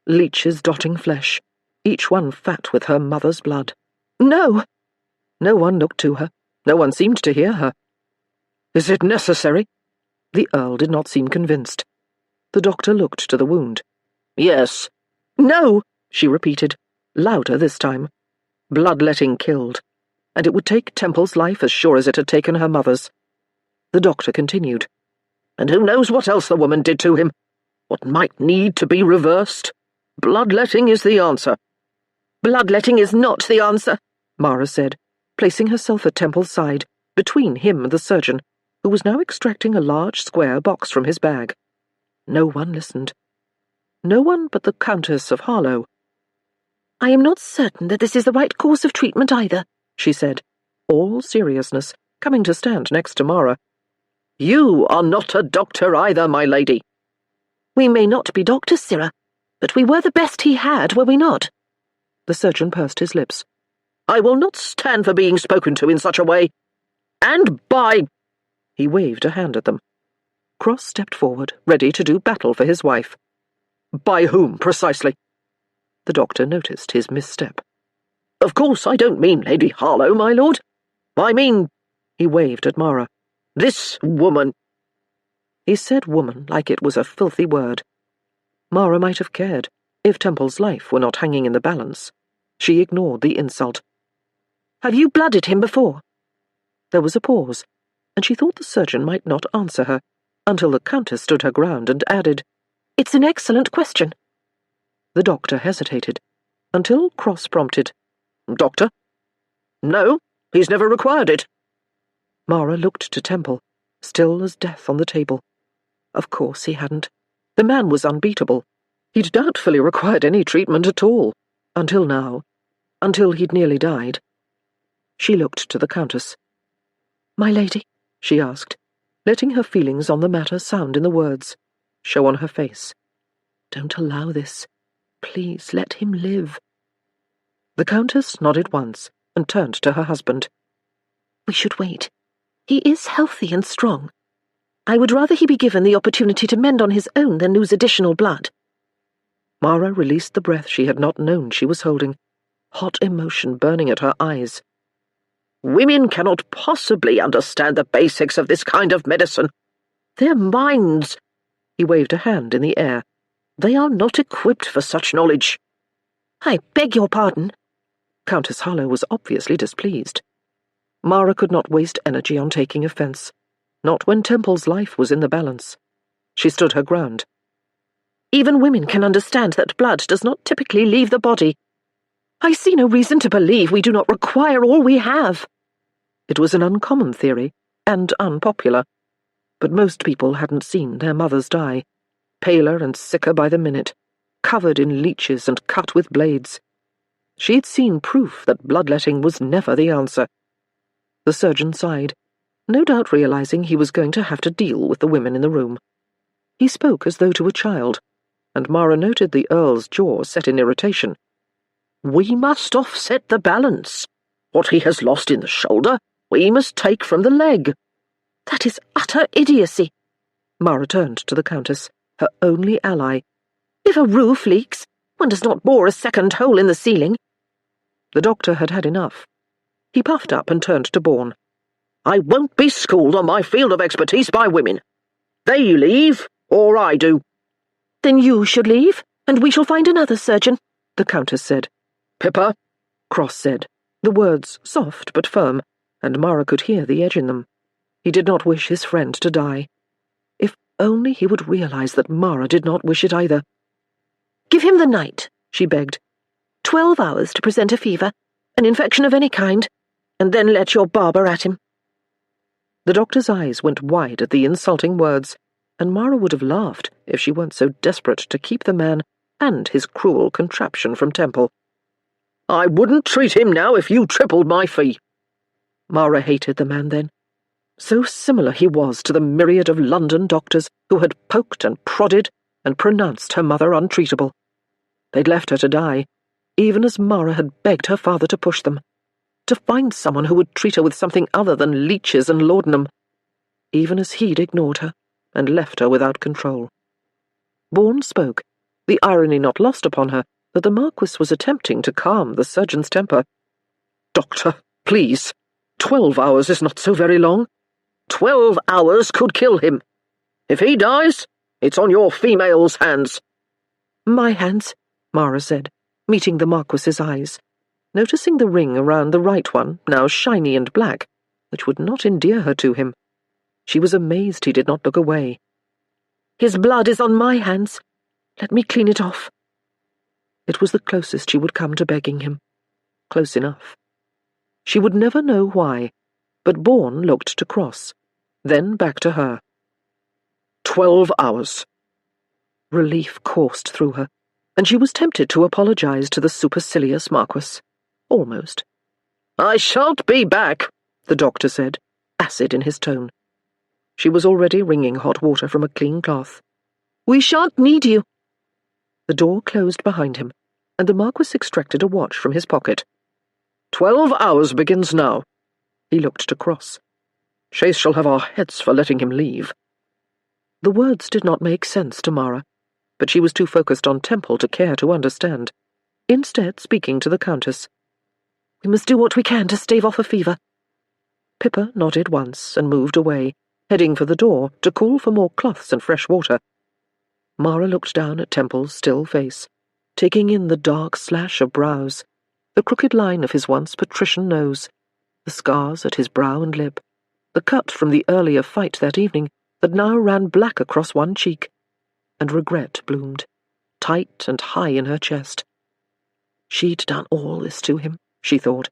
Leeches dotting flesh, each one fat with her mother's blood. No! No one looked to her. No one seemed to hear her. Is it necessary? The Earl did not seem convinced. The doctor looked to the wound. Yes. No, she repeated, louder this time. Bloodletting killed, and it would take Temple's life as sure as it had taken her mother's. The doctor continued. And who knows what else the woman did to him? What might need to be reversed? Bloodletting is the answer. Bloodletting is not the answer, Mara said, placing herself at Temple's side, between him and the surgeon, who was now extracting a large square box from his bag. No one listened. No one but the Countess of Harlow. I am not certain that this is the right course of treatment either, she said, all seriousness, coming to stand next to Mara. You are not a doctor either, my lady. We may not be doctors, Sirrah, but we were the best he had, were we not? The surgeon pursed his lips. I will not stand for being spoken to in such a way. And by... He waved a hand at them. Cross stepped forward, ready to do battle for his wife. By whom, precisely? The doctor noticed his misstep. Of course I don't mean Lady Harlow, my lord. I mean... He waved at Mara. This woman. He said woman like it was a filthy word. Mara might have cared, if Temple's life were not hanging in the balance. She ignored the insult. Have you blooded him before? There was a pause, and she thought the surgeon might not answer her, until the Countess stood her ground and added, It's an excellent question. The doctor hesitated, until Cross prompted, Doctor? No, he's never required it. Mara looked to Temple, still as death on the table. Of course he hadn't. The man was unbeatable. He'd doubtfully required any treatment at all, until now, until he'd nearly died. She looked to the Countess. My lady, she asked, letting her feelings on the matter sound in the words, show on her face. Don't allow this. Please let him live. The Countess nodded once and turned to her husband. We should wait. He is healthy and strong. I would rather he be given the opportunity to mend on his own than lose additional blood. Mara released the breath she had not known she was holding, hot emotion burning at her eyes. Women cannot possibly understand the basics of this kind of medicine. Their minds... He waved a hand in the air. They are not equipped for such knowledge. I beg your pardon. Countess Harlow was obviously displeased. Mara could not waste energy on taking offence, not when Temple's life was in the balance. She stood her ground. Even women can understand that blood does not typically leave the body. I see no reason to believe we do not require all we have. It was an uncommon theory, and unpopular, but most people hadn't seen their mothers die, paler and sicker by the minute, covered in leeches and cut with blades. She'd seen proof that bloodletting was never the answer. The surgeon sighed, no doubt realizing he was going to have to deal with the women in the room. He spoke as though to a child, and Mara noted the Earl's jaw set in irritation. We must offset the balance. What he has lost in the shoulder, we must take from the leg. That is utter idiocy. Mara turned to the Countess, her only ally. If a roof leaks, one does not bore a second hole in the ceiling. The doctor had had enough. He puffed up and turned to Bourne. I won't be schooled on my field of expertise by women. They leave, or I do. Then you should leave, and we shall find another surgeon," the Countess said. Pippa, Cross said, the words soft but firm, and Mara could hear the edge in them. He did not wish his friend to die. If only he would realize that Mara did not wish it either. "Give him the night," she begged. 12 hours to present a fever, an infection of any kind, and then let your barber at him." The doctor's eyes went wide at the insulting words, and Mara would have laughed if she weren't so desperate to keep the man and his cruel contraption from Temple. I wouldn't treat him now if you tripled my fee. Mara hated the man then. So similar he was to the myriad of London doctors who had poked and prodded and pronounced her mother untreatable. They'd left her to die, even as Mara had begged her father to push them, to find someone who would treat her with something other than leeches and laudanum, even as he'd ignored her and left her without control. Bourne spoke, the irony not lost upon her that the Marquis was attempting to calm the surgeon's temper. Doctor, please. 12 hours is not so very long. 12 hours could kill him. If he dies, it's on your female's hands. My hands, Mara said, meeting the Marquis's eyes, noticing the ring around the right one, now shiny and black, which would not endear her to him. She was amazed he did not look away. "His blood is on my hands. Let me clean it off." It was the closest she would come to begging him. Close enough. She would never know why, but Bourne looked to Cross, then back to her. 12 hours. Relief coursed through her, and she was tempted to apologize to the supercilious Marquis. Almost. I shan't be back, the doctor said, acid in his tone. She was already wringing hot water from a clean cloth. "We shan't need you." The door closed behind him, and the Marquis extracted a watch from his pocket. 12 hours begins now. He looked to Cross. Chase shall have our heads for letting him leave. The words did not make sense to Mara, but she was too focused on Temple to care to understand. Instead, speaking to the Countess. "We must do what we can to stave off a fever." Pippa nodded once and moved away, heading for the door to call for more cloths and fresh water. Mara looked down at Temple's still face, taking in the dark slash of brows, the crooked line of his once patrician nose, the scars at his brow and lip, the cut from the earlier fight that evening that now ran black across one cheek, and regret bloomed, tight and high in her chest. She'd done all this to him, she thought,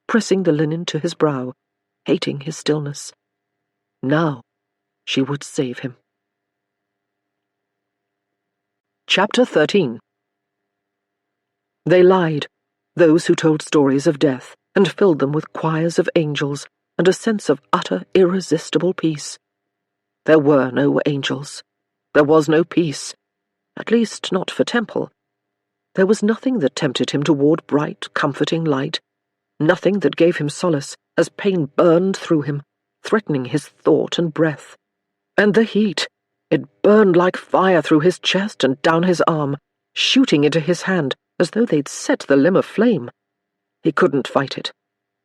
pressing the linen to his brow, hating his stillness. Now she would save him. Chapter 13. They lied, those who told stories of death, and filled them with choirs of angels and a sense of utter, irresistible peace. There were no angels. There was no peace, at least not for Temple. There was nothing that tempted him toward bright, comforting light, nothing that gave him solace as pain burned through him, threatening his thought and breath. And the heat, it burned like fire through his chest and down his arm, shooting into his hand as though they'd set the limb aflame. He couldn't fight it.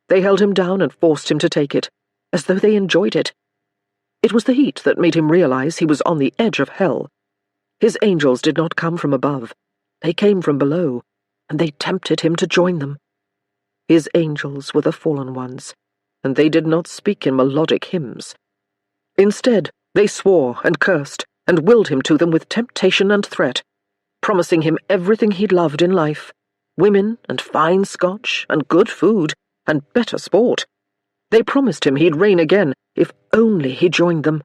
They held him down and forced him to take it, as though they enjoyed it. It was the heat that made him realize he was on the edge of hell. His angels did not come from above. They came from below, and they tempted him to join them. His angels were the fallen ones, and they did not speak in melodic hymns. Instead, they swore and cursed and willed him to them with temptation and threat, promising him everything he'd loved in life, women and fine Scotch and good food and better sport. They promised him he'd reign again if only he joined them.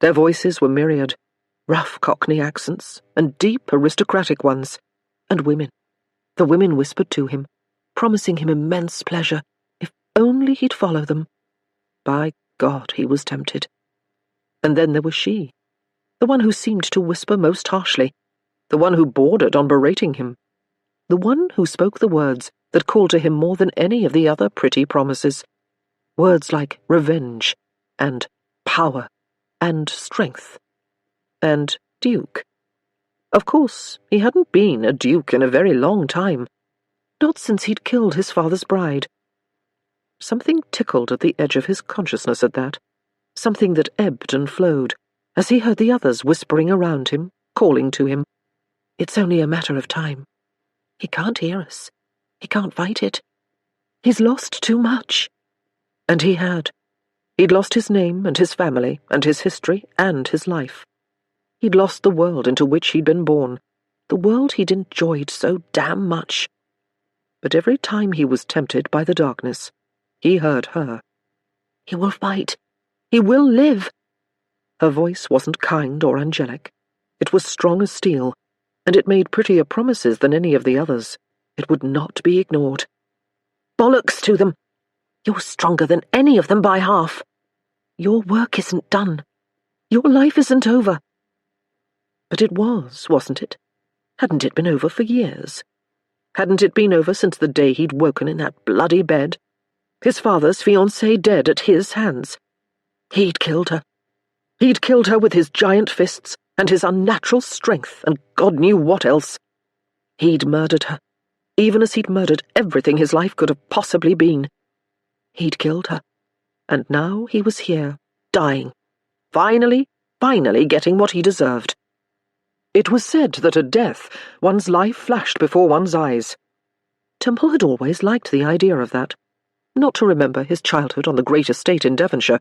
Their voices were myriad, rough Cockney accents and deep aristocratic ones, and women. The women whispered to him, promising him immense pleasure if only he'd follow them. By God, he was tempted. And then there was she, the one who seemed to whisper most harshly, the one who bordered on berating him, the one who spoke the words that called to him more than any of the other pretty promises. Words like revenge, and power, and strength, and duke. Of course, he hadn't been a duke in a very long time, not since he'd killed his father's bride. Something tickled at the edge of his consciousness at that, something that ebbed and flowed, as he heard the others whispering around him, calling to him. It's only a matter of time. He can't hear us. He can't fight it. He's lost too much. And he had. He'd lost his name and his family and his history and his life. He'd lost the world into which he'd been born, the world he'd enjoyed so damn much. But every time he was tempted by the darkness, he heard her. He will fight. He will live. Her voice wasn't kind or angelic. It was strong as steel, and it made prettier promises than any of the others. It would not be ignored. Bollocks to them! You're stronger than any of them by half. Your work isn't done. Your life isn't over. But it was, wasn't it? Hadn't it been over for years? Hadn't it been over since the day he'd woken in that bloody bed? His father's fiancée dead at his hands. He'd killed her. He'd killed her with his giant fists and his unnatural strength and God knew what else. He'd murdered her, even as he'd murdered everything his life could have possibly been. He'd killed her, and now he was here, dying, finally getting what he deserved. It was said that at death, one's life flashed before one's eyes. Temple had always liked the idea of that. Not to remember his childhood on the great estate in Devonshire,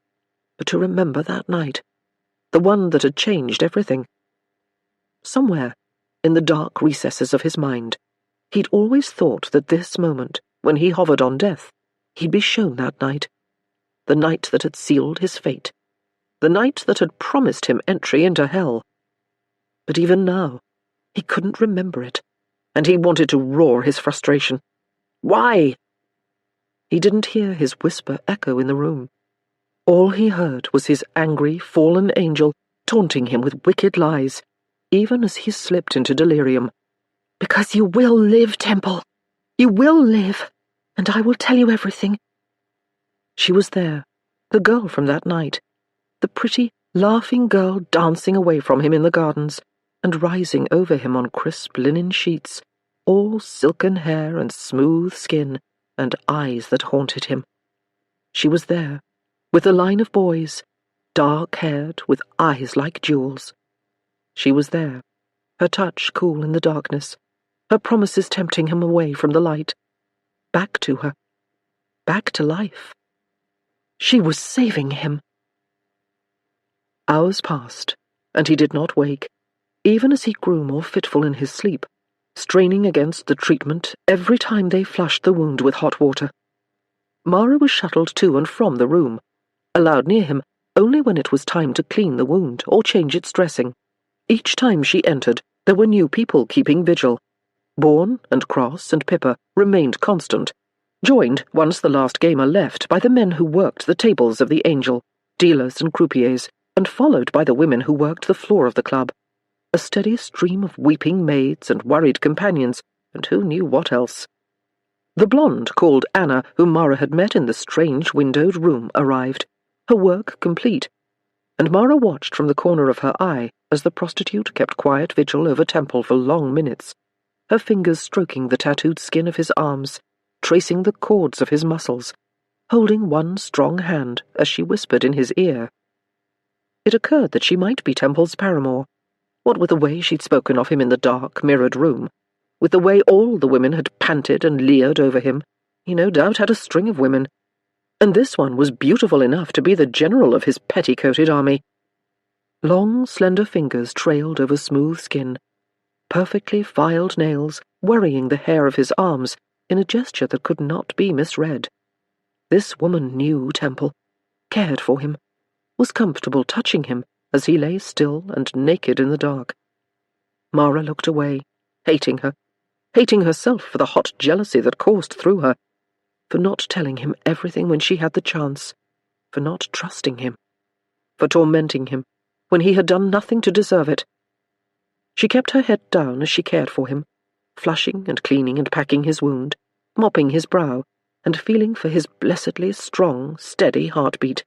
but to remember that night, the one that had changed everything. Somewhere, in the dark recesses of his mind, he'd always thought that this moment, when he hovered on death, he'd be shown that night, the night that had sealed his fate, the night that had promised him entry into hell. But even now, he couldn't remember it, and he wanted to roar his frustration. Why? He didn't hear his whisper echo in the room. All he heard was his angry, fallen angel taunting him with wicked lies, even as he slipped into delirium. Because you will live, Temple. You will live, and I will tell you everything. She was there, the girl from that night, the pretty, laughing girl dancing away from him in the gardens, and rising over him on crisp linen sheets, all silken hair and smooth skin, and eyes that haunted him. She was there, with a line of boys, dark-haired, with eyes like jewels. She was there, her touch cool in the darkness, her promises tempting him away from the light. Back to her. Back to life. She was saving him. Hours passed, and he did not wake, even as he grew more fitful in his sleep, straining against the treatment every time they flushed the wound with hot water. Mara was shuttled to and from the room, allowed near him only when it was time to clean the wound or change its dressing. Each time she entered, there were new people keeping vigil. Bourne and Cross and Pippa remained constant, joined once the last gamer left by the men who worked the tables of the Angel, dealers and croupiers, and followed by the women who worked the floor of the club. A steady stream of weeping maids and worried companions, and who knew what else. The blonde called Anna, whom Mara had met in the strange windowed room, arrived, her work complete, and Mara watched from the corner of her eye as the prostitute kept quiet vigil over Temple for long minutes, her fingers stroking the tattooed skin of his arms, tracing the chords of his muscles, holding one strong hand as she whispered in his ear. It occurred that she might be Temple's paramour, what with the way she'd spoken of him in the dark, mirrored room, with the way all the women had panted and leered over him. He no doubt had a string of women, and this one was beautiful enough to be the general of his petticoated army. Long, slender fingers trailed over smooth skin, perfectly filed nails worrying the hair of his arms in a gesture that could not be misread. This woman knew Temple, cared for him, was comfortable touching him as he lay still and naked in the dark. Mara looked away, hating her, hating herself for the hot jealousy that coursed through her, for not telling him everything when she had the chance, for not trusting him, for tormenting him when he had done nothing to deserve it. She kept her head down as she cared for him, flushing and cleaning and packing his wound, mopping his brow, and feeling for his blessedly strong, steady heartbeat.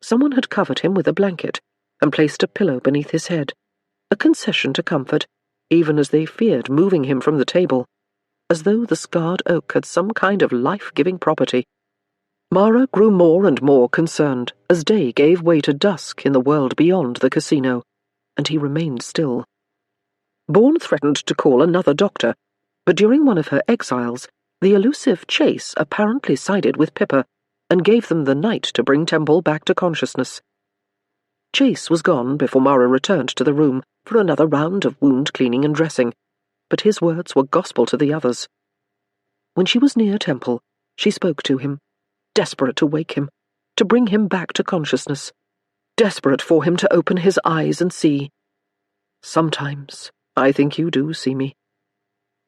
Someone had covered him with a blanket and placed a pillow beneath his head, a concession to comfort, even as they feared moving him from the table, as though the scarred oak had some kind of life-giving property. Mara grew more and more concerned as day gave way to dusk in the world beyond the casino, and he remained still. Bourne threatened to call another doctor, but during one of her exiles, the elusive Chase apparently sided with Pippa and gave them the night to bring Temple back to consciousness. Chase was gone before Mara returned to the room for another round of wound cleaning and dressing, but his words were gospel to the others. When she was near Temple, she spoke to him, desperate to wake him, to bring him back to consciousness, desperate for him to open his eyes and see. "Sometimes I think you do see me."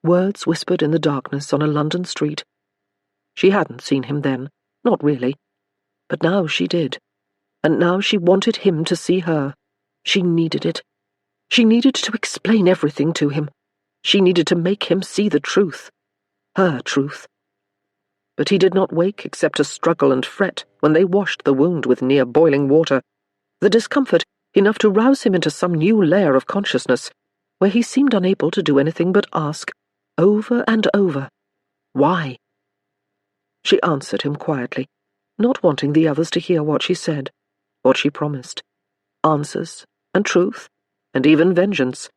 Words whispered in the darkness on a London street. She hadn't seen him then, not really, but now she did, and now she wanted him to see her. She needed it. She needed to explain everything to him. She needed to make him see the truth. Her truth. But he did not wake except to struggle and fret when they washed the wound with near-boiling water, the discomfort enough to rouse him into some new layer of consciousness, where he seemed unable to do anything but ask, over and over, why? She answered him quietly, not wanting the others to hear what she said, what she promised. Answers, and truth, and even vengeance,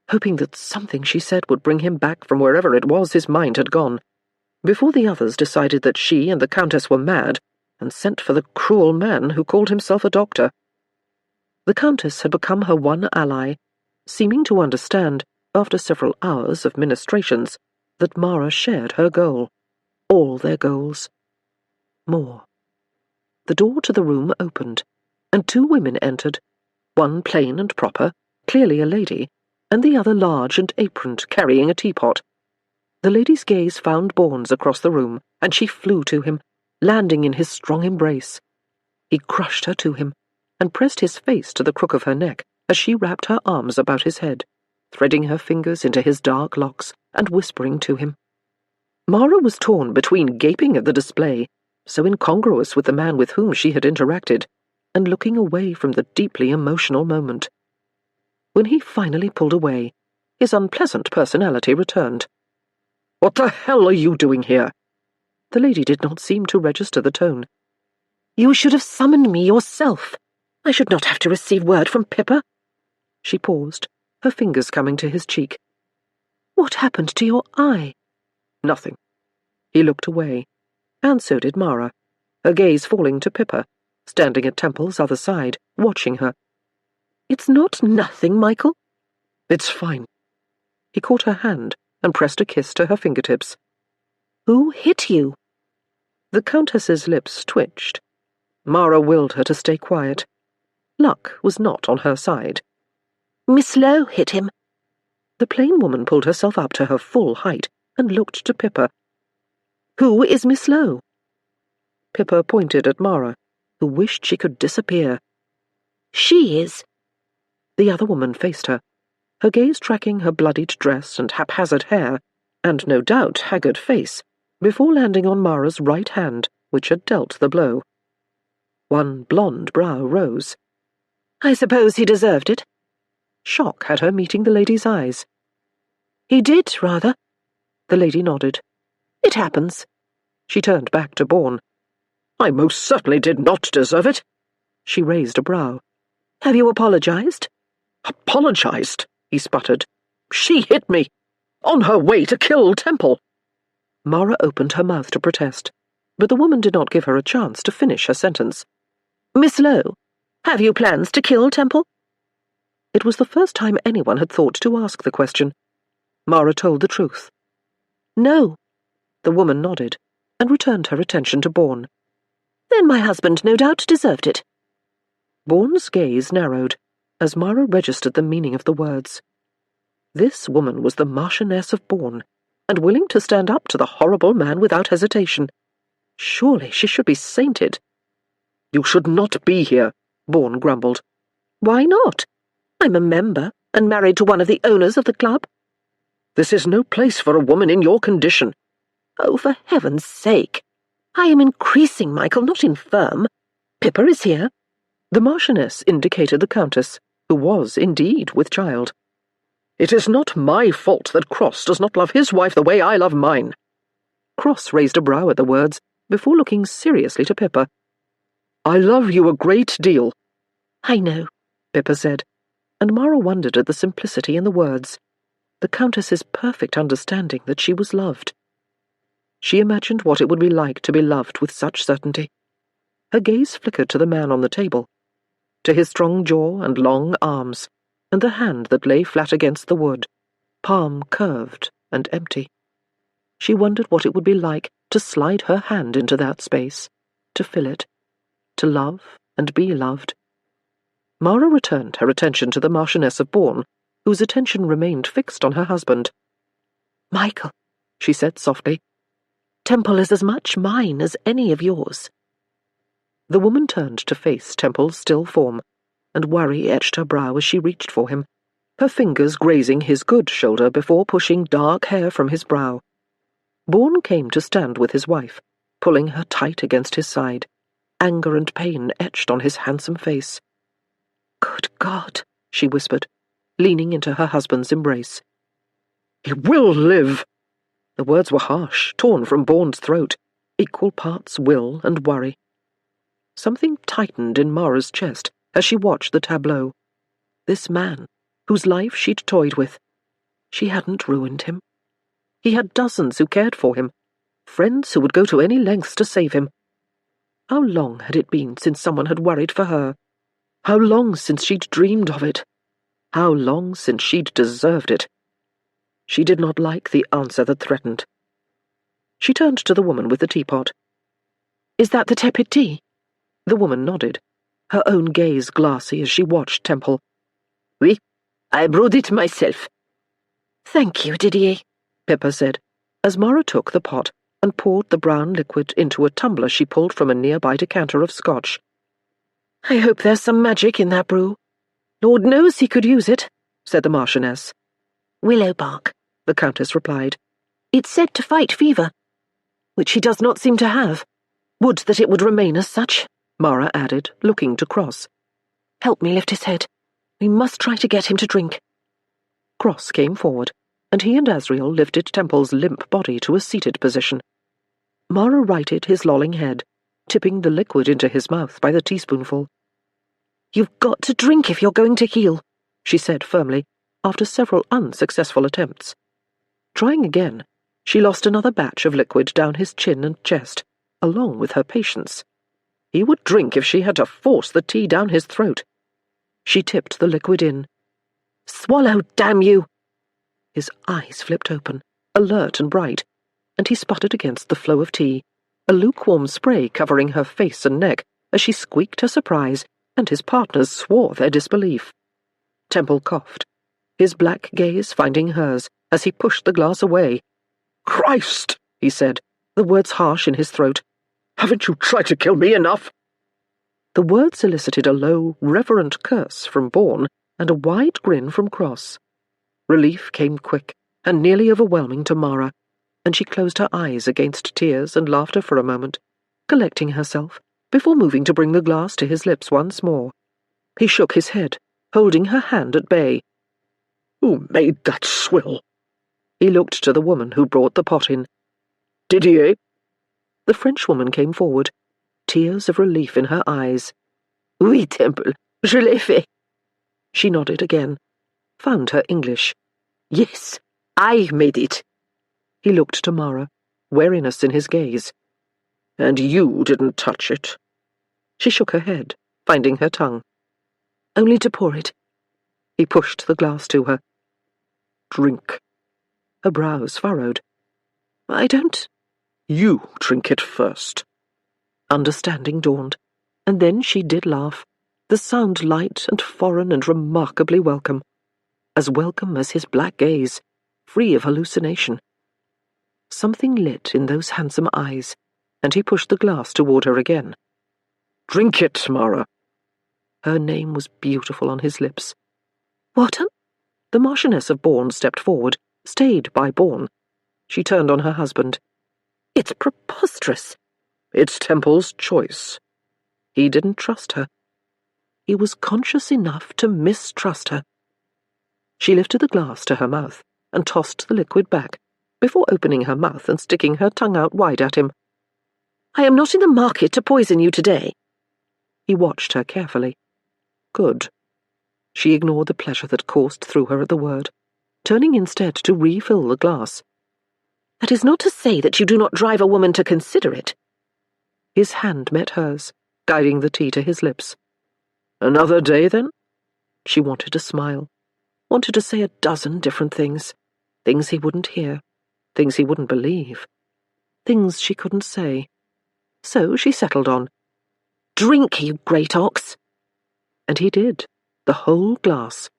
hoping that something she said would bring him back from wherever it was his mind had gone, before the others decided that she and the Countess were mad and sent for the cruel man who called himself a doctor. The Countess had become her one ally, seeming to understand, after several hours of ministrations, that Mara shared her goal, all their goals. More. The door to the room opened, and two women entered, one plain and proper, clearly a lady, and the other large and aproned, carrying a teapot. The lady's gaze found Bourne's across the room, and she flew to him, landing in his strong embrace. He crushed her to him, and pressed his face to the crook of her neck as she wrapped her arms about his head, threading her fingers into his dark locks and whispering to him. Mara was torn between gaping at the display, so incongruous with the man with whom she had interacted, and looking away from the deeply emotional moment. When he finally pulled away, his unpleasant personality returned. "What the hell are you doing here?" The lady did not seem to register the tone. "You should have summoned me yourself. I should not have to receive word from Pippa." She paused, her fingers coming to his cheek. "What happened to your eye?" "Nothing." He looked away, and so did Mara, her gaze falling to Pippa, standing at Temple's other side, watching her. "It's not nothing, Michael." "It's fine." He caught her hand and pressed a kiss to her fingertips. "Who hit you?" The Countess's lips twitched. Mara willed her to stay quiet. Luck was not on her side. "Miss Lowe hit him." The plain woman pulled herself up to her full height and looked to Pippa. "Who is Miss Lowe?" Pippa pointed at Mara, who wished she could disappear. "She is." The other woman faced her, her gaze tracking her bloodied dress and haphazard hair, and no doubt haggard face, before landing on Mara's right hand, which had dealt the blow. One blonde brow rose. "I suppose he deserved it." Shock had her meeting the lady's eyes. "He did, rather." The lady nodded. "It happens." She turned back to Bourne. "I most certainly did not deserve it." She raised a brow. "Have you apologized?" "Apologized?" he sputtered. "She hit me, on her way to kill Temple." Mara opened her mouth to protest, but the woman did not give her a chance to finish her sentence. "Miss Lowe, have you plans to kill Temple?" It was the first time anyone had thought to ask the question. Mara told the truth. "No." The woman nodded, and returned her attention to Bourne. "Then my husband no doubt deserved it." Bourne's gaze narrowed, as Mara registered the meaning of the words. This woman was the Marchioness of Bourne, and willing to stand up to the horrible man without hesitation. Surely she should be sainted. "You should not be here," Bourne grumbled. "Why not? I'm a member, and married to one of the owners of the club." "This is no place for a woman in your condition." "Oh, for heaven's sake! I am increasing, Michael, not infirm. Pippa is here." The Marchioness indicated the Countess, who was indeed with child. "It is not my fault that Cross does not love his wife the way I love mine." Cross raised a brow at the words, before looking seriously to Pippa. "I love you a great deal." "I know," Pippa said, and Mara wondered at the simplicity in the words. the Countess's perfect understanding that she was loved. She imagined what it would be like to be loved with such certainty. Her gaze flickered to the man on the table, to his strong jaw and long arms, and the hand that lay flat against the wood, palm curved and empty. She wondered what it would be like to slide her hand into that space, to fill it, to love and be loved. Mara returned her attention to the Marchioness of Bourne, whose attention remained fixed on her husband. "Michael," she said softly, "Temple is as much mine as any of yours." The woman turned to face Temple's still form, and worry etched her brow as she reached for him, her fingers grazing his good shoulder before pushing dark hair from his brow. Bourne came to stand with his wife, pulling her tight against his side, anger and pain etched on his handsome face. "Good God," she whispered, leaning into her husband's embrace. "He will live!" The words were harsh, torn from Bourne's throat, equal parts will and worry. Something tightened in Mara's chest as she watched the tableau. This man, whose life she'd toyed with, she hadn't ruined him. He had dozens who cared for him, friends who would go to any lengths to save him. How long had it been since someone had worried for her? How long since she'd dreamed of it? How long since she'd deserved it? She did not like the answer that threatened. She turned to the woman with the teapot. "Is that the tepid tea?" The woman nodded, her own gaze glassy as she watched Temple. "Oui, I brewed it myself." "Thank you, Didier," Pippa said, as Mara took the pot and poured the brown liquid into a tumbler she pulled from a nearby decanter of scotch. "I hope there's some magic in that brew. Lord knows he could use it," said the Marchioness. "Willow bark," The Countess replied. "It's said to fight fever, which he does not seem to have. Would that it would remain as such," Mara added, looking to Cross. "Help me lift his head. We must try to get him to drink." Cross came forward, and he and Asriel lifted Temple's limp body to a seated position. Mara righted his lolling head, tipping the liquid into his mouth by the teaspoonful. "You've got to drink if you're going to heal," she said firmly, after several unsuccessful attempts. Trying again, she lost another batch of liquid down his chin and chest, along with her patience. He would drink if she had to force the tea down his throat. She tipped the liquid in. "Swallow, damn you!" His eyes flipped open, alert and bright, and he sputtered against the flow of tea, a lukewarm spray covering her face and neck as she squeaked her surprise, and his partners swore their disbelief. Temple coughed, his black gaze finding hers as he pushed the glass away. "Christ!" he said, the words harsh in his throat. "Haven't you tried to kill me enough?" The words elicited a low, reverent curse from Bourne and a wide grin from Cross. Relief came quick and nearly overwhelming to Mara, and she closed her eyes against tears and laughter for a moment, collecting herself, before moving to bring the glass to his lips once more. He shook his head, holding her hand at bay. "Who made that swill?" He looked to the woman who brought the pot in. "Didier?" The Frenchwoman came forward, tears of relief in her eyes. "Oui, Temple, je l'ai fait." She nodded again, found her English. "Yes, I made it." He looked to Mara, wariness in his gaze. "And you didn't touch it?" She shook her head, finding her tongue. "Only to pour it." He pushed the glass to her. "Drink." Her brows furrowed. "I don't—" "You drink it first." Understanding dawned, and then she did laugh, the sound light and foreign and remarkably welcome as his black gaze, free of hallucination. Something lit in those handsome eyes, and he pushed the glass toward her again. "Drink it, Mara." Her name was beautiful on his lips. "Wharton?" The Marchioness of Bourne stepped forward, stayed by Bourne. She turned on her husband. "It's preposterous." "It's Temple's choice." He didn't trust her. He was conscious enough to mistrust her. She lifted the glass to her mouth and tossed the liquid back, before opening her mouth and sticking her tongue out wide at him. "I am not in the market to poison you today." He watched her carefully. Good. She ignored the pleasure that coursed through her at the word. turning instead to refill the glass. "That is not to say that you do not drive a woman to consider it." His hand met hers, guiding the tea to his lips. Another day, then? She wanted to smile, wanted to say a dozen different things. Things he wouldn't hear, things he wouldn't believe, things she couldn't say. So she settled on, "Drink, you great ox." and he did, the whole glass.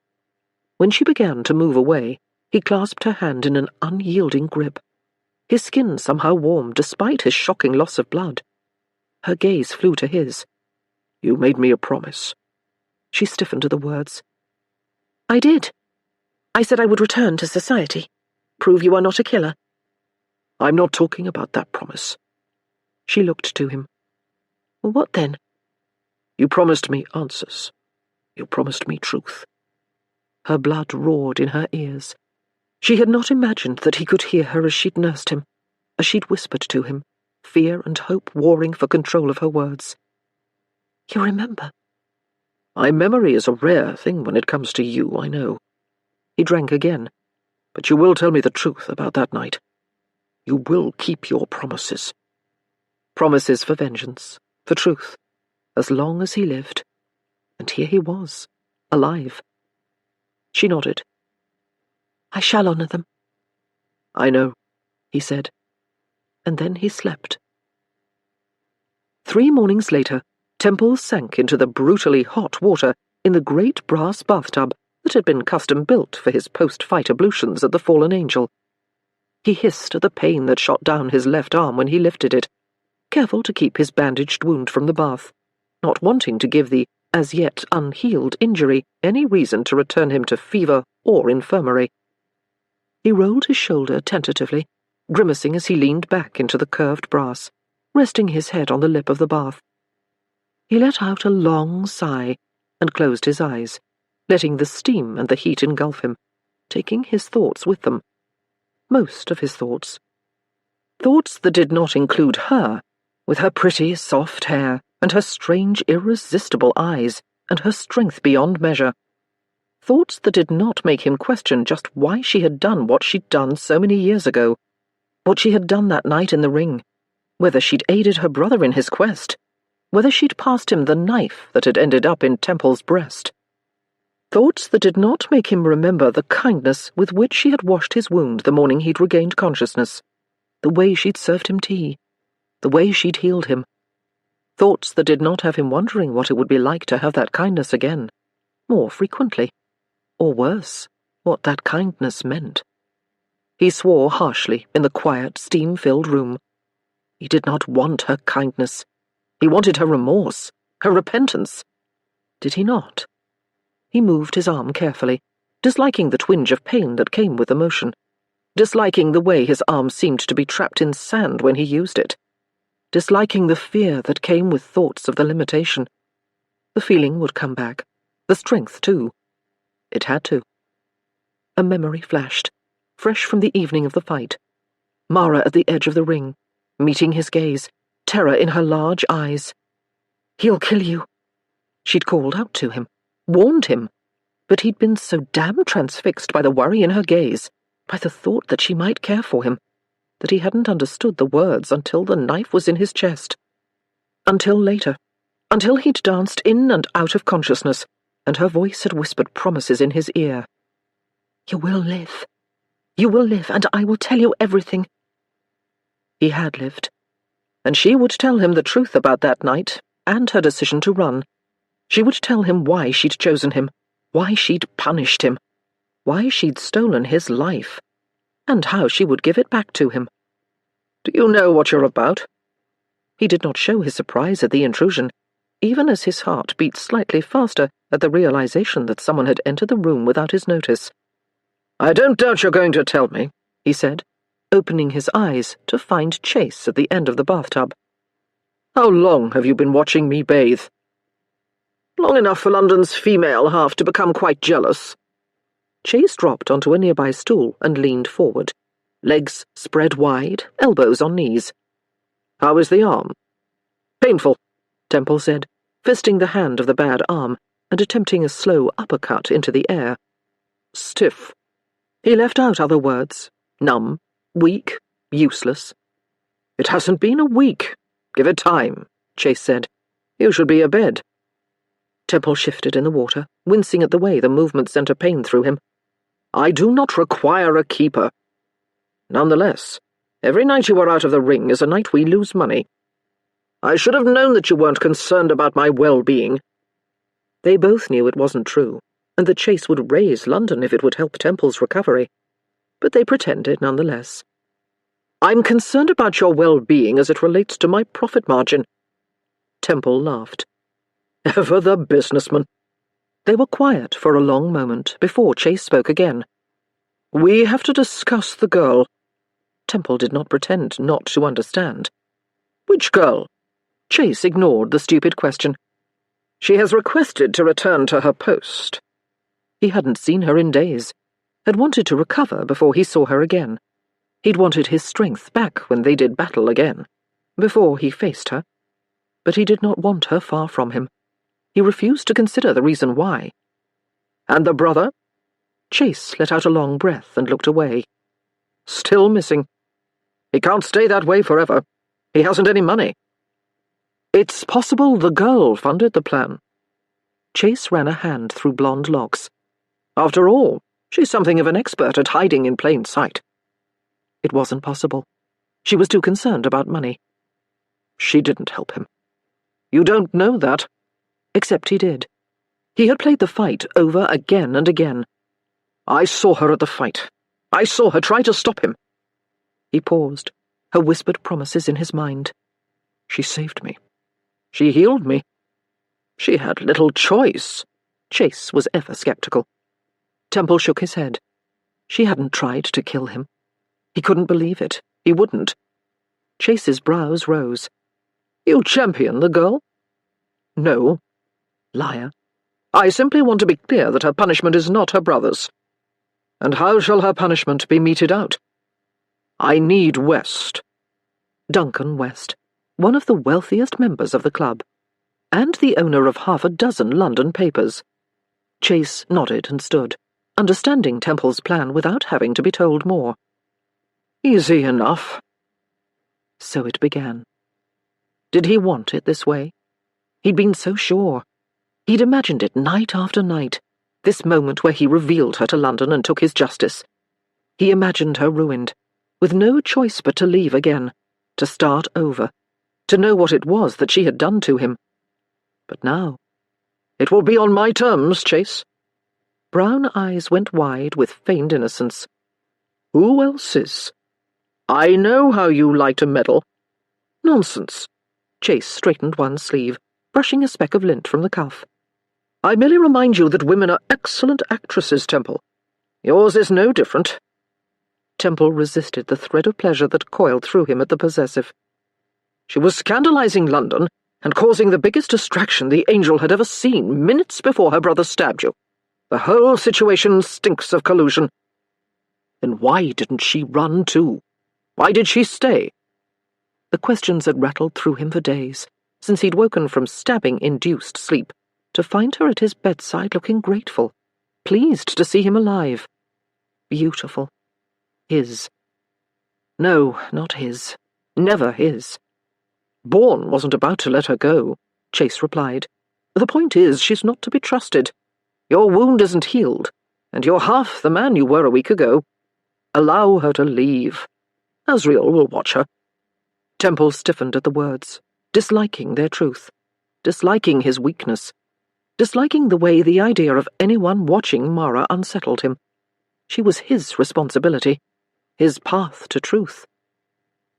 When she began to move away, he clasped her hand in an unyielding grip. His skin somehow warmed despite his shocking loss of blood. Her gaze flew to his. You made me a promise. She stiffened to the words. "I did. I said I would return to society. Prove you are not a killer." I'm not talking about that promise. She looked to him. "What then?" You promised me answers. You promised me truth. Her blood roared in her ears. She had not imagined that he could hear her as she'd nursed him, as she'd whispered to him, fear and hope warring for control of her words. "You remember?" My memory is a rare thing when it comes to you, I know. He drank again. But you will tell me the truth about that night. You will keep your promises. Promises for vengeance, for truth, as long as he lived. And here he was, alive. She nodded. "I shall honor them." I know, he said. And then he slept. 3 mornings later, Temple sank into the brutally hot water in the great brass bathtub that had been custom-built for his post-fight ablutions at the Fallen Angel. He hissed at the pain that shot down his left arm when he lifted it, careful to keep his bandaged wound from the bath, not wanting to give the as-yet unhealed injury any reason to return him to fever or infirmary. He rolled his shoulder tentatively, grimacing as he leaned back into the curved brass, resting his head on the lip of the bath. He let out a long sigh and closed his eyes, letting the steam and the heat engulf him, taking his thoughts with them. Most of his thoughts. Thoughts that did not include her, with her pretty, soft hair, and her strange, irresistible eyes, and her strength beyond measure. Thoughts that did not make him question just why she had done what she'd done so many years ago, what she had done that night in the ring, whether she'd aided her brother in his quest, whether she'd passed him the knife that had ended up in Temple's breast. Thoughts that did not make him remember the kindness with which she had washed his wound the morning he'd regained consciousness, the way she'd served him tea, the way she'd healed him. Thoughts that did not have him wondering what it would be like to have that kindness again, more frequently, or worse, what that kindness meant. He swore harshly in the quiet, steam-filled room. He did not want her kindness. He wanted her remorse, her repentance. Did he not? He moved his arm carefully, disliking the twinge of pain that came with the motion, disliking the way his arm seemed to be trapped in sand when he used it, disliking the fear that came with thoughts of the limitation. The feeling would come back, the strength too. It had to. A memory flashed, fresh from the evening of the fight. Mara at the edge of the ring, meeting his gaze, terror in her large eyes. "He'll kill you," she'd called out to him, warned him, but he'd been so damn transfixed by the worry in her gaze, by the thought that she might care for him, that he hadn't understood the words until the knife was in his chest. Until later, until he'd danced in and out of consciousness, and her voice had whispered promises in his ear. "You will live. You will live, and I will tell you everything." He had lived, and she would tell him the truth about that night, and her decision to run. She would tell him why she'd chosen him, why she'd punished him, why she'd stolen his life, and how she would give it back to him. Do you know what you're about? He did not show his surprise at the intrusion, even as his heart beat slightly faster at the realization that someone had entered the room without his notice. I don't doubt you're going to tell me, he said, opening his eyes to find Chase at the end of the bathtub. How long have you been watching me bathe? Long enough for London's female half to become quite jealous. Chase dropped onto a nearby stool and leaned forward, legs spread wide, elbows on knees. How is the arm? Painful, Temple said, fisting the hand of the bad arm and attempting a slow uppercut into the air. Stiff. He left out other words. Numb, weak, useless. It hasn't been a week. Give it time, Chase said. You should be abed. Temple shifted in the water, wincing at the way the movement sent a pain through him. I do not require a keeper. Nonetheless, every night you are out of the ring is a night we lose money. I should have known that you weren't concerned about my well-being. They both knew it wasn't true, and that Chase would raise London if it would help Temple's recovery. But they pretended nonetheless. I'm concerned about your well-being as it relates to my profit margin. Temple laughed. Ever the businessman. They were quiet for a long moment before Chase spoke again. We have to discuss the girl. Temple did not pretend not to understand. Which girl? Chase ignored the stupid question. She has requested to return to her post. He hadn't seen her in days, had wanted to recover before he saw her again. He'd wanted his strength back when they did battle again, before he faced her. But he did not want her far from him. He refused to consider the reason why. And the brother? Chase let out a long breath and looked away. Still missing. He can't stay that way forever. He hasn't any money. It's possible the girl funded the plan. Chase ran a hand through blonde locks. After all, she's something of an expert at hiding in plain sight. It wasn't possible. She was too concerned about money. She didn't help him. You don't know that. Except he did. He had played the fight over again and again. I saw her at the fight. I saw her try to stop him. He paused, her whispered promises in his mind. She saved me. She healed me. She had little choice. Chase was ever skeptical. Temple shook his head. She hadn't tried to kill him. He couldn't believe it. He wouldn't. Chase's brows rose. You champion the girl? No. Liar. I simply want to be clear that her punishment is not her brother's. And how shall her punishment be meted out? I need West. Duncan West, one of the wealthiest members of the club, and the owner of half a dozen London papers. Chase nodded and stood, understanding Temple's plan without having to be told more. Easy enough. So it began. Did he want it this way? He'd been so sure. He'd imagined it night after night, this moment where he revealed her to London and took his justice. He imagined her ruined, with no choice but to leave again, to start over, to know what it was that she had done to him. But now, it will be on my terms, Chase. Brown eyes went wide with feigned innocence. Who else's? I know how you like to meddle. Nonsense. Chase straightened one sleeve, brushing a speck of lint from the cuff. I merely remind you that women are excellent actresses, Temple. Yours is no different. Temple resisted the thread of pleasure that coiled through him at the possessive. She was scandalizing London and causing the biggest distraction the angel had ever seen minutes before her brother stabbed you. The whole situation stinks of collusion. Then why didn't she run too? Why did she stay? The questions had rattled through him for days, since he'd woken from stabbing-induced sleep, to find her at his bedside looking grateful, pleased to see him alive. Beautiful. His. No, not his. Never his. Bourne wasn't about to let her go, Chase replied. The point is, she's not to be trusted. Your wound isn't healed, and you're half the man you were a week ago. Allow her to leave. Asriel will watch her. Temple stiffened at the words, disliking their truth, disliking his weakness, disliking the way the idea of anyone watching Mara unsettled him. She was his responsibility, his path to truth.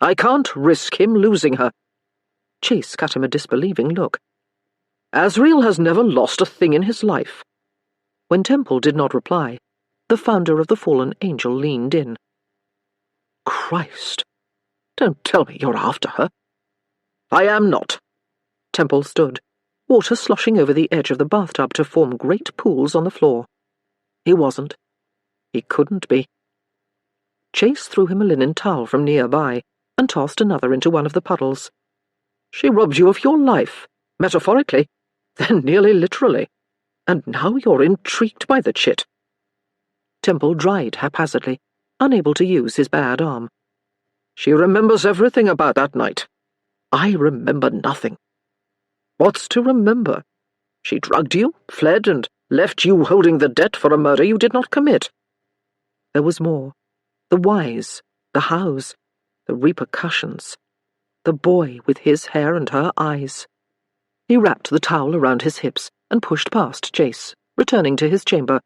I can't risk him losing her. Chase cut him a disbelieving look. Asriel has never lost a thing in his life. When Temple did not reply, the founder of the fallen angel leaned in. Christ! Don't tell me you're after her. I am not. Temple stood, water sloshing over the edge of the bathtub to form great pools on the floor. He wasn't. He couldn't be. Chase threw him a linen towel from nearby and tossed another into one of the puddles. She robbed you of your life, metaphorically, then nearly literally, and now you're intrigued by the chit. Temple dried haphazardly, unable to use his bad arm. She remembers everything about that night. I remember nothing. What's to remember? She drugged you, fled, and left you holding the debt for a murder you did not commit. There was more. The whys, the hows, the repercussions. The boy with his hair and her eyes. He wrapped the towel around his hips and pushed past Chase, returning to his chamber.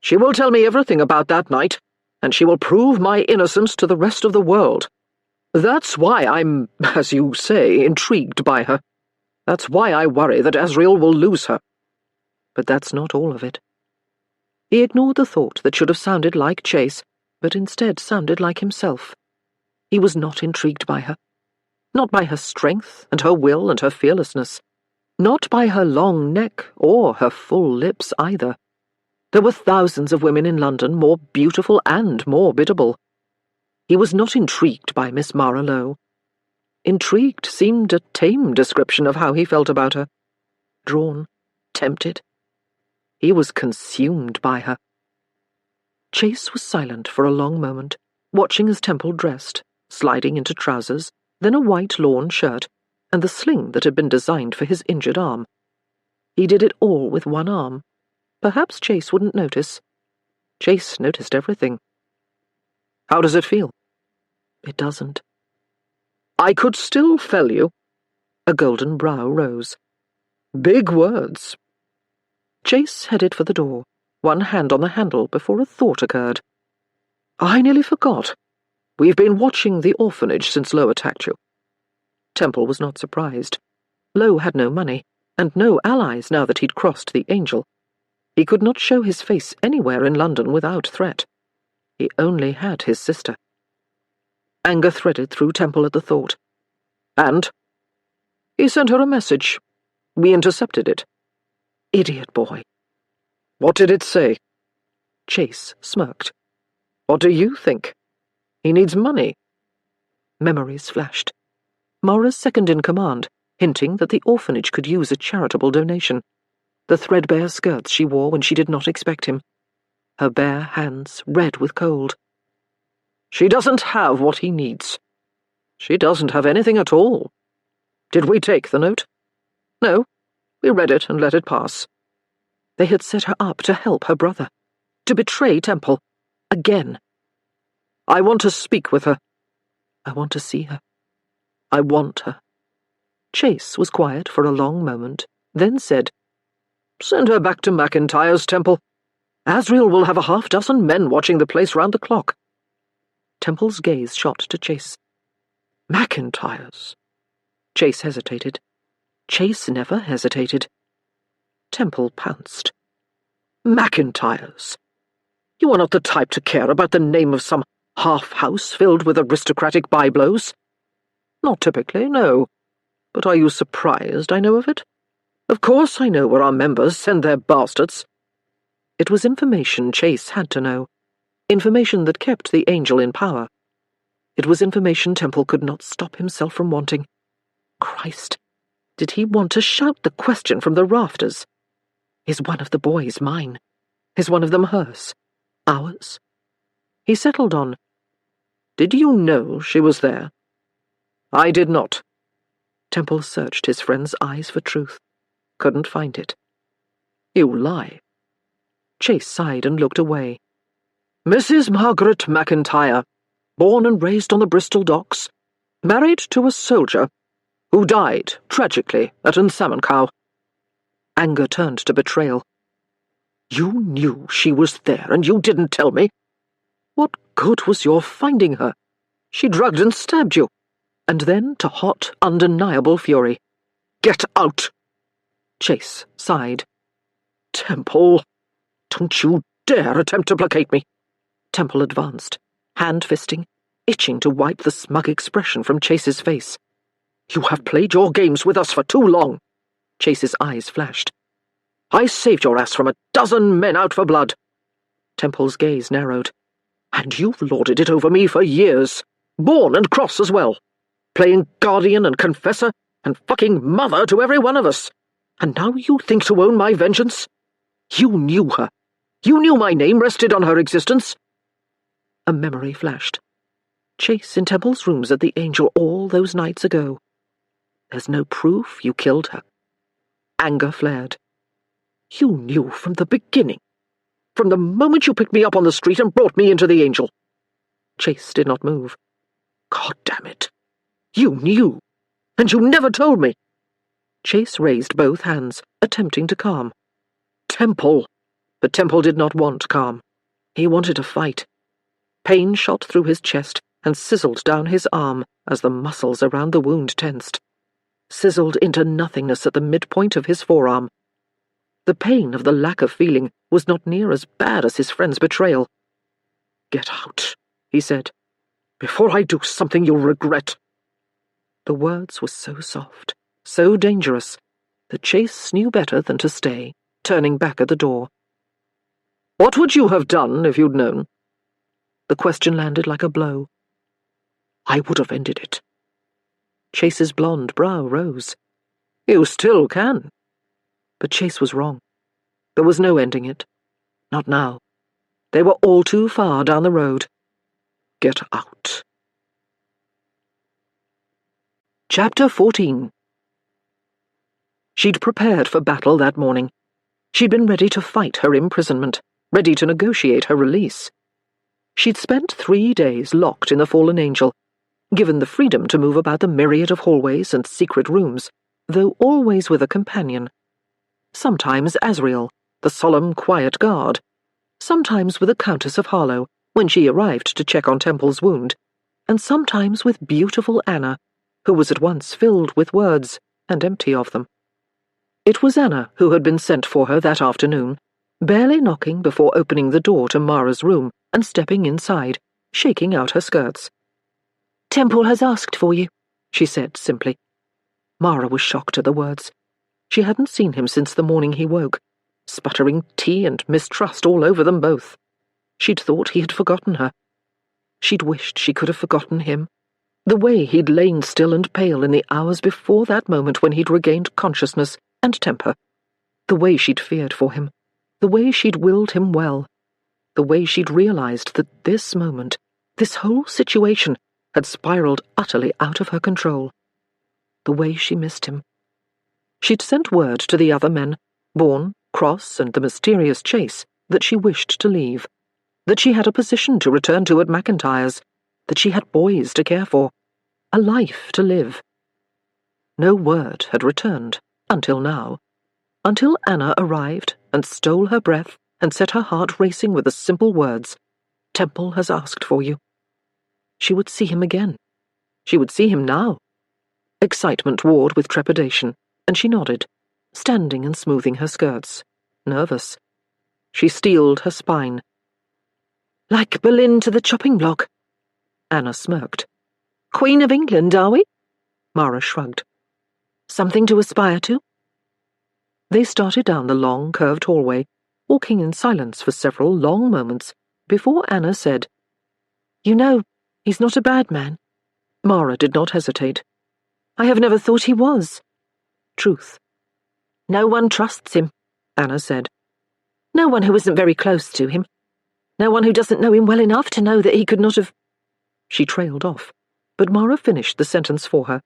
She will tell me everything about that night, and she will prove my innocence to the rest of the world. That's why I'm, as you say, intrigued by her. That's why I worry that Asriel will lose her. But that's not all of it. He ignored the thought that should have sounded like Chase, but instead sounded like himself. He was not intrigued by her. Not by her strength and her will and her fearlessness. Not by her long neck or her full lips either. There were thousands of women in London more beautiful and more biddable. He was not intrigued by Miss Mara Lowe. Intrigued seemed a tame description of how he felt about her. Drawn, tempted. He was consumed by her. Chase was silent for a long moment, watching as Temple dressed, sliding into trousers, then a white lawn shirt, and the sling that had been designed for his injured arm. He did it all with one arm. Perhaps Chase wouldn't notice. Chase noticed everything. How does it feel? It doesn't. I could still fell you. A golden brow rose. Big words. Chase headed for the door, one hand on the handle before a thought occurred. I nearly forgot. We've been watching the orphanage since Lowe attacked you. Temple was not surprised. Lowe had no money, and no allies now that he'd crossed the Angel. He could not show his face anywhere in London without threat. He only had his sister. Anger threaded through Temple at the thought. And? He sent her a message. We intercepted it. Idiot boy. What did it say? Chase smirked. What do you think? He needs money. Memories flashed. Mara's second-in-command, hinting that the orphanage could use a charitable donation. The threadbare skirts she wore when she did not expect him. Her bare hands red with cold. She doesn't have what he needs. She doesn't have anything at all. Did we take the note? No. We read it and let it pass. They had set her up to help her brother. To betray Temple. Again. I want to speak with her. I want to see her. I want her. Chase was quiet for a long moment, then said, Send her back to McIntyre's, Temple. Asriel will have a half-dozen men watching the place round the clock. Temple's gaze shot to Chase. McIntyre's. Chase hesitated. Chase never hesitated. Temple pounced. McIntyre's. You are not the type to care about the name of some half-house filled with aristocratic byblows. Not typically, no. But are you surprised I know of it? Of course I know where our members send their bastards. It was information Chase had to know. Information that kept the Angel in power. It was information Temple could not stop himself from wanting. Christ, did he want to shout the question from the rafters? Is one of the boys mine? Is one of them hers? Ours? He settled on, Did you know she was there? I did not. Temple searched his friend's eyes for truth. Couldn't find it. You lie. Chase sighed and looked away. Mrs. Margaret McIntyre, born and raised on the Bristol docks, married to a soldier who died tragically at Unsamancow. Anger turned to betrayal. You knew she was there and you didn't tell me. What good was your finding her? She drugged and stabbed you. And then to hot, undeniable fury. Get out! Chase sighed. Temple, don't you dare attempt to placate me. Temple advanced, hand-fisting, itching to wipe the smug expression from Chase's face. You have played your games with us for too long. Chase's eyes flashed. I saved your ass from a dozen men out for blood. Temple's gaze narrowed. And you've lorded it over me for years. Born and cross as well. Playing guardian and confessor and fucking mother to every one of us. And now you think to own my vengeance? You knew her. You knew my name rested on her existence. A memory flashed. Chase in Temple's rooms at the Angel all those nights ago. There's no proof you killed her. Anger flared. You knew from the beginning. From the moment you picked me up on the street and brought me into the Angel. Chase did not move. God damn it. You knew. And you never told me. Chase raised both hands, attempting to calm. Temple. But Temple did not want calm. He wanted to fight. Pain shot through his chest and sizzled down his arm as the muscles around the wound tensed. Sizzled into nothingness at the midpoint of his forearm. The pain of the lack of feeling was not near as bad as his friend's betrayal. Get out, he said, before I do something you'll regret. The words were so soft, so dangerous, that Chase knew better than to stay, turning back at the door. What would you have done if you'd known? The question landed like a blow. I would have ended it. Chase's blonde brow rose. You still can. But Chase was wrong. There was no ending it. Not now. They were all too far down the road. Get out. Chapter 14. She'd prepared for battle that morning. She'd been ready to fight her imprisonment, ready to negotiate her release. She'd spent 3 days locked in the Fallen Angel, given the freedom to move about the myriad of hallways and secret rooms, though always with a companion. Sometimes Asriel, the solemn, quiet guard. Sometimes with the Countess of Harlow, when she arrived to check on Temple's wound, and sometimes with beautiful Anna, who was at once filled with words and empty of them. It was Anna who had been sent for her that afternoon, barely knocking before opening the door to Mara's room and stepping inside, shaking out her skirts. Temple has asked for you, she said simply. Mara was shocked at the words. She hadn't seen him since the morning he woke, sputtering tea and mistrust all over them both. She'd thought he had forgotten her. She'd wished she could have forgotten him. The way he'd lain still and pale in the hours before that moment when he'd regained consciousness and temper. The way she'd feared for him. The way she'd willed him well. The way she'd realized that this moment, this whole situation, had spiraled utterly out of her control. The way she missed him. She'd sent word to the other men, Bourne, Cross, and the mysterious Chase, that she wished to leave, that she had a position to return to at McIntyre's, that she had boys to care for, a life to live. No word had returned, until now, until Anna arrived and stole her breath and set her heart racing with the simple words, Temple has asked for you. She would see him again. She would see him now. Excitement warred with trepidation, and she nodded, standing and smoothing her skirts, nervous. She steeled her spine. Like Berlin to the chopping block. Anna smirked. Queen of England, are we? Mara shrugged. Something to aspire to? They started down the long, curved hallway, walking in silence for several long moments, before Anna said, You know, he's not a bad man. Mara did not hesitate. I have never thought he was. Truth. No one trusts him, Anna said. No one who isn't very close to him. No one who doesn't know him well enough to know that he could not have... She trailed off, but Mara finished the sentence for her.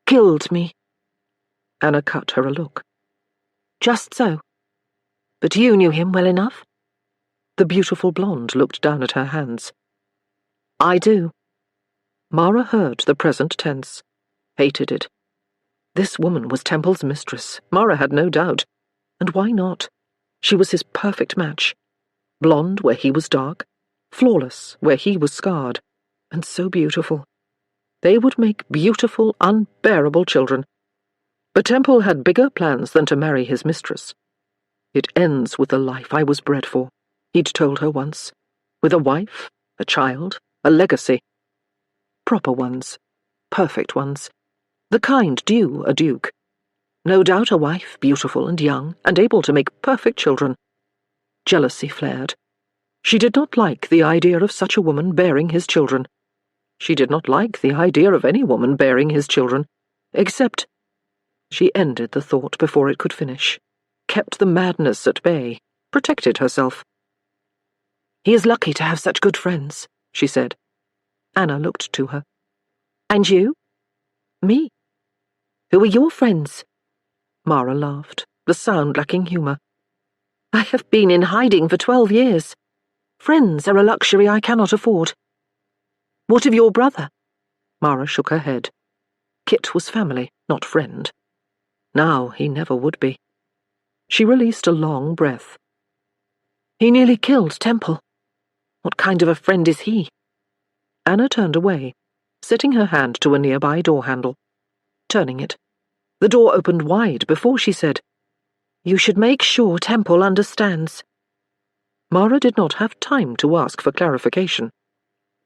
Killed me. Anna cut her a look. Just so. But you knew him well enough? The beautiful blonde looked down at her hands. I do. Mara heard the present tense, hated it. This woman was Temple's mistress, Mara had no doubt. And why not? She was his perfect match. Blonde where he was dark, flawless where he was scarred, and so beautiful. They would make beautiful, unbearable children. But Temple had bigger plans than to marry his mistress. It ends with the life I was bred for, he'd told her once, with a wife, a child, a legacy. Proper ones, perfect ones, the kind due a duke. No doubt a wife, beautiful and young, and able to make perfect children. Jealousy flared. She did not like the idea of such a woman bearing his children. She did not like the idea of any woman bearing his children, except... She ended the thought before it could finish, kept the madness at bay, protected herself. "He is lucky to have such good friends," she said. Anna looked to her. "And you?" "Me." "Who are your friends?" Mara laughed, the sound lacking humour. "I have been in hiding for 12 years. Friends are a luxury I cannot afford." "What of your brother?" Mara shook her head. Kit was family, not friend. Now he never would be. She released a long breath. "He nearly killed Temple. What kind of a friend is he?" Anna turned away, setting her hand to a nearby door handle. Turning it, the door opened wide before she said, "You should make sure Temple understands." Mara did not have time to ask for clarification.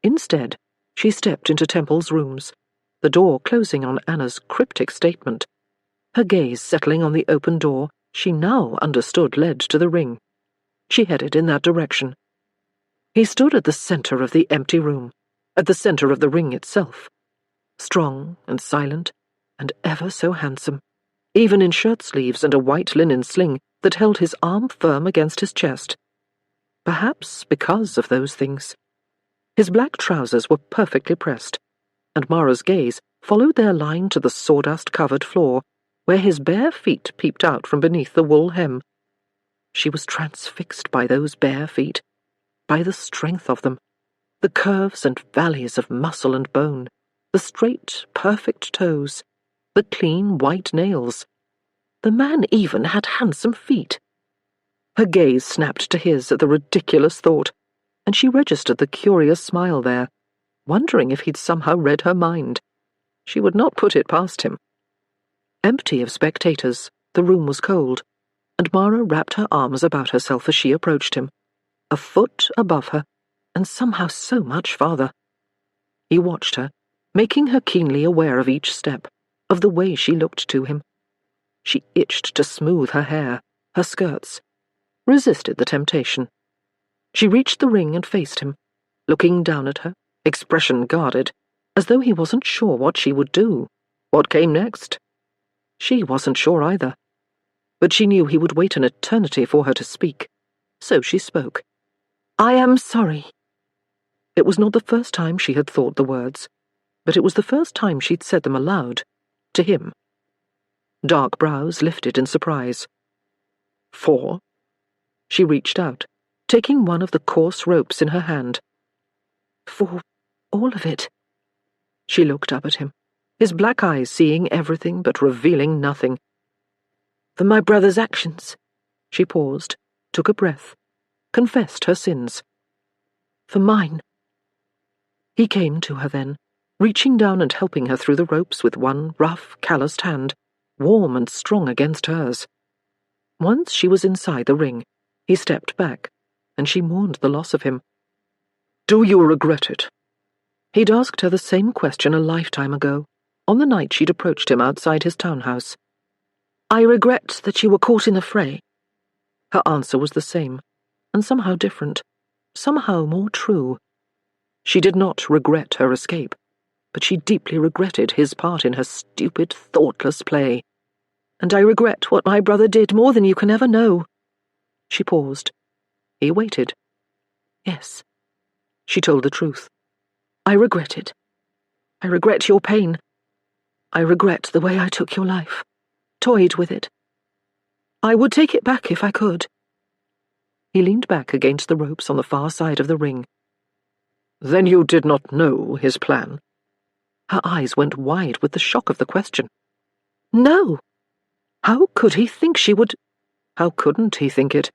Instead, she stepped into Temple's rooms, the door closing on Anna's cryptic statement. Her gaze settling on the open door she now understood led to the ring. She headed in that direction. He stood at the center of the empty room, at the center of the ring itself. Strong and silent, and ever so handsome, even in shirt sleeves and a white linen sling that held his arm firm against his chest. Perhaps because of those things. His black trousers were perfectly pressed, and Mara's gaze followed their line to the sawdust-covered floor, where his bare feet peeped out from beneath the wool hem. She was transfixed by those bare feet, by the strength of them, the curves and valleys of muscle and bone, the straight, perfect toes, the clean, white nails. The man even had handsome feet. Her gaze snapped to his at the ridiculous thought, and she registered the curious smile there, wondering if he'd somehow read her mind. She would not put it past him. Empty of spectators, the room was cold, and Mara wrapped her arms about herself as she approached him, a foot above her, and somehow so much farther. He watched her, making her keenly aware of each step, of the way she looked to him. She itched to smooth her hair, her skirts, resisted the temptation. She reached the ring and faced him, looking down at her, expression guarded, as though he wasn't sure what she would do, what came next. She wasn't sure either, but she knew he would wait an eternity for her to speak, so she spoke. "I am sorry." It was not the first time she had thought the words, but it was the first time she'd said them aloud, to him. Dark brows lifted in surprise. "For?" She reached out, taking one of the coarse ropes in her hand. "For all of it." She looked up at him, his black eyes seeing everything but revealing nothing. "For my brother's actions." She paused, took a breath, confessed her sins. "For mine." He came to her then, reaching down and helping her through the ropes with one rough, calloused hand, warm and strong against hers. Once she was inside the ring, he stepped back, and she mourned the loss of him. "Do you regret it?" He'd asked her the same question a lifetime ago, on the night she'd approached him outside his townhouse. "I regret that you were caught in the fray." Her answer was the same, and somehow different, somehow more true. She did not regret her escape, but she deeply regretted his part in her stupid, thoughtless play. "And I regret what my brother did more than you can ever know." She paused. He waited. "Yes." She told the truth. "I regret it. I regret your pain. I regret the way I took your life, toyed with it. I would take it back if I could." He leaned back against the ropes on the far side of the ring. "Then you did not know his plan?" Her eyes went wide with the shock of the question. "No! How could he think she would—" How couldn't he think it?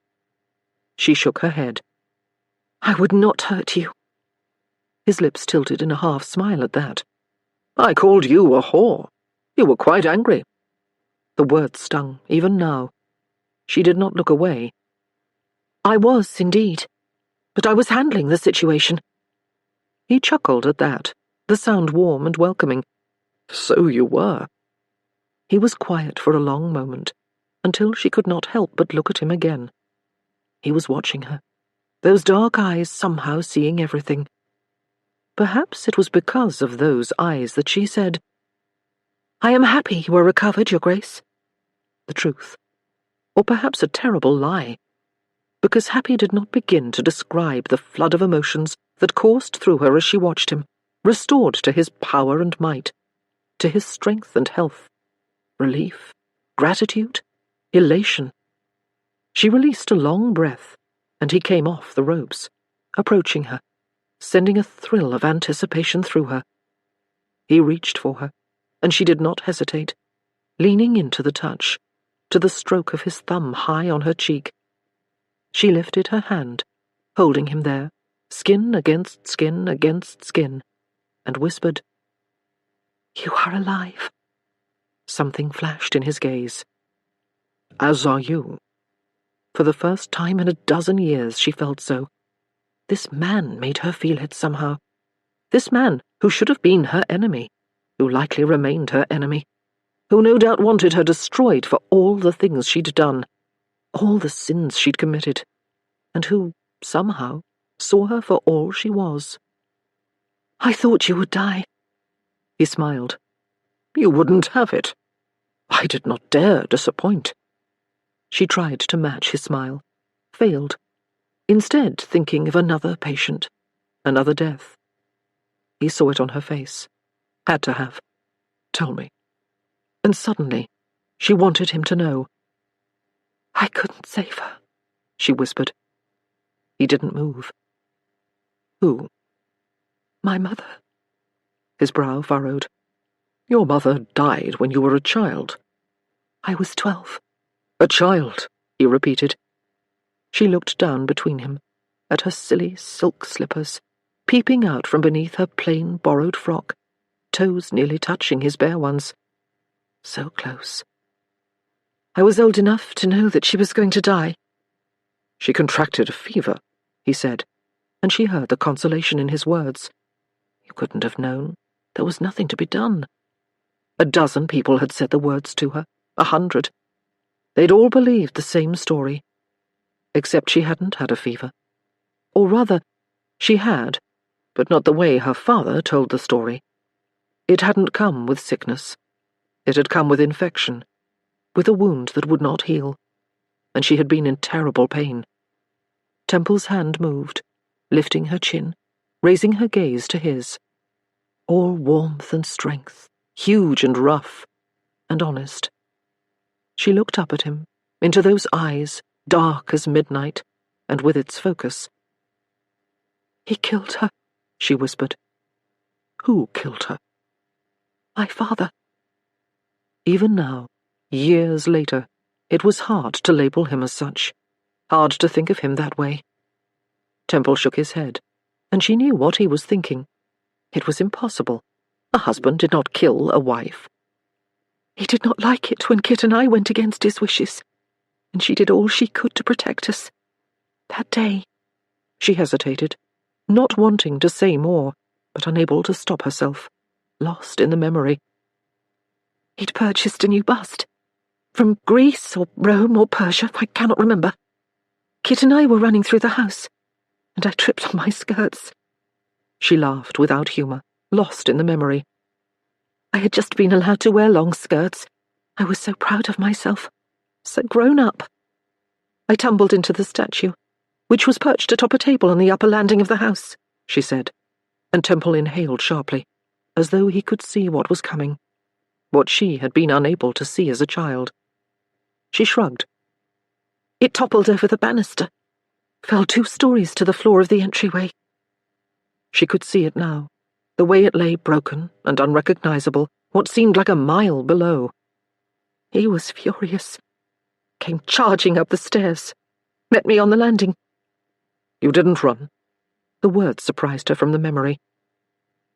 She shook her head. "I would not hurt you." His lips tilted in a half-smile at that. "I called you a whore. You were quite angry." The words stung, even now. She did not look away. "I was, indeed. But I was handling the situation." He chuckled at that, the sound warm and welcoming. "So you were." He was quiet for a long moment, until she could not help but look at him again. He was watching her, those dark eyes somehow seeing everything. Perhaps it was because of those eyes that she said, "I am happy you are recovered, Your Grace." The truth. Or perhaps a terrible lie. because Happy did not begin to describe the flood of emotions that coursed through her as she watched him, restored to his power and might, to his strength and health, relief, gratitude, elation. She released a long breath, and he came off the ropes, approaching her, sending a thrill of anticipation through her. He reached for her, and she did not hesitate, leaning into the touch, to the stroke of his thumb high on her cheek. She lifted her hand, holding him there, skin against skin against skin, and whispered, "You are alive." Something flashed in his gaze. "As are you." For the first time in a dozen years she felt so. This man made her feel it somehow. This man who should have been her enemy, who likely remained her enemy, who no doubt wanted her destroyed for all the things she'd done, all the sins she'd committed, and who, somehow, saw her for all she was. "I thought you would die." He smiled. "You wouldn't have it. I did not dare disappoint." She tried to match his smile, failed, instead thinking of another patient, another death. He saw it on her face. Had to have. "Tell me." And suddenly, she wanted him to know. "I couldn't save her," she whispered. He didn't move. "Who?" "My mother." His brow furrowed. "Your mother died when you were a child." "I was 12. "A child," he repeated. She looked down between him, at her silly silk slippers, peeping out from beneath her plain borrowed frock, toes nearly touching his bare ones. So close. "I was old enough to know that she was going to die." "She contracted a fever," he said, and she heard the consolation in his words. You couldn't have known. There was nothing to be done. A dozen people had said the words to her, 100. They'd all believed the same story, except she hadn't had a fever. Or rather, she had, but not the way her father told the story. It hadn't come with sickness. It had come with infection, with a wound that would not heal, and she had been in terrible pain. Temple's hand moved, lifting her chin, raising her gaze to his. All warmth and strength, huge and rough, and honest. She looked up at him, into those eyes, dark as midnight, and with its focus. "He killed her," she whispered. "Who killed her?" "My father." Even now, years later, it was hard to label him as such, hard to think of him that way. Temple shook his head, and she knew what he was thinking. It was impossible. A husband did not kill a wife. "He did not like it when Kit and I went against his wishes, and she did all she could to protect us. That day—" She hesitated, not wanting to say more, but unable to stop herself, lost in the memory. "He'd purchased a new bust. From Greece or Rome or Persia, I cannot remember. Kit and I were running through the house, and I tripped on my skirts." She laughed without humour, lost in the memory. "I had just been allowed to wear long skirts. I was so proud of myself, so grown up. I tumbled into the statue, which was perched atop a table on the upper landing of the house," she said, and Temple inhaled sharply, as though he could see what was coming, what she had been unable to see as a child. She shrugged. "It toppled over the banister, fell 2 stories to the floor of the entryway." She could see it now, the way it lay broken and unrecognizable, what seemed like a mile below. "He was furious. Came charging up the stairs. Met me on the landing." "You didn't run?" The words surprised her from the memory.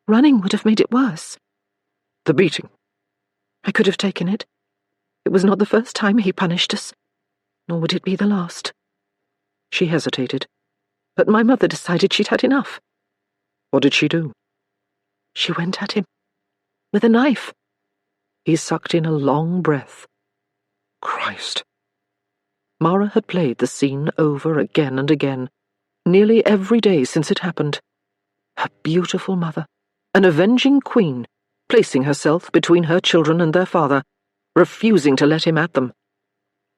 "Running would have made it worse." "The beating?" "I could have taken it. It was not the first time he punished us, nor would it be the last." She hesitated, but my mother decided she'd had enough. "What did she do?" "She went at him. With a knife." He sucked in a long breath. Christ. Mara had played the scene over again and again, nearly every day since it happened. Her beautiful mother, an avenging queen, placing herself between her children and their father, refusing to let him at them.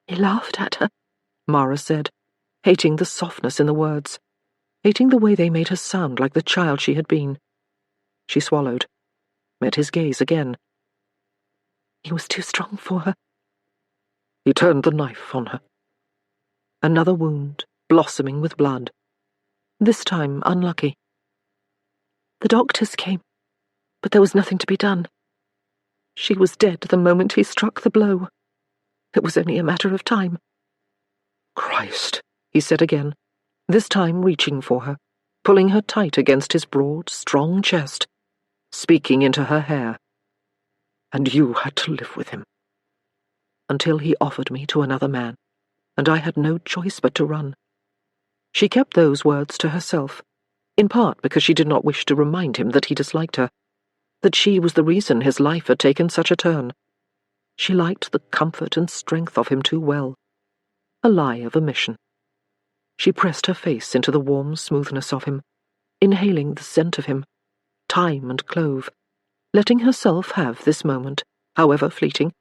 "He laughed at her," Mara said, hating the softness in the words, hating the way they made her sound like the child she had been. She swallowed, met his gaze again. He was too strong for her. He turned the knife on her. Another wound, blossoming with blood. This time unlucky. The doctors came, but there was nothing to be done. She was dead the moment he struck the blow. It was only a matter of time. Christ, he said again, this time reaching for her, pulling her tight against his broad, strong chest, speaking into her hair. And you had to live with him. Until he offered me to another man, and I had no choice but to run. She kept those words to herself, in part because she did not wish to remind him that he disliked her, that she was the reason his life had taken such a turn. She liked the comfort and strength of him too well. A lie of omission. She pressed her face into the warm smoothness of him, inhaling the scent of him, thyme and clove, letting herself have this moment, however fleeting,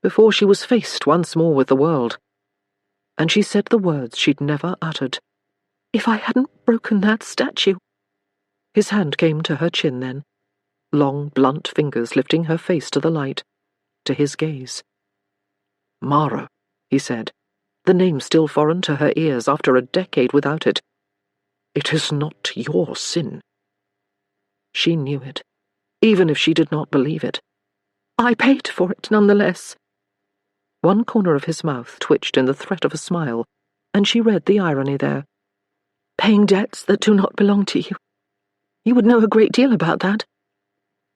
before she was faced once more with the world. And she said the words she'd never uttered. If I hadn't broken that statue. His hand came to her chin then, long, blunt fingers lifting her face to the light, to his gaze. Mara, he said, the name still foreign to her ears after a decade without it. It is not your sin. She knew it, even if she did not believe it. I paid for it nonetheless. One corner of his mouth twitched in the threat of a smile, and she read the irony there. Paying debts that do not belong to you. You would know a great deal about that.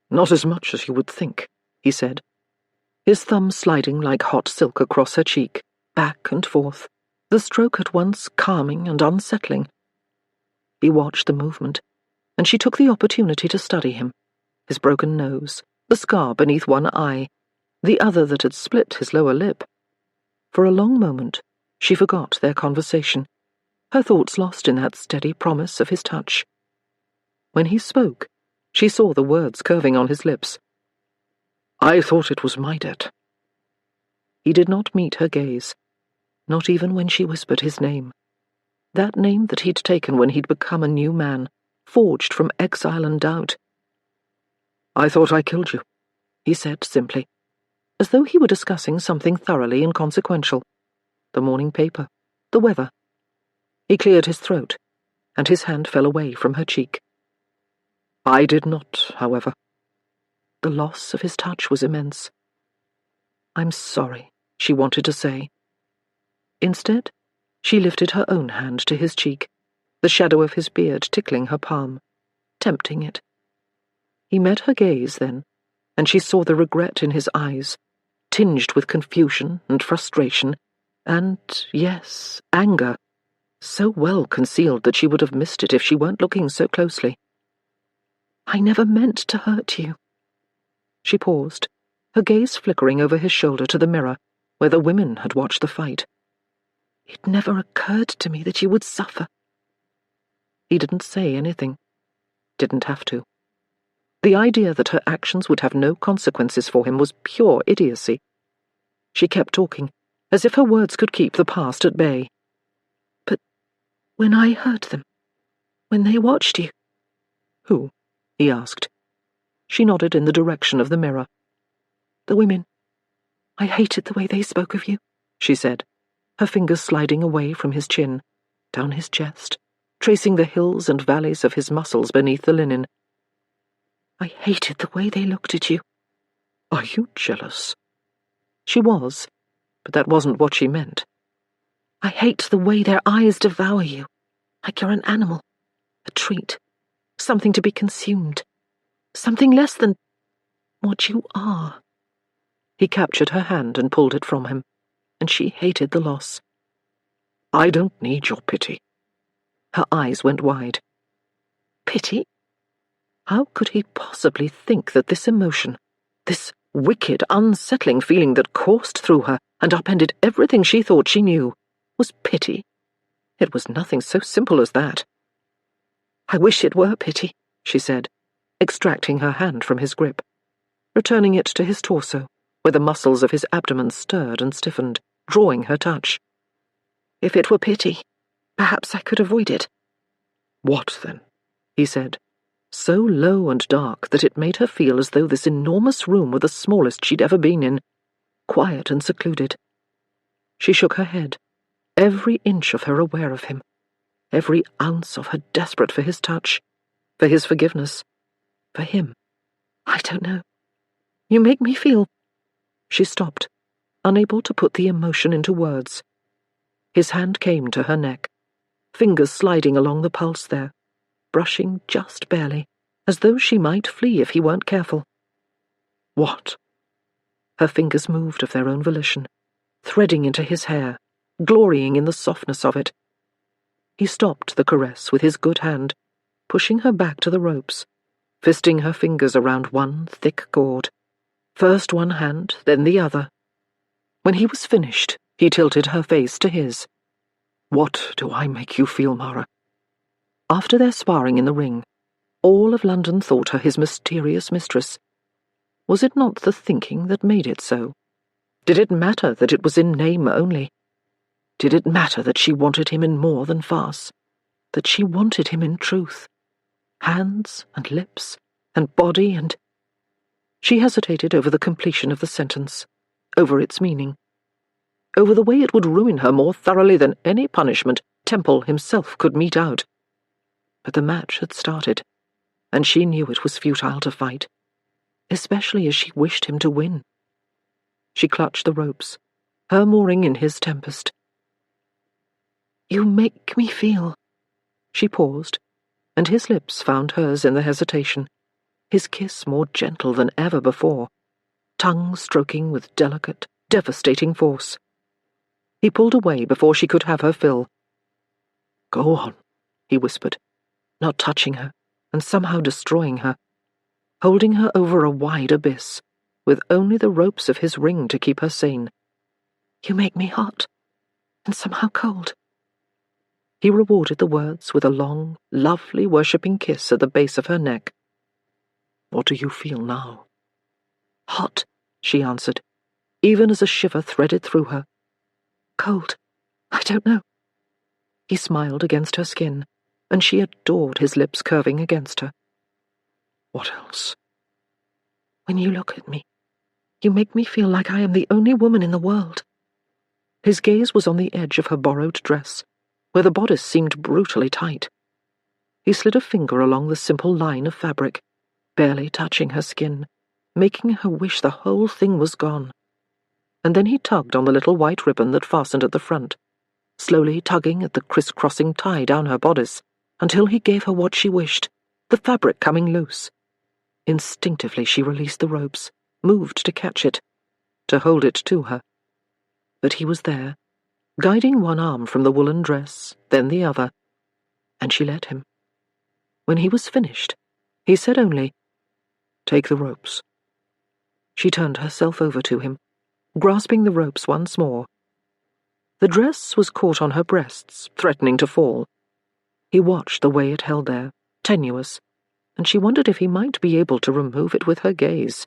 Not as much as you would think, he said, his thumb sliding like hot silk across her cheek, back and forth, the stroke at once calming and unsettling. He watched the movement, and she took the opportunity to study him, his broken nose, the scar beneath one eye, the other that had split his lower lip. For a long moment, she forgot their conversation, her thoughts lost in that steady promise of his touch. When he spoke, she saw the words curving on his lips. I thought it was my debt. He did not meet her gaze, not even when she whispered his name. That name that he'd taken when he'd become a new man, forged from exile and doubt. I thought I killed you, he said simply, as though he were discussing something thoroughly inconsequential. The morning paper, the weather. He cleared his throat, and his hand fell away from her cheek. I did not, however. The loss of his touch was immense. I'm sorry, she wanted to say. Instead, she lifted her own hand to his cheek, the shadow of his beard tickling her palm, tempting it. He met her gaze then, and she saw the regret in his eyes, tinged with confusion and frustration, and, yes, anger, so well concealed that she would have missed it if she weren't looking so closely. I never meant to hurt you. She paused, her gaze flickering over his shoulder to the mirror, where the women had watched the fight. It never occurred to me that you would suffer. He didn't say anything. Didn't have to. The idea that her actions would have no consequences for him was pure idiocy. She kept talking, as if her words could keep the past at bay. But when I heard them, when they watched you... Who? He asked. She nodded in the direction of the mirror. The women. I hated the way they spoke of you, she said, her fingers sliding away from his chin, down his chest, tracing the hills and valleys of his muscles beneath the linen. I hated the way they looked at you. Are you jealous? She was, but that wasn't what she meant. I hate the way their eyes devour you, like you're an animal, a treat, something to be consumed, something less than what you are. He captured her hand and pulled it from him, and she hated the loss. I don't need your pity. Her eyes went wide. Pity? How could he possibly think that this emotion, this wicked, unsettling feeling that coursed through her and upended everything she thought she knew, was pity? It was nothing so simple as that. I wish it were pity, she said, extracting her hand from his grip, returning it to his torso, where the muscles of his abdomen stirred and stiffened, drawing her touch. If it were pity, Perhaps I could avoid it. What, then? He said, so low and dark that it made her feel as though this enormous room were the smallest she'd ever been in, quiet and secluded. She shook her head, every inch of her aware of him, every ounce of her desperate for his touch, for his forgiveness, for him. I don't know. You make me feel... She stopped, unable to put the emotion into words. His hand came to her neck, fingers sliding along the pulse there, brushing just barely, as though she might flee if he weren't careful. What? Her fingers moved of their own volition, threading into his hair, glorying in the softness of it. He stopped the caress with his good hand, pushing her back to the ropes, fisting her fingers around one thick cord, first one hand, then the other. When he was finished, he tilted her face to his. What do I make you feel, Mara? After their sparring in the ring, all of London thought her his mysterious mistress. Was it not the thinking that made it so? Did it matter that it was in name only? Did it matter that she wanted him in more than farce? That she wanted him in truth? Hands and lips and body and... She hesitated over the completion of the sentence, over its meaning, over the way it would ruin her more thoroughly than any punishment Temple himself could mete out. But the match had started, and she knew it was futile to fight, especially as she wished him to win. She clutched the ropes, her mooring in his tempest. You make me feel... She paused, and his lips found hers in the hesitation, his kiss more gentle than ever before, tongue stroking with delicate, devastating force. He pulled away before she could have her fill. Go on, he whispered, not touching her, and somehow destroying her, holding her over a wide abyss, with only the ropes of his ring to keep her sane. You make me hot, and somehow cold. He rewarded the words with a long, lovely worshipping kiss at the base of her neck. What do you feel now? Hot, she answered, even as a shiver threaded through her. Cold. I don't know. He smiled against her skin, and she adored his lips curving against her. What else? When you look at me, you make me feel like I am the only woman in the world. His gaze was on the edge of her borrowed dress, where the bodice seemed brutally tight. He slid a finger along the simple line of fabric, barely touching her skin, making her wish the whole thing was gone. And then he tugged on the little white ribbon that fastened at the front, slowly tugging at the criss-crossing tie down her bodice, until he gave her what she wished, the fabric coming loose. Instinctively she released the ropes, moved to catch it, to hold it to her. But he was there, guiding one arm from the woolen dress, then the other, and she let him. When he was finished, he said only, "Take the ropes." She turned herself over to him, grasping the ropes once more. The dress was caught on her breasts, threatening to fall. He watched the way it held there, tenuous, and she wondered if he might be able to remove it with her gaze.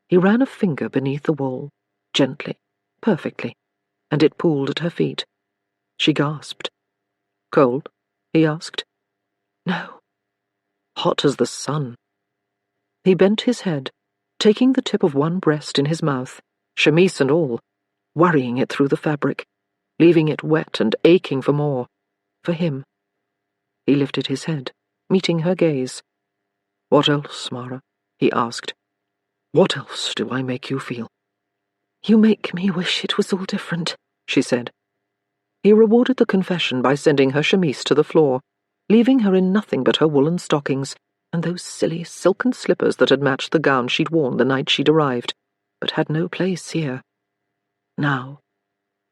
He ran a finger beneath the wool, gently, perfectly, and it pooled at her feet. She gasped. "Cold?" he asked. No. Hot as the sun. He bent his head, taking the tip of one breast in his mouth, chemise and all, worrying it through the fabric, leaving it wet and aching for more, for him. He lifted his head, meeting her gaze. "What else, Mara?" he asked. "What else do I make you feel?" You make me wish it was all different, she said. He rewarded the confession by sending her chemise to the floor, leaving her in nothing but her woolen stockings and those silly silken slippers that had matched the gown she'd worn the night she'd arrived, but had no place here. Now,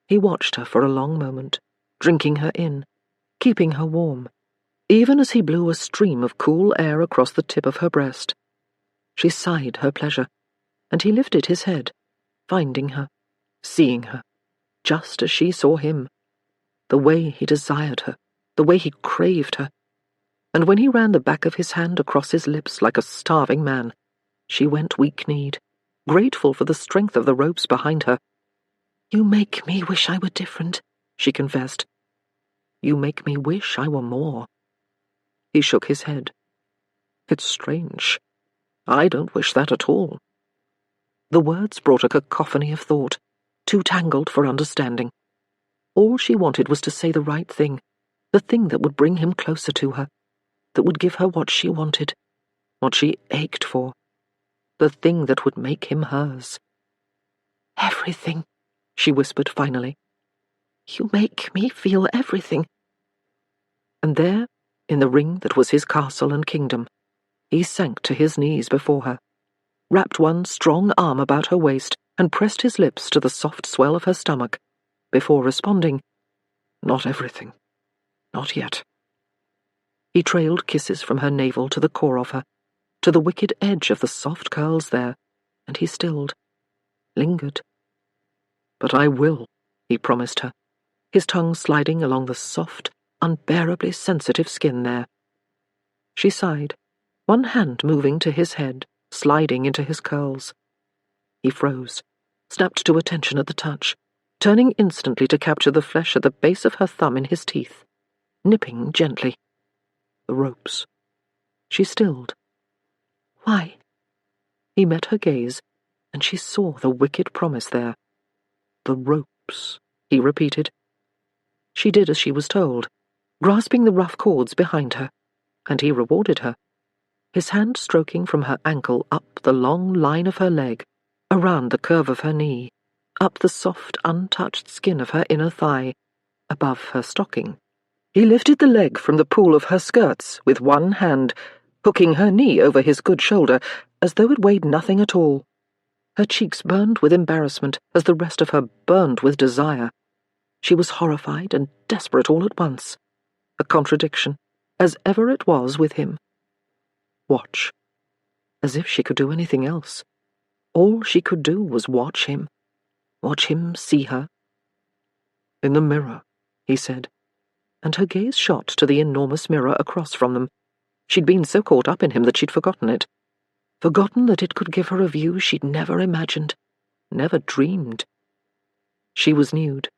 he watched her for a long moment, drinking her in, keeping her warm, even as he blew a stream of cool air across the tip of her breast. She sighed her pleasure, and he lifted his head, finding her, seeing her, just as she saw him, the way he desired her, the way he craved her. And when he ran the back of his hand across his lips like a starving man, she went weak-kneed, grateful for the strength of the ropes behind her. You make me wish I were different, she confessed. You make me wish I were more." He shook his head. "It's strange. I don't wish that at all." The words brought a cacophony of thought, too tangled for understanding. All she wanted was to say the right thing, the thing that would bring him closer to her, that would give her what she wanted, what she ached for, the thing that would make him hers. "Everything," she whispered finally. "You make me feel everything." And there, in the ring that was his castle and kingdom, he sank to his knees before her, wrapped one strong arm about her waist, and pressed his lips to the soft swell of her stomach, before responding, "Not everything. Not yet." He trailed kisses from her navel to the core of her, to the wicked edge of the soft curls there, and he stilled, lingered. "But I will," he promised her, his tongue sliding along the soft, unbearably sensitive skin there. She sighed, one hand moving to his head, sliding into his curls. He froze, snapped to attention at the touch, turning instantly to capture the flesh at the base of her thumb in his teeth, nipping gently. The ropes. She stilled. "Why?" He met her gaze, and she saw the wicked promise there. "The ropes," he repeated. She did as she was told, grasping the rough cords behind her, and he rewarded her, his hand stroking from her ankle up the long line of her leg, around the curve of her knee, up the soft, untouched skin of her inner thigh, above her stocking. He lifted the leg from the pool of her skirts with one hand, hooking her knee over his good shoulder, as though it weighed nothing at all. Her cheeks burned with embarrassment as the rest of her burned with desire. She was horrified and desperate all at once. A contradiction, as ever it was with him. Watch. As if she could do anything else. All she could do was watch him see her. "In the mirror," he said, and her gaze shot to the enormous mirror across from them. She'd been so caught up in him that she'd forgotten it. Forgotten that it could give her a view she'd never imagined, never dreamed. She was nude,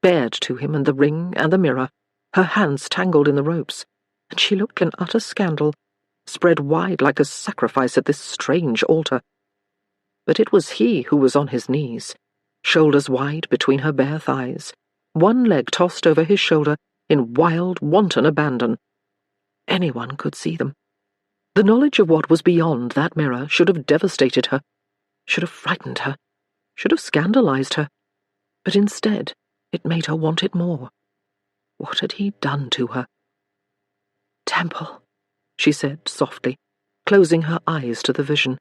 bared to him in the ring and the mirror, her hands tangled in the ropes, and she looked an utter scandal, spread wide like a sacrifice at this strange altar. But it was he who was on his knees, shoulders wide between her bare thighs, one leg tossed over his shoulder in wild, wanton abandon. Anyone could see them. The knowledge of what was beyond that mirror should have devastated her, should have frightened her, should have scandalized her. But instead, it made her want it more. What had he done to her? "Temple," she said softly, closing her eyes to the vision,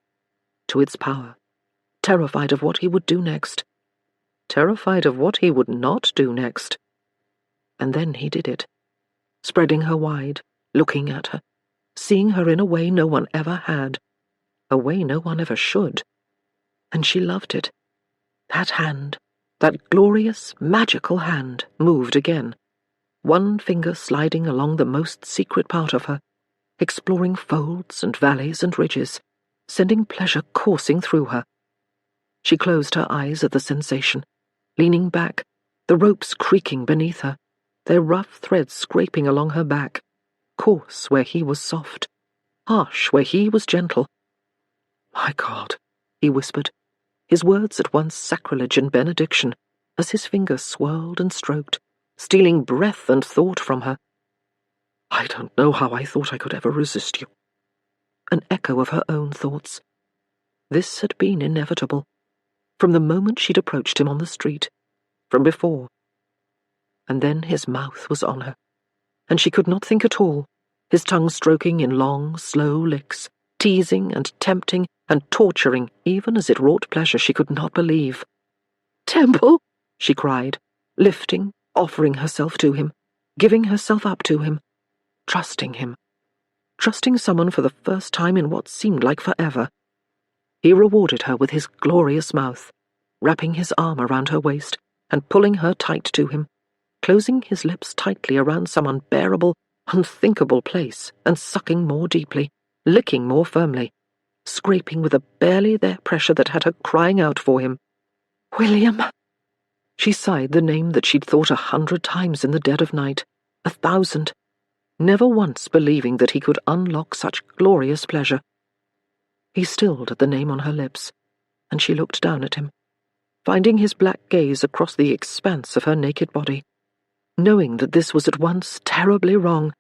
to its power, terrified of what he would do next, terrified of what he would not do next. And then he did it, spreading her wide, looking at her, seeing her in a way no one ever had, a way no one ever should. And she loved it. That hand, that glorious, magical hand, moved again, one finger sliding along the most secret part of her, exploring folds and valleys and ridges, sending pleasure coursing through her. She closed her eyes at the sensation, leaning back, the ropes creaking beneath her, their rough threads scraping along her back, coarse where he was soft, harsh where he was gentle. "My God," he whispered, his words at once sacrilege and benediction, as his fingers swirled and stroked, stealing breath and thought from her. "I don't know how I thought I could ever resist you." An echo of her own thoughts. This had been inevitable, from the moment she'd approached him on the street, from before. And then his mouth was on her, and she could not think at all, his tongue stroking in long, slow licks, teasing and tempting and torturing even as it wrought pleasure she could not believe. "Temple!" she cried, lifting, offering herself to him, giving herself up to him, trusting someone for the first time in what seemed like forever. He rewarded her with his glorious mouth, wrapping his arm around her waist and pulling her tight to him, closing his lips tightly around some unbearable, unthinkable place and sucking more deeply, licking more firmly, scraping with a barely there pressure that had her crying out for him. "William!" She sighed the name that she'd thought 100 times in the dead of night, 1,000, never once believing that he could unlock such glorious pleasure. He stilled at the name on her lips, and she looked down at him, finding his black gaze across the expanse of her naked body, knowing that this was at once terribly wrong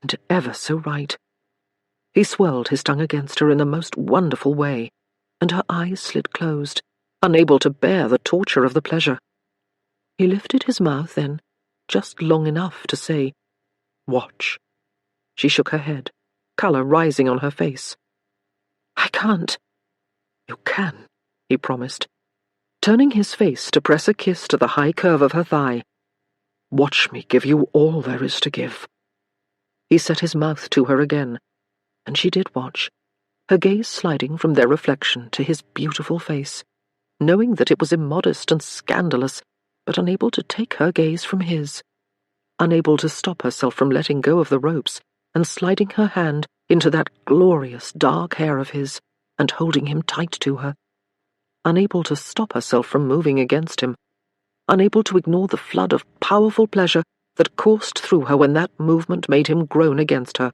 and ever so right. He swirled his tongue against her in the most wonderful way, and her eyes slid closed, unable to bear the torture of the pleasure. He lifted his mouth then, just long enough to say, "Watch." She shook her head, colour rising on her face. "I can't." "You can," he promised, turning his face to press a kiss to the high curve of her thigh. "Watch me give you all there is to give." He set his mouth to her again, and she did watch, her gaze sliding from their reflection to his beautiful face, knowing that it was immodest and scandalous, but unable to take her gaze from his, unable to stop herself from letting go of the ropes and sliding her hand into that glorious dark hair of his and holding him tight to her, unable to stop herself from moving against him, unable to ignore the flood of powerful pleasure that coursed through her when that movement made him groan against her,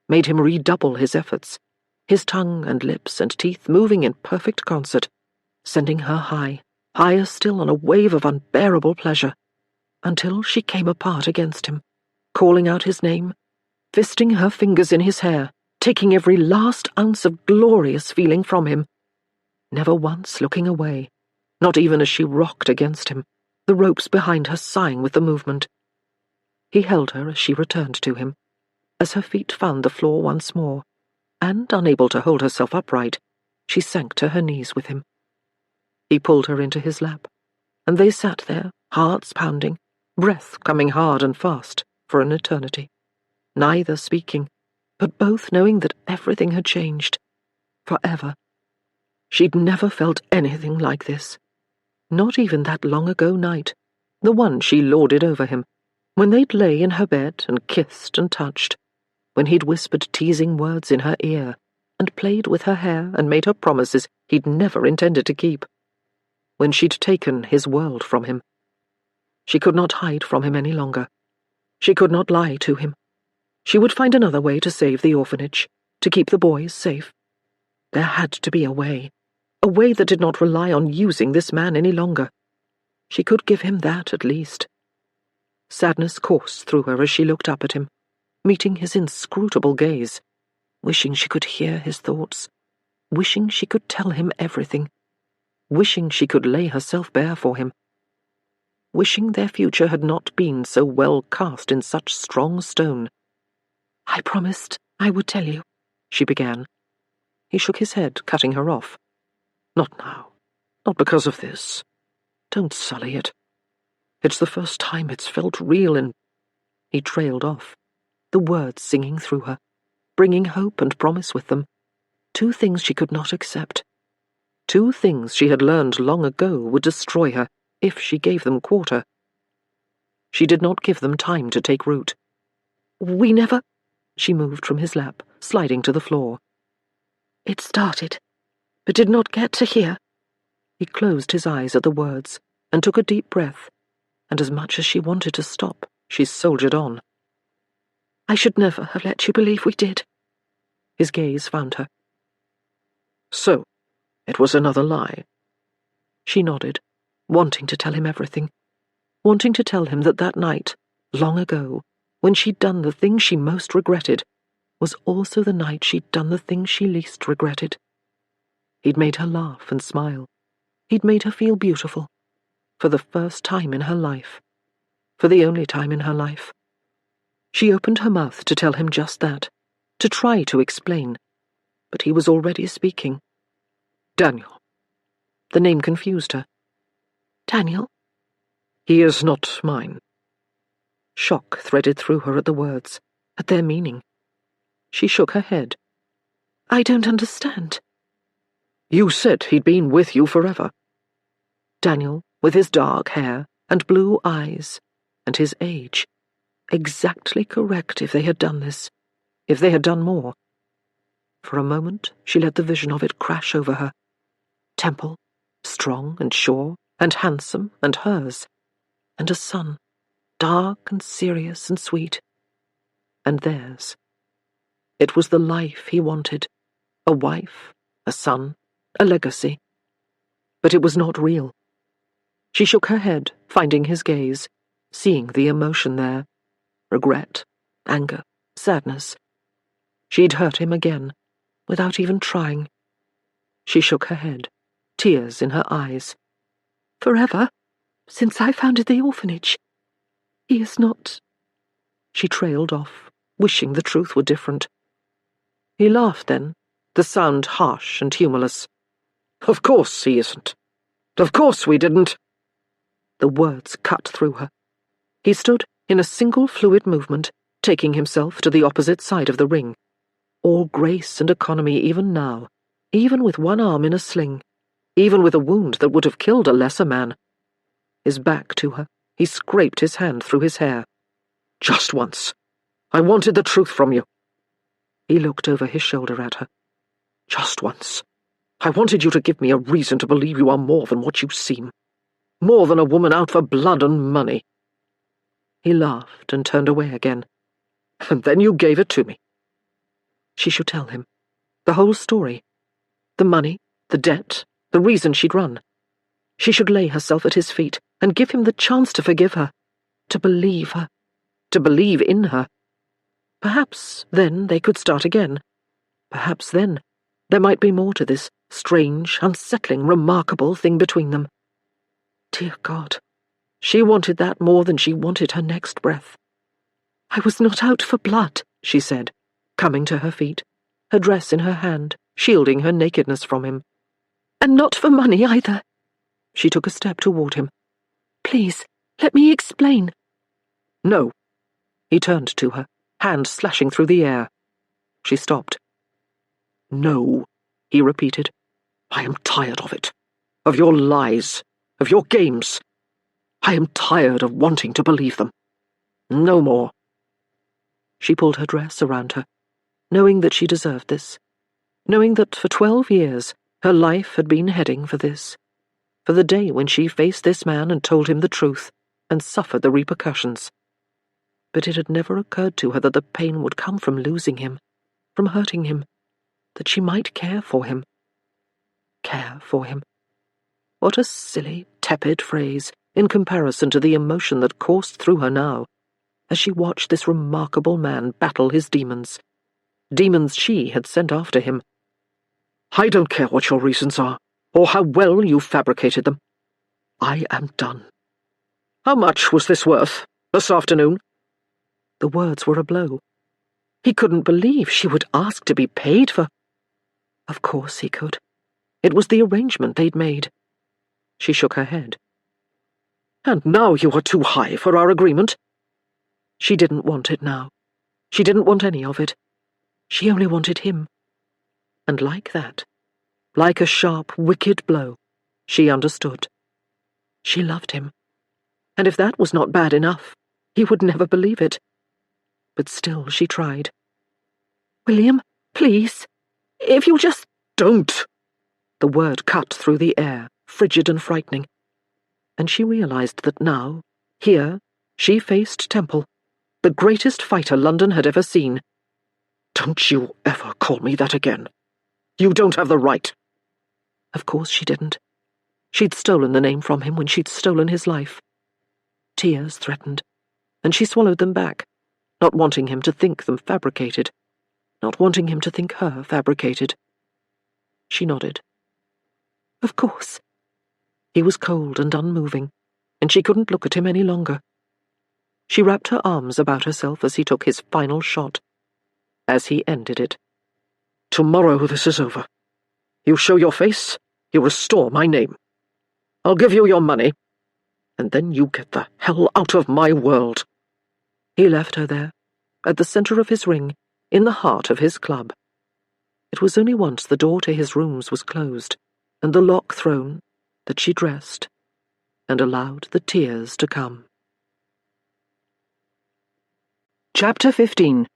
made him redouble his efforts, his tongue and lips and teeth moving in perfect concert, sending her high, higher still on a wave of unbearable pleasure, until she came apart against him, calling out his name, fisting her fingers in his hair, taking every last ounce of glorious feeling from him, never once looking away, not even as she rocked against him, the ropes behind her sighing with the movement. He held her as she returned to him, as her feet found the floor once more, and, unable to hold herself upright, she sank to her knees with him. He pulled her into his lap, and they sat there, hearts pounding, breath coming hard and fast, for an eternity, neither speaking, but both knowing that everything had changed, forever. She'd never felt anything like this, not even that long-ago night, the one she lorded over him, when they'd lay in her bed and kissed and touched, when he'd whispered teasing words in her ear, and played with her hair and made her promises he'd never intended to keep, when she'd taken his world from him. She could not hide from him any longer. She could not lie to him. She would find another way to save the orphanage, to keep the boys safe. There had to be a way that did not rely on using this man any longer. She could give him that at least. Sadness coursed through her as she looked up at him, meeting his inscrutable gaze, wishing she could hear his thoughts, wishing she could tell him everything, wishing she could lay herself bare for him, wishing their future had not been so well cast in such strong stone. "I promised I would tell you," she began. He shook his head, cutting her off. "Not now. Not because of this. Don't sully it. It's the first time it's felt real and—" He trailed off, the words singing through her, bringing hope and promise with them, two things she could not accept, two things she had learned long ago would destroy her if she gave them quarter. She did not give them time to take root. "We never—" She moved from his lap, sliding to the floor. "It started, but did not get to here." He closed his eyes at the words and took a deep breath, and as much as she wanted to stop, she soldiered on. "I should never have let you believe we did." His gaze found her. "So, it was another lie." She nodded, wanting to tell him everything, wanting to tell him that that night, long ago, when she'd done the thing she most regretted, was also the night she'd done the thing she least regretted. He'd made her laugh and smile. He'd made her feel beautiful, for the first time in her life, for the only time in her life. She opened her mouth to tell him just that, to try to explain, but he was already speaking. "Daniel." The name confused her. "Daniel?" "He is not mine." Shock threaded through her at the words, at their meaning. She shook her head. "I don't understand." "You said he'd been with you forever." Daniel, with his dark hair and blue eyes, and his age, exactly correct if they had done this, if they had done more. For a moment she let the vision of it crash over her. Temple, strong and sure and handsome and hers, and a son, dark and serious and sweet. And theirs. It was the life he wanted. A wife, a son, a legacy. But it was not real. She shook her head, finding his gaze, seeing the emotion there. Regret, anger, sadness. She'd hurt him again, without even trying. She shook her head, tears in her eyes. Forever, since I founded the orphanage. He is not... She trailed off, wishing the truth were different. He laughed then, the sound harsh and humorless. Of course he isn't. Of course we didn't. The words cut through her. He stood in a single fluid movement, taking himself to the opposite side of the ring. All grace and economy even now, even with one arm in a sling, even with a wound that would have killed a lesser man. His back to her, he scraped his hand through his hair. Just once. I wanted the truth from you. He looked over his shoulder at her. Just once. I wanted you to give me a reason to believe you are more than what you seem. More than a woman out for blood and money. He laughed and turned away again. And then you gave it to me. She should tell him. The whole story. The money, the debt, the reason she'd run. She should lay herself at his feet and give him the chance to forgive her, to believe her, to believe in her. Perhaps then they could start again. Perhaps then there might be more to this strange, unsettling, remarkable thing between them. Dear God, she wanted that more than she wanted her next breath. I was not out for blood, she said, coming to her feet, her dress in her hand, shielding her nakedness from him. And not for money either. She took a step toward him. Please, let me explain. No. He turned to her, hand slashing through the air. She stopped. No, he repeated. I am tired of it. Of your lies. Of your games. I am tired of wanting to believe them. No more. She pulled her dress around her, knowing that she deserved this, knowing that for 12 years her life had been heading for this, for the day when she faced this man and told him the truth and suffered the repercussions. But it had never occurred to her that the pain would come from losing him, from hurting him, that she might care for him. Care for him. What a silly, tepid phrase in comparison to the emotion that coursed through her now, as she watched this remarkable man battle his demons. Demons she had sent after him. I don't care what your reasons are, or how well you fabricated them. I am done. How much was this worth, this afternoon? The words were a blow. He couldn't believe she would ask to be paid for... Of course he could. It was the arrangement they'd made. She shook her head. And now you are too high for our agreement? She didn't want it now. She didn't want any of it. She only wanted him. And like that, like a sharp, wicked blow, she understood. She loved him. And if that was not bad enough, he would never believe it. But still she tried. William, please, if you'll just... Don't! The word cut through the air, frigid and frightening. And she realized that now, here, she faced Temple, the greatest fighter London had ever seen. Don't you ever call me that again. You don't have the right. Of course she didn't. She'd stolen the name from him when she'd stolen his life. Tears threatened, and she swallowed them back, not wanting him to think them fabricated, not wanting him to think her fabricated. She nodded. Of course. He was cold and unmoving, and she couldn't look at him any longer. She wrapped her arms about herself as he took his final shot, as he ended it. Tomorrow this is over. You show your face, you restore my name. I'll give you your money, and then you get the hell out of my world. He left her there, at the center of his ring, in the heart of his club. It was only once the door to his rooms was closed, and the lock thrown, that she dressed, and allowed the tears to come. Chapter 15.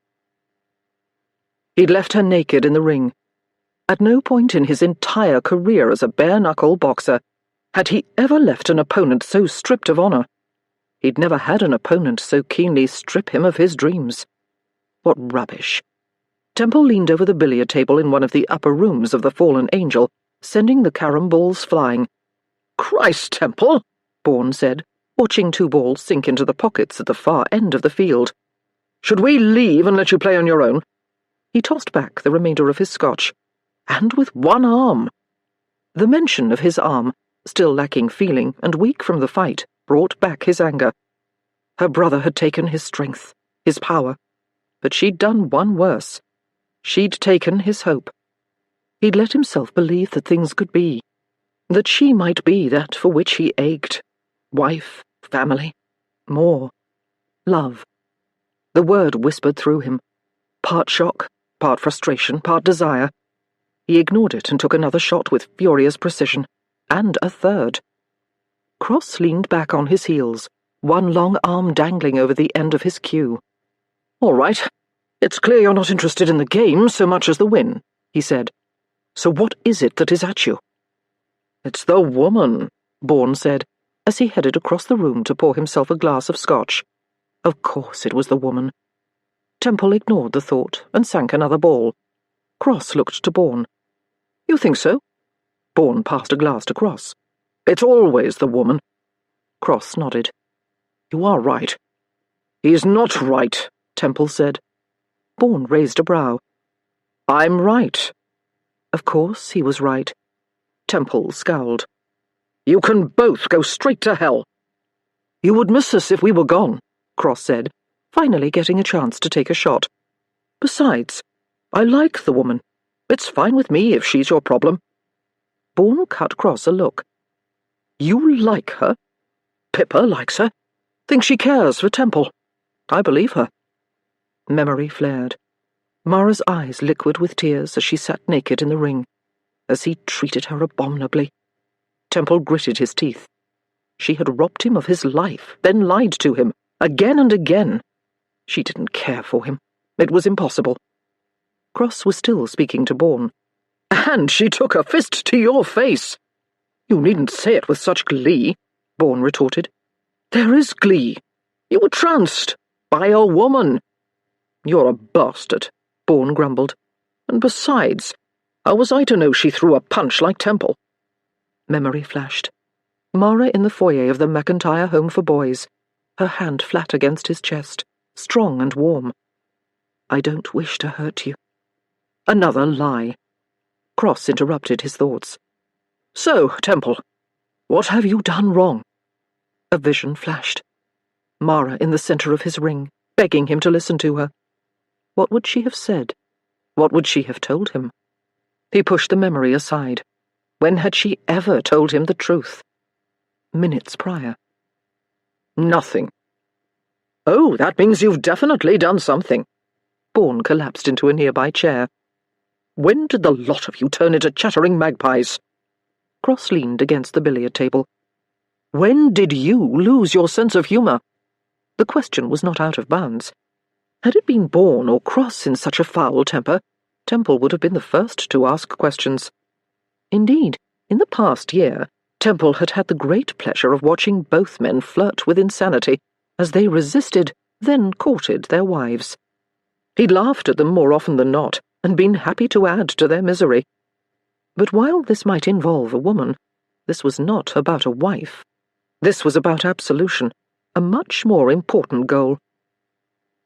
He'd left her naked in the ring. At no point in his entire career as a bare-knuckle boxer had he ever left an opponent so stripped of honor. He'd never had an opponent so keenly strip him of his dreams. What rubbish. Temple leaned over the billiard table in one of the upper rooms of the fallen angel, sending the carom balls flying. "Christ, Temple," Bourne said, watching 2 balls sink into the pockets at the far end of the field. "Should we leave and let you play on your own?" He tossed back the remainder of his scotch. "And with one arm." The mention of his arm, still lacking feeling and weak from the fight, brought back his anger. Her brother had taken his strength, his power, but she'd done one worse. She'd taken his hope. He'd let himself believe that things could be, that she might be that for which he ached. Wife, family, more. Love. The word whispered through him. Part shock, part frustration, part desire. He ignored it and took another shot with furious precision, and a third. Cross leaned back on his heels, one long arm dangling over the end of his cue. "All right. It's clear you're not interested in the game so much as the win," he said. "So what is it that is at you?" "It's the woman," Bourne said, as he headed across the room to pour himself a glass of scotch. Of course it was the woman. Temple ignored the thought and sank another ball. Cross looked to Bourne. "You think so?" Bourne passed a glass to Cross. "It's always the woman." Cross nodded. "You are right." "He's not right," Temple said. Bourne raised a brow. "I'm right." Of course he was right. Temple scowled. "You can both go straight to hell." "You would miss us if we were gone," Cross said, finally getting a chance to take a shot. "Besides, I like the woman. It's fine with me if she's your problem." Bourne cut Cross a look. "You like her? Pippa likes her. Thinks she cares for Temple. I believe her." Memory flared. Mara's eyes liquid with tears as she sat naked in the ring, as he treated her abominably. Temple gritted his teeth. She had robbed him of his life, then lied to him, again and again. She didn't care for him. It was impossible. Cross was still speaking to Bourne. "And she took a fist to your face." "You needn't say it with such glee," Bourne retorted. "There is glee. You were tranced by a woman." "You're a bastard," Bourne grumbled. "And besides, how was I to know she threw a punch like Temple?" Memory flashed. Mara in the foyer of the McIntyre Home for Boys, her hand flat against his chest, strong and warm. "I don't wish to hurt you." Another lie. Cross interrupted his thoughts. "So, Temple, what have you done wrong?" A vision flashed. Mara in the center of his ring, begging him to listen to her. What would she have said? What would she have told him? He pushed the memory aside. When had she ever told him the truth? Minutes prior. "Nothing." "Oh, that means you've definitely done something." Bourne collapsed into a nearby chair. "When did the lot of you turn into chattering magpies?" Cross leaned against the billiard table. "When did you lose your sense of humor?" The question was not out of bounds. Had it been Bourne or Cross in such a foul temper, Temple would have been the first to ask questions. Indeed, in the past year, Temple had had the great pleasure of watching both men flirt with insanity as they resisted, then courted their wives. He'd laughed at them more often than not, and been happy to add to their misery. But while this might involve a woman, this was not about a wife. This was about absolution, a much more important goal.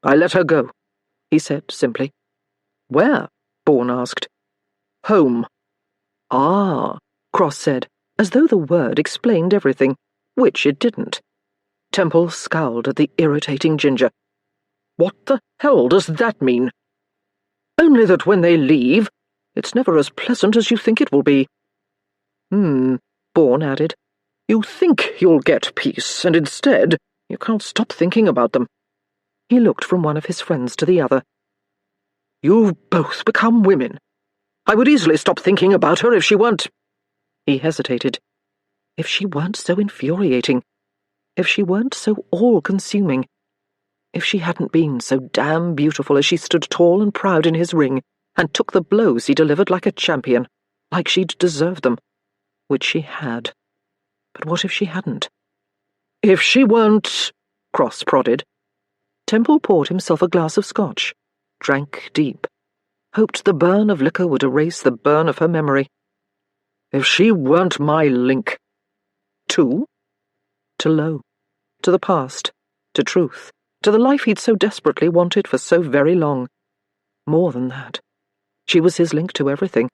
"I let her go," he said simply. "Where?" Bourne asked. "Home." "Ah," Cross said, as though the word explained everything, which it didn't. Temple scowled at the irritating ginger. "What the hell does that mean?" "Only that when they leave, it's never as pleasant as you think it will be." Bourne added. "You think you'll get peace, and instead, you can't stop thinking about them." He looked from one of his friends to the other. "You've both become women. I would easily stop thinking about her if she weren't—" He hesitated. If she weren't so infuriating. If she weren't so all-consuming. If she hadn't been so damn beautiful as she stood tall and proud in his ring and took the blows he delivered like a champion, like she'd deserved them. Which she had. But what if she hadn't? "If she weren't—" Cross prodded. Temple poured himself a glass of scotch, drank deep, hoped the burn of liquor would erase the burn of her memory. If she weren't my link. To? To Lowe. To the past. To truth. To the life he'd so desperately wanted for so very long. More than that. She was his link to everything.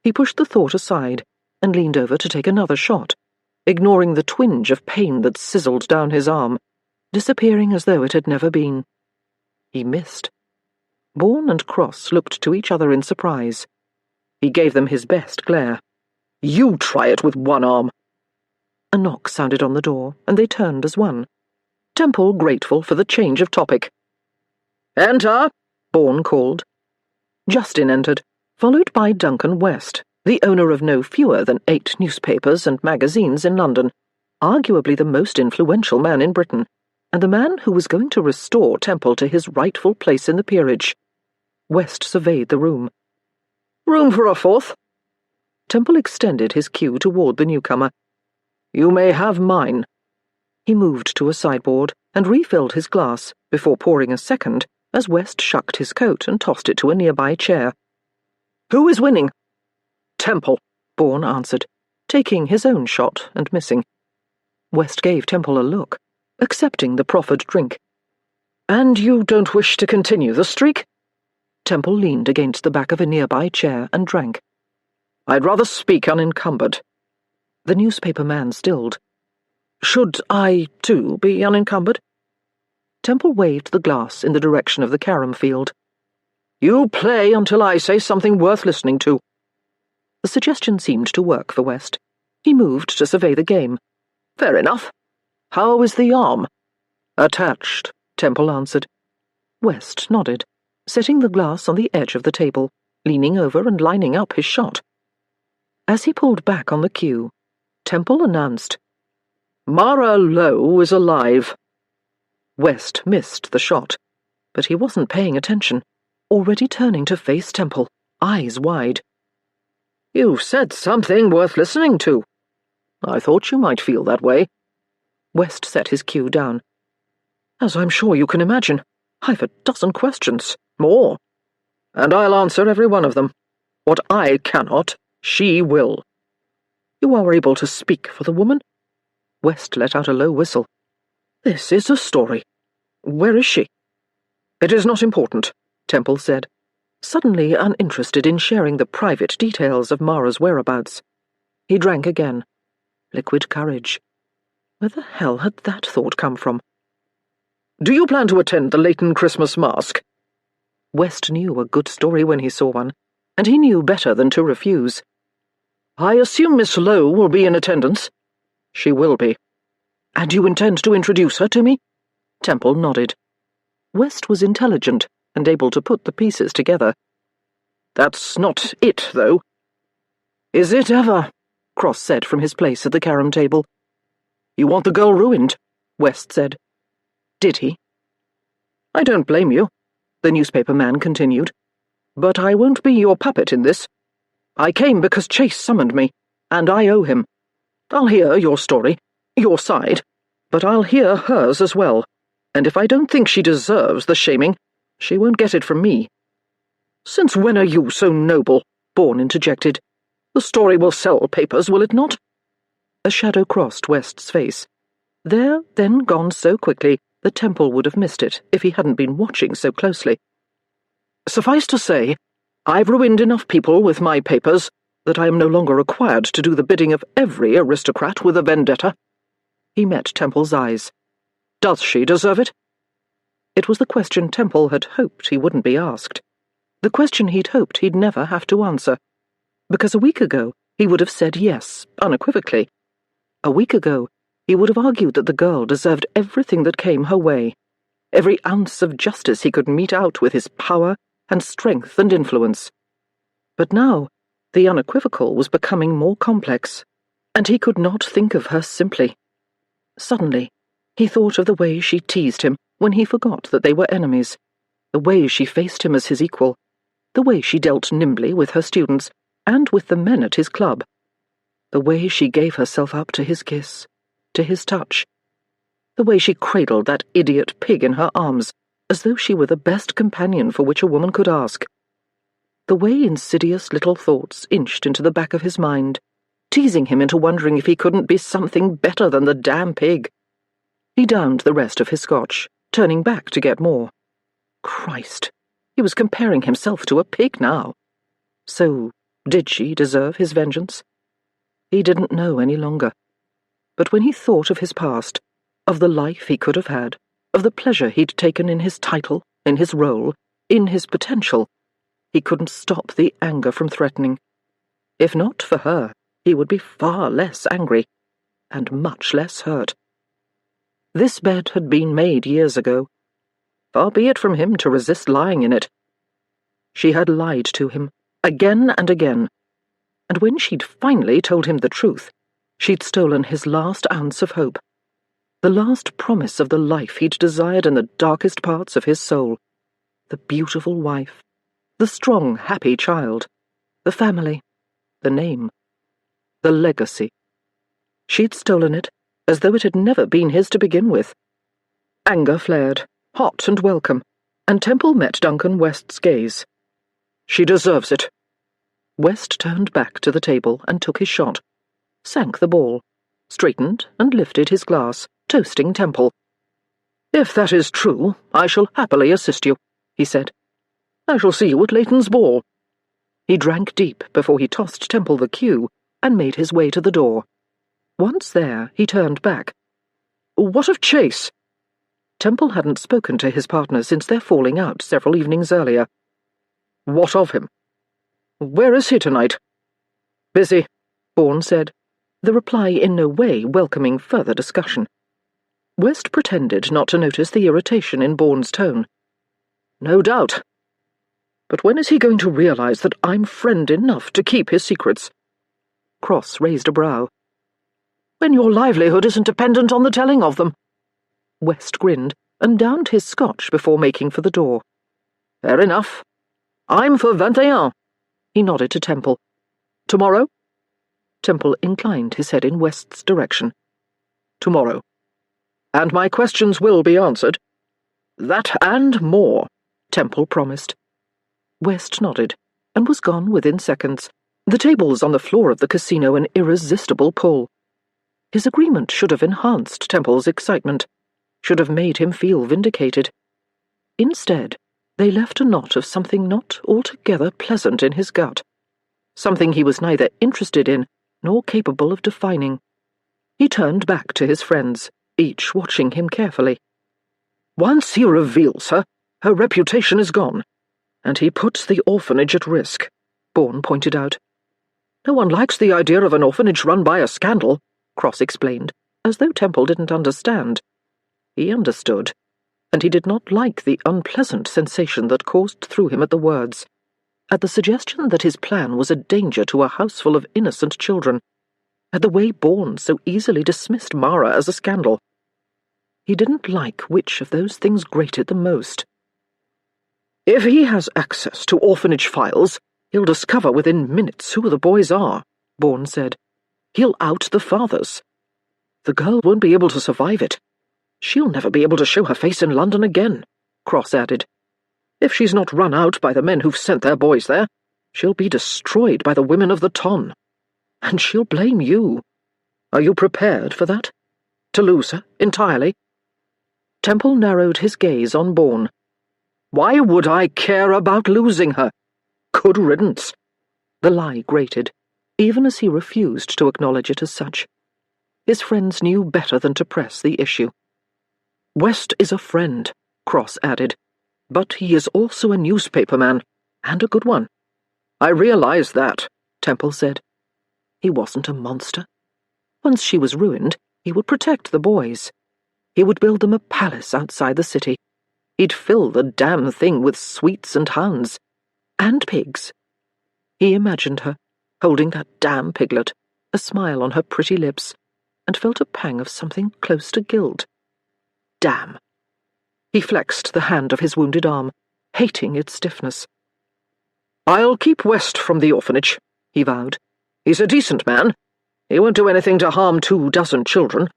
He pushed the thought aside and leaned over to take another shot, ignoring the twinge of pain that sizzled down his arm, disappearing as though it had never been. He missed. Bourne and Cross looked to each other in surprise. He gave them his best glare. You try it with one arm. A knock sounded on the door, and they turned as one. Temple grateful for the change of topic. Enter, Bourne called. Justin entered, followed by Duncan West, the owner of no fewer than 8 newspapers and magazines in London, arguably the most influential man in Britain, and the man who was going to restore Temple to his rightful place in the peerage. West surveyed the room. Room for a fourth? Temple extended his cue toward the newcomer. You may have mine. He moved to a sideboard and refilled his glass before pouring a second as West shucked his coat and tossed it to a nearby chair. Who is winning? Temple, Bourne answered, taking his own shot and missing. West gave Temple a look, accepting the proffered drink. And you don't wish to continue the streak? Temple leaned against the back of a nearby chair and drank. I'd rather speak unencumbered. The newspaper man stilled. Should I, too, be unencumbered? Temple waved the glass in the direction of the carom field. You play until I say something worth listening to. The suggestion seemed to work for West. He moved to survey the game. Fair enough. How is the arm? Attached, Temple answered. West nodded, setting the glass on the edge of the table, leaning over and lining up his shot. As he pulled back on the cue, Temple announced, Mara Lowe is alive. West missed the shot, but he wasn't paying attention, already turning to face Temple, eyes wide. You said something worth listening to. I thought you might feel that way. West set his cue down. As I'm sure you can imagine, I've a dozen questions, more. And I'll answer every one of them. What I cannot, she will. You are able to speak for the woman? West let out a low whistle. This is a story. Where is she? It is not important, Temple said, suddenly uninterested in sharing the private details of Mara's whereabouts. He drank again. Liquid courage. Where the hell had that thought come from? Do you plan to attend the Leighton Christmas Masque? West knew a good story when he saw one, and he knew better than to refuse. I assume Miss Lowe will be in attendance? She will be. And you intend to introduce her to me? Temple nodded. West was intelligent and able to put the pieces together. That's not it, though. Is it ever? Cross said from his place at the carom table. You want the girl ruined, West said. Did he? I don't blame you, the newspaper man continued. But I won't be your puppet in this. I came because Chase summoned me, and I owe him. I'll hear your story, your side, but I'll hear hers as well, and if I don't think she deserves the shaming, she won't get it from me. Since when are you so noble? Bourne interjected. The story will sell papers, will it not? A shadow crossed West's face. There, then gone so quickly that Temple would have missed it if he hadn't been watching so closely. Suffice to say, I've ruined enough people with my papers that I am no longer required to do the bidding of every aristocrat with a vendetta. He met Temple's eyes. Does she deserve it? It was the question Temple had hoped he wouldn't be asked. The question he'd hoped he'd never have to answer. Because a week ago he would have said yes, unequivocally. A week ago he would have argued that the girl deserved everything that came her way, every ounce of justice he could mete out with his power and strength and influence. But now the unequivocal was becoming more complex, and he could not think of her simply. Suddenly, he thought of the way she teased him when he forgot that they were enemies, the way she faced him as his equal, the way she dealt nimbly with her students and with the men at his club, the way she gave herself up to his kiss, to his touch. The way she cradled that idiot pig in her arms, as though she were the best companion for which a woman could ask. The way insidious little thoughts inched into the back of his mind, teasing him into wondering if he couldn't be something better than the damn pig. He downed the rest of his scotch, turning back to get more. Christ, he was comparing himself to a pig now. So, did she deserve his vengeance? He didn't know any longer. But when he thought of his past, of the life he could have had, of the pleasure he'd taken in his title, in his role, in his potential, he couldn't stop the anger from threatening. If not for her, he would be far less angry, and much less hurt. This bed had been made years ago. Far be it from him to resist lying in it. She had lied to him, again and again, and when she'd finally told him the truth, she'd stolen his last ounce of hope, the last promise of the life he'd desired in the darkest parts of his soul, the beautiful wife, the strong, happy child, the family, the name, the legacy. She'd stolen it as though it had never been his to begin with. Anger flared, hot and welcome, and Temple met Duncan West's gaze. She deserves it. West turned back to the table and took his shot, sank the ball, straightened and lifted his glass, toasting Temple. "If that is true, I shall happily assist you," he said. "I shall see you at Leighton's ball." He drank deep before he tossed Temple the cue and made his way to the door. Once there, he turned back. "What of Chase?" Temple hadn't spoken to his partner since their falling out several evenings earlier. "What of him? Where is he tonight?" "Busy," Bourne said, the reply in no way welcoming further discussion. West pretended not to notice the irritation in Bourne's tone. "No doubt. But when is he going to realize that I'm friend enough to keep his secrets?" Cross raised a brow. "When your livelihood isn't dependent on the telling of them." West grinned and downed his scotch before making for the door. "Fair enough. I'm for 21. He nodded to Temple. "Tomorrow?" Temple inclined his head in West's direction. "Tomorrow. And my questions will be answered." "That and more," Temple promised. West nodded, and was gone within seconds, the tables on the floor of the casino an irresistible pull. His agreement should have enhanced Temple's excitement, should have made him feel vindicated. Instead, they left a knot of something not altogether pleasant in his gut, something he was neither interested in nor capable of defining. He turned back to his friends, each watching him carefully. "Once he reveals her, her reputation is gone, and he puts the orphanage at risk," Bourne pointed out. "No one likes the idea of an orphanage run by a scandal," Cross explained, as though Temple didn't understand. He understood, and he did not like the unpleasant sensation that coursed through him at the words, at the suggestion that his plan was a danger to a house full of innocent children, at the way Bourne so easily dismissed Mara as a scandal. He didn't like which of those things grated the most. "If he has access to orphanage files, he'll discover within minutes who the boys are," Bourne said. "He'll out the fathers. The girl won't be able to survive it. She'll never be able to show her face in London again," Cross added. "If she's not run out by the men who've sent their boys there, she'll be destroyed by the women of the ton. And she'll blame you. Are you prepared for that? To lose her entirely?" Temple narrowed his gaze on Bourne. "Why would I care about losing her? Good riddance." The lie grated, even as he refused to acknowledge it as such. His friends knew better than to press the issue. "West is a friend," Cross added, "but he is also a newspaperman, and a good one." "I realize that," Temple said. He wasn't a monster. Once she was ruined, he would protect the boys. He would build them a palace outside the city. He'd fill the damn thing with sweets and hounds. And pigs. He imagined her, holding that damn piglet, a smile on her pretty lips, and felt a pang of something close to guilt. Damn. He flexed the hand of his wounded arm, hating its stiffness. "I'll keep West from the orphanage," he vowed. "He's a decent man. He won't do anything to harm 24 children."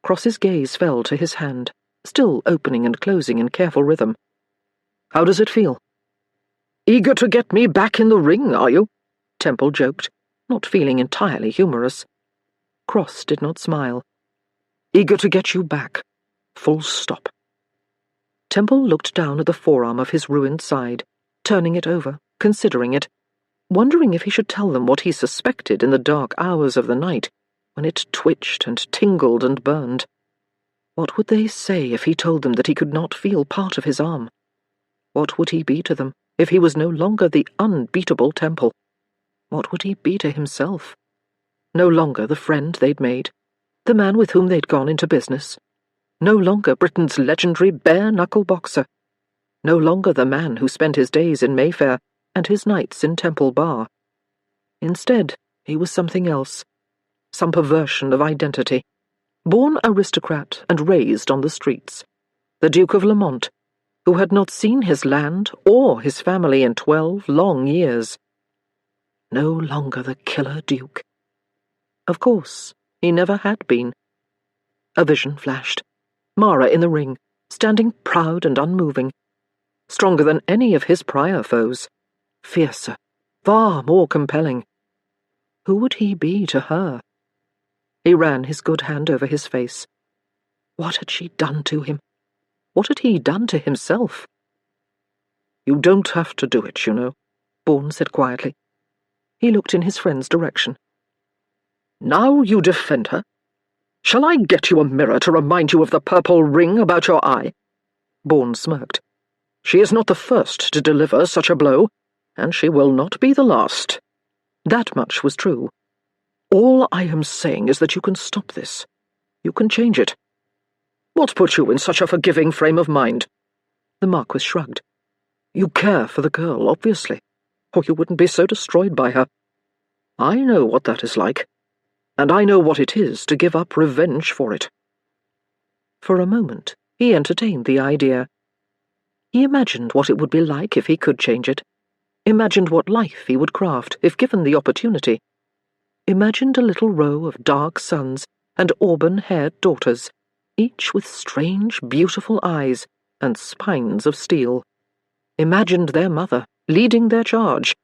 Cross's gaze fell to his hand, still opening and closing in careful rhythm. "How does it feel?" "Eager to get me back in the ring, are you?" Temple joked, not feeling entirely humorous. Cross did not smile. "Eager to get you back. Full stop." Temple looked down at the forearm of his ruined side, turning it over, considering it, wondering if he should tell them what he suspected in the dark hours of the night, when it twitched and tingled and burned. What would they say if he told them that he could not feel part of his arm? What would he be to them if he was no longer the unbeatable Temple? What would he be to himself? No longer the friend they'd made, the man with whom they'd gone into business. No longer Britain's legendary bare-knuckle boxer. No longer the man who spent his days in Mayfair and his nights in Temple Bar. Instead, he was something else, some perversion of identity. Born aristocrat and raised on the streets, the Duke of Lamont, who had not seen his land or his family in 12 long years. No longer the killer Duke. Of course, he never had been. A vision flashed. Mara in the ring, standing proud and unmoving, stronger than any of his prior foes, fiercer, far more compelling. Who would he be to her? He ran his good hand over his face. What had she done to him? What had he done to himself? "You don't have to do it, you know," Bourne said quietly. He looked in his friend's direction. "Now you defend her? Shall I get you a mirror to remind you of the purple ring about your eye?" Bourne smirked. "She is not the first to deliver such a blow, and she will not be the last." That much was true. "All I am saying is that you can stop this. You can change it." "What put you in such a forgiving frame of mind?" The Marquis shrugged. "You care for the girl, obviously, or you wouldn't be so destroyed by her. I know what that is like, and I know what it is to give up revenge for it." For a moment, he entertained the idea. He imagined what it would be like if he could change it, imagined what life he would craft if given the opportunity, imagined a little row of dark sons and auburn-haired daughters, each with strange, beautiful eyes and spines of steel, imagined their mother leading their charge.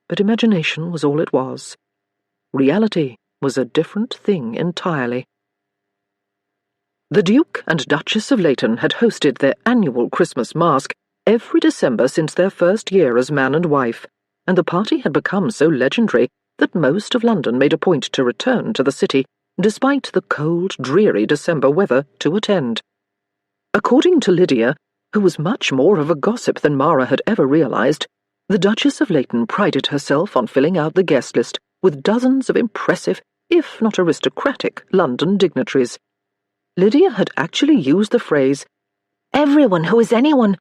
But imagination was all it was. Reality was a different thing entirely. The Duke and Duchess of Leighton had hosted their annual Christmas masque every December since their first year as man and wife, and the party had become so legendary that most of London made a point to return to the city, despite the cold, dreary December weather, to attend. According to Lydia, who was much more of a gossip than Mara had ever realized, the Duchess of Leighton prided herself on filling out the guest list with dozens of impressive, if not aristocratic, London dignitaries. Lydia had actually used the phrase, "everyone who is anyone,"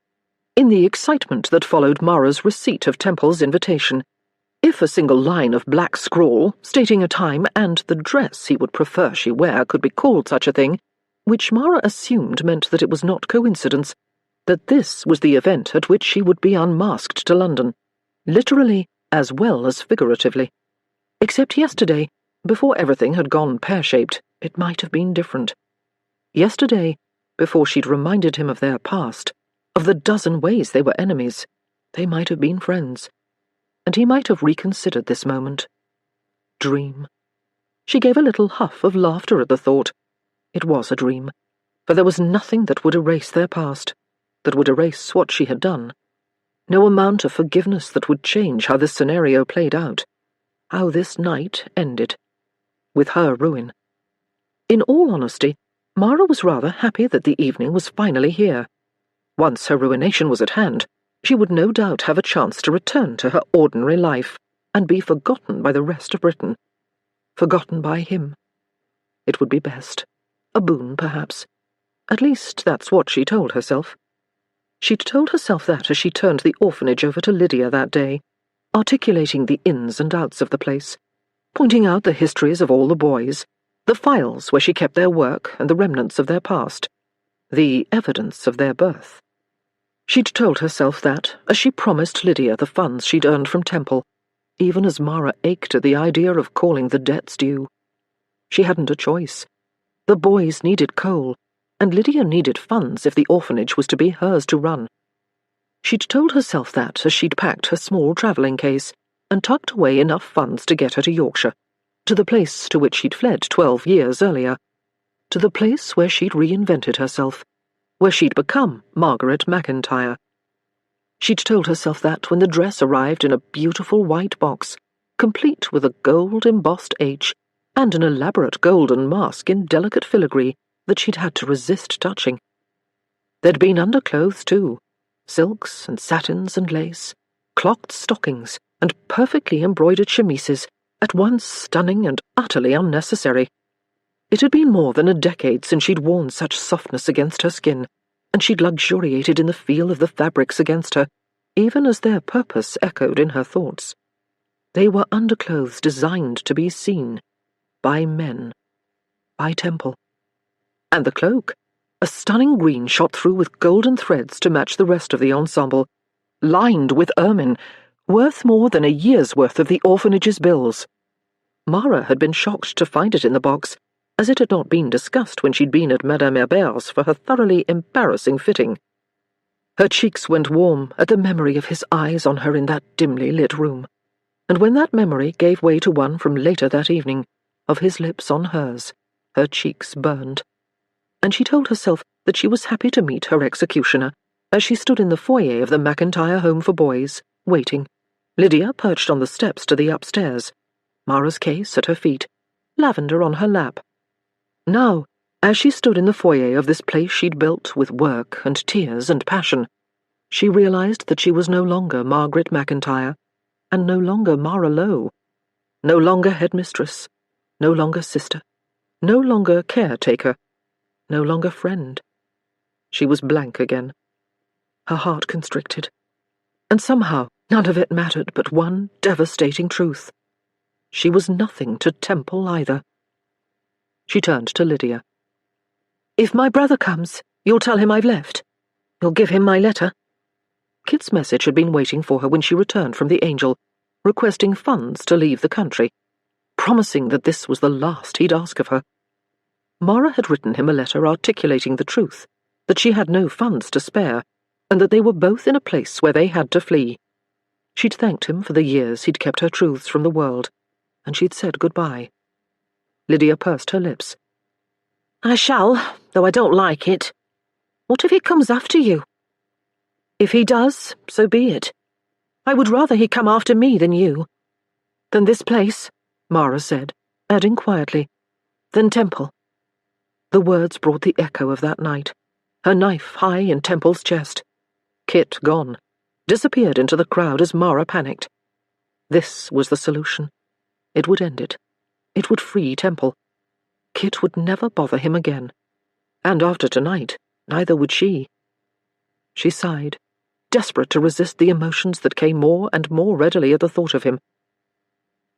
in the excitement that followed Mara's receipt of Temple's invitation. If a single line of black scrawl, stating a time and the dress he would prefer she wear, could be called such a thing, which Mara assumed meant that it was not coincidence, that this was the event at which she would be unmasked to London, literally as well as figuratively. Except yesterday, before everything had gone pear-shaped, it might have been different. Yesterday, before she'd reminded him of their past, of the dozen ways they were enemies, they might have been friends, and he might have reconsidered this moment. Dream. She gave a little huff of laughter at the thought. It was a dream, for there was nothing that would erase their past, that would erase what she had done. No amount of forgiveness that would change how this scenario played out, how this night ended, with her ruin. In all honesty, Mara was rather happy that the evening was finally here. Once her ruination was at hand, she would no doubt have a chance to return to her ordinary life and be forgotten by the rest of Britain. Forgotten by him. It would be best. A boon, perhaps. At least that's what she told herself. She'd told herself that as she turned the orphanage over to Lydia that day, articulating the ins and outs of the place, pointing out the histories of all the boys, the files where she kept their work and the remnants of their past, the evidence of their birth. She'd told herself that, as she promised Lydia the funds she'd earned from Temple, even as Mara ached at the idea of calling the debts due. She hadn't a choice. The boys needed coal, and Lydia needed funds if the orphanage was to be hers to run. She'd told herself that as she'd packed her small travelling case and tucked away enough funds to get her to Yorkshire, to the place to which she'd fled 12 years earlier, to the place where she'd reinvented herself, where she'd become Margaret McIntyre. She'd told herself that when the dress arrived in a beautiful white box, complete with a gold-embossed H and an elaborate golden mask in delicate filigree that she'd had to resist touching. There'd been underclothes, too, silks and satins and lace, clocked stockings and perfectly embroidered chemises, at once stunning and utterly unnecessary. It had been more than a decade since she'd worn such softness against her skin, and she'd luxuriated in the feel of the fabrics against her, even as their purpose echoed in her thoughts. They were underclothes designed to be seen, by men, by Temple. And the cloak, a stunning green shot through with golden threads to match the rest of the ensemble, lined with ermine, worth more than a year's worth of the orphanage's bills. Mara had been shocked to find it in the box, as it had not been discussed when she'd been at Madame Herbert's for her thoroughly embarrassing fitting. Her cheeks went warm at the memory of his eyes on her in that dimly lit room, and when that memory gave way to one from later that evening, of his lips on hers, her cheeks burned. And she told herself that she was happy to meet her executioner as she stood in the foyer of the McIntyre Home for Boys, waiting, Lydia perched on the steps to the upstairs, Mara's case at her feet, lavender on her lap. Now, as she stood in the foyer of this place she'd built with work and tears and passion, she realized that she was no longer Margaret McIntyre, and no longer Mara Lowe, no longer headmistress, no longer sister, no longer caretaker, no longer friend. She was blank again, her heart constricted, and somehow none of it mattered but one devastating truth. She was nothing to Temple either. She turned to Lydia. "If my brother comes, you'll tell him I've left. You'll give him my letter." Kit's message had been waiting for her when she returned from the Angel, requesting funds to leave the country, promising that this was the last he'd ask of her. Mara had written him a letter articulating the truth, that she had no funds to spare, and that they were both in a place where they had to flee. She'd thanked him for the years he'd kept her truths from the world, and she'd said goodbye. Lydia pursed her lips. "I shall, though I don't like it. What if he comes after you?" "If he does, so be it. I would rather he come after me than you." "Than this place," Mara said, adding quietly, "than Temple." The words brought the echo of that night, her knife high in Temple's chest. Kit gone, disappeared into the crowd as Mara panicked. This was the solution. It would end it. It would free Temple. Kit would never bother him again. And after tonight, neither would she. She sighed, desperate to resist the emotions that came more and more readily at the thought of him.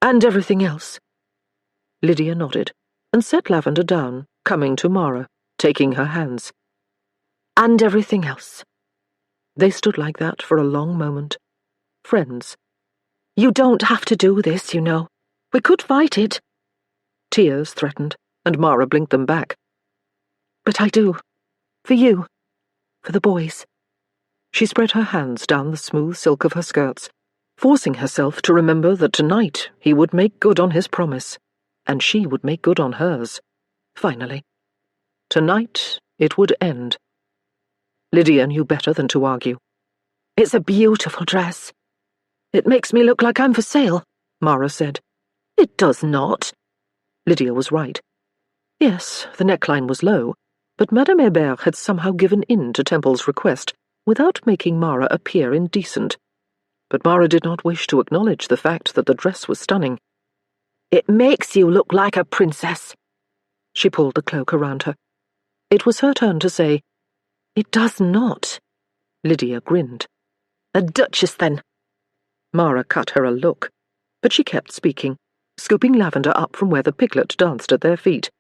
"And everything else?" Lydia nodded, and set lavender down, coming to Mara, taking her hands. "And everything else." They stood like that for a long moment. Friends. "You don't have to do this, you know. We could fight it." Tears threatened, and Mara blinked them back. "But I do. For you. For the boys." She spread her hands down the smooth silk of her skirts, forcing herself to remember that tonight he would make good on his promise, and she would make good on hers. Finally. Tonight it would end. Lydia knew better than to argue. "It's a beautiful dress." "It makes me look like I'm for sale," Mara said. "It does not." Lydia was right. Yes, the neckline was low, but Madame Hébert had somehow given in to Temple's request without making Mara appear indecent. But Mara did not wish to acknowledge the fact that the dress was stunning. "It makes you look like a princess." She pulled the cloak around her. It was her turn to say, "It does not." Lydia grinned. "A duchess, then." Mara cut her a look, but she kept speaking, scooping lavender up from where the piglet danced at their feet.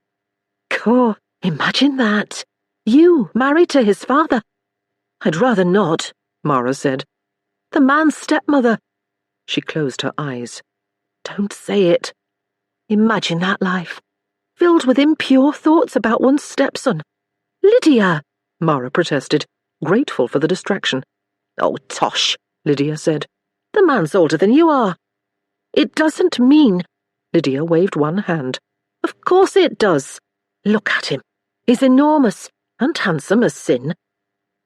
"Cool, imagine that. You married to his father." "I'd rather not," Mara said. "The man's stepmother." She closed her eyes. "Don't say it. Imagine that life. filled with impure thoughts about one's stepson. Lydia! Mara protested, grateful for the distraction. Oh, tosh, Lydia said. The man's older than you are. It doesn't mean... Lydia waved one hand. Of course it does. Look at him. He's enormous and handsome as sin.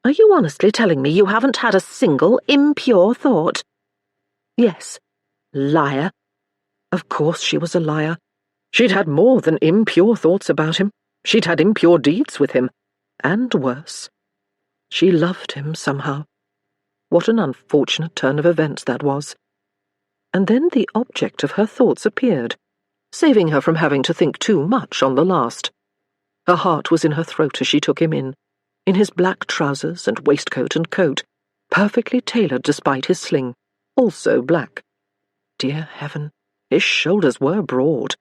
Are you honestly telling me you haven't had a single impure thought? Yes. Liar. Of course she was a liar. She'd had more than impure thoughts about him. She'd had impure deeds with him. And worse. She loved him somehow. What an unfortunate turn of events that was. And then the object of her thoughts appeared, saving her from having to think too much on the last. Her heart was in her throat as she took him in his black trousers and waistcoat and coat, perfectly tailored despite his sling, also black. Dear heaven, his shoulders were broad.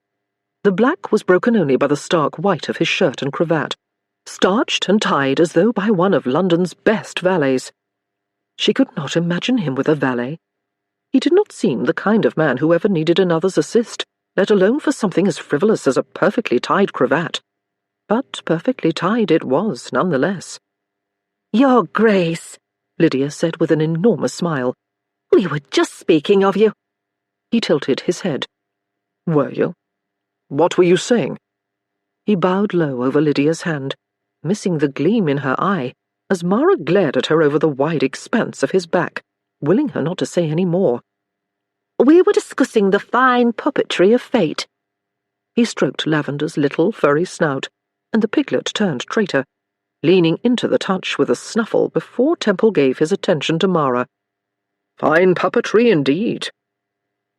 The black was broken only by the stark white of his shirt and cravat, starched and tied as though by one of London's best valets. She could not imagine him with a valet. He did not seem the kind of man who ever needed another's assist, let alone for something as frivolous as a perfectly tied cravat. But perfectly tied it was, nonetheless. Your Grace, Lydia said with an enormous smile. We were just speaking of you. He tilted his head. Were you? What were you saying? He bowed low over Lydia's hand, missing the gleam in her eye, as Mara glared at her over the wide expanse of his back, willing her not to say any more. We were discussing the fine puppetry of fate. He stroked Lavender's little furry snout, and the piglet turned traitor, leaning into the touch with a snuffle before Temple gave his attention to Mara. Fine puppetry indeed.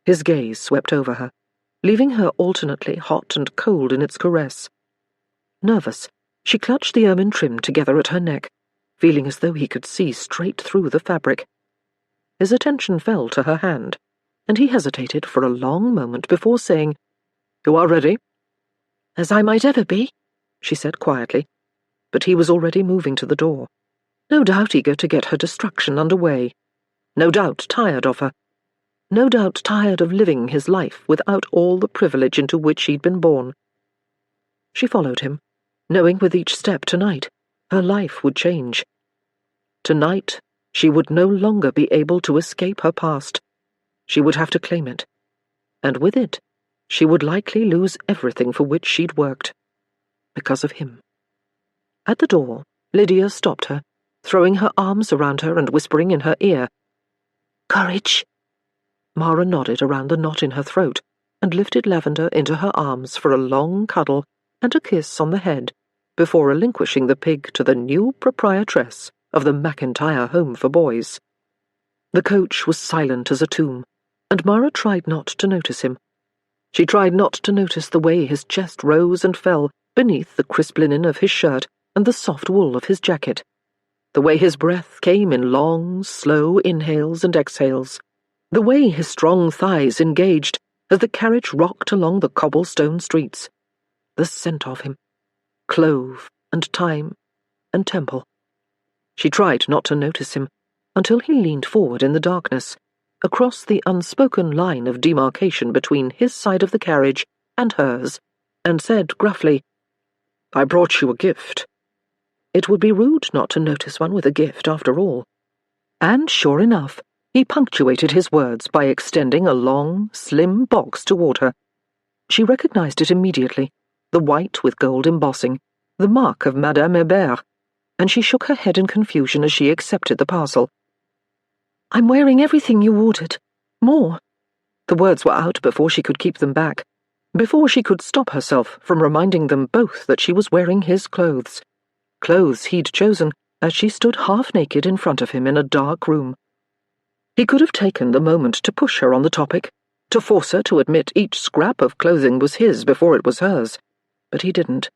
His gaze swept over her, leaving her alternately hot and cold in its caress. Nervous, she clutched the ermine trim together at her neck, feeling as though he could see straight through the fabric. His attention fell to her hand, and he hesitated for a long moment before saying, You are ready? As I might ever be, she said quietly, but he was already moving to the door, no doubt eager to get her destruction under way, no doubt tired of her, no doubt tired of living his life without all the privilege into which he'd been born. She followed him, knowing with each step tonight her life would change. Tonight she would no longer be able to escape her past. She would have to claim it, and with it she would likely lose everything for which she'd worked. Because of him. At the door, Lydia stopped her, throwing her arms around her and whispering in her ear. Courage. Mara nodded around the knot in her throat and lifted Lavender into her arms for a long cuddle and a kiss on the head before relinquishing the pig to the new proprietress of the McIntyre Home for Boys. The coach was silent as a tomb, and Mara tried not to notice him. She tried not to notice the way his chest rose and fell beneath the crisp linen of his shirt and the soft wool of his jacket, the way his breath came in long, slow inhales and exhales, the way his strong thighs engaged as the carriage rocked along the cobblestone streets, the scent of him, clove and thyme and Temple. She tried not to notice him until he leaned forward in the darkness, across the unspoken line of demarcation between his side of the carriage and hers, and said gruffly, I brought you a gift. It would be rude not to notice one with a gift, after all. And sure enough, he punctuated his words by extending a long, slim box toward her. She recognized it immediately, the white with gold embossing, the mark of Madame Hébert, and she shook her head in confusion as she accepted the parcel. I'm wearing everything you ordered. More. The words were out before she could keep them back, before she could stop herself from reminding them both that she was wearing his clothes he'd chosen as she stood half-naked in front of him in a dark room. He could have taken the moment to push her on the topic, to force her to admit each scrap of clothing was his before it was hers, but he didn't.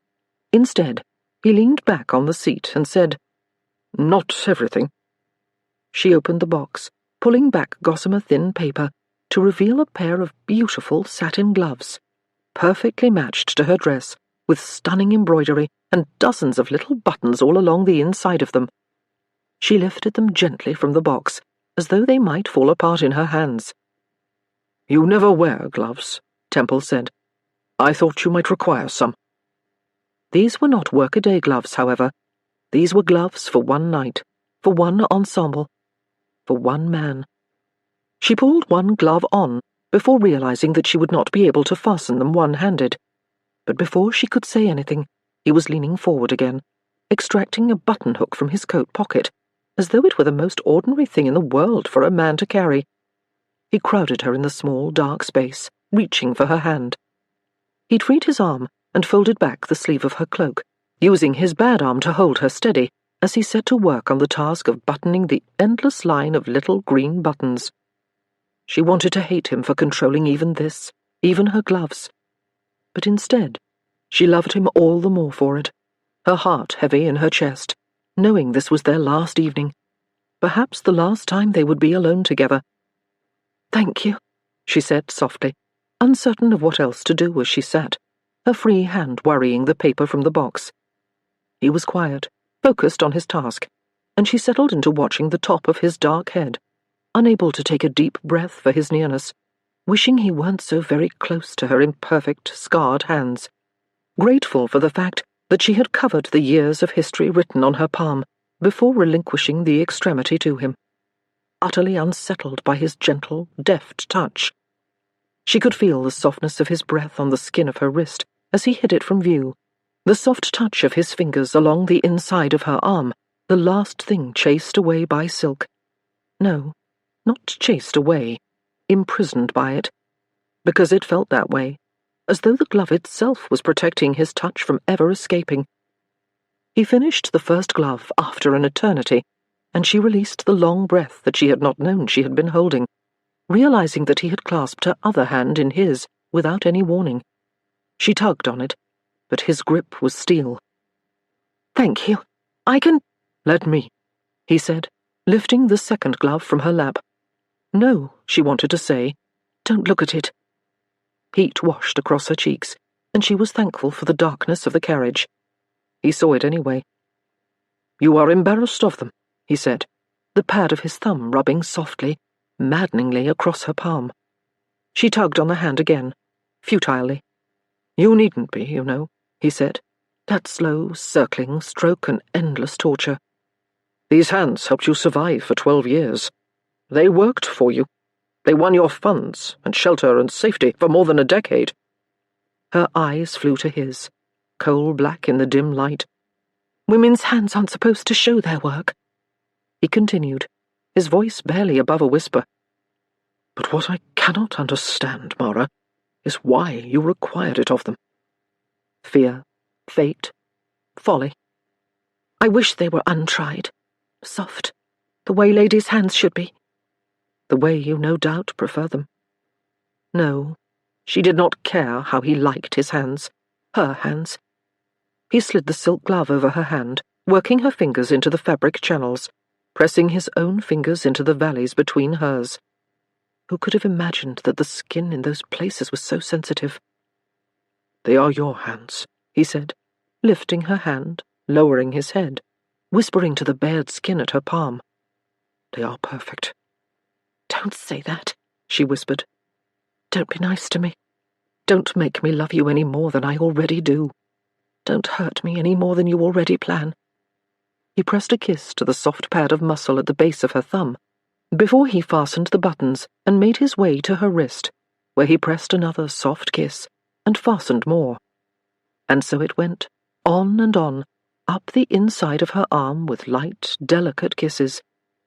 Instead, he leaned back on the seat and said, Not everything. She opened the box, pulling back gossamer thin paper to reveal a pair of beautiful satin gloves, perfectly matched to her dress, with stunning embroidery and dozens of little buttons all along the inside of them. She lifted them gently from the box, as though they might fall apart in her hands. You never wear gloves, Temple said. I thought you might require some. These were not workaday gloves, however. These were gloves for one night, for one ensemble, for one man. She pulled one glove on before realizing that she would not be able to fasten them one-handed. But before she could say anything, he was leaning forward again, extracting a button-hook from his coat pocket, as though it were the most ordinary thing in the world for a man to carry. He crowded her in the small, dark space, reaching for her hand. He'd freed his arm and folded back the sleeve of her cloak, using his bad arm to hold her steady as he set to work on the task of buttoning the endless line of little green buttons. She wanted to hate him for controlling even this, even her gloves. But instead, she loved him all the more for it, her heart heavy in her chest, knowing this was their last evening, perhaps the last time they would be alone together. "Thank you," she said softly, uncertain of what else to do as she sat, her free hand worrying the paper from the box. He was quiet, focused on his task, and she settled into watching the top of his dark head, unable to take a deep breath for his nearness, wishing he weren't so very close to her imperfect, scarred hands, grateful for the fact that she had covered the years of history written on her palm before relinquishing the extremity to him, utterly unsettled by his gentle, deft touch. She could feel the softness of his breath on the skin of her wrist as he hid it from view, the soft touch of his fingers along the inside of her arm, the last thing chased away by silk. No, not chased away, imprisoned by it, because it felt that way, as though the glove itself was protecting his touch from ever escaping. He finished the first glove after an eternity, and she released the long breath that she had not known she had been holding, realizing that he had clasped her other hand in his without any warning. She tugged on it, but his grip was steel. "Thank you. I can—" "Let me," he said, lifting the second glove from her lap. "No," she wanted to say. "Don't look at it." Heat washed across her cheeks, and she was thankful for the darkness of the carriage. He saw it anyway. "You are embarrassed of them," he said, the pad of his thumb rubbing softly, maddeningly across her palm. She tugged on the hand again, futilely. "You needn't be, you know," he said, that slow, circling stroke an endless torture. "These hands helped you survive for 12 years. They worked for you. They won your funds and shelter and safety for more than a decade." Her eyes flew to his, coal-black in the dim light. "Women's hands aren't supposed to show their work," he continued, his voice barely above a whisper. "But what I cannot understand, Mara, is why you required it of them." "Fear, fate, folly. I wish they were untried, soft, the way ladies' hands should be. The way you no doubt prefer them." No, she did not care how he liked his hands, her hands. He slid the silk glove over her hand, working her fingers into the fabric channels, pressing his own fingers into the valleys between hers. Who could have imagined that the skin in those places was so sensitive? "They are your hands," he said, lifting her hand, lowering his head, whispering to the bared skin at her palm. "They are perfect." "Don't say that," she whispered. "Don't be nice to me. Don't make me love you any more than I already do. Don't hurt me any more than you already plan." He pressed a kiss to the soft pad of muscle at the base of her thumb, before he fastened the buttons and made his way to her wrist, where he pressed another soft kiss and fastened more. And so it went, on and on, up the inside of her arm with light, delicate kisses,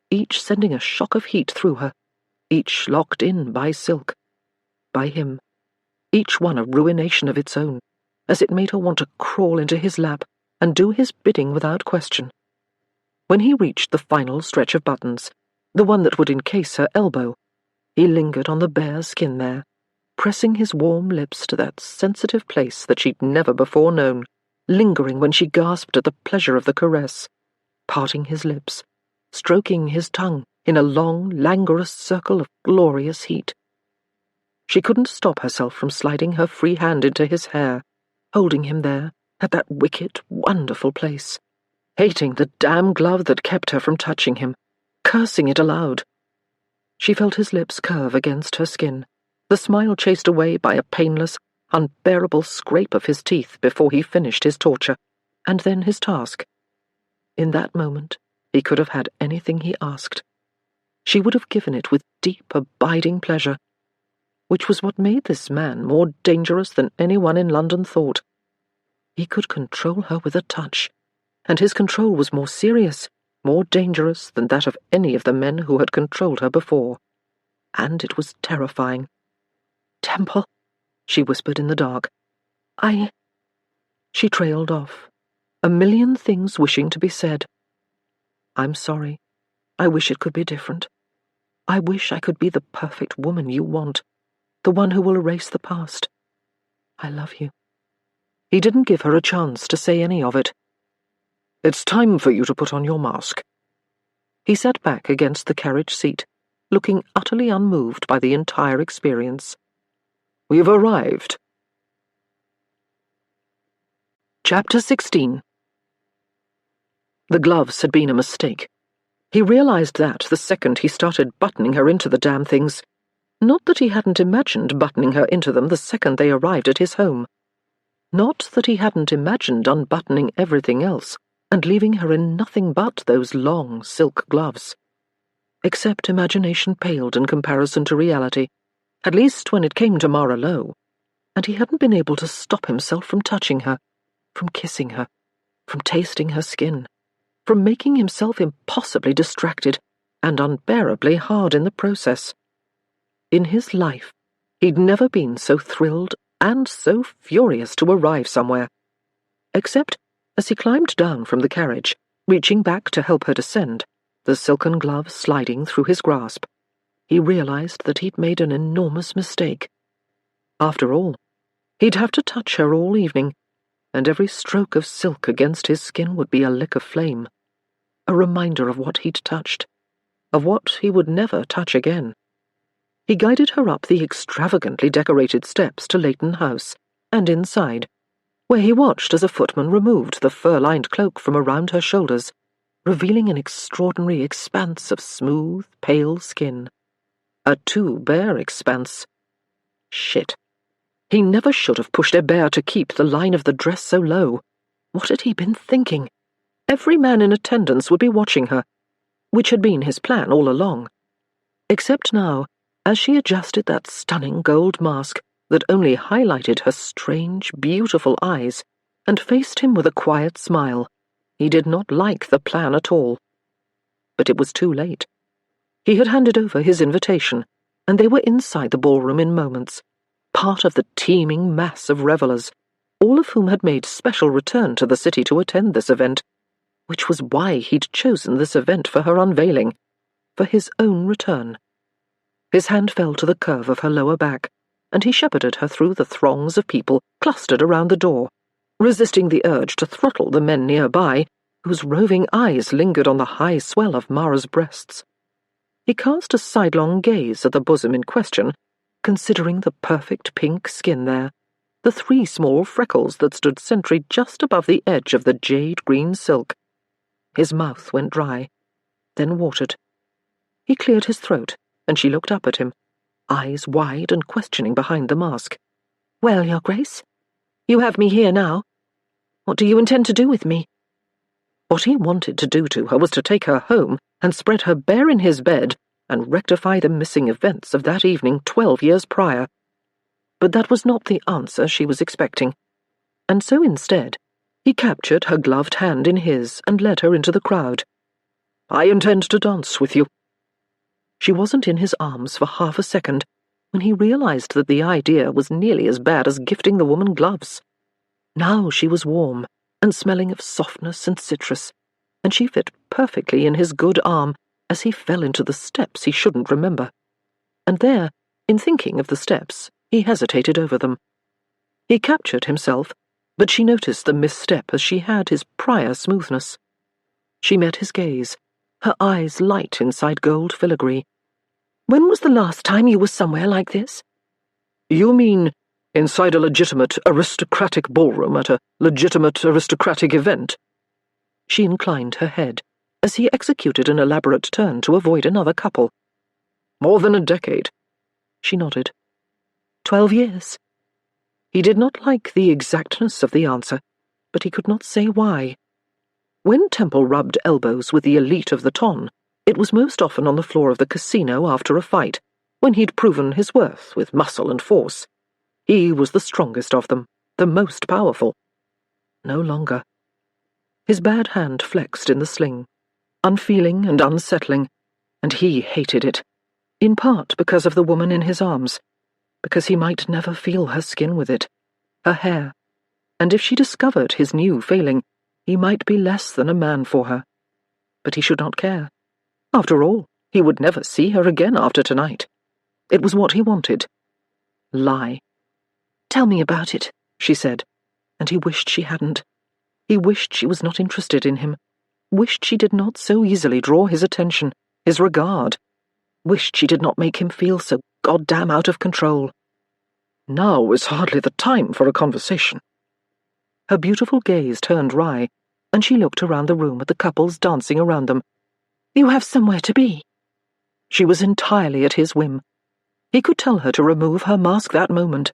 each sending a shock of heat through her, each locked in by silk, by him, each one a ruination of its own, as it made her want to crawl into his lap and do his bidding without question. When he reached the final stretch of buttons, the one that would encase her elbow, he lingered on the bare skin there, pressing his warm lips to that sensitive place that she'd never before known, lingering when she gasped at the pleasure of the caress, parting his lips, stroking his tongue in a long, languorous circle of glorious heat. She couldn't stop herself from sliding her free hand into his hair, holding him there, at that wicked, wonderful place, hating the damn glove that kept her from touching him, cursing it aloud. She felt his lips curve against her skin, the smile chased away by a painless, unbearable scrape of his teeth before he finished his torture, and then his task. In that moment, he could have had anything he asked. She would have given it with deep, abiding pleasure, which was what made this man more dangerous than anyone in London thought. He could control her with a touch, and his control was more serious, more dangerous than that of any of the men who had controlled her before. And it was terrifying. "Temple," she whispered in the dark. She trailed off, a million things wishing to be said. "I'm sorry. I wish it could be different. I wish I could be the perfect woman you want, the one who will erase the past. I love you." He didn't give her a chance to say any of it. "It's time for you to put on your mask." He sat back against the carriage seat, looking utterly unmoved by the entire experience. "We've arrived." Chapter 16. The gloves had been a mistake. He realized that the second he started buttoning her into the damn things. Not that he hadn't imagined buttoning her into them the second they arrived at his home. Not that he hadn't imagined unbuttoning everything else and leaving her in nothing but those long silk gloves. Except imagination paled in comparison to reality, at least when it came to Mara Lowe, and he hadn't been able to stop himself from touching her, from kissing her, from tasting her skin, from making himself impossibly distracted and unbearably hard in the process. In his life, he'd never been so thrilled and so furious to arrive somewhere. Except as he climbed down from the carriage, reaching back to help her descend, the silken glove sliding through his grasp, he realized that he'd made an enormous mistake. After all, he'd have to touch her all evening, and every stroke of silk against his skin would be a lick of flame, a reminder of what he'd touched, of what he would never touch again. He guided her up the extravagantly decorated steps to Leighton House, and inside, where he watched as a footman removed the fur-lined cloak from around her shoulders, revealing an extraordinary expanse of smooth, pale skin. A too-bare expanse. Shit. He never should have pushed Hébert to keep the line of the dress so low. What had he been thinking? Every man in attendance would be watching her, which had been his plan all along. Except now, as she adjusted that stunning gold mask that only highlighted her strange, beautiful eyes, and faced him with a quiet smile, he did not like the plan at all. But it was too late. He had handed over his invitation, and they were inside the ballroom in moments, part of the teeming mass of revellers, all of whom had made special return to the city to attend this event, which was why he'd chosen this event for her unveiling, for his own return. His hand fell to the curve of her lower back, and he shepherded her through the throngs of people clustered around the door, resisting the urge to throttle the men nearby, whose roving eyes lingered on the high swell of Mara's breasts. He cast a sidelong gaze at the bosom in question, considering the perfect pink skin there, the 3 small freckles that stood sentry just above the edge of the jade-green silk. His mouth went dry, then watered. He cleared his throat, and she looked up at him, eyes wide and questioning behind the mask. "Well, Your Grace, you have me here now. What do you intend to do with me?" What he wanted to do to her was to take her home and spread her bare in his bed and rectify the missing events of that evening 12 years prior. But that was not the answer she was expecting, and so instead, he captured her gloved hand in his and led her into the crowd. "I intend to dance with you." She wasn't in his arms for half a second when he realized that the idea was nearly as bad as gifting the woman gloves. Now she was warm and smelling of softness and citrus, and she fit perfectly in his good arm as he fell into the steps he shouldn't remember. And there, in thinking of the steps, he hesitated over them. He captured himself, but she noticed the misstep as she had his prior smoothness. She met his gaze, her eyes light inside gold filigree. "When was the last time you were somewhere like this?" "You mean inside a legitimate aristocratic ballroom at a legitimate aristocratic event?" She inclined her head as he executed an elaborate turn to avoid another couple. "More than a decade." She nodded. 12 years. He did not like the exactness of the answer, but he could not say why. When Temple rubbed elbows with the elite of the ton, it was most often on the floor of the casino after a fight, when he'd proven his worth with muscle and force. He was the strongest of them, the most powerful. No longer. His bad hand flexed in the sling, unfeeling and unsettling, and he hated it, in part because of the woman in his arms, because he might never feel her skin with it, her hair, and if she discovered his new failing, he might be less than a man for her. But he should not care. After all, he would never see her again after tonight. It was what he wanted. Lie. "Tell me about it," she said, and he wished she hadn't. He wished she was not interested in him, wished she did not so easily draw his attention, his regard, wished she did not make him feel so goddamn out of control. Now is hardly the time for a conversation. Her beautiful gaze turned wry, and she looked around the room at the couples dancing around them. "You have somewhere to be." She was entirely at his whim. He could tell her to remove her mask that moment.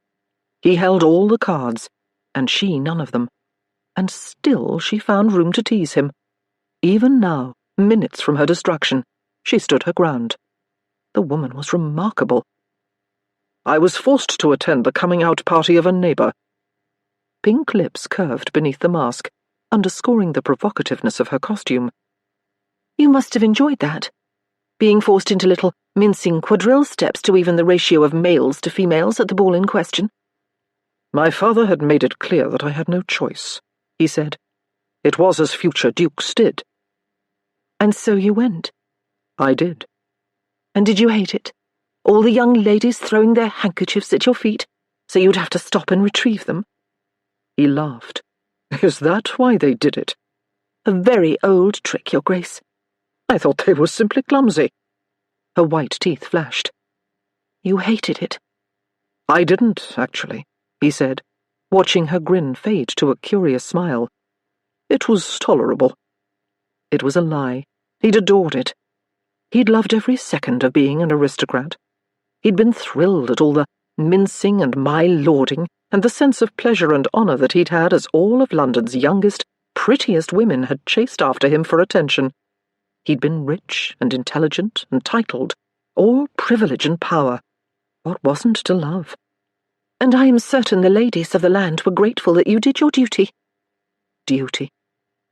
He held all the cards, and she none of them. And still she found room to tease him. Even now, minutes from her destruction, she stood her ground. The woman was remarkable. "I was forced to attend the coming-out party of a neighbor." Pink lips curved beneath the mask, underscoring the provocativeness of her costume. "You must have enjoyed that, being forced into little mincing quadrille steps to even the ratio of males to females at the ball in question." "My father had made it clear that I had no choice," he said. "It was as future dukes did." "And so you went?" "I did." "And did you hate it? All the young ladies throwing their handkerchiefs at your feet, so you'd have to stop and retrieve them?" He laughed. "Is that why they did it?" "A very old trick, Your Grace." "I thought they were simply clumsy." Her white teeth flashed. "You hated it?" "I didn't, actually," he said, watching her grin fade to a curious smile. "It was tolerable." It was a lie. He'd adored it. He'd loved every second of being an aristocrat. He'd been thrilled at all the mincing and my-lording and the sense of pleasure and honor that he'd had as all of London's youngest, prettiest women had chased after him for attention. He'd been rich and intelligent and titled, all privilege and power. What wasn't to love? "And I am certain the ladies of the land were grateful that you did your duty." Duty.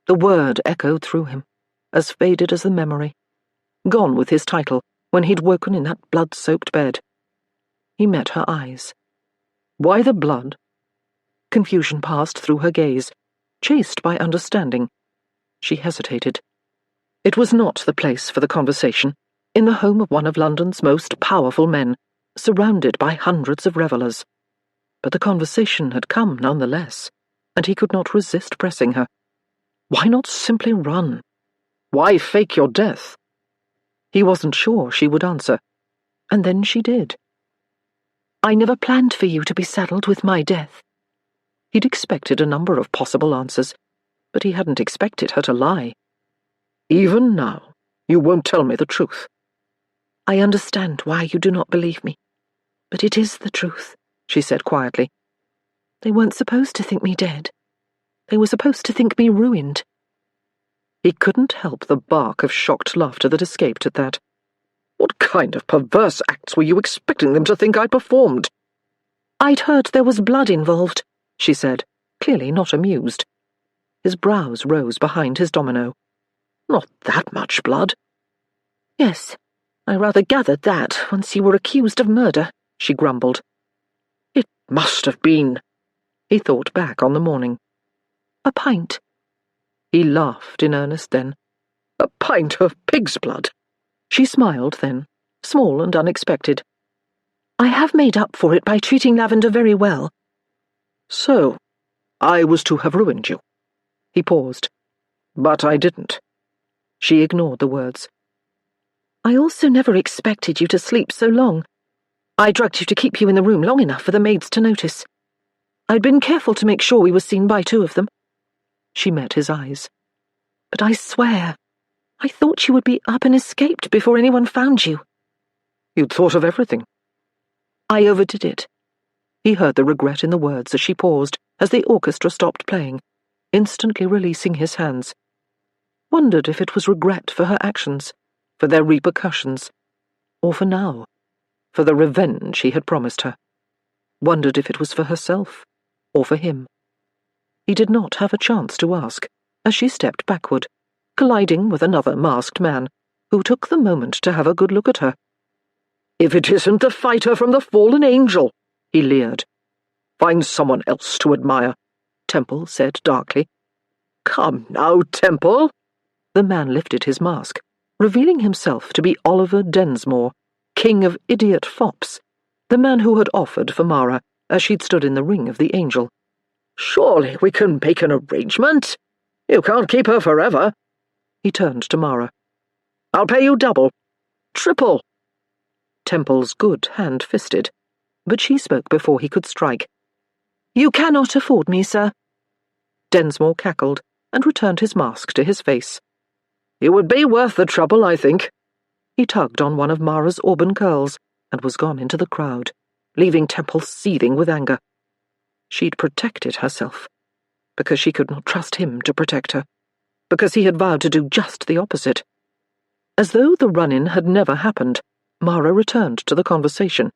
The word echoed through him, as faded as the memory. Gone with his title, when he'd woken in that blood-soaked bed. He met her eyes. Why the blood? Confusion passed through her gaze, chased by understanding. She hesitated. It was not the place for the conversation, in the home of one of London's most powerful men, surrounded by hundreds of revellers. But the conversation had come nonetheless, and he could not resist pressing her. Why not simply run? Why fake your death? He wasn't sure she would answer, and then she did. "I never planned for you to be saddled with my death." He'd expected a number of possible answers, but he hadn't expected her to lie. "Even now, you won't tell me the truth." "I understand why you do not believe me, but it is the truth," she said quietly. "They weren't supposed to think me dead. They were supposed to think me ruined." He couldn't help the bark of shocked laughter that escaped at that. "What kind of perverse acts were you expecting them to think I'd performed?" "I'd heard there was blood involved," she said, clearly not amused. His brows rose behind his domino. "Not that much blood." "Yes, I rather gathered that once you were accused of murder," she grumbled. "It must have been." He thought back on the morning. "A pint." He laughed in earnest then. "A pint of pig's blood." She smiled then, small and unexpected. "I have made up for it by treating Lavender very well." "So, I was to have ruined you." He paused. "But I didn't." She ignored the words. "I also never expected you to sleep so long. I drugged you to keep you in the room long enough for the maids to notice. I'd been careful to make sure we were seen by two of them." She met his eyes. "But I swear, I thought you would be up and escaped before anyone found you." "You'd thought of everything." "I overdid it." He heard the regret in the words as she paused, as the orchestra stopped playing, instantly releasing his hands. Wondered if it was regret for her actions, for their repercussions, or for now, for the revenge he had promised her. Wondered if it was for herself, or for him. He did not have a chance to ask, as she stepped backward, colliding with another masked man, who took the moment to have a good look at her. "If it isn't the fighter from the fallen angel," he leered. "Find someone else to admire," Temple said darkly. "Come now, Temple." The man lifted his mask, revealing himself to be Oliver Densmore, king of idiot fops, the man who had offered for Mara as she'd stood in the ring of the angel. "Surely we can make an arrangement. You can't keep her forever." He turned to Mara. "I'll pay you double. Triple." Temple's good hand fisted, but she spoke before he could strike. "You cannot afford me, sir." Densmore cackled and returned his mask to his face. "It would be worth the trouble, I think." He tugged on one of Mara's auburn curls and was gone into the crowd, leaving Temple seething with anger. She'd protected herself, because she could not trust him to protect her, because he had vowed to do just the opposite. As though the run-in had never happened, Mara returned to the conversation.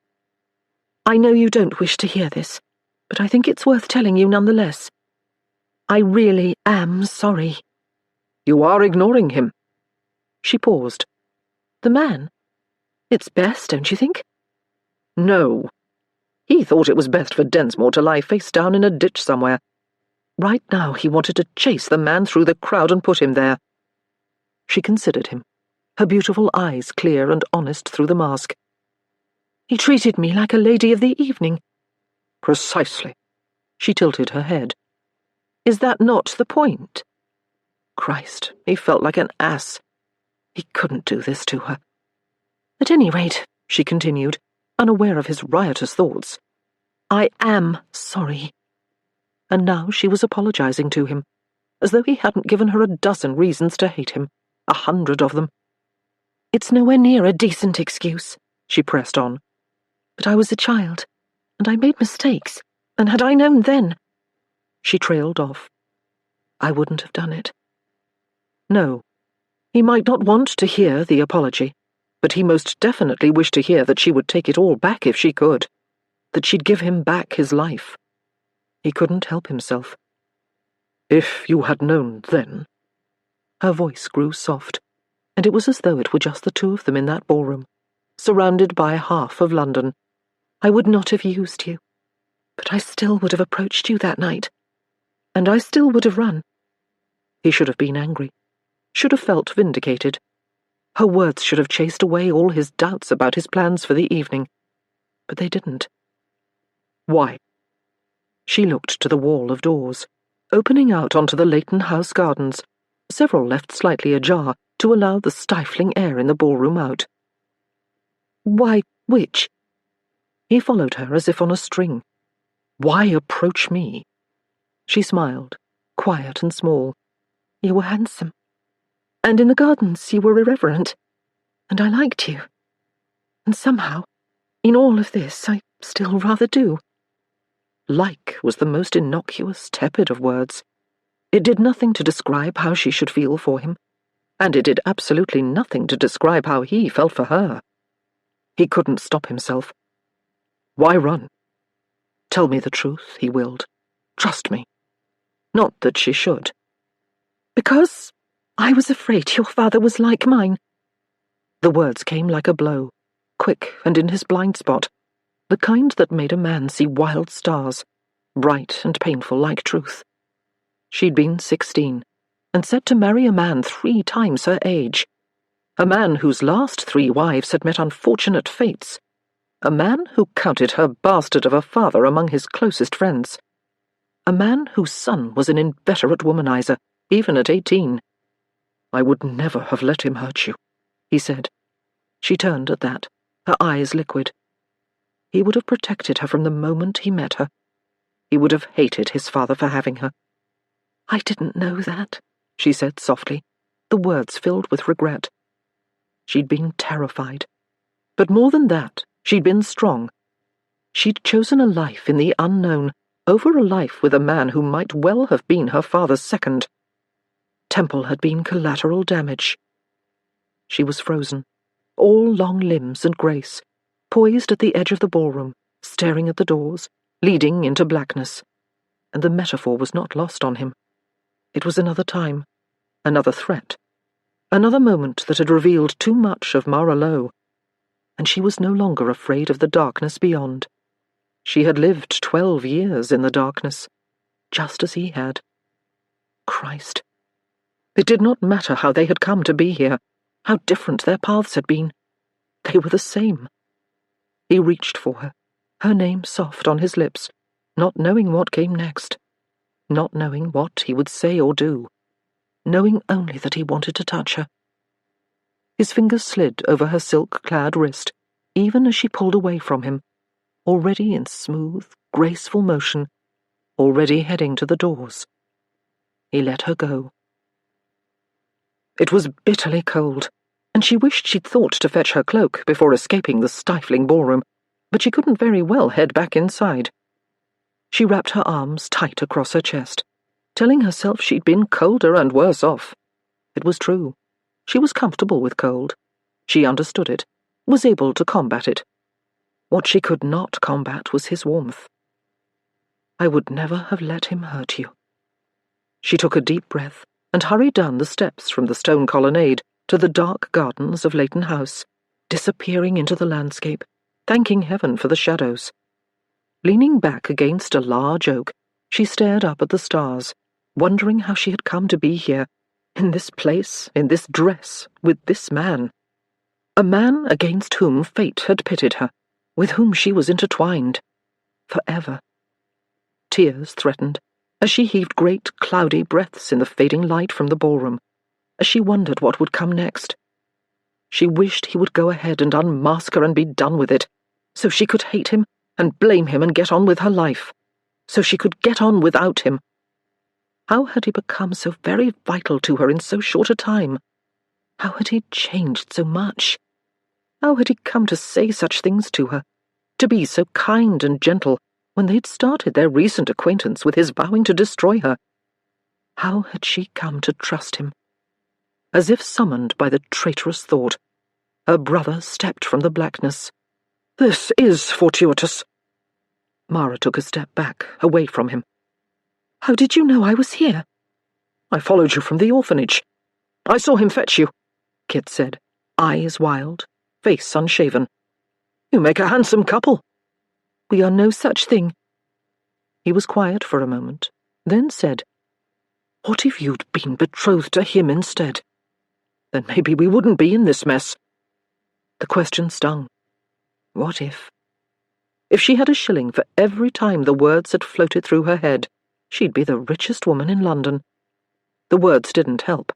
"I know you don't wish to hear this, but I think it's worth telling you nonetheless. I really am sorry." "You are ignoring him." She paused. "The man? It's best, don't you think?" "No." He thought it was best for Densmore to lie face down in a ditch somewhere. Right now he wanted to chase the man through the crowd and put him there. She considered him, her beautiful eyes clear and honest through the mask. "He treated me like a lady of the evening." "Precisely." She tilted her head. "Is that not the point?" Christ, he felt like an ass. He couldn't do this to her. "At any rate," she continued, unaware of his riotous thoughts, "I am sorry." And now she was apologizing to him, as though he hadn't given her a dozen reasons to hate him, 100 of them. "It's nowhere near a decent excuse," she pressed on. "But I was a child, and I made mistakes, and had I known then—" She trailed off. "I wouldn't have done it." No, he might not want to hear the apology, but he most definitely wished to hear that she would take it all back if she could, that she'd give him back his life. He couldn't help himself. "If you had known then—" Her voice grew soft, and it was as though it were just the two of them in that ballroom, surrounded by half of London. "I would not have used you, but I still would have approached you that night, and I still would have run." He should have been angry, should have felt vindicated. Her words should have chased away all his doubts about his plans for the evening, but they didn't. "Why?" She looked to the wall of doors, opening out onto the Leighton House gardens, several left slightly ajar to allow the stifling air in the ballroom out. "Why, which?" He followed her as if on a string. "Why approach me?" She smiled, quiet and small. "You were handsome. And in the gardens you were irreverent. And I liked you. And somehow, in all of this, I still rather do." Like was the most innocuous, tepid of words. It did nothing to describe how she should feel for him, and it did absolutely nothing to describe how he felt for her. He couldn't stop himself. "Why run?" "Tell me the truth," he willed. "Trust me." Not that she should. "Because I was afraid your father was like mine." The words came like a blow, quick and in his blind spot, the kind that made a man see wild stars, bright and painful like truth. She'd been 16, and set to marry a man 3 times her age. A man whose last 3 wives had met unfortunate fates. A man who counted her bastard of a father among his closest friends. A man whose son was an inveterate womanizer, even at 18. "I would never have let him hurt you," he said. She turned at that, her eyes liquid. He would have protected her from the moment he met her. He would have hated his father for having her. "I didn't know that," she said softly, the words filled with regret. She'd been terrified. But more than that, she'd been strong. She'd chosen a life in the unknown over a life with a man who might well have been her father's second. Temple had been collateral damage. She was frozen, all long limbs and grace, poised at the edge of the ballroom, staring at the doors, leading into blackness. And the metaphor was not lost on him. It was another time, another threat, another moment that had revealed too much of Mara Lowe, and she was no longer afraid of the darkness beyond. She had lived 12 years in the darkness, just as he had. Christ. It did not matter how they had come to be here, how different their paths had been. They were the same. He reached for her, her name soft on his lips, not knowing what came next, not knowing what he would say or do, knowing only that he wanted to touch her. His fingers slid over her silk-clad wrist, even as she pulled away from him, already in smooth, graceful motion, already heading to the doors. He let her go. It was bitterly cold, and she wished she'd thought to fetch her cloak before escaping the stifling ballroom, but she couldn't very well head back inside. She wrapped her arms tight across her chest, telling herself she'd been colder and worse off. It was true. She was comfortable with cold. She understood it, was able to combat it. What she could not combat was his warmth. I would never have let him hurt you. She took a deep breath and hurried down the steps from the stone colonnade to the dark gardens of Leighton House, disappearing into the landscape, thanking heaven for the shadows. Leaning back against a large oak, she stared up at the stars, wondering how she had come to be here, in this place, in this dress, with this man. A man against whom fate had pitted her, with whom she was intertwined. Forever. Tears threatened, as she heaved great, cloudy breaths in the fading light from the ballroom, as she wondered what would come next. She wished he would go ahead and unmask her and be done with it, so she could hate him and blame him and get on with her life, so she could get on without him. How had he become so very vital to her in so short a time? How had he changed so much? How had he come to say such things to her, to be so kind and gentle when they'd started their recent acquaintance with his vowing to destroy her? How had she come to trust him? As if summoned by the traitorous thought, her brother stepped from the blackness. "This is fortuitous." Mara took a step back, away from him. "How did you know I was here?" "I followed you from the orphanage. I saw him fetch you," Kit said, eyes wild, face unshaven. "You make a handsome couple." "We are no such thing." He was quiet for a moment, then said, "What if you'd been betrothed to him instead? Then maybe we wouldn't be in this mess." The question stung. What if? If she had a shilling for every time the words had floated through her head, she'd be the richest woman in London. The words didn't help.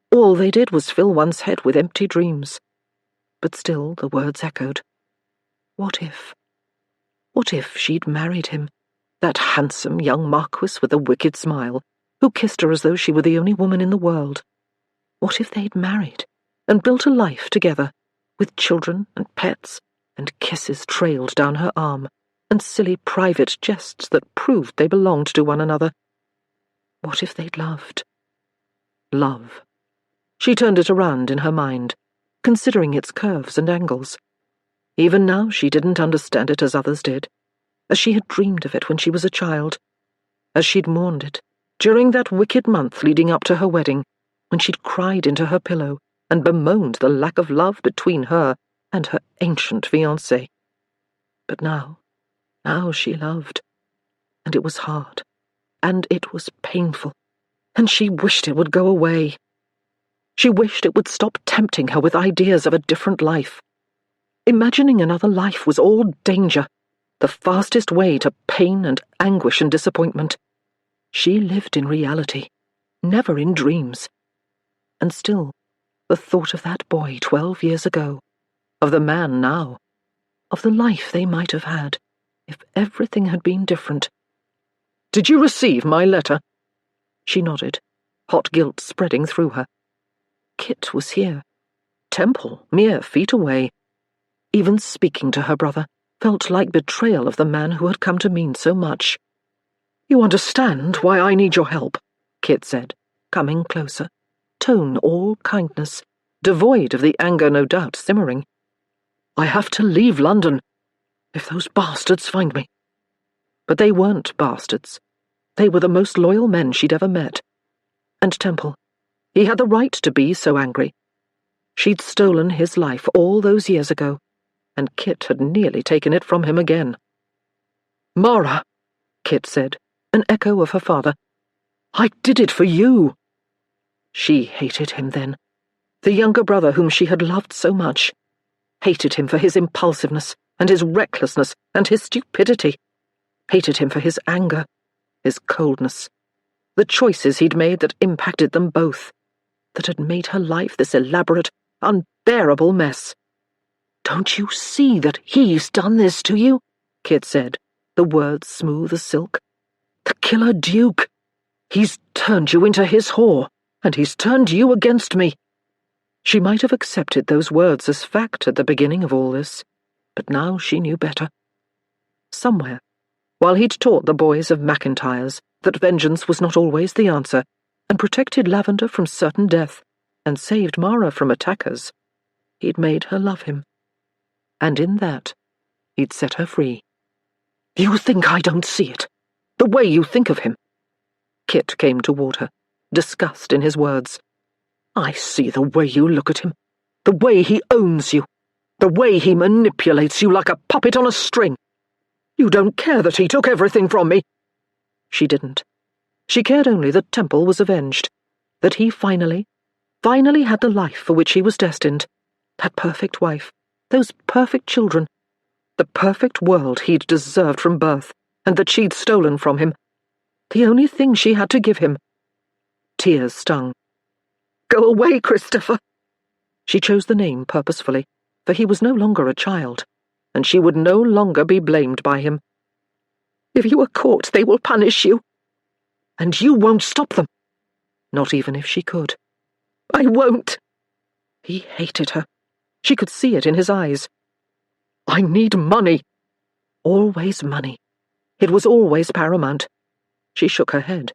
All they did was fill one's head with empty dreams. But still the words echoed. What if? What if she'd married him, that handsome young marquis with a wicked smile, who kissed her as though she were the only woman in the world? What if they'd married, and built a life together, with children and pets, and kisses trailed down her arm, and silly private jests that proved they belonged to one another? What if they'd loved? Love. She turned it around in her mind, considering its curves and angles. Even now she didn't understand it as others did, as she had dreamed of it when she was a child, as she'd mourned it during that wicked month leading up to her wedding, when she'd cried into her pillow and bemoaned the lack of love between her and her ancient fiancé. But now she loved, and it was hard, and it was painful, and she wished it would go away. She wished it would stop tempting her with ideas of a different life. Imagining another life was all danger, the fastest way to pain and anguish and disappointment. She lived in reality, never in dreams. And still, the thought of that boy 12 years ago, of the man now, of the life they might have had, if everything had been different. "Did you receive my letter?" She nodded, hot guilt spreading through her. Kit was here. Temple, mere feet away. Even speaking to her brother, felt like betrayal of the man who had come to mean so much. "You understand why I need your help," Kit said, coming closer, tone all kindness, devoid of the anger no doubt simmering. "I have to leave London if those bastards find me." But they weren't bastards. They were the most loyal men she'd ever met. And Temple, he had the right to be so angry. She'd stolen his life all those years ago, and Kit had nearly taken it from him again. "Mara," Kit said, an echo of her father. "I did it for you." She hated him then, the younger brother whom she had loved so much. Hated him for his impulsiveness and his recklessness and his stupidity. Hated him for his anger, his coldness, the choices he'd made that impacted them both, that had made her life this elaborate, unbearable mess. "Don't you see that he's done this to you?" Kit said, the words smooth as silk. "The killer Duke. He's turned you into his whore, and he's turned you against me." She might have accepted those words as fact at the beginning of all this, but now she knew better. Somewhere, while he'd taught the boys of McIntyre's that vengeance was not always the answer, and protected Lavender from certain death, and saved Mara from attackers, he'd made her love him. And in that, he'd set her free. "You think I don't see it? The way you think of him?" Kit came toward her, disgust in his words. "I see the way you look at him, the way he owns you, the way he manipulates you like a puppet on a string. You don't care that he took everything from me." She didn't. She cared only that Temple was avenged, that he finally had the life for which he was destined, that perfect wife, those perfect children, the perfect world he'd deserved from birth, and that she'd stolen from him. The only thing she had to give him. Tears stung. "Go away, Christopher." She chose the name purposefully, for he was no longer a child, and she would no longer be blamed by him. "If you are caught, they will punish you. And you won't stop them." Not even if she could. "I won't." He hated her. She could see it in his eyes. "I need money." Always money. It was always paramount. She shook her head.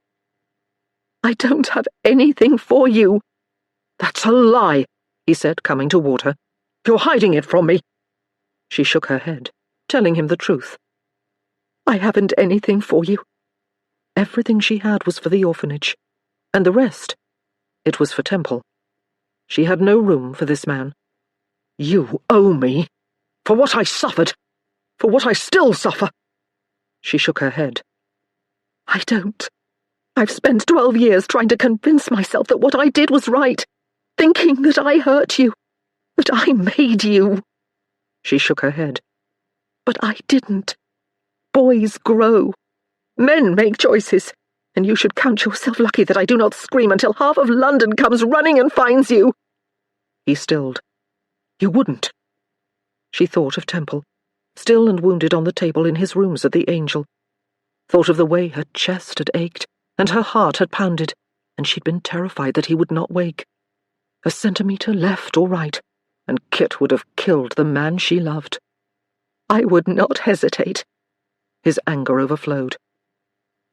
"I don't have anything for you." "That's a lie," he said, coming toward her. "You're hiding it from me." She shook her head, telling him the truth. "I haven't anything for you." Everything she had was for the orphanage, and the rest, it was for Temple. She had no room for this man. "You owe me. For what I suffered. For what I still suffer." She shook her head. "I don't. I've spent 12 years trying to convince myself that what I did was right, thinking that I hurt you, that I made you." She shook her head. "But I didn't. Boys grow. Men make choices, and you should count yourself lucky that I do not scream until half of London comes running and finds you." He stilled. "You wouldn't." She thought of Temple, still and wounded on the table in his rooms at the Angel. Thought of the way her chest had ached, and her heart had pounded, and she'd been terrified that he would not wake. A centimetre left or right, and Kit would have killed the man she loved. "I would not hesitate." His anger overflowed.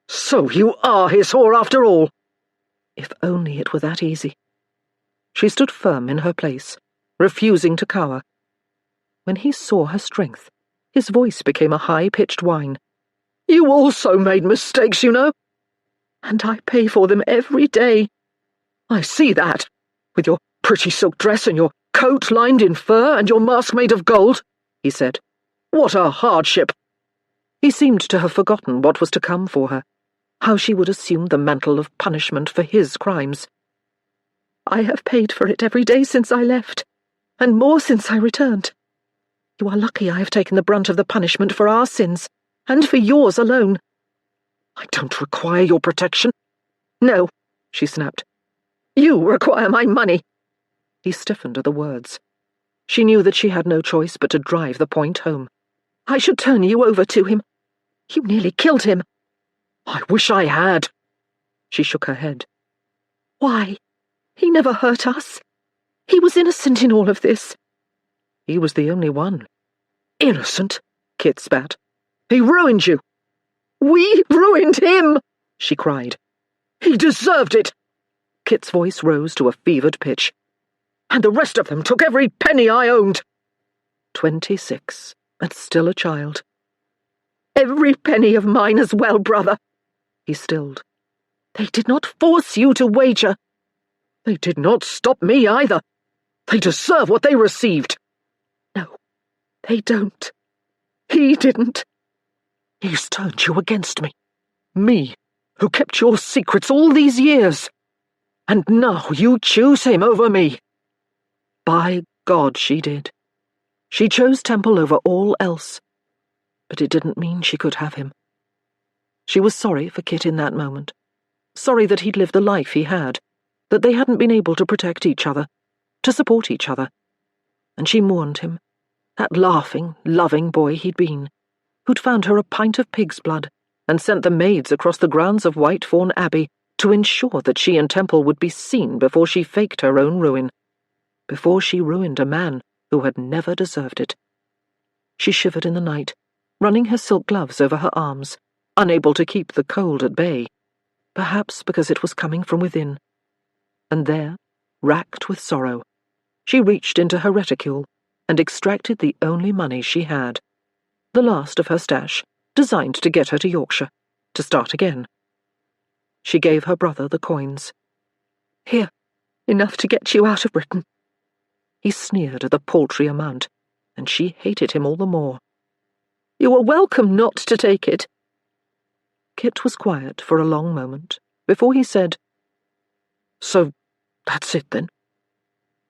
"So you are his whore after all." If only it were that easy. She stood firm in her place, refusing to cower. When he saw her strength, his voice became a high-pitched whine. "You also made mistakes, you know." "And I pay for them every day." "I see that, with your pretty silk dress and your coat lined in fur and your mask made of gold," he said. "What a hardship." He seemed to have forgotten what was to come for her, how she would assume the mantle of punishment for his crimes. "I have paid for it every day since I left, and more since I returned. You are lucky I have taken the brunt of the punishment for our sins, and for yours alone." "I don't require your protection." "No," she snapped. "You require my money." He stiffened at the words. She knew that she had no choice but to drive the point home. "I should turn you over to him. You nearly killed him." "I wish I had." She shook her head. "Why? He never hurt us. He was innocent in all of this." He was the only one. "Innocent? Kit spat. "He ruined you." "We ruined him!" she cried. "He deserved it!" Kit's voice rose to a fevered pitch. "And the rest of them took every penny I owned." 26, and still a child. "Every penny of mine as well, brother." He stilled. "They did not force you to wager." "They did not stop me either. They deserve what they received." "No, they don't. He didn't." "He's turned you against me. Me, who kept your secrets all these years. And now you choose him over me." By God, she did. She chose Temple over all else. But it didn't mean she could have him. She was sorry for Kit in that moment. Sorry that he'd lived the life he had, that they hadn't been able to protect each other, to support each other. And she mourned him, that laughing, loving boy he'd been, who'd found her a pint of pig's blood and sent the maids across the grounds of Whitethorn Abbey to ensure that she and Temple would be seen before she faked her own ruin, before she ruined a man who had never deserved it. She shivered in the night, running her silk gloves over her arms, unable to keep the cold at bay, perhaps because it was coming from within. And there, racked with sorrow, she reached into her reticule and extracted the only money she had, the last of her stash, designed to get her to Yorkshire, to start again. She gave her brother the coins. "Here, enough to get you out of Britain." He sneered at the paltry amount, and she hated him all the more. "You were welcome not to take it." Kit was quiet for a long moment, before he said, "So, that's it then?"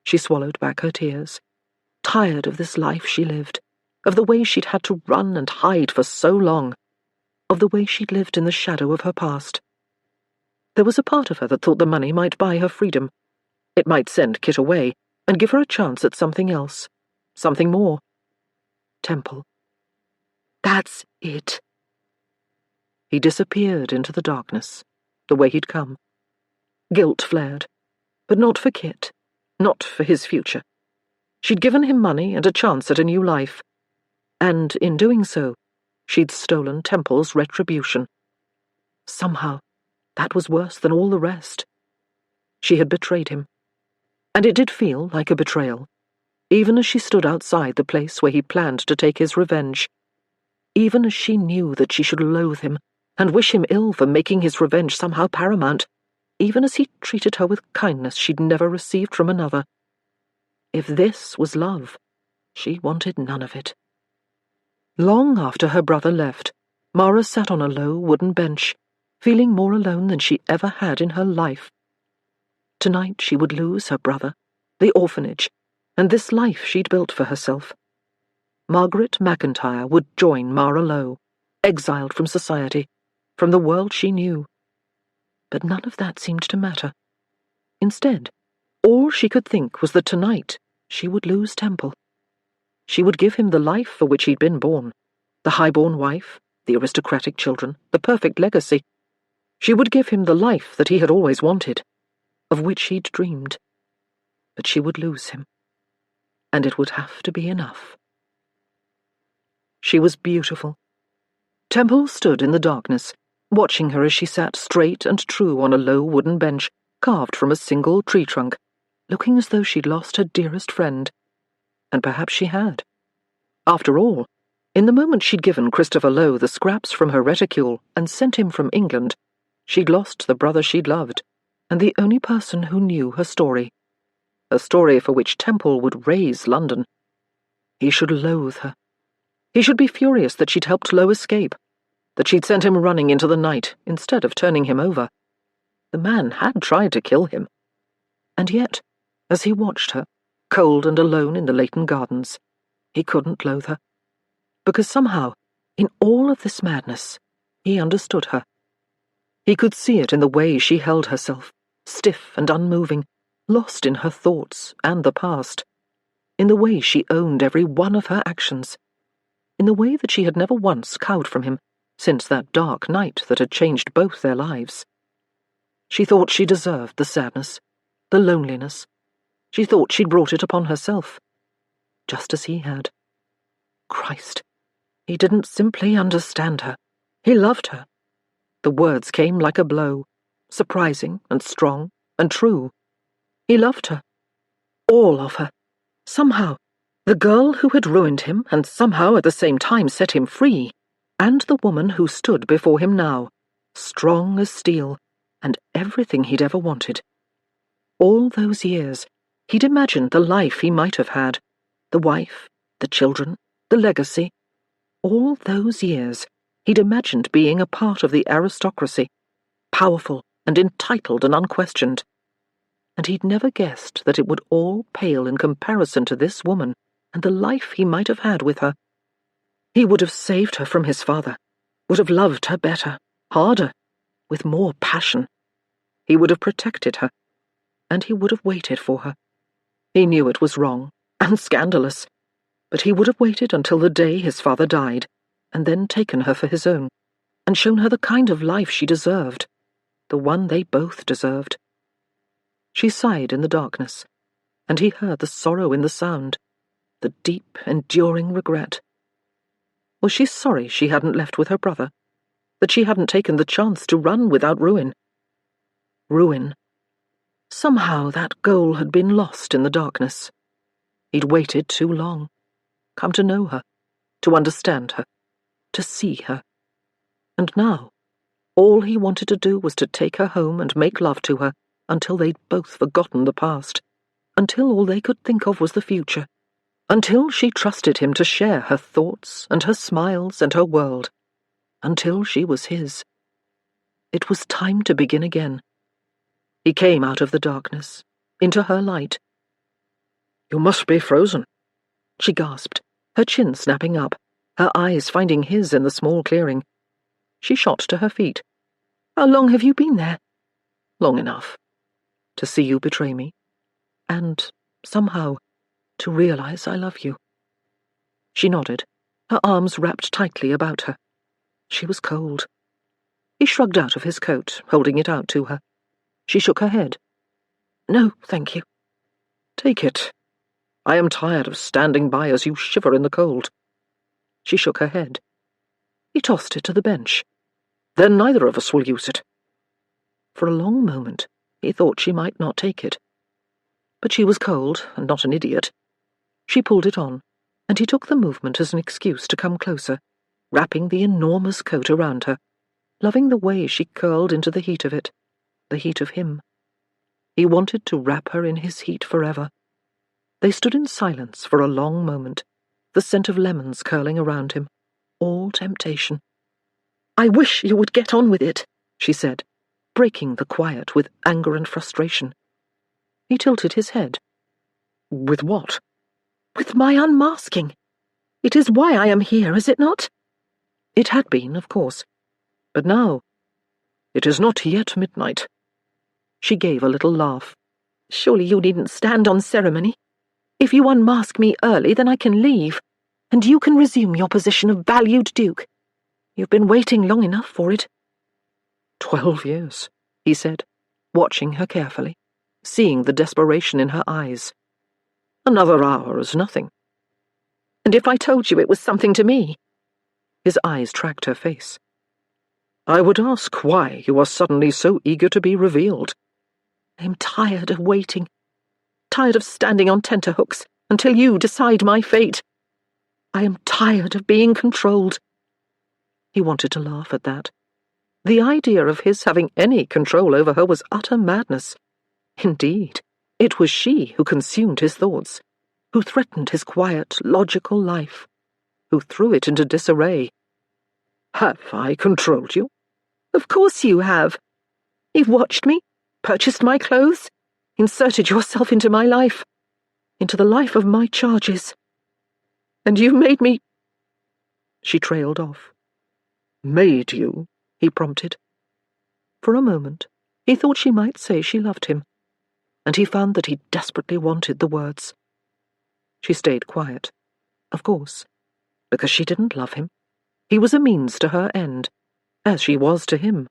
She swallowed back her tears, tired of this life she lived, of the way she'd had to run and hide for so long, of the way she'd lived in the shadow of her past. There was a part of her that thought the money might buy her freedom. It might send Kit away and give her a chance at something else, something more. Temple. That's it. He disappeared into the darkness, the way he'd come. Guilt flared, but not for Kit, not for his future. She'd given him money and a chance at a new life, and in doing so, she'd stolen Temple's retribution. Somehow, that was worse than all the rest. She had betrayed him, and it did feel like a betrayal, even as she stood outside the place where he planned to take his revenge, even as she knew that she should loathe him and wish him ill for making his revenge somehow paramount, even as he treated her with kindness she'd never received from another. If this was love, she wanted none of it. Long after her brother left, Mara sat on a low wooden bench, feeling more alone than she ever had in her life. Tonight she would lose her brother, the orphanage, and this life she'd built for herself. Margaret McIntyre would join Mara Lowe, exiled from society, from the world she knew. But none of that seemed to matter. Instead, all she could think was that tonight she would lose Temple. She would give him the life for which he'd been born, the high-born wife, the aristocratic children, the perfect legacy. She would give him the life that he had always wanted, of which he'd dreamed. But she would lose him, and it would have to be enough. She was beautiful. Temple stood in the darkness, watching her as she sat straight and true on a low wooden bench carved from a single tree trunk, looking as though she'd lost her dearest friend. And perhaps she had. After all, in the moment she'd given Christopher Lowe the scraps from her reticule and sent him from England, she'd lost the brother she'd loved, and the only person who knew her story. A story for which Temple would raise London. He should loathe her. He should be furious that she'd helped Lowe escape, that she'd sent him running into the night instead of turning him over. The man had tried to kill him. And yet, as he watched her, cold and alone in the Leighton Gardens, he couldn't loathe her. Because somehow, in all of this madness, he understood her. He could see it in the way she held herself, stiff and unmoving, lost in her thoughts and the past, in the way she owned every one of her actions, in the way that she had never once cowed from him since that dark night that had changed both their lives. She thought she deserved the sadness, the loneliness. She thought she'd brought it upon herself, just as he had. Christ, He didn't simply understand her. He loved her. The words came like a blow, surprising and strong and true. He loved her. All of her. Somehow. The girl who had ruined him and somehow at the same time set him free, and the woman who stood before him now, strong as steel, and everything he'd ever wanted. All those years, he'd imagined the life he might have had, the wife, the children, the legacy. All those years, he'd imagined being a part of the aristocracy, powerful and entitled and unquestioned. And he'd never guessed that it would all pale in comparison to this woman and the life he might have had with her. He would have saved her from his father, would have loved her better, harder, with more passion. He would have protected her, and he would have waited for her. He knew it was wrong and scandalous, but he would have waited until the day his father died, and then taken her for his own, and shown her the kind of life she deserved, the one they both deserved. She sighed in the darkness, and he heard the sorrow in the sound, the deep, enduring regret. Was she sorry she hadn't left with her brother? That she hadn't taken the chance to run without ruin? Ruin. Somehow that goal had been lost in the darkness. He'd waited too long, come to know her, to understand her, to see her. And now, all he wanted to do was to take her home and make love to her until they'd both forgotten the past, until all they could think of was the future, until she trusted him to share her thoughts and her smiles and her world, until she was his. It was time to begin again. He came out of the darkness, into her light. "You must be frozen," she gasped, her chin snapping up, her eyes finding his in the small clearing. She shot to her feet. "How long have you been there?" "Long enough. To see you betray me, and, somehow, to realize I love you." She nodded, her arms wrapped tightly about her. She was cold. He shrugged out of his coat, holding it out to her. She shook her head. "No, thank you." "Take it. I am tired of standing by as you shiver in the cold." She shook her head. He tossed it to the bench. "Then neither of us will use it." For a long moment, he thought she might not take it. But she was cold, and not an idiot. She pulled it on, and he took the movement as an excuse to come closer, wrapping the enormous coat around her, loving the way she curled into the heat of it, the heat of him. He wanted to wrap her in his heat forever. They stood in silence for a long moment, the scent of lemons curling around him, all temptation. "I wish you would get on with it," she said, breaking the quiet with anger and frustration. He tilted his head. "With what?" "With my unmasking. It is why I am here, is it not?" It had been, of course. But now, "It is not yet midnight." She gave a little laugh. "Surely you needn't stand on ceremony. If you unmask me early, then I can leave, and you can resume your position of valued duke. You've been waiting long enough for it." 12 years, he said, watching her carefully, seeing the desperation in her eyes. "Another hour is nothing." "And if I told you it was something to me?" His eyes tracked her face. "I would ask why you are suddenly so eager to be revealed." "I am tired of waiting, tired of standing on tenterhooks until you decide my fate. I am tired of being controlled." He wanted to laugh at that. The idea of his having any control over her was utter madness. Indeed, it was she who consumed his thoughts, who threatened his quiet, logical life, who threw it into disarray. "Have I controlled you?" "Of course you have. You've watched me, purchased my clothes, inserted yourself into my life, into the life of my charges. And you've made me—" She trailed off. "Made you?" he prompted. For a moment, he thought she might say she loved him, and he found that he desperately wanted the words. She stayed quiet, of course, because she didn't love him. He was a means to her end, as she was to him,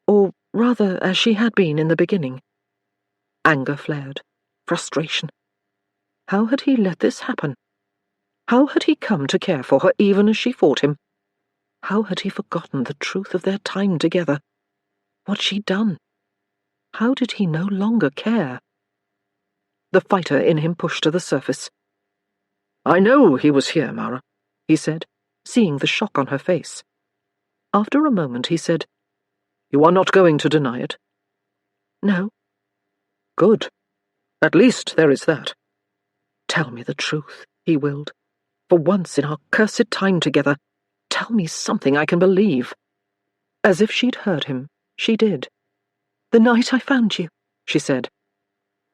or rather as she had been in the beginning. Anger flared, frustration. How had he let this happen? How had he come to care for her even as she fought him? How had he forgotten the truth of their time together? What'd she done? How did he no longer care? The fighter in him pushed to the surface. "I know he was here, Mara," he said, seeing the shock on her face. After a moment he said, "You are not going to deny it?" "No." "Good. At least there is that." "Tell me the truth," he willed. "For once in our cursed time together, tell me something I can believe." As if she'd heard him, she did. "The night I found you," she said,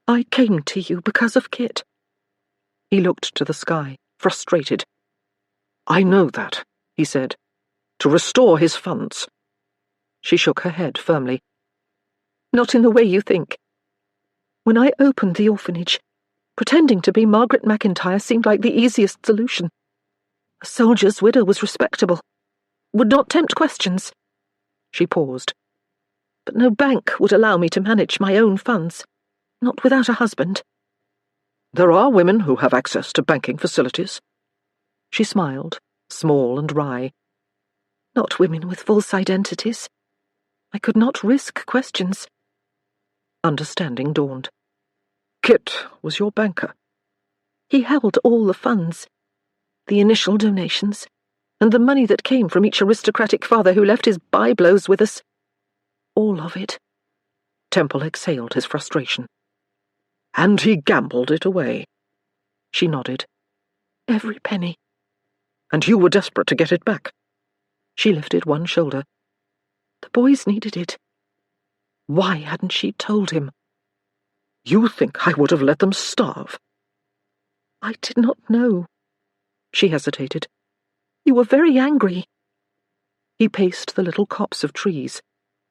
"I came to you because of Kit." He looked to the sky, frustrated. "I know that," he said. "To restore his funds." She shook her head firmly. "Not in the way you think. When I opened the orphanage, pretending to be Margaret McIntyre seemed like the easiest solution. A soldier's widow was respectable, would not tempt questions." She paused. "But no bank would allow me to manage my own funds, not without a husband." "There are women who have access to banking facilities." She smiled, small and wry. "Not women with false identities. I could not risk questions." Understanding dawned. "Kit was your banker." "He held all the funds, the initial donations, and the money that came from each aristocratic father who left his byblows with us. All of it." Temple exhaled his frustration. "And he gambled it away." She nodded. "Every penny." "And you were desperate to get it back." She lifted one shoulder. "The boys needed it." Why hadn't she told him? "You think I would have let them starve?" "I did not know." She hesitated. "You were very angry." He paced the little copse of trees,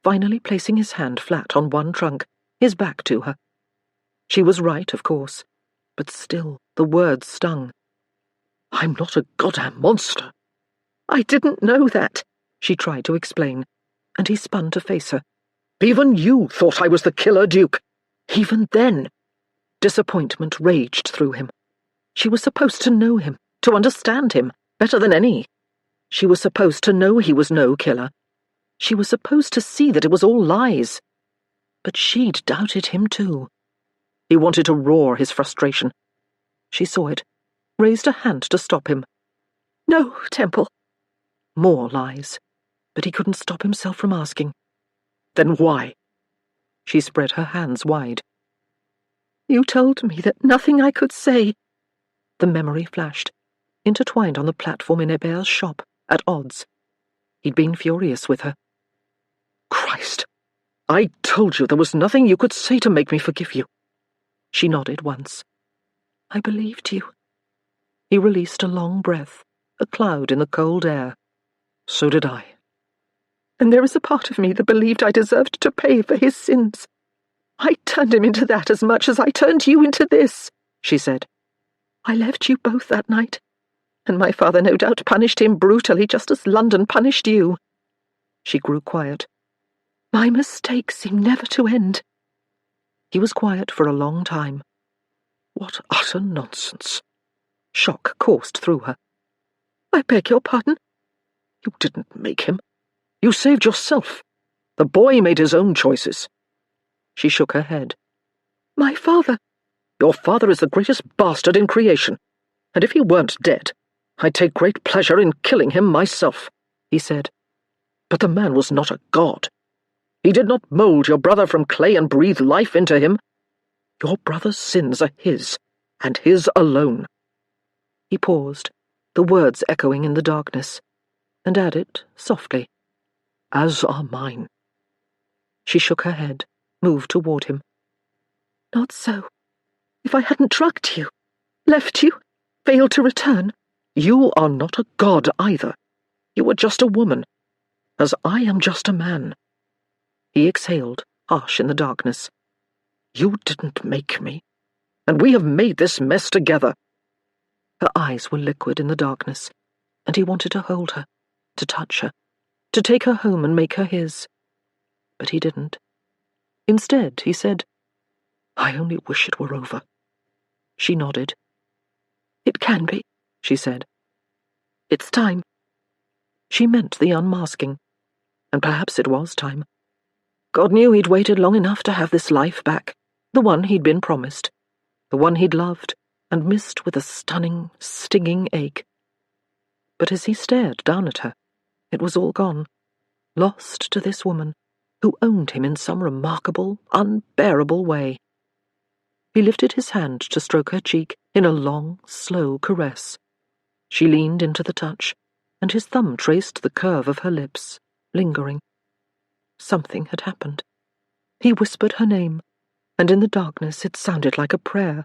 finally placing his hand flat on one trunk, his back to her. She was right, of course, but still the words stung. "I'm not a goddamn monster." "I didn't know that," she tried to explain, and he spun to face her. "Even you thought I was the killer Duke." Even then, disappointment raged through him. She was supposed to know him, to understand him, better than any. She was supposed to know he was no killer. She was supposed to see that it was all lies. But she'd doubted him too. He wanted to roar his frustration. She saw it, raised a hand to stop him. "No, Temple." More lies, but he couldn't stop himself from asking. "Then why?" She spread her hands wide. "You told me that nothing I could say—" The memory flashed, intertwined on the platform in Hebert's shop, at odds. He'd been furious with her. "Christ! I told you there was nothing you could say to make me forgive you." She nodded once. "I believed you." He released a long breath, a cloud in the cold air. "So did I." "And there is a part of me that believed I deserved to pay for his sins. I turned him into that as much as I turned you into this," she said. "I left you both that night, and my father no doubt punished him brutally just as London punished you." She grew quiet. "My mistakes seem never to end." He was quiet for a long time. "What utter nonsense." Shock coursed through her. "I beg your pardon?" "You didn't make him. You saved yourself. The boy made his own choices." She shook her head. My father. Your father is the greatest bastard in creation, and if he weren't dead, I'd take great pleasure in killing him myself, he said. But the man was not a god. He did not mold your brother from clay and breathe life into him. Your brother's sins are his, and his alone. He paused, the words echoing in the darkness, and added, softly, as are mine. She shook her head, moved toward him. Not so. If I hadn't drugged you, left you, failed to return. You are not a god either. You are just a woman, as I am just a man. He exhaled, harsh in the darkness. You didn't make me, and we have made this mess together. Her eyes were liquid in the darkness, and he wanted to hold her, to touch her, to take her home and make her his. But he didn't. Instead, he said, I only wish it were over. She nodded. It can be, she said. It's time. She meant the unmasking, and perhaps it was time. God knew he'd waited long enough to have this life back, the one he'd been promised, the one he'd loved and missed with a stunning, stinging ache. But as he stared down at her, it was all gone, lost to this woman who owned him in some remarkable, unbearable way. He lifted his hand to stroke her cheek in a long, slow caress. She leaned into the touch, and his thumb traced the curve of her lips, lingering. Something had happened. He whispered her name, and in the darkness it sounded like a prayer.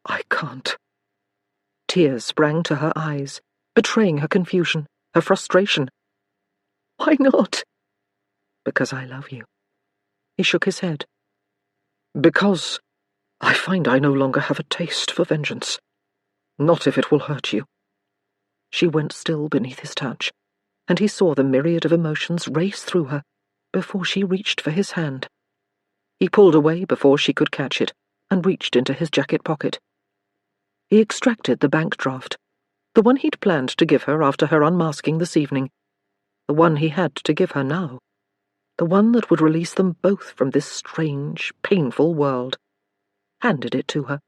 I can't. Tears sprang to her eyes, betraying her confusion, her frustration. Why not? Because I love you. He shook his head. Because I find I no longer have a taste for vengeance. Not if it will hurt you. She went still beneath his touch, and he saw the myriad of emotions race through her before she reached for his hand. He pulled away before she could catch it and reached into his jacket pocket. He extracted the bank draft, the one he'd planned to give her after her unmasking this evening, the one he had to give her now, the one that would release them both from this strange, painful world. Handed it to her.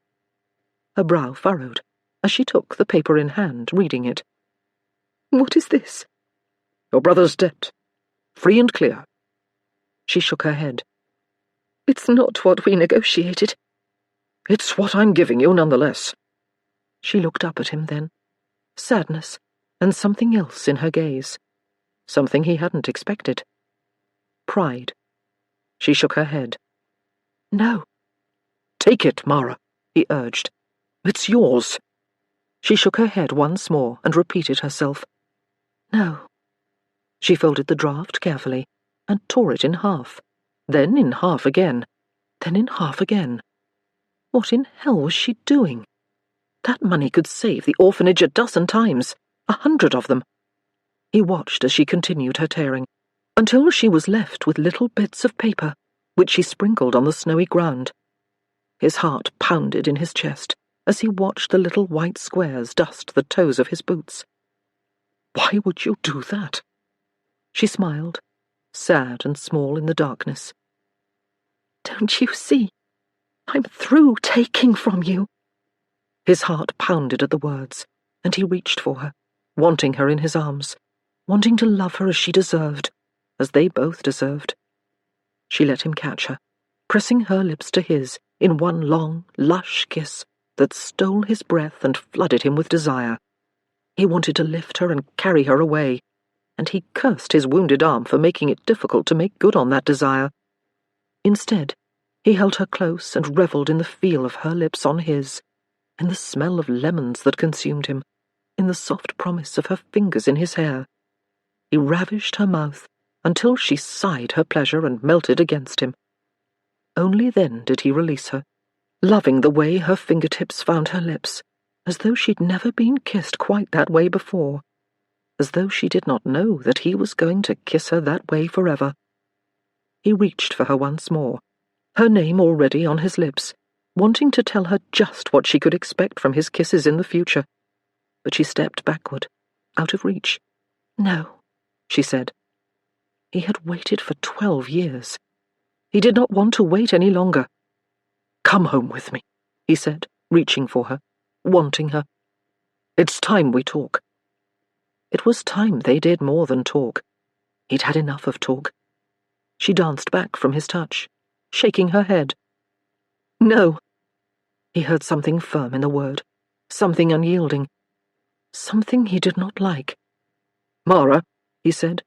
Her brow furrowed as she took the paper in hand, reading it. What is this? Your brother's debt. Free and clear. She shook her head. It's not what we negotiated. It's what I'm giving you nonetheless. She looked up at him then, sadness and something else in her gaze, something he hadn't expected. Pride. She shook her head. No. Take it, Mara, he urged. It's yours. She shook her head once more and repeated herself. No. She folded the draft carefully and tore it in half, then in half again, then in half again. What in hell was she doing? That money could save the orphanage 12 times, 100 of them. He watched as she continued her tearing, until she was left with little bits of paper, which she sprinkled on the snowy ground. His heart pounded in his chest as he watched the little white squares dust the toes of his boots. Why would you do that? She smiled, sad and small in the darkness. Don't you see? I'm through taking from you. His heart pounded at the words, and he reached for her, wanting her in his arms, wanting to love her as she deserved, as they both deserved. She let him catch her, pressing her lips to his in one long, lush kiss that stole his breath and flooded him with desire. He wanted to lift her and carry her away, and he cursed his wounded arm for making it difficult to make good on that desire. Instead, he held her close and revelled in the feel of her lips on his, in the smell of lemons that consumed him, in the soft promise of her fingers in his hair. He ravished her mouth until she sighed her pleasure and melted against him. Only then did he release her, loving the way her fingertips found her lips, as though she'd never been kissed quite that way before, as though she did not know that he was going to kiss her that way forever. He reached for her once more, her name already on his lips, wanting to tell her just what she could expect from his kisses in the future. But she stepped backward, out of reach. No, she said. He had waited for 12 years. He did not want to wait any longer. Come home with me, he said, reaching for her, wanting her. It's time we talk. It was time they did more than talk. He'd had enough of talk. She danced back from his touch, shaking her head. No. He heard something firm in the word, something unyielding, something he did not like. Mara, he said.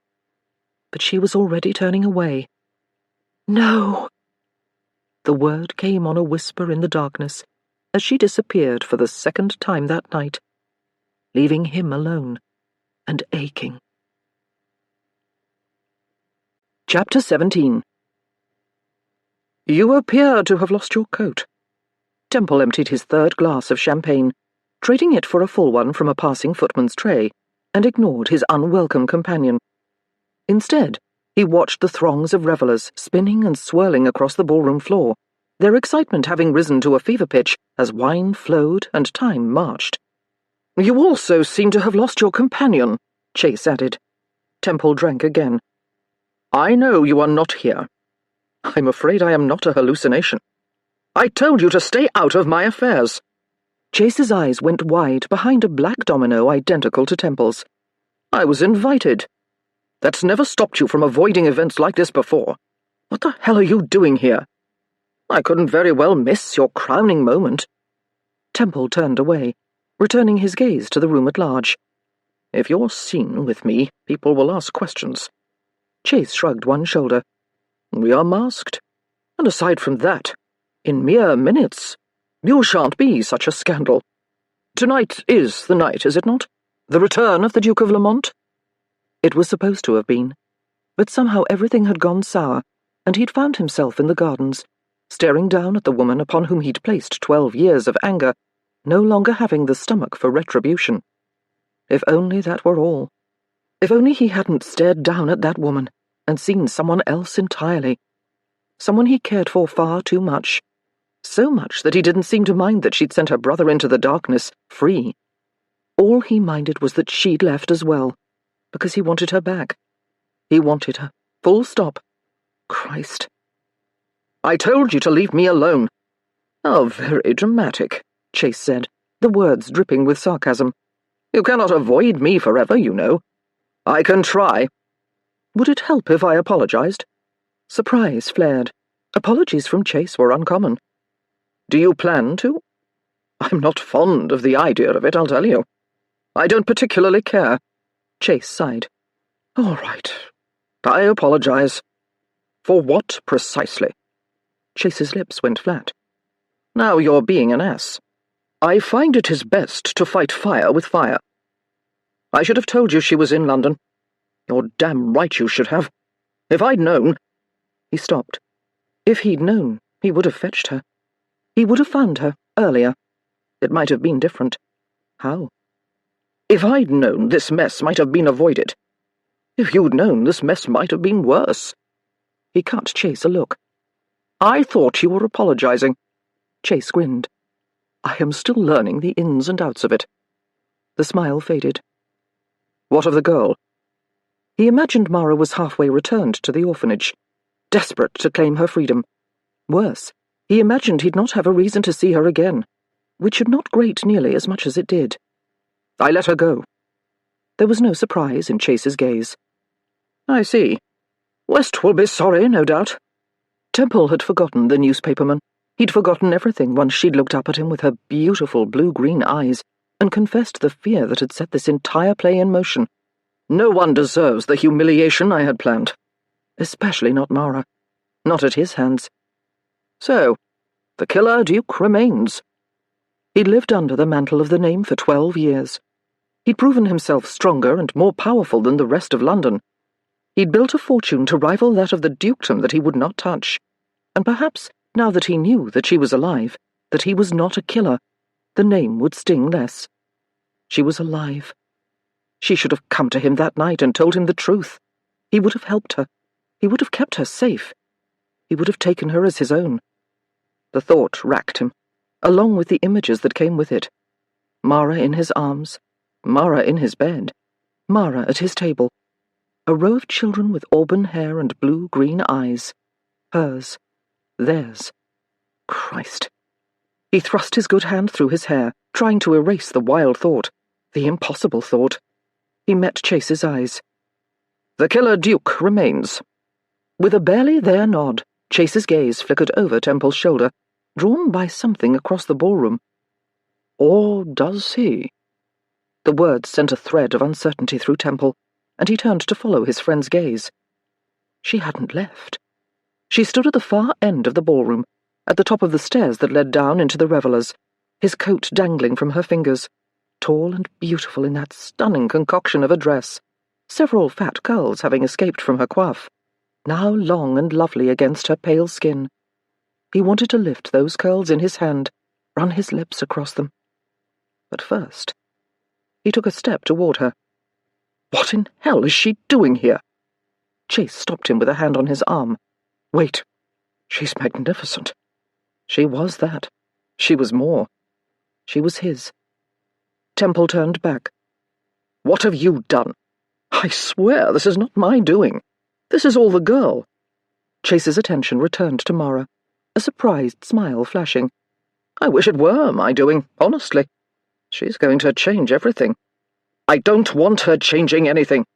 But she was already turning away. No. The word came on a whisper in the darkness as she disappeared for the second time that night, leaving him alone and aching. Chapter 17. You appear to have lost your coat. Temple emptied his third glass of champagne, trading it for a full one from a passing footman's tray, and ignored his unwelcome companion. Instead, he watched the throngs of revellers spinning and swirling across the ballroom floor, their excitement having risen to a fever pitch as wine flowed and time marched. You also seem to have lost your companion, Chase added. Temple drank again. I know you are not here. I'm afraid I am not a hallucination. I told you to stay out of my affairs. Chase's eyes went wide behind a black domino identical to Temple's. I was invited. That's never stopped you from avoiding events like this before. What the hell are you doing here? I couldn't very well miss your crowning moment. Temple turned away, returning his gaze to the room at large. If you're seen with me, people will ask questions. Chase shrugged one shoulder. We are masked. And aside from that, in mere minutes, you shan't be such a scandal. Tonight is the night, is it not? The return of the Duke of Lamont? It was supposed to have been, but somehow everything had gone sour, and he'd found himself in the gardens, staring down at the woman upon whom he'd placed 12 years of anger, no longer having the stomach for retribution. If only that were all. If only he hadn't stared down at that woman and seen someone else entirely. Someone he cared for far too much. So much that he didn't seem to mind that she'd sent her brother into the darkness, free. All he minded was that she'd left as well, because he wanted her back. He wanted her. Full stop. Christ. I told you to leave me alone. How very dramatic, Chase said, the words dripping with sarcasm. You cannot avoid me forever, you know. I can try. Would it help if I apologized? Surprise flared. Apologies from Chase were uncommon. Do you plan to? I'm not fond of the idea of it, I'll tell you. I don't particularly care. Chase sighed. All right. I apologize. For what precisely? Chase's lips went flat. Now you're being an ass. I find it is best to fight fire with fire. I should have told you she was in London. You're damn right you should have. If I'd known— He stopped. If he'd known, he would have fetched her. He would have found her, earlier. It might have been different. How? If I'd known this mess might have been avoided. If you'd known this mess might have been worse. He cut Chase a look. I thought you were apologizing. Chase grinned. I am still learning the ins and outs of it. The smile faded. What of the girl? He imagined Mara was halfway returned to the orphanage, desperate to claim her freedom. Worse, he imagined he'd not have a reason to see her again, which had not grate nearly as much as it did. I let her go. There was no surprise in Chase's gaze. I see. West will be sorry, no doubt. Temple had forgotten the newspaperman. He'd forgotten everything once she'd looked up at him with her beautiful blue-green eyes and confessed the fear that had set this entire play in motion. No one deserves the humiliation I had planned. Especially not Mara. Not at his hands. So, the killer Duke remains. He'd lived under the mantle of the name for 12 years. He'd proven himself stronger and more powerful than the rest of London. He'd built a fortune to rival that of the dukedom that he would not touch. And perhaps, now that he knew that she was alive, that he was not a killer, the name would sting less. She was alive. She should have come to him that night and told him the truth. He would have helped her. He would have kept her safe. He would have taken her as his own. The thought racked him, along with the images that came with it. Mara in his arms, Mara in his bed, Mara at his table. A row of children with auburn hair and blue-green eyes. Hers. Theirs. Christ. He thrust his good hand through his hair, trying to erase the wild thought, the impossible thought. He met Chase's eyes. The killer Duke remains. With a barely there nod, Chase's gaze flickered over Temple's shoulder, drawn by something across the ballroom. Or does he? The words sent a thread of uncertainty through Temple, and he turned to follow his friend's gaze. She hadn't left. She stood at the far end of the ballroom, at the top of the stairs that led down into the revellers, his coat dangling from her fingers, tall and beautiful in that stunning concoction of a dress, several fat curls having escaped from her coif, now long and lovely against her pale skin. He wanted to lift those curls in his hand, run his lips across them. But first, he took a step toward her. What in hell is she doing here? Chase stopped him with a hand on his arm. Wait. She's magnificent. She was that. She was more. She was his. Temple turned back. "What have you done? I swear this is not my doing. This is all the girl." Chase's attention returned to Mara, a surprised smile flashing. "I wish it were my doing, honestly. She's going to change everything." "I don't want her changing anything.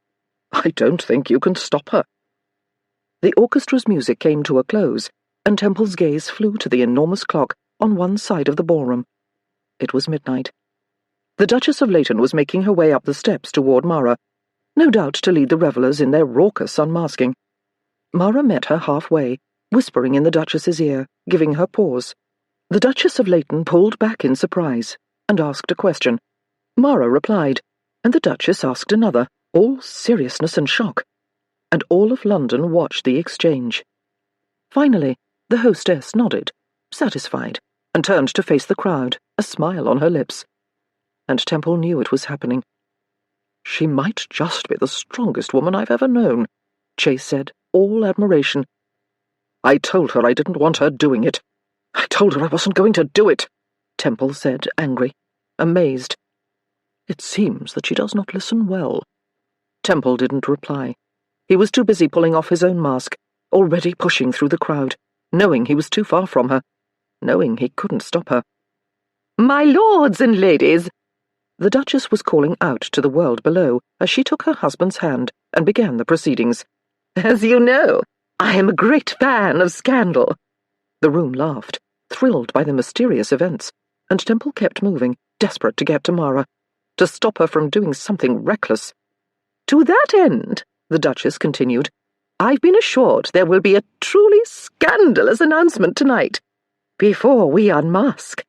I don't think you can stop her." The orchestra's music came to a close, and Temple's gaze flew to the enormous clock on one side of the ballroom. It was midnight. The Duchess of Leighton was making her way up the steps toward Mara, no doubt to lead the revellers in their raucous unmasking. Mara met her halfway, whispering in the Duchess's ear, giving her pause. The Duchess of Leighton pulled back in surprise and asked a question. Mara replied, and the Duchess asked another, all seriousness and shock. And all of London watched the exchange. Finally, the hostess nodded, satisfied, and turned to face the crowd, a smile on her lips. And Temple knew it was happening. "She might just be the strongest woman I've ever known," Chase said, all admiration. "I told her I didn't want her doing it. I told her I wasn't going to do it," Temple said, angry, amazed. "It seems that she does not listen well." Temple didn't reply. He was too busy pulling off his own mask, already pushing through the crowd, knowing he was too far from her, knowing he couldn't stop her. "My lords and ladies!" The Duchess was calling out to the world below as she took her husband's hand and began the proceedings. "As you know, I am a great fan of scandal." The room laughed, thrilled by the mysterious events, and Temple kept moving, desperate to get to Mara, to stop her from doing something reckless. "To that end," the Duchess continued, "I've been assured there will be a truly scandalous announcement tonight, before we unmask."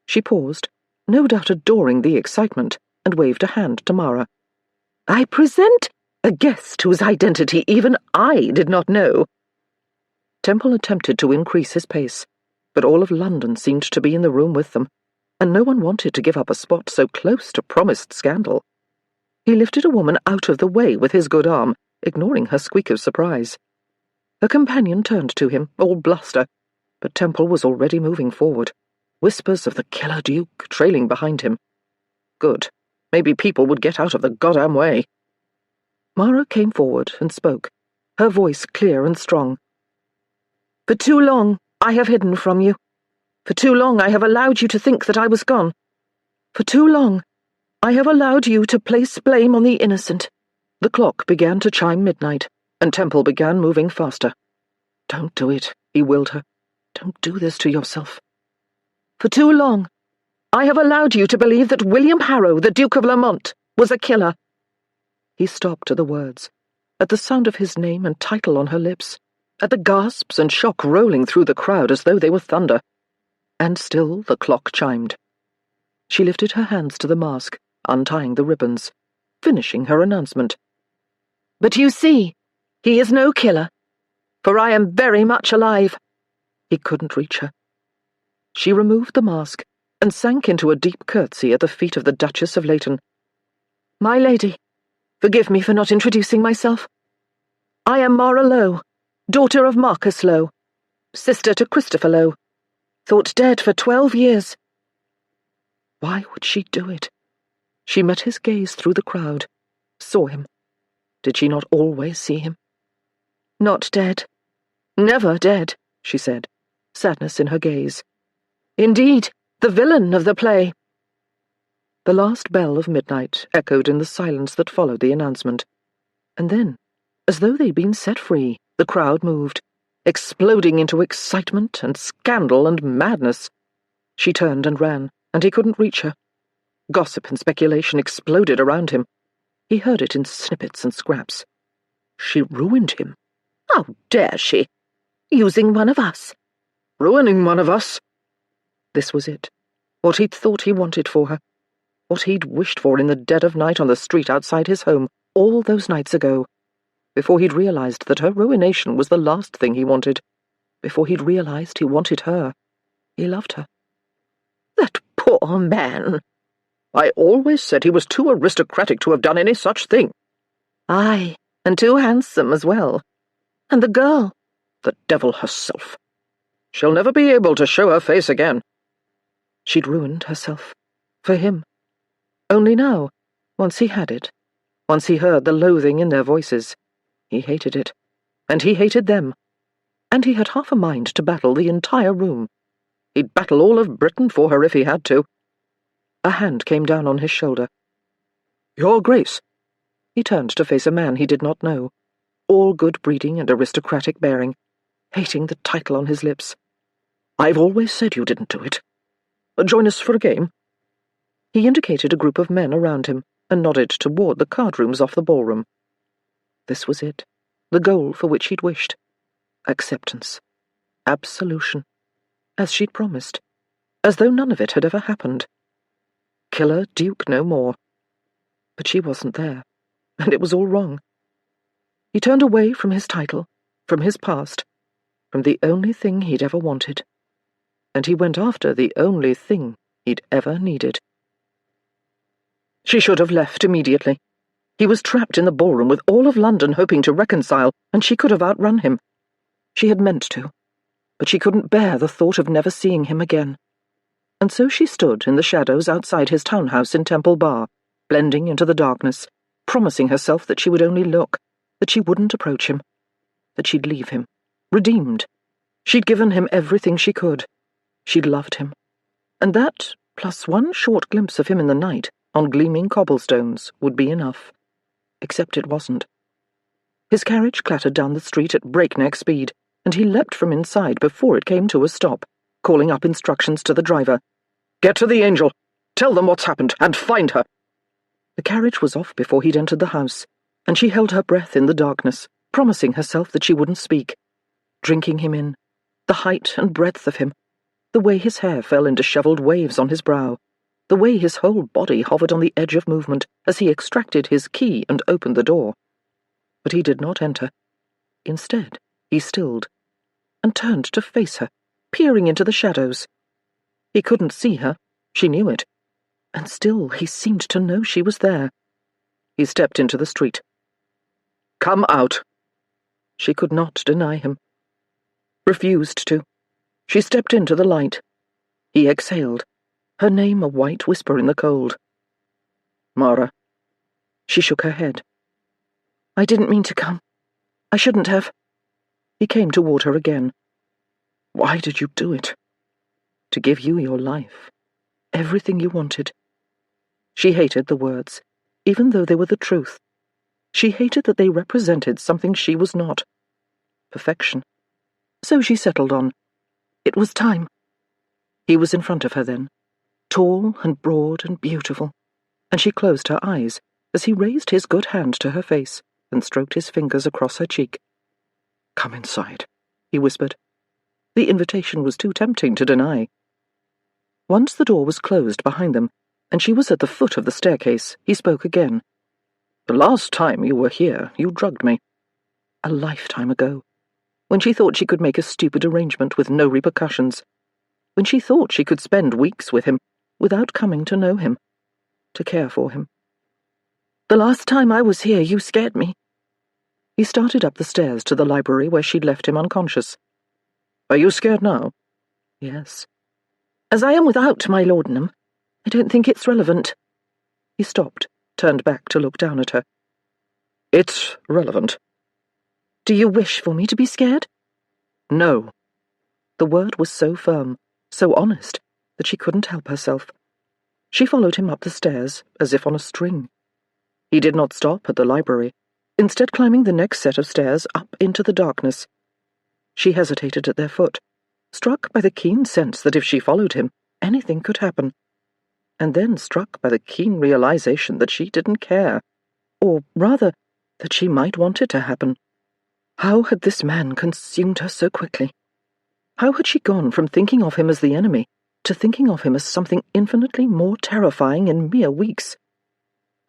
She paused, no doubt adoring the excitement, and waved a hand to Mara. "I present a guest whose identity even I did not know." Temple attempted to increase his pace, but all of London seemed to be in the room with them, and no one wanted to give up a spot so close to promised scandal. He lifted a woman out of the way with his good arm, ignoring her squeak of surprise. Her companion turned to him, all bluster, but Temple was already moving forward, whispers of the killer Duke trailing behind him. Good. Maybe people would get out of the goddamn way. Mara came forward and spoke, her voice clear and strong. "For too long I have hidden from you. For too long I have allowed you to think that I was gone. For too long I have allowed you to place blame on the innocent." The clock began to chime midnight, and Temple began moving faster. "Don't do it," he willed her. "Don't do this to yourself." "For too long I have allowed you to believe that William Harrow, the Duke of Lamont, was a killer." He stopped at the words, at the sound of his name and title on her lips, at the gasps and shock rolling through the crowd as though they were thunder. And still the clock chimed. She lifted her hands to the mask, untying the ribbons, finishing her announcement. "But you see, he is no killer, for I am very much alive." He couldn't reach her. She removed the mask and sank into a deep curtsy at the feet of the Duchess of Leighton. "My lady, forgive me for not introducing myself. I am Mara Lowe, daughter of Marcus Lowe, sister to Christopher Lowe, thought dead for 12 years. Why would she do it? She met his gaze through the crowd, saw him. Did she not always see him? "Not dead. Never dead," she said, sadness in her gaze. "Indeed, the villain of the play." The last bell of midnight echoed in the silence that followed the announcement. And then, as though they'd been set free, the crowd moved, exploding into excitement and scandal and madness. She turned and ran, and he couldn't reach her. Gossip and speculation exploded around him. He heard it in snippets and scraps. She ruined him. How dare she? Using one of us. Ruining one of us. This was it. What he'd thought he wanted for her. What he'd wished for in the dead of night on the street outside his home all those nights ago. Before he'd realized that her ruination was the last thing he wanted. Before he'd realized he wanted her. He loved her. That poor man. I always said he was too aristocratic to have done any such thing. Aye, and too handsome as well. And the girl, the devil herself. She'll never be able to show her face again. She'd ruined herself. For him. Only now, once he had it, once he heard the loathing in their voices, he hated it, and he hated them, and he had half a mind to battle the entire room. He'd battle all of Britain for her if he had to. A hand came down on his shoulder. "Your Grace." He turned to face a man he did not know, all good breeding and aristocratic bearing, hating the title on his lips. "I've always said you didn't do it. Join us for a game?" He indicated a group of men around him and nodded toward the card rooms off the ballroom. This was it, the goal for which he'd wished. Acceptance. Absolution. As she'd promised. As though none of it had ever happened. Killer Duke no more. But she wasn't there, and it was all wrong. He turned away from his title, from his past, from the only thing he'd ever wanted. And he went after the only thing he'd ever needed. She should have left immediately. He was trapped in the ballroom with all of London hoping to reconcile, and she could have outrun him. She had meant to, but she couldn't bear the thought of never seeing him again. And so she stood in the shadows outside his townhouse in Temple Bar, blending into the darkness, promising herself that she would only look, that she wouldn't approach him, that she'd leave him, redeemed. She'd given him everything she could. She'd loved him. And that, plus one short glimpse of him in the night, on gleaming cobblestones, would be enough. Except it wasn't. His carriage clattered down the street at breakneck speed, and he leapt from inside before it came to a stop, calling up instructions to the driver. "Get to the Angel! Tell them what's happened, and find her!" The carriage was off before he'd entered the house, and she held her breath in the darkness, promising herself that she wouldn't speak, drinking him in, the height and breadth of him, the way his hair fell in dishevelled waves on his brow, the way his whole body hovered on the edge of movement as he extracted his key and opened the door. But he did not enter. Instead, he stilled, and turned to face her, peering into the shadows. He couldn't see her, she knew it, and still he seemed to know she was there. He stepped into the street. "Come out!" She could not deny him. Refused to. She stepped into the light. He exhaled, her name a white whisper in the cold. "Mara." She shook her head. "I didn't mean to come. I shouldn't have." He came toward her again. "Why did you do it?" "To give you your life. Everything you wanted." She hated the words, even though they were the truth. She hated that they represented something she was not. Perfection. So she settled on, it was time. He was in front of her then, tall and broad and beautiful, and she closed her eyes as he raised his good hand to her face and stroked his fingers across her cheek. "Come inside," he whispered. The invitation was too tempting to deny. Once the door was closed behind them, and she was at the foot of the staircase, he spoke again. "The last time you were here, you drugged me." A lifetime ago, when she thought she could make a stupid arrangement with no repercussions, when she thought she could spend weeks with him without coming to know him, to care for him. "The last time I was here, you scared me." He started up the stairs to the library where she'd left him unconscious. "Are you scared now?" "Yes." "As I am without my laudanum, I don't think it's relevant." He stopped, turned back to look down at her. "It's relevant." "Do you wish for me to be scared?" "No." The word was so firm, so honest, that she couldn't help herself. She followed him up the stairs, as if on a string. He did not stop at the library, instead climbing the next set of stairs up into the darkness. She hesitated at their foot, struck by the keen sense that if she followed him, anything could happen, and then struck by the keen realization that she didn't care, or rather, that she might want it to happen. How had this man consumed her so quickly? How had she gone from thinking of him as the enemy to thinking of him as something infinitely more terrifying in mere weeks?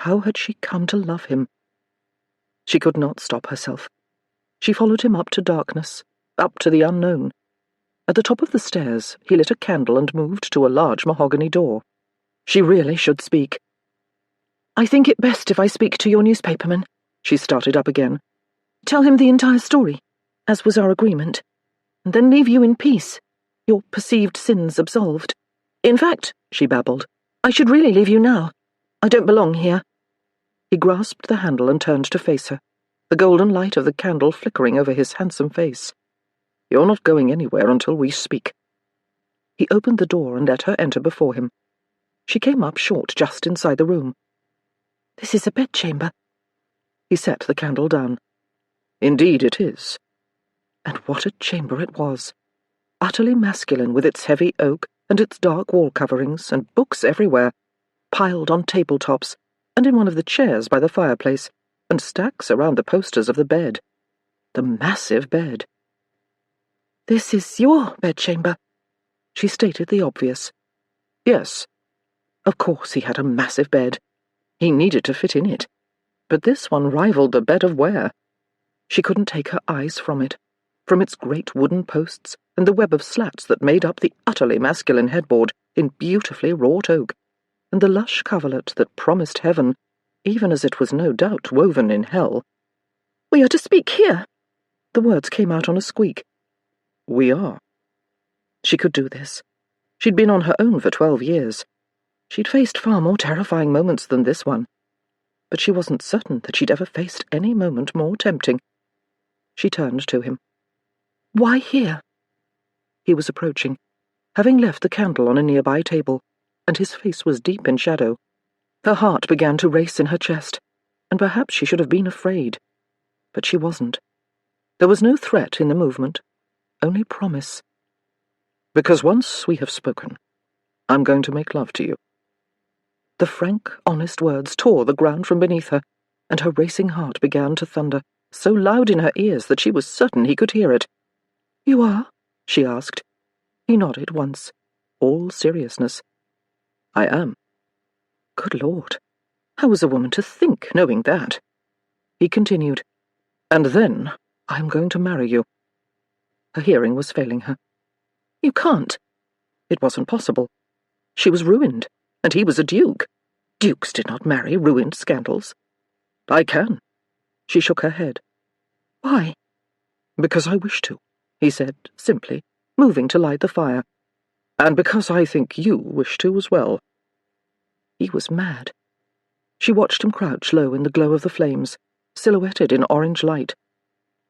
How had she come to love him? She could not stop herself. She followed him up to darkness, up to the unknown. At the top of the stairs, he lit a candle and moved to a large mahogany door. She really should speak. "I think it best if I speak to your newspaperman," she started up again. "Tell him the entire story, as was our agreement, and then leave you in peace, your perceived sins absolved. In fact," she babbled, "I should really leave you now. I don't belong here." He grasped the handle and turned to face her, the golden light of the candle flickering over his handsome face. "You're not going anywhere until we speak." He opened the door and let her enter before him. She came up short just inside the room. "This is a bedchamber." He set the candle down. "Indeed it is." And what a chamber it was! Utterly masculine, with its heavy oak and its dark wall coverings and books everywhere, piled on tabletops and in one of the chairs by the fireplace, and stacks around the posters of the bed. The massive bed. "This is your bedchamber," she stated the obvious. "Yes." Of course he had a massive bed. He needed to fit in it. But this one rivaled the bed of Ware. She couldn't take her eyes from it, from its great wooden posts and the web of slats that made up the utterly masculine headboard in beautifully wrought oak, and the lush coverlet that promised heaven, even as it was no doubt woven in hell. "We are to speak here." The words came out on a squeak. "We are." She could do this. She'd been on her own for 12 years. She'd faced far more terrifying moments than this one. But she wasn't certain that she'd ever faced any moment more tempting. She turned to him. "Why here?" He was approaching, having left the candle on a nearby table, and his face was deep in shadow. Her heart began to race in her chest, and perhaps she should have been afraid. But she wasn't. There was no threat in the movement, only promise. "Because once we have spoken, I'm going to make love to you." The frank, honest words tore the ground from beneath her, and her racing heart began to thunder, so loud in her ears that she was certain he could hear it. "You are?" she asked. He nodded once, all seriousness. "I am." Good Lord, how was a woman to think, knowing that? He continued, "And then I'm going to marry you." Her hearing was failing her. "You can't." It wasn't possible. She was ruined, and he was a duke. Dukes did not marry ruined scandals. "I can." She shook her head. "Why?" "Because I wish to," he said, simply, moving to light the fire. "And because I think you wish to as well." He was mad. She watched him crouch low in the glow of the flames, silhouetted in orange light.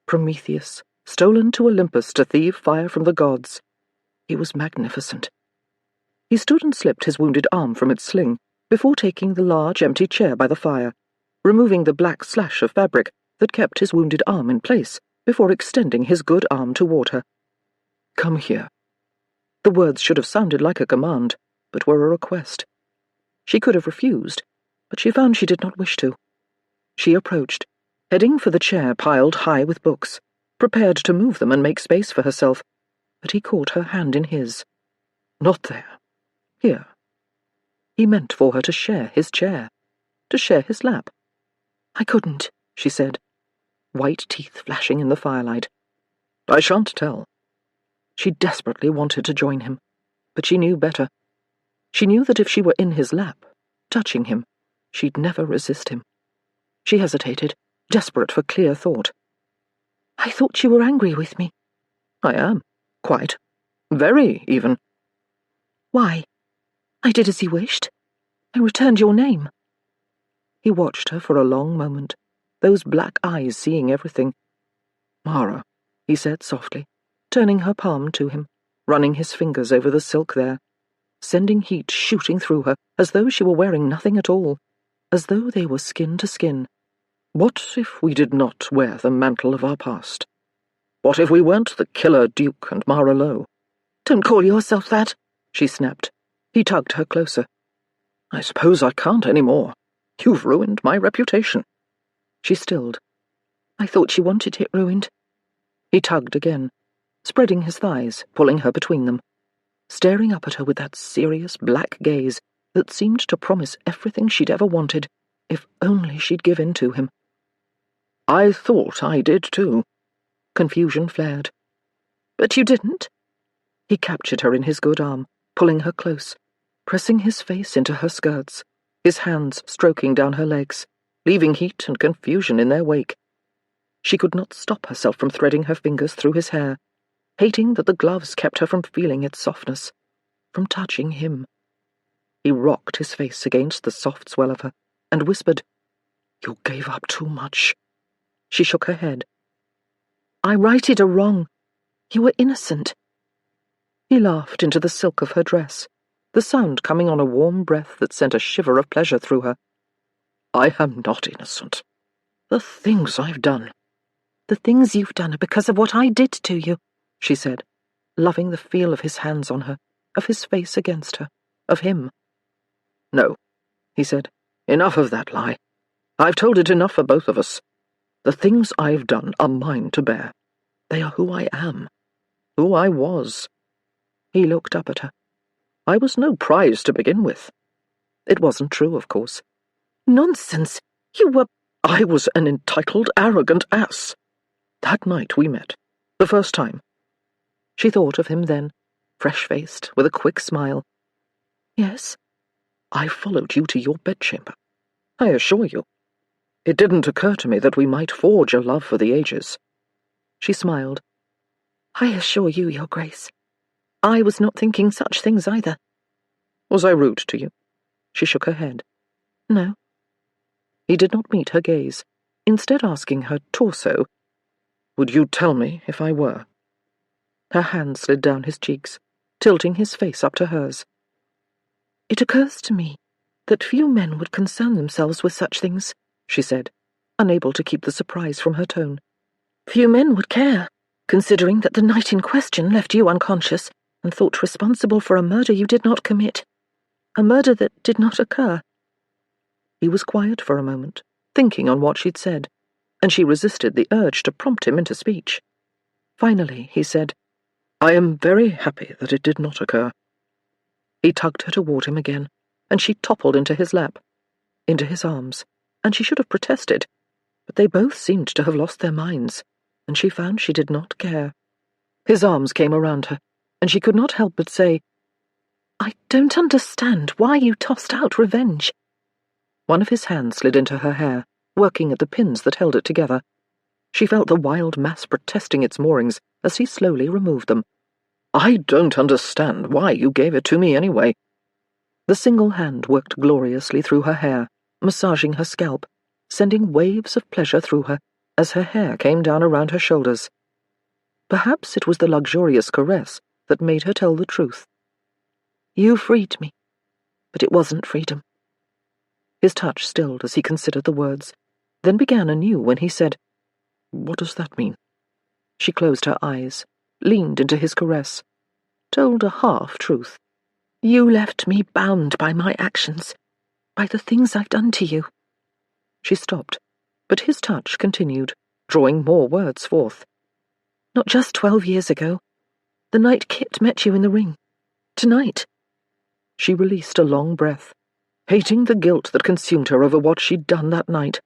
Prometheus, stolen to Olympus to thieve fire from the gods. He was magnificent. He stood and slipped his wounded arm from its sling, before taking the large empty chair by the fire, removing the black slash of fabric that kept his wounded arm in place, before extending his good arm toward her. "Come here." The words should have sounded like a command, but were a request. She could have refused, but she found she did not wish to. She approached, heading for the chair piled high with books, prepared to move them and make space for herself, but he caught her hand in his. "Not there. Here." He meant for her to share his chair, to share his lap. "I couldn't," she said, white teeth flashing in the firelight. "I shan't tell." She desperately wanted to join him, but she knew better. She knew that if she were in his lap, touching him, she'd never resist him. She hesitated, desperate for clear thought. "I thought you were angry with me." "I am. Quite. Very, even." "Why?" "I did as he wished. I returned your name." He watched her for a long moment, those black eyes seeing everything. "Mara," he said softly, turning her palm to him, running his fingers over the silk there, sending heat shooting through her as though she were wearing nothing at all, as though they were skin to skin. "What if we did not wear the mantle of our past? What if we weren't the killer Duke and Mara Lowe?" "Don't call yourself that," she snapped. He tugged her closer. "I suppose I can't any more. You've ruined my reputation." She stilled. "I thought she wanted it ruined." He tugged again, spreading his thighs, pulling her between them, staring up at her with that serious black gaze that seemed to promise everything she'd ever wanted, if only she'd give in to him. "I thought I did too." Confusion flared. "But you didn't?" He captured her in his good arm, pulling her close, pressing his face into her skirts, his hands stroking down her legs, leaving heat and confusion in their wake. She could not stop herself from threading her fingers through his hair, hating that the gloves kept her from feeling its softness, from touching him. He rocked his face against the soft swell of her and whispered, "You gave up too much." She shook her head. "I righted a wrong. You were innocent." He laughed into the silk of her dress, the sound coming on a warm breath that sent a shiver of pleasure through her. "I am not innocent. The things I've done." "The things you've done are because of what I did to you," she said, loving the feel of his hands on her, of his face against her, of him. "No," he said. "Enough of that lie. I've told it enough for both of us. The things I've done are mine to bear. They are who I am, who I was." He looked up at her. "I was no prize to begin with." It wasn't true, of course. "Nonsense! You were—" "I was an entitled, arrogant ass. That night we met, the first time." She thought of him then, fresh-faced, with a quick smile. "Yes?" "I followed you to your bedchamber. I assure you. It didn't occur to me that we might forge a love for the ages." She smiled. "I assure you, Your Grace. I was not thinking such things either." "Was I rude to you?" She shook her head. "No." He did not meet her gaze, instead asking her torso, "Would you tell me if I were?" Her hand slid down his cheeks, tilting his face up to hers. "It occurs to me that few men would concern themselves with such things," she said, unable to keep the surprise from her tone. "Few men would care, considering that the night in question left you unconscious and thought responsible for a murder you did not commit, a murder that did not occur." He was quiet for a moment, thinking on what she'd said, and she resisted the urge to prompt him into speech. Finally, he said, "I am very happy that it did not occur." He tugged her toward him again, and she toppled into his lap, into his arms, and she should have protested, but they both seemed to have lost their minds, and she found she did not care. His arms came around her, and she could not help but say, "I don't understand why you tossed out revenge." One of his hands slid into her hair, working at the pins that held it together. She felt the wild mass protesting its moorings as he slowly removed them. "I don't understand why you gave it to me anyway." The single hand worked gloriously through her hair, massaging her scalp, sending waves of pleasure through her as her hair came down around her shoulders. Perhaps it was the luxurious caress that made her tell the truth. "You freed me, but it wasn't freedom." His touch stilled as he considered the words, then began anew when he said, "What does that mean?" She closed her eyes, leaned into his caress, told a half-truth. "You left me bound by my actions, by the things I've done to you." She stopped, but his touch continued, drawing more words forth. "Not just 12 years ago. The night Kit met you in the ring. Tonight." She released a long breath, hating the guilt that consumed her over what she'd done that night.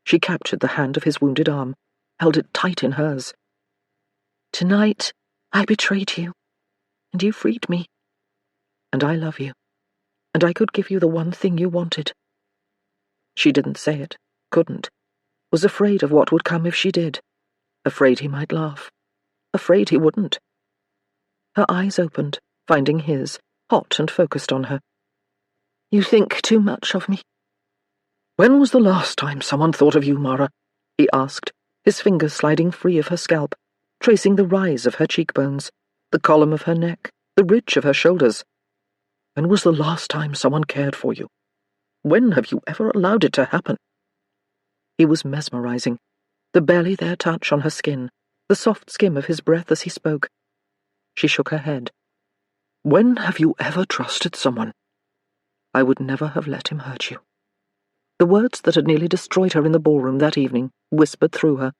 She captured the hand of his wounded arm, held it tight in hers. "Tonight, I betrayed you, and you freed me. And I love you, and I could give you the one thing you wanted." She didn't say it, couldn't, was afraid of what would come if she did, afraid he might laugh, afraid he wouldn't. Her eyes opened, finding his, hot and focused on her. "You think too much of me." "When was the last time someone thought of you, Mara?" he asked, his fingers sliding free of her scalp, tracing the rise of her cheekbones, the column of her neck, the ridge of her shoulders. "When was the last time someone cared for you? When have you ever allowed it to happen?" He was mesmerizing, the barely there touch on her skin, the soft skim of his breath as he spoke. She shook her head. "When have you ever trusted someone?" "I would never have let him hurt you." The words that had nearly destroyed her in the ballroom that evening whispered through her.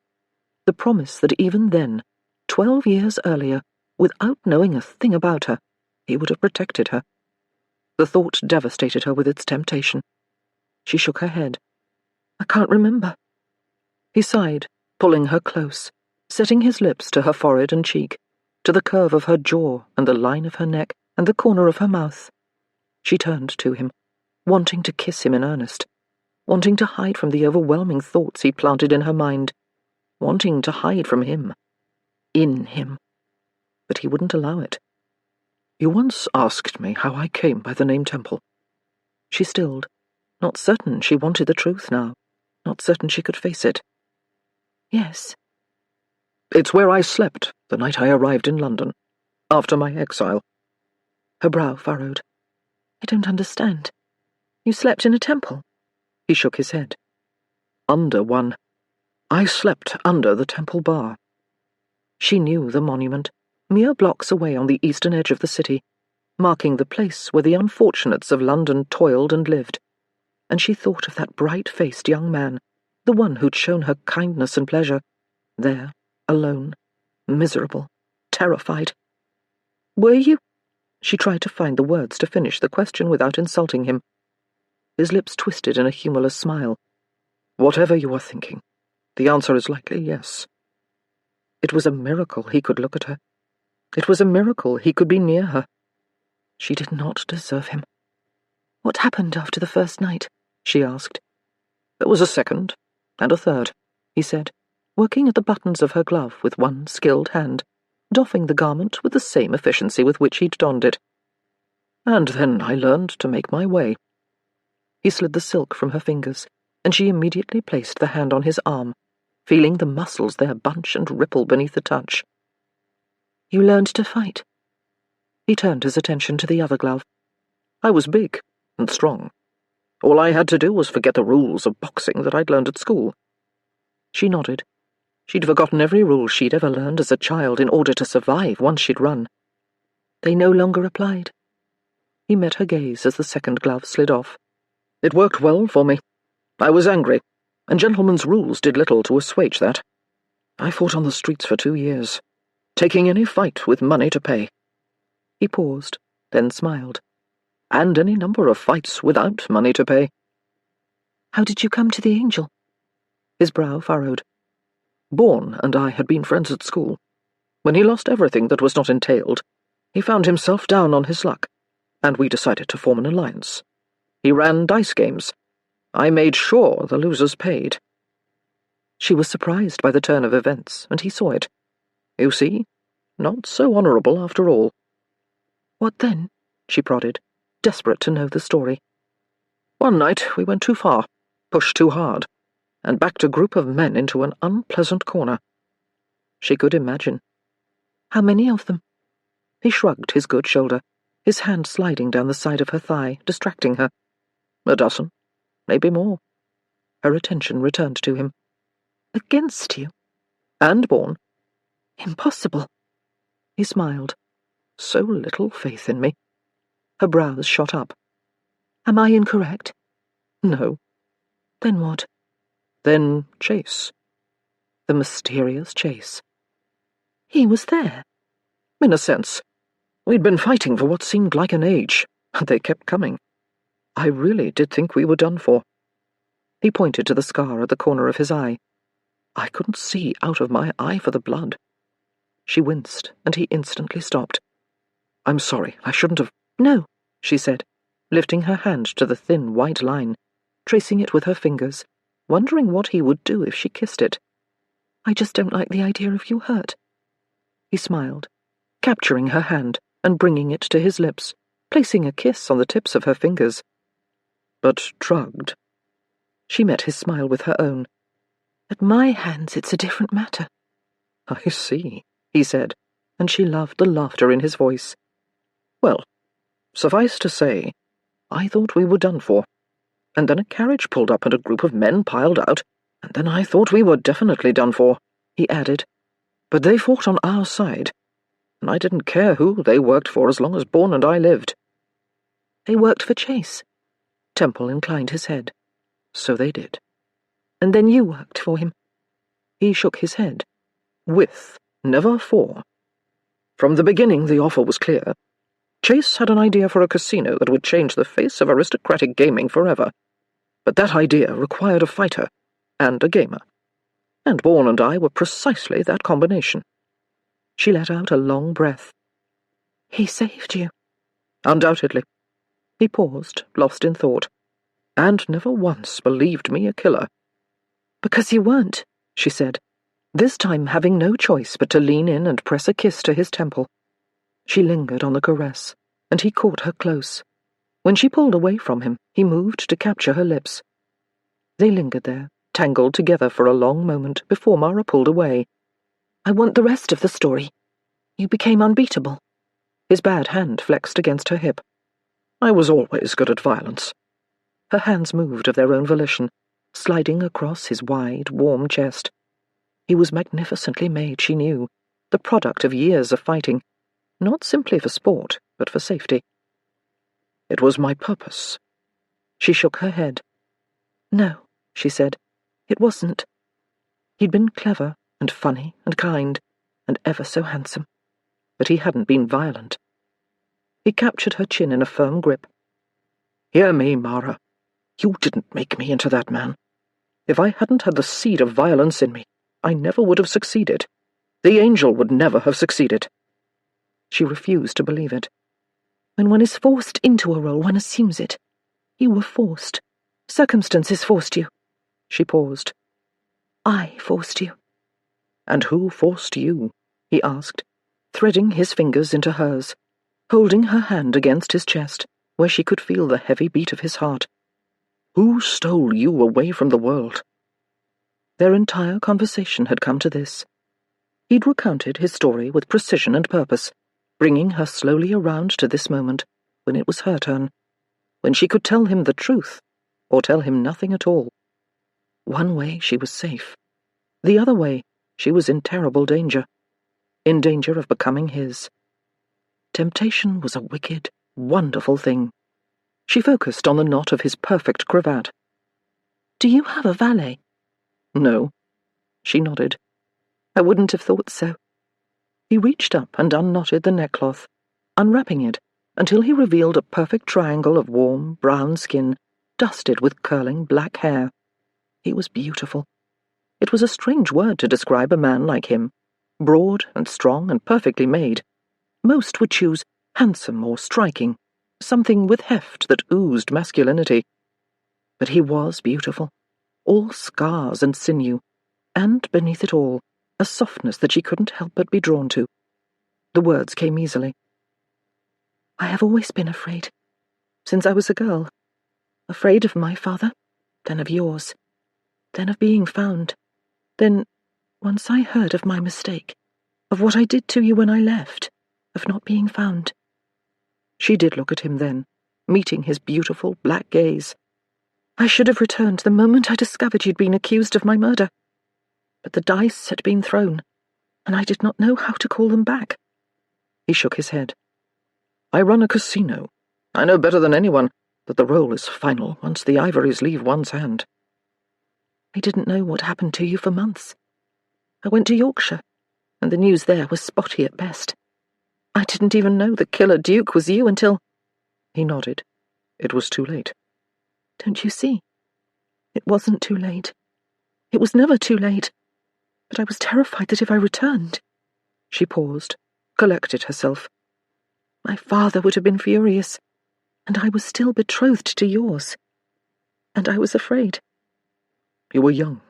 The promise that even then, 12 years earlier, without knowing a thing about her, he would have protected her. The thought devastated her with its temptation. She shook her head. "I can't remember." He sighed, pulling her close, setting his lips to her forehead and cheek, to the curve of her jaw and the line of her neck and the corner of her mouth. She turned to him, wanting to kiss him in earnest, wanting to hide from the overwhelming thoughts he planted in her mind, wanting to hide from him, in him. But he wouldn't allow it. "You once asked me how I came by the name Temple," She stilled, not certain she wanted the truth now, not certain she could face it. Yes. It's where I slept the night I arrived in London, after my exile. Her brow furrowed. I don't understand. You slept in a temple? He shook his head. Under one. I slept under the temple bar. She knew the monument, mere blocks away on the eastern edge of the city, marking the place where the unfortunates of London toiled and lived, and she thought of that bright-faced young man, the one who'd shown her kindness and pleasure, there, alone, miserable, terrified. Were you? She tried to find the words to finish the question without insulting him. His lips twisted in a humorless smile. Whatever you are thinking, the answer is likely yes. It was a miracle he could look at her. It was a miracle he could be near her. She did not deserve him. What happened after the first night? She asked. There was a second, and a third, he said, working at the buttons of her glove with one skilled hand, doffing the garment with the same efficiency with which he'd donned it. And then I learned to make my way. He slid the silk from her fingers, and she immediately placed the hand on his arm, feeling the muscles there bunch and ripple beneath the touch. You learned to fight. He turned his attention to the other glove. I was big and strong. All I had to do was forget the rules of boxing that I'd learned at school. She nodded. She'd forgotten every rule she'd ever learned as a child in order to survive once she'd run. They no longer applied. He met her gaze as the second glove slid off. It worked well for me. I was angry, and gentlemen's rules did little to assuage that. I fought on the streets for 2 years, taking any fight with money to pay. He paused, then smiled. And any number of fights without money to pay. How did you come to the angel? His brow furrowed. Bourne and I had been friends at school. When he lost everything that was not entailed, he found himself down on his luck, and we decided to form an alliance. He ran dice games. I made sure the losers paid. She was surprised by the turn of events, and he saw it. You see, not so honourable after all. What then? She prodded, desperate to know the story. One night we went too far, pushed too hard, and backed a group of men into an unpleasant corner. She could imagine. How many of them? He shrugged his good shoulder, his hand sliding down the side of her thigh, distracting her. 12, maybe more. Her attention returned to him. Against you? And Bourne. Impossible. He smiled. So little faith in me. Her brows shot up. Am I incorrect? No. Then what? Then Chase. The mysterious Chase. He was there. In a sense. We'd been fighting for what seemed like an age, and they kept coming. I really did think we were done for. He pointed to the scar at the corner of his eye. I couldn't see out of my eye for the blood. She winced, and he instantly stopped. I'm sorry, I shouldn't have— No, she said, lifting her hand to the thin white line, tracing it with her fingers, wondering what he would do if she kissed it. I just don't like the idea of you hurt. He smiled, capturing her hand and bringing it to his lips, placing a kiss on the tips of her fingers. But drugged. She met his smile with her own. At my hands it's a different matter. I see, he said, and she loved the laughter in his voice. Well, suffice to say, I thought we were done for. And then a carriage pulled up and a group of men piled out, and then I thought we were definitely done for, he added. But they fought on our side, and I didn't care who they worked for as long as Bourne and I lived. They worked for Chase. Temple inclined his head. So they did. And then you worked for him. He shook his head. With, never for. From the beginning the offer was clear. Chase had an idea for a casino that would change the face of aristocratic gaming forever. But that idea required a fighter and a gamer. And Bourne and I were precisely that combination. She let out a long breath. He saved you. Undoubtedly. He paused, lost in thought. And never once believed me a killer. Because you weren't, she said, this time having no choice but to lean in and press a kiss to his temple. She lingered on the caress, and he caught her close. When she pulled away from him, he moved to capture her lips. They lingered there, tangled together for a long moment before Mara pulled away. I want the rest of the story. You became unbeatable. His bad hand flexed against her hip. I was always good at violence. Her hands moved of their own volition, sliding across his wide, warm chest. He was magnificently made, she knew, the product of years of fighting, not simply for sport, but for safety. It was my purpose. She shook her head. No, she said, it wasn't. He'd been clever and funny and kind, and ever so handsome, but he hadn't been violent. He captured her chin in a firm grip. Hear me, Mara. You didn't make me into that man. If I hadn't had the seed of violence in me, I never would have succeeded. The angel would never have succeeded. She refused to believe it. When one is forced into a role, one assumes it. You were forced. Circumstances forced you. She paused. I forced you. And who forced you? He asked, threading his fingers into hers, holding her hand against his chest, where she could feel the heavy beat of his heart. Who stole you away from the world? Their entire conversation had come to this. He'd recounted his story with precision and purpose, bringing her slowly around to this moment, when it was her turn, when she could tell him the truth, or tell him nothing at all. One way she was safe. The other way, she was in terrible danger. In danger of becoming his. Temptation was a wicked, wonderful thing. She focused on the knot of his perfect cravat. Do you have a valet? No. She nodded. I wouldn't have thought so. He reached up and unknotted the neckcloth, unwrapping it until he revealed a perfect triangle of warm, brown skin, dusted with curling black hair. He was beautiful. It was a strange word to describe a man like him, broad and strong and perfectly made. Most would choose handsome or striking, something with heft that oozed masculinity. But he was beautiful, all scars and sinew, and beneath it all, a softness that she couldn't help but be drawn to. The words came easily. I have always been afraid, since I was a girl. Afraid of my father, then of yours, then of being found. Then, once I heard of my mistake, of what I did to you when I left, of not being found. She did look at him then, meeting his beautiful black gaze. I should have returned the moment I discovered you'd been accused of my murder. But the dice had been thrown, and I did not know how to call them back. He shook his head. I run a casino. I know better than anyone that the role is final once the ivories leave one's hand. I didn't know what happened to you for months. I went to Yorkshire, and the news there was spotty at best. I didn't even know the killer Duke was you until... He nodded. It was too late. Don't you see? It wasn't too late. It was never too late. But I was terrified that if I returned... She paused, collected herself. My father would have been furious, and I was still betrothed to yours. And I was afraid. You were young.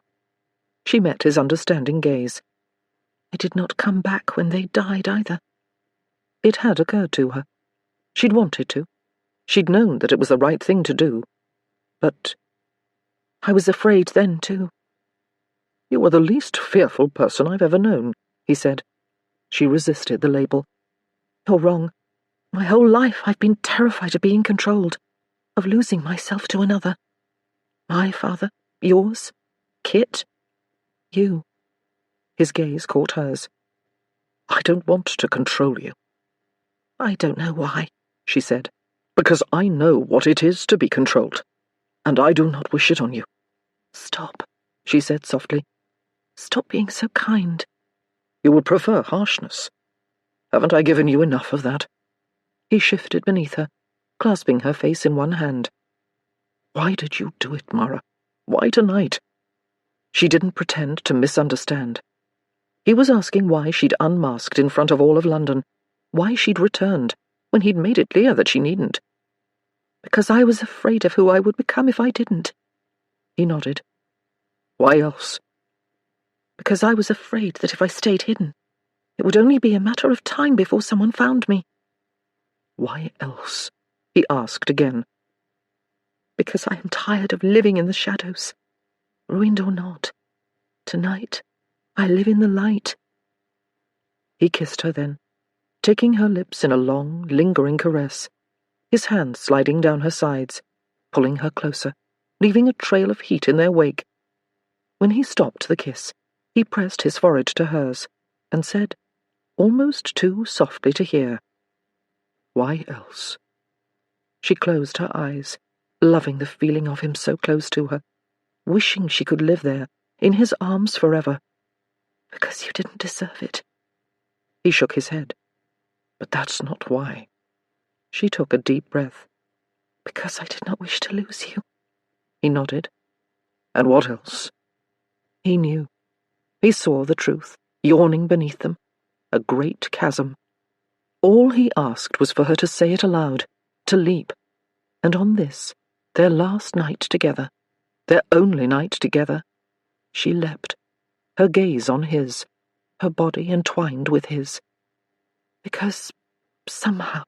She met his understanding gaze. I did not come back when they died either. It had occurred to her. She'd wanted to. She'd known that it was the right thing to do. But I was afraid then, too. You were the least fearful person I've ever known, he said. She resisted the label. You're wrong. My whole life I've been terrified of being controlled, of losing myself to another. My father, yours, Kit, you. His gaze caught hers. I don't want to control you. I don't know why, she said, because I know what it is to be controlled, and I do not wish it on you. Stop, she said softly. Stop being so kind. You would prefer harshness. Haven't I given you enough of that? He shifted beneath her, clasping her face in one hand. Why did you do it, Mara? Why tonight? She didn't pretend to misunderstand. He was asking why she'd unmasked in front of all of London, why she'd returned, when he'd made it clear that she needn't. Because I was afraid of who I would become if I didn't. He nodded. Why else? Because I was afraid that if I stayed hidden, it would only be a matter of time before someone found me. Why else? he asked again. Because I am tired of living in the shadows, ruined or not. Tonight, I live in the light. He kissed her then, taking her lips in a long, lingering caress, his hand sliding down her sides, pulling her closer, leaving a trail of heat in their wake. When he stopped the kiss, he pressed his forehead to hers and said, almost too softly to hear, "Why else?" She closed her eyes, loving the feeling of him so close to her, wishing she could live there, in his arms forever. Because you didn't deserve it. He shook his head. But that's not why. She took a deep breath. Because I did not wish to lose you. He nodded. And what else? He knew. He saw the truth, yawning beneath them, a great chasm. All he asked was for her to say it aloud, to leap. And on this, their last night together, their only night together, she leapt, her gaze on his, her body entwined with his. Because, somehow,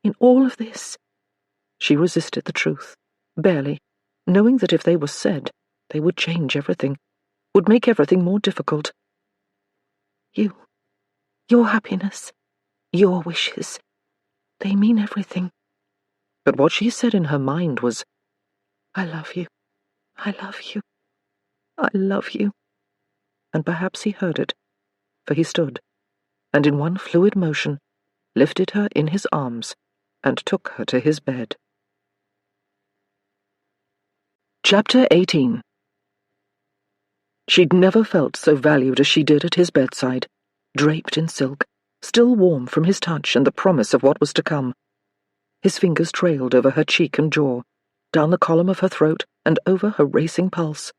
in all of this, she resisted the truth, barely, knowing that if they were said, they would change everything, would make everything more difficult. Your happiness, your wishes, they mean everything. But what she said in her mind was, I love you, I love you, I love you. And perhaps he heard it, for he stood, and in one fluid motion, lifted her in his arms and took her to his bed. Chapter 18. She'd never felt so valued as she did at his bedside, draped in silk, still warm from his touch and the promise of what was to come. His fingers trailed over her cheek and jaw, down the column of her throat and over her racing pulse.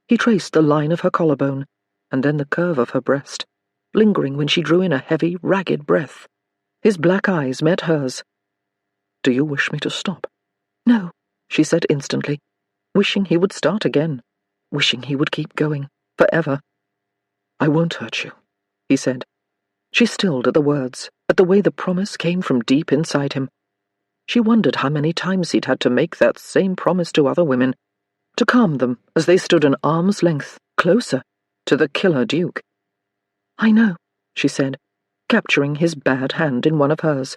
He traced the line of her collarbone, and then the curve of her breast, lingering when she drew in a heavy, ragged breath. His black eyes met hers. Do you wish me to stop? No, she said instantly, wishing he would start again, wishing he would keep going, forever. I won't hurt you, he said. She stilled at the words, at the way the promise came from deep inside him. She wondered how many times he'd had to make that same promise to other women, to calm them as they stood an arm's length, closer, to the killer Duke. I know, she said, capturing his bad hand in one of hers,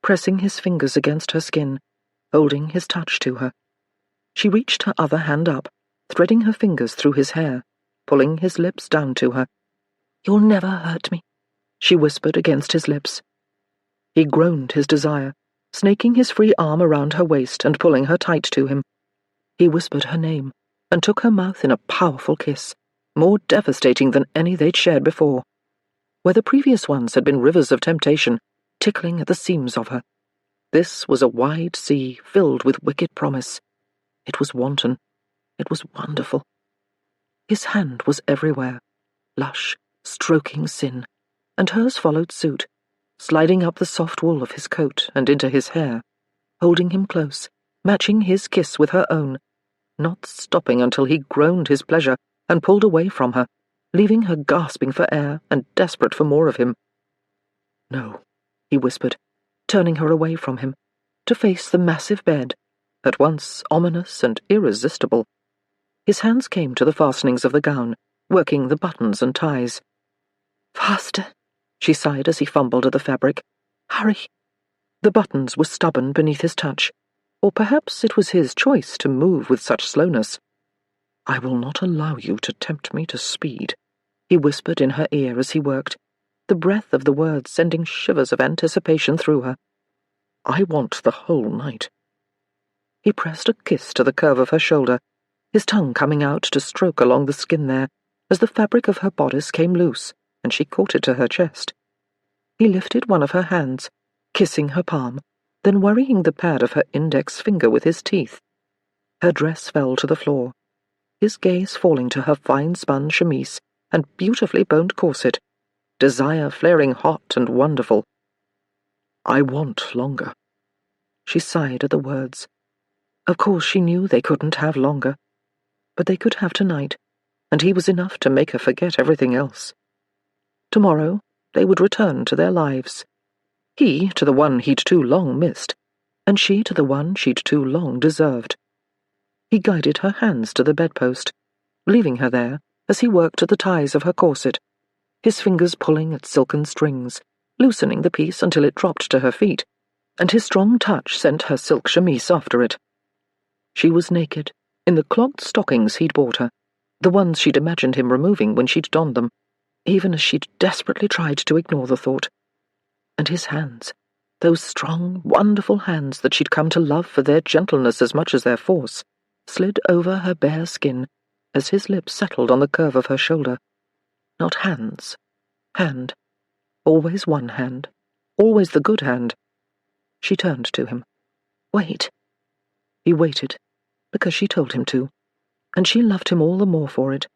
pressing his fingers against her skin, holding his touch to her. She reached her other hand up, threading her fingers through his hair, pulling his lips down to her. You'll never hurt me, she whispered against his lips. He groaned his desire, snaking his free arm around her waist and pulling her tight to him. He whispered her name and took her mouth in a powerful kiss, more devastating than any they'd shared before. Where the previous ones had been rivers of temptation, tickling at the seams of her, this was a wide sea filled with wicked promise. It was wanton. It was wonderful. His hand was everywhere, lush, stroking sin, and hers followed suit, sliding up the soft wool of his coat and into his hair, holding him close, matching his kiss with her own, not stopping until he groaned his pleasure and pulled away from her, leaving her gasping for air and desperate for more of him. No, he whispered, turning her away from him, to face the massive bed, at once ominous and irresistible. His hands came to the fastenings of the gown, working the buttons and ties. Faster, she sighed as he fumbled at the fabric. Hurry. The buttons were stubborn beneath his touch, or perhaps it was his choice to move with such slowness. I will not allow you to tempt me to speed, he whispered in her ear as he worked, the breath of the words sending shivers of anticipation through her. I want the whole night. He pressed a kiss to the curve of her shoulder, his tongue coming out to stroke along the skin there, as the fabric of her bodice came loose, and she caught it to her chest. He lifted one of her hands, kissing her palm, then worrying the pad of her index finger with his teeth. Her dress fell to the floor, his gaze falling to her fine-spun chemise and beautifully boned corset, desire flaring hot and wonderful. I want longer. She sighed at the words. Of course she knew they couldn't have longer, but they could have tonight, and he was enough to make her forget everything else. Tomorrow they would return to their lives. He to the one he'd too long missed, and she to the one she'd too long deserved. He guided her hands to the bedpost, leaving her there as he worked at the ties of her corset, his fingers pulling at silken strings, loosening the piece until it dropped to her feet, and his strong touch sent her silk chemise after it. She was naked, in the clogged stockings he'd bought her, the ones she'd imagined him removing when she'd donned them, even as she'd desperately tried to ignore the thought. And his hands, those strong, wonderful hands that she'd come to love for their gentleness as much as their force, slid over her bare skin as his lips settled on the curve of her shoulder. Not hands. Hand. Always one hand. Always the good hand. She turned to him. Wait. He waited, because she told him to, and she loved him all the more for it.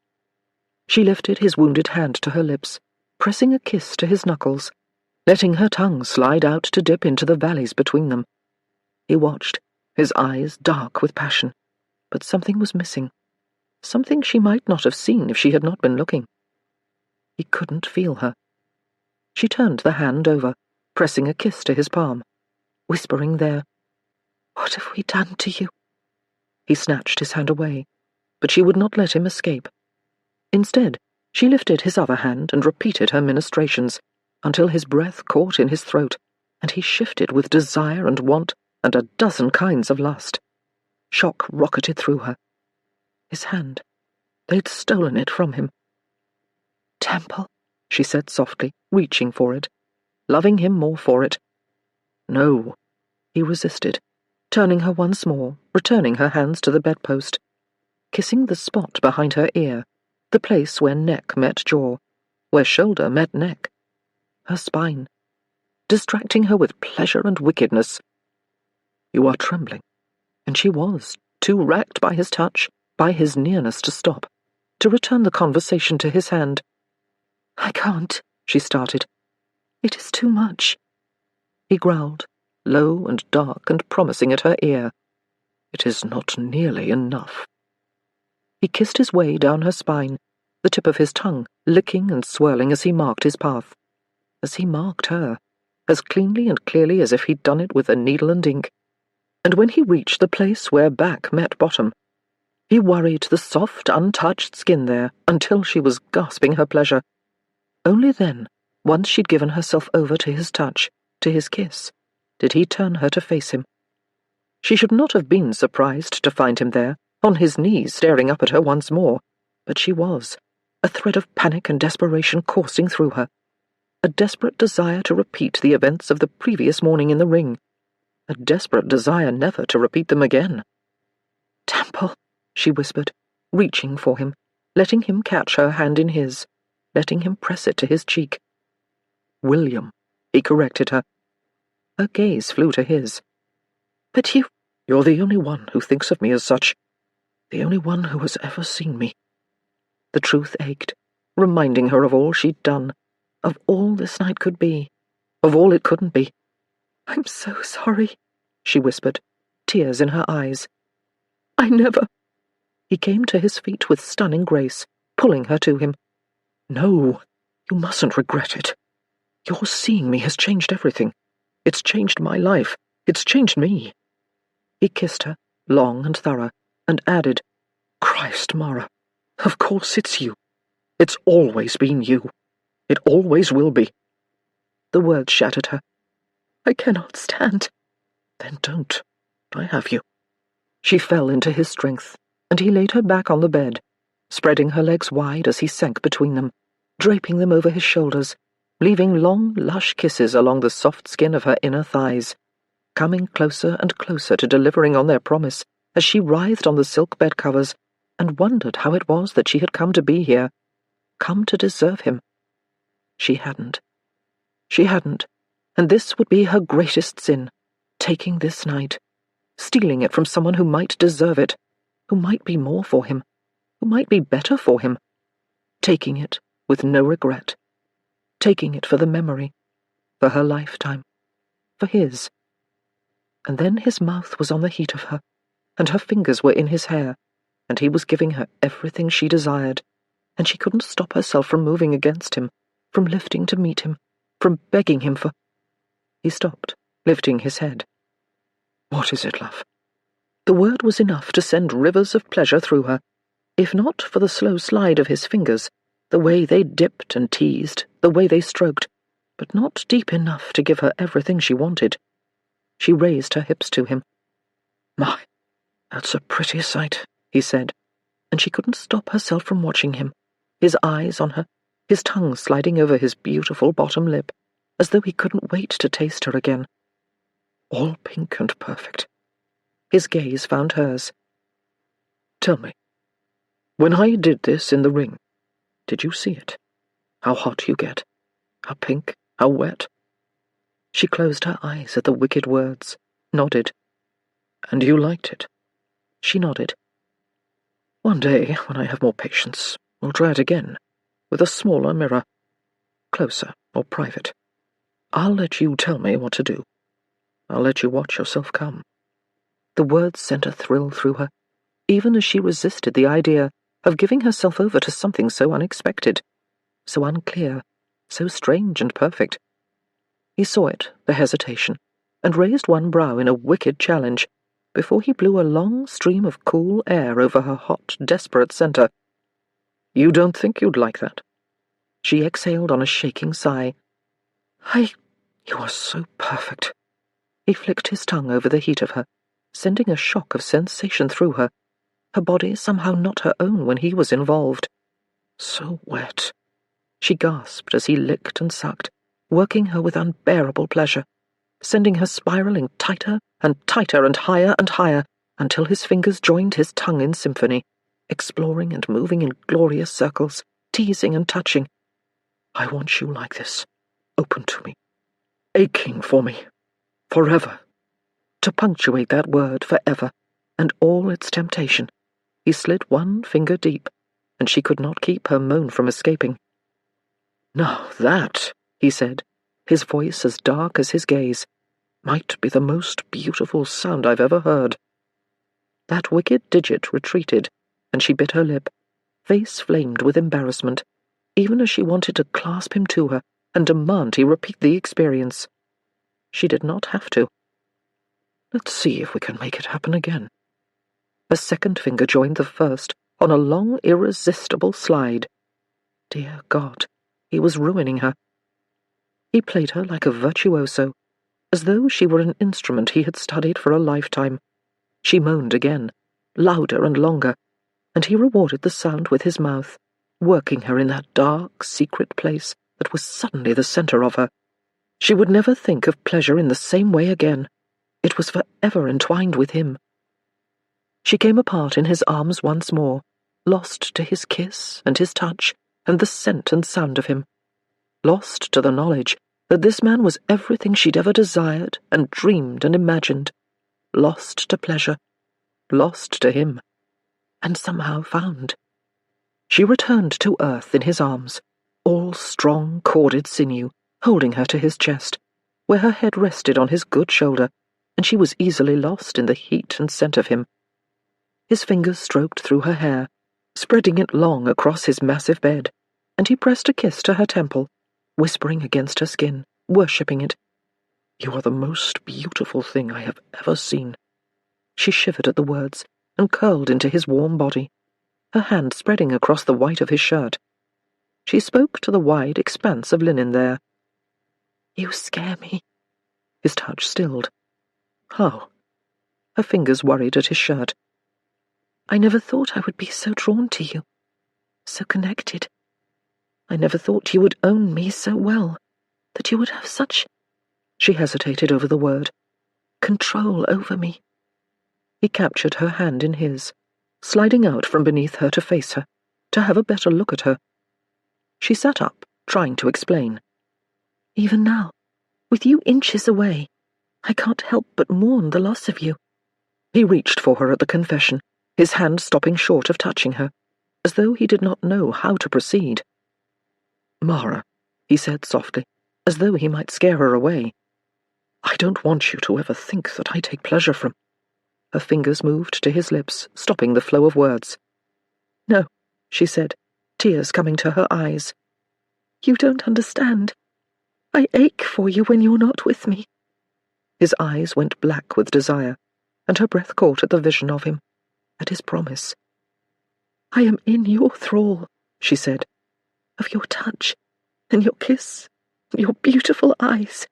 She lifted his wounded hand to her lips, pressing a kiss to his knuckles, letting her tongue slide out to dip into the valleys between them. He watched, his eyes dark with passion, but something was missing, something she might not have seen if she had not been looking. He couldn't feel her. She turned the hand over, pressing a kiss to his palm, whispering there, "What have we done to you?" He snatched his hand away, but she would not let him escape. Instead, she lifted his other hand and repeated her ministrations, until his breath caught in his throat, and he shifted with desire and want and a dozen kinds of lust. Shock rocketed through her. His hand. They'd stolen it from him. "Temple," she said softly, reaching for it, loving him more for it. "No," he resisted, turning her once more, returning her hands to the bedpost, kissing the spot behind her ear, the place where neck met jaw, where shoulder met neck, her spine, distracting her with pleasure and wickedness. "You are trembling," and she was, too racked by his touch, by his nearness to stop, to return the conversation to his hand. "I can't," she started. "It is too much." He growled, low and dark and promising at her ear. "It is not nearly enough." He kissed his way down her spine, the tip of his tongue licking and swirling as he marked his path, as he marked her, as cleanly and clearly as if he'd done it with a needle and ink. And when he reached the place where back met bottom, he worried the soft, untouched skin there until she was gasping her pleasure. Only then, once she'd given herself over to his touch, to his kiss, did he turn her to face him. She should not have been surprised to find him there, on his knees staring up at her once more, but she was, a thread of panic and desperation coursing through her, a desperate desire to repeat the events of the previous morning in the ring, a desperate desire never to repeat them again. "Temple," she whispered, reaching for him, letting him catch her hand in his, letting him press it to his cheek. "William," he corrected her. Her gaze flew to his. "But you're the only one who thinks of me as such, the only one who has ever seen me." The truth ached, reminding her of all she'd done, of all this night could be, of all it couldn't be. "I'm so sorry," she whispered, tears in her eyes. "I never—" He came to his feet with stunning grace, pulling her to him. "No, you mustn't regret it. Your seeing me has changed everything. It's changed my life. It's changed me." He kissed her, long and thorough, and added, "Christ, Mara, of course it's you. It's always been you. It always will be." The words shattered her. "I cannot stand." "Then don't. I have you." She fell into his strength, and he laid her back on the bed, spreading her legs wide as he sank between them, draping them over his shoulders, leaving long, lush kisses along the soft skin of her inner thighs, coming closer and closer to delivering on their promise as she writhed on the silk bed covers and wondered how it was that she had come to be here, come to deserve him. She hadn't. She hadn't, and this would be her greatest sin, taking this night, stealing it from someone who might deserve it, who might be more for him, who might be better for him, taking it with no regret, taking it for the memory, for her lifetime, for his. And then his mouth was on the heat of her, and her fingers were in his hair, and he was giving her everything she desired, and she couldn't stop herself from moving against him, from lifting to meet him, from begging him for— He stopped, lifting his head. What is it, love? The word was enough to send rivers of pleasure through her, if not for the slow slide of his fingers, the way they dipped and teased, the way they stroked, but not deep enough to give her everything she wanted. She raised her hips to him. My, that's a pretty sight, he said, and she couldn't stop herself from watching him, his eyes on her, his tongue sliding over his beautiful bottom lip, as though he couldn't wait to taste her again. All pink and perfect. His gaze found hers. Tell me, when I did this in the ring, did you see it? How hot you get? How pink? How wet? She closed her eyes at the wicked words, nodded. And you liked it? She nodded. One day, when I have more patience, we'll try it again, with a smaller mirror, closer or private. I'll let you tell me what to do. I'll let you watch yourself come. The words sent a thrill through her, even as she resisted the idea of giving herself over to something so unexpected, so unclear, so strange and perfect. He saw it, the hesitation, and raised one brow in a wicked challenge, before he blew a long stream of cool air over her hot, desperate center. You don't think you'd like that? She exhaled on a shaking sigh. You are so perfect. He flicked his tongue over the heat of her, sending a shock of sensation through her, her body somehow not her own when he was involved. So wet, she gasped as he licked and sucked, working her with unbearable pleasure, sending her spiraling tighter and tighter and higher, until his fingers joined his tongue in symphony, exploring and moving in glorious circles, teasing and touching. I want you like this, open to me, aching for me, forever. To punctuate that word, forever, and all its temptation, he slid one finger deep, and she could not keep her moan from escaping. Now that, he said, his voice as dark as his gaze, might be the most beautiful sound I've ever heard. That wicked digit retreated, and she bit her lip, face flamed with embarrassment, even as she wanted to clasp him to her and demand he repeat the experience. She did not have to. Let's see if we can make it happen again. A second finger joined the first on a long, irresistible slide. Dear God, he was ruining her. He played her like a virtuoso, as though she were an instrument he had studied for a lifetime. She moaned again, louder and longer, and he rewarded the sound with his mouth, working her in that dark, secret place that was suddenly the center of her. She would never think of pleasure in the same way again. It was forever entwined with him. She came apart in his arms once more, lost to his kiss and his touch and the scent and sound of him, lost to the knowledge that this man was everything she'd ever desired and dreamed and imagined, lost to pleasure, lost to him, and somehow found. She returned to earth in his arms, all strong, corded sinew, holding her to his chest, where her head rested on his good shoulder, and she was easily lost in the heat and scent of him. His fingers stroked through her hair, spreading it long across his massive bed, and he pressed a kiss to her temple, whispering against her skin, worshipping it. You are the most beautiful thing I have ever seen. She shivered at the words and curled into his warm body, her hand spreading across the white of his shirt. She spoke to the wide expanse of linen there. You scare me. His touch stilled. How? Her fingers worried at his shirt. I never thought I would be so drawn to you, so connected. I never thought you would own me so well, that you would have such— She hesitated over the word. Control over me. He captured her hand in his, sliding out from beneath her to face her, to have a better look at her. She sat up, trying to explain. Even now, with you inches away, I can't help but mourn the loss of you. He reached for her at the confession, his hand stopping short of touching her, as though he did not know how to proceed. Mara, he said softly, as though he might scare her away. I don't want you to ever think that I take pleasure from— Her fingers moved to his lips, stopping the flow of words. No, she said, tears coming to her eyes. You don't understand. I ache for you when you're not with me. His eyes went black with desire, and her breath caught at the vision of him, at his promise. "I am in your thrall," she said, "of your touch, and your kiss, and your beautiful eyes,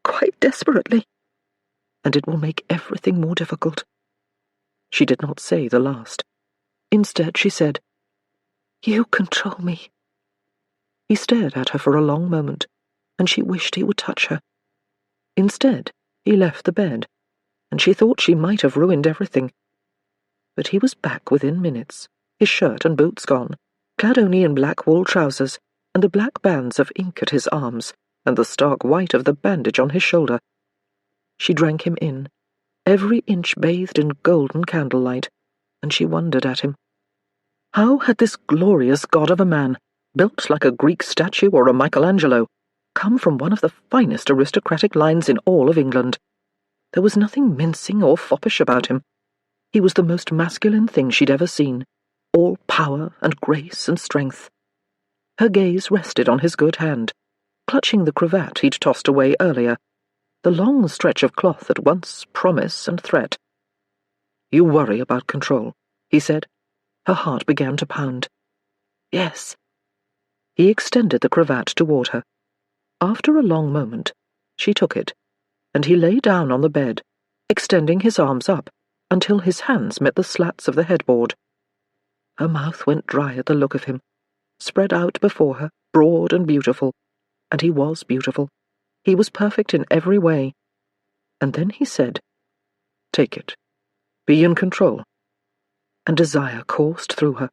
quite desperately. And it will make everything more difficult." She did not say the last. Instead, she said, "You control me." He stared at her for a long moment, and she wished he would touch her. Instead, he left the bed, and she thought she might have ruined everything. But he was back within minutes, his shirt and boots gone, clad only in black wool trousers, and the black bands of ink at his arms, and the stark white of the bandage on his shoulder. She drank him in, every inch bathed in golden candlelight, and she wondered at him. How had this glorious god of a man, built like a Greek statue or a Michelangelo, come from one of the finest aristocratic lines in all of England? There was nothing mincing or foppish about him. He was the most masculine thing she'd ever seen, all power and grace and strength. Her gaze rested on his good hand, clutching the cravat he'd tossed away earlier, the long stretch of cloth at once promise and threat. "You worry about control," he said. Her heart began to pound. "Yes." He extended the cravat toward her. After a long moment, she took it, and he lay down on the bed, extending his arms up until his hands met the slats of the headboard. Her mouth went dry at the look of him, spread out before her, broad and beautiful, and he was beautiful. He was perfect in every way. And then he said, "Take it. Be in control." And desire coursed through her,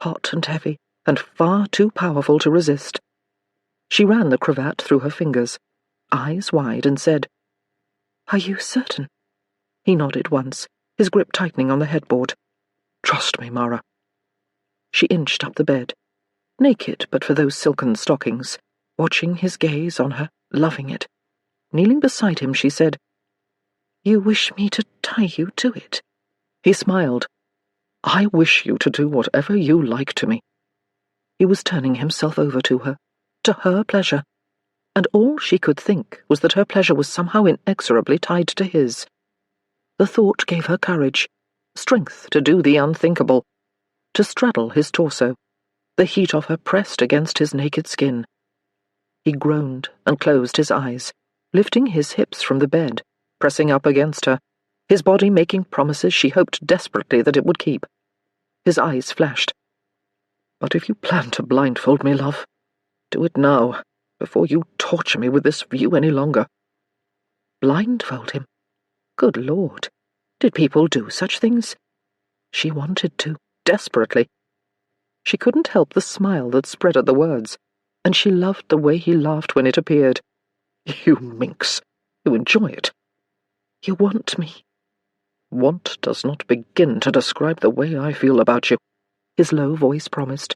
hot and heavy, and far too powerful to resist. She ran the cravat through her fingers, eyes wide, and said, "Are you certain?" He nodded once, his grip tightening on the headboard. "Trust me, Mara." She inched up the bed, naked but for those silken stockings, watching his gaze on her, loving it. Kneeling beside him, she said, "You wish me to tie you to it?" He smiled. "I wish you to do whatever you like to me." He was turning himself over to her pleasure, and all she could think was that her pleasure was somehow inexorably tied to his. The thought gave her courage, strength to do the unthinkable, to straddle his torso, the heat of her pressed against his naked skin. He groaned and closed his eyes, lifting his hips from the bed, pressing up against her, his body making promises she hoped desperately that it would keep. His eyes flashed. "But if you plan to blindfold me, love, do it now, before you torture me with this view any longer." Blindfold him? Good Lord, did people do such things? She wanted to, desperately. She couldn't help the smile that spread at the words, and she loved the way he laughed when it appeared. "You minx, you enjoy it." "You want me." "Want does not begin to describe the way I feel about you," his low voice promised.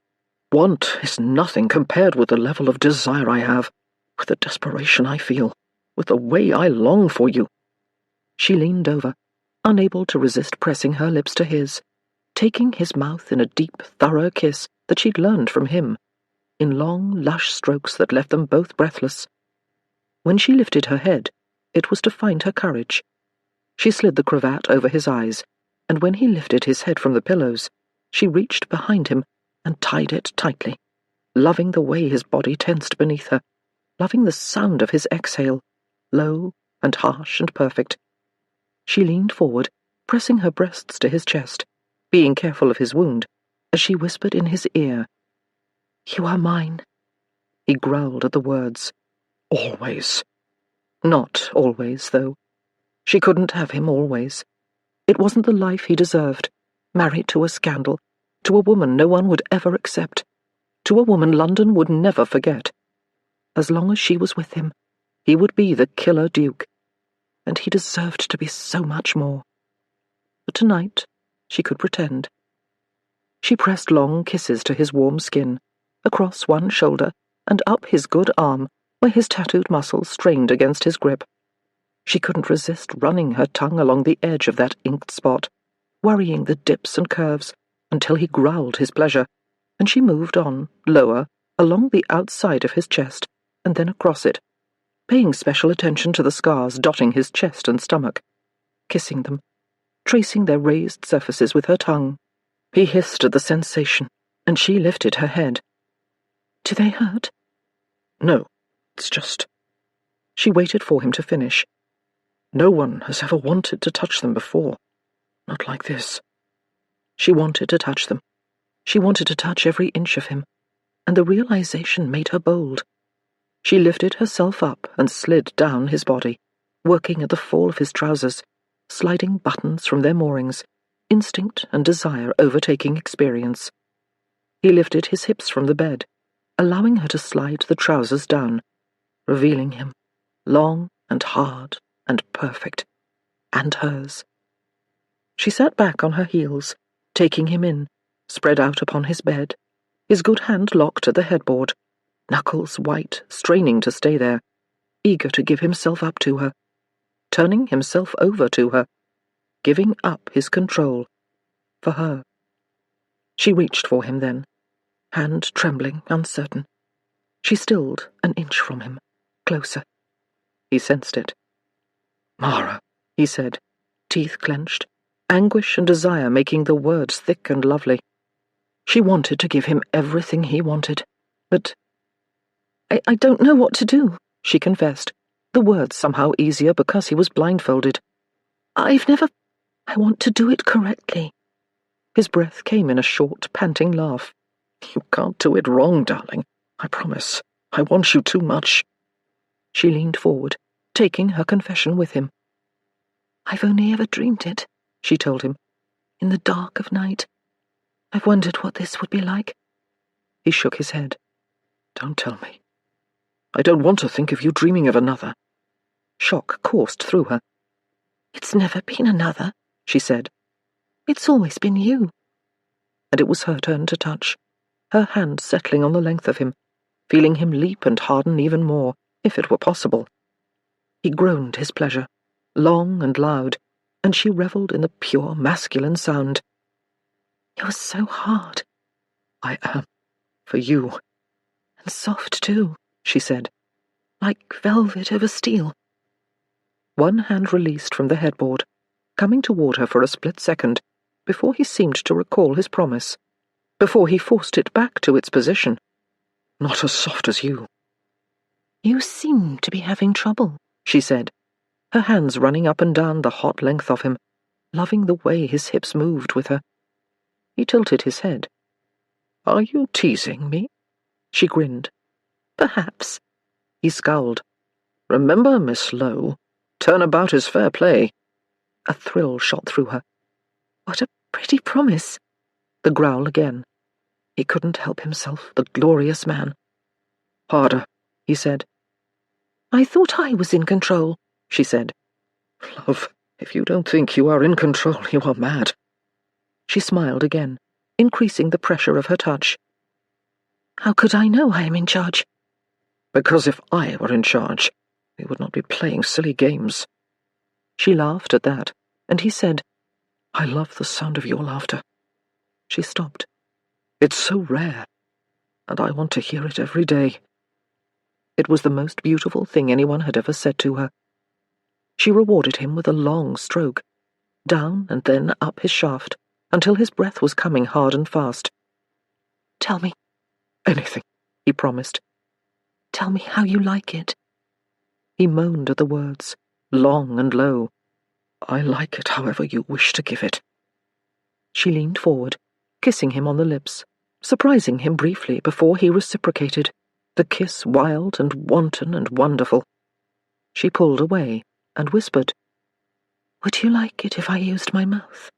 "Want is nothing compared with the level of desire I have, with the desperation I feel, with the way I long for you." She leaned over, unable to resist pressing her lips to his, taking his mouth in a deep, thorough kiss that she'd learned from him, in long, lush strokes that left them both breathless. When she lifted her head, it was to find her courage. She slid the cravat over his eyes, and when he lifted his head from the pillows, she reached behind him and tied it tightly, loving the way his body tensed beneath her, loving the sound of his exhale, low and harsh and perfect. She leaned forward, pressing her breasts to his chest, being careful of his wound, as she whispered in his ear, "You are mine." He growled at the words. "Always." Not always, though. She couldn't have him always. It wasn't the life he deserved, married to a scandal, to a woman no one would ever accept, to a woman London would never forget. As long as she was with him, he would be the killer duke, and he deserved to be so much more. But tonight, she could pretend. She pressed long kisses to his warm skin, across one shoulder and up his good arm, where his tattooed muscles strained against his grip. She couldn't resist running her tongue along the edge of that inked spot, worrying the dips and curves, until he growled his pleasure, and she moved on, lower, along the outside of his chest, and then across it, paying special attention to the scars dotting his chest and stomach, kissing them, tracing their raised surfaces with her tongue. He hissed at the sensation, and she lifted her head. Do they hurt? No, it's just... She waited for him to finish. No one has ever wanted to touch them before. Not like this. She wanted to touch them. She wanted to touch every inch of him, and the realization made her bold. She lifted herself up and slid down his body, working at the fall of his trousers, sliding buttons from their moorings, instinct and desire overtaking experience. He lifted his hips from the bed, allowing her to slide the trousers down, revealing him, long and hard and perfect, and hers. She sat back on her heels, taking him in, spread out upon his bed, his good hand locked at the headboard, knuckles white, straining to stay there, eager to give himself up to her, turning himself over to her, giving up his control, for her. She reached for him then, hand trembling, uncertain. She stilled an inch from him, closer. He sensed it. "Mara," he said, teeth clenched, anguish and desire making the words thick and lovely. She wanted to give him everything he wanted, but... I don't know what to do, she confessed, the words somehow easier because he was blindfolded. I want to do it correctly. His breath came in a short, panting laugh. You can't do it wrong, darling. I promise. I want you too much. She leaned forward, taking her confession with him. I've only ever dreamed it, she told him, in the dark of night. I've wondered what this would be like. He shook his head. Don't tell me. I don't want to think of you dreaming of another. Shock coursed through her. It's never been another, she said. It's always been you. And it was her turn to touch, her hand settling on the length of him, feeling him leap and harden even more, if it were possible. He groaned his pleasure, long and loud, and she revelled in the pure masculine sound. You're so hard. I am, for you. And soft, too, she said, like velvet over steel. One hand released from the headboard, coming toward her for a split second, before he seemed to recall his promise, before he forced it back to its position. Not as soft as you. You seem to be having trouble, she said, her hands running up and down the hot length of him, loving the way his hips moved with her. He tilted his head. Are you teasing me? She grinned. Perhaps. He scowled. Remember, Miss Lowe, turnabout is fair play. A thrill shot through her. What a pretty promise. The growl again. He couldn't help himself, the glorious man. Harder, he said. I thought I was in control, she said. Love, if you don't think you are in control, you are mad. She smiled again, increasing the pressure of her touch. How could I know I am in charge? Because if I were in charge, we would not be playing silly games. She laughed at that, and he said, I love the sound of your laughter. She stopped. It's so rare, and I want to hear it every day. It was the most beautiful thing anyone had ever said to her. She rewarded him with a long stroke, down and then up his shaft, until his breath was coming hard and fast. Tell me. Anything, he promised. Tell me how you like it. He moaned at the words, long and low. I like it however you wish to give it. She leaned forward, kissing him on the lips, surprising him briefly before he reciprocated, the kiss wild and wanton and wonderful. She pulled away and whispered, Would you like it if I used my mouth?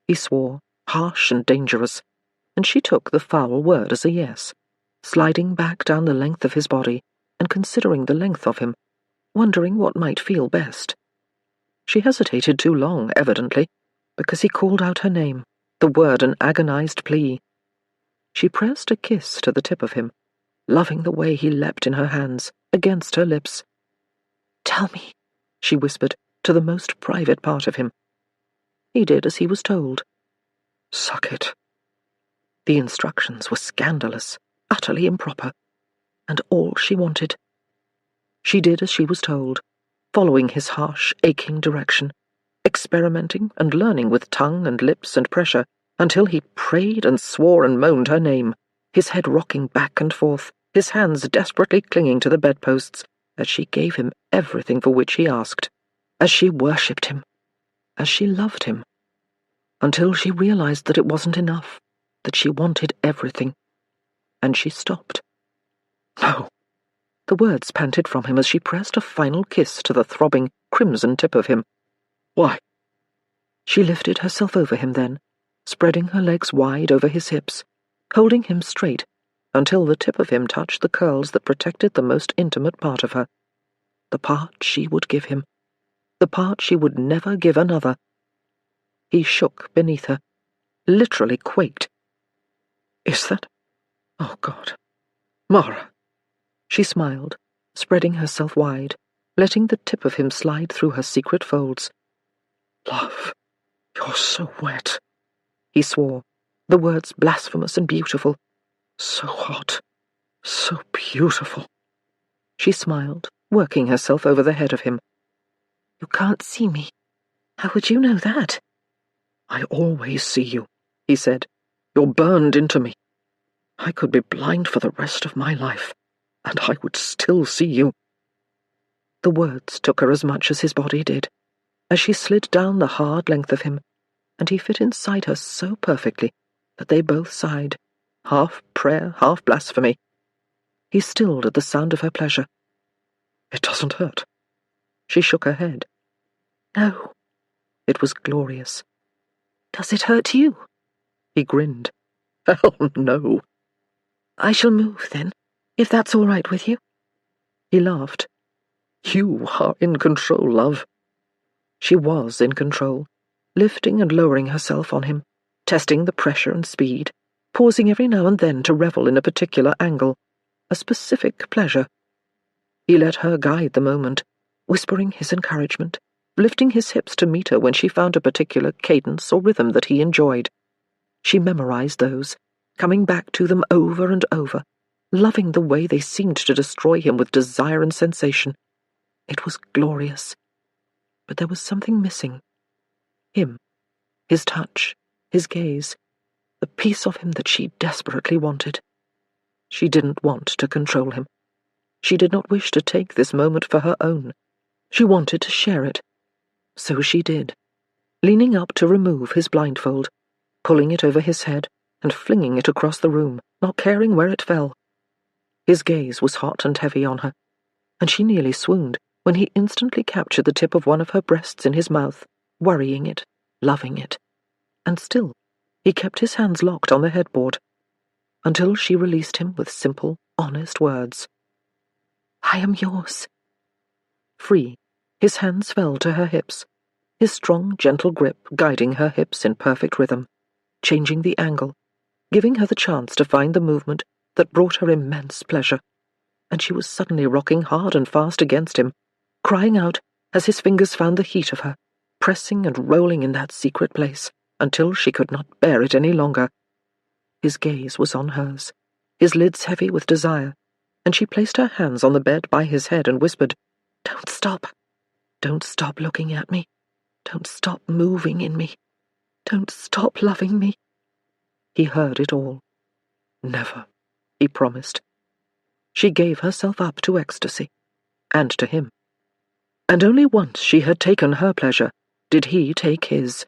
He swore, harsh and dangerous, and she took the foul word as a yes, sliding back down the length of his body and considering the length of him, wondering what might feel best. She hesitated too long, evidently, because he called out her name, the word an agonized plea. She pressed a kiss to the tip of him, loving the way he leapt in her hands, against her lips. Tell me, she whispered, to the most private part of him. He did as he was told. Suck it. The instructions were scandalous, utterly improper, and all she wanted. She did as she was told, following his harsh, aching direction, experimenting and learning with tongue and lips and pressure until he prayed and swore and moaned her name, his head rocking back and forth, his hands desperately clinging to the bedposts as she gave him everything for which he asked, as she worshipped him, as she loved him, until she realized that it wasn't enough, that she wanted everything, and she stopped. No. The words panted from him as she pressed a final kiss to the throbbing, crimson tip of him. Why? She lifted herself over him then, spreading her legs wide over his hips, holding him straight until the tip of him touched the curls that protected the most intimate part of her, the part she would give him, the part she would never give another. He shook beneath her, literally quaked. Is that? Oh, God. Mara. She smiled, spreading herself wide, letting the tip of him slide through her secret folds. Love, you're so wet, he swore, the words blasphemous and beautiful. So hot, so beautiful. She smiled, working herself over the head of him. You can't see me. How would you know that? I always see you, he said. You're burned into me. I could be blind for the rest of my life, and I would still see you. The words took her as much as his body did, as she slid down the hard length of him, and he fit inside her so perfectly that they both sighed, half prayer, half blasphemy. He stilled at the sound of her pleasure. It doesn't hurt. She shook her head. No. It was glorious. Does it hurt you? He grinned. Hell no. I shall move, then, if that's all right with you. He laughed. You are in control, love. She was in control, lifting and lowering herself on him, testing the pressure and speed, pausing every now and then to revel in a particular angle, a specific pleasure. He let her guide the moment, whispering his encouragement, lifting his hips to meet her when she found a particular cadence or rhythm that he enjoyed. She memorized those, coming back to them over and over, loving the way they seemed to destroy him with desire and sensation. It was glorious. But there was something missing. Him, his touch, his gaze, the piece of him that she desperately wanted. She didn't want to control him. She did not wish to take this moment for her own. She wanted to share it. So she did, leaning up to remove his blindfold, pulling it over his head and flinging it across the room, not caring where it fell. His gaze was hot and heavy on her, and she nearly swooned when he instantly captured the tip of one of her breasts in his mouth, worrying it, loving it. And still, he kept his hands locked on the headboard, until she released him with simple, honest words. I am yours. Free, his hands fell to her hips, his strong, gentle grip guiding her hips in perfect rhythm, changing the angle, giving her the chance to find the movement that brought her immense pleasure, and she was suddenly rocking hard and fast against him, crying out as his fingers found the heat of her, pressing and rolling in that secret place until she could not bear it any longer. His gaze was on hers, his lids heavy with desire, and she placed her hands on the bed by his head and whispered, Don't stop. Don't stop looking at me. Don't stop moving in me. Don't stop loving me. He heard it all. Never, he promised. She gave herself up to ecstasy, and to him. And only once she had taken her pleasure did he take his,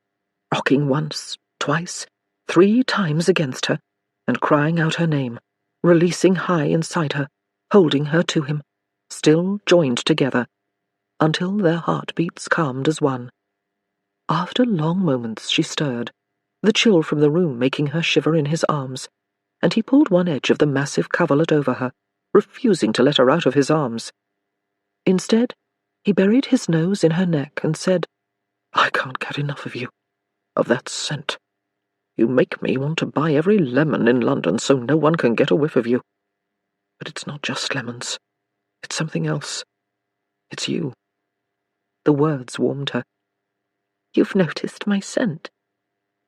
rocking once, twice, 3 times against her, and crying out her name, releasing high inside her, holding her to him, still joined together, until their heartbeats calmed as one. After long moments she stirred, the chill from the room making her shiver in his arms, and he pulled one edge of the massive coverlet over her, refusing to let her out of his arms. Instead, he buried his nose in her neck and said, I can't get enough of you, of that scent. You make me want to buy every lemon in London so no one can get a whiff of you. But it's not just lemons. It's something else. It's you. The words warmed her. You've noticed my scent.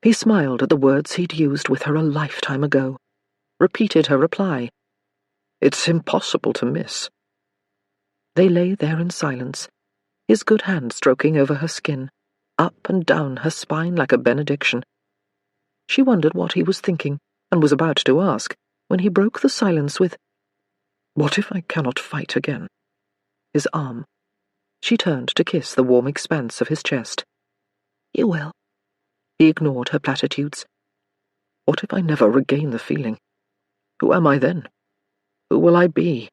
He smiled at the words he'd used with her a lifetime ago, repeated her reply. It's impossible to miss. They lay there in silence, his good hand stroking over her skin, up and down her spine like a benediction. She wondered what he was thinking, and was about to ask, when he broke the silence with, "What if I cannot fight again?" His arm. She turned to kiss the warm expanse of his chest. "You will." He ignored her platitudes. "What if I never regain the feeling? Who am I then? Who will I be?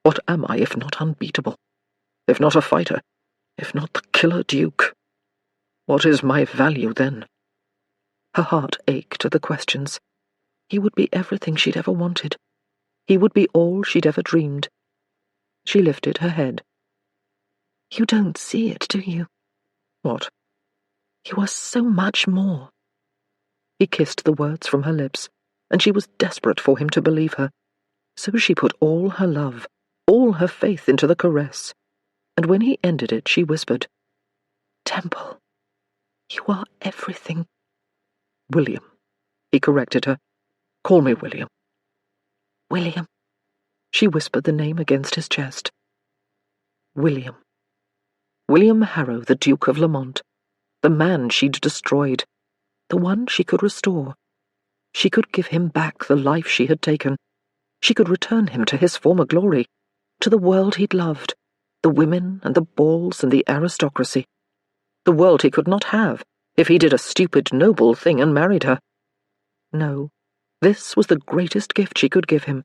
What am I if not unbeatable? If not a fighter? If not the killer duke? What is my value then?" Her heart ached at the questions. He would be everything she'd ever wanted. He would be all she'd ever dreamed. She lifted her head. "You don't see it, do you?" "What?" "You are so much more." He kissed the words from her lips, and she was desperate for him to believe her. So she put all her love, all her faith into the caress, and when he ended it, she whispered, "Temple, you are everything." "William," he corrected her. "Call me William." "William." She whispered the name against his chest. William. William Harrow, the Duke of Lamont. The man she'd destroyed. The one she could restore. She could give him back the life she had taken. She could return him to his former glory, to the world he'd loved, the women and the balls and the aristocracy. The world he could not have if he did a stupid, noble thing and married her. No, this was the greatest gift she could give him,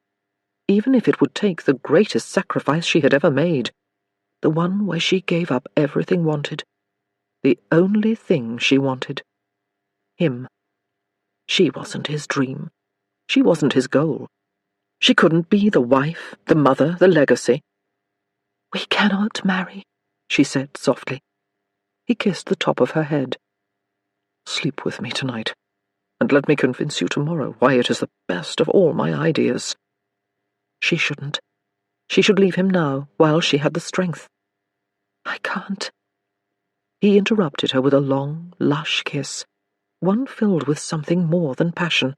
even if it would take the greatest sacrifice she had ever made, the one where she gave up everything wanted, the only thing she wanted. Him. She wasn't his dream. She wasn't his goal. She couldn't be the wife, the mother, the legacy. "We cannot marry," she said softly. He kissed the top of her head. "Sleep with me tonight, and let me convince you tomorrow why it is the best of all my ideas." She shouldn't. She should leave him now, while she had the strength. "I can't." He interrupted her with a long, lush kiss, one filled with something more than passion,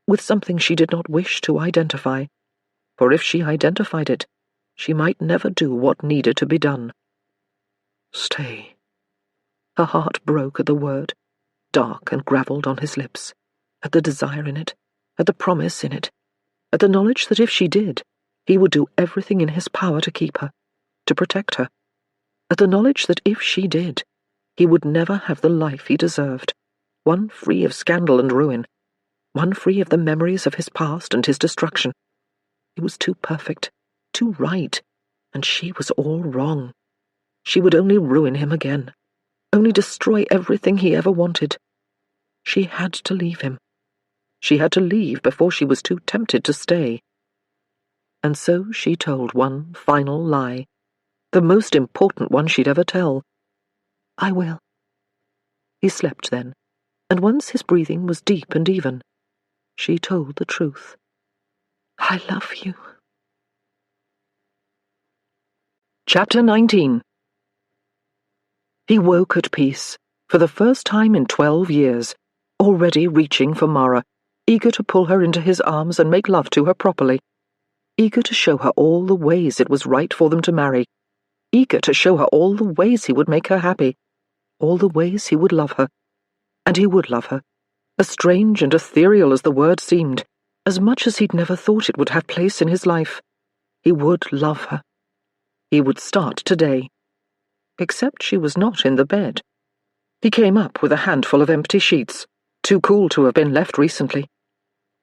with something she did not wish to identify, for if she identified it, she might never do what needed to be done. "Stay." Her heart broke at the word, dark and gravelled on his lips, at the desire in it, at the promise in it, at the knowledge that if she did, he would do everything in his power to keep her, to protect her, at the knowledge that if she did, he would never have the life he deserved, one free of scandal and ruin, one free of the memories of his past and his destruction. He was too perfect, too right, and she was all wrong. She would only ruin him again, only destroy everything he ever wanted. She had to leave him. She had to leave before she was too tempted to stay. And so she told one final lie, the most important one she'd ever tell. "I will." He slept then, and once his breathing was deep and even, she told the truth. "I love you." Chapter 19. He woke at peace, for the first time in 12 years, already reaching for Mara, eager to pull her into his arms and make love to her properly, eager to show her all the ways it was right for them to marry, eager to show her all the ways he would make her happy, all the ways he would love her. And he would love her, as strange and ethereal as the word seemed, as much as he'd never thought it would have place in his life. He would love her. He would start today. Except she was not in the bed. He came up with a handful of empty sheets, too cool to have been left recently.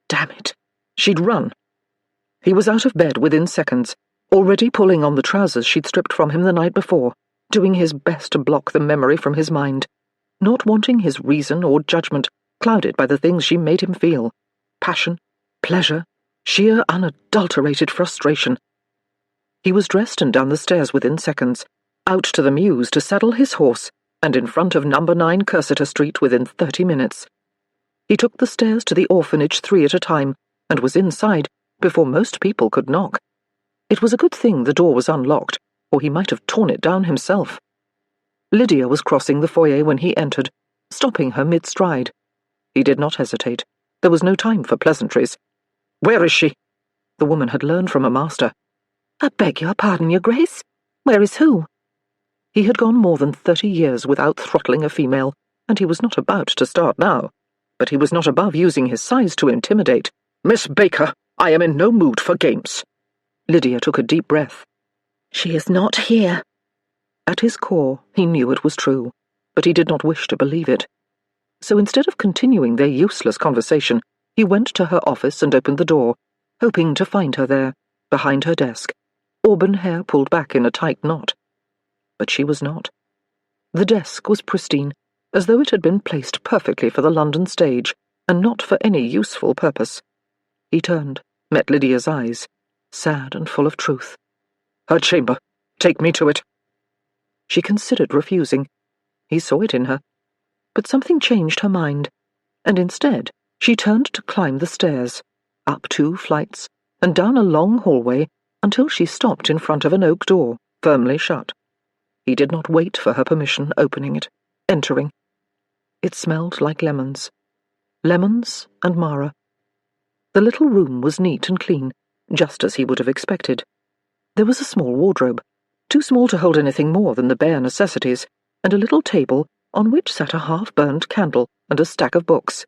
Damn it, she'd run. He was out of bed within seconds, already pulling on the trousers she'd stripped from him the night before, doing his best to block the memory from his mind, not wanting his reason or judgment clouded by the things she made him feel. Passion, pleasure, sheer unadulterated frustration. He was dressed and down the stairs within seconds, out to the mews to saddle his horse, and in front of No. 9 Cursitor Street within 30 minutes. He took the stairs to the orphanage 3 at a time, and was inside before most people could knock. It was a good thing the door was unlocked, or he might have torn it down himself. Lydia was crossing the foyer when he entered, stopping her mid-stride. He did not hesitate. There was no time for pleasantries. "Where is she?" The woman had learned from a master. "I beg your pardon, your grace. Where is who? He had gone more than 30 years without throttling a female, and he was not about to start now. But he was not above using his size to intimidate. "Miss Baker, I am in no mood for games." Lydia took a deep breath. She is not here. At his core, he knew it was true, but he did not wish to believe it. So instead of continuing their useless conversation, he went to her office and opened the door, hoping to find her there, behind her desk, auburn hair pulled back in a tight knot. But she was not. The desk was pristine, as though it had been placed perfectly for the London stage, and not for any useful purpose. He turned, met Lydia's eyes, sad and full of truth. "Her chamber. Take me to it." She considered refusing. He saw it in her. But something changed her mind, and instead she turned to climb the stairs, up 2 flights, and down a long hallway until she stopped in front of an oak door, firmly shut. He did not wait for her permission, opening it, entering. It smelled like lemons. Lemons and Mara. The little room was neat and clean, just as he would have expected. There was a small wardrobe, too small to hold anything more than the bare necessities, and a little table on which sat a half-burned candle and a stack of books.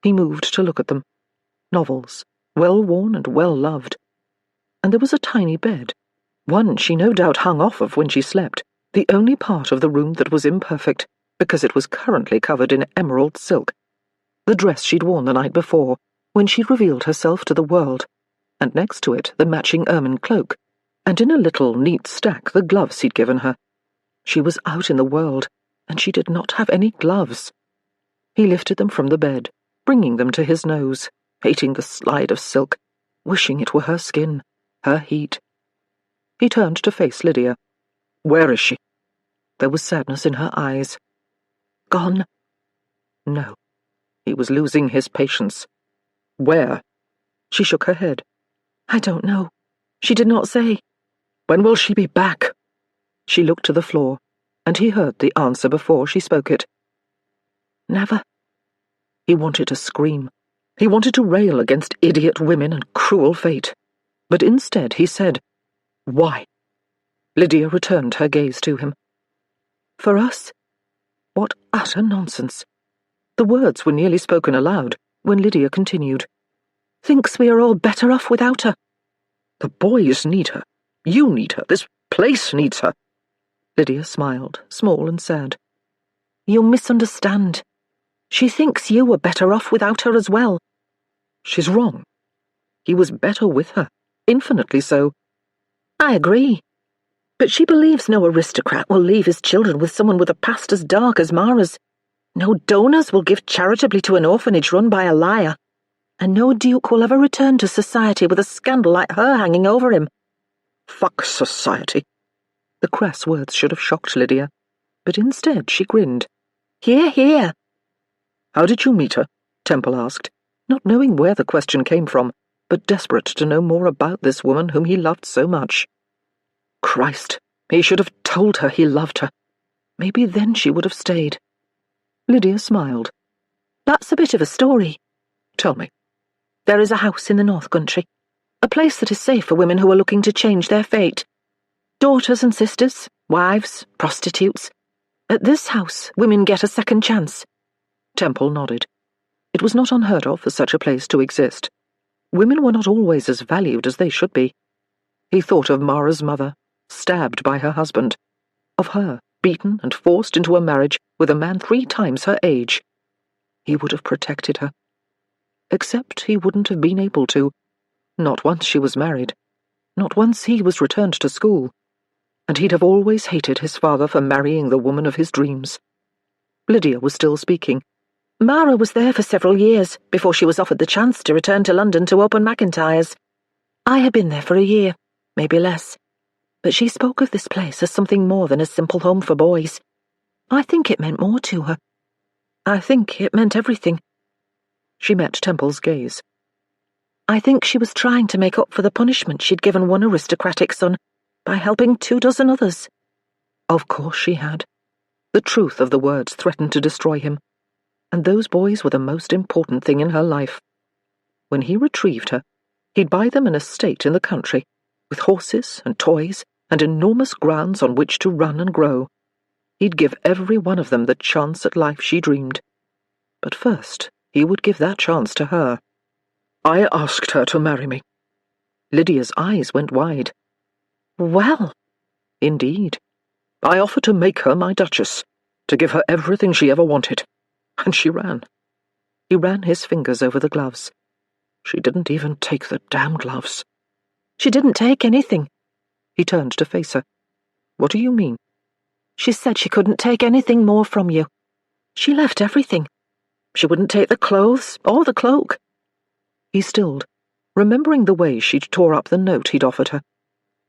He moved to look at them. Novels, well-worn and well-loved. And there was a tiny bed, one she no doubt hung off of when she slept, the only part of the room that was imperfect, because it was currently covered in emerald silk. The dress she'd worn the night before, when she revealed herself to the world, and next to it the matching ermine cloak, and in a little neat stack the gloves he'd given her. She was out in the world, and she did not have any gloves. He lifted them from the bed, bringing them to his nose, hating the slide of silk, wishing it were her skin, her heat. He turned to face Lydia. "Where is she?" There was sadness in her eyes. Gone. No. He was losing his patience. "Where?" She shook her head. I don't know. She did not say. "When will she be back?" She looked to the floor, and he heard the answer before she spoke it. Never. He wanted to scream. He wanted to rail against idiot women and cruel fate. But instead he said, "Why?" Lydia returned her gaze to him. "For us?" What utter nonsense. The words were nearly spoken aloud when Lydia continued. "Thinks we are all better off without her." "The boys need her. You need her. This place needs her." Lydia smiled, small and sad. You misunderstand. She thinks you were better off without her as well. She's wrong. He was better with her, infinitely so. I agree. But she believes no aristocrat will leave his children with someone with a past as dark as Mara's. No donors will give charitably to an orphanage run by a liar. And no duke will ever return to society with a scandal like her hanging over him. Fuck society. The crass words should have shocked Lydia, but instead she grinned. Hear, hear. How did you meet her? Temple asked, not knowing where the question came from, but desperate to know more about this woman whom he loved so much. Christ, he should have told her he loved her. Maybe then she would have stayed. Lydia smiled. That's a bit of a story. Tell me. There is a house in the North Country, a place that is safe for women who are looking to change their fate. Daughters and sisters, wives, prostitutes. At this house, women get a second chance. Temple nodded. It was not unheard of for such a place to exist. Women were not always as valued as they should be. He thought of Mara's mother, stabbed by her husband, of her, beaten and forced into a marriage with a man 3 times her age. He would have protected her. Except he wouldn't have been able to. Not once she was married. Not once he was returned to school. And he'd have always hated his father for marrying the woman of his dreams. Lydia was still speaking. Mara was there for several years before she was offered the chance to return to London to open McIntyre's. I had been there for a year, maybe less. But she spoke of this place as something more than a simple home for boys. I think it meant more to her. I think it meant everything. She met Temple's gaze. I think she was trying to make up for the punishment she'd given one aristocratic son by helping 24 others. Of course she had. The truth of the words threatened to destroy him, and those boys were the most important thing in her life. When he retrieved her, he'd buy them an estate in the country, with horses and toys, and enormous grounds on which to run and grow. He'd give every one of them the chance at life she dreamed. But first, he would give that chance to her. I asked her to marry me. Lydia's eyes went wide. Well, Indeed. I offered to make her my Duchess, to give her everything she ever wanted. And she ran. He ran his fingers over the gloves. She didn't even take the damn gloves. she didn't take anything. He turned to face her. What do you mean? She said she couldn't take anything more from you. She left everything. She wouldn't take the clothes or the cloak. He stilled, remembering the way she'd tore up the note he'd offered her.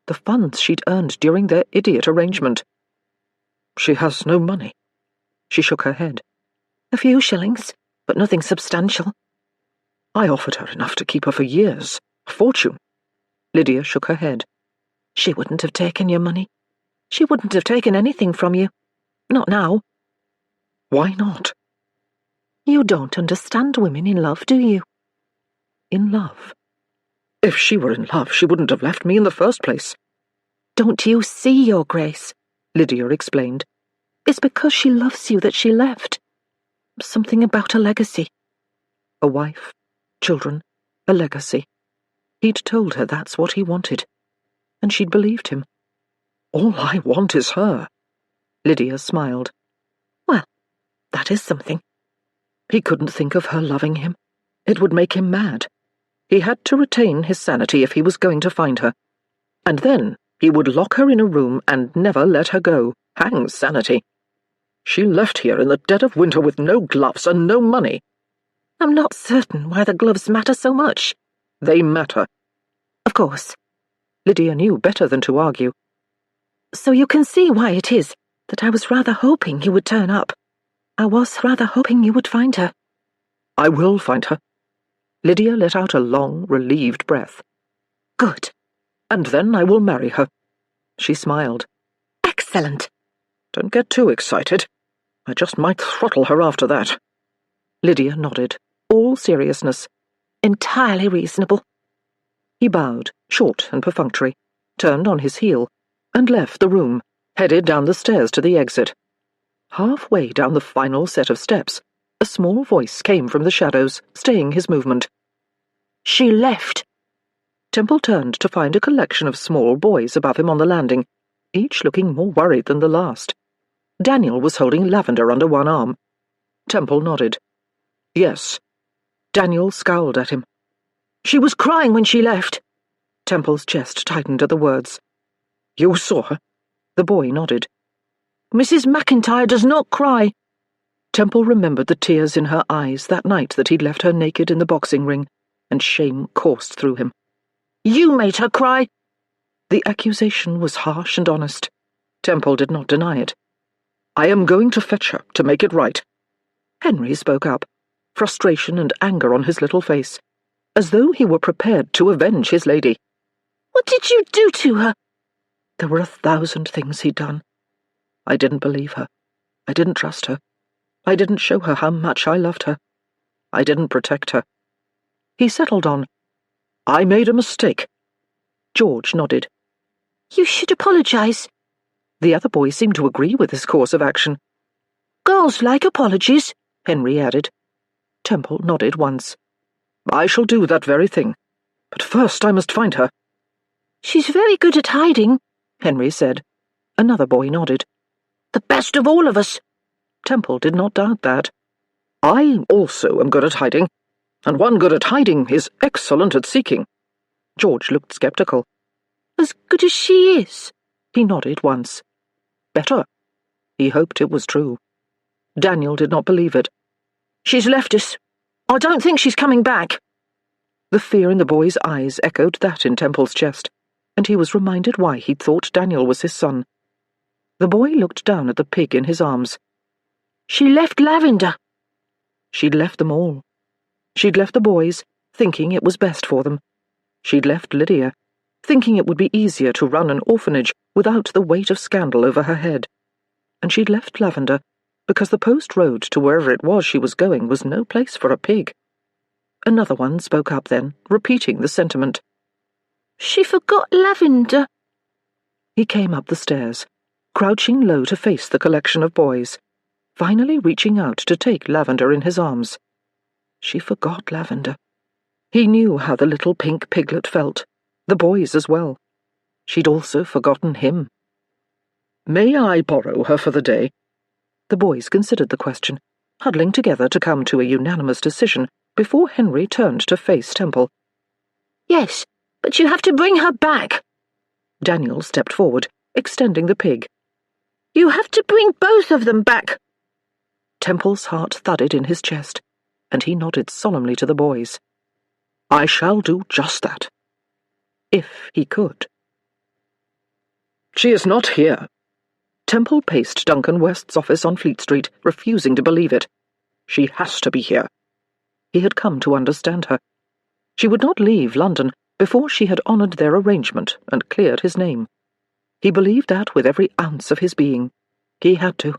The funds she'd earned during their idiot arrangement. She has no money. She shook her head. A few shillings, but nothing substantial. I offered her enough to keep her for years. A fortune. Lydia shook her head. She wouldn't have taken your money. She wouldn't have taken anything from you. Not now. Why not? You don't understand women in love, do you? In love? If she were in love, she wouldn't have left me in the first place. Don't you see, Your Grace? Lydia explained. It's because she loves you that she left. Something about a legacy. A wife, children, a legacy. He'd told her that's what he wanted, and she'd believed him. All I want is her. Lydia smiled. Well, that is something. He couldn't think of her loving him. It would make him mad. He had to retain his sanity if he was going to find her. And then he would lock her in a room and never let her go. Hang sanity. She left here in the dead of winter with no gloves and no money. I'm not certain why the gloves matter so much. They matter. Of course. Lydia knew better than to argue. So you can see why it is that I was rather hoping you would turn up. I was rather hoping you would find her. I will find her. Lydia let out a long, relieved breath. Good. And then I will marry her. She smiled. Excellent. Don't get too excited. I just might throttle her after that. Lydia nodded, all seriousness. Entirely reasonable. He bowed, short and perfunctory, turned on his heel, and left the room, headed down the stairs to the exit. Halfway down the final set of steps, a small voice came from the shadows, staying his movement. She left. Temple turned to find a collection of small boys above him on the landing, each looking more worried than the last. Daniel was holding Lavender under one arm. Temple nodded. Yes. Daniel scowled at him. She was crying when she left. Temple's chest tightened at the words. You saw her? The boy nodded. Mrs. McIntyre does not cry. Temple remembered the tears in her eyes that night that he'd left her naked in the boxing ring, and shame coursed through him. You made her cry. The accusation was harsh and honest. Temple did not deny it. I am going to fetch her to make it right. Henry spoke up, frustration and anger on his little face, as though he were prepared to avenge his lady. What did you do to her? There were 1,000 things he'd done. I didn't believe her. I didn't trust her. I didn't show her how much I loved her. I didn't protect her. He settled on, I made a mistake. George nodded. You should apologize. The other boy seemed to agree with his course of action. Girls like apologies, Henry added. Temple nodded once. I shall do that very thing. But first I must find her. She's very good at hiding, Henry said. Another boy nodded. The best of all of us. Temple did not doubt that. I also am good at hiding, and one good at hiding is excellent at seeking. George looked sceptical. As good as she is? He nodded once. Better. He hoped it was true. Daniel did not believe it. She's left us. I don't think she's coming back. The fear in the boy's eyes echoed that in Temple's chest, and he was reminded why he'd thought Daniel was his son. The boy looked down at the pig in his arms. She left Lavender. She'd left them all. She'd left the boys, thinking it was best for them. She'd left Lydia, thinking it would be easier to run an orphanage without the weight of scandal over her head. And she'd left Lavender because the post road to wherever it was she was going was no place for a pig. Another one spoke up then, repeating the sentiment. She forgot Lavender. He came up the stairs, crouching low to face the collection of boys, finally reaching out to take Lavender in his arms. She forgot Lavender. He knew how the little pink piglet felt, the boys as well. She'd also forgotten him. "May I borrow her for the day?" The boys considered the question, huddling together to come to a unanimous decision before Henry turned to face Temple. Yes, but you have to bring her back. Daniel stepped forward, extending the pig. You have to bring both of them back. Temple's heart thudded in his chest, and he nodded solemnly to the boys. "I shall do just that." If he could. "She is not here." Temple paced Duncan West's office on Fleet Street, refusing to believe it. "She has to be here." He had come to understand her. She would not leave London before she had honoured their arrangement and cleared his name. He believed that with every ounce of his being. He had to,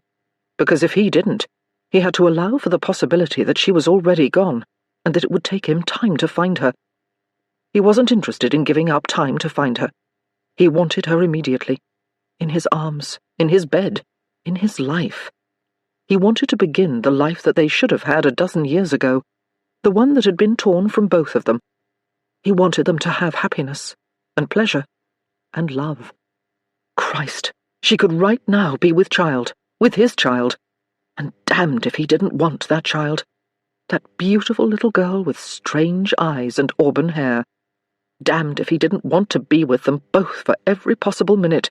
because if he didn't, he had to allow for the possibility that she was already gone, and that it would take him time to find her. He wasn't interested in giving up time to find her. He wanted her immediately. In his arms, in his bed, in his life. He wanted to begin the life that they should have had a dozen years ago, the one that had been torn from both of them. He wanted them to have happiness, and pleasure, and love. Christ, she could right now be with child, with his child, and damned if he didn't want that child. That beautiful little girl with strange eyes and auburn hair. Damned if he didn't want to be with them both for every possible minute.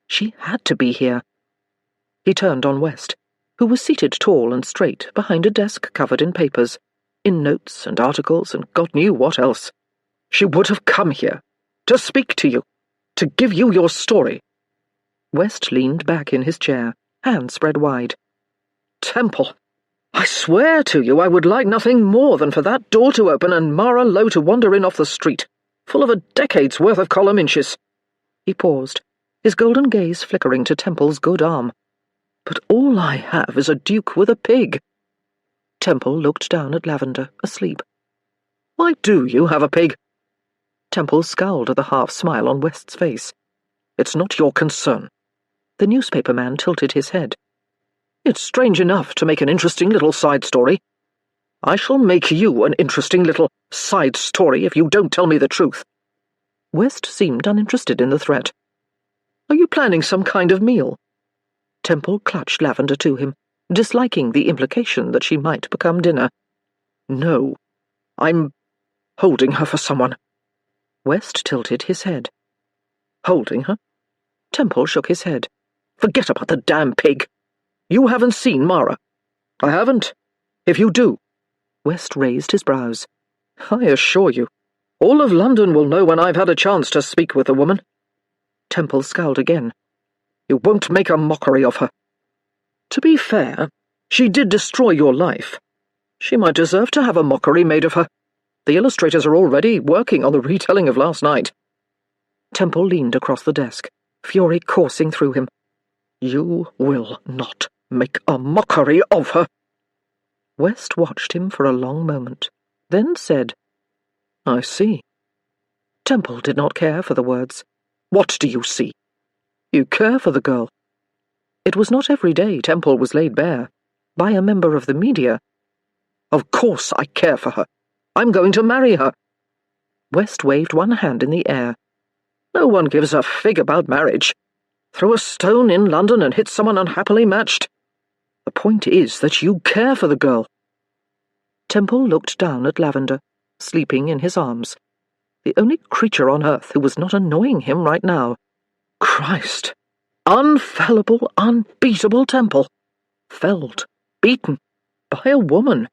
She had to be here. He turned on West, who was seated tall and straight behind a desk covered in papers, in notes and articles and God knew what else. "She would have come here, to speak to you, to give you your story." West leaned back in his chair, hands spread wide. "Temple, I swear to you I would like nothing more than for that door to open and Mara Lowe to wander in off the street, full of a decade's worth of column inches." He paused, his golden gaze flickering to Temple's good arm. "But all I have is a duke with a pig." Temple looked down at Lavender, asleep. "Why do you have a pig?" Temple scowled at the half-smile on West's face. "It's not your concern." The newspaper man tilted his head. "It's strange enough to make an interesting little side story. I shall make you an interesting little side story if you don't tell me the truth." West seemed uninterested in the threat. "Are you planning some kind of meal?" Temple clutched Lavender to him, disliking the implication that she might become dinner. "No, I'm holding her for someone." West tilted his head. "Holding her?" Temple shook his head. "Forget about the damn pig. You haven't seen Mara." "I haven't. If you do—" West raised his brows. "I assure you, all of London will know when I've had a chance to speak with the woman." Temple scowled again. "You won't make a mockery of her. To be fair, she did destroy your life. She might deserve to have a mockery made of her. The illustrators are already working on the retelling of last night." Temple leaned across the desk, fury coursing through him. "You will not make a mockery of her." West watched him for a long moment, then said, "I see." Temple did not care for the words. "What do you see?" "You care for the girl." It was not every day Temple was laid bare, by a member of the media. "Of course I care for her. I'm going to marry her." West waved one hand in the air. "No one gives a fig about marriage. Throw a stone in London and hit someone unhappily matched. The point is that you care for the girl." Temple looked down at Lavender, sleeping in his arms, the only creature on earth who was not annoying him right now. Christ! Unfallible, unbeatable Temple. Felled, beaten, by a woman.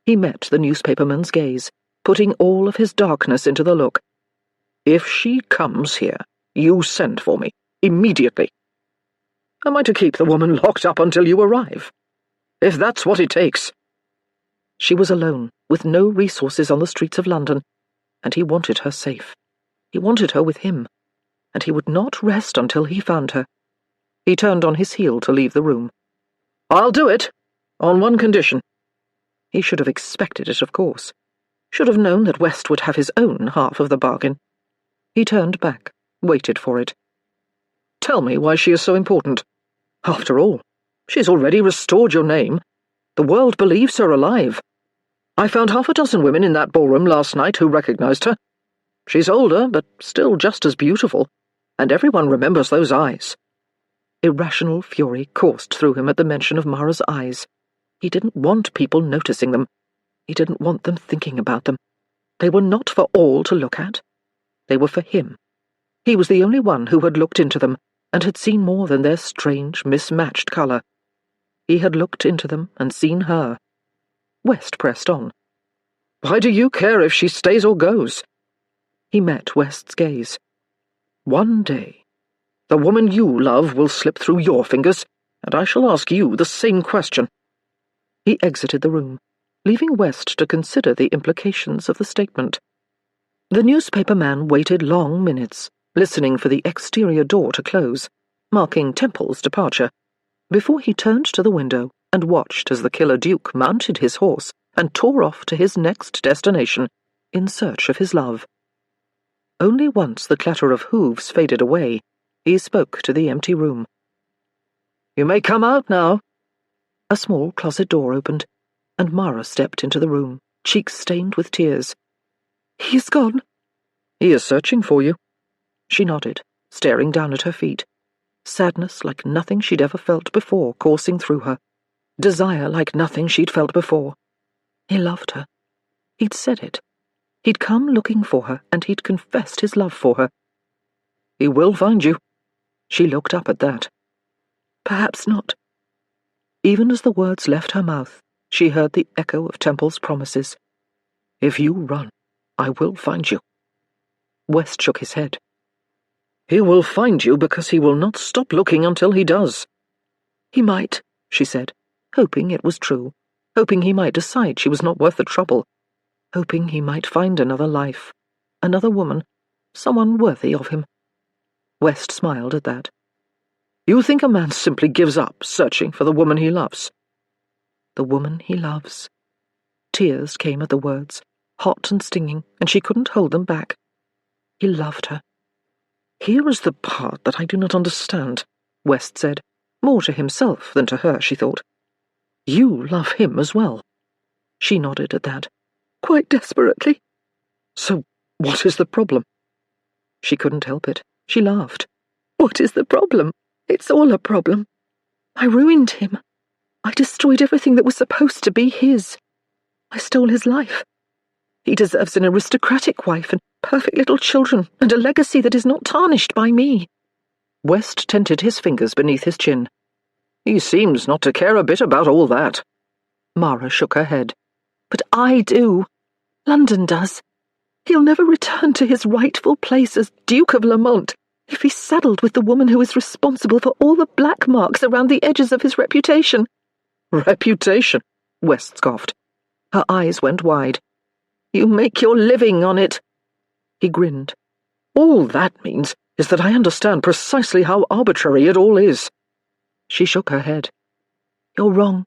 He met the newspaperman's gaze, putting all of his darkness into the look. "If she comes here, you send for me, immediately. Am I to keep the woman locked up until you arrive? If that's what it takes." She was alone, with no resources on the streets of London, and he wanted her safe. He wanted her with him, and he would not rest until he found her. He turned on his heel to leave the room. "I'll do it, on one condition." He should have expected it, of course. Should have known that West would have his own half of the bargain. He turned back, waited for it. Tell me why she is so important. After all, she's already restored your name. The world believes her alive. I found 6 women in that ballroom last night who recognized her. She's older, but still just as beautiful, and everyone remembers those eyes." Irrational fury coursed through him at the mention of Mara's eyes. He didn't want people noticing them. He didn't want them thinking about them. They were not for all to look at. They were for him. He was the only one who had looked into them and had seen more than their strange, mismatched colour. He had looked into them and seen her. West pressed on. "Why do you care if she stays or goes?" He met West's gaze. "One day, the woman you love will slip through your fingers, and I shall ask you the same question." He exited the room, leaving West to consider the implications of the statement. The newspaper man waited long minutes, listening for the exterior door to close, marking Temple's departure, before he turned to the window and watched as the killer Duke mounted his horse and tore off to his next destination in search of his love. Only once the clatter of hooves faded away, he spoke to the empty room. "You may come out now." A small closet door opened, and Mara stepped into the room, cheeks stained with tears. "He is gone." "He is searching for you." She nodded, staring down at her feet. Sadness like nothing she'd ever felt before coursing through her. Desire like nothing she'd felt before. He loved her. He'd said it. He'd come looking for her, and he'd confessed his love for her. "He will find you." She looked up at that. "Perhaps not." Even as the words left her mouth, she heard the echo of Temple's promises. "If you run, I will find you." West shook his head. "He will find you because he will not stop looking until he does." "He might," she said, hoping it was true, hoping he might decide she was not worth the trouble, hoping he might find another life, another woman, someone worthy of him. West smiled at that. "You think a man simply gives up searching for the woman he loves?" The woman he loves. Tears came at the words, hot and stinging, and she couldn't hold them back. He loved her. "Here is the part that I do not understand," West said, more to himself than to her, she thought. "You love him as well." She nodded at that. "Quite desperately." "So what is the problem?" She couldn't help it. She laughed. "What is the problem? It's all a problem. I ruined him. I destroyed everything that was supposed to be his. I stole his life. He deserves an aristocratic wife and perfect little children and a legacy that is not tarnished by me." West tented his fingers beneath his chin. "He seems not to care a bit about all that." Mara shook her head. "But I do. London does. He'll never return to his rightful place as Duke of Lamont if he's saddled with the woman who is responsible for all the black marks around the edges of his reputation." "Reputation?" West scoffed. Her eyes went wide. "You make your living on it." He grinned. "All that means is that I understand precisely how arbitrary it all is." She shook her head. "You're wrong."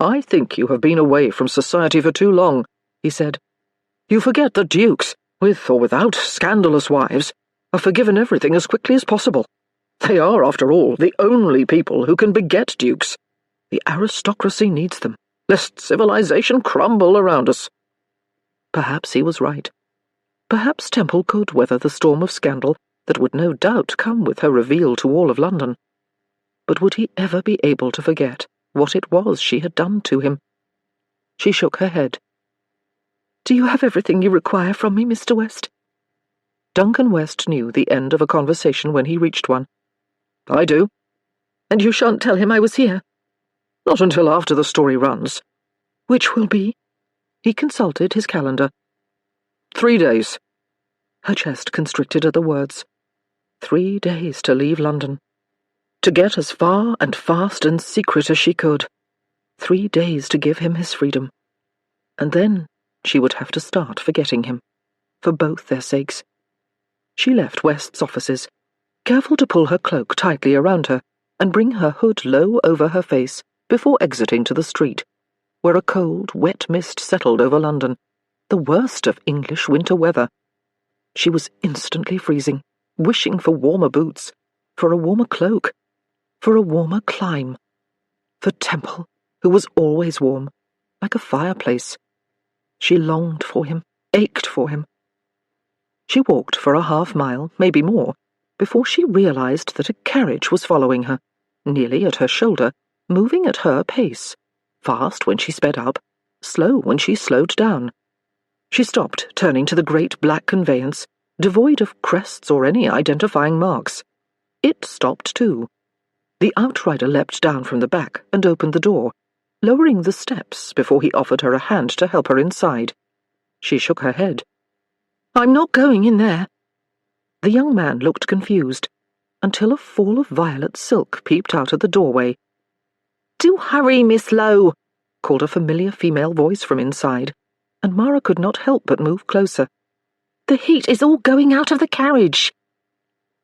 "I think you have been away from society for too long," he said. "You forget that dukes, with or without scandalous wives, are forgiven everything as quickly as possible. They are, after all, the only people who can beget dukes. The aristocracy needs them, lest civilization crumble around us." Perhaps he was right. Perhaps Temple could weather the storm of scandal that would no doubt come with her reveal to all of London. But would he ever be able to forget what it was she had done to him? She shook her head. "Do you have everything you require from me, Mr. West?" Duncan West knew the end of a conversation when he reached one. "I do." "And you shan't tell him I was here?" "Not until after the story runs." "Which will be?" He consulted his calendar. 3 days. Her chest constricted at the words. 3 days to leave London. To get as far and fast and secret as she could. 3 days to give him his freedom. And then she would have to start forgetting him, for both their sakes. She left West's offices, careful to pull her cloak tightly around her and bring her hood low over her face before exiting to the street, where a cold, wet mist settled over London, the worst of English winter weather. She was instantly freezing, wishing for warmer boots. for a warmer cloak, for a warmer climb, for Temple, who was always warm, like a fireplace. She longed for him, ached for him. She walked for a half-mile, maybe more, before she realized that a carriage was following her, nearly at her shoulder, moving at her pace, fast when she sped up, slow when she slowed down. She stopped, turning to the great black conveyance, devoid of crests or any identifying marks. It stopped too. The outrider leapt down from the back and opened the door, lowering the steps before he offered her a hand to help her inside. She shook her head. "I'm not going in there." The young man looked confused, until a fall of violet silk peeped out at the doorway. "Do hurry, Miss Lowe," called a familiar female voice from inside, and Mara could not help but move closer. "The heat is all going out of the carriage."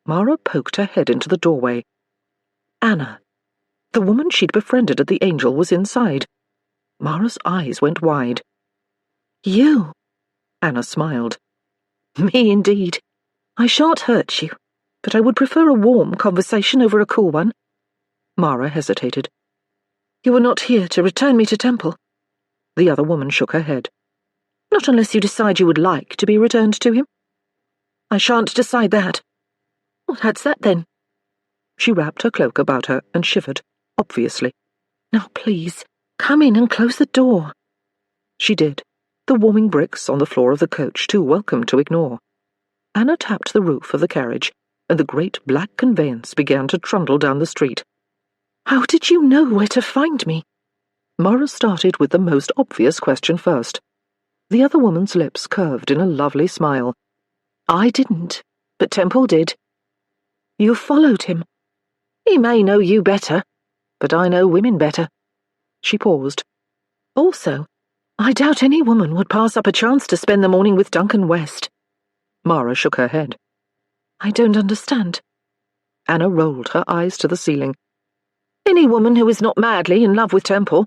Mara poked her head into the doorway. Anna, the woman she'd befriended at the Angel, was inside. Mara's eyes went wide. "You?" Anna smiled. "Me indeed. I shan't hurt you, but I would prefer a warm conversation over a cool one." Mara hesitated. "You are not here to return me to Temple?" The other woman shook her head. "Not unless you decide you would like to be returned to him." "I shan't decide that." "Well, that's that then." She wrapped her cloak about her and shivered, obviously. "Now please, come in and close the door." She did, the warming bricks on the floor of the coach too welcome to ignore. Anna tapped the roof of the carriage, and the great black conveyance began to trundle down the street. "How did you know where to find me?" Mara started with the most obvious question first. The other woman's lips curved in a lovely smile. "I didn't, but Temple did." "You followed him." "He may know you better, but I know women better." She paused. "Also, I doubt any woman would pass up a chance to spend the morning with Duncan West." Mara shook her head. "I don't understand." Anna rolled her eyes to the ceiling. "Any woman who is not madly in love with Temple."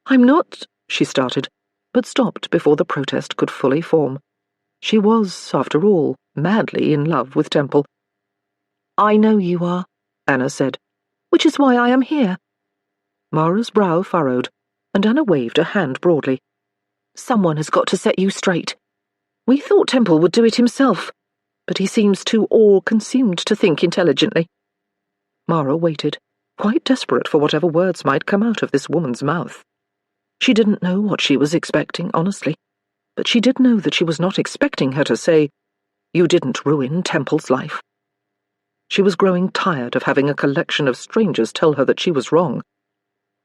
"I'm not," she started, but stopped before the protest could fully form. She was, after all, madly in love with Temple. "I know you are," Anna said, "which is why I am here." Mara's brow furrowed, and Anna waved a hand broadly. "Someone has got to set you straight. We thought Temple would do it himself, but he seems too all-consumed to think intelligently." Mara waited, quite desperate for whatever words might come out of this woman's mouth. She didn't know what she was expecting, honestly, but she did know that she was not expecting her to say, "You didn't ruin Temple's life." She was growing tired of having a collection of strangers tell her that she was wrong.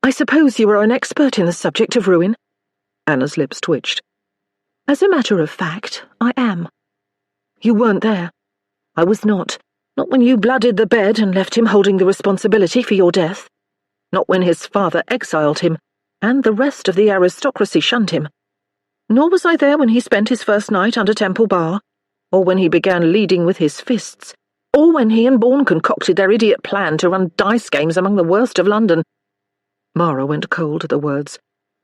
"I suppose you are an expert in the subject of ruin?" Anna's lips twitched. "As a matter of fact, I am." "You weren't there." "I was not. Not when you blooded the bed and left him holding the responsibility for your death. Not when his father exiled him, and the rest of the aristocracy shunned him. Nor was I there when he spent his first night under Temple Bar, or when he began leading with his fists, or when he and Bourne concocted their idiot plan to run dice games among the worst of London." Mara went cold at the words,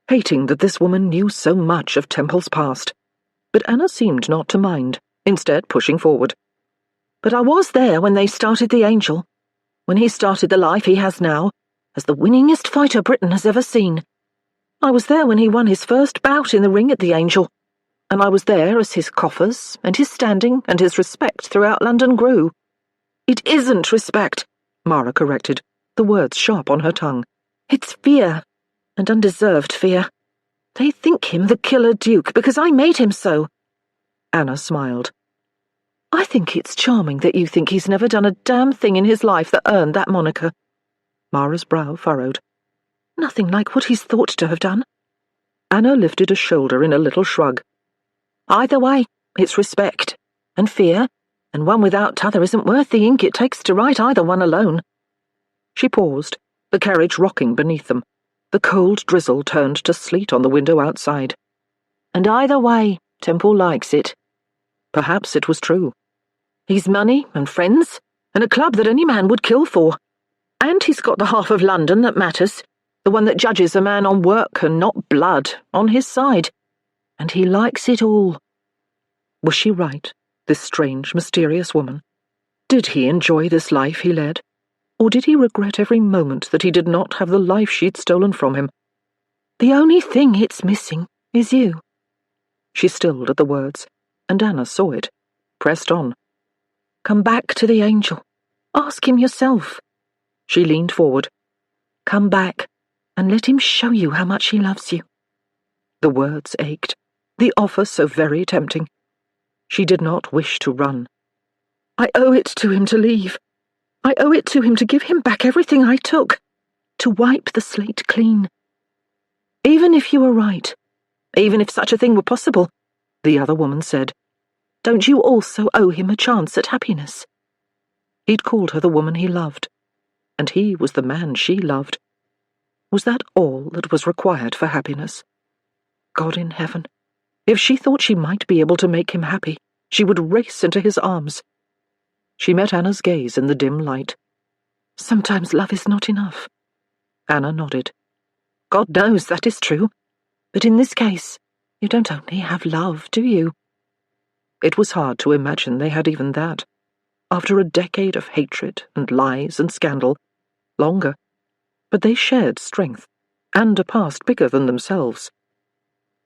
hating that this woman knew so much of Temple's past. But Anna seemed not to mind, instead pushing forward. "But I was there when they started the Angel, when he started the life he has now, as the winningest fighter Britain has ever seen. I was there when he won his first bout in the ring at the Angel, and I was there as his coffers and his standing and his respect throughout London grew." "It isn't respect," Mara corrected, the words sharp on her tongue. "It's fear, and undeserved fear. They think him the killer duke because I made him so." Anna smiled. "I think it's charming that you think he's never done a damn thing in his life that earned that moniker." Mara's brow furrowed. "Nothing like what he's thought to have done." Anna lifted a shoulder in a little shrug. "Either way, it's respect, and fear, and one without t'other isn't worth the ink it takes to write either one alone." She paused, the carriage rocking beneath them. The cold drizzle turned to sleet on the window outside. "And either way, Temple likes it." Perhaps it was true. "He's money and friends, and a club that any man would kill for. And he's got the half of London that matters, the one that judges a man on work and not blood, on his side. And he likes it all." Was she right, this strange, mysterious woman? Did he enjoy this life he led? Or did he regret every moment that he did not have the life she'd stolen from him? The only thing it's missing is you. She stilled at the words, and Anna saw it, pressed on. Come back to the angel. Ask him yourself. She leaned forward. Come back and let him show you how much he loves you. The words ached, the offer so very tempting. She did not wish to run. I owe it to him to leave. I owe it to him to give him back everything I took, to wipe the slate clean. Even if you were right, even if such a thing were possible, the other woman said, don't you also owe him a chance at happiness? He'd called her the woman he loved, and he was the man she loved. Was that all that was required for happiness? God in heaven, if she thought she might be able to make him happy, she would race into his arms. She met Anna's gaze in the dim light. Sometimes love is not enough. Anna nodded. God knows that is true. But in this case, you don't only have love, do you? It was hard to imagine they had even that. After a decade of hatred and lies and scandal, longer. But they shared strength, and a past bigger than themselves.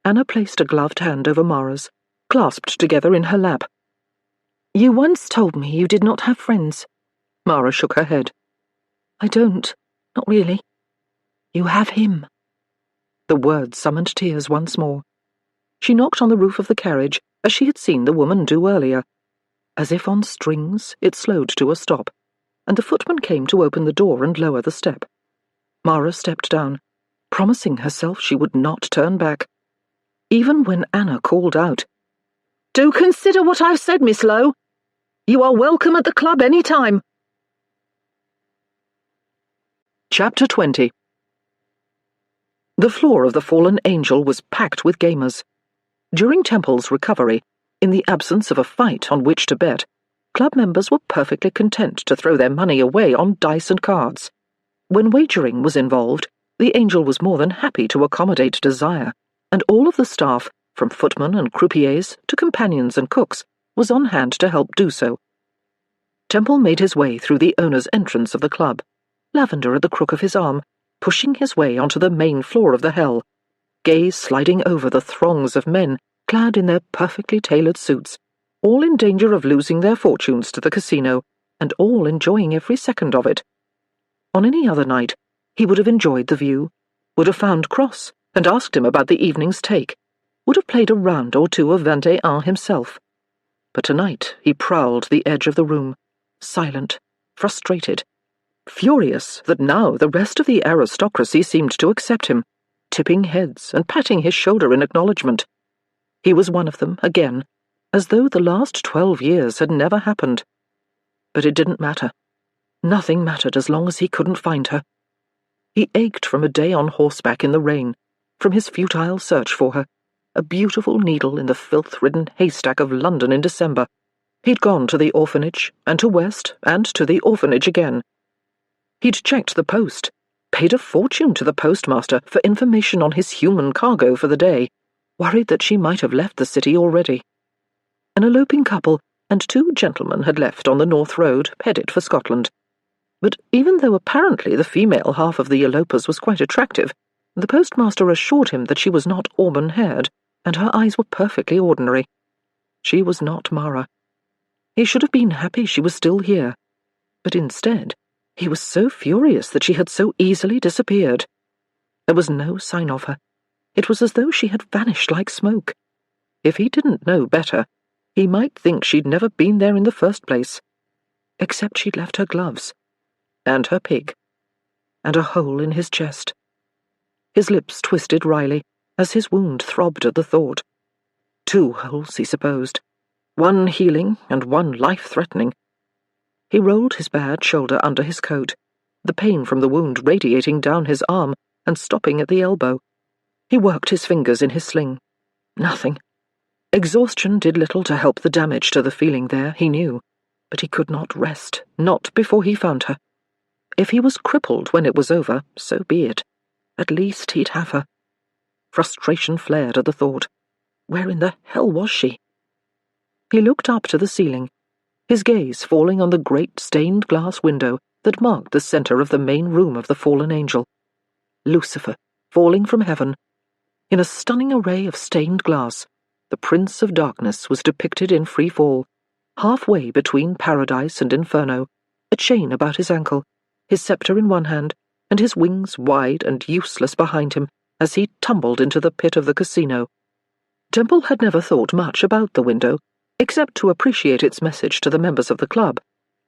Anna placed a gloved hand over Mara's, clasped together in her lap. You once told me you did not have friends. Mara shook her head. I don't, not really. You have him. The words summoned tears once more. She knocked on the roof of the carriage, as she had seen the woman do earlier. As if on strings, it slowed to a stop, and the footman came to open the door and lower the step. Mara stepped down, promising herself she would not turn back. Even when Anna called out, Do consider what I've said, Miss Lowe. You are welcome at the club any time. Chapter 20. The floor of the Fallen Angel was packed with gamers. During Temple's recovery, in the absence of a fight on which to bet, club members were perfectly content to throw their money away on dice and cards. When wagering was involved, the Angel was more than happy to accommodate desire, and all of the staff, from footmen and croupiers to companions and cooks, was on hand to help do so. Temple made his way through the owner's entrance of the club, Lavender at the crook of his arm, pushing his way onto the main floor of the hell, gaze sliding over the throngs of men clad in their perfectly tailored suits, all in danger of losing their fortunes to the casino, and all enjoying every second of it. On any other night, he would have enjoyed the view, would have found Cross and asked him about the evening's take, would have played a round or two of 21 himself. But tonight he prowled the edge of the room, silent, frustrated, furious that now the rest of the aristocracy seemed to accept him, tipping heads and patting his shoulder in acknowledgement. He was one of them, again, as though the last 12 years had never happened. But it didn't matter. Nothing mattered as long as he couldn't find her. He ached from a day on horseback in the rain, from his futile search for her, a beautiful needle in the filth-ridden haystack of London in December. He'd gone to the orphanage, and to West, and to the orphanage again. He'd checked the post, paid a fortune to the postmaster for information on his human cargo for the day, worried that she might have left the city already. An eloping couple and 2 gentlemen had left on the North Road, headed for Scotland. But even though apparently the female half of the elopers was quite attractive, the postmaster assured him that she was not auburn-haired, and her eyes were perfectly ordinary. She was not Mara. He should have been happy she was still here, but instead he was so furious that she had so easily disappeared. There was no sign of her. It was as though she had vanished like smoke. If he didn't know better, he might think she'd never been there in the first place. Except she'd left her gloves, and her pig, and a hole in his chest. His lips twisted wryly as his wound throbbed at the thought. 2 holes, he supposed. 1 healing and 1 life-threatening. He rolled his bad shoulder under his coat, the pain from the wound radiating down his arm and stopping at the elbow. He worked his fingers in his sling. Nothing. Exhaustion did little to help the damage to the feeling there, he knew, but he could not rest, not before he found her. If he was crippled when it was over, so be it. At least he'd have her. Frustration flared at the thought. Where in the hell was she? He looked up to the ceiling. his gaze falling on the great stained glass window that marked the center of the main room of the fallen angel. Lucifer, falling from heaven. In a stunning array of stained glass, the Prince of Darkness was depicted in free fall, halfway between paradise and inferno, a chain about his ankle, his scepter in one hand, and his wings wide and useless behind him as he tumbled into the pit of the casino. Temple had never thought much about the window, except to appreciate its message to the members of the club.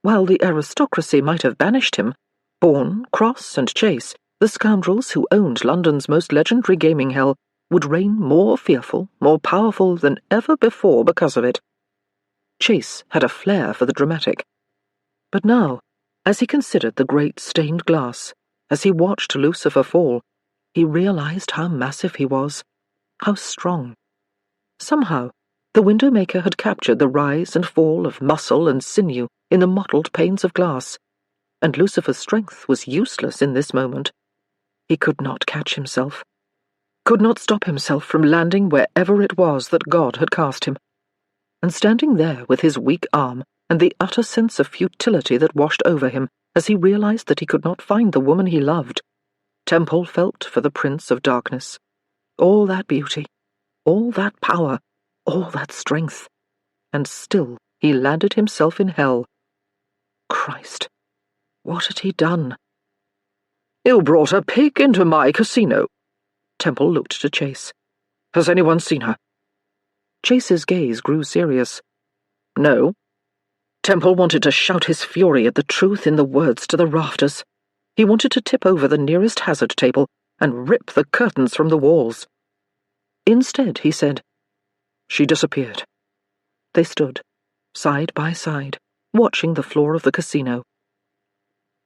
While the aristocracy might have banished him, Bourne, Cross, and Chase, the scoundrels who owned London's most legendary gaming hell, would reign more fearful, more powerful than ever before because of it. Chase had a flair for the dramatic. But now, as he considered the great stained glass, as he watched Lucifer fall, he realized how massive he was, how strong. Somehow, the window-maker had captured the rise and fall of muscle and sinew in the mottled panes of glass, and Lucifer's strength was useless in this moment. He could not catch himself, could not stop himself from landing wherever it was that God had cast him. And standing there with his weak arm and the utter sense of futility that washed over him as he realized that he could not find the woman he loved, Temple felt for the Prince of Darkness. All that beauty, all that power, all that strength, and still he landed himself in hell. Christ, what had he done? "You brought a pig into my casino." Temple looked to Chase. "Has anyone seen her?" Chase's gaze grew serious. "No." Temple wanted to shout his fury at the truth in the words to the rafters. He wanted to tip over the nearest hazard table and rip the curtains from the walls. Instead, he said, "She disappeared." They stood, side by side, watching the floor of the casino.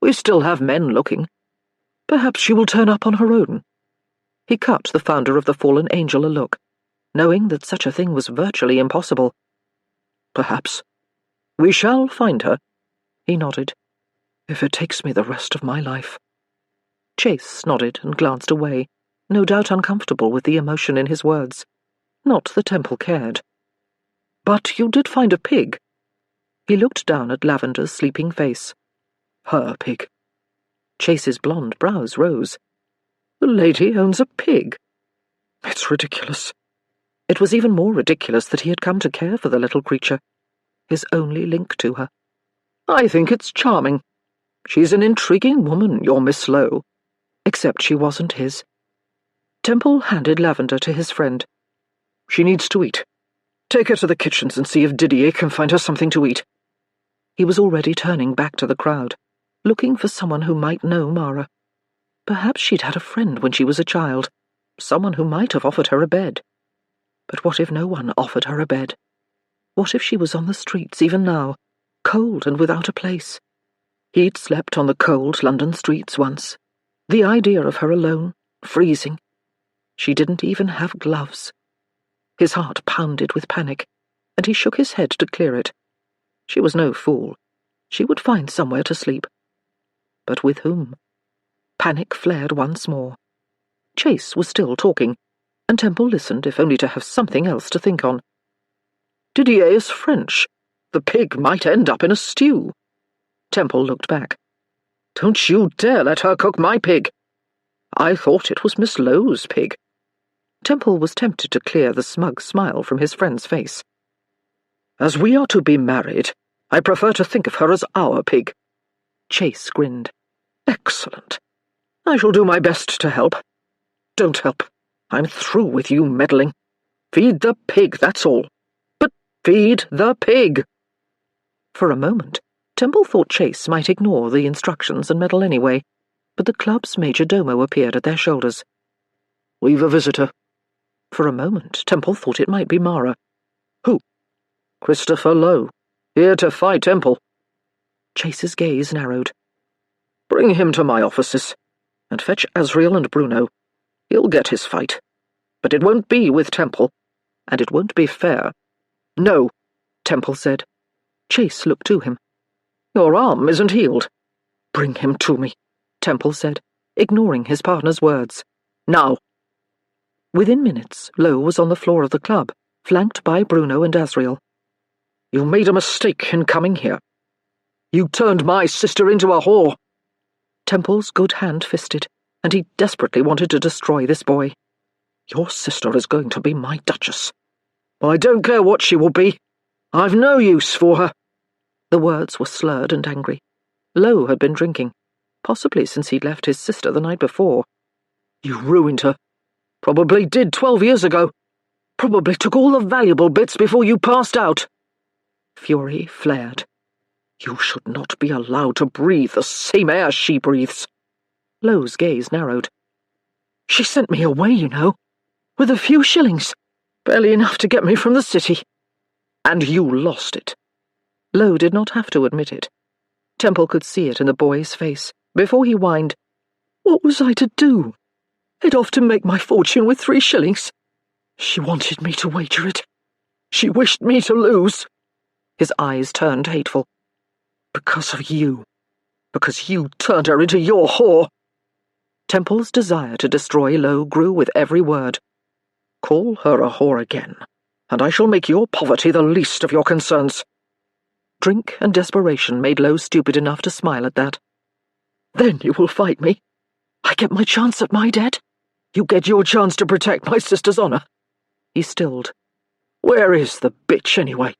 "We still have men looking. Perhaps she will turn up on her own." He cut the founder of the fallen angel a look, knowing that such a thing was virtually impossible. "Perhaps. We shall find her." He nodded. "If it takes me the rest of my life." Chase nodded and glanced away, no doubt uncomfortable with the emotion in his words. Not that Temple cared. "But you did find a pig." He looked down at Lavender's sleeping face. "Her pig." Chase's blonde brows rose. "The lady owns a pig. It's ridiculous." It was even more ridiculous that he had come to care for the little creature, his only link to her. "I think it's charming. She's an intriguing woman, your Miss Lowe." Except she wasn't his. Temple handed Lavender to his friend. "She needs to eat. Take her to the kitchens and see if Didier can find her something to eat." He was already turning back to the crowd, looking for someone who might know Mara. Perhaps she'd had a friend when she was a child, someone who might have offered her a bed. But what if no one offered her a bed? What if she was on the streets even now, cold and without a place? He'd slept on the cold London streets once. The idea of her alone, freezing. She didn't even have gloves. His heart pounded with panic, and he shook his head to clear it. She was no fool. She would find somewhere to sleep. But with whom? Panic flared once more. Chase was still talking, and Temple listened if only to have something else to think on. "Didier is French. The pig might end up in a stew." Temple looked back. "Don't you dare let her cook my pig. I thought it was Miss Lowe's pig." Temple was tempted to clear the smug smile from his friend's face. "As we are to be married, I prefer to think of her as our pig." Chase grinned. "Excellent. I shall do my best to help." "Don't help. I'm through with you meddling. Feed the pig, that's all. But feed the pig." For a moment, Temple thought Chase might ignore the instructions and meddle anyway, but the club's major domo appeared at their shoulders. "We've a visitor." For a moment, Temple thought it might be Mara. "Who?" "Christopher Lowe, here to fight Temple." Chase's gaze narrowed. "Bring him to my offices, and fetch Azrael and Bruno. He'll get his fight. But it won't be with Temple, and it won't be fair." "No," Temple said. Chase looked to him. "Your arm isn't healed." "Bring him to me," Temple said, ignoring his partner's words. "Now." Within minutes, Lowe was on the floor of the club, flanked by Bruno and Azrael. You made a mistake in coming here. You turned my sister into a whore." Temple's good hand fisted, and he desperately wanted to destroy this boy. "Your sister is going to be my Duchess. I don't care what she will be. I've no use for her." The words were slurred and angry. Lowe had been drinking, possibly since he'd left his sister the night before. "You ruined her. Probably did 12 years ago. Probably took all the valuable bits before you passed out." Fury flared. "You should not be allowed to breathe the same air she breathes." Lowe's gaze narrowed. "She sent me away, you know, with a few shillings, barely enough to get me from the city. And you lost it." Lowe did not have to admit it. Temple could see it in the boy's face before he whined, "What was I to do? Head off to make my fortune with 3 shillings. She wanted me to wager it. She wished me to lose." His eyes turned hateful. "Because of you. Because you turned her into your whore." Temple's desire to destroy Lowe grew with every word. "Call her a whore again, and I shall make your poverty the least of your concerns." Drink and desperation made Lowe stupid enough to smile at that. "Then you will fight me. I get my chance at my debt. You get your chance to protect my sister's honor." He stilled. "Where is the bitch, anyway?"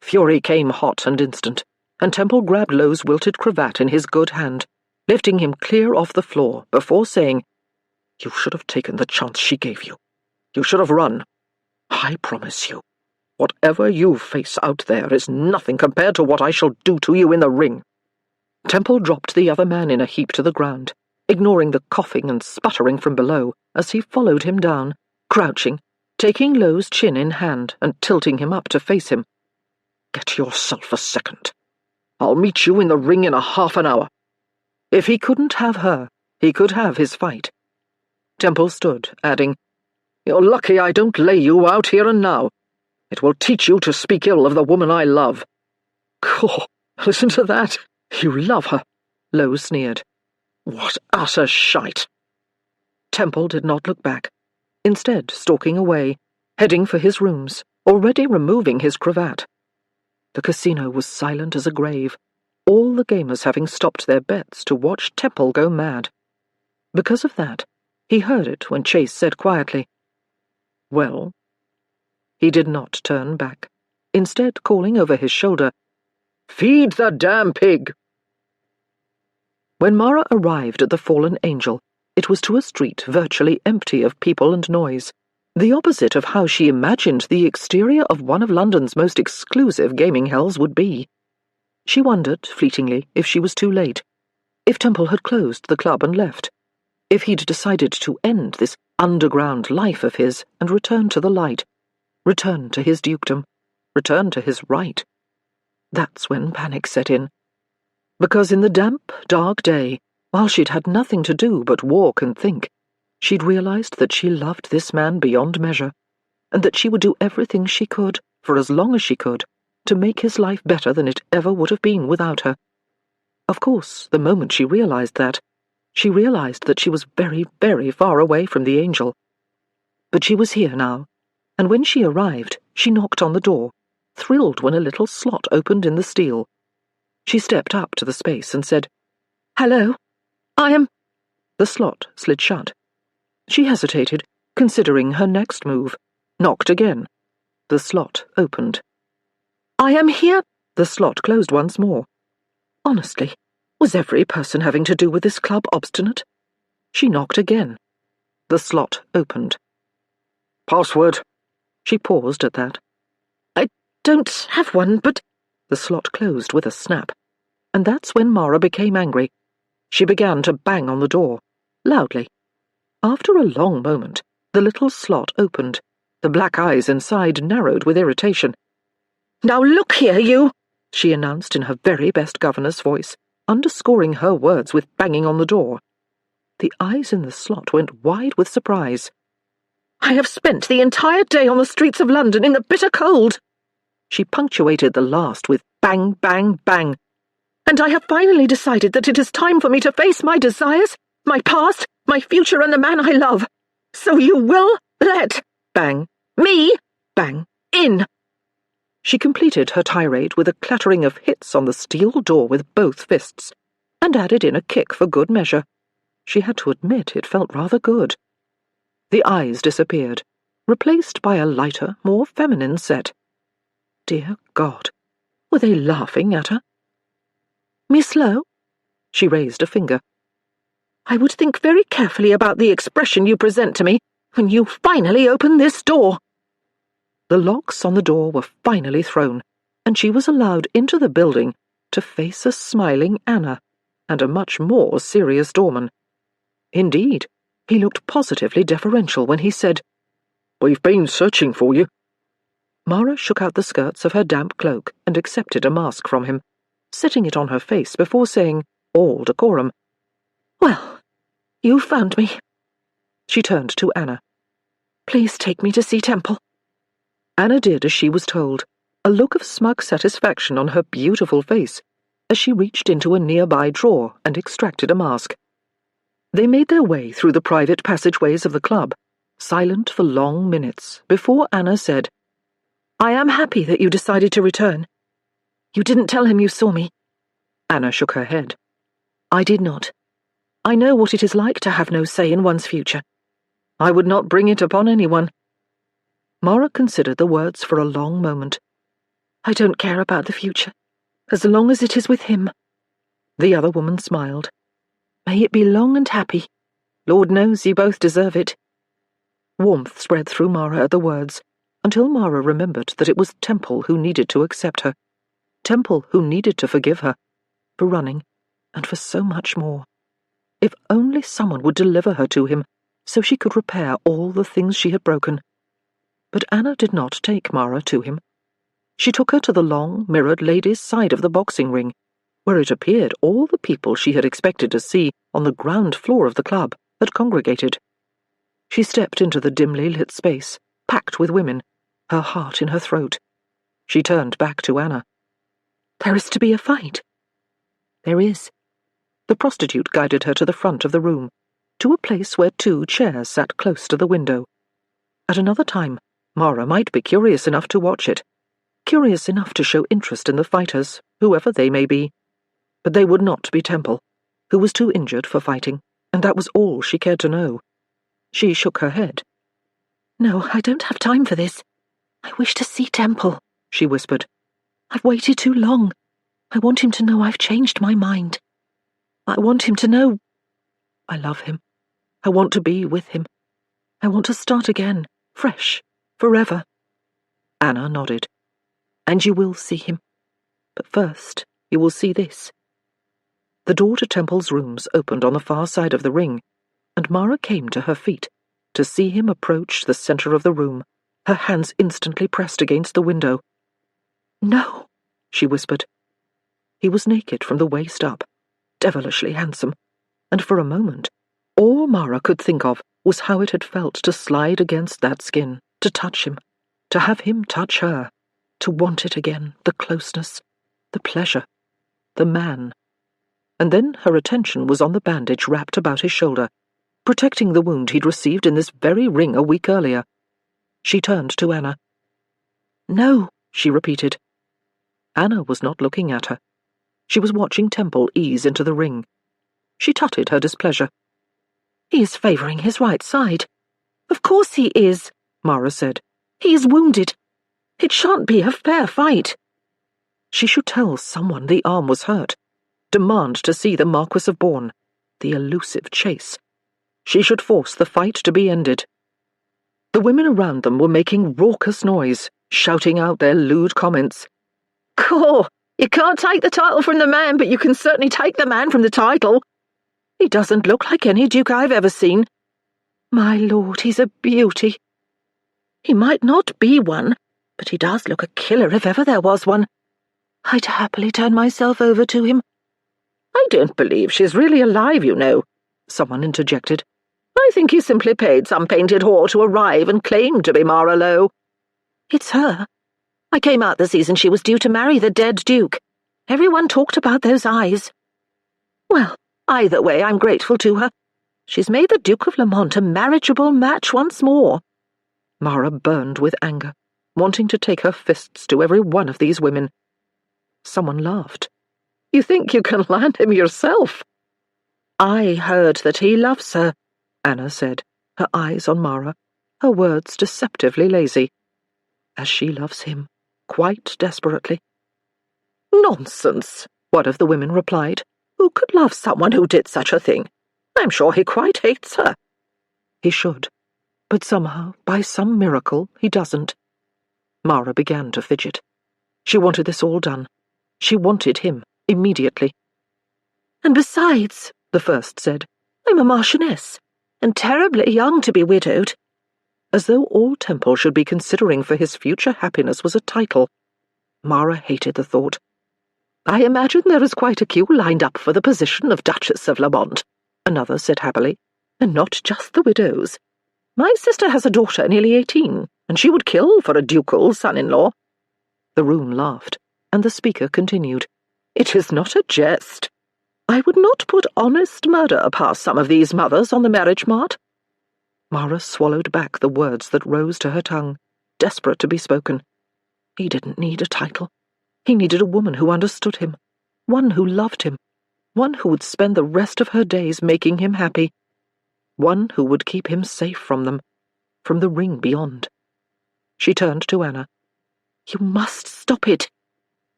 Fury came hot and instant, and Temple grabbed Lowe's wilted cravat in his good hand, lifting him clear off the floor before saying, "You should have taken the chance she gave you. You should have run. I promise you, whatever you face out there is nothing compared to what I shall do to you in the ring." Temple dropped the other man in a heap to the ground, ignoring the coughing and sputtering from below as he followed him down, crouching, taking Lowe's chin in hand and tilting him up to face him. "Get yourself a second. I'll meet you in the ring in a half an hour." If he couldn't have her, he could have his fight. Temple stood, adding, "You're lucky I don't lay you out here and now. It will teach you to speak ill of the woman I love." "Cool, listen to that. You love her," Lowe sneered. "What utter shite." Temple did not look back, instead stalking away, heading for his rooms, already removing his cravat. The casino was silent as a grave, all the gamers having stopped their bets to watch Temple go mad. Because of that, he heard it when Chase said quietly, "Well?" He did not turn back, instead calling over his shoulder, "Feed the damn pig!" When Mara arrived at the Fallen Angel, it was to a street virtually empty of people and noise, the opposite of how she imagined the exterior of one of London's most exclusive gaming hells would be. She wondered, fleetingly, if she was too late, if Temple had closed the club and left, if he'd decided to end this underground life of his and return to the light, return to his dukedom, return to his right. That's when panic set in. Because in the damp, dark day, while she'd had nothing to do but walk and think, she'd realized that she loved this man beyond measure, and that she would do everything she could, for as long as she could, to make his life better than it ever would have been without her. Of course, the moment she realized that she was very, very far away from the angel. But she was here now, and when she arrived, she knocked on the door, thrilled when a little slot opened in the steel. She stepped up to the space and said, "Hello, I am—" The slot slid shut. She hesitated, considering her next move, knocked again. The slot opened. "I am here—" The slot closed once more. Honestly, was every person having to do with this club obstinate? She knocked again. The slot opened. "Password." She paused at that. "I don't have one, but—" The slot closed with a snap. And that's when Mara became angry. She began to bang on the door, loudly. After a long moment, the little slot opened. The black eyes inside narrowed with irritation. "Now look here, you!" she announced in her very best governess voice, underscoring her words with banging on the door. The eyes in the slot went wide with surprise. "I have spent the entire day on the streets of London in the bitter cold." She punctuated the last with bang, bang, bang. "And I have finally decided that it is time for me to face my desires, my past, my future, and the man I love. So you will let—bang, me—bang, in." She completed her tirade with a clattering of hits on the steel door with both fists, and added in a kick for good measure. She had to admit it felt rather good. The eyes disappeared, replaced by a lighter, more feminine set. Dear God, were they laughing at her? Miss Lowe? She raised a finger. I would think very carefully about the expression you present to me when you finally open this door. The locks on the door were finally thrown, and she was allowed into the building to face a smiling Anna and a much more serious doorman. Indeed, he looked positively deferential when he said, "We've been searching for you." Mara shook out the skirts of her damp cloak and accepted a mask from him, setting it on her face before saying, all decorum, "Well, you found me." She turned to Anna. "Please take me to see Temple." Anna did as she was told, a look of smug satisfaction on her beautiful face, as she reached into a nearby drawer and extracted a mask. They made their way through the private passageways of the club, silent for long minutes, before Anna said, "I am happy that you decided to return. You didn't tell him you saw me." Anna shook her head. "I did not. I know what it is like to have no say in one's future. I would not bring it upon anyone." Mara considered the words for a long moment. "I don't care about the future, as long as it is with him." The other woman smiled. "May it be long and happy. Lord knows you both deserve it." Warmth spread through Mara at the words, until Mara remembered that it was Temple who needed to accept her. Temple who needed to forgive her, for running, and for so much more. If only someone would deliver her to him, so she could repair all the things she had broken. But Anna did not take Mara to him. She took her to the long, mirrored ladies' side of the boxing ring, where it appeared all the people she had expected to see on the ground floor of the club had congregated. She stepped into the dimly lit space, packed with women, her heart in her throat. She turned back to Anna. "There is to be a fight." "There is." The prostitute guided her to the front of the room, to a place where 2 chairs sat close to the window. At another time, Mara might be curious enough to watch it, curious enough to show interest in the fighters, whoever they may be. But they would not be Temple, who was too injured for fighting, and that was all she cared to know. She shook her head. "No, I don't have time for this. I wish to see Temple," she whispered. "I've waited too long. I want him to know I've changed my mind. I want him to know I love him. I want to be with him. I want to start again, fresh, forever." Anna nodded. "And you will see him. But first, you will see this." The door to Temple's rooms opened on the far side of the ring, and Mara came to her feet to see him approach the center of the room, her hands instantly pressed against the window. "No," she whispered. He was naked from the waist up, devilishly handsome, and for a moment, all Mara could think of was how it had felt to slide against that skin, to touch him, to have him touch her, to want it again, the closeness, the pleasure, the man. And then her attention was on the bandage wrapped about his shoulder, protecting the wound he'd received in this very ring a week earlier. She turned to Anna. "No," she repeated. Anna was not looking at her. She was watching Temple ease into the ring. She tutted her displeasure. "He is favouring his right side." "Of course he is," Mara said. "He is wounded. It shan't be a fair fight." She should tell someone the arm was hurt, demand to see the Marquis of Bourne, the elusive Chase. She should force the fight to be ended. The women around them were making raucous noise, shouting out their lewd comments. "Caw, you can't take the title from the man, but you can certainly take the man from the title. He doesn't look like any duke I've ever seen. My lord, he's a beauty. He might not be one, but he does look a killer if ever there was one. I'd happily turn myself over to him." "I don't believe she's really alive, you know," someone interjected. "I think he simply paid some painted whore to arrive and claim to be Mara Lowe." "It's her. I came out the season she was due to marry the dead duke. Everyone talked about those eyes. Well, either way, I'm grateful to her. She's made the Duke of Lamont a marriageable match once more." Mara burned with anger. wanting to take her fists to every one of these women. Someone laughed. "You think you can land him yourself?" "I heard that he loves her," Anna said, her eyes on Mara, her words deceptively lazy. "As she loves him, quite desperately." "Nonsense," one of the women replied. "Who could love someone who did such a thing? I'm sure he quite hates her." "He should, but somehow, by some miracle, he doesn't." Mara began to fidget. She wanted this all done. She wanted him, immediately. "And besides," the first said, "I'm a marchioness, and terribly young to be widowed." As though all Temple should be considering for his future happiness was a title. Mara hated the thought. "I imagine there is quite a queue lined up for the position of Duchess of Lamont," another said happily, "and not just the widows. My sister has a daughter nearly 18, and she would kill for a ducal son-in-law." The room laughed, and the speaker continued. "It is not a jest. I would not put honest murder past some of these mothers on the marriage mart." Mara swallowed back the words that rose to her tongue, desperate to be spoken. He didn't need a title. He needed a woman who understood him, one who loved him, one who would spend the rest of her days making him happy, one who would keep him safe from them, from the ring beyond. She turned to Anna. "You must stop it."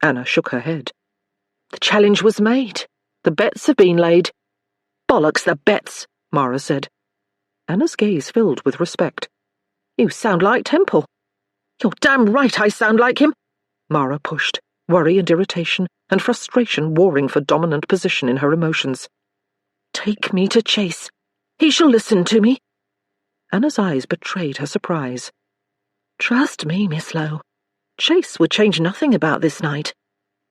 Anna shook her head. "The challenge was made. The bets have been laid." "Bollocks, the bets," Mara said. Anna's gaze filled with respect. "You sound like Temple." "You're damn right I sound like him," Mara pushed, worry and irritation and frustration warring for dominant position in her emotions. "Take me to Chase. He shall listen to me." Anna's eyes betrayed her surprise. "Trust me, Miss Lowe. Chase would change nothing about this night.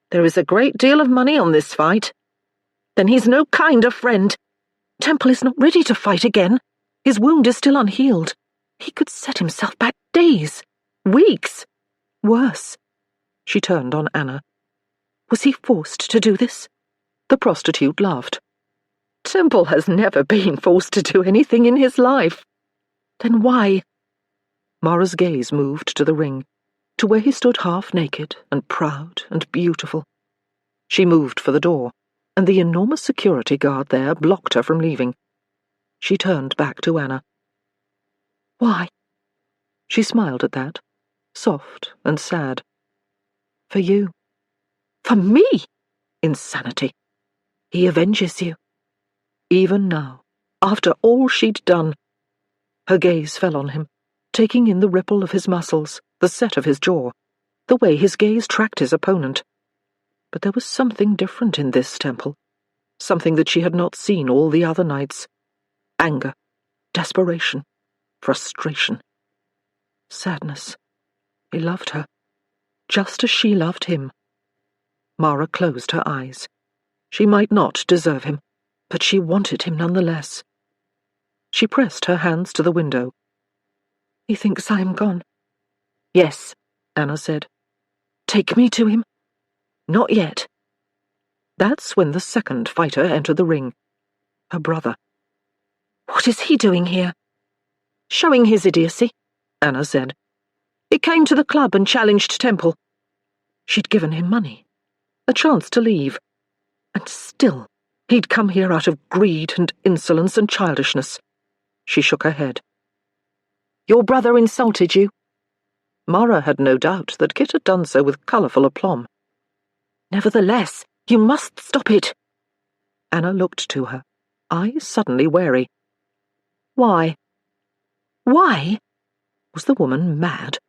There is a great deal of money on this fight." "Then he's no kind of friend." "Temple is not ready to fight again. His wound is still unhealed. He could set himself back days, weeks. Worse." She turned on Anna. "Was he forced to do this?" The prostitute laughed. "Temple has never been forced to do anything in his life." "Then why?" Mara's gaze moved to the ring, to where he stood half-naked and proud and beautiful. She moved for the door, and the enormous security guard there blocked her from leaving. She turned back to Anna. "Why?" She smiled at that, soft and sad. "For you." "For me?" Insanity. "He avenges you." Even now, after all she'd done. Her gaze fell on him, taking in the ripple of his muscles, the set of his jaw, the way his gaze tracked his opponent. But there was something different in this Temple, something that she had not seen all the other nights. Anger, desperation, frustration, sadness. He loved her, just as she loved him. Mara closed her eyes. She might not deserve him, but she wanted him nonetheless. She pressed her hands to the window. "He thinks I am gone." "Yes," Anna said. "Take me to him." "Not yet." That's when the second fighter entered the ring. Her brother. "What is he doing here?" "Showing his idiocy," Anna said. "He came to the club and challenged Temple." She'd given him money, a chance to leave, and still he'd come here out of greed and insolence and childishness. She shook her head. "Your brother insulted you." Mara had no doubt that Kit had done so with colourful aplomb. "Nevertheless, you must stop it." Anna looked to her, eyes suddenly wary. "Why?" "Why?" Was the woman mad?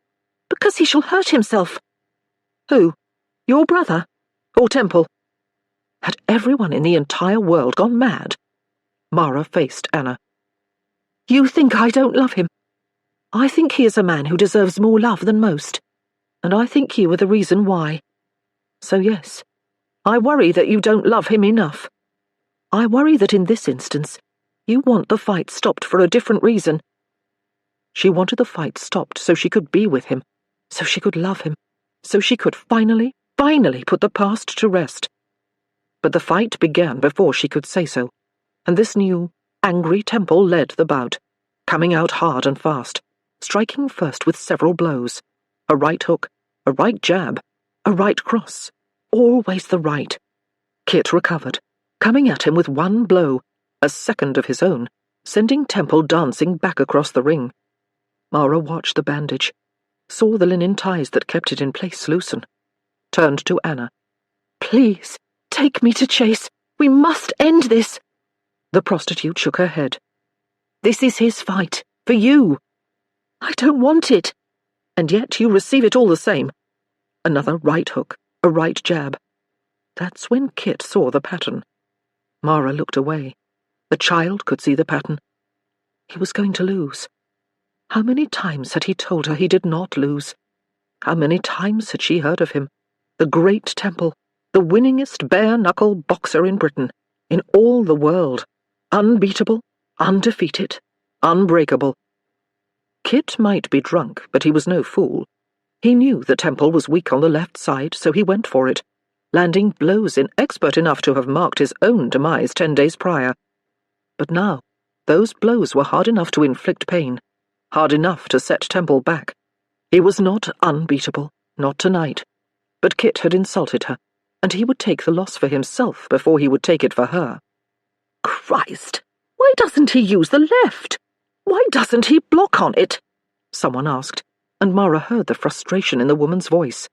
"Because he shall hurt himself." "Who? Your brother? Or Temple?" Had everyone in the entire world gone mad? Mara faced Anna. "You think I don't love him? I think he is a man who deserves more love than most, and I think you are the reason why. So yes, I worry that you don't love him enough. I worry that in this instance, you want the fight stopped for a different reason." She wanted the fight stopped so she could be with him, so she could love him, so she could finally put the past to rest. But the fight began before she could say so, and this new, angry Temple led the bout, coming out hard and fast, striking first with several blows. A right hook, a right jab, a right cross. Always the right. Kit recovered, coming at him with one blow, a second of his own, sending Temple dancing back across the ring. Mara watched the bandage, saw the linen ties that kept it in place loosen, turned to Anna. "Please, take me to Chase. We must end this." The prostitute shook her head. "This is his fight, for you." "I don't want it." "And yet you receive it all the same." Another right hook, a right jab. That's when Kit saw the pattern. Mara looked away. The child could see the pattern. He was going to lose. How many times had he told her he did not lose? How many times had she heard of him? The great Temple, the winningest bare-knuckle boxer in Britain, in all the world. Unbeatable, undefeated, unbreakable. Kit might be drunk, but he was no fool. He knew the Temple was weak on the left side, so he went for it, landing blows inexpert enough to have marked his own demise 10 days prior. But now, those blows were hard enough to inflict pain, hard enough to set Temple back. He was not unbeatable, not tonight. But Kit had insulted her, and he would take the loss for himself before he would take it for her. "Christ! Why doesn't he use the left? Why doesn't he block on it?" someone asked, and Mara heard the frustration in the woman's voice.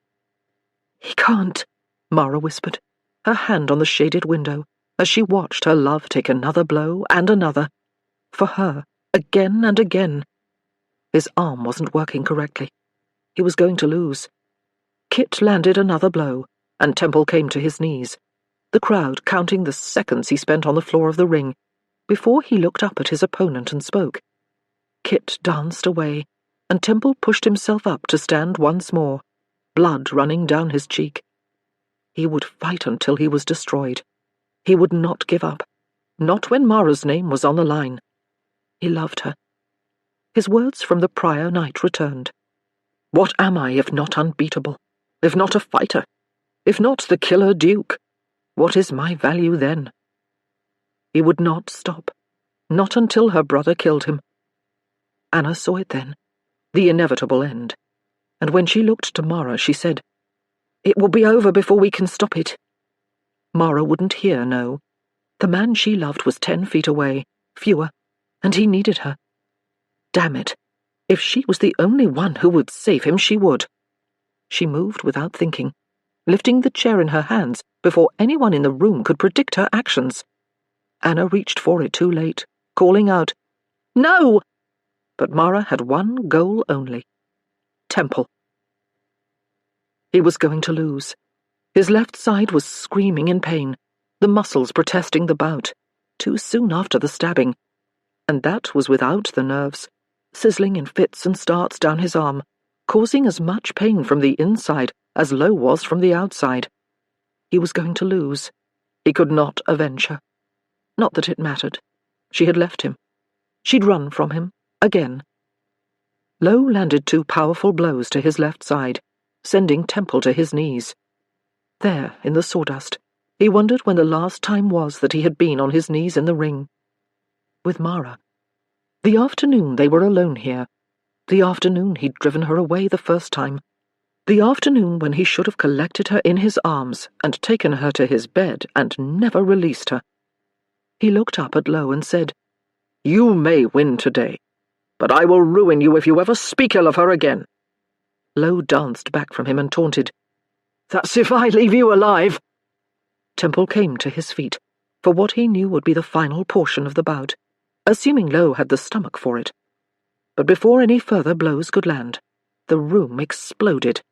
"He can't," Mara whispered, her hand on the shaded window, as she watched her love take another blow and another. For her, again and again. His arm wasn't working correctly. He was going to lose. Kit landed another blow, and Temple came to his knees, the crowd counting the seconds he spent on the floor of the ring, before he looked up at his opponent and spoke. Kit danced away, and Temple pushed himself up to stand once more, blood running down his cheek. He would fight until he was destroyed. He would not give up, not when Mara's name was on the line. He loved her. His words from the prior night returned. What am I if not unbeatable, if not a fighter, if not the killer duke? What is my value then? He would not stop, not until her brother killed him. Anna saw it then, the inevitable end, and when she looked to Mara, she said, "It will be over before we can stop it." Mara wouldn't hear no. The man she loved was 10 feet away, fewer, and he needed her. Damn it. If she was the only one who would save him, she would. She moved without thinking, lifting the chair in her hands before anyone in the room could predict her actions. Anna reached for it too late, calling out, "No!" But Mara had one goal only. Temple. He was going to lose. His left side was screaming in pain, the muscles protesting the bout, too soon after the stabbing. And that was without the nerves, sizzling in fits and starts down his arm, causing as much pain from the inside as Lowe was from the outside. He was going to lose. He could not avenge her. Not that it mattered. She had left him. She'd run from him, again. Lowe landed 2 powerful blows to his left side, sending Temple to his knees. There, in the sawdust, he wondered when the last time was that he had been on his knees in the ring. With Mara. The afternoon they were alone here. The afternoon he'd driven her away the first time. The afternoon when he should have collected her in his arms and taken her to his bed and never released her. He looked up at Lowe and said, "You may win today, but I will ruin you if you ever speak ill of her again." Lowe danced back from him and taunted, "That's if I leave you alive." Temple came to his feet, for what he knew would be the final portion of the bout, assuming Lowe had the stomach for it. But before any further blows could land, the room exploded.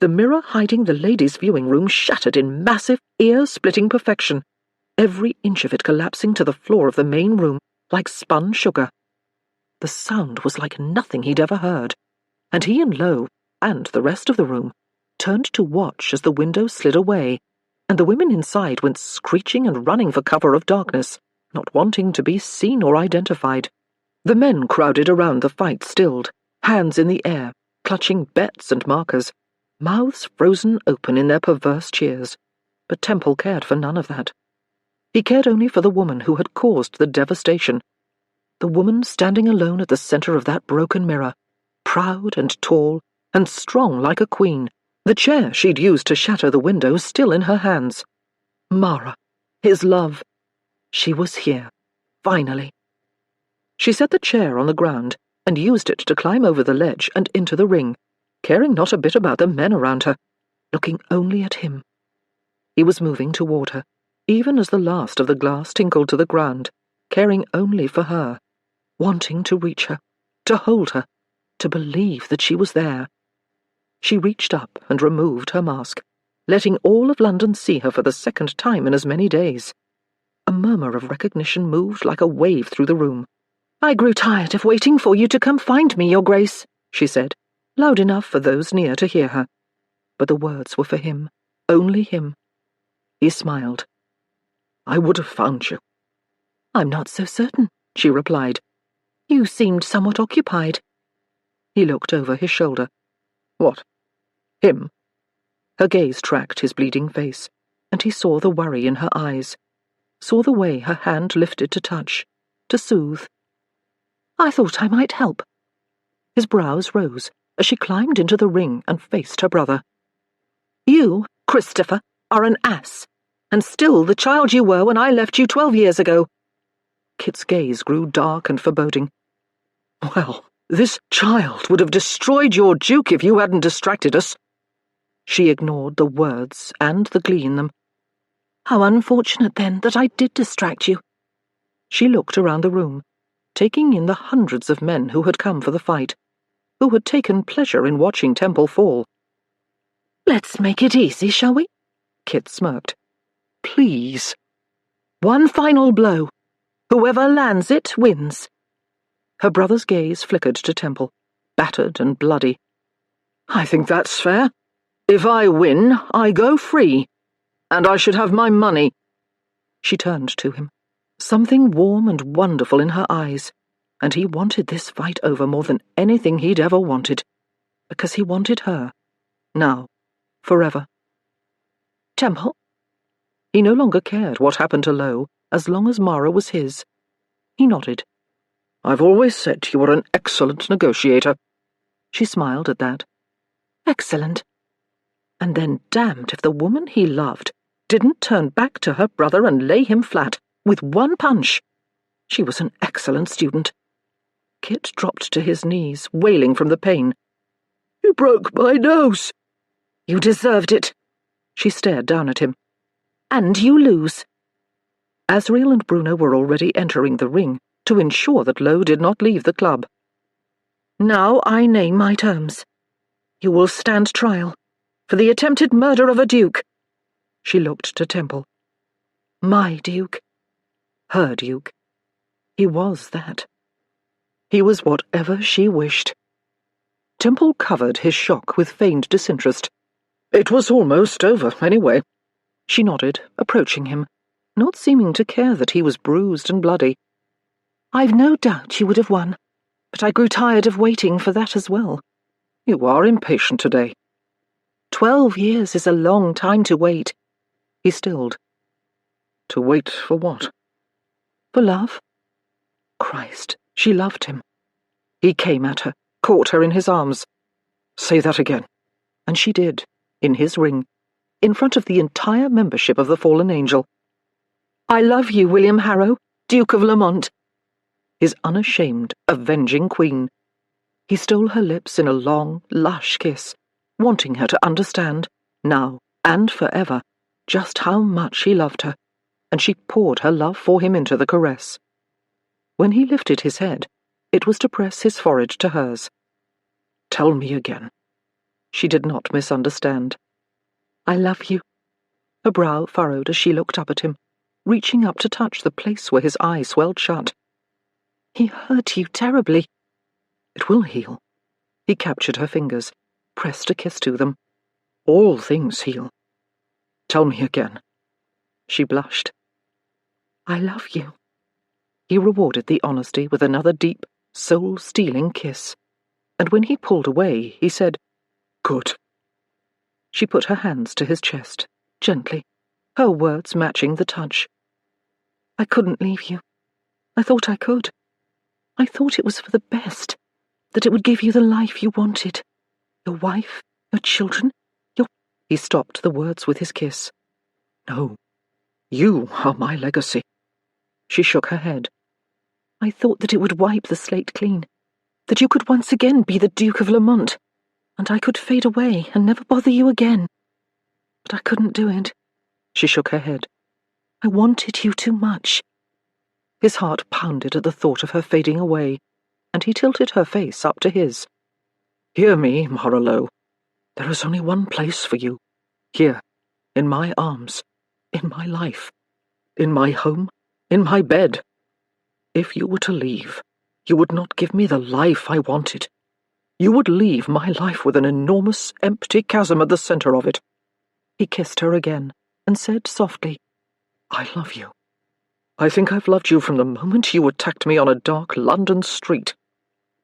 The mirror hiding the ladies' viewing room shattered in massive, ear-splitting perfection, every inch of it collapsing to the floor of the main room like spun sugar. The sound was like nothing he'd ever heard, and he and Lowe, and the rest of the room, turned to watch as the window slid away, and the women inside went screeching and running for cover of darkness, not wanting to be seen or identified. The men crowded around the fight stilled, hands in the air, clutching bets and markers, mouths frozen open in their perverse cheers. But Temple cared for none of that. He cared only for the woman who had caused the devastation, the woman standing alone at the center of that broken mirror, proud and tall, and strong like a queen, the chair she'd used to shatter the window still in her hands. Mara, his love. She was here, finally. She set the chair on the ground and used it to climb over the ledge and into the ring, caring not a bit about the men around her, looking only at him. He was moving toward her, even as the last of the glass tinkled to the ground, caring only for her, wanting to reach her, to hold her, to believe that she was there. She reached up and removed her mask, letting all of London see her for the second time in as many days. A murmur of recognition moved like a wave through the room. "I grew tired of waiting for you to come find me, Your Grace," she said, loud enough for those near to hear her. But the words were for him, only him. He smiled. "I would have found you." "I'm not so certain," she replied. "You seemed somewhat occupied." He looked over his shoulder. "What? Him?" Her gaze tracked his bleeding face, and he saw the worry in her eyes, saw the way her hand lifted to touch, to soothe. "I thought I might help." His brows rose as she climbed into the ring and faced her brother. "You, Christopher, are an ass, and still the child you were when I left you 12 years ago." Kit's gaze grew dark and foreboding. "Well, this child would have destroyed your Duke if you hadn't distracted us." She ignored the words and the glee in them. "How unfortunate, then, that I did distract you." She looked around the room, taking in the hundreds of men who had come for the fight, who had taken pleasure in watching Temple fall. "Let's make it easy, shall we?" Kit smirked. "Please." "One final blow. Whoever lands it wins." Her brother's gaze flickered to Temple, battered and bloody. "I think that's fair. If I win, I go free, and I should have my money." She turned to him, something warm and wonderful in her eyes, and he wanted this fight over more than anything he'd ever wanted, because he wanted her, now, forever. "Temple?" He no longer cared what happened to Lowe, as long as Mara was his. He nodded. "I've always said you were an excellent negotiator." She smiled at that. "Excellent. And then damned if the woman he loved didn't turn back to her brother and lay him flat, with one punch. She was an excellent student." Kit dropped to his knees, wailing from the pain. "You broke my nose." "You deserved it." She stared down at him. "And you lose." Asriel and Bruno were already entering the ring to ensure that Lowe did not leave the club. "Now I name my terms. You will stand trial for the attempted murder of a duke." She looked to Temple. "My duke." Her duke. He was that. He was whatever she wished. Temple covered his shock with feigned disinterest. "It was almost over, anyway." She nodded, approaching him, not seeming to care that he was bruised and bloody. "I've no doubt you would have won, but I grew tired of waiting for that as well." "You are impatient today." 12 years is a long time to wait." He stilled. "To wait for what?" "For love." Christ, she loved him. He came at her, caught her in his arms. "Say that again." And she did, in his ring, in front of the entire membership of the Fallen Angel. "I love you, William Harrow, Duke of Lamont." His unashamed, avenging queen. He stole her lips in a long, lush kiss, wanting her to understand, now and forever, just how much he loved her, and she poured her love for him into the caress. When he lifted his head, it was to press his forehead to hers. "Tell me again." She did not misunderstand. "I love you." Her brow furrowed as she looked up at him, reaching up to touch the place where his eye swelled shut. "He hurt you terribly." "It will heal." He captured her fingers, pressed a kiss to them. "All things heal." "Tell me again." She blushed. "I love you." He rewarded the honesty with another deep, soul-stealing kiss, and when he pulled away, he said, "Good." She put her hands to his chest, gently, her words matching the touch. "I couldn't leave you. I thought I could. I thought it was for the best, that it would give you the life you wanted, Your wife? Your children? Your—" He stopped the words with his kiss. "No. You are my legacy." She shook her head. "I thought that it would wipe the slate clean, that you could once again be the Duke of Lamont, and I could fade away and never bother you again. But I couldn't do it." She shook her head. "I wanted you too much." His heart pounded at the thought of her fading away, and he tilted her face up to his. "Hear me, Mara Lowe. There is only one place for you. Here, in my arms, in my life, in my home, in my bed. If you were to leave, you would not give me the life I wanted. You would leave my life with an enormous, empty chasm at the center of it." He kissed her again and said softly, "I love you. I think I've loved you from the moment you attacked me on a dark London street.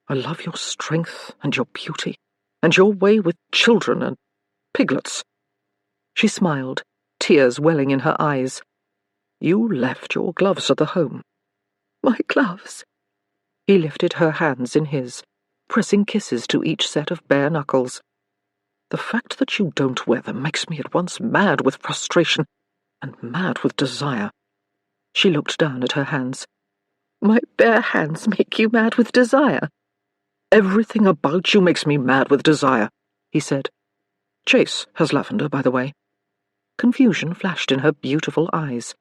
I love your strength and your beauty, and your way with children and piglets." She smiled, tears welling in her eyes. "You left your gloves at the home." "My gloves." He lifted her hands in his, pressing kisses to each set of bare knuckles. "The fact that you don't wear them makes me at once mad with frustration and mad with desire." She looked down at her hands. "My bare hands make you mad with desire?" "Everything about you makes me mad with desire," he said. "Chase has lavender, by the way." Confusion flashed in her beautiful eyes.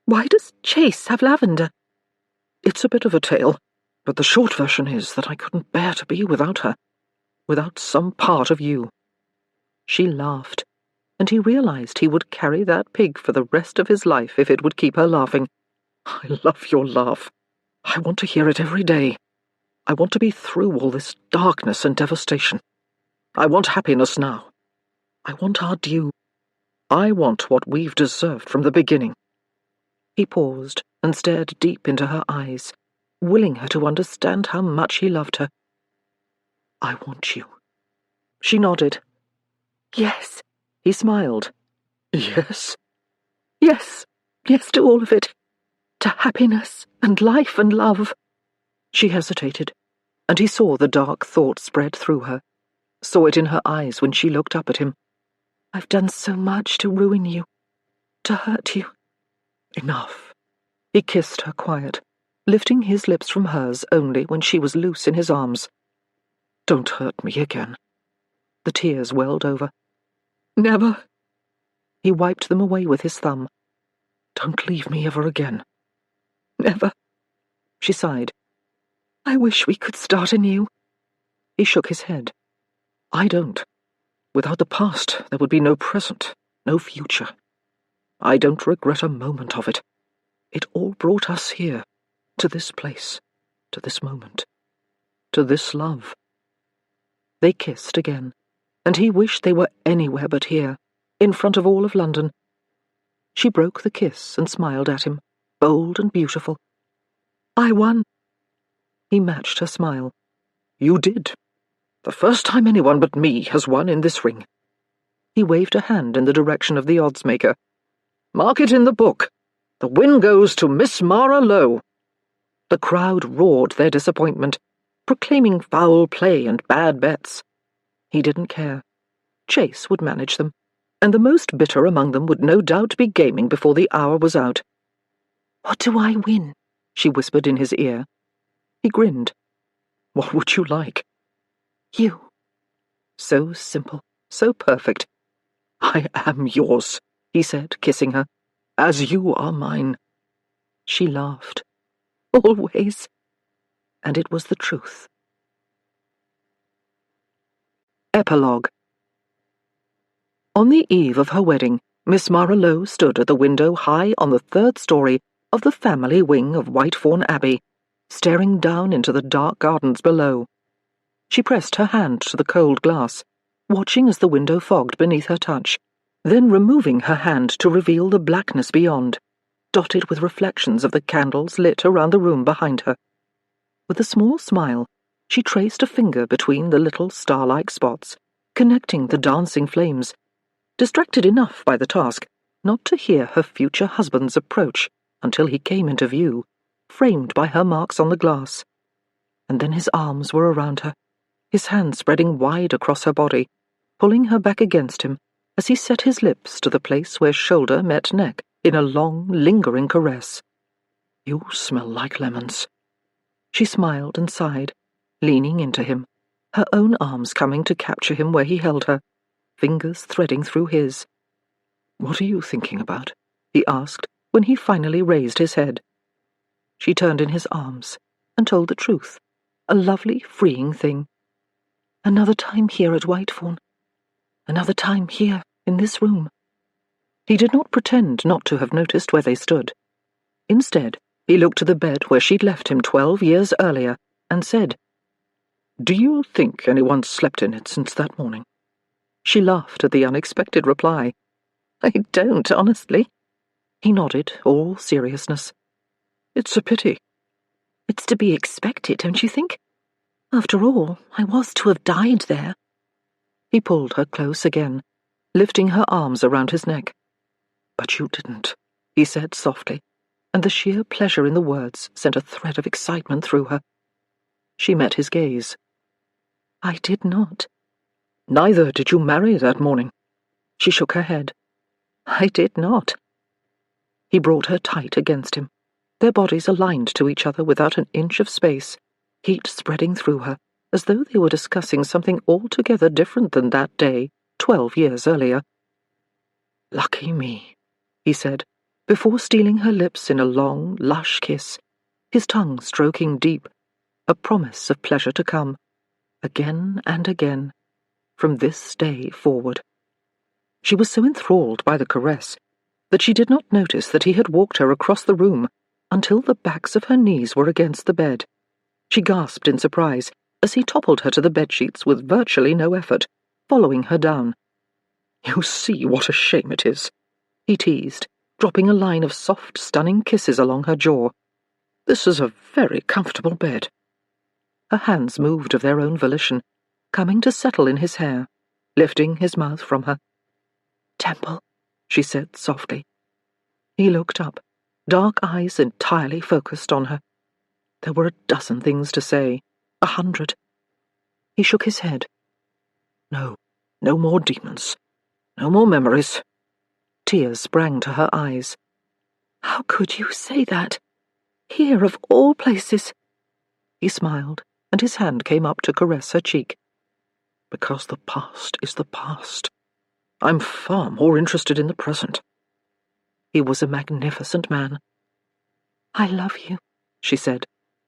"Why does Chase have lavender?" "It's a bit of a tale, but the short version is that I couldn't bear to be without her, without some part of you." She laughed, and he realized he would carry that pig for the rest of his life if it would keep her laughing. "I love your laugh. I want to hear it every day. I want to be through all this darkness and devastation. I want happiness now. I want our due. I want what we've deserved from the beginning." He paused and stared deep into her eyes, willing her to understand how much he loved her. "I want you." She nodded. "Yes." He smiled. "Yes?" "Yes, yes to all of it. To happiness and life and love." She hesitated, and he saw the dark thought spread through her, saw it in her eyes when she looked up at him. "I've done so much to ruin you, to hurt you." "Enough." He kissed her quiet, lifting his lips from hers only when she was loose in his arms. "Don't hurt me again." The tears welled over. "Never." He wiped them away with his thumb. "Don't leave me ever again." "Never." She sighed. "I wish we could start anew." He shook his head. "I don't. Without the past, there would be no present, no future. I don't regret a moment of it. It all brought us here, to this place, to this moment, to this love." They kissed again, and he wished they were anywhere but here, in front of all of London. She broke the kiss and smiled at him, bold and beautiful. "I won." He matched her smile. "You did. The first time anyone but me has won in this ring." He waved a hand in the direction of the oddsmaker. "Mark it in the book. The win goes to Miss Mara Lowe." The crowd roared their disappointment, proclaiming foul play and bad bets. He didn't care. Chase would manage them, and the most bitter among them would no doubt be gaming before the hour was out. "What do I win?" she whispered in his ear. He grinned. "What would you like?" "You." So simple, so perfect. "I am yours," he said, kissing her, "as you are mine." She laughed. "Always." And it was the truth. Epilogue. On the eve of her wedding, Miss Mara Lowe stood at the window high on the third story of the family wing of Whitethorn Abbey, staring down into the dark gardens below. She pressed her hand to the cold glass, watching as the window fogged beneath her touch, then removing her hand to reveal the blackness beyond, dotted with reflections of the candles lit around the room behind her. With a small smile, she traced a finger between the little star-like spots, connecting the dancing flames, distracted enough by the task not to hear her future husband's approach until he came into view, framed by her marks on the glass. And then his arms were around her, his hand spreading wide across her body, pulling her back against him as he set his lips to the place where shoulder met neck in a long, lingering caress. "You smell like lemons." She smiled and sighed, leaning into him, her own arms coming to capture him where he held her, fingers threading through his. "What are you thinking about?" he asked when he finally raised his head. She turned in his arms and told the truth, a lovely, freeing thing. "Another time here at Whitethorn. Another time here, in this room." He did not pretend not to have noticed where they stood. Instead, he looked to the bed where she'd left him 12 years earlier and said, "Do you think anyone slept in it since that morning?" She laughed at the unexpected reply. "I don't, honestly." He nodded, all seriousness. "It's a pity." "It's to be expected, don't you think? After all, I was to have died there." He pulled her close again, lifting her arms around his neck. "But you didn't," he said softly, and the sheer pleasure in the words sent a thread of excitement through her. She met his gaze. "I did not." "Neither did you marry that morning." She shook her head. "I did not." He brought her tight against him, their bodies aligned to each other without an inch of space, heat spreading through her, as though they were discussing something altogether different than that day, 12 years earlier. "Lucky me," he said, before stealing her lips in a long, lush kiss, his tongue stroking deep, a promise of pleasure to come, again and again, from this day forward. She was so enthralled by the caress that she did not notice that he had walked her across the room until the backs of her knees were against the bed. She gasped in surprise as he toppled her to the bedsheets with virtually no effort, following her down. "You see what a shame it is," he teased, dropping a line of soft, stunning kisses along her jaw. "This is a very comfortable bed." Her hands moved of their own volition, coming to settle in his hair, lifting his mouth from her. "Temple," she said softly. He looked up, dark eyes entirely focused on her. There were a dozen things to say, 100. He shook his head. "No, no more demons. No more memories." Tears sprang to her eyes. "How could you say that? Here, of all places." He smiled, and his hand came up to caress her cheek. "Because the past is the past. I'm far more interested in the present." He was a magnificent man. "I love you," she said,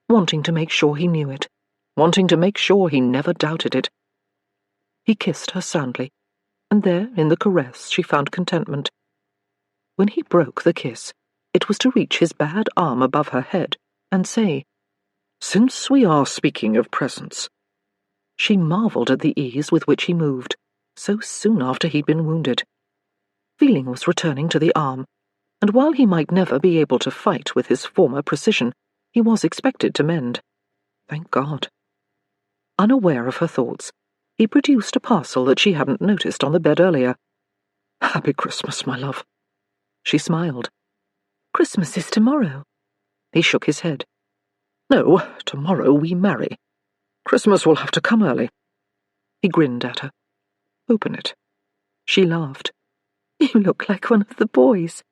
wanting to make sure he knew it, wanting to make sure he never doubted it. He kissed her soundly, and there, in the caress, she found contentment. When he broke the kiss, it was to reach his bad arm above her head and say, "Since we are speaking of presents." She marveled at the ease with which he moved, so soon after he'd been wounded. Feeling was returning to the arm, and while he might never be able to fight with his former precision, he was expected to mend. Thank God. Unaware of her thoughts, he produced a parcel that she hadn't noticed on the bed earlier. "Happy Christmas, my love." She smiled. "Christmas is tomorrow." He shook his head. "No, tomorrow we marry. Christmas will have to come early." He grinned at her. "Open it." She laughed. "You look like one of the boys."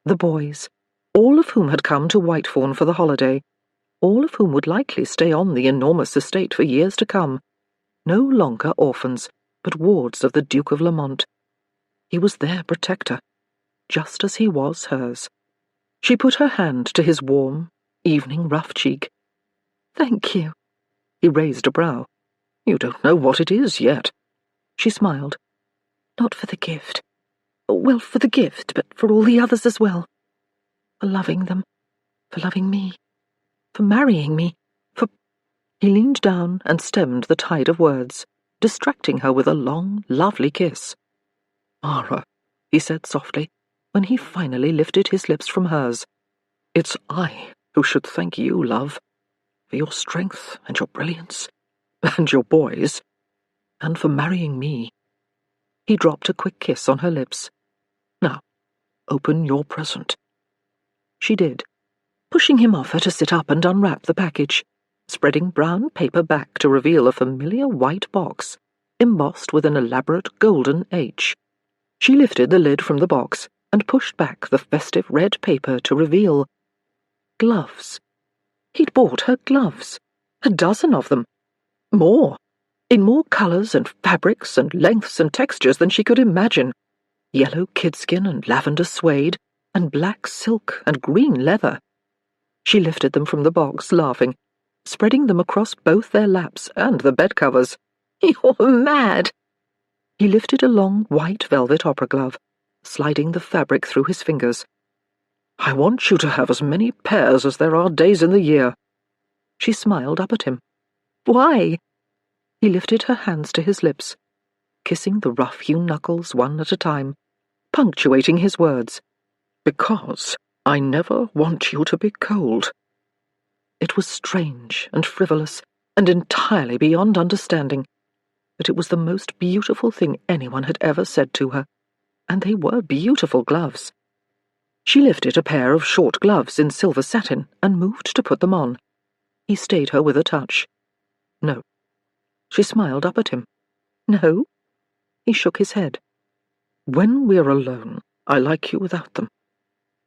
The boys, all of whom had come to Whitethorn for the holiday, all of whom would likely stay on the enormous estate for years to come, no longer orphans, but wards of the Duke of Lamont. He was their protector, just as he was hers. She put her hand to his warm, evening rough cheek. "Thank you." He raised a brow. "You don't know what it is yet." She smiled. "Not for the gift. Well, for the gift, but for all the others as well. For loving them. For loving me. For marrying me. For—" He leaned down and stemmed the tide of words, distracting her with a long, lovely kiss. "Mara," he said softly, when he finally lifted his lips from hers. "It's I who should thank you, love, for your strength and your brilliance, and your boys, and for marrying me." He dropped a quick kiss on her lips. "Now, open your present." She did, pushing him off her to sit up and unwrap the package. spreading brown paper back to reveal a familiar white box, embossed with an elaborate golden H. She lifted the lid from the box and pushed back the festive red paper to reveal gloves. He'd bought her gloves, a dozen of them. More, in more colours and fabrics and lengths and textures than she could imagine. Yellow kidskin and lavender suede, and black silk and green leather. She lifted them from the box, laughing, spreading them across both their laps and the bed covers. "You're mad!" He lifted a long white velvet opera glove, sliding the fabric through his fingers. "I want you to have as many pairs as there are days in the year." She smiled up at him. "Why?" He lifted her hands to his lips, kissing the rough-hewn knuckles one at a time, punctuating his words. "Because I never want you to be cold." It was strange and frivolous and entirely beyond understanding, but it was the most beautiful thing anyone had ever said to her, and they were beautiful gloves. She lifted a pair of short gloves in silver satin and moved to put them on. He stayed her with a touch. "No." She smiled up at him. "No?" He shook his head. "When we're alone, I like you without them."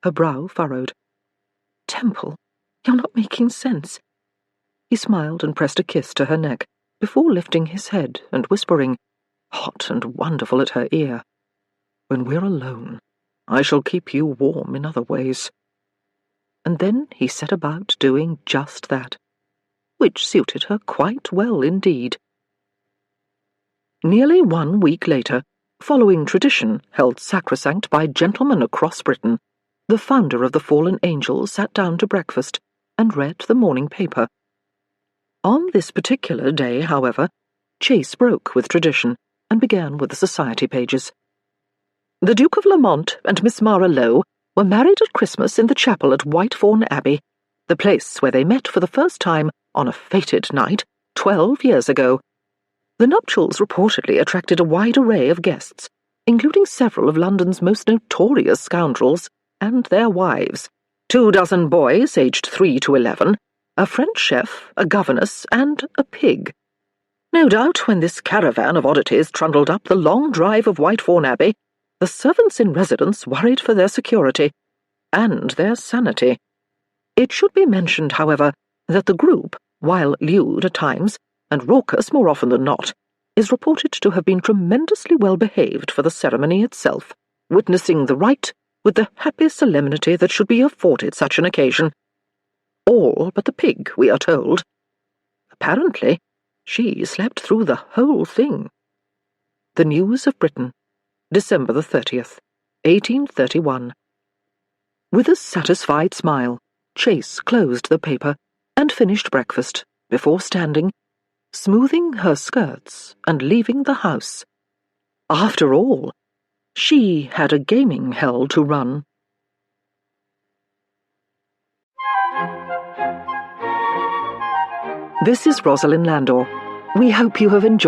Her brow furrowed. "Temple, you're not making sense." He smiled and pressed a kiss to her neck, before lifting his head and whispering, hot and wonderful at her ear, "When we're alone, I shall keep you warm in other ways." And then he set about doing just that, which suited her quite well indeed. Nearly 1 week later, following tradition held sacrosanct by gentlemen across Britain, the founder of the Fallen Angels sat down to breakfast and read the morning paper. On this particular day, however, Chase broke with tradition and began with the society pages. The Duke of Lamont and Miss Mara Lowe were married at Christmas in the chapel at Whitethorn Abbey, the place where they met for the first time on a fated night 12 years ago. The nuptials reportedly attracted a wide array of guests, including several of London's most notorious scoundrels and their wives, 24 boys aged 3 to 11, a French chef, a governess, and a pig. No doubt when this caravan of oddities trundled up the long drive of Whitethorn Abbey, the servants in residence worried for their security and their sanity. It should be mentioned, however, that the group, while lewd at times, and raucous more often than not, is reported to have been tremendously well behaved for the ceremony itself, witnessing the rite with the happy solemnity that should be afforded such an occasion. All but the pig, we are told. Apparently, she slept through the whole thing. The News of Britain, December the 30th, 1831. With a satisfied smile, Chase closed the paper and finished breakfast before standing, smoothing her skirts and leaving the house. After all, she had a gaming hell to run. This is Rosalind Landor. We hope you have enjoyed